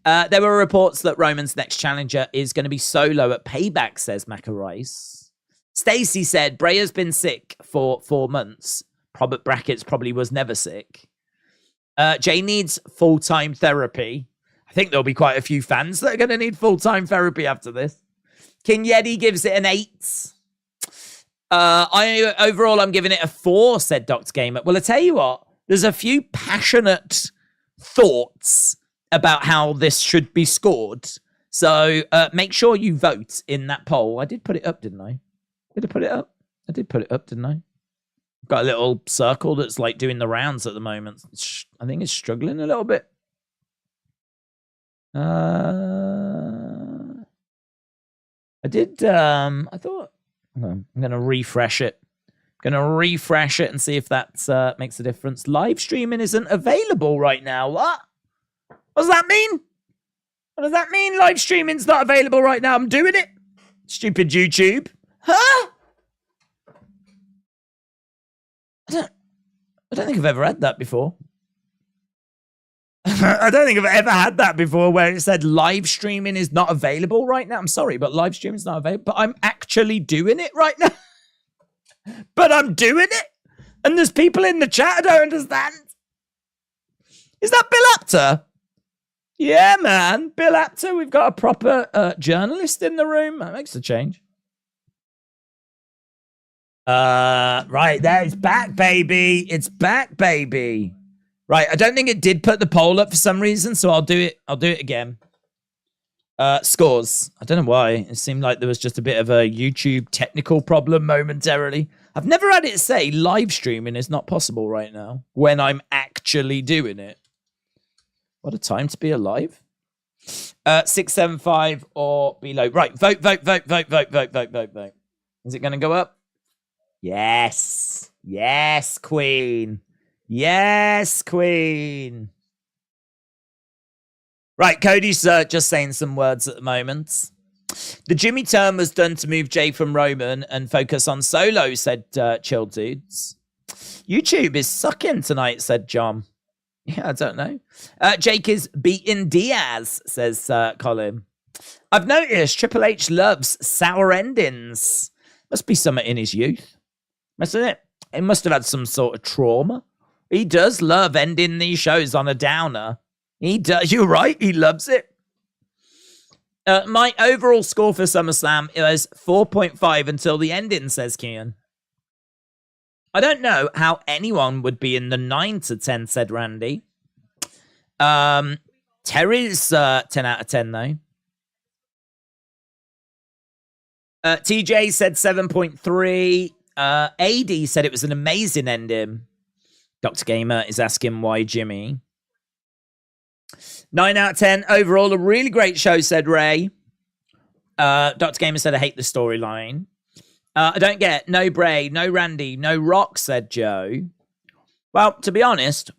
There were reports that Roman's next challenger is going to be Solo at Payback, says Macarice. Stacey said, Bray has been sick for 4 months. Probably was never sick. Jey needs full-time therapy. I think there'll be quite a few fans that are going to need full-time therapy after this. King Yeti gives it an 8. Overall, I'm giving it a 4, said Dr. Gamer. Well, I tell you what, there's a few passionate thoughts about how this should be scored. So make sure you vote in that poll. I did put it up, didn't I? Did I put it up? I did put it up, didn't I? Got a little circle that's like doing the rounds at the moment. I think it's struggling a little bit. I thought, I'm going to refresh it. Going to refresh it and see if that makes a difference. Live streaming isn't available right now. What? What does that mean? What does that mean? Live streaming's not available right now. I'm doing it. Stupid YouTube. Huh? I don't think I've ever had that before. I don't think I've ever had that before where it said live streaming is not available right now. I'm sorry, but live streaming is not available. But I'm actually doing it right now. But I'm doing it. And there's people in the chat I don't understand. Is that Bill Apter? Yeah, man. Bill Apter. We've got a proper journalist in the room. That makes a change. Right, there. It's back, baby. It's back, baby. Right, I don't think it did put the poll up for some reason, so I'll do it again. Scores. I don't know why. It seemed like there was just a bit of a YouTube technical problem momentarily. I've never had it say live streaming is not possible right now when I'm actually doing it. What a time to be alive. 675 or below. Right, vote. Is it going to go up? Yes. Yes, Queen. Yes, Queen. Right, Cody's just saying some words at the moment. The Jimmy turn was done to move Jey from Roman and focus on Solo, said Chill Dudes. YouTube is sucking tonight, said John. Yeah, I don't know. Jake is beating Diaz, says Colin. I've noticed Triple H loves sour endings. Must be something in his youth. Mustn't it? He must have had some sort of trauma. He does love ending these shows on a downer. He does. You're right. He loves it. My overall score for SummerSlam is 4.5 until the ending, says Kian. I don't know how anyone would be in the 9 to 10, said Randy. Terry's 10 out of 10, though. TJ said 7.3. AD said it was an amazing ending. Dr. Gamer is asking why Jimmy. 9 out of 10. Overall, a really great show, said Ray. Dr. Gamer said, I hate the storyline. I don't get no Bray, no Randy, no Rock, said Joe. Well, to be honest,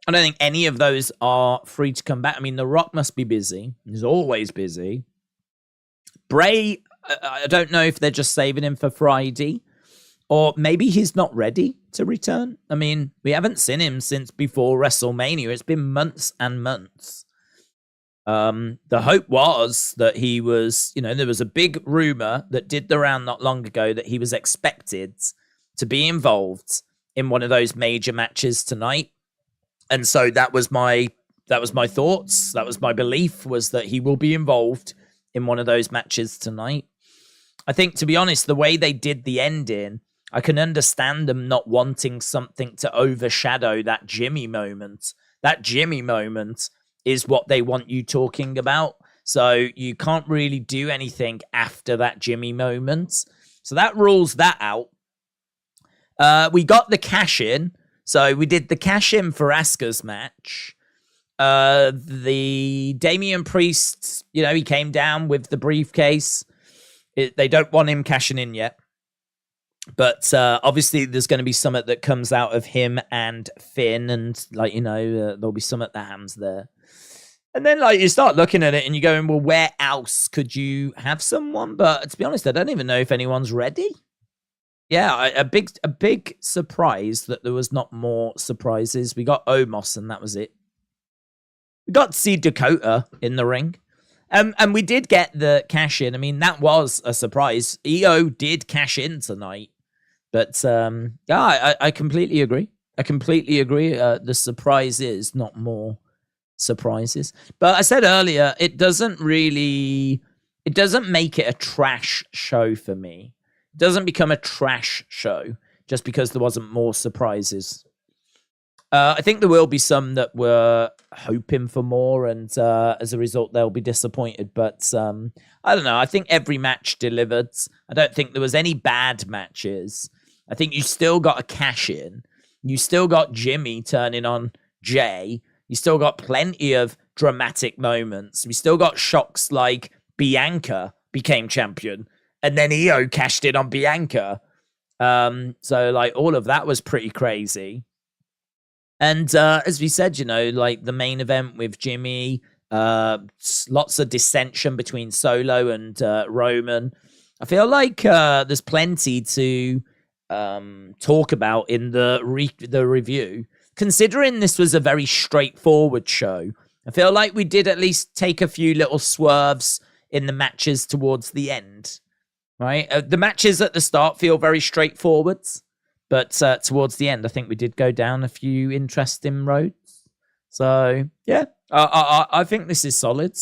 I don't think any of those are free to come back. I mean, The Rock must be busy. He's always busy. Bray, I don't know if they're just saving him for Friday. Or maybe he's not ready to return. I mean, we haven't seen him since before WrestleMania. It's been months and months. The hope was that he was, there was a big rumor that did the round not long ago that he was expected to be involved in one of those major matches tonight. And so that was my thoughts. That was my belief, was that he will be involved in one of those matches tonight. I think, to be honest, the way they did the ending, I can understand them not wanting something to overshadow that Jimmy moment. That Jimmy moment is what they want you talking about. So you can't really do anything after that Jimmy moment. So that rules that out. We got the cash in. So we did the cash in for Asuka's match. The Damian Priest, he came down with the briefcase. They don't want him cashing in yet. But obviously there's going to be something that comes out of him and Finn. And there'll be something that happens there. And then you start looking at it and you're going, well, where else could you have someone? But to be honest, I don't even know if anyone's ready. Yeah, a big surprise that there was not more surprises. We got Omos and that was it. We got to see Dakota in the ring. And we did get the cash in. I mean, that was a surprise. EO did cash in tonight. But yeah, I completely agree. The surprise is not more surprises. But I said earlier, it doesn't make it a trash show for me. It doesn't become a trash show just because there wasn't more surprises. I think there will be some that were hoping for more, and as a result, they'll be disappointed. But I don't know. I think every match delivered. I don't think there was any bad matches. I think you still got a cash in. You still got Jimmy turning on Jey. You still got plenty of dramatic moments. We still got shocks like Bianca became champion, and then EO cashed in on Bianca. So all of that was pretty crazy. And as we said, the main event with Jimmy, lots of dissension between Solo and Roman. I feel like there's plenty to talk about in the review. Considering this was a very straightforward show, I feel like we did at least take a few little swerves in the matches towards the end. Right? The matches at the start feel very straightforward. But towards the end, I think we did go down a few interesting roads. So, yeah, I think this is solid.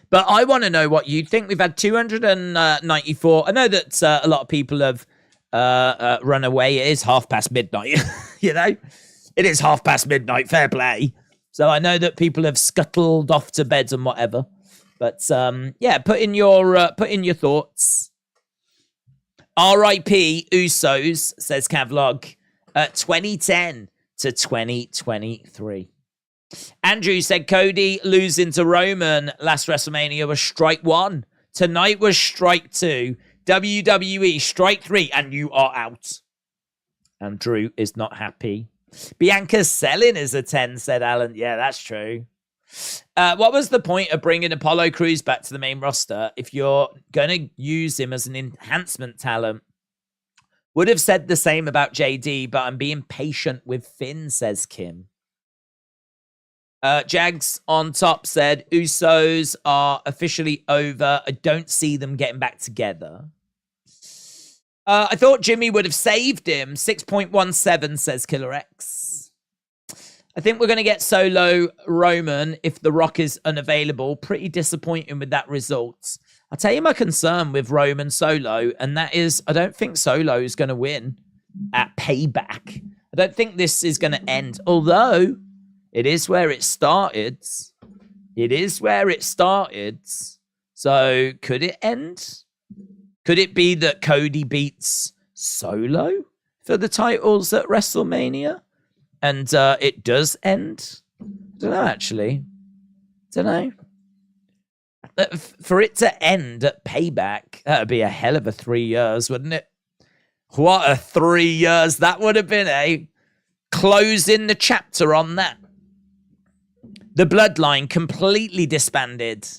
But I want to know what you think. We've had 294. I know that a lot of people have run away. It is midnight. It is midnight. Fair play. So I know that people have scuttled off to bed and whatever. But yeah, put in your thoughts. R.I.P. Usos, says Kavlog, 2010 to 2023. Andrew said Cody losing to Roman last WrestleMania was strike 1. Tonight was strike 2. WWE strike 3, and you are out. And Drew is not happy. Bianca's selling is a 10, said Alan. Yeah, that's true. What was the point of bringing Apollo Crews back to the main roster if you're going to use him as an enhancement talent? Would have said the same about JD, but I'm being patient with Finn, says Kim. Jags on top said, Usos are officially over. I don't see them getting back together. I thought Jimmy would have saved him. 6.17 says Killer X. I think we're going to get Solo Roman if The Rock is unavailable. Pretty disappointing with that result. I'll tell you my concern with Roman Solo, and that is I don't think Solo is going to win at Payback. I don't think this is going to end, although it is where it started. It is where it started. So could it end? Could it be that Cody beats Solo for the titles at WrestleMania? And it does end? I don't know, actually. Don't know. For it to end at Payback, that would be a hell of a 3 years, wouldn't it? What a 3 years that would have been, eh? Closing the chapter on that. The bloodline completely disbanded.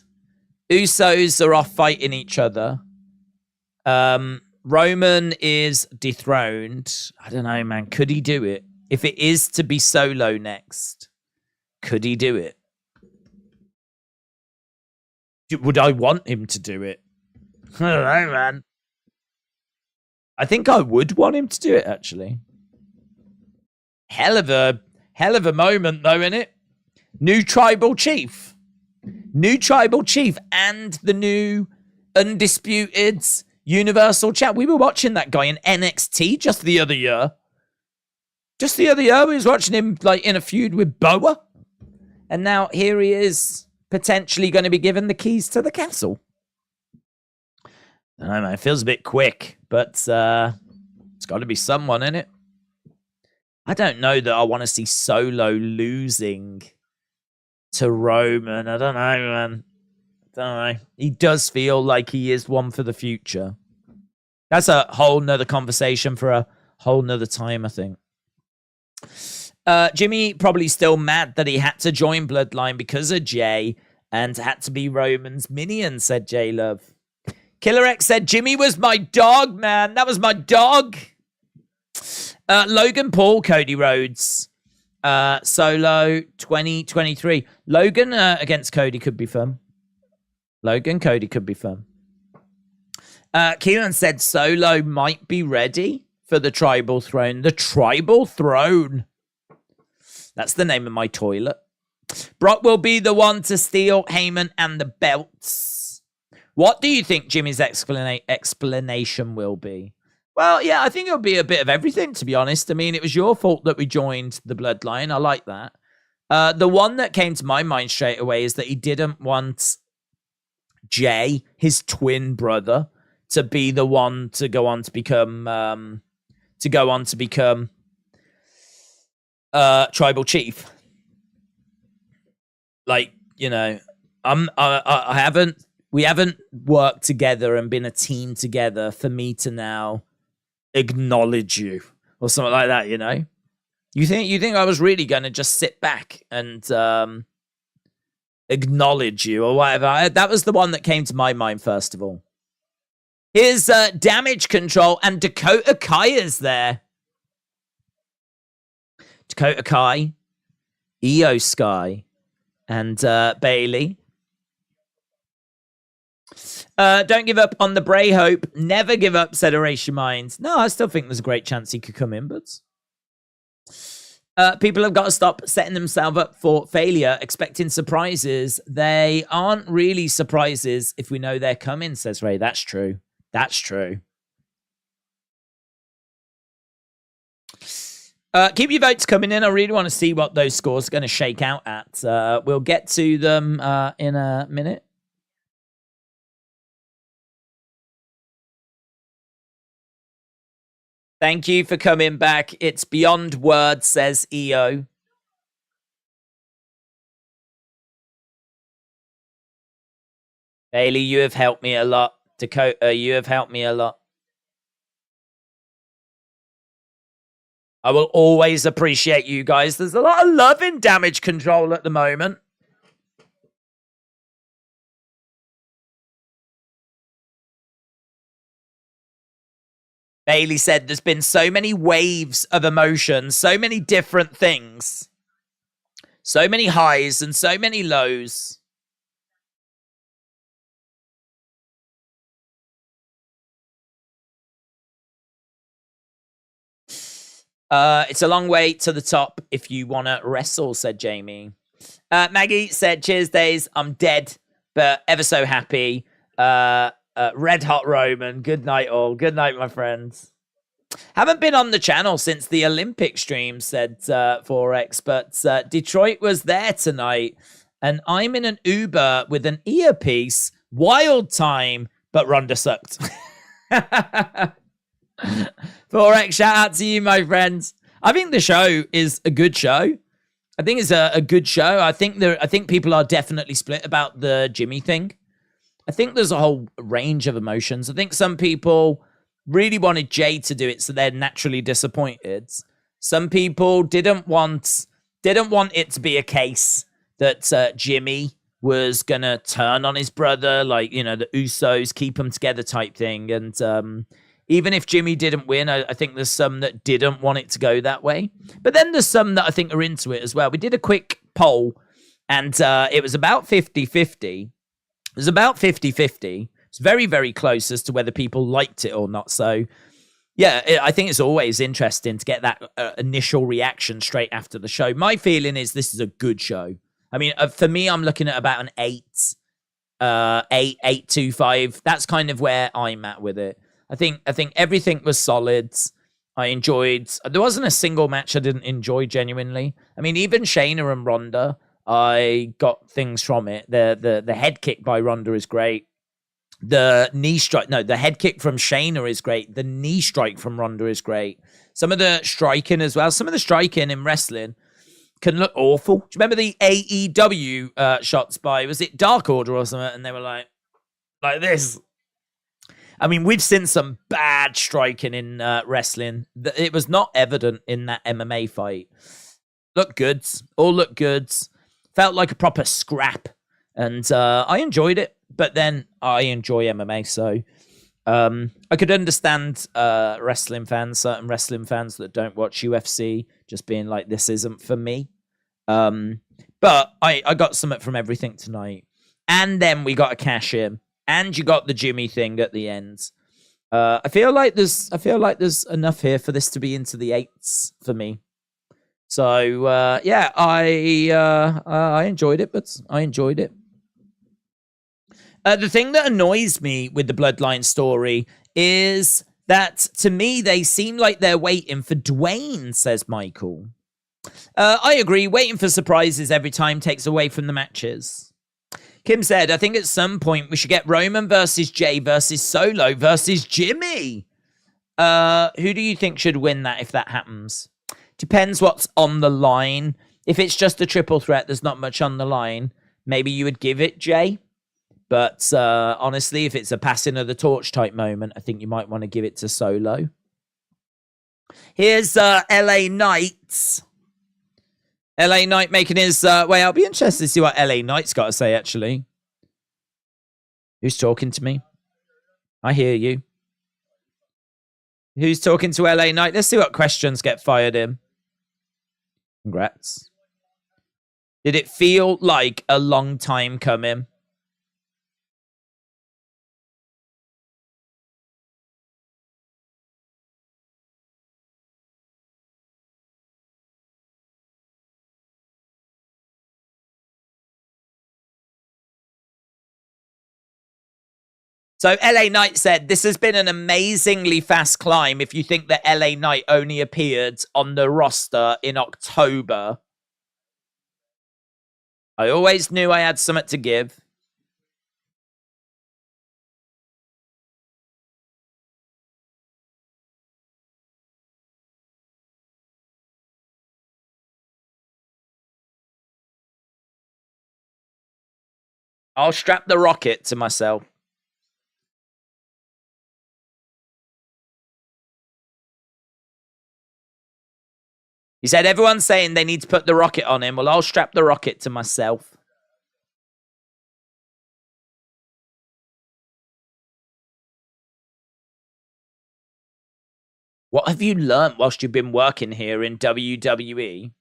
Usos are off fighting each other. Roman is dethroned. I don't know, man. Could he do it? If it is to be Solo next, could he do it? Would I want him to do it? I don't know, man. I think I would want him to do it, actually. Hell of a moment, though, innit? New tribal chief. New tribal chief and the new Undisputed Universal Champ. We were watching that guy in NXT just the other year. Just the other year, we was watching him like in a feud with Boa. And now here he is, potentially going to be given the keys to the castle. I don't know, man. It feels a bit quick, but it's got to be someone, innit? I don't know that I want to see Solo losing to Roman. I don't know, man. I don't know. He does feel like he is one for the future. That's a whole nother conversation for a whole nother time, I think. Jimmy probably still mad that he had to join Bloodline because of Jey and had to be Roman's minion, said J Love. Killer X said, Jimmy was my dog, man. That was my dog. Logan Paul, Cody Rhodes. Solo 2023. Logan against Cody could be fun. Cody could be fun. Keelan said Solo might be ready for the tribal throne. The tribal throne. That's the name of my toilet. Brock will be the one to steal Heyman and the belts. What do you think Jimmy's explanation will be? Well, yeah, I think it'll be a bit of everything, to be honest. I mean, it was your fault that we joined the Bloodline. I like that. The one that came to my mind straight away is that he didn't want Jey, his twin brother, to be the one to go on to become tribal chief. Like, you know, we haven't worked together and been a team together for me to now acknowledge you or something like that, you know? You think I was really going to just sit back and acknowledge you or whatever? That was the one that came to my mind first of all. Here's Damage Control and Dakota Kai is there. Dakota Kai, Io Sky, and Bailey. Don't give up on the Bray hope. Never give up, said Erase Your Mind. No, I still think there's a great chance he could come in, but people have got to stop setting themselves up for failure, expecting surprises. They aren't really surprises if we know they're coming, says Ray. That's true. That's true. Keep your votes coming in. I really want to see what those scores are going to shake out at. We'll get to them in a minute. Thank you for coming back. It's beyond words, says EO. Bailey, you have helped me a lot. Dakota, you have helped me a lot. I will always appreciate you guys. There's a lot of love in Damage Control at the moment. Bailey said there's been so many waves of emotion, so many different things, so many highs and so many lows. It's a long way to the top if you want to wrestle, said Jamie. Maggie said, cheers, days. I'm dead, but ever so happy. Red Hot Roman. Good night, all. Good night, my friends. Haven't been on the channel since the Olympic stream, said 4X, but Detroit was there tonight, and I'm in an Uber with an earpiece. Wild time, but Ronda sucked. 4X, shout out to you, my friends. I think the show is a good show. I think it's a good show. I think people are definitely split about the Jimmy thing. I think there's a whole range of emotions. I think some people really wanted Jey to do it, so they're naturally disappointed. Some people didn't want it to be a case that Jimmy was gonna turn on his brother, like, you know, the Usos, keep them together type thing. And even if Jimmy didn't win, I think there's some that didn't want it to go that way. But then there's some that I think are into it as well. We did a quick poll, and it was about 50-50. It was about 50-50. It's very, very close as to whether people liked it or not. So, yeah, I think it's always interesting to get that initial reaction straight after the show. My feeling is this is a good show. I mean, for me, I'm looking at about an 8.25. That's kind of where I'm at with it. I think everything was solid. I enjoyed. There wasn't a single match I didn't enjoy genuinely. I mean, even Shayna and Ronda, I got things from it. The head kick by Ronda is great. The knee strike, no, the head kick from Shayna is great. The knee strike from Ronda is great. Some of the striking as well. Some of the striking in wrestling can look awful. Do you remember the AEW shots by, was it Dark Order or something? And they were like this. I mean, we've seen some bad striking in wrestling. It was not evident in that MMA fight. Looked good. All looked good. Felt like a proper scrap. And I enjoyed it. But then I enjoy MMA, so I could understand wrestling fans, certain wrestling fans that don't watch UFC, just being like, this isn't for me. But I got something from everything tonight. And then we got a cash in. And you got the Jimmy thing at the end. I feel like there's enough here for this to be into the 8s for me. So yeah, I enjoyed it, but I enjoyed it. The thing that annoys me with the Bloodline story is that, to me, they seem like they're waiting for Dwayne, says Michael. I agree. Waiting for surprises every time takes away from the matches. Kim said, I think at some point we should get Roman versus Jey versus Solo versus Jimmy. Who do you think should win that if that happens? Depends what's on the line. If it's just a triple threat, there's not much on the line. Maybe you would give it Jey. But honestly, if it's a passing of the torch type moment, I think you might want to give it to Solo. Here's LA Knight. LA Knight making his way. I'll be interested to see what LA Knight's got to say, actually. Who's talking to me? I hear you. Who's talking to LA Knight? Let's see what questions get fired in. Congrats. Did it feel like a long time coming? So LA Knight said, this has been an amazingly fast climb if you think that LA Knight only appeared on the roster in October. I always knew I had something to give. I'll strap the rocket to myself. He said, everyone's saying they need to put the rocket on him. Well, I'll strap the rocket to myself. What have you learnt whilst you've been working here in WWE?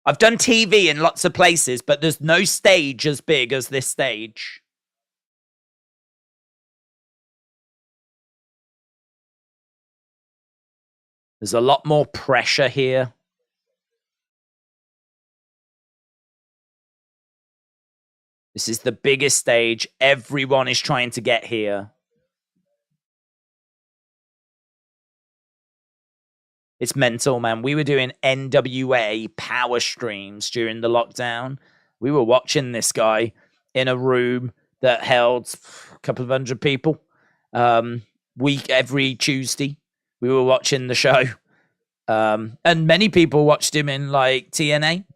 I've done TV in lots of places, but there's no stage as big as this stage. There's a lot more pressure here. This is the biggest stage. Everyone is trying to get here. It's mental, man. We were doing NWA power streams during the lockdown. We were watching this guy in a room that held a couple of hundred people. Every Tuesday, we were watching the show. And many people watched him in like TNA.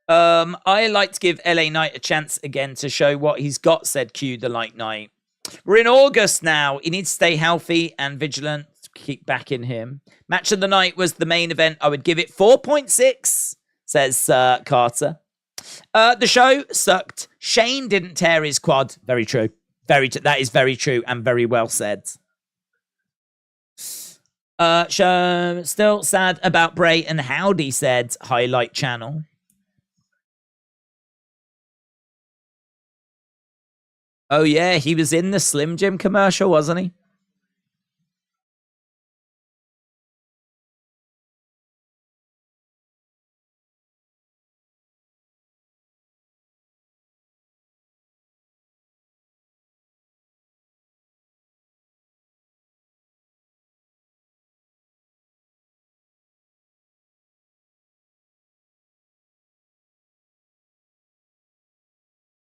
I like to give LA Knight a chance again to show what he's got, said Q the Light Knight. We're in August now. He needs to stay healthy and vigilant. Keep backing him. Match of the night was the main event. I would give it 4.6, says Carter. The show sucked. Shane didn't tear his quad. Very true. That is very true and very well said. Show still sad about Bray and Howdy, said Highlight Channel. Oh, yeah, he was in the Slim Jim commercial, wasn't he?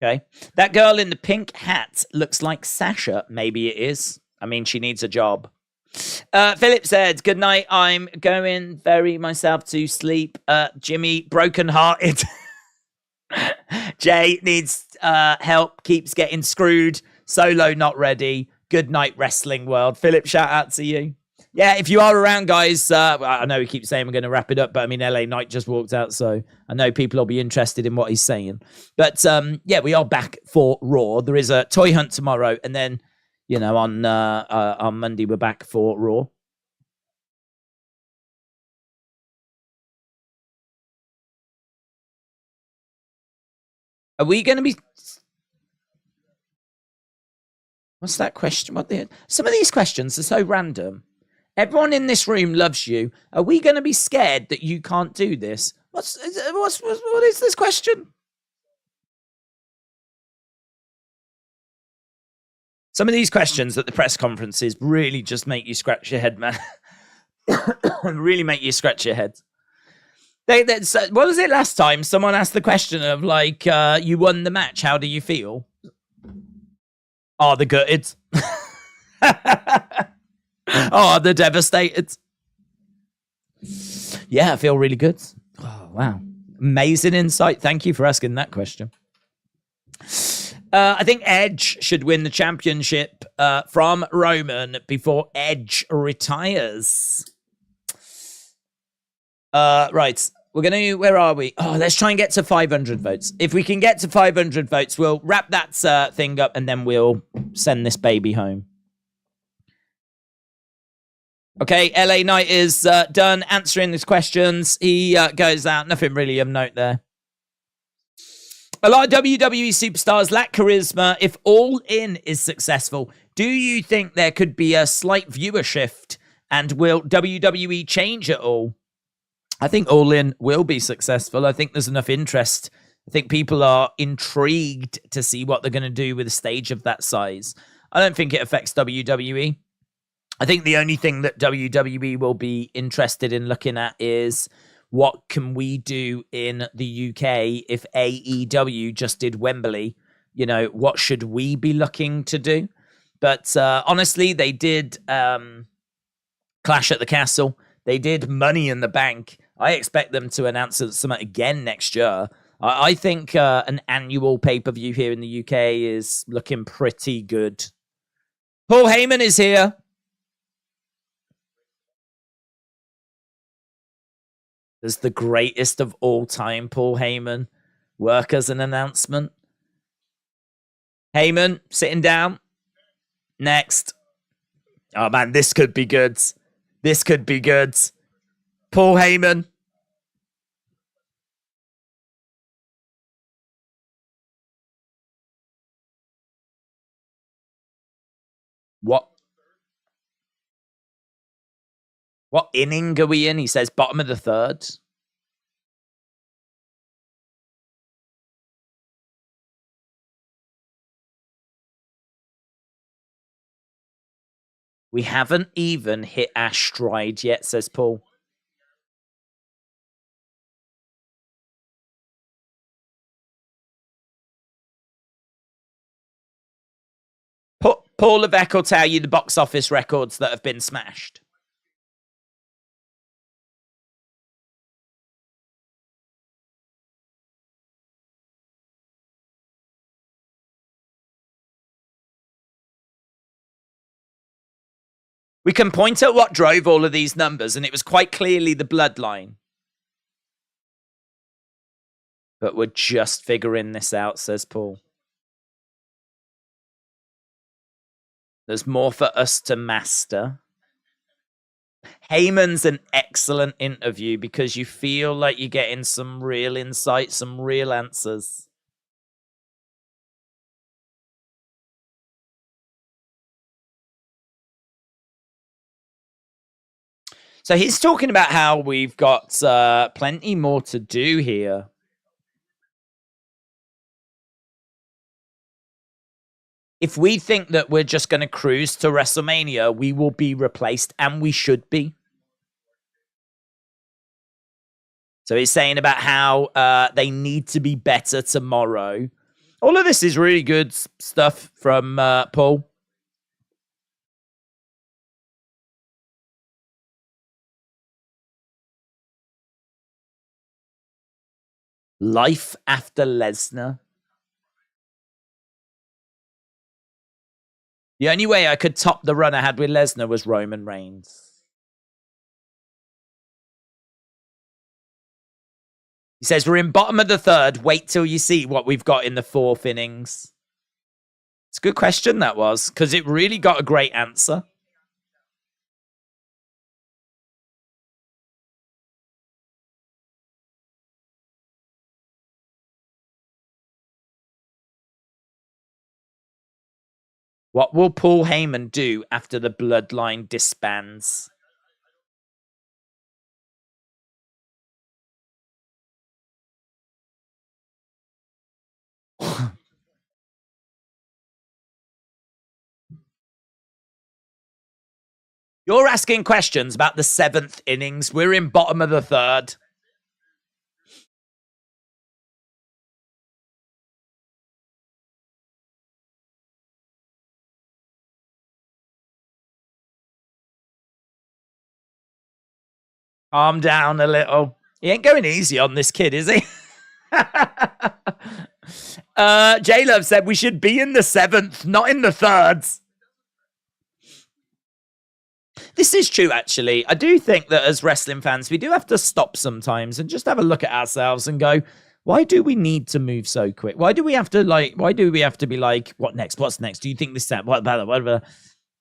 Okay. That girl in the pink hat looks like Sasha. Maybe it is. I mean, she needs a job. Philip said, good night. I'm going very myself to sleep. Jimmy, brokenhearted. Jay needs help. Keeps getting screwed. Solo not ready. Good night, wrestling world. Philip, shout out to you. Yeah, if you are around, guys, I know we keep saying we're going to wrap it up, but I mean, LA Knight just walked out, so I know people will be interested in what he's saying. But yeah, we are back for Raw. There is a toy hunt tomorrow, and then, you know, on Monday, we're back for Raw. Are we going to be... What's that question? Some of these questions are so random. Everyone in this room loves you. Are we going to be scared that you can't do this? What is this question? Some of these questions at the press conferences really just make you scratch your head, man. Really make you scratch your head. What was it last time? Someone asked the question of, like, you won the match. How do you feel? Oh, the gutted. Oh, they're devastated. Yeah, I feel really good. Oh, wow. Amazing insight. Thank you for asking that question. I think Edge should win the championship from Roman before Edge retires. Right. We're going to... Where are we? Oh, let's try and get to 500 votes. If we can get to 500 votes, we'll wrap that thing up and then we'll send this baby home. Okay, LA Knight is done answering these questions. He goes out. Nothing really of note there. A lot of WWE superstars lack charisma. If All In is successful, do you think there could be a slight viewer shift? And will WWE change at all? I think All In will be successful. I think there's enough interest. I think people are intrigued to see what they're going to do with a stage of that size. I don't think it affects WWE. I think the only thing that WWE will be interested in looking at is what can we do in the UK if AEW just did Wembley? You know, what should we be looking to do? But honestly, they did Clash at the Castle. They did Money in the Bank. I expect them to announce something again next year. I think an annual pay-per-view here in the UK is looking pretty good. Paul Heyman is here. As the greatest of all time, Paul Heyman, work as an announcement. Heyman, sitting down. Next. Oh, man, this could be good. This could be good. Paul Heyman. What inning are we in? He says bottom of the third. We haven't even hit our stride yet, says Paul. Paul Levesque will tell you the box office records that have been smashed. We can point at what drove all of these numbers, and it was quite clearly the bloodline. But we're just figuring this out, says Paul. There's more for us to master. Heyman's an excellent interview because you feel like you're getting some real insight, some real answers. So he's talking about how we've got plenty more to do here. If we think that we're just going to cruise to WrestleMania, we will be replaced, and we should be. So he's saying about how they need to be better tomorrow. All of this is really good stuff from Paul. Life after Lesnar. The only way I could top the run I had with Lesnar was Roman Reigns. He says, we're in bottom of the third. Wait till you see what we've got in the fourth innings. It's a good question, that was, because it really got a great answer. What will Paul Heyman do after the bloodline disbands? You're asking questions about the seventh innings. We're in bottom of the third. Calm down a little. He ain't going easy on this kid, is he? J-Love said we should be in the seventh, not in the thirds. This is true, actually. I do think that as wrestling fans, we do have to stop sometimes and just have a look at ourselves and go, why do we need to move so quick? Why do we have to be like, what next? What's next? Do you think this, that, whatever?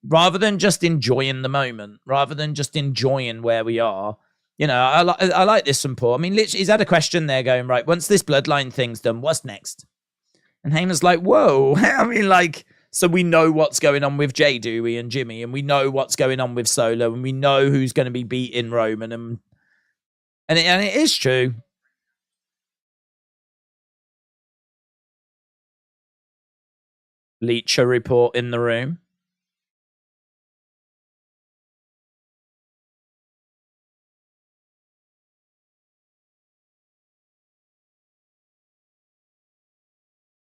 Rather than just enjoying the moment, rather than just enjoying where we are. You know, I like this from Paul. I mean, literally, he's had a question there going, right, once this bloodline thing's done, what's next? And Heyman's like, whoa. I mean, like, so we know what's going on with Jey, do we, and Jimmy, and we know what's going on with Solo, and we know who's going to be beating Roman, and it is true. Bleacher Report in the room.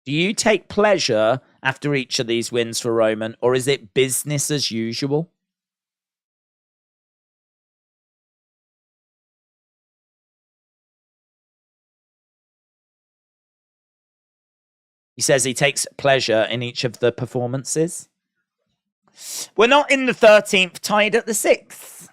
Do you take pleasure after each of these wins for Roman, or is it business as usual? He says he takes pleasure in each of the performances. We're not in the 13th, tied at the 6th.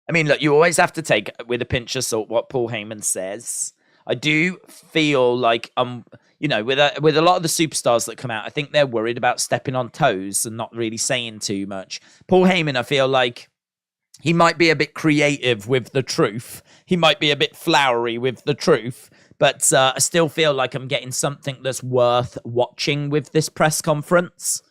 I mean, look, you always have to take with a pinch of salt what Paul Heyman says. I do feel like, you know, with a lot of the superstars that come out, I think they're worried about stepping on toes and not really saying too much. Paul Heyman, I feel like he might be a bit creative with the truth. He might be a bit flowery with the truth. But I still feel like I'm getting something that's worth watching with this press conference.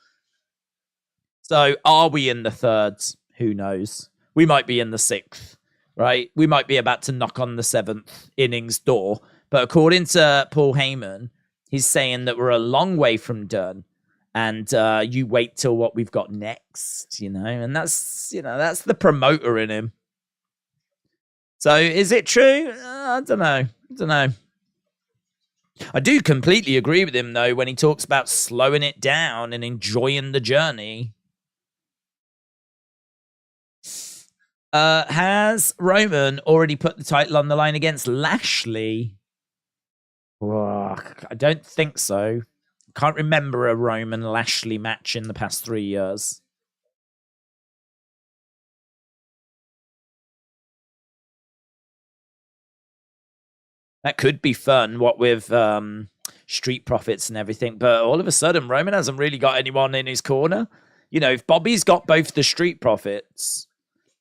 So are we in the 3rd? Who knows? We might be in the 6th, right? We might be about to knock on the 7th innings door. But according to Paul Heyman, he's saying that we're a long way from done. And you wait till what we've got next, you know? And that's the promoter in him. So is it true? I don't know. I do completely agree with him, though, when he talks about slowing it down and enjoying the journey. Has Roman already put the title on the line against Lashley? Oh, I don't think so. Can't remember a Roman Lashley match in the past 3 years. That could be fun, what with Street Profits and everything. But all of a sudden, Roman hasn't really got anyone in his corner. You know, if Bobby's got both the Street Profits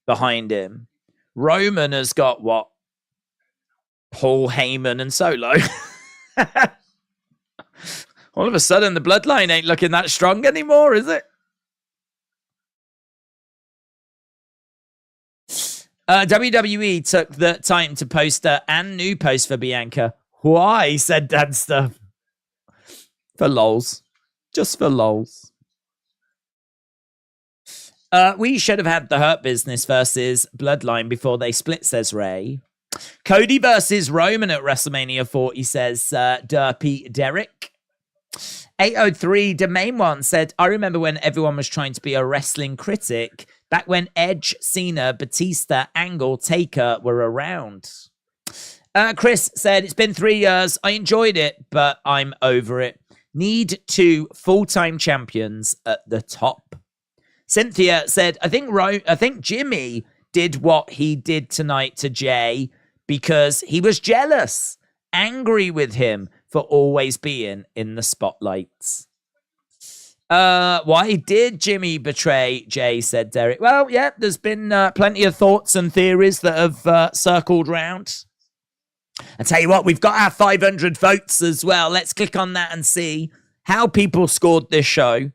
behind him, Roman has got what? Paul Heyman and Solo. All of a sudden, the bloodline ain't looking that strong anymore, is it? WWE took the time to post a new post for Bianca. Why? Said Dan Stuff. For lols. Just for lols. We should have had the Hurt Business versus Bloodline before they split, says Ray. Cody versus Roman at WrestleMania 40, says Derpy Derek. 803 Domain One said, I remember when everyone was trying to be a wrestling critic, back when Edge, Cena, Batista, Angle, Taker were around. Chris said, it's been 3 years. I enjoyed it, but I'm over it. Need 2 full-time champions at the top. Cynthia said, I think Jimmy did what he did tonight to Jey because he was jealous, angry with him for always being in the spotlights. Why did Jimmy betray Jey, said Derek. Well, yeah, there's been plenty of thoughts and theories that have circled round. I tell you what, we've got our 500 votes as well. Let's click on that and see how people scored this show.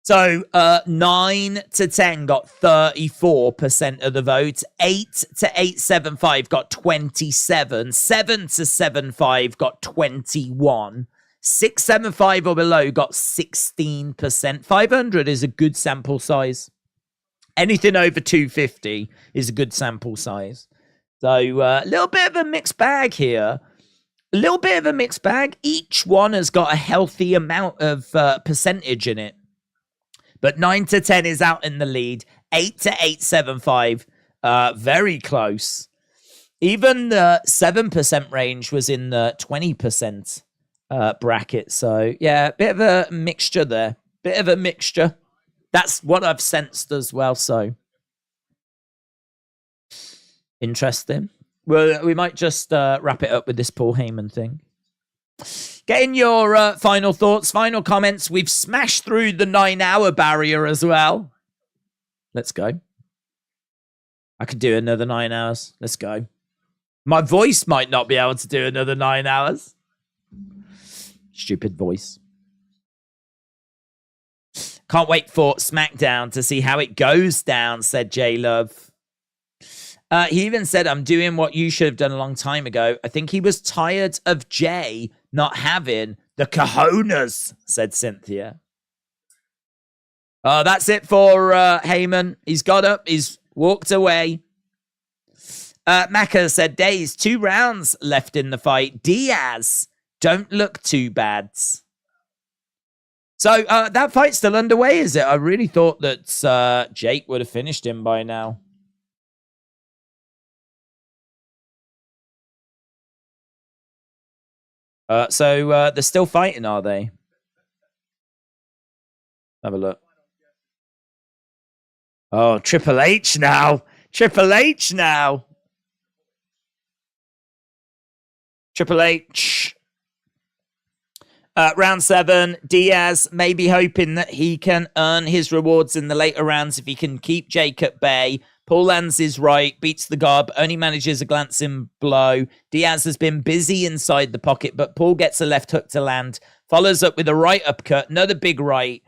So 9 to 10 got 34% of the vote. 8 to 875 got 27. 7 to 75 got 21. 675 or below got 16%. 500 is a good sample size. Anything over 250 is a good sample size. So a little bit of a mixed bag here. A little bit of a mixed bag. Each one has got a healthy amount of percentage in it. But 9 to 10 is out in the lead. 8 to 875, very close. Even the 7% range was in the 20% bracket. So, yeah, bit of a mixture there. Bit of a mixture. That's what I've sensed as well, so. Interesting. Well, we might just wrap it up with this Paul Heyman thing. Getting your final thoughts, final comments. We've smashed through the 9-hour barrier as well. Let's go. I could do another 9 hours. Let's go. My voice might not be able to do another 9 hours. Stupid voice. Can't wait for SmackDown to see how it goes down, said J Love. He even said, I'm doing what you should have done a long time ago. I think he was tired of Jey not having the cojones, said Cynthia. That's it for Heyman. He's got up. He's walked away. Macca said, Days, 2 rounds left in the fight. Diaz, don't look too bad. So that fight's still underway, is it? I really thought that Jake would have finished him by now. So they're still fighting, are they? Have a look. Oh, Triple H now. Triple H now. Triple H. Round 7, Diaz maybe hoping that he can earn his rewards in the later rounds if he can keep Jake at bay. Paul lands his right, beats the guard, but only manages a glancing blow. Diaz has been busy inside the pocket, but Paul gets a left hook to land. Follows up with a right uppercut, another big right.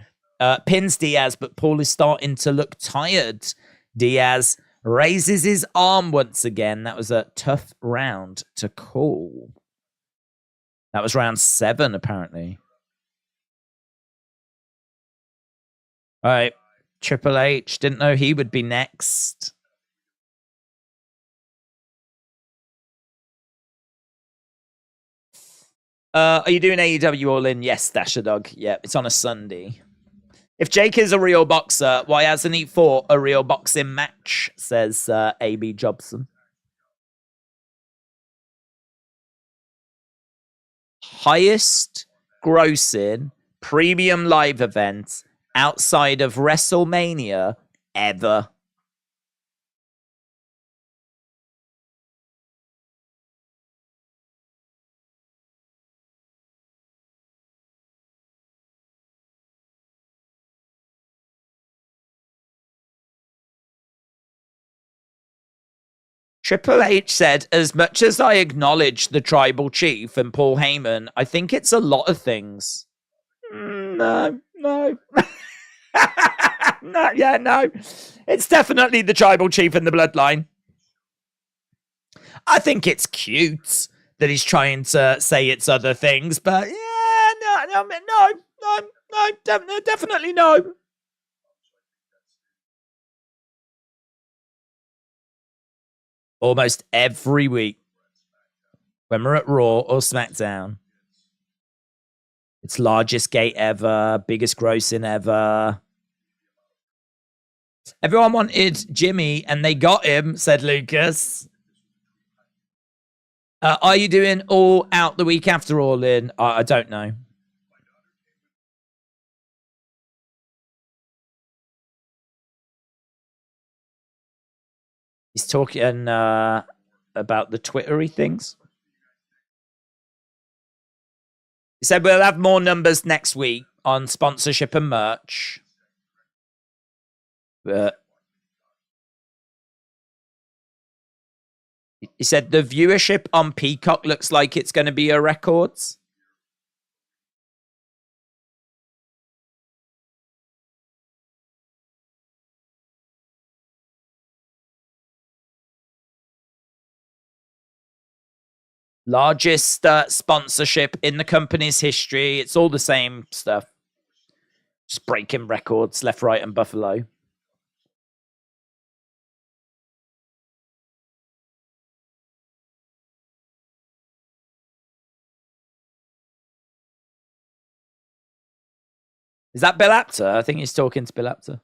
Pins Diaz, but Paul is starting to look tired. Diaz raises his arm once again. That was a tough round to call. That was round 7, apparently. All right. Triple H. Didn't know he would be next. Are you doing AEW All In? Yes, Dasher Dog. Yeah, it's on a Sunday. If Jake is a real boxer, why hasn't he fought a real boxing match? Says A.B. Jobson. Highest grossing premium live event outside of WrestleMania ever. Triple H said, as much as I acknowledge the tribal chief and Paul Heyman, I think it's a lot of things. No. No. It's definitely the tribal chief and the bloodline. I think it's cute that he's trying to say it's other things, but yeah, no, definitely no. Almost every week when we're at Raw or SmackDown, it's largest gate ever, biggest grossing ever. Everyone wanted Jimmy and they got him, said Lucas. Are you doing All Out the week after All In? I don't know. He's talking about the Twittery things. He said we'll have more numbers next week on sponsorship and merch. But he said the viewership on Peacock looks like it's going to be a record. Largest sponsorship in the company's history. It's all the same stuff. Just breaking records left, right, and Buffalo. Is that Bill Apter? I think he's talking to Bill Apter.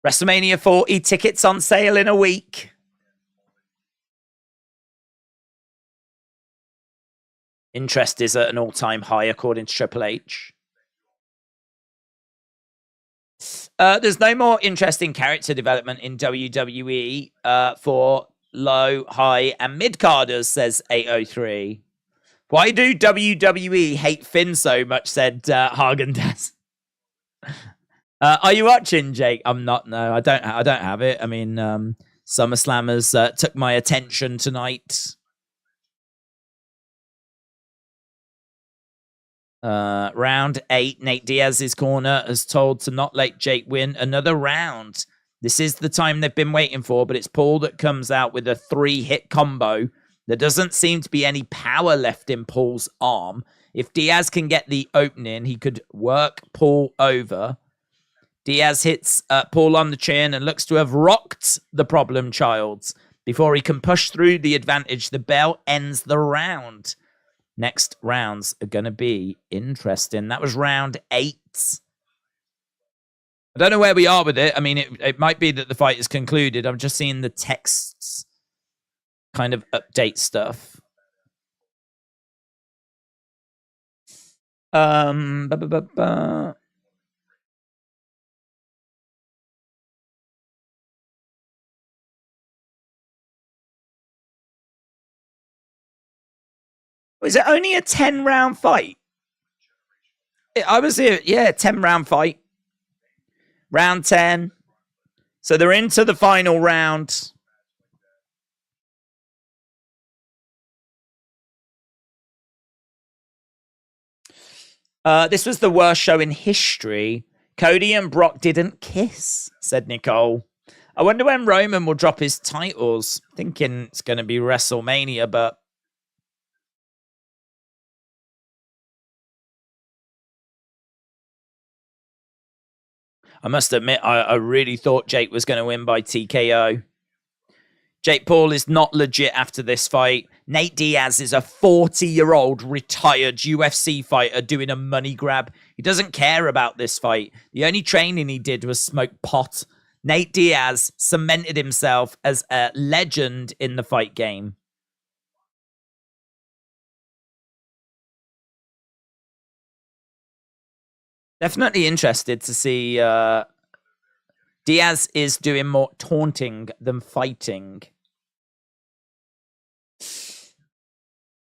WrestleMania 40 tickets on sale in a week. Interest is at an all-time high, according to Triple H. There's no more interesting character development in WWE for low, high, and mid-carders, says 803. Why do WWE hate Finn so much, said Hagen-Dazs. Are you watching, Jake? I'm not. No, I don't have it. I mean, SummerSlam has took my attention tonight. Round 8, Nate Diaz's corner is told to not let Jake win another round. This is the time they've been waiting for, but it's Paul that comes out with a 3-hit combo. There doesn't seem to be any power left in Paul's arm. If Diaz can get the opening, he could work Paul over. Diaz hits Paul on the chin and looks to have rocked the problem child. Before he can push through the advantage, the bell ends the round. Next rounds are going to be interesting. That was round 8. I don't know where we are with it. I mean, it might be that the fight is concluded. I'm just seeing the texts kind of update stuff. Is it only a 10-round fight? I was here, 10-round fight. Round 10. So they're into the final round. This was the worst show in history. Cody and Brock didn't kiss, said Nicole. I wonder when Roman will drop his titles. Thinking it's going to be WrestleMania, but I must admit, I really thought Jake was going to win by TKO. Jake Paul is not legit after this fight. Nate Diaz is a 40-year-old retired UFC fighter doing a money grab. He doesn't care about this fight. The only training he did was smoke pot. Nate Diaz cemented himself as a legend in the fight game. Definitely interested to see Diaz is doing more taunting than fighting.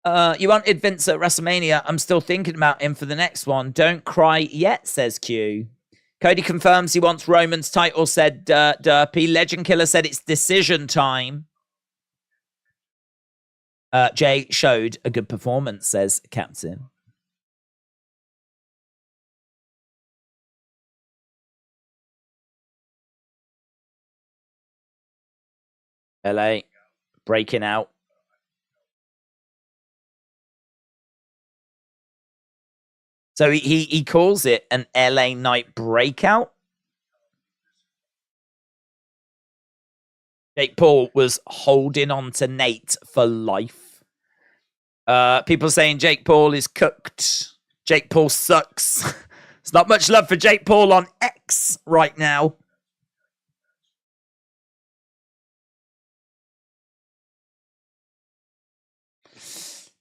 You wanted Vince at WrestleMania. I'm still thinking about him for the next one. Don't cry yet, says Q. Cody confirms he wants Roman's title, said Derpy. Legend Killer said it's decision time. Jay showed a good performance, says Captain. LA breaking out. So he calls it an LA Night breakout. Jake Paul was holding on to Nate for life. People saying Jake Paul is cooked. Jake Paul sucks. There's not much love for Jake Paul on X right now.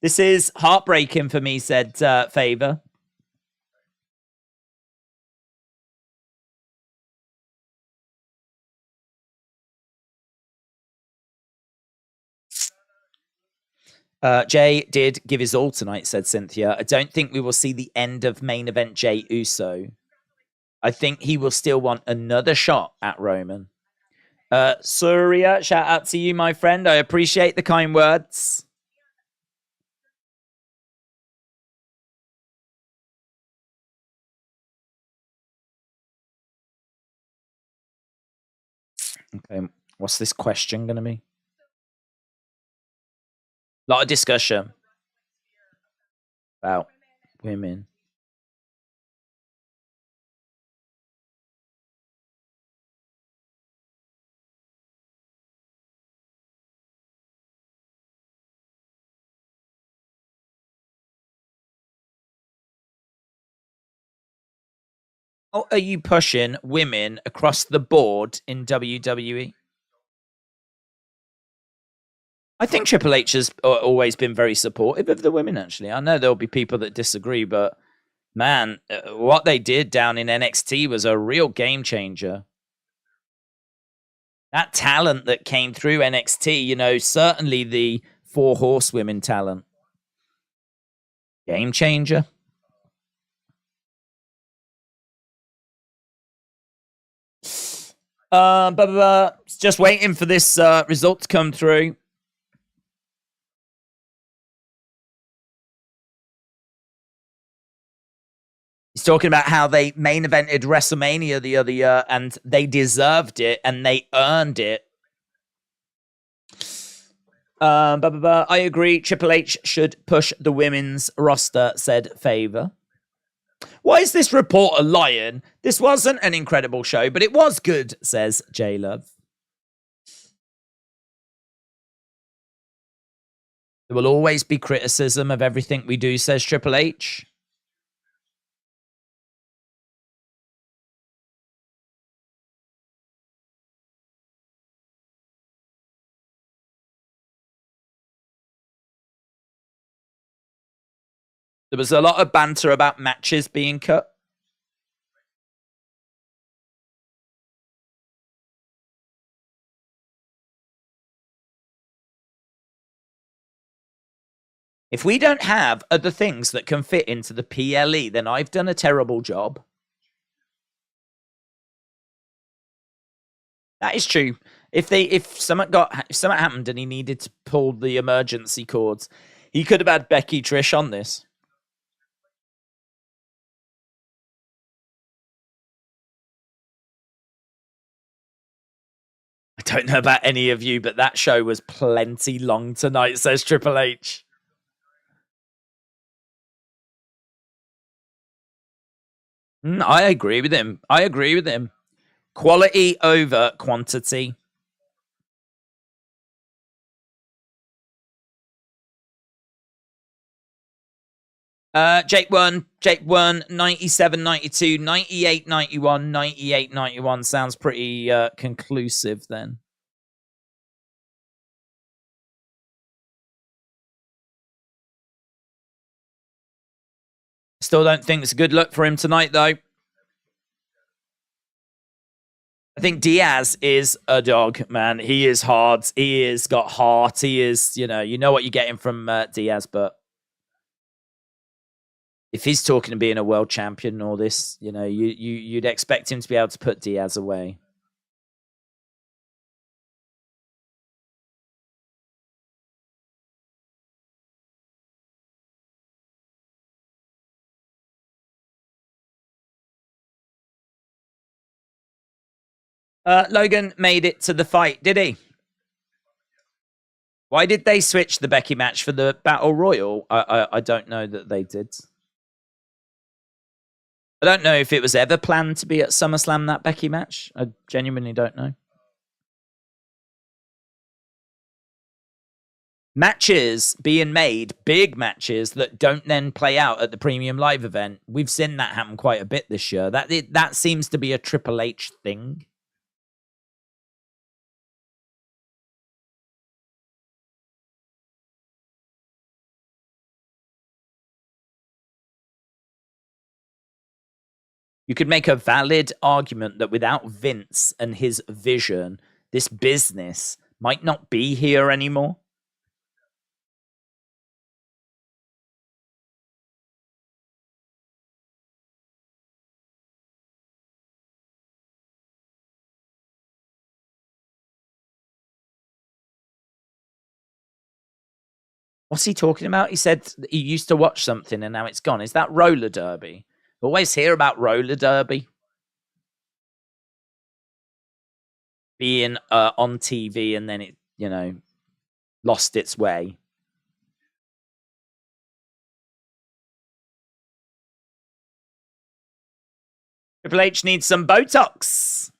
This is heartbreaking for me, said Favor. Jay did give his all tonight, said Cynthia. I don't think we will see the end of main event Jey Uso. I think he will still want another shot at Roman. Surya, shout out to you, my friend. I appreciate the kind words. Okay, what's this question going to be? A lot of discussion about women. How are you pushing women across the board in WWE? I think Triple H has always been very supportive of the women, actually. I know there'll be people that disagree, but man, what they did down in NXT was a real game changer. That talent that came through NXT, you know, certainly the 4 horsewomen talent. Game changer. Just waiting for this result to come through. He's talking about how they main evented WrestleMania the other year and they deserved it and they earned it. I agree. Triple H should push the women's roster, said Favor. Why is this reporter lying? This wasn't an incredible show, but it was good, says J Love. There will always be criticism of everything we do, says Triple H. There was a lot of banter about matches being cut. If we don't have other things that can fit into the PLE, then I've done a terrible job. That is true. If something happened and he needed to pull the emergency cords, he could have had Becky Trish on this. I don't know about any of you, but that show was plenty long tonight, says Triple H. I agree with him. Quality over quantity. Jake won 97, 92, 98, 91, 98, 91. Sounds pretty conclusive then. Still don't think it's a good look for him tonight, though. I think Diaz is a dog, man. He is hard. He has got heart. He is, you know what you're getting from Diaz, but if he's talking to being a world champion and all this, you'd expect him to be able to put Diaz away. Logan made it to the fight, did he? Why did they switch the Becky match for the Battle Royal? I don't know that they did. I don't know if it was ever planned to be at SummerSlam, that Becky match. I genuinely don't know. Matches being made, big matches that don't then play out at the Premium Live event. We've seen that happen quite a bit this year. That seems to be a Triple H thing. You could make a valid argument that without Vince and his vision, this business might not be here anymore. What's he talking about? He said he used to watch something and now it's gone. Is that roller derby? Always hear about roller derby being on TV and then it, lost its way. Triple H needs some Botox.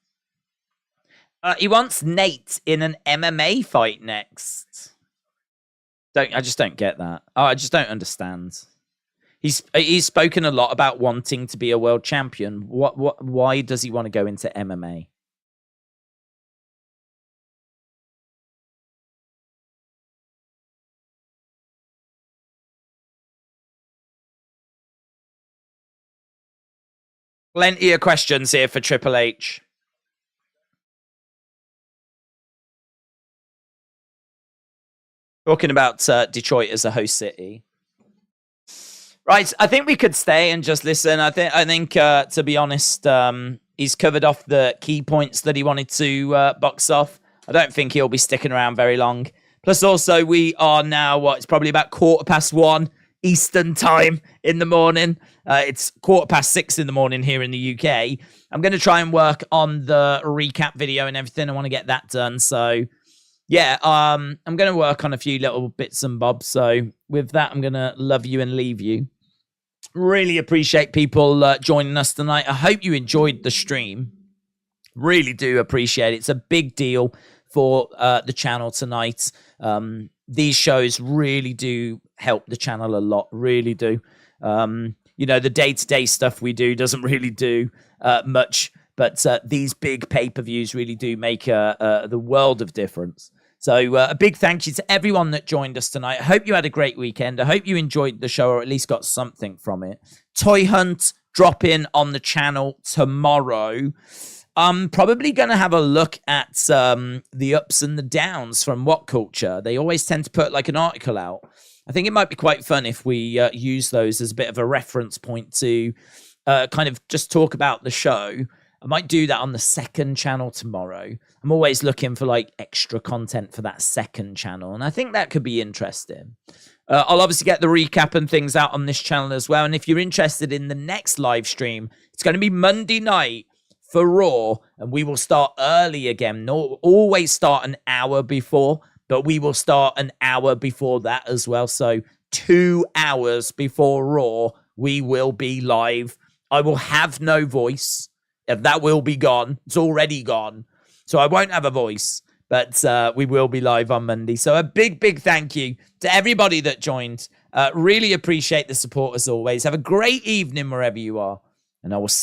He wants Nate in an MMA fight next. I just don't get that. I just don't understand. He's spoken a lot about wanting to be a world champion. Why does he want to go into MMA? Plenty of questions here for Triple H. Talking about Detroit as a host city. Right, I think we could stay and just listen. I think to be honest, he's covered off the key points that he wanted to box off. I don't think he'll be sticking around very long. Plus, also, we are now, it's probably about 1:15 Eastern time in the morning. It's 6:15 in the morning here in the UK. I'm going to try and work on the recap video and everything. I want to get that done. So yeah, I'm going to work on a few little bits and bobs. So with that, I'm going to love you and leave you. Really appreciate people joining us tonight. I hope you enjoyed the stream. Really do appreciate it. It's a big deal for the channel tonight. These shows really do help the channel a lot. Really do. The day-to-day stuff we do doesn't really do much, but these big pay-per-views really do make the world of difference. So a big thank you to everyone that joined us tonight. I hope you had a great weekend. I hope you enjoyed the show or at least got something from it. Toy Hunt drop in on the channel tomorrow. I'm probably going to have a look at the ups and the downs from What Culture. They always tend to put like an article out. I think it might be quite fun if we use those as a bit of a reference point to kind of just talk about the show. I might do that on the second channel tomorrow. I'm always looking for like extra content for that second channel, and I think that could be interesting. I'll obviously get the recap and things out on this channel as well. And if you're interested in the next live stream, it's going to be Monday night for Raw, and we will start early again. No, always start an hour before, but we will start an hour before that as well. So 2 hours before Raw, we will be live. I will have no voice. That will be gone. It's already gone. So I won't have a voice, but we will be live on Monday. So a big, big thank you to everybody that joined. Really appreciate the support as always. Have a great evening wherever you are, and I will see